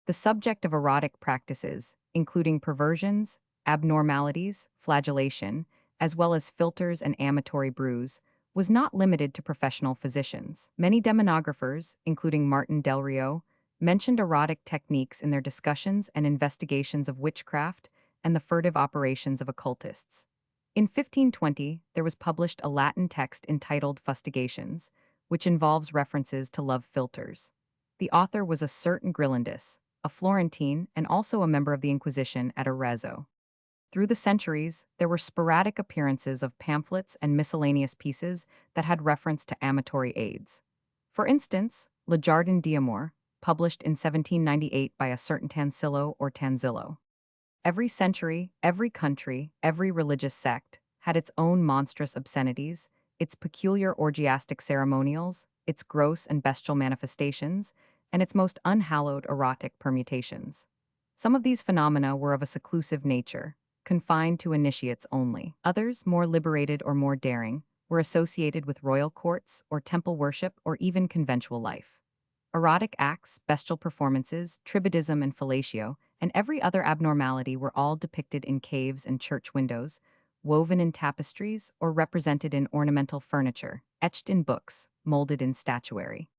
The subject of erotic practices, including perversions, abnormalities, flagellation, as well as philters and amatory brews, was not limited to professional physicians. Many demonographers, including Martin Del Rio, mentioned erotic techniques in their discussions and investigations of witchcraft and the furtive operations of occultists. In 1520, there was published a Latin text entitled Fustigations, which involves references to love philters. The author was a certain Grillandus, a Florentine and also a member of the Inquisition at Arezzo. Through the centuries, there were sporadic appearances of pamphlets and miscellaneous pieces that had reference to amatory aids. For instance, Le Jardin d'Amour, published in 1798 by a certain Tansillo or Tanzillo. Every century, every country, every religious sect had its own monstrous obscenities, its peculiar orgiastic ceremonials, its gross and bestial manifestations, and its most unhallowed erotic permutations. Some of these phenomena were of a seclusive nature, confined to initiates only. Others, more liberated or more daring, were associated with royal courts or temple worship or even conventual life. Erotic acts, bestial performances, tribadism and fellatio, and every other abnormality were all depicted in caves and church windows, woven in tapestries, or represented in ornamental furniture, etched in books, molded in statuary.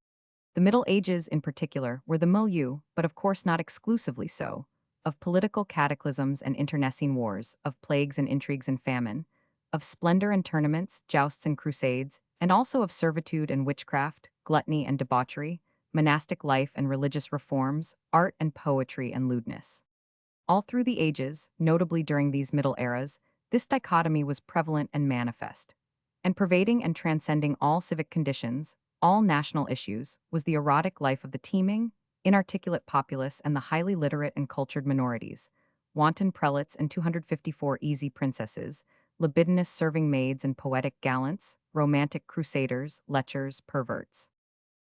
The Middle Ages, in particular, were the milieu, but of course not exclusively so, of political cataclysms and internecine wars, of plagues and intrigues and famine, of splendor and tournaments, jousts and crusades, and also of servitude and witchcraft, gluttony and debauchery, monastic life and religious reforms, art and poetry and lewdness. All through the ages, notably during these middle eras, this dichotomy was prevalent and manifest. And pervading and transcending all civic conditions, all national issues, was the erotic life of the teeming, inarticulate populace and the highly literate and cultured minorities, wanton prelates and 254 easy princesses, libidinous serving maids and poetic gallants, romantic crusaders, lechers, perverts.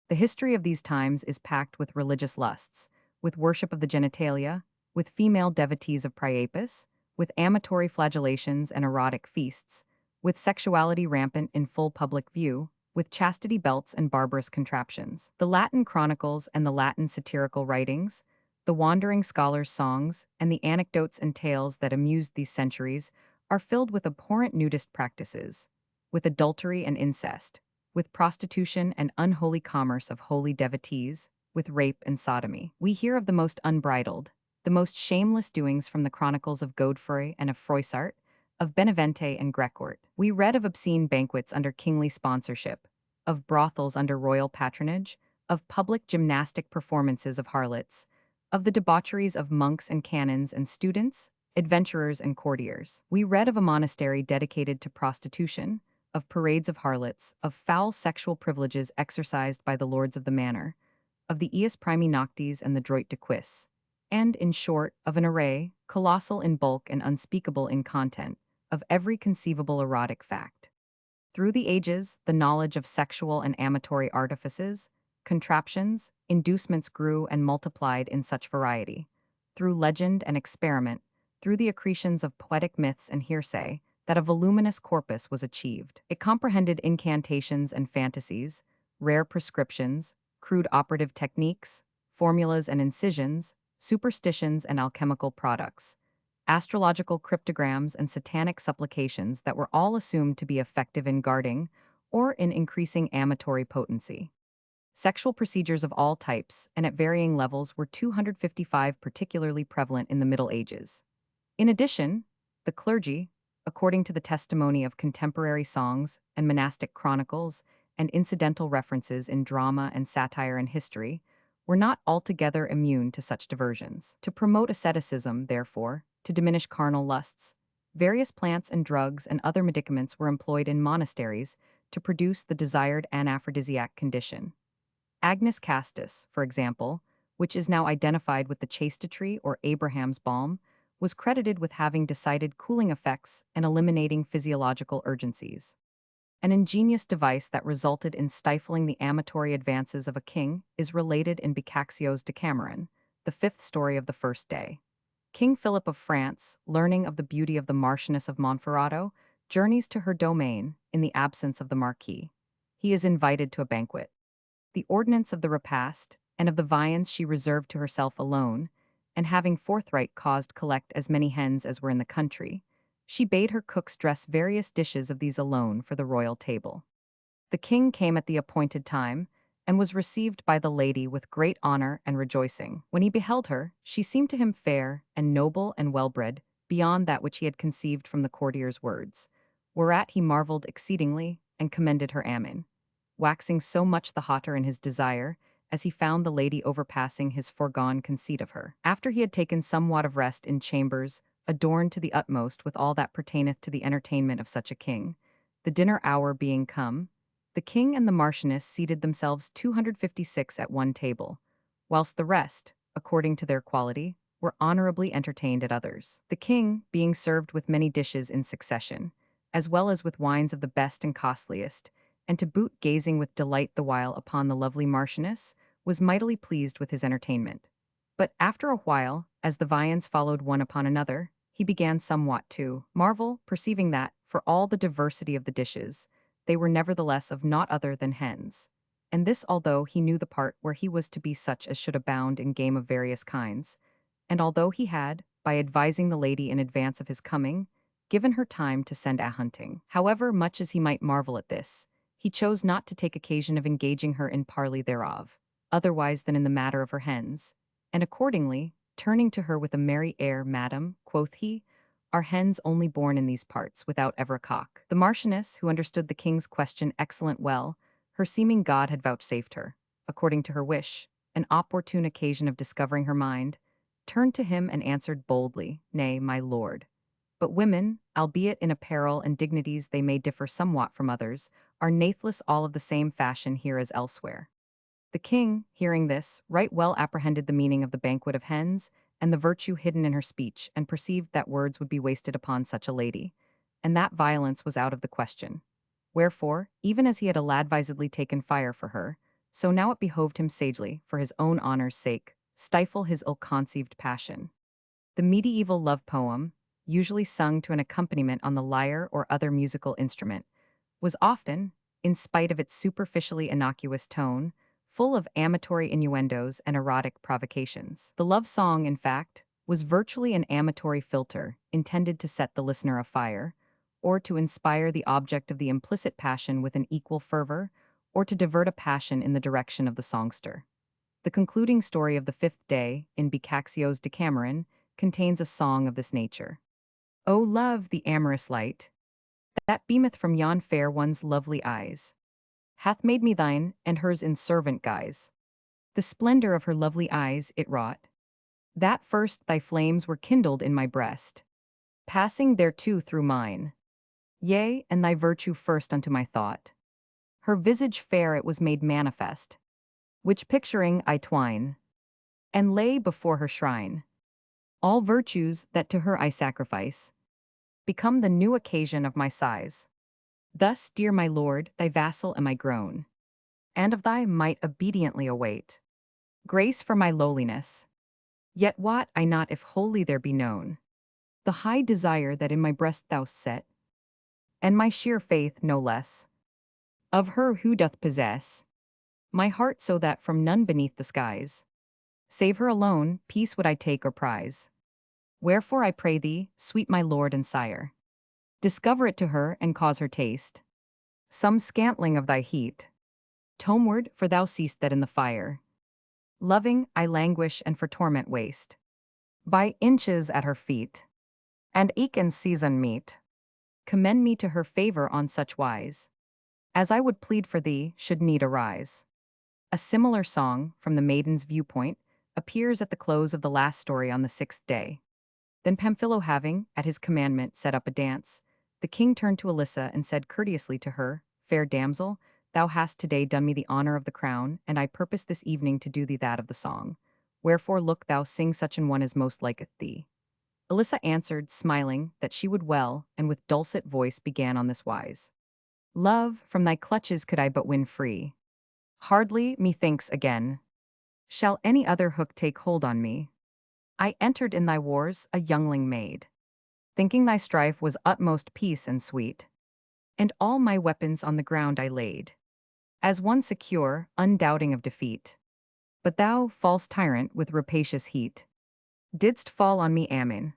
The history of these times is packed with religious lusts, with worship of the genitalia, with female devotees of Priapus, with amatory flagellations and erotic feasts, with sexuality rampant in full public view, with chastity belts and barbarous contraptions. The Latin chronicles and the Latin satirical writings, the wandering scholars' songs, and the anecdotes and tales that amused these centuries are filled with abhorrent nudist practices, with adultery and incest, with prostitution and unholy commerce of holy devotees, with rape and sodomy. We hear of the most unbridled, the most shameless doings from the chronicles of Godefroy and of Froissart, of Benavente and Grecourt. We read of obscene banquets under kingly sponsorship, of brothels under royal patronage, of public gymnastic performances of harlots, of the debaucheries of monks and canons and students, adventurers and courtiers. We read of a monastery dedicated to prostitution, of parades of harlots, of foul sexual privileges exercised by the lords of the manor, of the ius primi noctis and the droit de quis, and, in short, of an array, colossal in bulk and unspeakable in content, of every conceivable erotic fact. Through the ages, the knowledge of sexual and amatory artifices, contraptions, inducements grew and multiplied in such variety. Through legend and experiment, through the accretions of poetic myths and hearsay, that a voluminous corpus was achieved. It comprehended incantations and fantasies, rare prescriptions, crude operative techniques, formulas and incisions, superstitions and alchemical products, astrological cryptograms and satanic supplications that were all assumed to be effective in guarding or in increasing amatory potency. Sexual procedures of all types and at varying levels were 255 particularly prevalent in the Middle Ages. In addition, the clergy, according to the testimony of contemporary songs and monastic chronicles and incidental references in drama and satire and history, were not altogether immune to such diversions. To promote asceticism, therefore, to diminish carnal lusts, various plants and drugs and other medicaments were employed in monasteries to produce the desired anaphrodisiac condition. Agnus castus, for example, which is now identified with the chastity or Abraham's balm, was credited with having decided cooling effects and eliminating physiological urgencies. An ingenious device that resulted in stifling the amatory advances of a king is related in Boccaccio's Decameron, the fifth story of the first day. King Philip of France, learning of the beauty of the Marchioness of Monferrato, journeys to her domain in the absence of the Marquis. He is invited to a banquet. The ordinance of the repast and of the viands she reserved to herself alone, and having forthright caused collect as many hens as were in the country, she bade her cooks dress various dishes of these alone for the royal table. The king came at the appointed time, and was received by the lady with great honor and rejoicing. When he beheld her, she seemed to him fair and noble and well-bred, beyond that which he had conceived from the courtier's words, whereat he marveled exceedingly and commended her amin, waxing so much the hotter in his desire, as he found the lady overpassing his foregone conceit of her. After he had taken somewhat of rest in chambers, adorned to the utmost with all that pertaineth to the entertainment of such a king, the dinner hour being come, the king and the marchioness seated themselves 256 at one table, whilst the rest, according to their quality, were honorably entertained at others. The king, being served with many dishes in succession, as well as with wines of the best and costliest, and to boot gazing with delight the while upon the lovely marchioness, was mightily pleased with his entertainment. But after a while, as the viands followed one upon another, he began somewhat to marvel, perceiving that, for all the diversity of the dishes, they were nevertheless of naught other than hens. And this although he knew the part where he was to be such as should abound in game of various kinds, and although he had, by advising the lady in advance of his coming, given her time to send a hunting. However much as he might marvel at this, he chose not to take occasion of engaging her in parley thereof, otherwise than in the matter of her hens, and accordingly, turning to her with a merry air, "Madam," quoth he, "are hens only born in these parts, without ever a cock?" The Marchioness, who understood the king's question excellent well, her seeming God had vouchsafed her, according to her wish, an opportune occasion of discovering her mind, turned to him and answered boldly, "Nay, my lord. But women, albeit in apparel and dignities they may differ somewhat from others, are nathless all of the same fashion here as elsewhere." The king, hearing this, right well apprehended the meaning of the banquet of hens, and the virtue hidden in her speech, and perceived that words would be wasted upon such a lady, and that violence was out of the question. Wherefore, even as he had advisedly taken fire for her, so now it behoved him sagely, for his own honor's sake, stifle his ill-conceived passion. The medieval love poem, usually sung to an accompaniment on the lyre or other musical instrument, was often, in spite of its superficially innocuous tone, full of amatory innuendos and erotic provocations. The love song, in fact, was virtually an amatory philter intended to set the listener afire, or to inspire the object of the implicit passion with an equal fervor, or to divert a passion in the direction of the songster. The concluding story of the fifth day, in Boccaccio's Decameron, contains a song of this nature. O love, the amorous light, that beameth from yon fair one's lovely eyes, hath made me thine, and hers in servant guise. The splendor of her lovely eyes it wrought, that first thy flames were kindled in my breast, passing thereto through mine. Yea, and thy virtue first unto my thought. Her visage fair it was made manifest, which picturing I twine, and lay before her shrine. All virtues that to her I sacrifice, become the new occasion of my sighs. Thus, dear my lord, thy vassal am I grown, and of thy might obediently await grace for my lowliness. Yet wot I not if wholly there be known the high desire that in my breast thou set, and my sheer faith no less, of her who doth possess my heart, so that from none beneath the skies, save her alone, peace would I take or prize. Wherefore I pray thee, sweet my lord and sire, discover it to her and cause her taste some scantling of thy heat. Tomeward, for thou seest that in the fire, loving, I languish and for torment waste. By inches at her feet, and eke in season meet, commend me to her favor on such wise, as I would plead for thee should need arise. A similar song, from the maiden's viewpoint, appears at the close of the last story on the sixth day. Then Pamphilo having, at his commandment, set up a dance, the king turned to Alyssa and said courteously to her, "Fair damsel, thou hast today done me the honor of the crown, and I purpose this evening to do thee that of the song. Wherefore look thou sing such an one as most liketh thee." Alyssa answered, smiling, that she would well, and with dulcet voice began on this wise. "Love, from thy clutches could I but win free. Hardly, methinks, again shall any other hook take hold on me. I entered in thy wars a youngling maid, thinking thy strife was utmost peace and sweet, and all my weapons on the ground I laid, as one secure, undoubting of defeat. But thou, false tyrant, with rapacious heat, didst fall on me Ammon,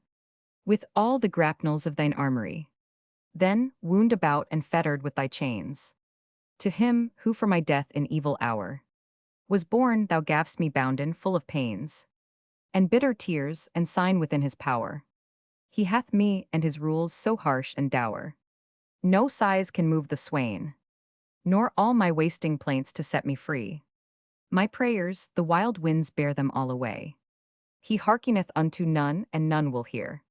with all the grapnels of thine armory. Then, wound about and fettered with thy chains, to him who for my death in evil hour was born, thou gav'st me bounden full of pains, and bitter tears, and sign within his power. He hath me and his rules so harsh and dour. No sighs can move the swain, nor all my wasting plaints to set me free. My prayers, the wild winds bear them all away. He hearkeneth unto none, and none will hear.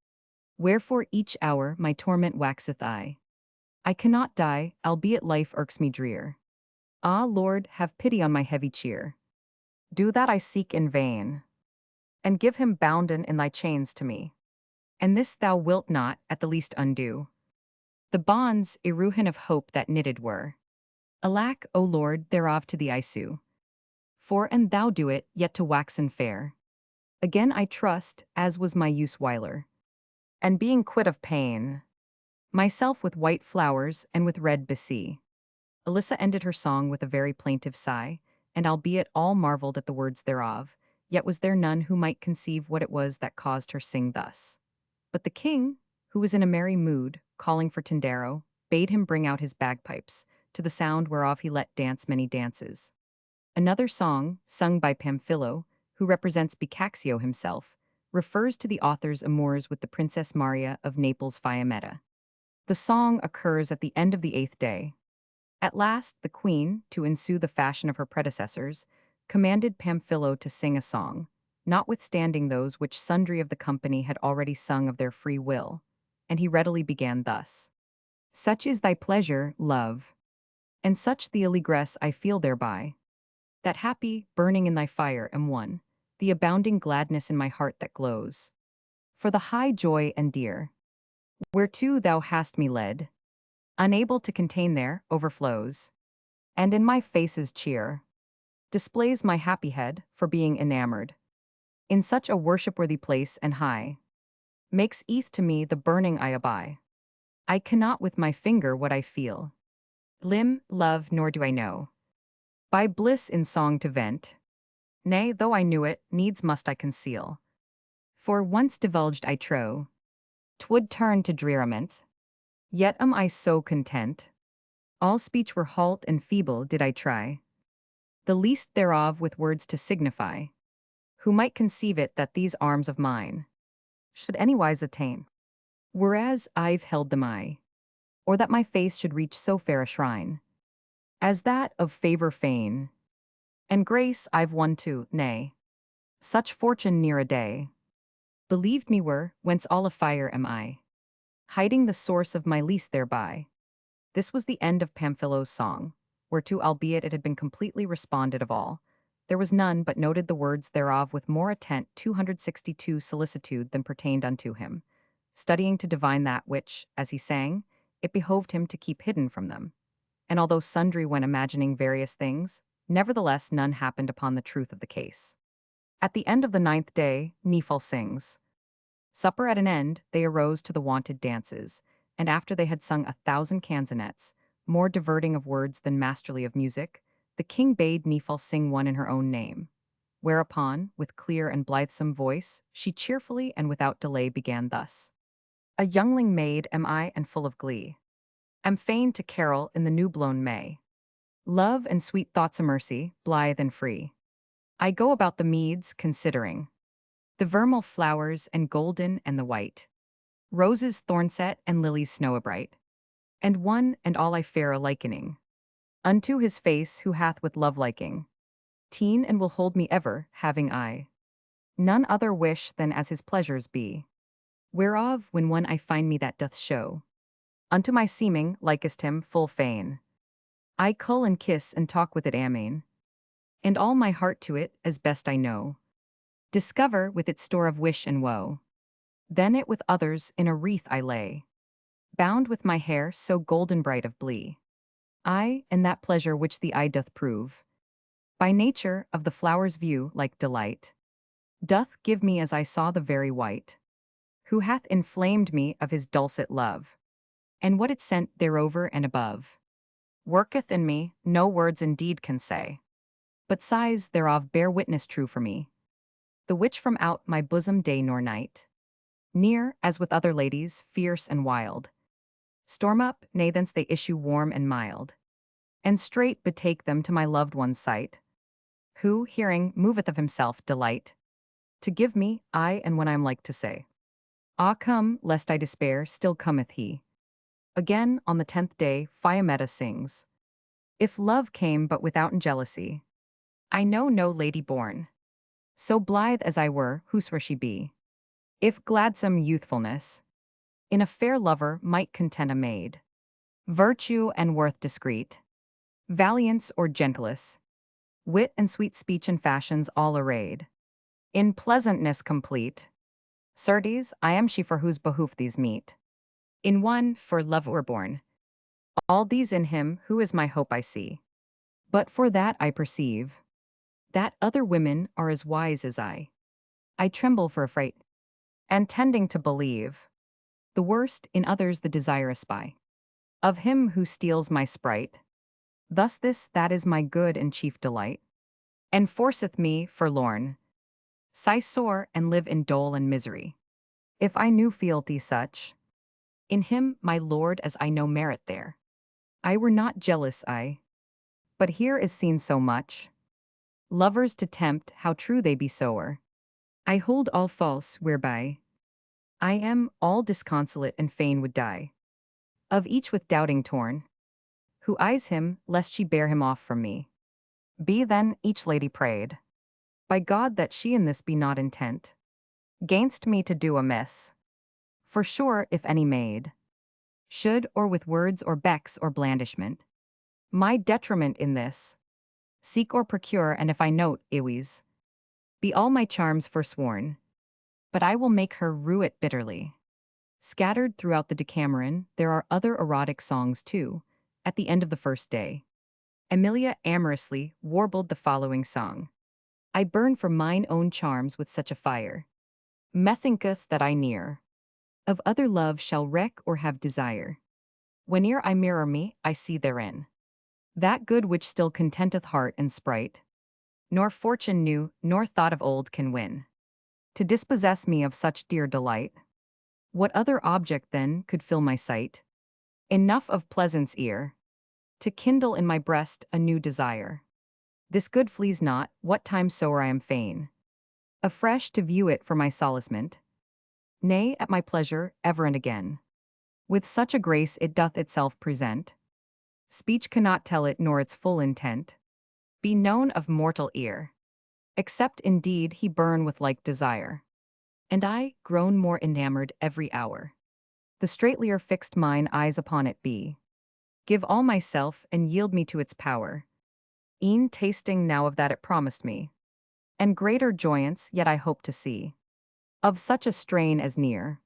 Wherefore each hour my torment waxeth I cannot die, albeit life irks me drear. Ah, Lord, have pity on my heavy cheer. Do that I seek in vain. and give him bounden in thy chains to me. And this thou wilt not, at the least, undo. The bonds, iruhin of hope that knitted were. Alack, O Lord, thereof to thee I sue. For and thou do it, yet to waxen fair. Again I trust, as was my use whiler. And being quit of pain, myself with white flowers and with red besee. Alyssa ended her song with a very plaintive sigh, and albeit all marveled at the words thereof, yet was there none who might conceive what it was that caused her sing thus. But the king, who was in a merry mood, calling for Tindaro, bade him bring out his bagpipes, to the sound whereof he let dance many dances. Another song, sung by Pamphilo, who represents Boccaccio himself, refers to the author's amours with the Princess Maria of Naples Fiammetta. The song occurs at the end of the 8th day. At last, the queen, to ensue the fashion of her predecessors, commanded Pamphilo to sing a song, notwithstanding those which sundry of the company had already sung of their free will, and he readily began thus. Such is thy pleasure, love, and such the allegresse I feel thereby, that happy, burning in thy fire am one, the abounding gladness in my heart that glows. For the high joy and dear, whereto thou hast me led, unable to contain there, overflows, and in my face's cheer, displays my happy head for being enamored. In such a worship-worthy place and high, makes eath to me the burning I abide. I cannot with my finger what I feel, limb, love, nor do I know, by bliss in song to vent. Nay, though I knew it, needs must I conceal. For once divulged I trow, 'twould turn to dreariment. Yet am I so content. All speech were halt and feeble did I try, the least thereof with words to signify. Who might conceive it that these arms of mine should anywise attain, whereas I've held them I, or that my face should reach so fair a shrine, as that of favor fain, and grace I've won too, nay, such fortune near a day, believed me were, whence all afire am I, hiding the source of my lease thereby. This was the end of Pamphilo's song, whereto albeit it had been completely responded of all, there was none but noted the words thereof with more attent 262 solicitude than pertained unto him, studying to divine that which, as he sang, it behoved him to keep hidden from them. And although sundry went imagining various things, nevertheless none happened upon the truth of the case. At the end of the 9th day, Nephal sings. Supper at an end, they arose to the wonted dances, and after they had sung 1,000 canzonets, more diverting of words than masterly of music, the king bade Nephal sing one in her own name. Whereupon, with clear and blithesome voice, she cheerfully and without delay began thus. A youngling maid am I and full of glee. Am fain to carol in the new-blown May. Love and sweet thoughts a mercy, blithe and free. I go about the meads, considering the vermeil flowers and golden and the white, roses thornset and lilies snow-bright, and one and all I fair a likening unto his face who hath with love liking, teen and will hold me ever, having I none other wish than as his pleasures be, whereof when one I find me that doth show, unto my seeming likest him full fain, I cull and kiss and talk with it amain, and all my heart to it, as best I know, discover with its store of wish and woe. Then it with others in a wreath I lay, bound with my hair so golden bright of blee. I, and that pleasure which the eye doth prove, by nature of the flower's view like delight, doth give me as I saw the very white, who hath inflamed me of his dulcet love, and what it sent thereover and above, worketh in me, no words indeed can say, but sighs thereof bear witness true for me, the which from out my bosom day nor night, near, as with other ladies, fierce and wild, storm up, nay thence they issue warm and mild, and straight betake them to my loved one's sight, who, hearing, moveth of himself delight, to give me, I and when I am like to say, Ah come, lest I despair, still cometh he. Again, on the 10th day, Fiammetta sings, if love came but withouten jealousy, I know no lady born, so blithe as I were, whosoe'er she be. If gladsome youthfulness in a fair lover might content a maid, virtue and worth discreet, valiance or gentleness, wit and sweet speech and fashions all arrayed, In pleasantness complete. Certes, I am she for whose behoof these meet. In one, for love were born. All these in him, who is my hope I see. But for that I perceive that other women are as wise as I tremble for affright, and tending to believe the worst in others the desire espy of him who steals my sprite. Thus this that is my good and chief delight, and forceth me, forlorn, sigh sore and live in dole and misery. If I knew fealty such in him, my lord, as I know merit there, I were not jealous but here is seen so much. Lovers to tempt, how true they be sower. I hold all false, whereby I am all disconsolate and fain would die. Of each with doubting torn, who eyes him, lest she bear him off from me. Be then each lady prayed by God that she in this be not intent gainst me to do amiss. For sure, if any maid should, or with words or becks or blandishment, my detriment in this seek or procure, and if I note, iwis, be all my charms forsworn, but I will make her rue it bitterly. Scattered throughout the Decameron, there are other erotic songs too. At the end of the first day, Emilia amorously warbled the following song. I burn for mine own charms with such a fire. Methinketh that I near of other love shall wreck or have desire. Whene'er I mirror me, I see therein that good which still contenteth heart and sprite, nor fortune new, nor thought of old can win, to dispossess me of such dear delight. What other object then could fill my sight? Enough of pleasance ear, to kindle in my breast a new desire. This good flees not, what time soe'er I am fain, afresh to view it for my solacement. Nay, at my pleasure, ever and again. With such a grace it doth itself present. Speech cannot tell it nor its full intent be known of mortal ear, except indeed he burn with like desire. And I, grown more enamored every hour, the straightlier fixed mine eyes upon it be, give all myself and yield me to its power, e'en tasting now of that it promised me, and greater joyance yet I hope to see, of such a strain as near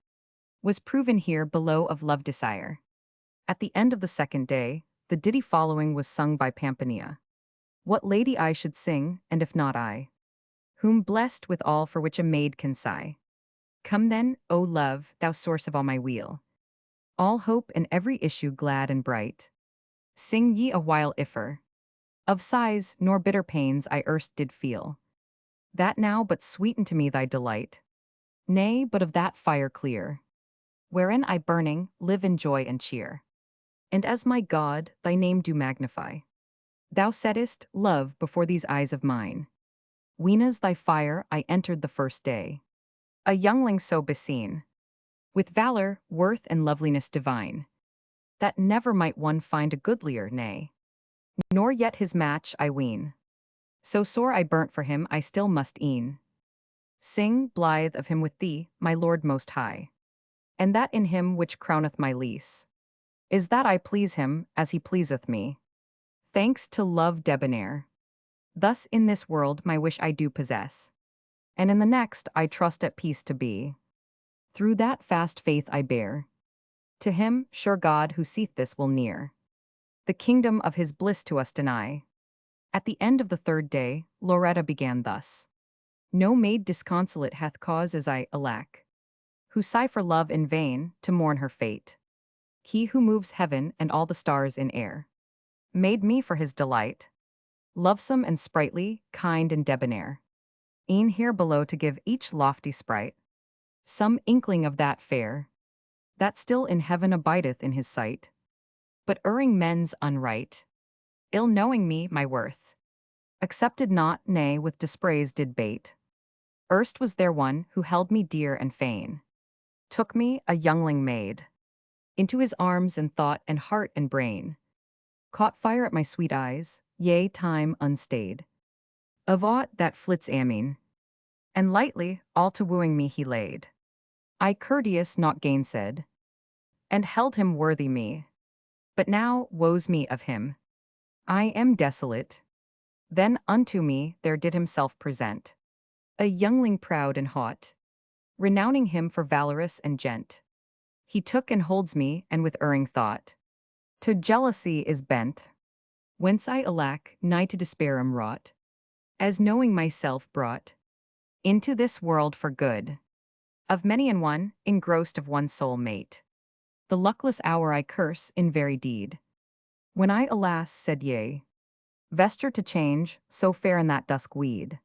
was proven here below of love desire. At the end of the second day, the ditty following was sung by Pampania. What lady I should sing, and if not I, whom blessed with all for which a maid can sigh. Come then, O love, thou source of all my weal, all hope and every issue glad and bright. Sing ye a while ifer of sighs nor bitter pains I erst did feel, that now but sweeten to me thy delight. Nay, but of that fire clear, wherein I burning live in joy and cheer. And as my God, thy name do magnify. Thou saidst, love, before these eyes of mine. Weenas thy fire I entered the first day. A youngling so beseen, with valor, worth, and loveliness divine, that never might one find a goodlier, nay, nor yet his match, I ween. So sore I burnt for him, I still must e'en sing blithe of him with thee, my Lord most high. And that in him which crowneth my lease is that I please him as he pleaseth me. Thanks to love debonair. Thus in this world my wish I do possess, and in the next I trust at peace to be. Through that fast faith I bear to him, sure God who seeth this will near the kingdom of his bliss to us deny. At the end of the third day, Loretta began thus. No maid disconsolate hath cause as I, alack, who sigh for love in vain, to mourn her fate. He who moves heaven and all the stars in air, made me for his delight, lovesome and sprightly, kind and debonair, e'en here below to give each lofty sprite some inkling of that fair, that still in heaven abideth in his sight. But erring men's unright, ill knowing me, my worth, accepted not, nay, with dispraise did bait. Erst was there one who held me dear and fain, took me, a youngling maid, into his arms and thought and heart and brain, caught fire at my sweet eyes, yea, time unstayed, of aught that flits amine, and lightly, all to wooing me he laid. I courteous not gainsaid, and held him worthy me. But now, woe's me of him, I am desolate. Then unto me there did himself present a youngling proud and hot, renowning him for valorous and gent. He took and holds me, and with erring thought, to jealousy is bent, whence I alack, nigh to despair am wrought, as knowing myself brought into this world for good, of many an one, engrossed of one soul mate. The luckless hour I curse in very deed, when I alas said yea, vesture to change, so fair in that dusk weed.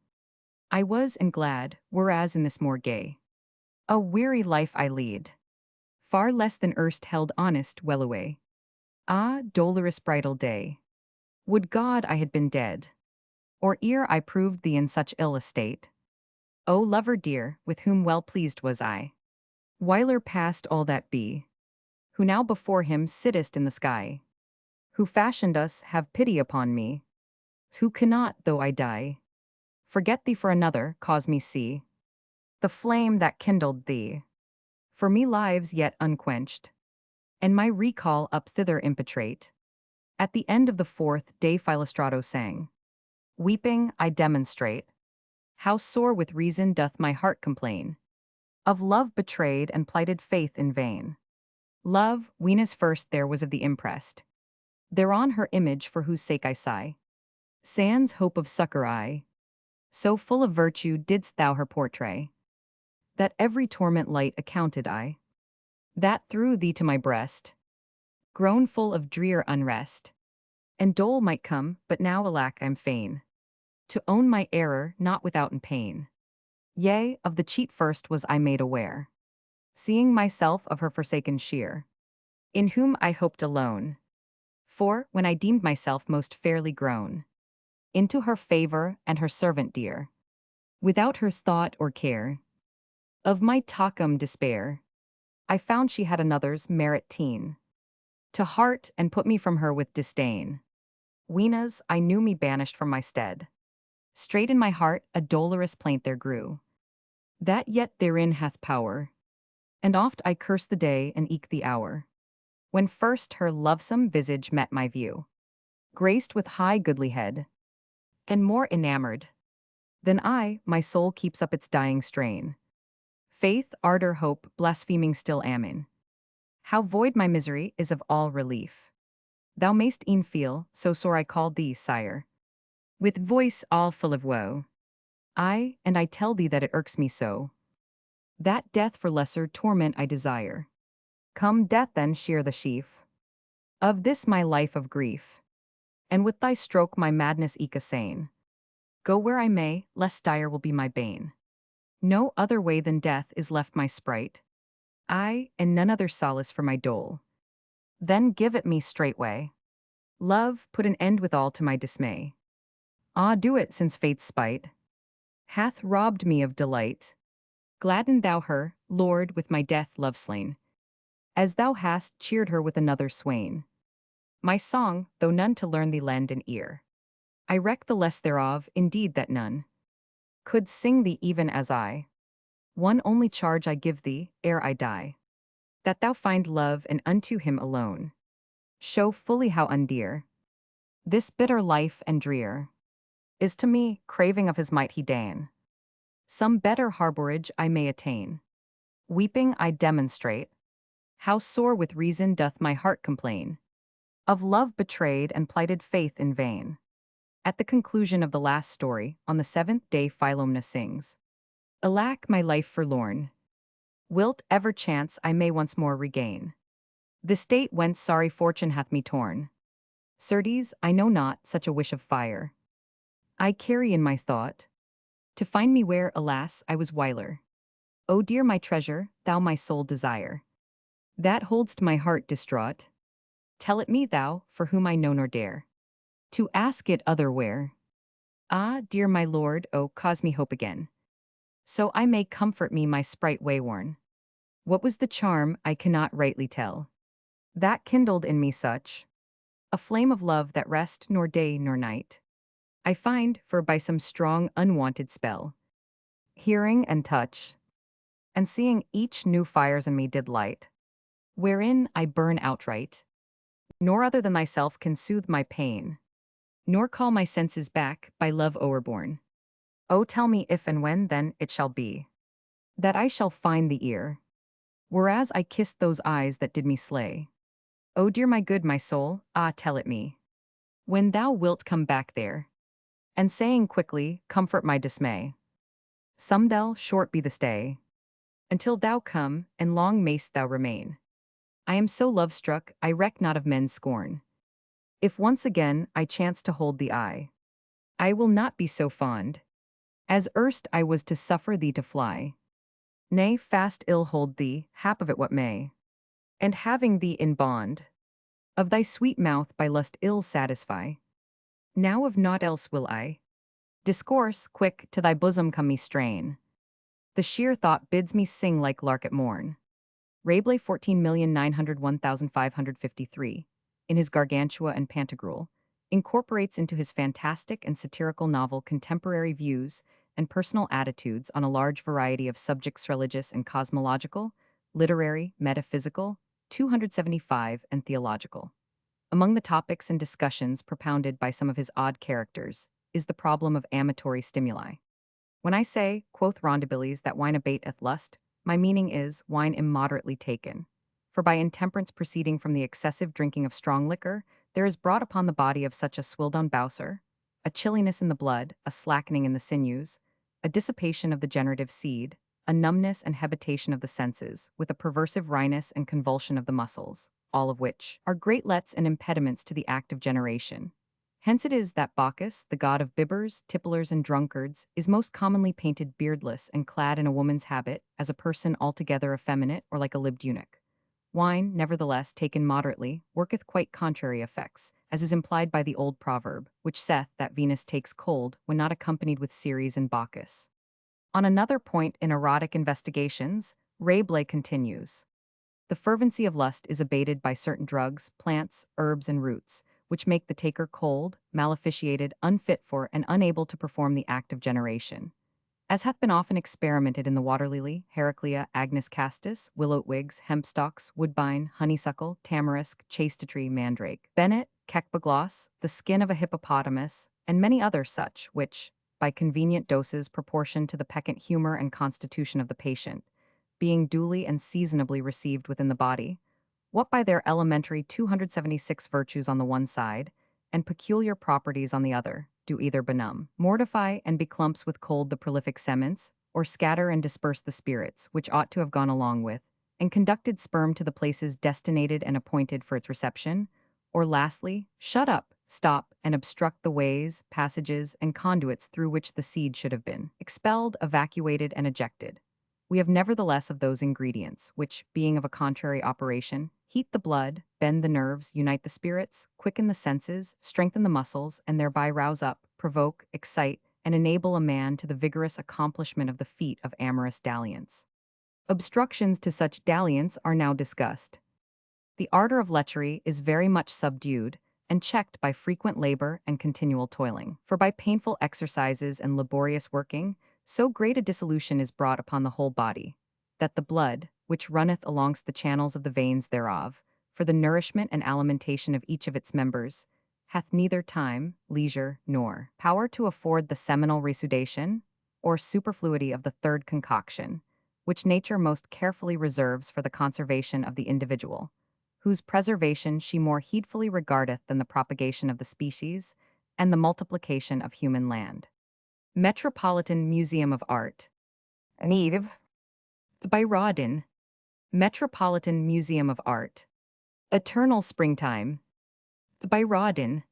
I was and glad, whereas in this more gay, a weary life I lead, far less than erst held honest well away. Ah, dolorous bridal day! Would God I had been dead, or ere I proved thee in such ill estate. O lover dear, with whom well pleased was I, whiler past all that be, who now before him sittest in the sky, who fashioned us, have pity upon me, who cannot, though I die, forget thee for another, cause me see the flame that kindled thee. For me lives yet unquenched, and my recall up thither impetrate. At the end of the fourth day Philostrato sang, weeping I demonstrate, how sore with reason doth my heart complain, of love betrayed and plighted faith in vain. Love, Venus first there was of the impressed, thereon her image for whose sake I sigh. Sans hope of succor I, so full of virtue didst thou her portray, that every torment light accounted I, that threw thee to my breast, grown full of drear unrest, and dole might come, but now alack I'm fain, to own my error not withouten pain. Yea, of the cheat first was I made aware, seeing myself of her forsaken sheer, in whom I hoped alone. For, when I deemed myself most fairly grown, into her favor and her servant dear, without her thought or care, of my tacum despair, I found she had another's merit teen, to heart and put me from her with disdain. Weenas, I knew me banished from my stead. Straight in my heart a dolorous plaint there grew, that yet therein hath power, and oft I curse the day and eke the hour, when first her lovesome visage met my view, graced with high goodly head, and more enamored than I, my soul keeps up its dying strain. Faith, ardor, hope, blaspheming still am in. How void my misery is of all relief. Thou mayst e'en feel, so sore I called thee, sire, with voice all full of woe. Ay, and I tell thee that it irks me so, that death for lesser torment I desire. Come, death, then shear the sheaf of this my life of grief, and with thy stroke my madness eke assain. Go where I may, less dire will be my bane. No other way than death is left my sprite, I, and none other solace for my dole. Then give it me straightway. Love, put an end withal to my dismay. Ah, do it, since fate's spite hath robbed me of delight. Gladden thou her, Lord, with my death love slain, as thou hast cheered her with another swain. My song, though none to learn thee lend an ear, I reck the less thereof, indeed, that none could sing thee even as I. One only charge I give thee, ere I die, that thou find love and unto him alone show fully how undear this bitter life and drear is to me, craving of his might he deign. Some better harborage I may attain. Weeping I demonstrate, how sore with reason doth my heart complain, of love betrayed and plighted faith in vain. At the conclusion of the last story, on the seventh day Philomena sings, alack, my life forlorn, wilt ever chance I may once more regain the state whence sorry fortune hath me torn. Certes, I know not such a wish of fire I carry in my thought, to find me where, alas, I was whiler. O dear my treasure, thou my sole desire, that hold'st my heart distraught, tell it me thou, for whom I know nor dare to ask it otherwhere. Ah, dear my lord, oh, cause me hope again, so I may comfort me my sprite wayworn. What was the charm, I cannot rightly tell, that kindled in me such a flame of love that rest nor day nor night? I find, for by some strong unwanted spell, hearing and touch, and seeing each new fires in me did light, wherein I burn outright. Nor other than thyself can soothe my pain, nor call my senses back, by love o'erborne. Oh, tell me if and when then it shall be, that I shall find the ear, whereas I kissed those eyes that did me slay. Oh dear my good my soul, ah tell it me, when thou wilt come back there, and saying quickly, comfort my dismay. Somedel short be the stay, until thou come, and long mayst thou remain. I am so love-struck, I reck not of men's scorn. If once again I chance to hold thee I will not be so fond, as erst I was to suffer thee to fly. Nay, fast ill hold thee, hap of it what may. And having thee in bond, of thy sweet mouth by lust ill satisfy. Now of naught else will I discourse, quick, to thy bosom come me strain. The sheer thought bids me sing like lark at morn. Rabelais 14,901,553, in his Gargantua and Pantagruel, incorporates into his fantastic and satirical novel contemporary views and personal attitudes on a large variety of subjects religious and cosmological, literary, metaphysical, 275, and theological. Among the topics and discussions propounded by some of his odd characters is the problem of amatory stimuli. When I say, quoth Rondabilles, that wine abateth lust, my meaning is wine immoderately taken. For by intemperance proceeding from the excessive drinking of strong liquor, there is brought upon the body of such a swilldown bowser, a chilliness in the blood, a slackening in the sinews, a dissipation of the generative seed, a numbness and habitation of the senses, with a perversive wryness and convulsion of the muscles, all of which are great lets and impediments to the act of generation. Hence it is that Bacchus, the god of bibbers, tipplers, and drunkards, is most commonly painted beardless and clad in a woman's habit, as a person altogether effeminate or like a libbed eunuch. Wine, nevertheless, taken moderately, worketh quite contrary effects, as is implied by the old proverb, which saith that Venus takes cold when not accompanied with Ceres and Bacchus. On another point in erotic investigations, Rabelais continues, the fervency of lust is abated by certain drugs, plants, herbs, and roots, which make the taker cold, maleficiated, unfit for, and unable to perform the act of generation. As hath been often experimented in the water lily, Heraclea, Agnus castus, willow twigs, hempstalks, woodbine, honeysuckle, tamarisk, chastetree, mandrake, bennet, kekbagloss, the skin of a hippopotamus, and many others such, which, by convenient doses proportioned to the peccant humor and constitution of the patient, being duly and seasonably received within the body, what by their elementary 276 virtues on the one side, and peculiar properties on the other, do either benumb, mortify, and beclumps with cold the prolific semence, or scatter and disperse the spirits, which ought to have gone along with, and conducted sperm to the places destinated and appointed for its reception, or lastly, shut up, stop, and obstruct the ways, passages, and conduits through which the seed should have been expelled, evacuated, and ejected. We have nevertheless of those ingredients, which, being of a contrary operation, heat the blood, bend the nerves, unite the spirits, quicken the senses, strengthen the muscles, and thereby rouse up, provoke, excite, and enable a man to the vigorous accomplishment of the feat of amorous dalliance. Obstructions to such dalliance are now discussed. The ardor of lechery is very much subdued and checked by frequent labor and continual toiling. For by painful exercises and laborious working, so great a dissolution is brought upon the whole body, that the blood, which runneth alongst the channels of the veins thereof, for the nourishment and alimentation of each of its members, hath neither time, leisure, nor power to afford the seminal resudation, or superfluity of the third concoction, which nature most carefully reserves for the conservation of the individual, whose preservation she more heedfully regardeth than the propagation of the species and the multiplication of human land. Metropolitan Museum of Art. Neve. By Rodin. Metropolitan Museum of Art. Eternal Springtime. By Rodin.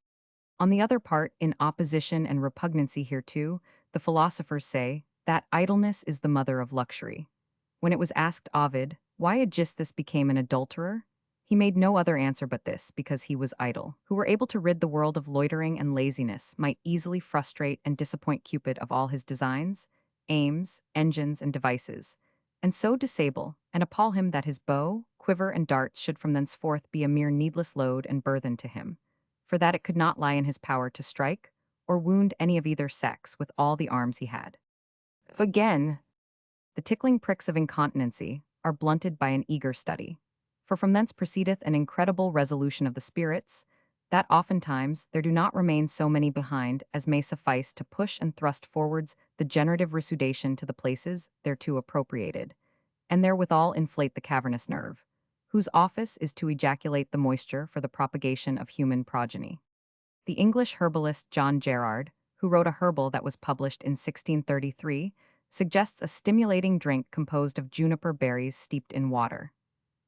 On the other part, in opposition and repugnancy hereto, the philosophers say that idleness is the mother of luxury. When it was asked Ovid why Aegisthus became an adulterer, he made no other answer but this, because he was idle. Who were able to rid the world of loitering and laziness might easily frustrate and disappoint Cupid of all his designs, aims, engines, and devices, and so disable and appall him that his bow, quiver, and darts should from thenceforth be a mere needless load and burthen to him, for that it could not lie in his power to strike or wound any of either sex with all the arms he had. Again, the tickling pricks of incontinency are blunted by an eager study. For from thence proceedeth an incredible resolution of the spirits, that oftentimes there do not remain so many behind as may suffice to push and thrust forwards the generative resudation to the places thereto appropriated, and therewithal inflate the cavernous nerve, whose office is to ejaculate the moisture for the propagation of human progeny. The English herbalist John Gerard, who wrote a herbal that was published in 1633, suggests a stimulating drink composed of juniper berries steeped in water.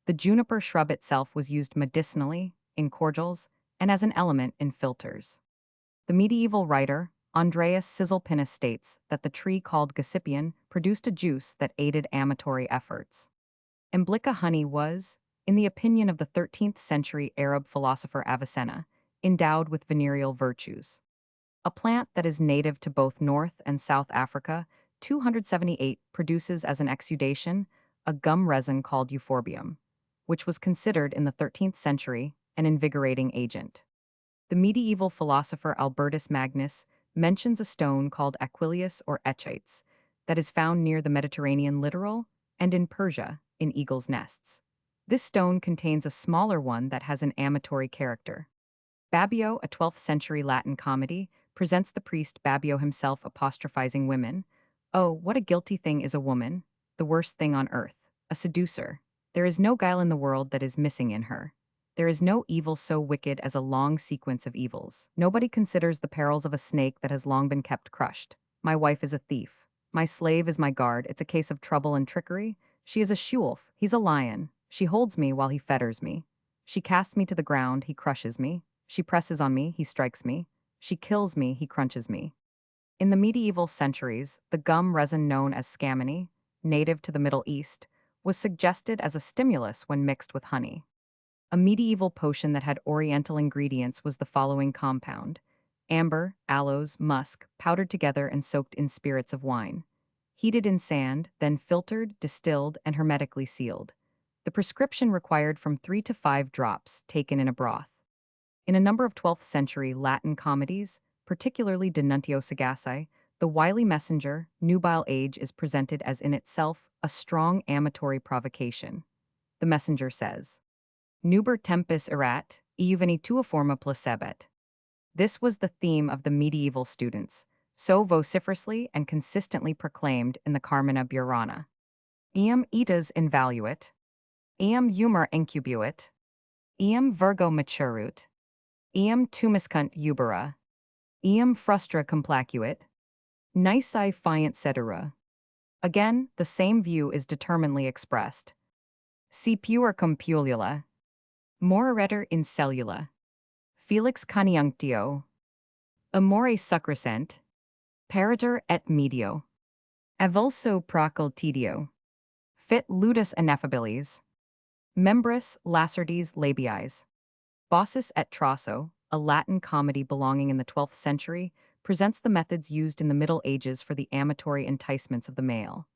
The juniper shrub itself was used medicinally, in cordials, and as an element in philters. The medieval writer, Andreas Sizzlepinus states that the tree called gossypium produced a juice that aided amatory efforts. Emblica honey was, in the opinion of the 13th-century Arab philosopher Avicenna, endowed with venereal virtues. A plant that is native to both North and South Africa, 278 produces as an exudation a gum resin called euphorbium, which was considered in the 13th century an invigorating agent. The medieval philosopher Albertus Magnus mentions a stone called aquilius or echites that is found near the Mediterranean littoral and in Persia, in eagles' nests. This stone contains a smaller one that has an amatory character. Babio, a 12th century Latin comedy, presents the priest Babio himself apostrophizing women. "Oh, what a guilty thing is a woman, the worst thing on earth, a seducer. There is no guile in the world that is missing in her. There is no evil so wicked as a long sequence of evils. Nobody considers the perils of a snake that has long been kept crushed. My wife is a thief. My slave is my guard. It's a case of trouble and trickery. She is a she-wolf. He's a lion. She holds me while he fetters me. She casts me to the ground. He crushes me. She presses on me. He strikes me. She kills me. He crunches me." In the medieval centuries, the gum resin known as scammony, native to the Middle East, was suggested as a stimulus when mixed with honey. A medieval potion that had oriental ingredients was the following compound: amber, aloes, musk, powdered together and soaked in spirits of wine. Heated in sand, then filtered, distilled, and hermetically sealed. The prescription required from 3 to 5 drops taken in a broth. In a number of 12th century Latin comedies, particularly De Nuntio Sagaci, the wily messenger, nubile age is presented as in itself a strong amatory provocation. The messenger says, "Nuber tempus erat, iuveni tua forma placebit." This was the theme of the medieval students, so vociferously and consistently proclaimed in the Carmina Burana. "Iam etas invaluit, iam humor incubuit, iam virgo maturut, iam tumiscunt ubera, iam frustra complacuit, nisi fiant cedera." Again, the same view is determinedly expressed. "Si puer cum pullula, moraretur in cellula, felix coniunctio, amore succrescent, parator et medio, avulso procul tidio, fit ludus ineffabilis, membris lacertes labiis." Boscis et Trasso, a Latin comedy belonging in the 12th century, presents the methods used in the Middle Ages for the amatory enticements of the male.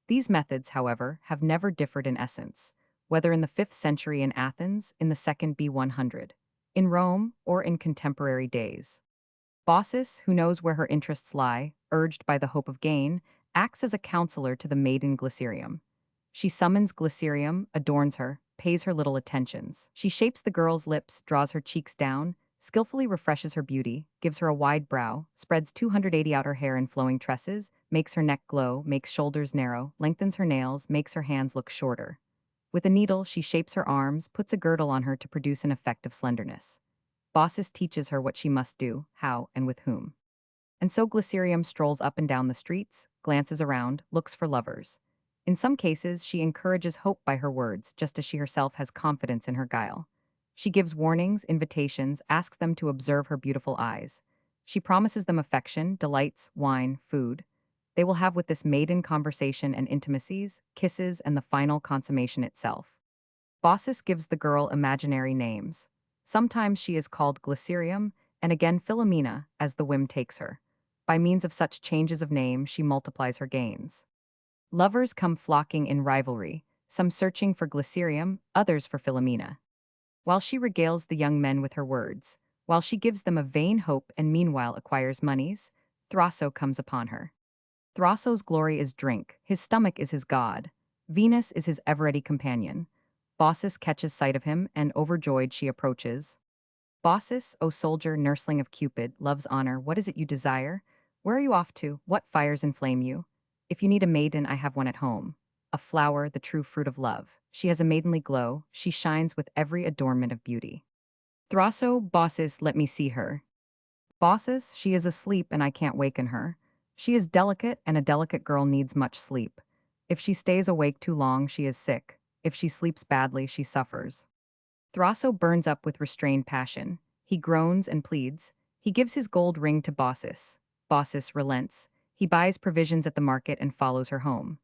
These methods, however, have never differed in essence, whether in the 5th century in Athens, in the 2nd B100, in Rome, or in contemporary days. Baucis, who knows where her interests lie, urged by the hope of gain, acts as a counselor to the maiden Glycerium. She summons Glycerium, adorns her, pays her little attentions. She shapes the girl's lips, draws her cheeks down, skillfully refreshes her beauty, gives her a wide brow, spreads 280 out her hair in flowing tresses, makes her neck glow, makes shoulders narrow, lengthens her nails, makes her hands look shorter. With a needle, she shapes her arms, puts a girdle on her to produce an effect of slenderness. Baucis teaches her what she must do, how, and with whom. And so Glycerium strolls up and down the streets, glances around, looks for lovers. In some cases, she encourages hope by her words, just as she herself has confidence in her guile. She gives warnings, invitations, asks them to observe her beautiful eyes. She promises them affection, delights, wine, food. They will have with this maiden conversation and intimacies, kisses, and the final consummation itself. Baucis gives the girl imaginary names. Sometimes she is called Glycerium, and again Philomena, as the whim takes her. By means of such changes of name, she multiplies her gains. Lovers come flocking in rivalry, some searching for Glycerium, others for Philomena. While she regales the young men with her words, while she gives them a vain hope and meanwhile acquires moneys, Thraso comes upon her. Thraso's glory is drink, his stomach is his god. Venus is his ever-ready companion. Baucis catches sight of him, and overjoyed she approaches. Baucis, O soldier, nursling of Cupid, love's honor, what is it you desire? Where are you off to? What fires inflame you? If you need a maiden, I have one at home. A flower, the true fruit of love. She has a maidenly glow, she shines with every adornment of beauty. Thraso, Baucis, let me see her. Baucis, she is asleep and I can't waken her. She is delicate and a delicate girl needs much sleep. If she stays awake too long, she is sick. If she sleeps badly, she suffers. Thraso burns up with restrained passion. He groans and pleads. He gives his gold ring to Baucis. Baucis relents. He buys provisions at the market and follows her home.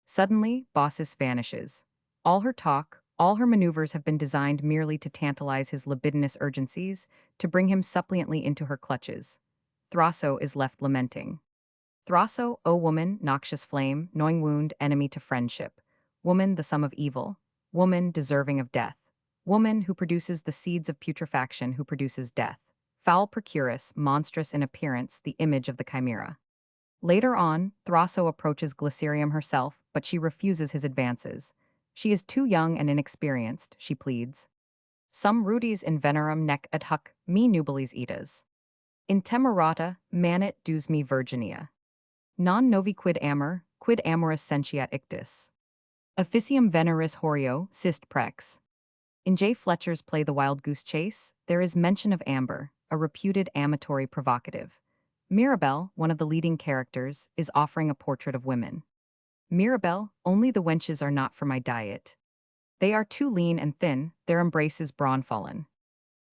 Suddenly, Baucis vanishes. All her talk, all her maneuvers have been designed merely to tantalize his libidinous urgencies, to bring him suppliantly into her clutches. Thraso is left lamenting. Thraso, O woman, noxious flame, gnawing wound, enemy to friendship. Woman, the sum of evil. Woman, deserving of death. Woman, who produces the seeds of putrefaction, who produces death. Foul procuress, monstrous in appearance, the image of the chimera. Later on, Thraso approaches Glycerium herself, but she refuses his advances. She is too young and inexperienced, she pleads. Sum rudis in venerum nec ad huc me nubiles edas. In temerata manit dus me Virginia. Non novi quid amoris sentiat ictus. Officium veneris horio, sist prex. In J. Fletcher's play The Wild Goose Chase, there is mention of Amber, a reputed amatory provocative. Mirabelle, one of the leading characters, is offering a portrait of women. Mirabelle, only the wenches are not for my diet. They are too lean and thin, their embraces brawn-fallen.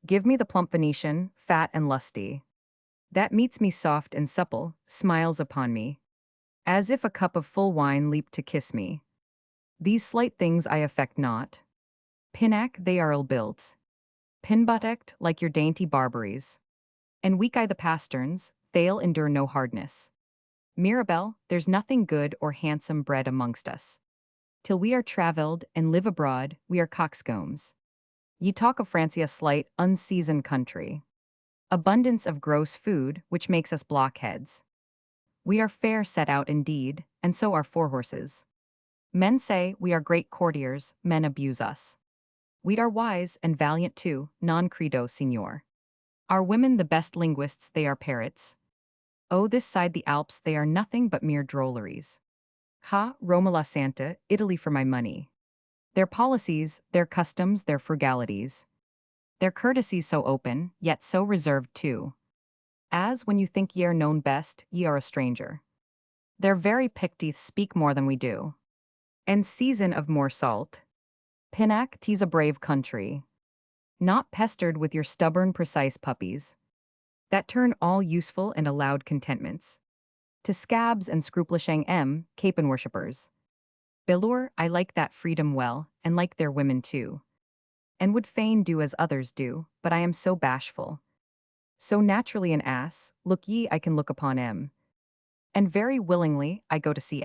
Give me the plump Venetian, fat and lusty. That meets me soft and supple, smiles upon me. As if a cup of full wine leaped to kiss me. These slight things I affect not. Pinac, they are ill-built. Pinbuttect, like your dainty barbaries. And weak I the pasterns, they'll endure no hardness. Mirabelle, there's nothing good or handsome bred amongst us. Till we are travelled and live abroad, we are coxcombs. Ye talk of Francia slight, unseasoned country. Abundance of gross food, which makes us blockheads. We are fair set out indeed, and so are four horses. Men say we are great courtiers, men abuse us. We are wise and valiant too, non credo, signor. Are women the best linguists, they are parrots. Oh, this side the Alps they are nothing but mere drolleries. Ha, Roma la Santa, Italy for my money. Their policies, their customs, their frugalities. Their courtesies so open, yet so reserved too. As, when you think ye are known best, ye are a stranger. Their very pickteeth speak more than we do. And season of more salt. Pinac, 'tis a brave country. Not pestered with your stubborn, precise puppies. That turn all useful and allowed contentments. To scabs and scrupulishang Capon worshippers. Belur, I like that freedom well, and like their women too. And would fain do as others do, but I am so bashful. So naturally an ass, look ye I can look upon And very willingly I go to see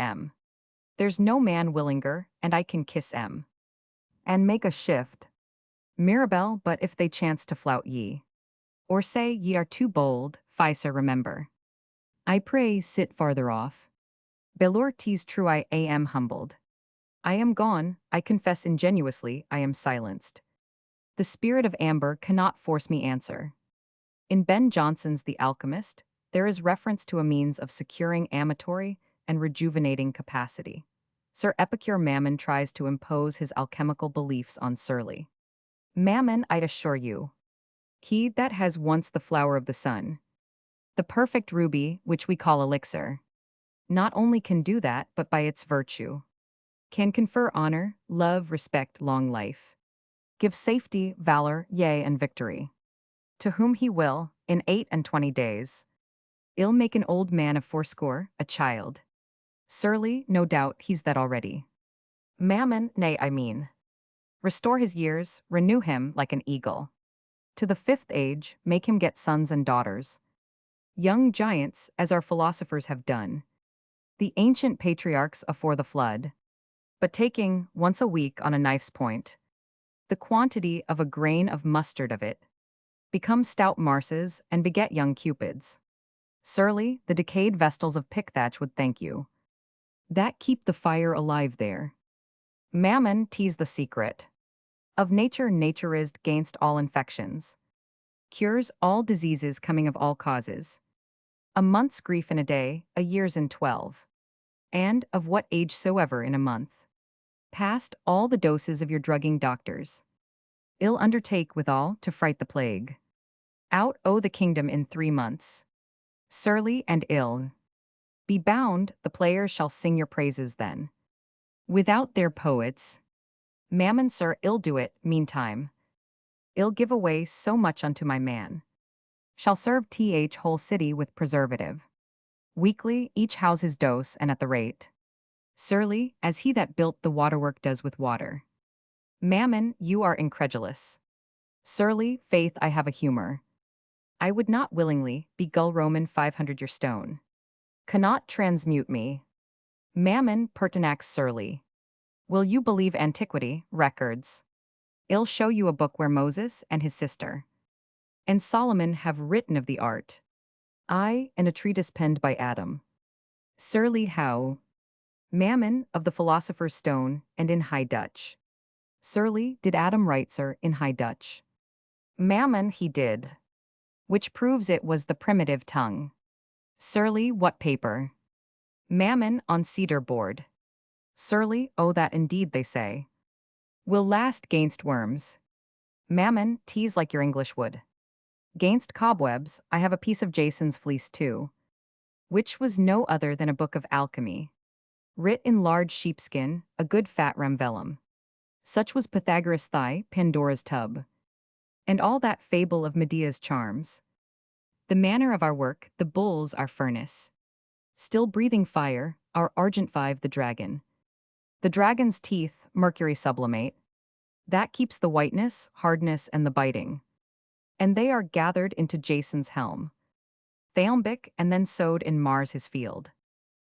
There's no man willinger, and I can kiss And make a shift. Mirabelle, but if they chance to flout ye. Or say ye are too bold, Fisa remember. I pray sit farther off. Belur, 'tis true I am humbled. I am gone, I confess ingenuously, I am silenced. The spirit of amber cannot force me answer. In Ben Jonson's The Alchemist, there is reference to a means of securing amatory and rejuvenating capacity. Sir Epicure Mammon tries to impose his alchemical beliefs on Surly. Mammon, I'd assure you. He that has once the flower of the sun. The perfect ruby, which we call elixir. Not only can do that, but by its virtue. Can confer honor, love, respect, long life. Give safety, valor, yea, and victory. To whom he will, in 28 days. Ill make an old man of fourscore, a child. Surly, no doubt, he's that already. Mammon, nay, I mean. Restore his years, renew him like an eagle. To the 5th age, make him get sons and daughters. Young giants, as our philosophers have done. The ancient patriarchs afore the flood. But taking, once a week on a knife's point, the quantity of a grain of mustard of it, become stout Marses and beget young Cupids. Surly, the decayed vestals of Pickthatch would thank you. That keep the fire alive there. Mammon, 'tis the secret. Of nature naturized gainst all infections. cures all diseases coming of all causes. A month's grief in a day, a year's in 12. And, of what age soever in a month. Past all the doses of your drugging doctors. Ill undertake withal to fright the plague. Out o' the kingdom in 3 months. Surly and ill. Be bound, the players shall sing your praises then. Without their poets. Mammon, sir, ill do it, meantime. Ill give away so much unto my man. Shall serve whole city with preservative. Weekly, each house his dose, and at the rate. Surly, as he that built the waterwork does with water. Mammon, you are incredulous. Surly, faith, I have a humor. I would not willingly be gull Roman 500 your stone. Cannot transmute me. Mammon, pertinax surly. Will you believe antiquity, records? I'll show you a book where Moses and his sister and Solomon have written of the art. I, and a treatise penned by Adam. Surly how? Mammon, of the philosopher's stone, and in High Dutch. Surly, did Adam write, sir, in High Dutch? Mammon, he did. Which proves it was the primitive tongue. Surly, what paper? Mammon, on cedar board. Surly, oh that indeed they say. Will last gainst worms. Mammon, tease like your English would. Gainst cobwebs, I have a piece of Jason's fleece too. Which was no other than a book of alchemy. Writ in large sheepskin, a good fat vellum. Such was Pythagoras' thigh, Pandora's tub. And all that fable of Medea's charms. The manner of our work, the bulls our furnace. Still breathing fire, our argent five the dragon. The dragon's teeth, mercury sublimate. That keeps the whiteness, hardness, and the biting. And they are gathered into Jason's helm. Thalmbic, and then sowed in Mars his field.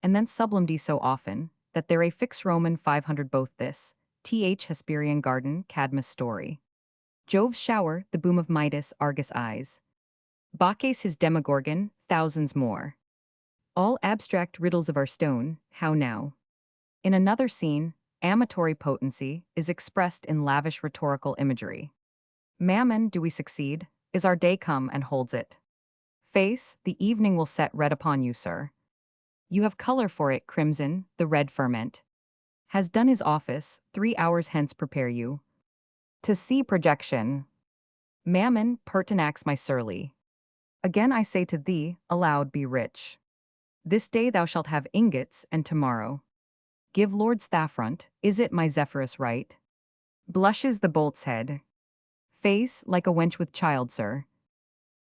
And then sublimed so often, that there a fix Roman 500 both this, Hesperian garden, Cadmus story. Jove's shower, the boom of Midas, Argus eyes. Bacchus his demogorgon, thousands more. All abstract riddles of our stone, how now? In another scene, amatory potency is expressed in lavish rhetorical imagery. Mammon, do we succeed? Is our day come and holds it? Face, the evening will set red upon you, sir. You have color for it, crimson, the red ferment. Has done his office, 3 hours hence prepare you. To see projection. Mammon, pertinax my surly. Again I say to thee, aloud be rich. This day thou shalt have ingots, and tomorrow. Give Lord's Thaffront, is it my Zephyrus right? Blushes the bolt's head. Face, like a wench with child, sir.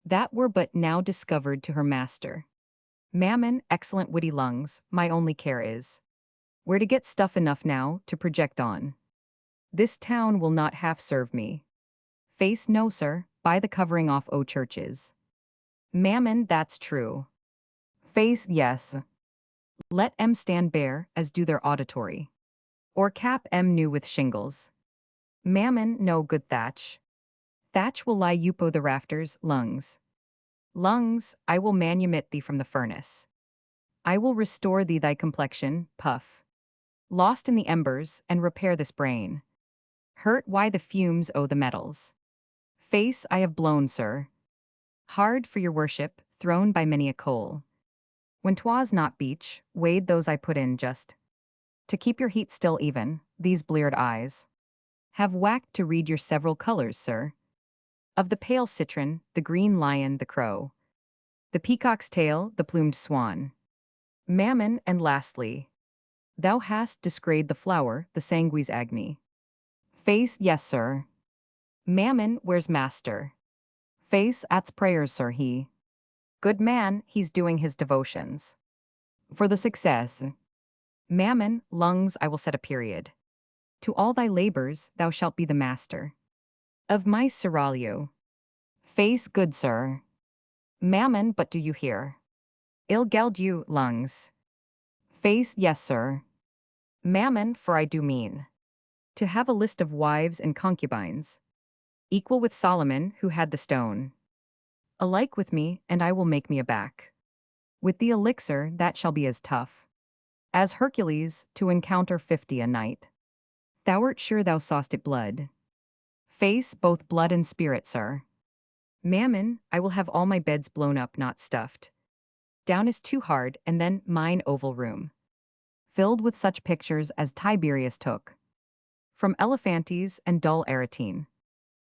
That were but now discovered to her master. Mammon, excellent witty lungs, my only care is. Where to get stuff enough now, to project on. This town will not half serve me. Face, no, sir, buy the covering off o' churches. Mammon, that's true. Face, yes. Let 'em stand bare, as do their auditory. Or cap 'em new with shingles. Mammon, no good thatch. Thatch will lie upo the rafters, lungs. Lungs, I will manumit thee from the furnace. I will restore thee thy complexion, puff. Lost in the embers, and repair this brain. Hurt why the fumes o' the metals. Face I have blown, sir. Hard for your worship, thrown by many a coal. When 'twas not beach, weighed those I put in just. To keep your heat still even, these bleared eyes. Have whacked to read your several colors, sir. Of the pale citron, the green lion, the crow. The peacock's tail, the plumed swan. Mammon, and lastly. Thou hast disgrayed the flower, the sanguis agni. Face, yes, sir. Mammon, where's master? Face, at's prayers, sir, he. Good man, he's doing his devotions. For the success. Mammon, lungs, I will set a period. To all thy labors, thou shalt be the master. Of my seraglio. Face, good sir. Mammon, but do you hear? I'll geld you, lungs. Face, yes, sir. Mammon, for I do mean. To have a list of wives and concubines. Equal with Solomon, who had the stone. Alike with me, and I will make me a back. With the elixir, that shall be as tough. As Hercules, to encounter 50 a night. Thou'rt sure thou saw'st it blood. Face, both blood and spirit, sir. Mammon, I will have all my beds blown up, not stuffed. Down is too hard, and then mine oval room, filled with such pictures as Tiberius took, from Elephantes and dull Aretine,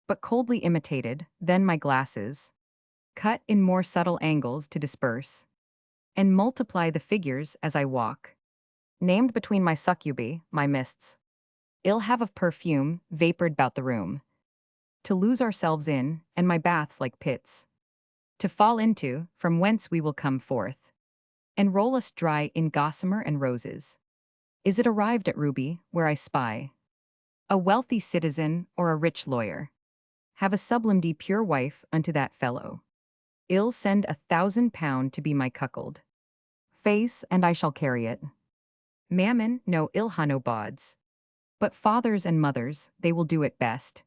but coldly imitated, then my glasses, cut in more subtle angles to disperse, and multiply the figures as I walk, named between my succubi, my mists, ill have of perfume, vapored about the room, to lose ourselves in, and my baths like pits, to fall into, from whence we will come forth, and roll us dry in gossamer and roses. Is it arrived at Ruby, where I spy a wealthy citizen or a rich lawyer? Have a sublimity pure wife unto that fellow. Ill send 1,000 pound to be my cuckold. Face, and I shall carry it. Mammon, no ill ha no bawds. But fathers and mothers, they will do it best.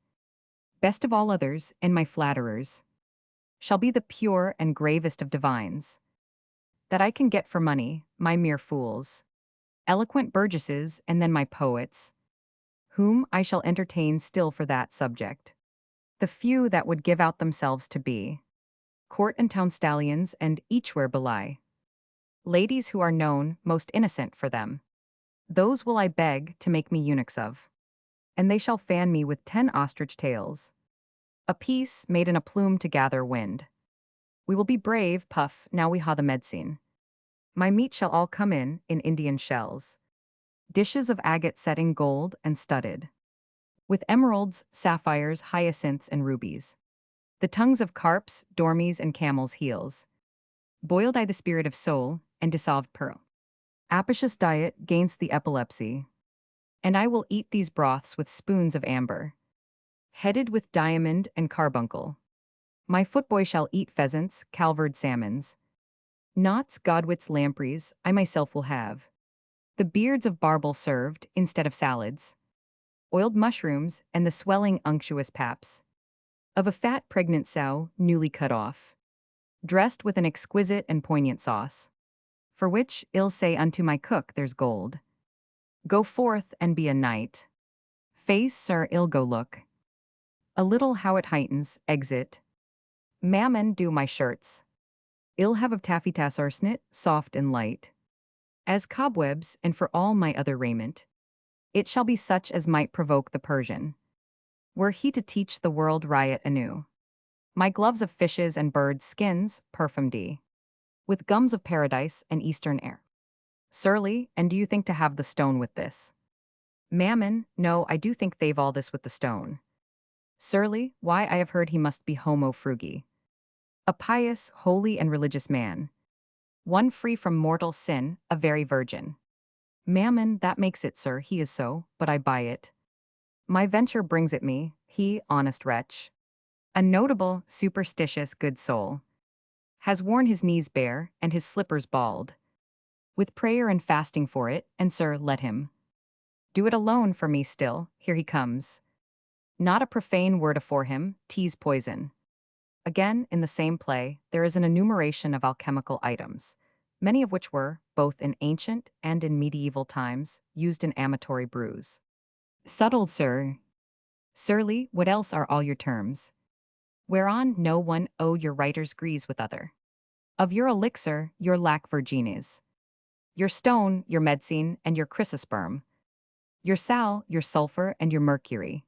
Best of all others, and my flatterers shall be the pure and gravest of divines. That I can get for money, my mere fools, eloquent burgesses, and then my poets, whom I shall entertain still for that subject. The few that would give out themselves to be court and town stallions, and eachwhere belie ladies who are known most innocent for them. Those will I beg to make me eunuchs of, and they shall fan me with 10 ostrich tails, a piece made in a plume to gather wind. We will be brave, puff, now we ha the medicine. My meat shall all come in Indian shells, dishes of agate set in gold and studded with emeralds, sapphires, hyacinths, and rubies. The tongues of carps, dormies, and camels' heels, boiled I the spirit of soul, and dissolved pearl. Apicious diet gainst the epilepsy, and I will eat these broths with spoons of amber, headed with diamond and carbuncle. My footboy shall eat pheasants, calvered salmons, knots, godwits, lampreys, I myself will have. The beards of barbel served, instead of salads, oiled mushrooms, and the swelling unctuous paps of a fat pregnant sow, newly cut off, dressed with an exquisite and poignant sauce, for which I'll say unto my cook, there's gold. Go forth and be a knight. Face, sir, I'll go look a little how it heightens, exit. Mammon, do my shirts. I'll have of taffetas arsnit, soft and light as cobwebs, and for all my other raiment, it shall be such as might provoke the Persian, were he to teach the world riot anew. My gloves of fishes and birds' skins, perfumed, with gums of paradise and eastern air. Surly, and do you think to have the stone with this? Mammon, no, I do think they've all this with the stone. Surly, why I have heard he must be homo frugi, a pious, holy, and religious man, one free from mortal sin, a very virgin. Mammon, that makes it, sir, he is so, but I buy it. My venture brings it me, he, honest wretch, a notable, superstitious good soul, has worn his knees bare, and his slippers bald, with prayer and fasting for it, and sir, let him do it alone for me still, here he comes. Not a profane word afore him, tease poison. Again, in the same play, there is an enumeration of alchemical items, many of which were, both in ancient and in medieval times, used in amatory brews. Subtle, sir. Surly, what else are all your terms? Whereon no one owe your writers grease with other. Of your elixir, your lac virginis, your stone, your medicine, and your chrysosperm, your sal, your sulfur, and your mercury,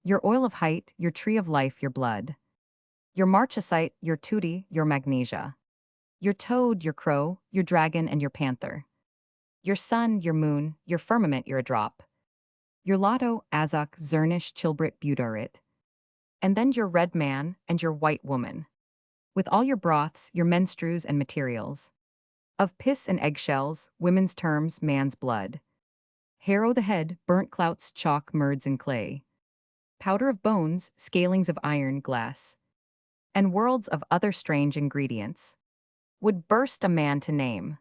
your oil of height, your tree of life, your blood, your marchesite, your tutti, your magnesia, your toad, your crow, your dragon, and your panther, your sun, your moon, your firmament, your drop, your lotto, azok, zernish, chilbrit, butyrit, and then your red man and your white woman, with all your broths, your menstrues, and materials, of piss and eggshells, women's terms, man's blood, hair o' the head, burnt clouts, chalk, murds, and clay, powder of bones, scalings of iron, glass, and worlds of other strange ingredients, would burst a man to name.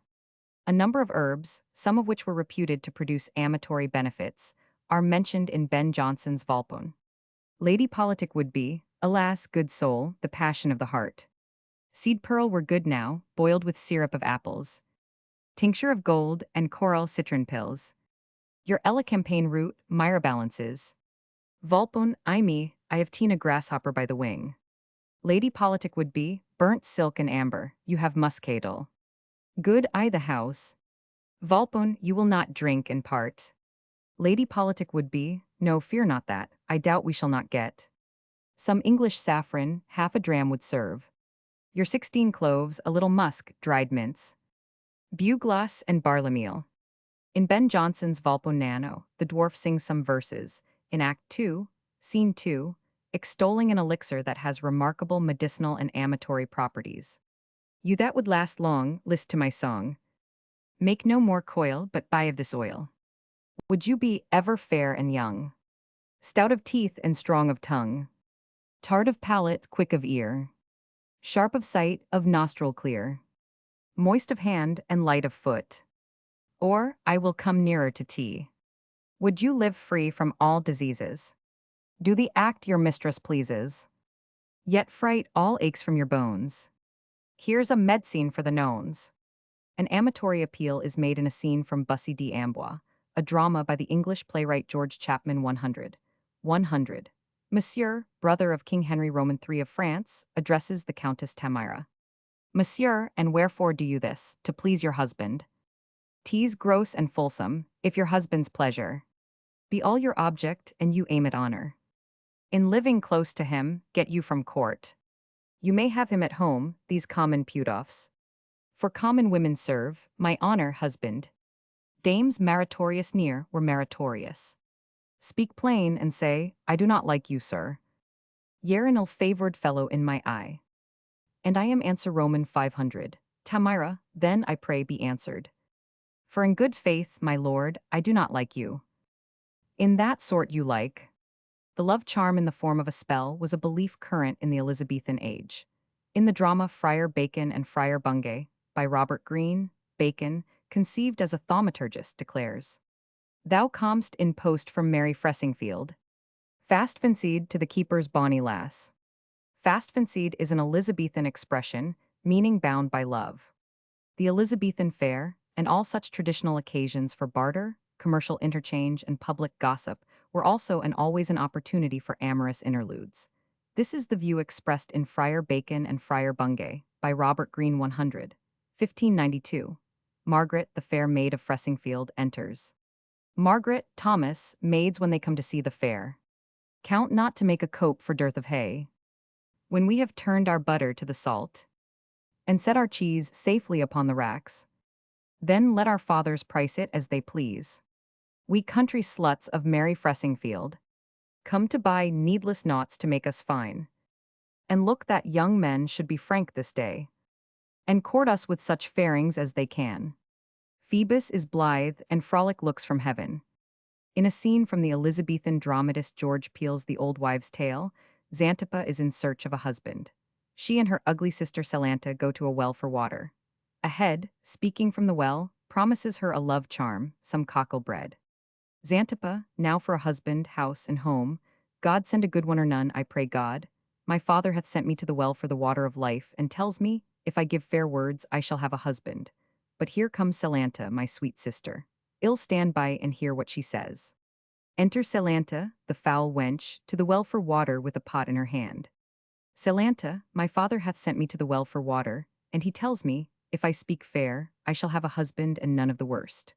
A number of herbs, some of which were reputed to produce amatory benefits, are mentioned in Ben Jonson's Volpone. Lady Politic would be, alas, good soul, the passion of the heart. Seed pearl were good now, boiled with syrup of apples, tincture of gold, and coral citron pills. Your elecampane root, myra balances. Volpone, I me, I have ta'en a grasshopper by the wing. Lady Politic would be, burnt silk and amber, you have muscadel. Good I the house. Volpone, you will not drink in part. Lady Politic would be, no fear not that, I doubt we shall not get. Some English saffron, half a dram would serve. Your 16 cloves, a little musk, dried mints. Bugloss and barley meal. In Ben Jonson's Volpone Nano, the dwarf sings some verses, in Act 2, Scene 2, extolling an elixir that has remarkable medicinal and amatory properties. You that would last long, list to my song. Make no more coil, but buy of this oil. Would you be ever fair and young? Stout of teeth and strong of tongue. Tart of palate, quick of ear. Sharp of sight, of nostril clear. Moist of hand and light of foot. Or, I will come nearer to tea. Would you live free from all diseases? Do the act your mistress pleases. Yet fright all aches from your bones. Here's a medicine for the nones. An amatory appeal is made in a scene from Bussy d'Amboise, a drama by the English playwright George Chapman 100. 100. Monsieur, brother of King Henry Roman III of France, addresses the Countess Tamira. Monsieur, and wherefore do you this? To please your husband. Tease gross and fulsome, if your husband's pleasure be all your object and you aim at honor. In living close to him, get you from court. You may have him at home, these common putoffs. For common women serve, my honor husband. Dames meritorious near were meritorious. Speak plain and say, I do not like you, sir. Y'are an ill-favored fellow in my eye. And I am answer Roman 500. Tamira, then I pray be answered. For in good faith, my lord, I do not like you. In that sort you like. The love charm in the form of a spell was a belief current in the Elizabethan age. In the drama Friar Bacon and Friar Bungay, by Robert Greene, Bacon, conceived as a thaumaturgist, declares, Thou com'st in post from Mary Fressingfield. Fast fancied to the keeper's bonny lass. Fast fancied is an Elizabethan expression, meaning bound by love. The Elizabethan fair, and all such traditional occasions for barter, commercial interchange, and public gossip were also and always an opportunity for amorous interludes. This is the view expressed in Friar Bacon and Friar Bungay, by Robert Greene 100. 1592. Margaret, the fair maid of Fressingfield, enters. Margaret, Thomas, maids when they come to see the fair. Count not to make a cope for dearth of hay. When we have turned our butter to the salt, and set our cheese safely upon the racks, then let our fathers price it as they please. We country sluts of merry Fressingfield, come to buy needless naughts to make us fine. And look that young men should be frank this day, and court us with such fairings as they can. Phoebus is blithe, and frolic looks from heaven. In a scene from the Elizabethan dramatist George Peele's The Old Wives' Tale, Xanthippe is in search of a husband. She and her ugly sister Celanta go to a well for water. A head, speaking from the well, promises her a love charm, some cockle bread. Xanthippe, now for a husband, house, and home. God send a good one or none, I pray God. My father hath sent me to the well for the water of life, and tells me, if I give fair words, I shall have a husband. But here comes Celanta, my sweet sister. I'll stand by and hear what she says. Enter Celanta, the foul wench, to the well for water with a pot in her hand. Celanta, my father hath sent me to the well for water, and he tells me, if I speak fair, I shall have a husband and none of the worst.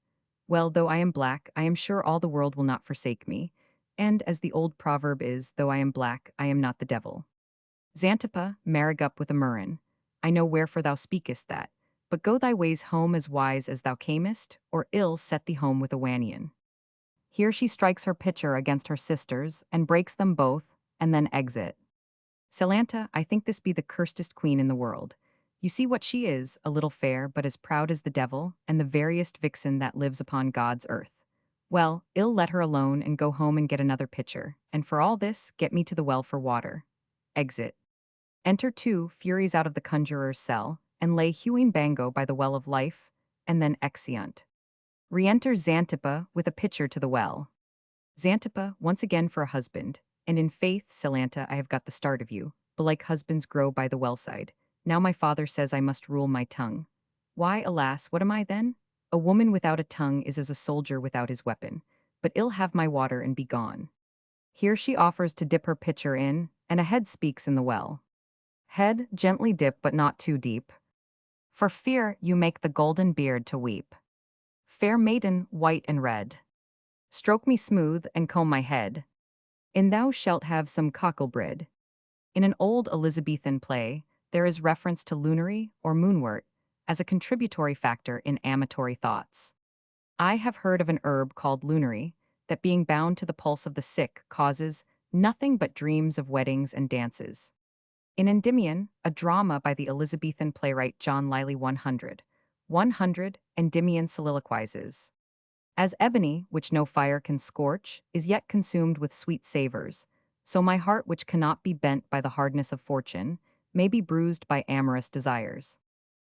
Well, though I am black, I am sure all the world will not forsake me, and, as the old proverb is, though I am black, I am not the devil. Xanthippe, marrig up with a murrain. I know wherefore thou speakest that, but go thy ways home as wise as thou camest, or ill set thee home with a wanion. Here she strikes her pitcher against her sisters, and breaks them both, and then exit. Celanta, I think this be the cursedest queen in the world. You see what she is, a little fair, but as proud as the devil, and the veriest vixen that lives upon God's earth. Well, I'll let her alone and go home and get another pitcher, and for all this, get me to the well for water. Exit. Enter two Furies out of the conjurer's cell, and lay hewing bango by the well of life, and then exeunt. Re-enter Xanthippe with a pitcher to the well. Xanthippe, once again for a husband, and in faith, Celanta, I have got the start of you, belike husbands grow by the well-side. Now my father says I must rule my tongue. Why, alas, what am I then? A woman without a tongue is as a soldier without his weapon, but I'll have my water and be gone. Here she offers to dip her pitcher in, and a head speaks in the well. Head, gently dip but not too deep. For fear you make the golden beard to weep. Fair maiden, white and red. Stroke me smooth and comb my head. And thou shalt have some cocklebread. In an old Elizabethan play, there is reference to lunary or moonwort as a contributory factor in amatory thoughts. I have heard of an herb called lunary that being bound to the pulse of the sick causes nothing but dreams of weddings and dances. In Endymion, a drama by the Elizabethan playwright John Lyly 100, Endymion soliloquizes. As ebony, which no fire can scorch, is yet consumed with sweet savors, so my heart, which cannot be bent by the hardness of fortune, may be bruised by amorous desires.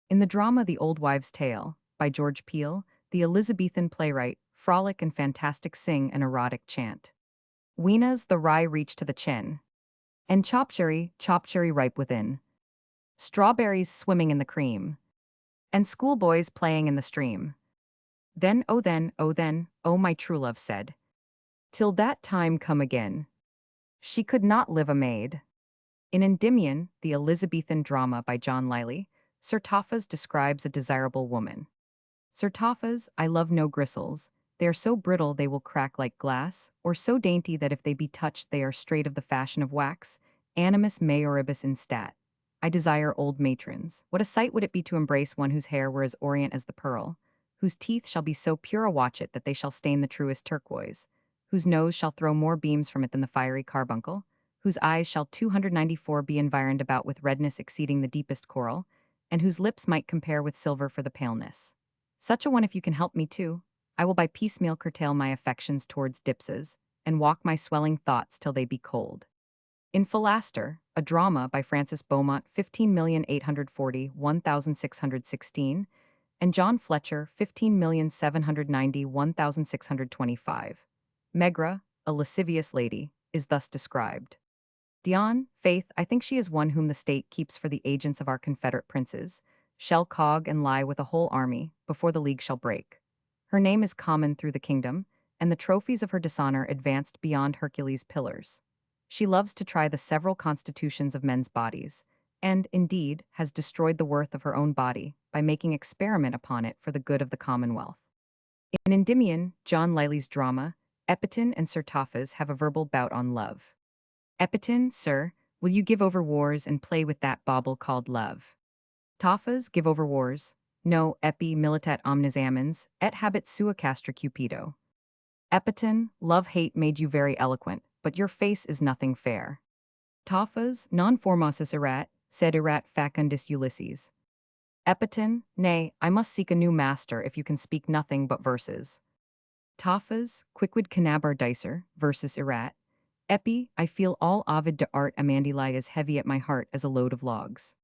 In the drama The Old Wives' Tale, by George Peele, the Elizabethan playwright, frolic and fantastic sing an erotic chant. Weena's the rye reach to the chin. And chopcherry ripe within. Strawberries swimming in the cream. And schoolboys playing in the stream. Then, oh then, oh then, oh my true love said. Till that time come again. She could not live a maid. In Endymion, the Elizabethan drama by John Lyly, Sir Tophas describes a desirable woman. Sir Tophas, I love no gristles. They are so brittle they will crack like glass, or so dainty that if they be touched they are straight of the fashion of wax. Animus majoribus instat. I desire old matrons. What a sight would it be to embrace one whose hair were as orient as the pearl, whose teeth shall be so pure a watchet that they shall stain the truest turquoise, whose nose shall throw more beams from it than the fiery carbuncle, whose eyes shall 294 be environed about with redness exceeding the deepest coral, and whose lips might compare with silver for the paleness. Such a one if you can help me too, I will by piecemeal curtail my affections towards dipses, and walk my swelling thoughts till they be cold. In Philaster, a drama by Francis Beaumont 15,840,1616, and John Fletcher 15,790,1625. Megra, a lascivious lady, is thus described. Dion, faith, I think she is one whom the state keeps for the agents of our confederate princes, shall cog and lie with a whole army, before the league shall break. Her name is common through the kingdom, and the trophies of her dishonor advanced beyond Hercules' pillars. She loves to try the several constitutions of men's bodies, and, indeed, has destroyed the worth of her own body by making experiment upon it for the good of the commonwealth. In Endymion, John Lyly's drama, Epiton and Sir Tophas have a verbal bout on love. Epiton, sir, will you give over wars and play with that bauble called love? Tophas, give over wars. No, epi militat omnes amens, et habet sua castra cupido. Epiton, love-hate made you very eloquent, but your face is nothing fair. Tophas, non formosus erat, sed erat facundus Ulysses. Epiton, nay, I must seek a new master if you can speak nothing but verses. Tophas, quicquid canabar dicer, versus erat. Epi, I feel all Ovid de art amandili as heavy at my heart as a load of logs.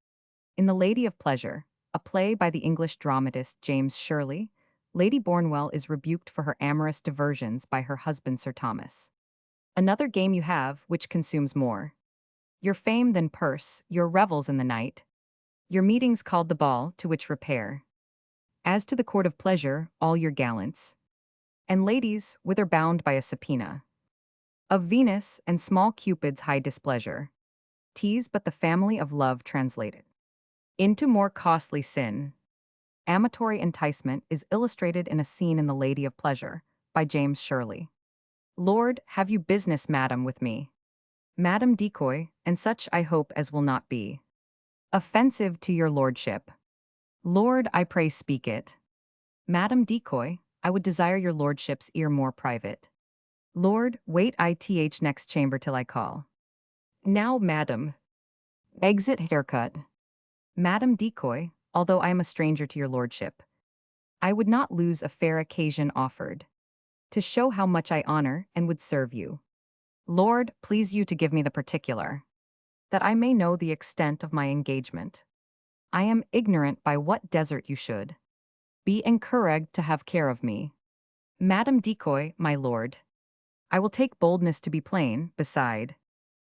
In The Lady of Pleasure, a play by the English dramatist James Shirley, Lady Bornwell is rebuked for her amorous diversions by her husband Sir Thomas. Another game you have, which consumes more. Your fame than purse, your revels in the night. Your meetings called the ball, to which repair. As to the court of pleasure, all your gallants. And ladies, whither bound by a subpoena. Of Venus and small Cupid's high displeasure. 'Tis but the family of love translated into more costly sin. Amatory enticement is illustrated in a scene in The Lady of Pleasure, by James Shirley. Lord, have you business, madam, with me? Madam decoy, and such I hope as will not be offensive to your lordship. Lord, I pray speak it. Madam decoy, I would desire your lordship's ear more private. Lord, wait ith next chamber till I call. Now, madam. Exit haircut. Madam decoy, although I am a stranger to your lordship, I would not lose a fair occasion offered, to show how much I honor and would serve you. Lord, please you to give me the particular, that I may know the extent of my engagement. I am ignorant by what desert you should be encouraged to have care of me. Madam decoy, my lord, I will take boldness to be plain, beside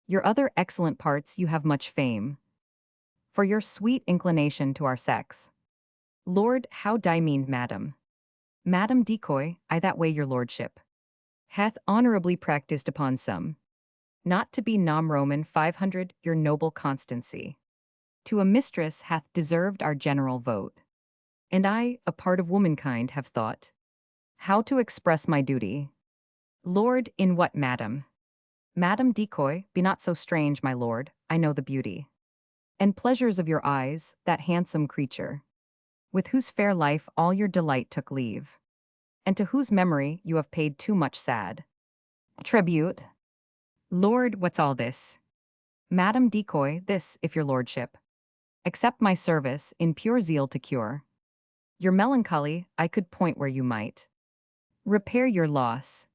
your other excellent parts you have much fame, for your sweet inclination to our sex. Lord, how do I mean, madam? Madam decoy, I that way your lordship hath honorably practiced upon some, not to be nom Roman 500, your noble constancy. To a mistress hath deserved our general vote. And I, a part of womankind, have thought how to express my duty. Lord, in what, madam? Madam decoy, be not so strange, my lord, I know the beauty and pleasures of your eyes, that handsome creature, with whose fair life all your delight took leave, and to whose memory you have paid too much sad tribute. Lord, what's all this? Madam decoy, this, if your lordship accept my service in pure zeal to cure your melancholy, I could point where you might repair your loss.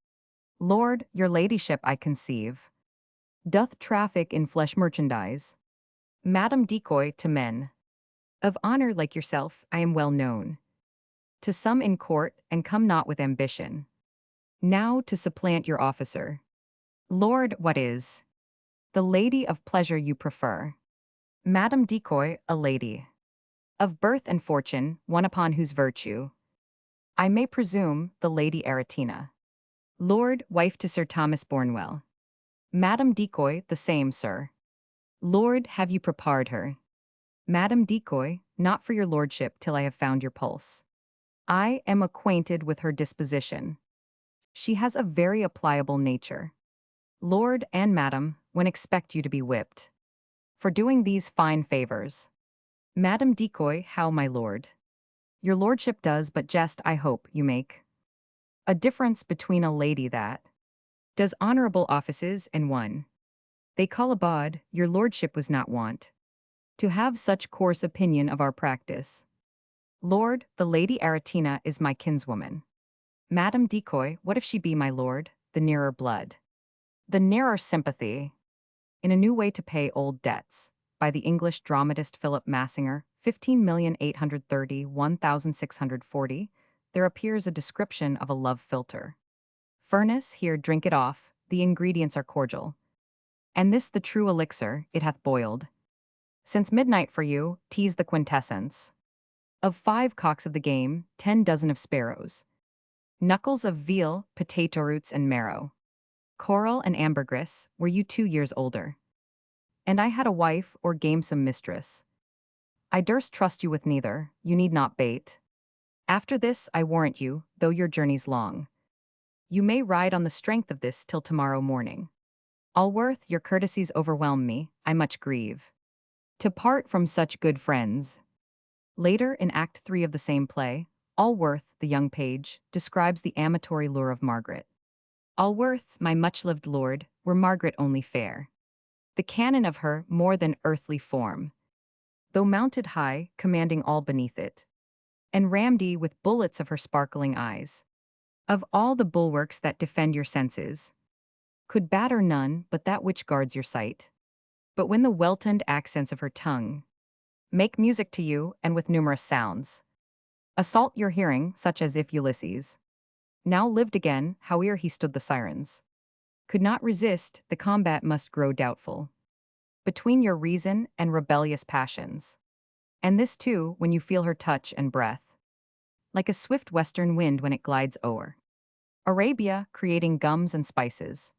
Lord, your ladyship, I conceive, doth traffic in flesh merchandise. Madam decoy, to men of honor like yourself, I am well known. To some in court, and come not with ambition. Now to supplant your officer. Lord, what is the lady of pleasure you prefer? Madam decoy, a lady of birth and fortune, one upon whose virtue I may presume, the Lady Aratina. Lord, wife to Sir Thomas Bornwell. Madam decoy, the same, sir. Lord, have you prepared her? Madam decoy, not for your lordship till I have found your pulse. I am acquainted with her disposition. She has a very pliable nature. Lord and madam, when expect you to be whipped for doing these fine favors. Madam decoy, how, my lord? Your lordship does but jest, I hope, you make a difference between a lady that does honorable offices and one they call a bawd. Your lordship was not wont to have such coarse opinion of our practice. Lord, the Lady Aratina is my kinswoman. Madam decoy, what if she be, my lord, the nearer blood, the nearer sympathy? In A New Way to Pay Old Debts, by the English dramatist Philip Massinger, 15,830,1640, there appears a description of a love philter. Furnace, here drink it off, the ingredients are cordial. And this the true elixir, it hath boiled. Since midnight for you, tease the quintessence. Of 5 cocks of the game, 10 dozen of sparrows. Knuckles of veal, potato roots and marrow. Coral and ambergris, were you 2 years older. And I had a wife or gamesome mistress. I durst trust you with neither, you need not bait. After this, I warrant you, though your journey's long, you may ride on the strength of this till tomorrow morning. Allworth, your courtesies overwhelm me, I much grieve to part from such good friends. Later, in Act 3 of the same play, Allworth, the young page, describes the amatory lure of Margaret. Allworth's, my much-loved lord, were Margaret only fair. The canon of her more than earthly form, though mounted high, commanding all beneath it, and rammed with bullets of her sparkling eyes. Of all the bulwarks that defend your senses, could batter none but that which guards your sight. But when the well-toned accents of her tongue make music to you, and with numerous sounds assault your hearing, such as if Ulysses now lived again, howe'er he stood the sirens could not resist, the combat must grow doubtful between your reason and rebellious passions. And this too, when you feel her touch and breath, like a swift western wind when it glides o'er Arabia, creating gums and spices,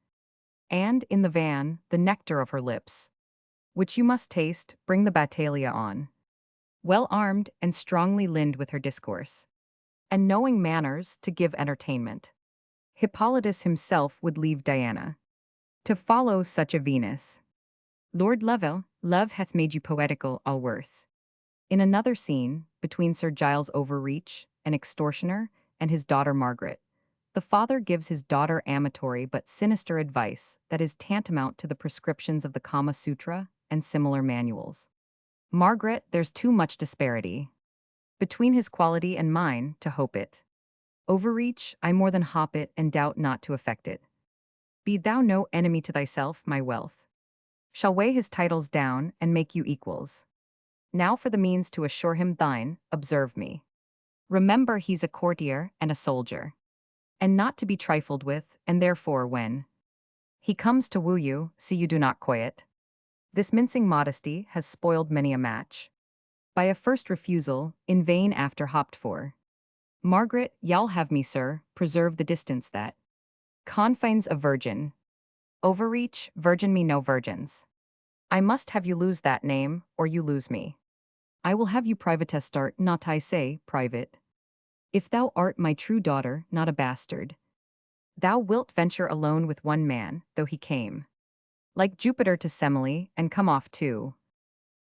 and, in the van, the nectar of her lips, which you must taste, bring the battalia on, well armed and strongly linned with her discourse, and knowing manners to give entertainment. Hippolytus himself would leave Diana to follow such a Venus. Lord Lovell, love hath made you poetical, Allworth. In another scene, between Sir Giles Overreach, an extortioner, and his daughter Margaret, the father gives his daughter Amatory but sinister advice that is tantamount to the prescriptions of the Kama Sutra and similar manuals. Margaret, there's too much disparity between his quality and mine to hope it. Overreach, I more than hop it and doubt not to effect it. Be thou no enemy to thyself, my wealth shall weigh his titles down and make you equals. Now for the means to assure him thine, observe me. Remember he's a courtier and a soldier, and not to be trifled with, and therefore when he comes to woo you, see you do not coy it. This mincing modesty has spoiled many a match. By a first refusal, in vain after hopped for. Margaret, y'all have me, sir, preserve the distance that confines a virgin. Overreach, virgin me no virgins. I must have you lose that name, or you lose me. I will have you privatestart, not I say, private. If thou art my true daughter, not a bastard, thou wilt venture alone with one man, though he came, like Jupiter to Semele, and come off too.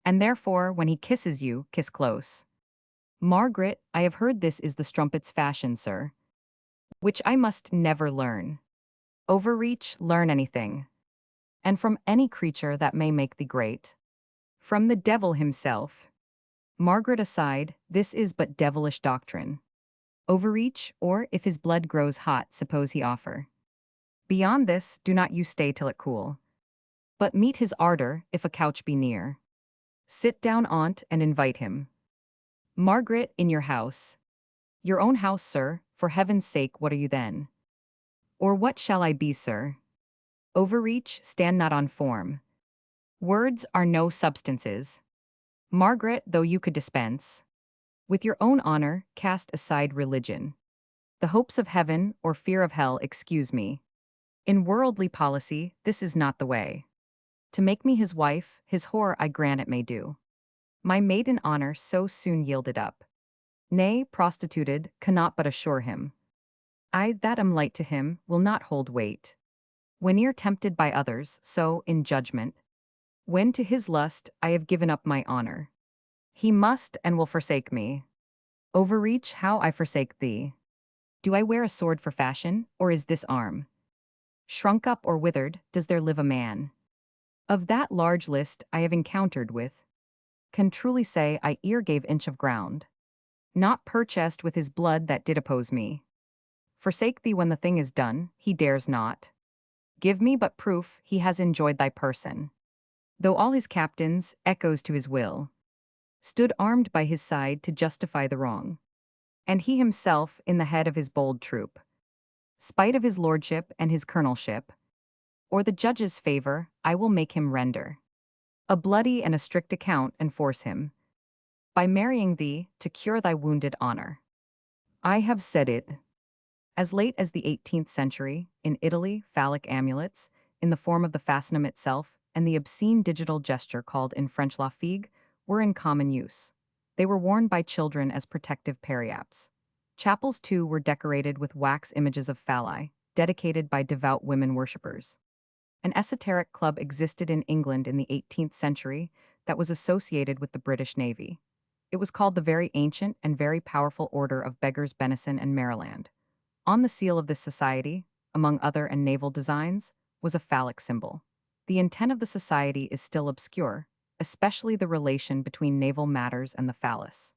And therefore, when he kisses you, kiss close. Margaret, I have heard this is the strumpet's fashion, sir, which I must never learn. Overreach, learn anything, and from any creature that may make thee great. From the devil himself. Margaret aside, this is but devilish doctrine. Overreach, or if his blood grows hot, suppose he offer. Beyond this, do not you stay till it cool. But meet his ardor, if a couch be near. Sit down on't and invite him. Margaret, in your house. Your own house, sir, for heaven's sake, what are you then? Or what shall I be, sir? Overreach, stand not on form. Words are no substances. Margaret, though you could dispense with your own honor, cast aside religion. The hopes of heaven or fear of hell excuse me. In worldly policy, this is not the way. To make me his wife, his whore I grant it may do. My maiden honor so soon yielded up. Nay, prostituted, cannot but assure him. I that am light to him will not hold weight. Whene'er tempted by others, so, in judgment, when to his lust I have given up my honor, he must and will forsake me. Overreach, how I forsake thee. Do I wear a sword for fashion, or is this arm shrunk up or withered, does there live a man? Of that large list I have encountered with, can truly say I e'er gave inch of ground, not purchased with his blood that did oppose me. Forsake thee when the thing is done, he dares not. Give me but proof he has enjoyed thy person. Though all his captains, echoes to his will, stood armed by his side to justify the wrong, and he himself in the head of his bold troop, spite of his lordship and his colonelship, or the judge's favor, I will make him render a bloody and a strict account and force him, by marrying thee, to cure thy wounded honor. I have said it. As late as the 18th century, in Italy, phallic amulets, in the form of the fascinum itself, and the obscene digital gesture called in French la figue, were in common use. They were worn by children as protective periaps. Chapels, too, were decorated with wax images of phalli, dedicated by devout women worshippers. An esoteric club existed in England in the 18th century that was associated with the British Navy. It was called the Very Ancient and Very Powerful Order of Beggars Benison and Maryland. On the seal of this society, among other and naval designs, was a phallic symbol. The intent of the society is still obscure, especially the relation between naval matters and the phallus.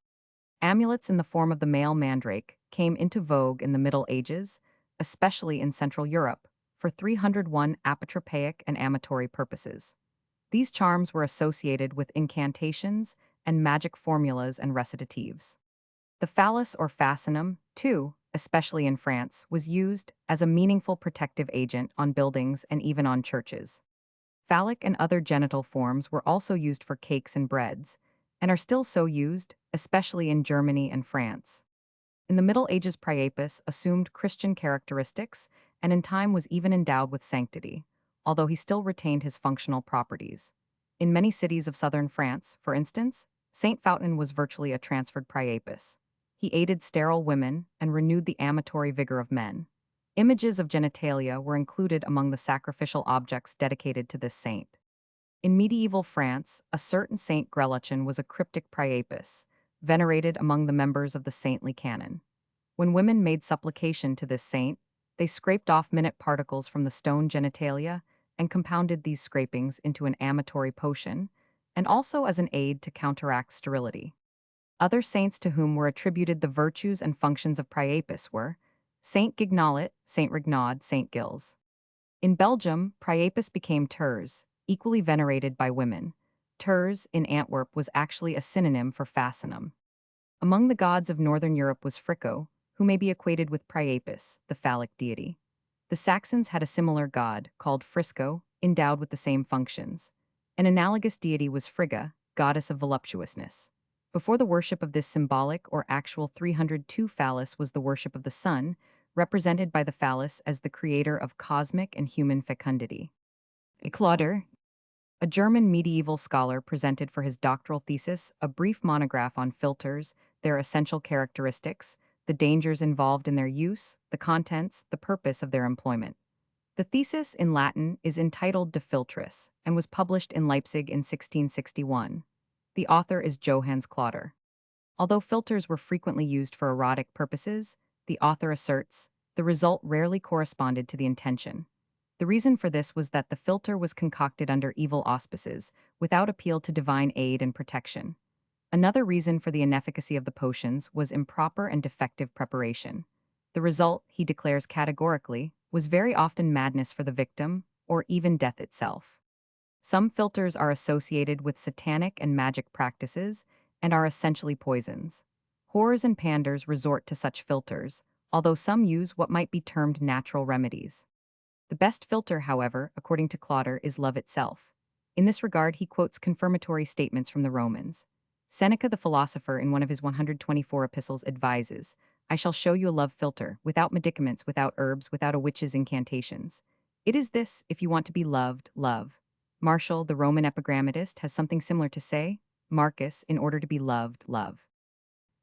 Amulets in the form of the male mandrake came into vogue in the Middle Ages, especially in Central Europe, for 301 apotropaic and amatory purposes. These charms were associated with incantations and magic formulas and recitatives. The phallus or fascinum, too, especially in France, was used as a meaningful protective agent on buildings and even on churches. Phallic and other genital forms were also used for cakes and breads, and are still so used, especially in Germany and France. In the Middle Ages, Priapus assumed Christian characteristics and in time was even endowed with sanctity, although he still retained his functional properties. In many cities of southern France, for instance, Saint Fountain was virtually a transferred Priapus. He aided sterile women and renewed the amatory vigor of men. Images of genitalia were included among the sacrificial objects dedicated to this saint. In medieval France, a certain Saint Greluchin was a cryptic Priapus, venerated among the members of the saintly canon. When women made supplication to this saint, they scraped off minute particles from the stone genitalia and compounded these scrapings into an amatory potion, and also as an aid to counteract sterility. Other saints to whom were attributed the virtues and functions of Priapus were Saint Gignolet, Saint Regnaud, Saint Gilles. In Belgium, Priapus became Turs, equally venerated by women. Turs, in Antwerp, was actually a synonym for fascinum. Among the gods of Northern Europe was Fricko, who may be equated with Priapus, the phallic deity. The Saxons had a similar god, called Frisco, endowed with the same functions. An analogous deity was Frigga, goddess of voluptuousness. Before the worship of this symbolic or actual 302 phallus was the worship of the sun, represented by the phallus as the creator of cosmic and human fecundity. Clauder, A German medieval scholar presented for his doctoral thesis a brief monograph on filters, their essential characteristics, the dangers involved in their use, the contents, the purpose of their employment. The thesis in Latin is entitled De Filtris and was published in Leipzig in 1661. The author is Johannes Clotter. Although filters were frequently used for erotic purposes, the author asserts, the result rarely corresponded to the intention. The reason for this was that the filter was concocted under evil auspices, without appeal to divine aid and protection. Another reason for the inefficacy of the potions was improper and defective preparation. The result, he declares categorically, was very often madness for the victim, or even death itself. Some filters are associated with satanic and magic practices and are essentially poisons. Whores and panders resort to such filters, although some use what might be termed natural remedies. The best filter, however, according to Clotter, is love itself. In this regard, he quotes confirmatory statements from the Romans. Seneca the philosopher in one of his 124 epistles advises, I shall show you a love filter, without medicaments, without herbs, without a witch's incantations. It is this, if you want to be loved, love. Martial, the Roman epigrammatist, has something similar to say, Marcus, in order to be loved, love.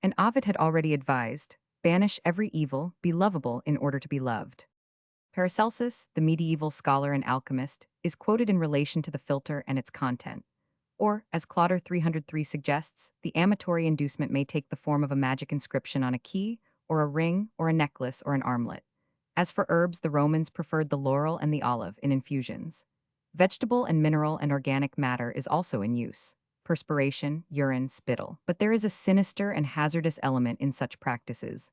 And Ovid had already advised, banish every evil, be lovable in order to be loved. Paracelsus, the medieval scholar and alchemist, is quoted in relation to the filter and its content. Or, as Clotter 303 suggests, the amatory inducement may take the form of a magic inscription on a key, or a ring, or a necklace, or an armlet. As for herbs, the Romans preferred the laurel and the olive in infusions. Vegetable and mineral and organic matter is also in use. Perspiration, urine, spittle. But there is a sinister and hazardous element in such practices.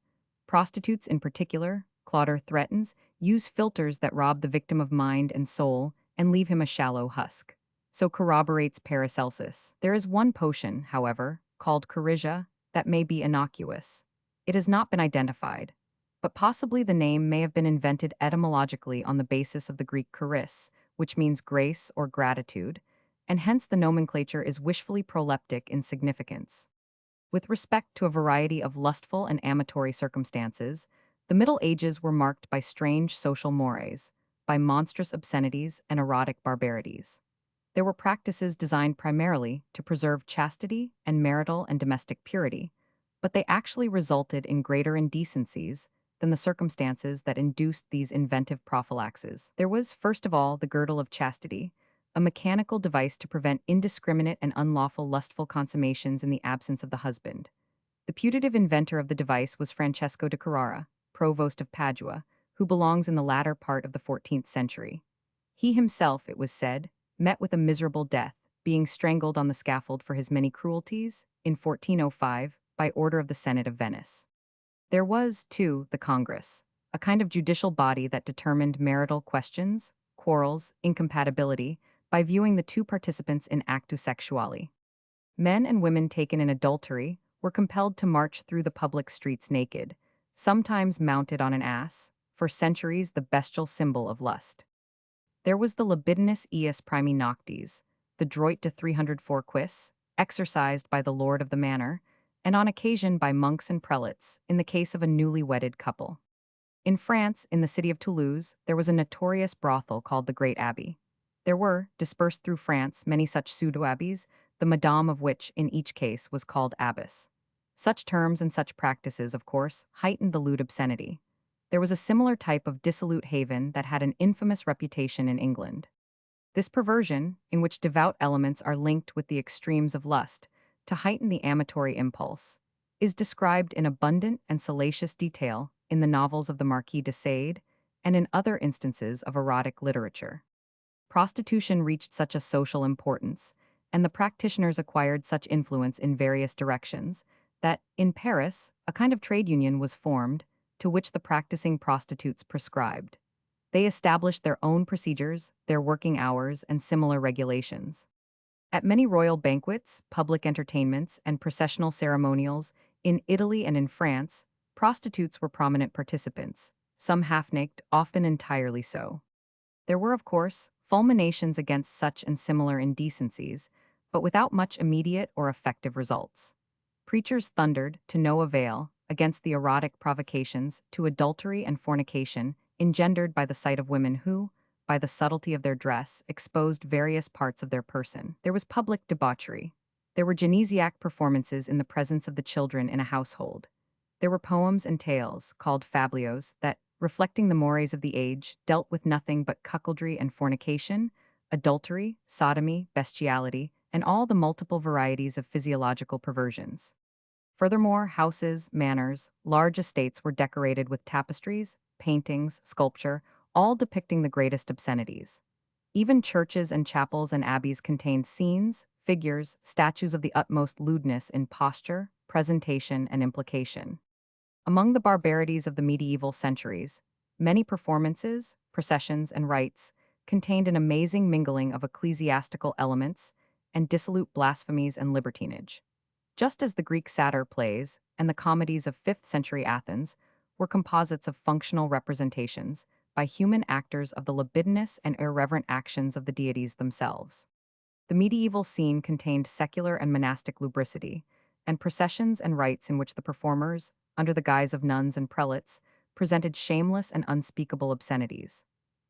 Prostitutes in particular, Clotter threatens, use filters that rob the victim of mind and soul and leave him a shallow husk. So corroborates Paracelsus. There is one potion, however, called charysia, that may be innocuous. It has not been identified, but possibly the name may have been invented etymologically on the basis of the Greek charis, which means grace or gratitude, and hence the nomenclature is wishfully proleptic in significance. With respect to a variety of lustful and amatory circumstances, the Middle Ages were marked by strange social mores, by monstrous obscenities and erotic barbarities. There were practices designed primarily to preserve chastity and marital and domestic purity, but they actually resulted in greater indecencies than the circumstances that induced these inventive prophylaxes. There was, first of all, the girdle of chastity, a mechanical device to prevent indiscriminate and unlawful lustful consummations in the absence of the husband. The putative inventor of the device was Francesco de Carrara, provost of Padua, who belongs in the latter part of the 14th century. He himself, it was said, met with a miserable death, being strangled on the scaffold for his many cruelties, in 1405, by order of the Senate of Venice. There was, too, the Congress, a kind of judicial body that determined marital questions, quarrels, incompatibility, by viewing the two participants in actu sexuali. Men and women taken in adultery were compelled to march through the public streets naked, sometimes mounted on an ass, for centuries the bestial symbol of lust. There was the libidinous ius primi noctis, the droit de 304 quis, exercised by the lord of the manor, and on occasion by monks and prelates, in the case of a newly wedded couple. In France, in the city of Toulouse, there was a notorious brothel called the Great Abbey. There were, dispersed through France, many such pseudo-abbeys, the madame of which, in each case, was called abbess. Such terms and such practices, of course, heightened the lewd obscenity. There was a similar type of dissolute haven that had an infamous reputation in England. This perversion, in which devout elements are linked with the extremes of lust, to heighten the amatory impulse, is described in abundant and salacious detail in the novels of the Marquis de Sade and in other instances of erotic literature. Prostitution reached such a social importance, and the practitioners acquired such influence in various directions, that, in Paris, a kind of trade union was formed, to which the practicing prostitutes prescribed. They established their own procedures, their working hours, and similar regulations. At many royal banquets, public entertainments, and processional ceremonials, in Italy and in France, prostitutes were prominent participants, some half-naked, often entirely so. There were, of course, fulminations against such and similar indecencies, but without much immediate or effective results. Preachers thundered, to no avail, against the erotic provocations to adultery and fornication engendered by the sight of women who, by the subtlety of their dress, exposed various parts of their person. There was public debauchery. There were genesiac performances in the presence of the children in a household. There were poems and tales, called fabliaux, that, reflecting the mores of the age, dealt with nothing but cuckoldry and fornication, adultery, sodomy, bestiality, and all the multiple varieties of physiological perversions. Furthermore, houses, manors, large estates were decorated with tapestries, paintings, sculpture, all depicting the greatest obscenities. Even churches and chapels and abbeys contained scenes, figures, statues of the utmost lewdness in posture, presentation, and implication. Among the barbarities of the medieval centuries, many performances, processions, and rites contained an amazing mingling of ecclesiastical elements and dissolute blasphemies and libertinage. Just as the Greek satyr plays and the comedies of 5th century Athens were composites of functional representations by human actors of the libidinous and irreverent actions of the deities themselves. The medieval scene contained secular and monastic lubricity, and processions and rites in which the performers, under the guise of nuns and prelates, presented shameless and unspeakable obscenities.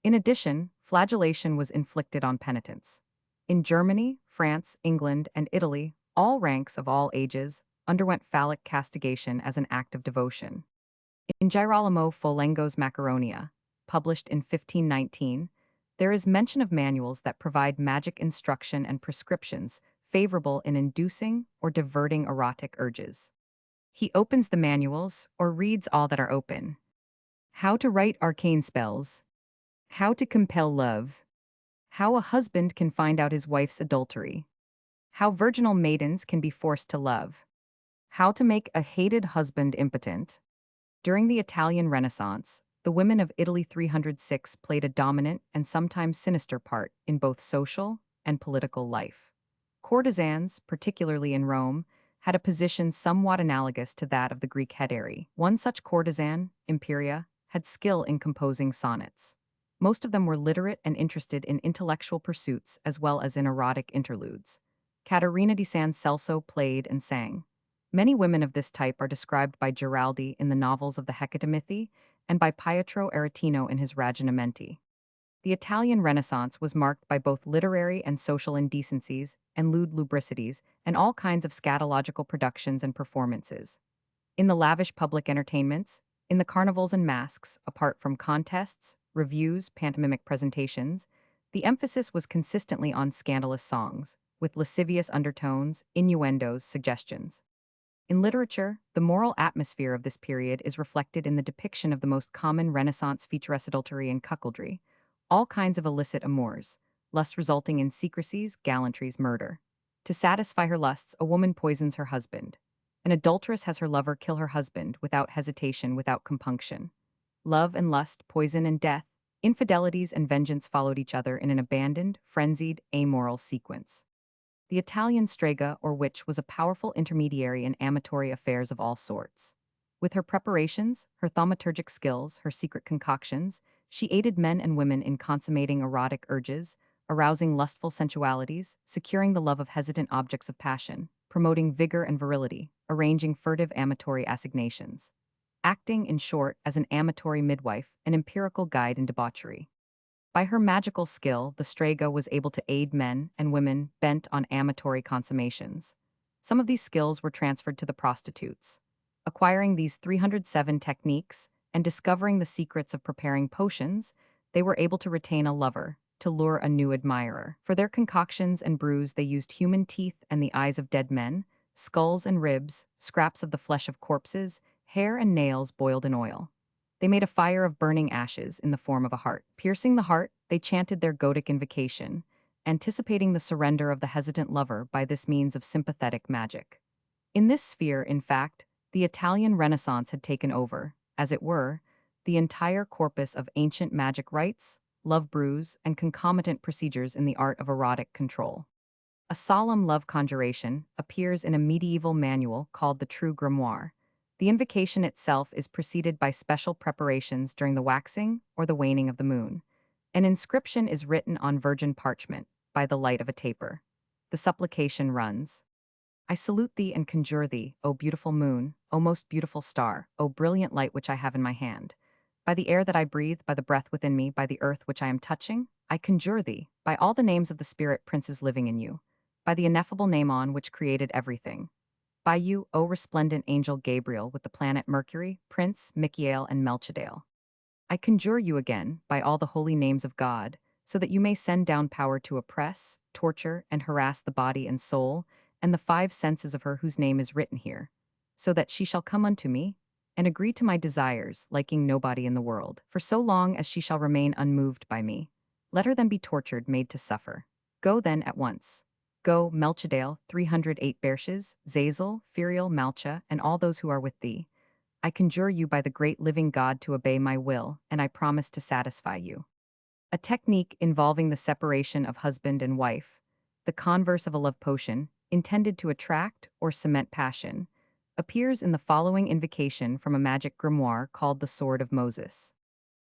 In addition, flagellation was inflicted on penitents. In Germany, France, England, and Italy, all ranks of all ages underwent phallic castigation as an act of devotion. In Girolamo Folengo's Macaronia, published in 1519, there is mention of manuals that provide magic instruction and prescriptions favorable in inducing or diverting erotic urges. He opens the manuals or reads all that are open. How to write arcane spells. How to compel love. How a husband can find out his wife's adultery. How virginal maidens can be forced to love. How to make a hated husband impotent. During the Italian Renaissance, the women of Italy 306 played a dominant and sometimes sinister part in both social and political life. Courtesans, particularly in Rome, had a position somewhat analogous to that of the Greek hetairai. One such courtesan, Imperia, had skill in composing sonnets. Most of them were literate and interested in intellectual pursuits as well as in erotic interludes. Caterina di San Celso played and sang. Many women of this type are described by Giraldi in the novels of the Hecatomythi and by Pietro Aretino in his Ragionamenti. The Italian Renaissance was marked by both literary and social indecencies and lewd lubricities and all kinds of scatological productions and performances. In the lavish public entertainments, in the carnivals and masques, apart from contests, reviews, pantomimic presentations, the emphasis was consistently on scandalous songs, with lascivious undertones, innuendos, suggestions. In literature, the moral atmosphere of this period is reflected in the depiction of the most common Renaissance featuresse adultery and cuckoldry, all kinds of illicit amours, lust resulting in secrecies, gallantries, murder. To satisfy her lusts, a woman poisons her husband. An adulteress has her lover kill her husband without hesitation, without compunction. Love and lust, poison and death, infidelities and vengeance followed each other in an abandoned, frenzied, amoral sequence. The Italian strega or witch was a powerful intermediary in amatory affairs of all sorts. With her preparations, her thaumaturgic skills, her secret concoctions, she aided men and women in consummating erotic urges, arousing lustful sensualities, securing the love of hesitant objects of passion, promoting vigor and virility, arranging furtive amatory assignations. Acting, in short, as an amatory midwife, an empirical guide in debauchery. By her magical skill, the strega was able to aid men and women bent on amatory consummations. Some of these skills were transferred to the prostitutes. Acquiring these 307 techniques and discovering the secrets of preparing potions, they were able to retain a lover, to lure a new admirer. For their concoctions and brews, they used human teeth and the eyes of dead men, skulls and ribs, scraps of the flesh of corpses, hair and nails boiled in oil. They made a fire of burning ashes in the form of a heart. Piercing the heart, they chanted their Goetic invocation, anticipating the surrender of the hesitant lover by this means of sympathetic magic. In this sphere, in fact, the Italian Renaissance had taken over, as it were, the entire corpus of ancient magic rites, love brews, and concomitant procedures in the art of erotic control. A solemn love conjuration appears in a medieval manual called the True Grimoire. The invocation itself is preceded by special preparations during the waxing or the waning of the moon. An inscription is written on virgin parchment by the light of a taper. The supplication runs, I salute thee and conjure thee, O beautiful moon, O most beautiful star, O brilliant light which I have in my hand. By the air that I breathe, by the breath within me, by the earth which I am touching, I conjure thee, by all the names of the spirit princes living in you, by the ineffable name on which created everything. By you, O resplendent angel Gabriel with the planet Mercury, Prince, Michael, and Melchidale. I conjure you again, by all the holy names of God, so that you may send down power to oppress, torture, and harass the body and soul, and the five senses of her whose name is written here, so that she shall come unto me, and agree to my desires, liking nobody in the world, for so long as she shall remain unmoved by me. Let her then be tortured, made to suffer. Go then at once. Go, Melchidale, 308 Bershes, Zazel, Ferial, Malcha, and all those who are with thee. I conjure you by the great living God to obey my will, and I promise to satisfy you. A technique involving the separation of husband and wife, the converse of a love potion, intended to attract or cement passion, appears in the following invocation from a magic grimoire called the Sword of Moses.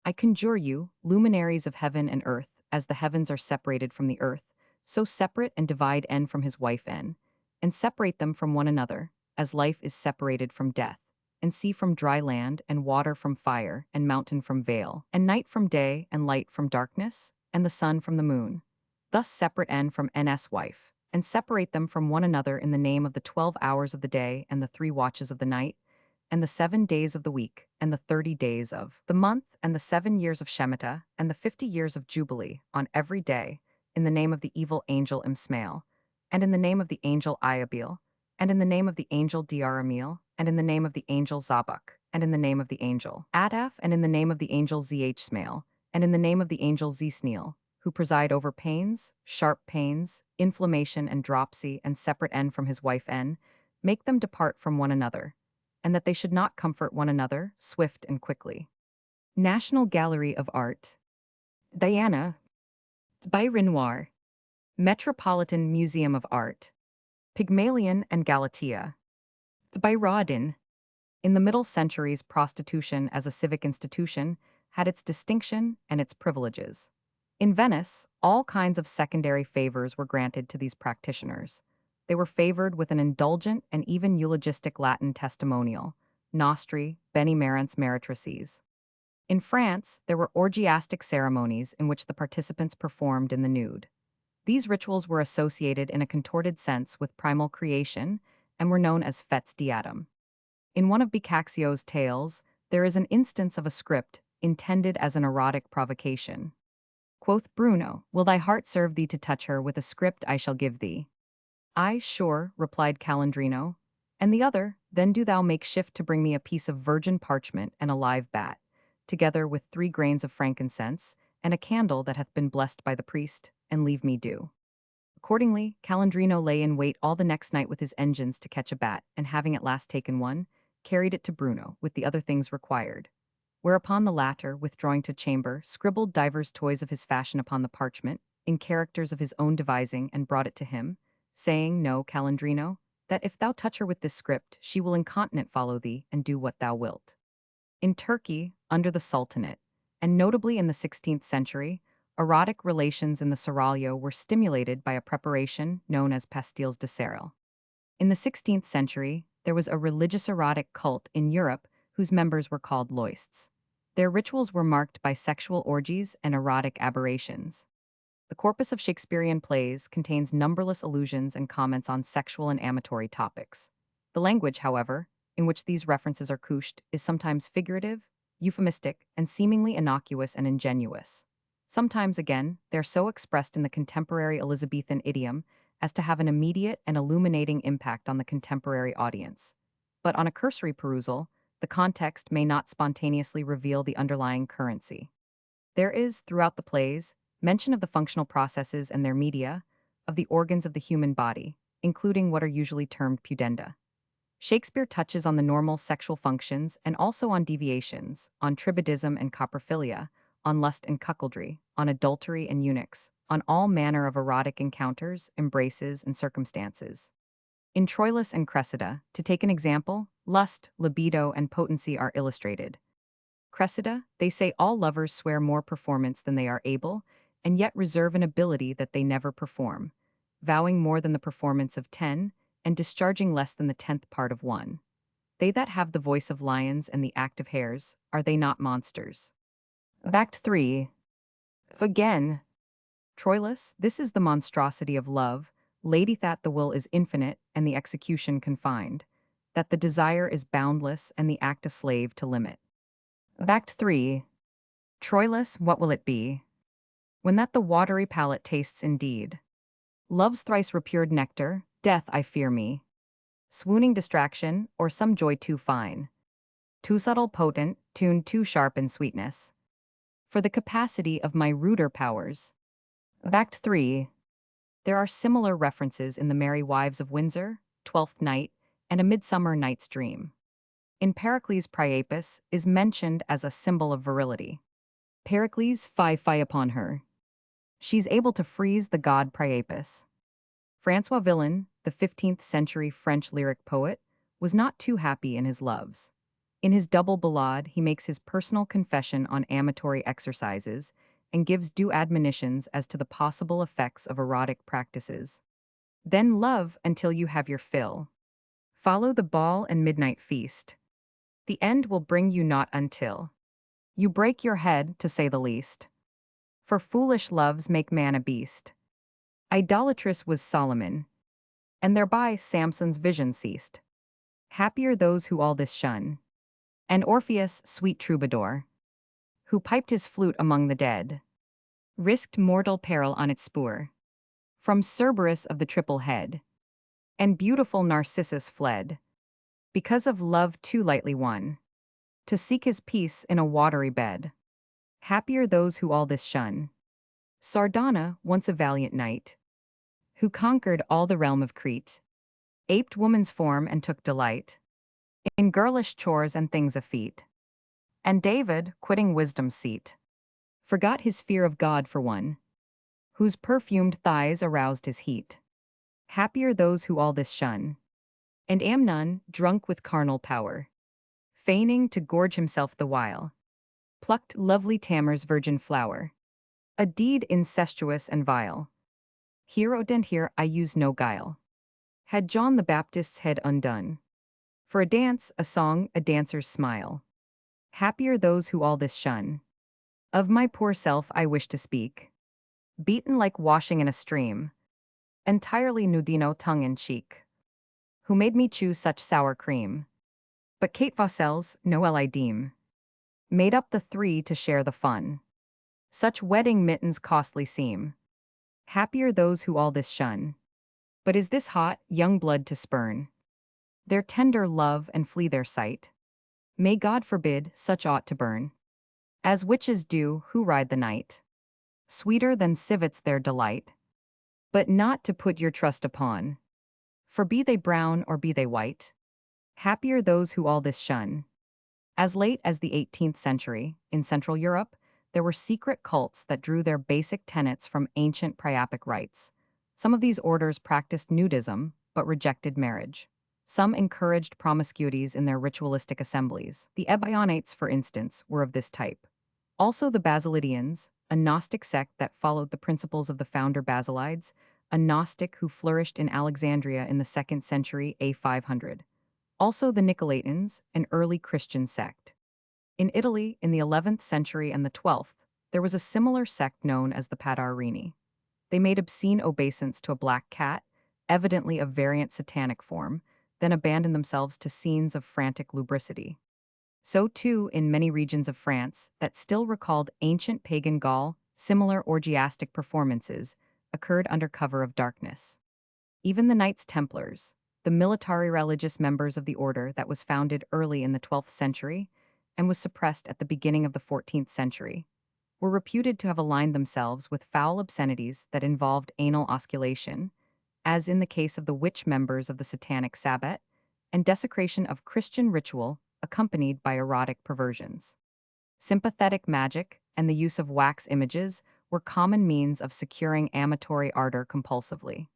I conjure you, luminaries of heaven and earth, as the heavens are separated from the earth, so separate and divide N from his wife N, and separate them from one another, as life is separated from death, and sea from dry land, and water from fire, and mountain from vale, and night from day, and light from darkness, and the sun from the moon. Thus separate N from NS wife, and separate them from one another in the name of the 12 hours of the day and the 3 watches of the night, and the 7 days of the week, and the 30 days of the month, and the 7 years of Shemitah, and the 50 years of Jubilee, on every day, in the name of the evil angel Imsmael, and in the name of the angel Iabil, and in the name of the angel Diaramil, and in the name of the angel Zabuk, and in the name of the angel Adaph, and in the name of the angel Zh-Smael, and in the name of the angel Zsneel, who preside over pains, sharp pains, inflammation and dropsy, and separate N from his wife N, make them depart from one another, and that they should not comfort one another, swift and quickly. National Gallery of Art. Diana. By Renoir. Metropolitan Museum of Art. Pygmalion and Galatea. By Rodin. In the Middle Centuries, prostitution as a civic institution had its distinction and its privileges. In Venice, all kinds of secondary favors were granted to these practitioners. They were favored with an indulgent and even eulogistic Latin testimonial, nostri benimerens meretrices. In France, there were orgiastic ceremonies in which the participants performed in the nude. These rituals were associated in a contorted sense with primal creation and were known as fêtes d'Adam. In one of Boccaccio's tales, there is an instance of a script intended as an erotic provocation. Quoth Bruno, "Will thy heart serve thee to touch her with a script I shall give thee?" "Ay, sure," replied Calandrino. "And the other, then do thou make shift to bring me a piece of virgin parchment and a live bat, together with 3 grains of frankincense, and a candle that hath been blessed by the priest, and leave me do." Accordingly, Calandrino lay in wait all the next night with his engines to catch a bat, and having at last taken one, carried it to Bruno, with the other things required. Whereupon the latter, withdrawing to chamber, scribbled divers toys of his fashion upon the parchment, in characters of his own devising, and brought it to him, saying, "Know, Calandrino, that if thou touch her with this script, she will incontinent follow thee, and do what thou wilt." In Turkey, under the Sultanate, and notably in the 16th century, erotic relations in the seraglio were stimulated by a preparation known as pastilles de céréales. In the 16th century, there was a religious erotic cult in Europe whose members were called loists. Their rituals were marked by sexual orgies and erotic aberrations. The corpus of Shakespearean plays contains numberless allusions and comments on sexual and amatory topics. The language, however, in which these references are couched is sometimes figurative, euphemistic, and seemingly innocuous and ingenuous. Sometimes, again, they are so expressed in the contemporary Elizabethan idiom as to have an immediate and illuminating impact on the contemporary audience. But on a cursory perusal, the context may not spontaneously reveal the underlying currency. There is, throughout the plays, mention of the functional processes and their media, of the organs of the human body, including what are usually termed pudenda. Shakespeare touches on the normal sexual functions and also on deviations, on tribadism and coprophilia, on lust and cuckoldry, on adultery and eunuchs, on all manner of erotic encounters, embraces, and circumstances. In Troilus and Cressida, to take an example, lust, libido, and potency are illustrated. Cressida, they say all lovers swear more performance than they are able, and yet reserve an ability that they never perform, vowing more than the performance of 10, and discharging less than the 10th part of one. They that have the voice of lions and the act of hares, are they not monsters? Act 3. Again. Troilus, this is the monstrosity of love, lady that the will is infinite and the execution confined, that the desire is boundless and the act a slave to limit. Act 3. Troilus, what will it be? When that the watery palate tastes indeed. Love's thrice repured nectar, death I fear me. Swooning distraction, or some joy too fine. Too subtle potent, tuned too sharp in sweetness. For the capacity of my ruder powers. Act 3. There are similar references in The Merry Wives of Windsor, Twelfth Night, and A Midsummer Night's Dream. In Pericles' Priapus is mentioned as a symbol of virility. Pericles fie upon her. She's able to freeze the god Priapus. Francois Villon, the 15th-century French lyric poet, was not too happy in his loves. In his double ballade, he makes his personal confession on amatory exercises and gives due admonitions as to the possible effects of erotic practices. Then love until you have your fill. Follow the ball and midnight feast. The end will bring you not until you break your head, to say the least. For foolish loves make man a beast. Idolatrous was Solomon, and thereby Samson's vision ceased. Happier those who all this shun. And Orpheus, sweet troubadour, who piped his flute among the dead, risked mortal peril on its spoor. From Cerberus of the triple head, and beautiful Narcissus fled, because of love too lightly won, to seek his peace in a watery bed. Happier those who all this shun. Sardana, once a valiant knight, who conquered all the realm of Crete, aped woman's form and took delight in girlish chores and things effete. And David, quitting wisdom's seat, forgot his fear of God for one, whose perfumed thighs aroused his heat. Happier those who all this shun. And Amnon, drunk with carnal power, feigning to gorge himself the while, plucked lovely Tamar's virgin flower, a deed incestuous and vile. Here, and here, I use no guile. Had John the Baptist's head undone. For a dance, a song, a dancer's smile. Happier those who all this shun. Of my poor self I wish to speak. Beaten like washing in a stream. Entirely nudino tongue in cheek. Who made me choose such sour cream. But Kate Vassell's, Noel I deem, made up the three to share the fun. Such wedding mittens costly seem. Happier those who all this shun. But is this hot, young blood to spurn their tender love and flee their sight? May God forbid such ought to burn, as witches do who ride the night. Sweeter than civets their delight, but not to put your trust upon. For be they brown or be they white, happier those who all this shun. As late as the 18th century, in Central Europe, there were secret cults that drew their basic tenets from ancient priapic rites. Some of these orders practiced nudism, but rejected marriage. Some encouraged promiscuities in their ritualistic assemblies. The Ebionites, for instance, were of this type. Also the Basilidians, a Gnostic sect that followed the principles of the founder Basilides, a Gnostic who flourished in Alexandria in the 2nd century A500. Also the Nicolaitans, an early Christian sect. In Italy, in the 11th century and the 12th, there was a similar sect known as the Padarini. They made obscene obeisance to a black cat, evidently of variant satanic form, then abandoned themselves to scenes of frantic lubricity. So too, in many regions of France that still recalled ancient pagan Gaul, similar orgiastic performances occurred under cover of darkness. Even the Knights Templars, the military religious members of the order that was founded early in the 12th century and was suppressed at the beginning of the 14th century, were reputed to have aligned themselves with foul obscenities that involved anal osculation, as in the case of the witch members of the Satanic Sabbat, and desecration of Christian ritual accompanied by erotic perversions. Sympathetic magic and the use of wax images were common means of securing amatory ardor compulsively.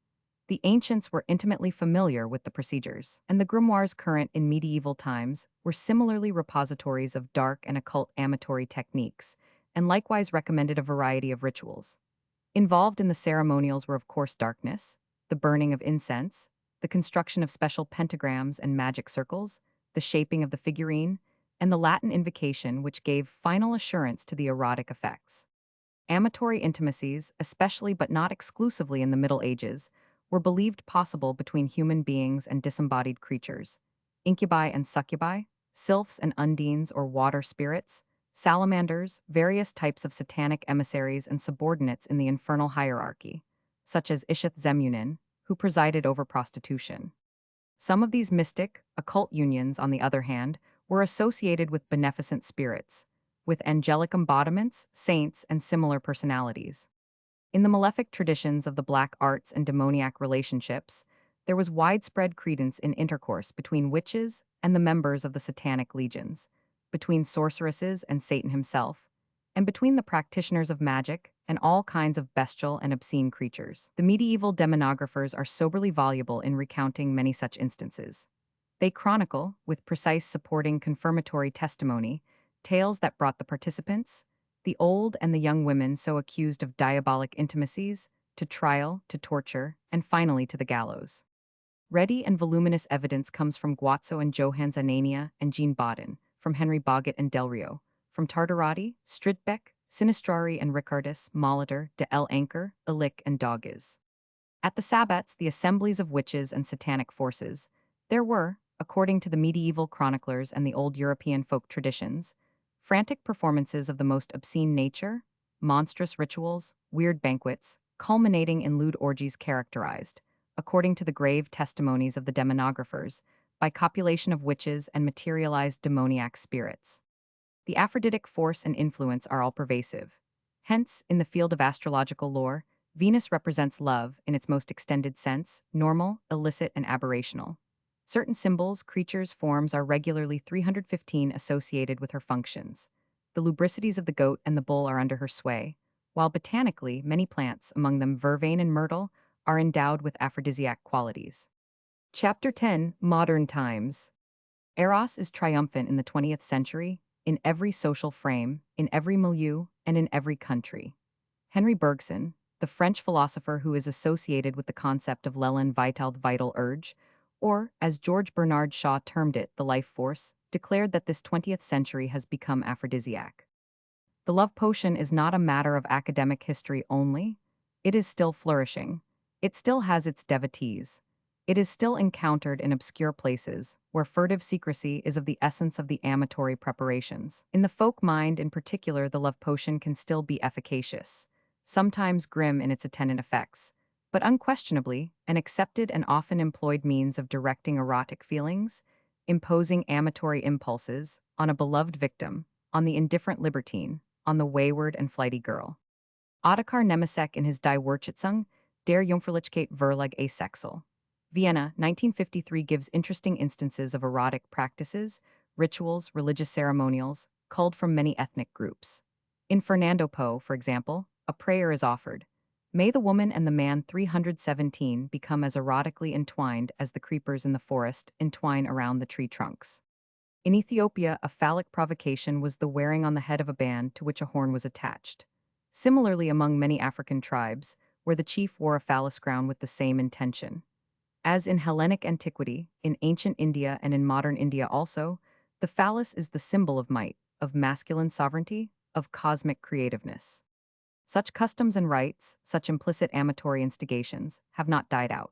The ancients were intimately familiar with the procedures, and the grimoires current in medieval times were similarly repositories of dark and occult amatory techniques, and likewise recommended a variety of rituals. Involved in the ceremonials were of course darkness, the burning of incense, the construction of special pentagrams and magic circles, the shaping of the figurine, and the Latin invocation which gave final assurance to the erotic effects. Amatory intimacies, especially but not exclusively in the Middle Ages, were believed possible between human beings and disembodied creatures. Incubi and succubi, sylphs and undines or water spirits, salamanders, various types of satanic emissaries and subordinates in the infernal hierarchy, such as Ishith-Zemunin, who presided over prostitution. Some of these mystic, occult unions, on the other hand, were associated with beneficent spirits, with angelic embodiments, saints, and similar personalities. In the malefic traditions of the black arts and demoniac relationships, there was widespread credence in intercourse between witches and the members of the satanic legions, between sorceresses and Satan himself, and between the practitioners of magic and all kinds of bestial and obscene creatures. The medieval demonographers are soberly voluble in recounting many such instances. They chronicle, with precise supporting confirmatory testimony, tales that brought the participants, the old and the young women so accused of diabolic intimacies, to trial, to torture, and finally to the gallows. Ready and voluminous evidence comes from Guazzo and Johannes Anania and Jean Baudin, from Henry Boggett and Del Rio, from Tartarati, Stridbeck, Sinistrari and Ricardus, Molitor, de L. Anker, Illick, and Dogges. At the sabbats, the assemblies of witches and satanic forces, there were, according to the medieval chroniclers and the old European folk traditions, frantic performances of the most obscene nature, monstrous rituals, weird banquets, culminating in lewd orgies characterized, according to the grave testimonies of the demonographers, by copulation of witches and materialized demoniac spirits. The Aphroditic force and influence are all pervasive. Hence, in the field of astrological lore, Venus represents love in its most extended sense, normal, illicit, and aberrational. Certain symbols, creatures, forms are regularly 315 associated with her functions. The lubricities of the goat and the bull are under her sway, while botanically, many plants, among them vervain and myrtle, are endowed with aphrodisiac qualities. Chapter 10: Modern Times. Eros is triumphant in the 20th century, in every social frame, in every milieu, and in every country. Henry Bergson, the French philosopher who is associated with the concept of l'élan vital, the vital urge, or, as George Bernard Shaw termed it, the life force, declared that this 20th century has become aphrodisiac. The love potion is not a matter of academic history only. It is still flourishing. It still has its devotees. It is still encountered in obscure places, where furtive secrecy is of the essence of the amatory preparations. In the folk mind in particular, the love potion can still be efficacious, sometimes grim in its attendant effects, but unquestionably an accepted and often employed means of directing erotic feelings, imposing amatory impulses on a beloved victim, on the indifferent libertine, on the wayward and flighty girl. Ottokar Nemecek in his Die Wertschätzung der Jungfräulichkeit Verlag Asexual, Vienna, 1953, gives interesting instances of erotic practices, rituals, religious ceremonials, culled from many ethnic groups. In Fernando Po, for example, a prayer is offered. May the woman and the man 317 become as erotically entwined as the creepers in the forest entwine around the tree trunks. In Ethiopia, a phallic provocation was the wearing on the head of a band to which a horn was attached. Similarly, among many African tribes, where the chief wore a phallus crown with the same intention. As in Hellenic antiquity, in ancient India and in modern India also, the phallus is the symbol of might, of masculine sovereignty, of cosmic creativeness. Such customs and rites, such implicit amatory instigations, have not died out.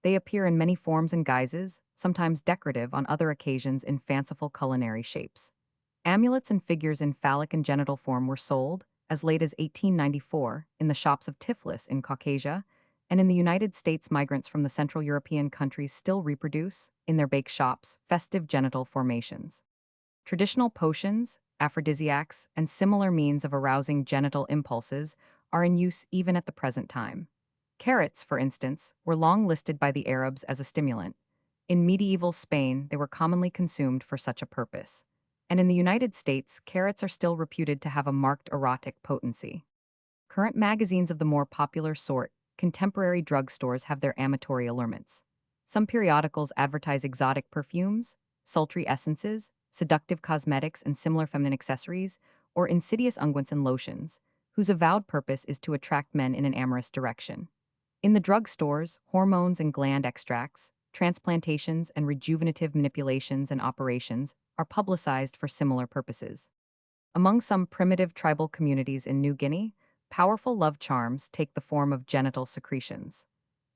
They appear in many forms and guises, sometimes decorative, on other occasions in fanciful culinary shapes. Amulets and figures in phallic and genital form were sold, as late as 1894, in the shops of Tiflis in Caucasia, and in the United States migrants from the Central European countries still reproduce, in their bake shops, festive genital formations. Traditional potions, aphrodisiacs, and similar means of arousing genital impulses are in use even at the present time. Carrots, for instance, were long listed by the Arabs as a stimulant. In medieval Spain, they were commonly consumed for such a purpose. And in the United States, carrots are still reputed to have a marked erotic potency. Current magazines of the more popular sort, contemporary drugstores, have their amatory allurements. Some periodicals advertise exotic perfumes, sultry essences, seductive cosmetics and similar feminine accessories, or insidious unguents and lotions, whose avowed purpose is to attract men in an amorous direction. In the drugstores, hormones and gland extracts, transplantations, and rejuvenative manipulations and operations are publicized for similar purposes. Among some primitive tribal communities in New Guinea, powerful love charms take the form of genital secretions.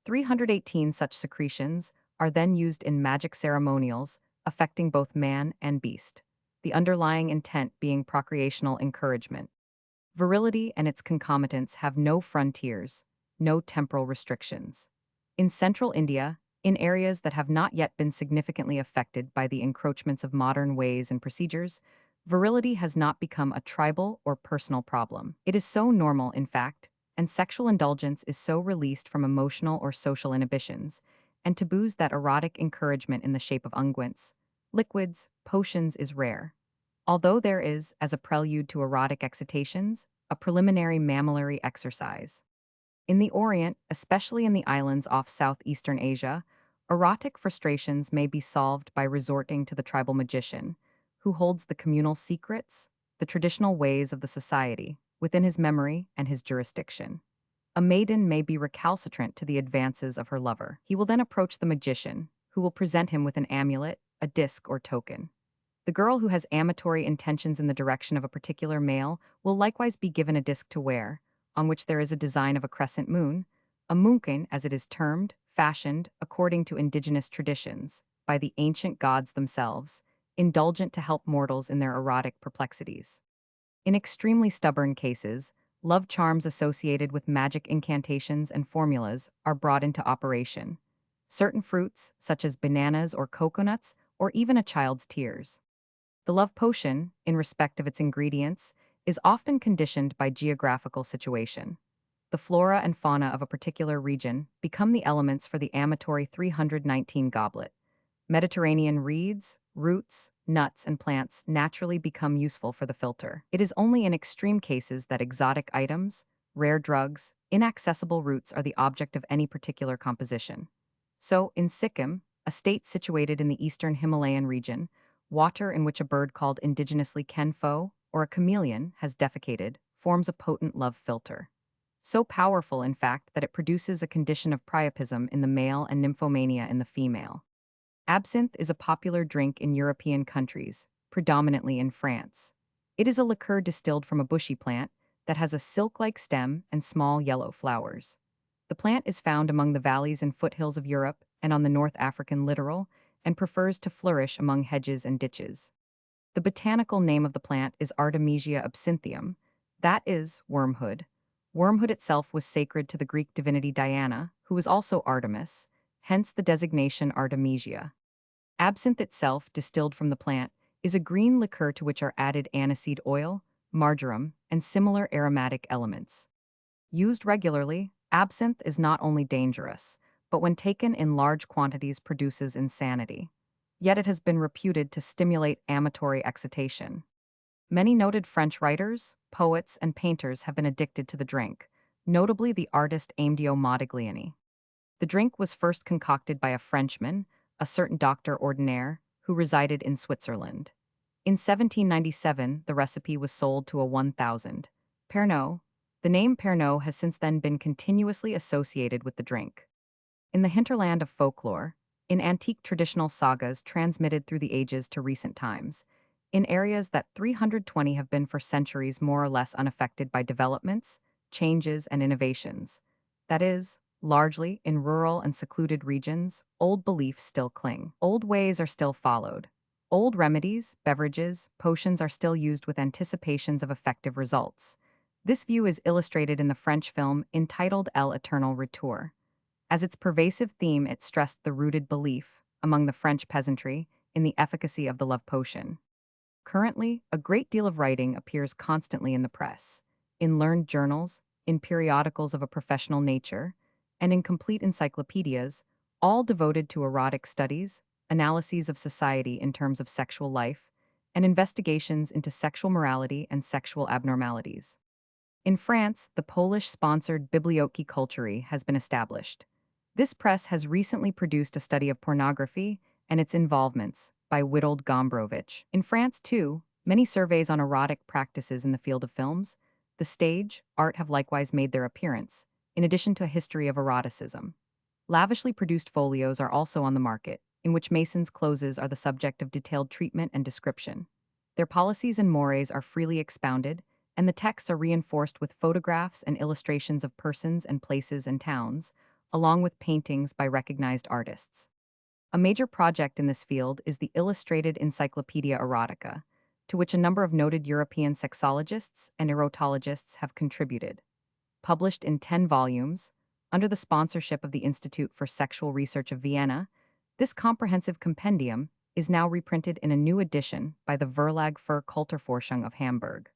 318 such secretions are then used in magic ceremonials, affecting both man and beast, the underlying intent being procreational encouragement. Virility and its concomitants have no frontiers, no temporal restrictions. In central India, in areas that have not yet been significantly affected by the encroachments of modern ways and procedures, virility has not become a tribal or personal problem. It is so normal, in fact, and sexual indulgence is so released from emotional or social inhibitions, and taboos that erotic encouragement in the shape of unguents, liquids, potions is rare. Although there is, as a prelude to erotic excitations, a preliminary mammillary exercise. In the Orient, especially in the islands off southeastern Asia, erotic frustrations may be solved by resorting to the tribal magician, who holds the communal secrets, the traditional ways of the society, within his memory and his jurisdiction. A maiden may be recalcitrant to the advances of her lover. He will then approach the magician, who will present him with an amulet, a disc, or token. The girl who has amatory intentions in the direction of a particular male will likewise be given a disc to wear, on which there is a design of a crescent moon, a moonkin as it is termed, fashioned, according to indigenous traditions, by the ancient gods themselves, indulgent to help mortals in their erotic perplexities. In extremely stubborn cases, love charms associated with magic incantations and formulas are brought into operation. Certain fruits, such as bananas or coconuts, or even a child's tears. The love potion, in respect of its ingredients, is often conditioned by geographical situation. The flora and fauna of a particular region become the elements for the Amatory 319 goblet. Mediterranean reeds, roots, nuts, and plants naturally become useful for the filter. It is only in extreme cases that exotic items, rare drugs, inaccessible roots are the object of any particular composition. So, in Sikkim, a state situated in the eastern Himalayan region, water in which a bird called indigenously kenfo, or a chameleon, has defecated, forms a potent love filter. So powerful, in fact, that it produces a condition of priapism in the male and nymphomania in the female. Absinthe is a popular drink in European countries, predominantly in France. It is a liqueur distilled from a bushy plant that has a silk-like stem and small yellow flowers. The plant is found among the valleys and foothills of Europe and on the North African littoral, and prefers to flourish among hedges and ditches. The botanical name of the plant is Artemisia absinthium, that is, wormwood. Wormwood itself was sacred to the Greek divinity Diana, who was also Artemis, hence the designation Artemisia. Absinthe itself, distilled from the plant, is a green liqueur to which are added aniseed oil, marjoram, and similar aromatic elements. Used regularly, absinthe is not only dangerous, but when taken in large quantities produces insanity. Yet it has been reputed to stimulate amatory excitation. Many noted French writers, poets, and painters have been addicted to the drink, notably the artist Amedeo Modigliani. The drink was first concocted by a Frenchman, a certain Doctor Ordinaire, who resided in Switzerland. In 1797, the recipe was sold to a 1,000. Pernod. The name Pernod has since then been continuously associated with the drink. In the hinterland of folklore, in antique traditional sagas transmitted through the ages to recent times, in areas that 320 have been for centuries more or less unaffected by developments, changes, and innovations. That is, largely in rural and secluded regions, old beliefs still cling. Old ways are still followed. Old remedies, beverages, potions are still used with anticipations of effective results. This view is illustrated in the French film entitled El Eternal Retour. As its pervasive theme, it stressed the rooted belief, among the French peasantry, in the efficacy of the love potion. Currently, a great deal of writing appears constantly in the press, in learned journals, in periodicals of a professional nature, and in complete encyclopedias, all devoted to erotic studies, analyses of society in terms of sexual life, and investigations into sexual morality and sexual abnormalities. In France, the Polish-sponsored Bibliotki Kultury has been established. This press has recently produced a study of pornography and its involvements by Witold Gombrowicz. In France, too, many surveys on erotic practices in the field of films, the stage, art have likewise made their appearance, in addition to a history of eroticism. Lavishly produced folios are also on the market, in which masons' closes are the subject of detailed treatment and description. Their policies and mores are freely expounded, and the texts are reinforced with photographs and illustrations of persons and places and towns, along with paintings by recognized artists. A major project in this field is the Illustrated Encyclopedia Erotica, to which a number of noted European sexologists and erotologists have contributed. Published in 10 volumes, under the sponsorship of the Institute for Sexual Research of Vienna, this comprehensive compendium is now reprinted in a new edition by the Verlag für Kulturforschung of Hamburg.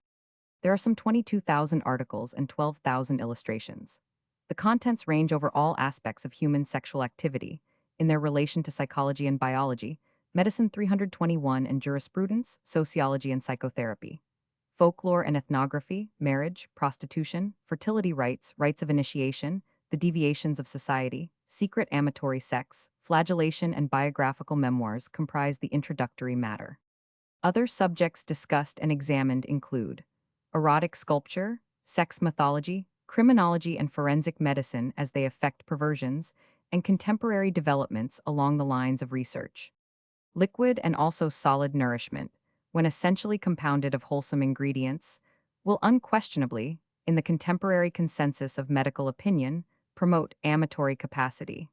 There are some 22,000 articles and 12,000 illustrations. The contents range over all aspects of human sexual activity, in their relation to psychology and biology, medicine 321 and jurisprudence, sociology and psychotherapy, folklore and ethnography, marriage, prostitution, fertility rites, rites of initiation, the deviations of society, secret amatory sex, flagellation and biographical memoirs comprise the introductory matter. Other subjects discussed and examined include erotic sculpture, sex mythology, criminology and forensic medicine as they affect perversions, and contemporary developments along the lines of research. Liquid and also solid nourishment, when essentially compounded of wholesome ingredients, will unquestionably, in the contemporary consensus of medical opinion, promote amatory capacity.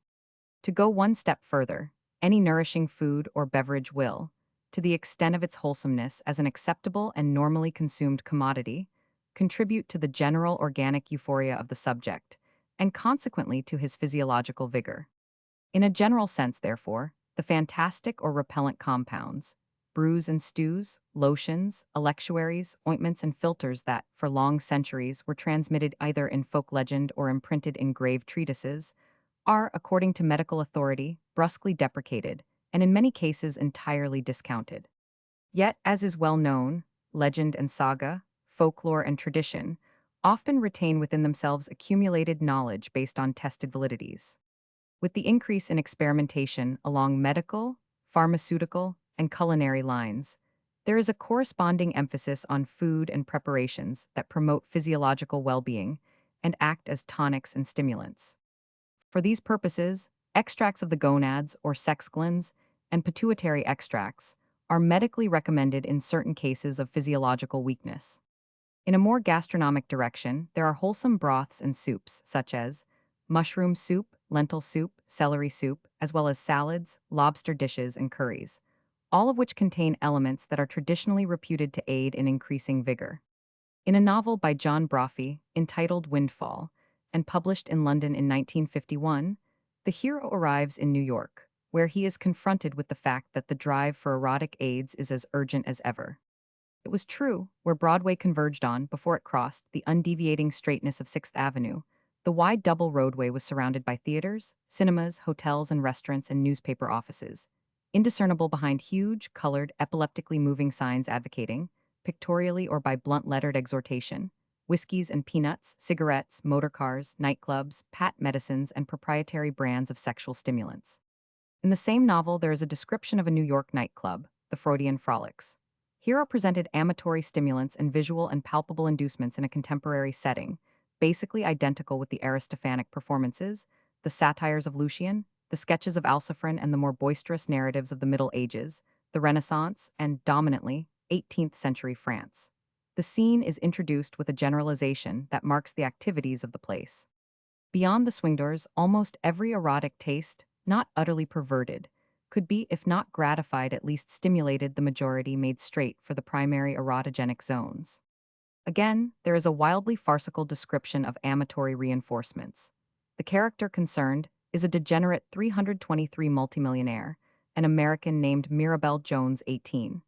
To go one step further, any nourishing food or beverage will, to the extent of its wholesomeness as an acceptable and normally consumed commodity, contribute to the general organic euphoria of the subject, and consequently to his physiological vigor. In a general sense, therefore, the fantastic or repellent compounds, brews and stews, lotions, electuaries, ointments, and philters that, for long centuries, were transmitted either in folk legend or imprinted in grave treatises, are, according to medical authority, brusquely deprecated, and in many cases entirely discounted. Yet, as is well known, legend and saga, folklore and tradition, often retain within themselves accumulated knowledge based on tested validities. With the increase in experimentation along medical, pharmaceutical, and culinary lines, there is a corresponding emphasis on food and preparations that promote physiological well-being and act as tonics and stimulants. For these purposes, extracts of the gonads or sex glands and pituitary extracts are medically recommended in certain cases of physiological weakness. In a more gastronomic direction, there are wholesome broths and soups, such as mushroom soup, lentil soup, celery soup, as well as salads, lobster dishes, and curries, all of which contain elements that are traditionally reputed to aid in increasing vigor. In a novel by John Brophy, entitled Windfall, and published in London in 1951, the hero arrives in New York, where he is confronted with the fact that the drive for erotic aids is as urgent as ever. It was true, where Broadway converged on, before it crossed, the undeviating straightness of Sixth Avenue. The wide double roadway was surrounded by theaters, cinemas, hotels and restaurants and newspaper offices, indiscernible behind huge, colored, epileptically moving signs advocating, pictorially or by blunt-lettered exhortation, whiskeys and peanuts, cigarettes, motor cars, nightclubs, patent medicines, and proprietary brands of sexual stimulants. In the same novel, there is a description of a New York nightclub, the Freudian Frolics. Hero presented amatory stimulants and visual and palpable inducements in a contemporary setting, basically identical with the Aristophanic performances, the satires of Lucian, the sketches of Alciphron, and the more boisterous narratives of the Middle Ages, the Renaissance, and, dominantly, 18th-century France. The scene is introduced with a generalization that marks the activities of the place. Beyond the swing doors, almost every erotic taste, not utterly perverted, could be, if not gratified, at least stimulated, the majority made straight for the primary erotogenic zones. Again, there is a wildly farcical description of amatory reinforcements. The character concerned is a degenerate 323 multimillionaire, an American named Mirabelle Jones 18.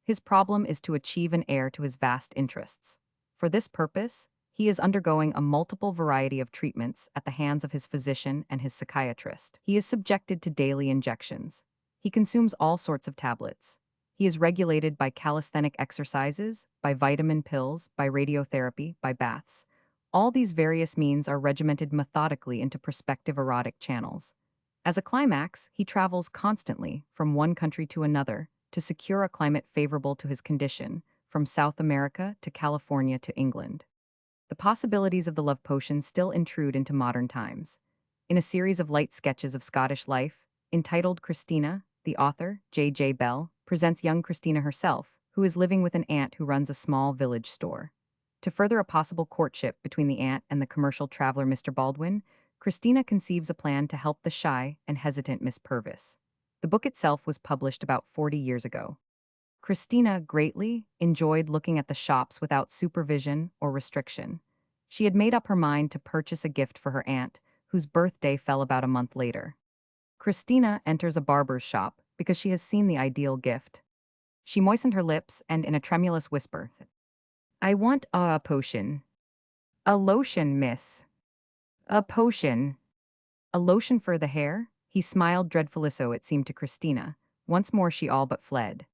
His problem is to achieve an heir to his vast interests. For this purpose, he is undergoing a multiple variety of treatments at the hands of his physician and his psychiatrist. He is subjected to daily injections. He consumes all sorts of tablets. He is regulated by calisthenic exercises, by vitamin pills, by radiotherapy, by baths. All these various means are regimented methodically into prospective erotic channels. As a climax, he travels constantly from one country to another to secure a climate favorable to his condition, from South America to California to England. The possibilities of the love potion still intrude into modern times. In a series of light sketches of Scottish life, entitled Christina, the author, J. Bell, presents young Christina herself, who is living with an aunt who runs a small village store. To further a possible courtship between the aunt and the commercial traveler Mr. Baldwin, Christina conceives a plan to help the shy and hesitant Miss Purvis. The book itself was published about 40 years ago. Christina greatly enjoyed looking at the shops without supervision or restriction. She had made up her mind to purchase a gift for her aunt, whose birthday fell about a month later. Christina enters a barber's shop because she has seen the ideal gift. She moistened her lips and, in a tremulous whisper, said, "I want a potion." "A lotion, miss." "A potion." "A lotion for the hair?" He smiled dreadfulisso, it seemed to Christina. Once more she all but fled.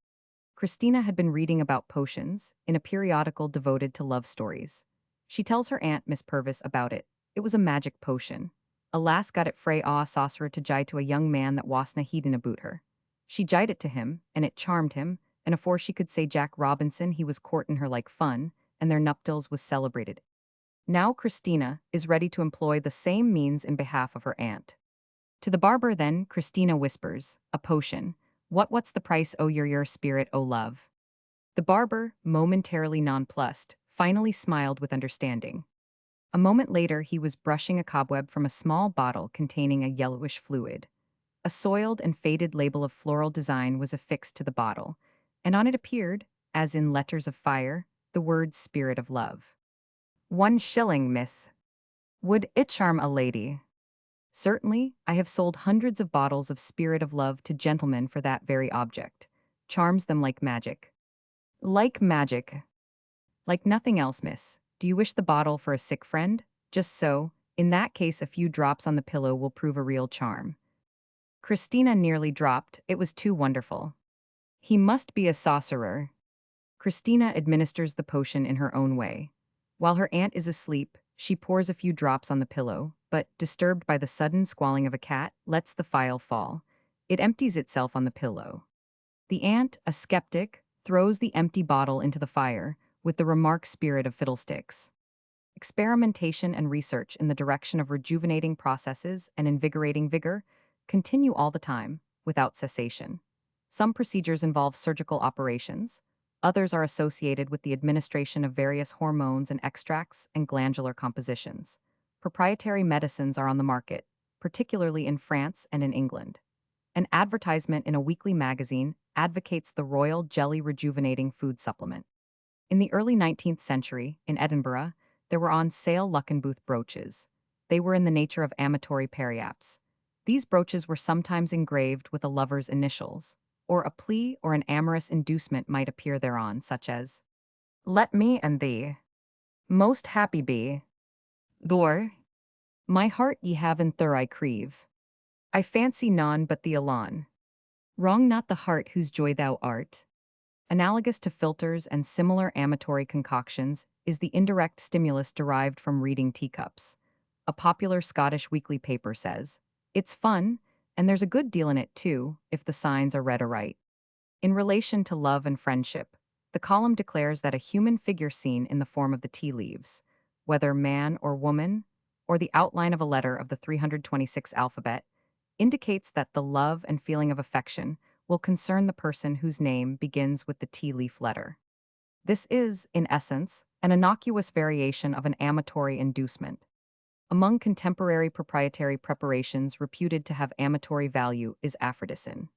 Christina had been reading about potions in a periodical devoted to love stories. She tells her aunt, Miss Purvis, about it. It was a magic potion. A lass got it frae a sorcerer to gie to a young man that wasna heeding aboot her. She gied it to him, and it charmed him, and afore she could say Jack Robinson he was courting her like fun, and their nuptials was celebrated. Now Christina is ready to employ the same means in behalf of her aunt. To the barber then, Christina whispers, "A potion. What's the price o' your spirit, o love?" The barber, momentarily nonplussed, finally smiled with understanding. A moment later he was brushing a cobweb from a small bottle containing a yellowish fluid. A soiled and faded label of floral design was affixed to the bottle, and on it appeared, as in letters of fire, the words "Spirit of Love." "1 shilling, miss. Would it charm a lady?" "Certainly, I have sold hundreds of bottles of Spirit of Love to gentlemen for that very object. Charms them like magic." "Like magic." "Like nothing else, miss. Do you wish the bottle for a sick friend?" "Just so. In that case a few drops on the pillow will prove a real charm." Christina nearly dropped, it was too wonderful. "He must be a sorcerer." Christina administers the potion in her own way. While her aunt is asleep, she pours a few drops on the pillow, but, disturbed by the sudden squalling of a cat, lets the phial fall. It empties itself on the pillow. The aunt, a skeptic, throws the empty bottle into the fire, with the remark "Spirit of fiddlesticks." Experimentation and research in the direction of rejuvenating processes and invigorating vigor continue all the time, without cessation. Some procedures involve surgical operations, others are associated with the administration of various hormones and extracts and glandular compositions. Proprietary medicines are on the market, particularly in France and in England. An advertisement in a weekly magazine advocates the Royal Jelly Rejuvenating Food Supplement. In the early 19th century, in Edinburgh, there were on sale Luckenbooth brooches. They were in the nature of amatory periapts. These brooches were sometimes engraved with a lover's initials, or a plea or an amorous inducement might appear thereon, such as, "Let me and thee most happy be," or "My heart ye have in thur I creve. I fancy none but thee alone. Wrong not the heart whose joy thou art." Analogous to filters and similar amatory concoctions is the indirect stimulus derived from reading teacups. A popular Scottish weekly paper says, "It's fun, and there's a good deal in it too, if the signs are read aright." In relation to love and friendship, the column declares that a human figure seen in the form of the tea leaves, whether man or woman, or the outline of a letter of the 326 alphabet, indicates that the love and feeling of affection will concern the person whose name begins with the tea leaf letter. This is, in essence, an innocuous variation of an amatory inducement. Among contemporary proprietary preparations reputed to have amatory value is aphrodisine.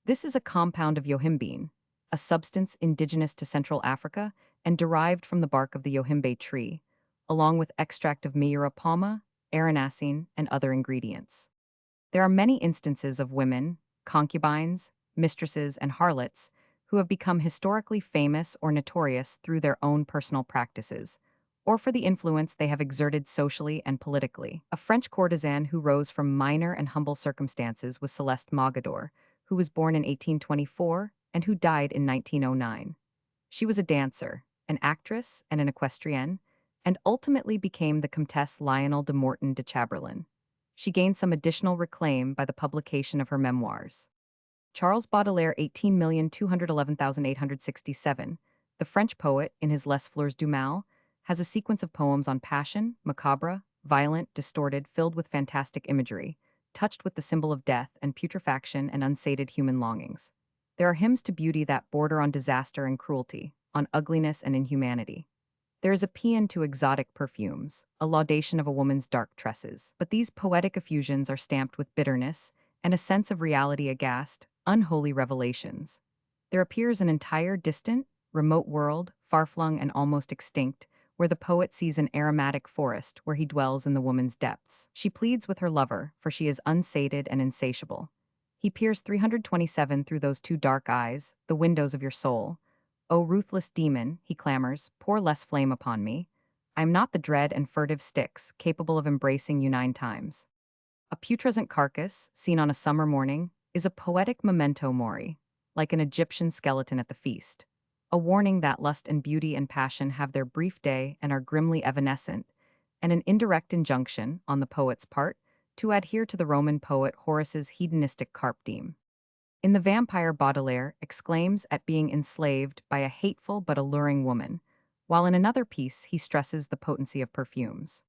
This is a compound of yohimbine, a substance indigenous to Central Africa and derived from the bark of the yohimbe tree, along with extract of Meyura palma, erinacine, and other ingredients. There are many instances of women, concubines, mistresses, and harlots who have become historically famous or notorious through their own personal practices, or for the influence they have exerted socially and politically. A French courtesan who rose from minor and humble circumstances was Celeste Mogador, who was born in 1824 and who died in 1909. She was a dancer, an actress, and an equestrienne, and ultimately became the Comtesse Lionel de Morton de Chamberlain. She gained some additional reclaim by the publication of her memoirs. Charles Baudelaire, 18,211,867, the French poet, in his Les Fleurs du Mal, has a sequence of poems on passion, macabre, violent, distorted, filled with fantastic imagery, touched with the symbol of death and putrefaction and unsated human longings. There are hymns to beauty that border on disaster and cruelty, on ugliness and inhumanity. There is a paean to exotic perfumes, a laudation of a woman's dark tresses. But these poetic effusions are stamped with bitterness and a sense of reality aghast, unholy revelations. There appears an entire distant, remote world, far-flung and almost extinct, where the poet sees an aromatic forest where he dwells in the woman's depths. She pleads with her lover, for she is unsated and insatiable. He peers 327 through those two dark eyes, the windows of your soul. O ruthless demon, he clamors, pour less flame upon me. I am not the dread and furtive Styx, capable of embracing you 9 times. A putrescent carcass, seen on a summer morning, is a poetic memento mori, like an Egyptian skeleton at the feast. A warning that lust and beauty and passion have their brief day and are grimly evanescent, and an indirect injunction, on the poet's part, to adhere to the Roman poet Horace's hedonistic carpe diem. In The Vampire, Baudelaire exclaims at being enslaved by a hateful but alluring woman, while in another piece he stresses the potency of perfumes.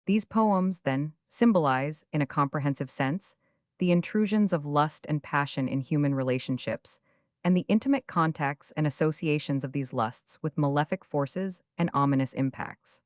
These poems, then, symbolize, in a comprehensive sense, the intrusions of lust and passion in human relationships, and the intimate contacts and associations of these lusts with malefic forces and ominous impacts.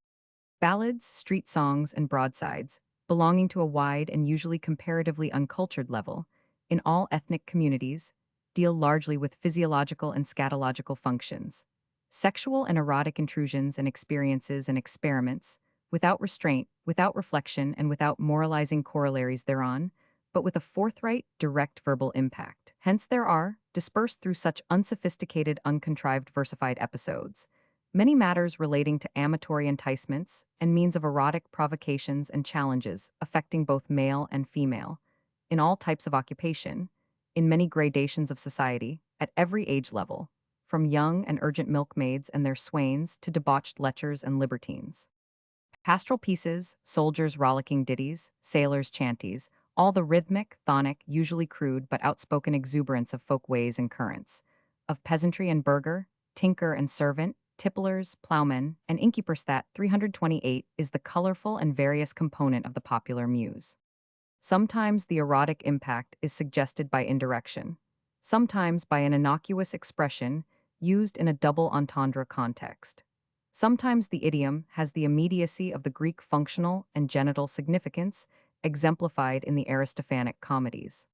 Ballads, street songs, and broadsides, belonging to a wide and usually comparatively uncultured level, in all ethnic communities, deal largely with physiological and scatological functions. Sexual and erotic intrusions and experiences and experiments, without restraint, without reflection, and without moralizing corollaries thereon, but with a forthright, direct verbal impact. Hence there are, dispersed through such unsophisticated, uncontrived versified episodes, many matters relating to amatory enticements and means of erotic provocations and challenges affecting both male and female, in all types of occupation, in many gradations of society, at every age level, from young and urgent milkmaids and their swains to debauched lechers and libertines. Pastoral pieces, soldiers' rollicking ditties, sailors' chanties, all the rhythmic, thonic, usually crude but outspoken exuberance of folk ways and currents, of peasantry and burgher, tinker and servant, tipplers, ploughmen, and innkeepers. That 328 is the colorful and various component of the popular muse. Sometimes the erotic impact is suggested by indirection, sometimes by an innocuous expression used in a double entendre context. Sometimes the idiom has the immediacy of the Greek functional and genital significance exemplified in the Aristophanic comedies.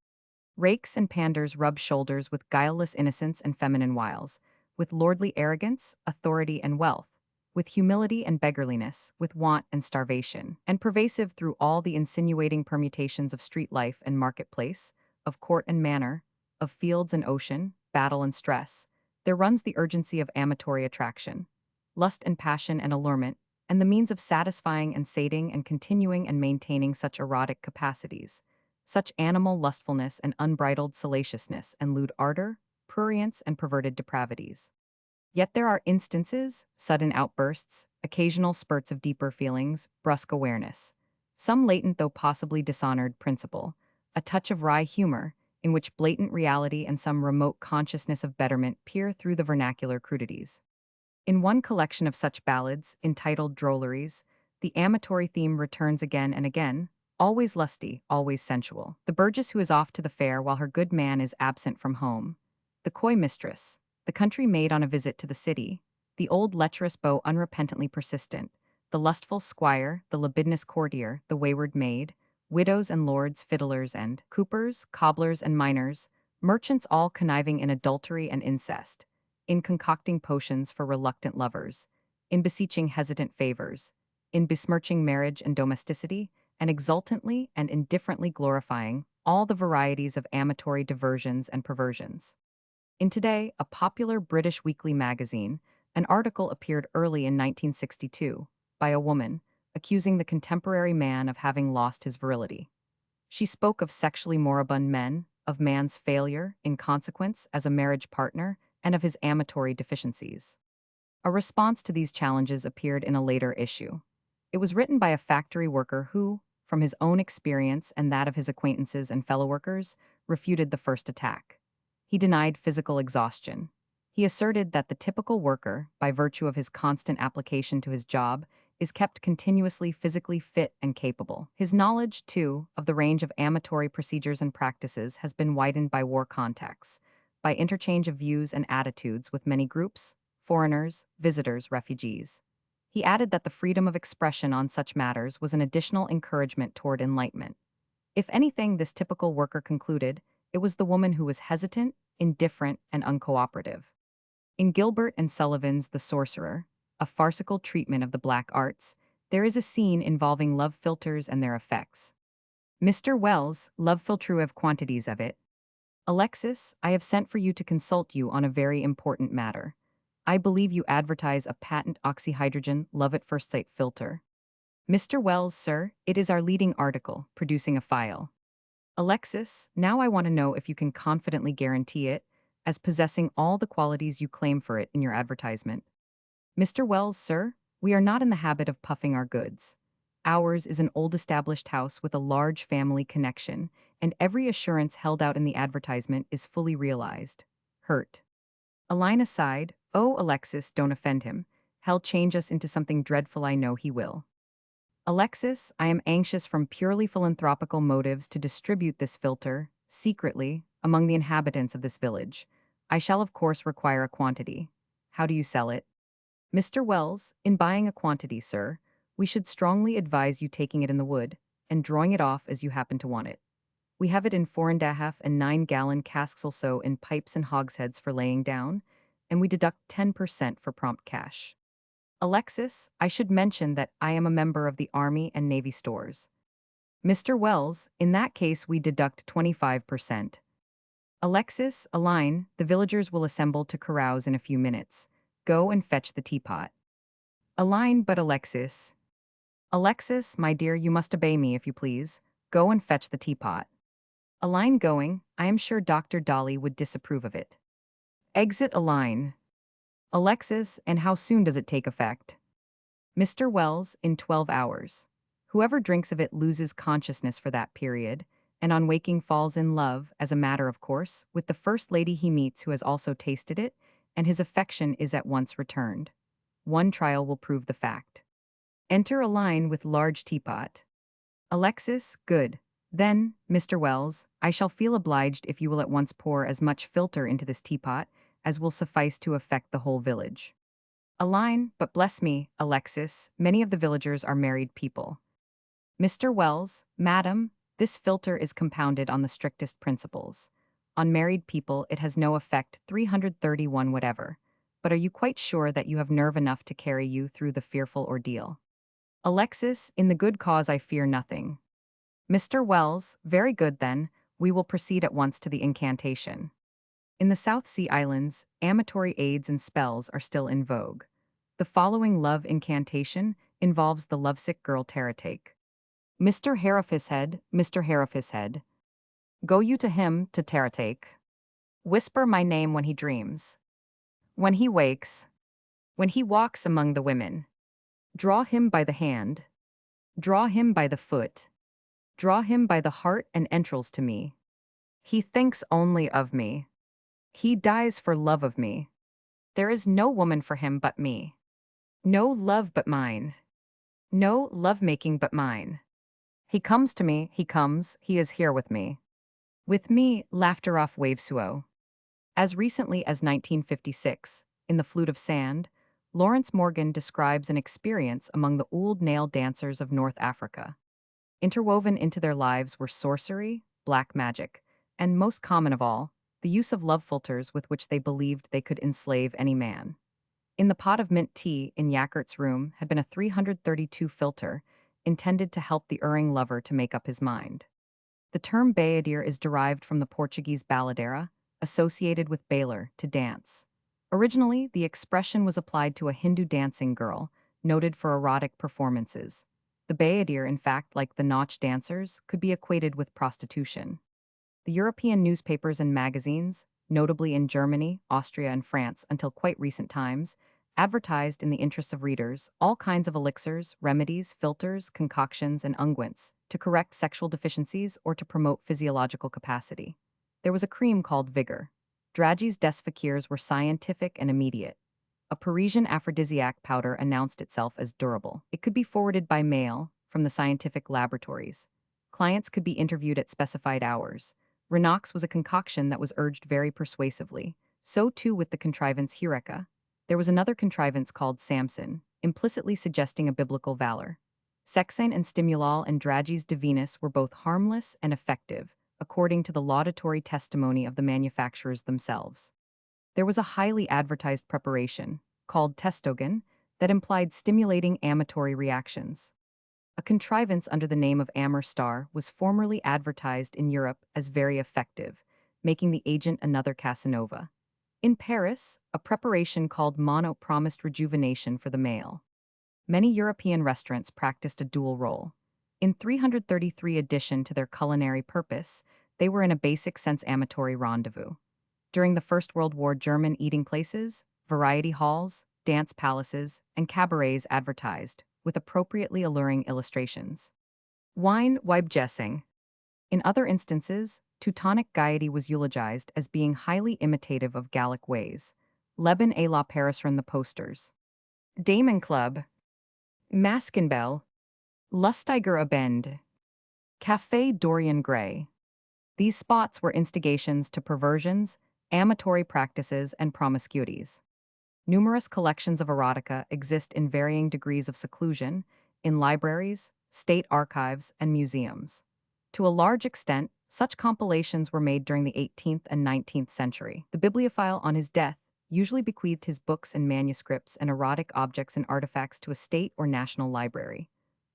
Rakes and panders rub shoulders with guileless innocence and feminine wiles, with lordly arrogance, authority, and wealth, with humility and beggarliness, with want and starvation, and pervasive through all the insinuating permutations of street life and marketplace, of court and manor, of fields and ocean, battle and stress, there runs the urgency of amatory attraction, lust and passion and allurement, and the means of satisfying and sating and continuing and maintaining such erotic capacities, such animal lustfulness and unbridled salaciousness and lewd ardor, prurience and perverted depravities. Yet there are instances, sudden outbursts, occasional spurts of deeper feelings, brusque awareness, some latent though possibly dishonored principle, a touch of wry humor, in which blatant reality and some remote consciousness of betterment peer through the vernacular crudities. In one collection of such ballads, entitled Drolleries, the amatory theme returns again and again, always lusty, always sensual. The burgess who is off to the fair while her good man is absent from home, the coy mistress, the country maid on a visit to the city, the old lecherous beau unrepentantly persistent, the lustful squire, the libidinous courtier, the wayward maid, widows and lords, fiddlers and coopers, cobblers and miners, merchants all conniving in adultery and incest, in concocting potions for reluctant lovers, in beseeching hesitant favors, in besmirching marriage and domesticity, and exultantly and indifferently glorifying all the varieties of amatory diversions and perversions. In Today, a popular British weekly magazine, an article appeared early in 1962 by a woman accusing the contemporary man of having lost his virility. She spoke of sexually moribund men, of man's failure, in consequence, as a marriage partner, and of his amatory deficiencies. A response to these challenges appeared in a later issue. It was written by a factory worker who, from his own experience and that of his acquaintances and fellow workers, refuted the first attack. He denied physical exhaustion. He asserted that the typical worker, by virtue of his constant application to his job, is kept continuously physically fit and capable. His knowledge, too, of the range of amatory procedures and practices has been widened by war contacts, by interchange of views and attitudes with many groups, foreigners, visitors, refugees. He added that the freedom of expression on such matters was an additional encouragement toward enlightenment. If anything, this typical worker concluded, it was the woman who was hesitant, indifferent, and uncooperative. In Gilbert and Sullivan's The Sorcerer, a farcical treatment of the black arts, there is a scene involving love philters and their effects. Mr. Wells, love filtru have quantities of it. Alexis, I have sent for you to consult you on a very important matter. I believe you advertise a patent oxyhydrogen love at first sight filter. Mr. Wells, sir, it is our leading article, producing a file. Alexis, now I want to know if you can confidently guarantee it, as possessing all the qualities you claim for it in your advertisement. Mr. Wells, sir, we are not in the habit of puffing our goods. Ours is an old established house with a large family connection, and every assurance held out in the advertisement is fully realized. Hurt. A line aside, oh, Alexis, don't offend him. He'll change us into something dreadful, I know he will. Alexis, I am anxious from purely philanthropical motives to distribute this filter, secretly, among the inhabitants of this village. I shall of course require a quantity. How do you sell it? Mr. Wells, in buying a quantity, sir, we should strongly advise you taking it in the wood, and drawing it off as you happen to want it. We have it in 4.5 and 9-gallon casks also in pipes and hogsheads for laying down, and we deduct 10% for prompt cash. Alexis, I should mention that I am a member of the Army and Navy stores. Mr. Wells, in that case we deduct 25%. Alexis, Aline, the villagers will assemble to carouse in a few minutes. Go and fetch the teapot. Aline, but Alexis. Alexis, my dear, you must obey me if you please. Go and fetch the teapot. Aline going, I am sure Dr. Dolly would disapprove of it. Exit Aline. Alexis, and how soon does it take effect? Mr. Wells, in 12 hours. Whoever drinks of it loses consciousness for that period, and on waking falls in love, as a matter of course, with the first lady he meets who has also tasted it, and his affection is at once returned. One trial will prove the fact. Enter a line with large teapot. Alexis, good. Then, Mr. Wells, I shall feel obliged if you will at once pour as much filter into this teapot as will suffice to affect the whole village. Aline, but bless me, Alexis, many of the villagers are married people. Mr. Wells, madam, this filter is compounded on the strictest principles. On married people it has no effect 331 whatever. But are you quite sure that you have nerve enough to carry you through the fearful ordeal? Alexis, in the good cause I fear nothing. Mr. Wells, very good then, we will proceed at once to the incantation. In the South Sea Islands, amatory aids and spells are still in vogue. The following love incantation involves the lovesick girl Taratake. Mr. Hair of his head, Mr. Hair of his head. Go you to him, to Taratake. Whisper my name when he dreams. When he wakes. When he walks among the women. Draw him by the hand. Draw him by the foot. Draw him by the heart and entrails to me. He thinks only of me. He dies for love of me. There is no woman for him but me. No love but mine. No love-making but mine. He comes to me, he comes, he is here with me. With me, laughter off Wavesuo. As recently as 1956, in The Flute of Sand, Lawrence Morgan describes an experience among the Ould Nail dancers of North Africa. Interwoven into their lives were sorcery, black magic, and most common of all, the use of love philters with which they believed they could enslave any man. In the pot of mint tea in Yackert's room had been a 332 filter, intended to help the erring lover to make up his mind. The term bayadir is derived from the Portuguese baladera, associated with bailar, to dance. Originally, the expression was applied to a Hindu dancing girl, noted for erotic performances. The bayadir, in fact, like the nautch dancers, could be equated with prostitution. The European newspapers and magazines, notably in Germany, Austria, and France until quite recent times, advertised in the interests of readers all kinds of elixirs, remedies, filters, concoctions, and unguents to correct sexual deficiencies or to promote physiological capacity. There was a cream called Vigor. Dragi's des fakirs were scientific and immediate. a Parisian aphrodisiac powder announced itself as durable. It could be forwarded by mail from the scientific laboratories. Clients could be interviewed at specified hours. Renox was a concoction that was urged very persuasively. So too with the contrivance Heureka. There was another contrivance called Samson, implicitly suggesting a biblical valor. Sexane and Stimulol and Drages divinus were both harmless and effective, according to the laudatory testimony of the manufacturers themselves. There was a highly advertised preparation, called testogen, that implied stimulating amatory reactions. A contrivance under the name of Amber Star was formerly advertised in Europe as very effective, making the agent another Casanova. In Paris, a preparation called Mono promised rejuvenation for the male. Many European restaurants practiced a dual role. In 333 addition to their culinary purpose, they were in a basic sense amatory rendezvous. During the First World War, German eating places, variety halls, dance palaces, and cabarets advertised, with appropriately alluring illustrations. Wine Weibjessing. In other instances, Teutonic gaiety was eulogized as being highly imitative of Gallic ways. Leben et la Paris ran the posters. Damon Club. Maskenbell. Lustiger Abend. Café Dorian Gray. These spots were instigations to perversions, amatory practices, and promiscuities. Numerous collections of erotica exist in varying degrees of seclusion in libraries, state archives, and museums. To a large extent, such compilations were made during the 18th and 19th century. The bibliophile on his death usually bequeathed his books and manuscripts and erotic objects and artifacts to a state or national library.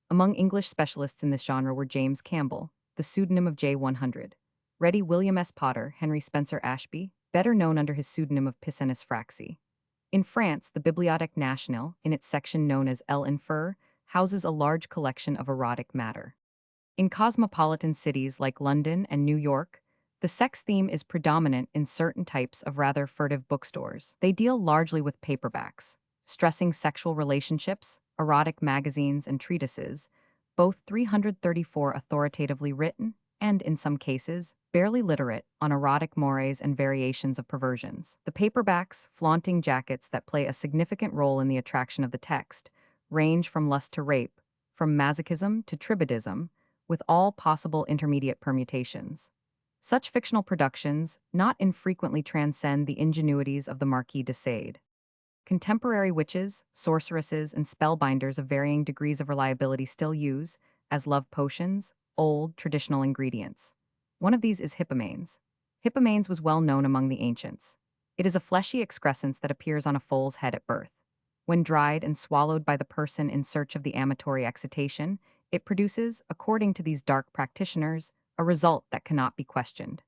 Among English specialists in this genre were James Campbell, the pseudonym of J100, Ready William S. Potter, Henry Spencer Ashby, better known under his pseudonym of Picenus Fraxi. In France, the Bibliothèque Nationale, in its section known as L'Enfer, houses a large collection of erotic matter. In cosmopolitan cities like London and New York, the sex theme is predominant in certain types of rather furtive bookstores. They deal largely with paperbacks, stressing sexual relationships, erotic magazines, and treatises, both 334 authoritatively written and, in some cases, barely literate, on erotic mores and variations of perversions. The paperbacks, flaunting jackets that play a significant role in the attraction of the text, range from lust to rape, from masochism to tribadism, with all possible intermediate permutations. Such fictional productions not infrequently transcend the ingenuities of the Marquis de Sade. Contemporary witches, sorceresses, and spellbinders of varying degrees of reliability still use, as love potions, old, traditional ingredients. One of these is hippomanes. Hippomanes was well known among the ancients. It is a fleshy excrescence that appears on a foal's head at birth. When dried and swallowed by the person in search of the amatory excitation, it produces, according to these dark practitioners, a result that cannot be questioned.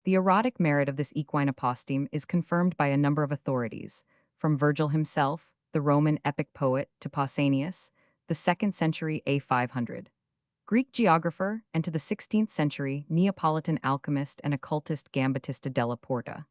The erotic merit of this equine aposteme is confirmed by a number of authorities, from Virgil himself, the Roman epic poet, to Pausanias, the 2nd century A500. Greek geographer, and to the 16th century Neapolitan alchemist and occultist Gambitista della Porta.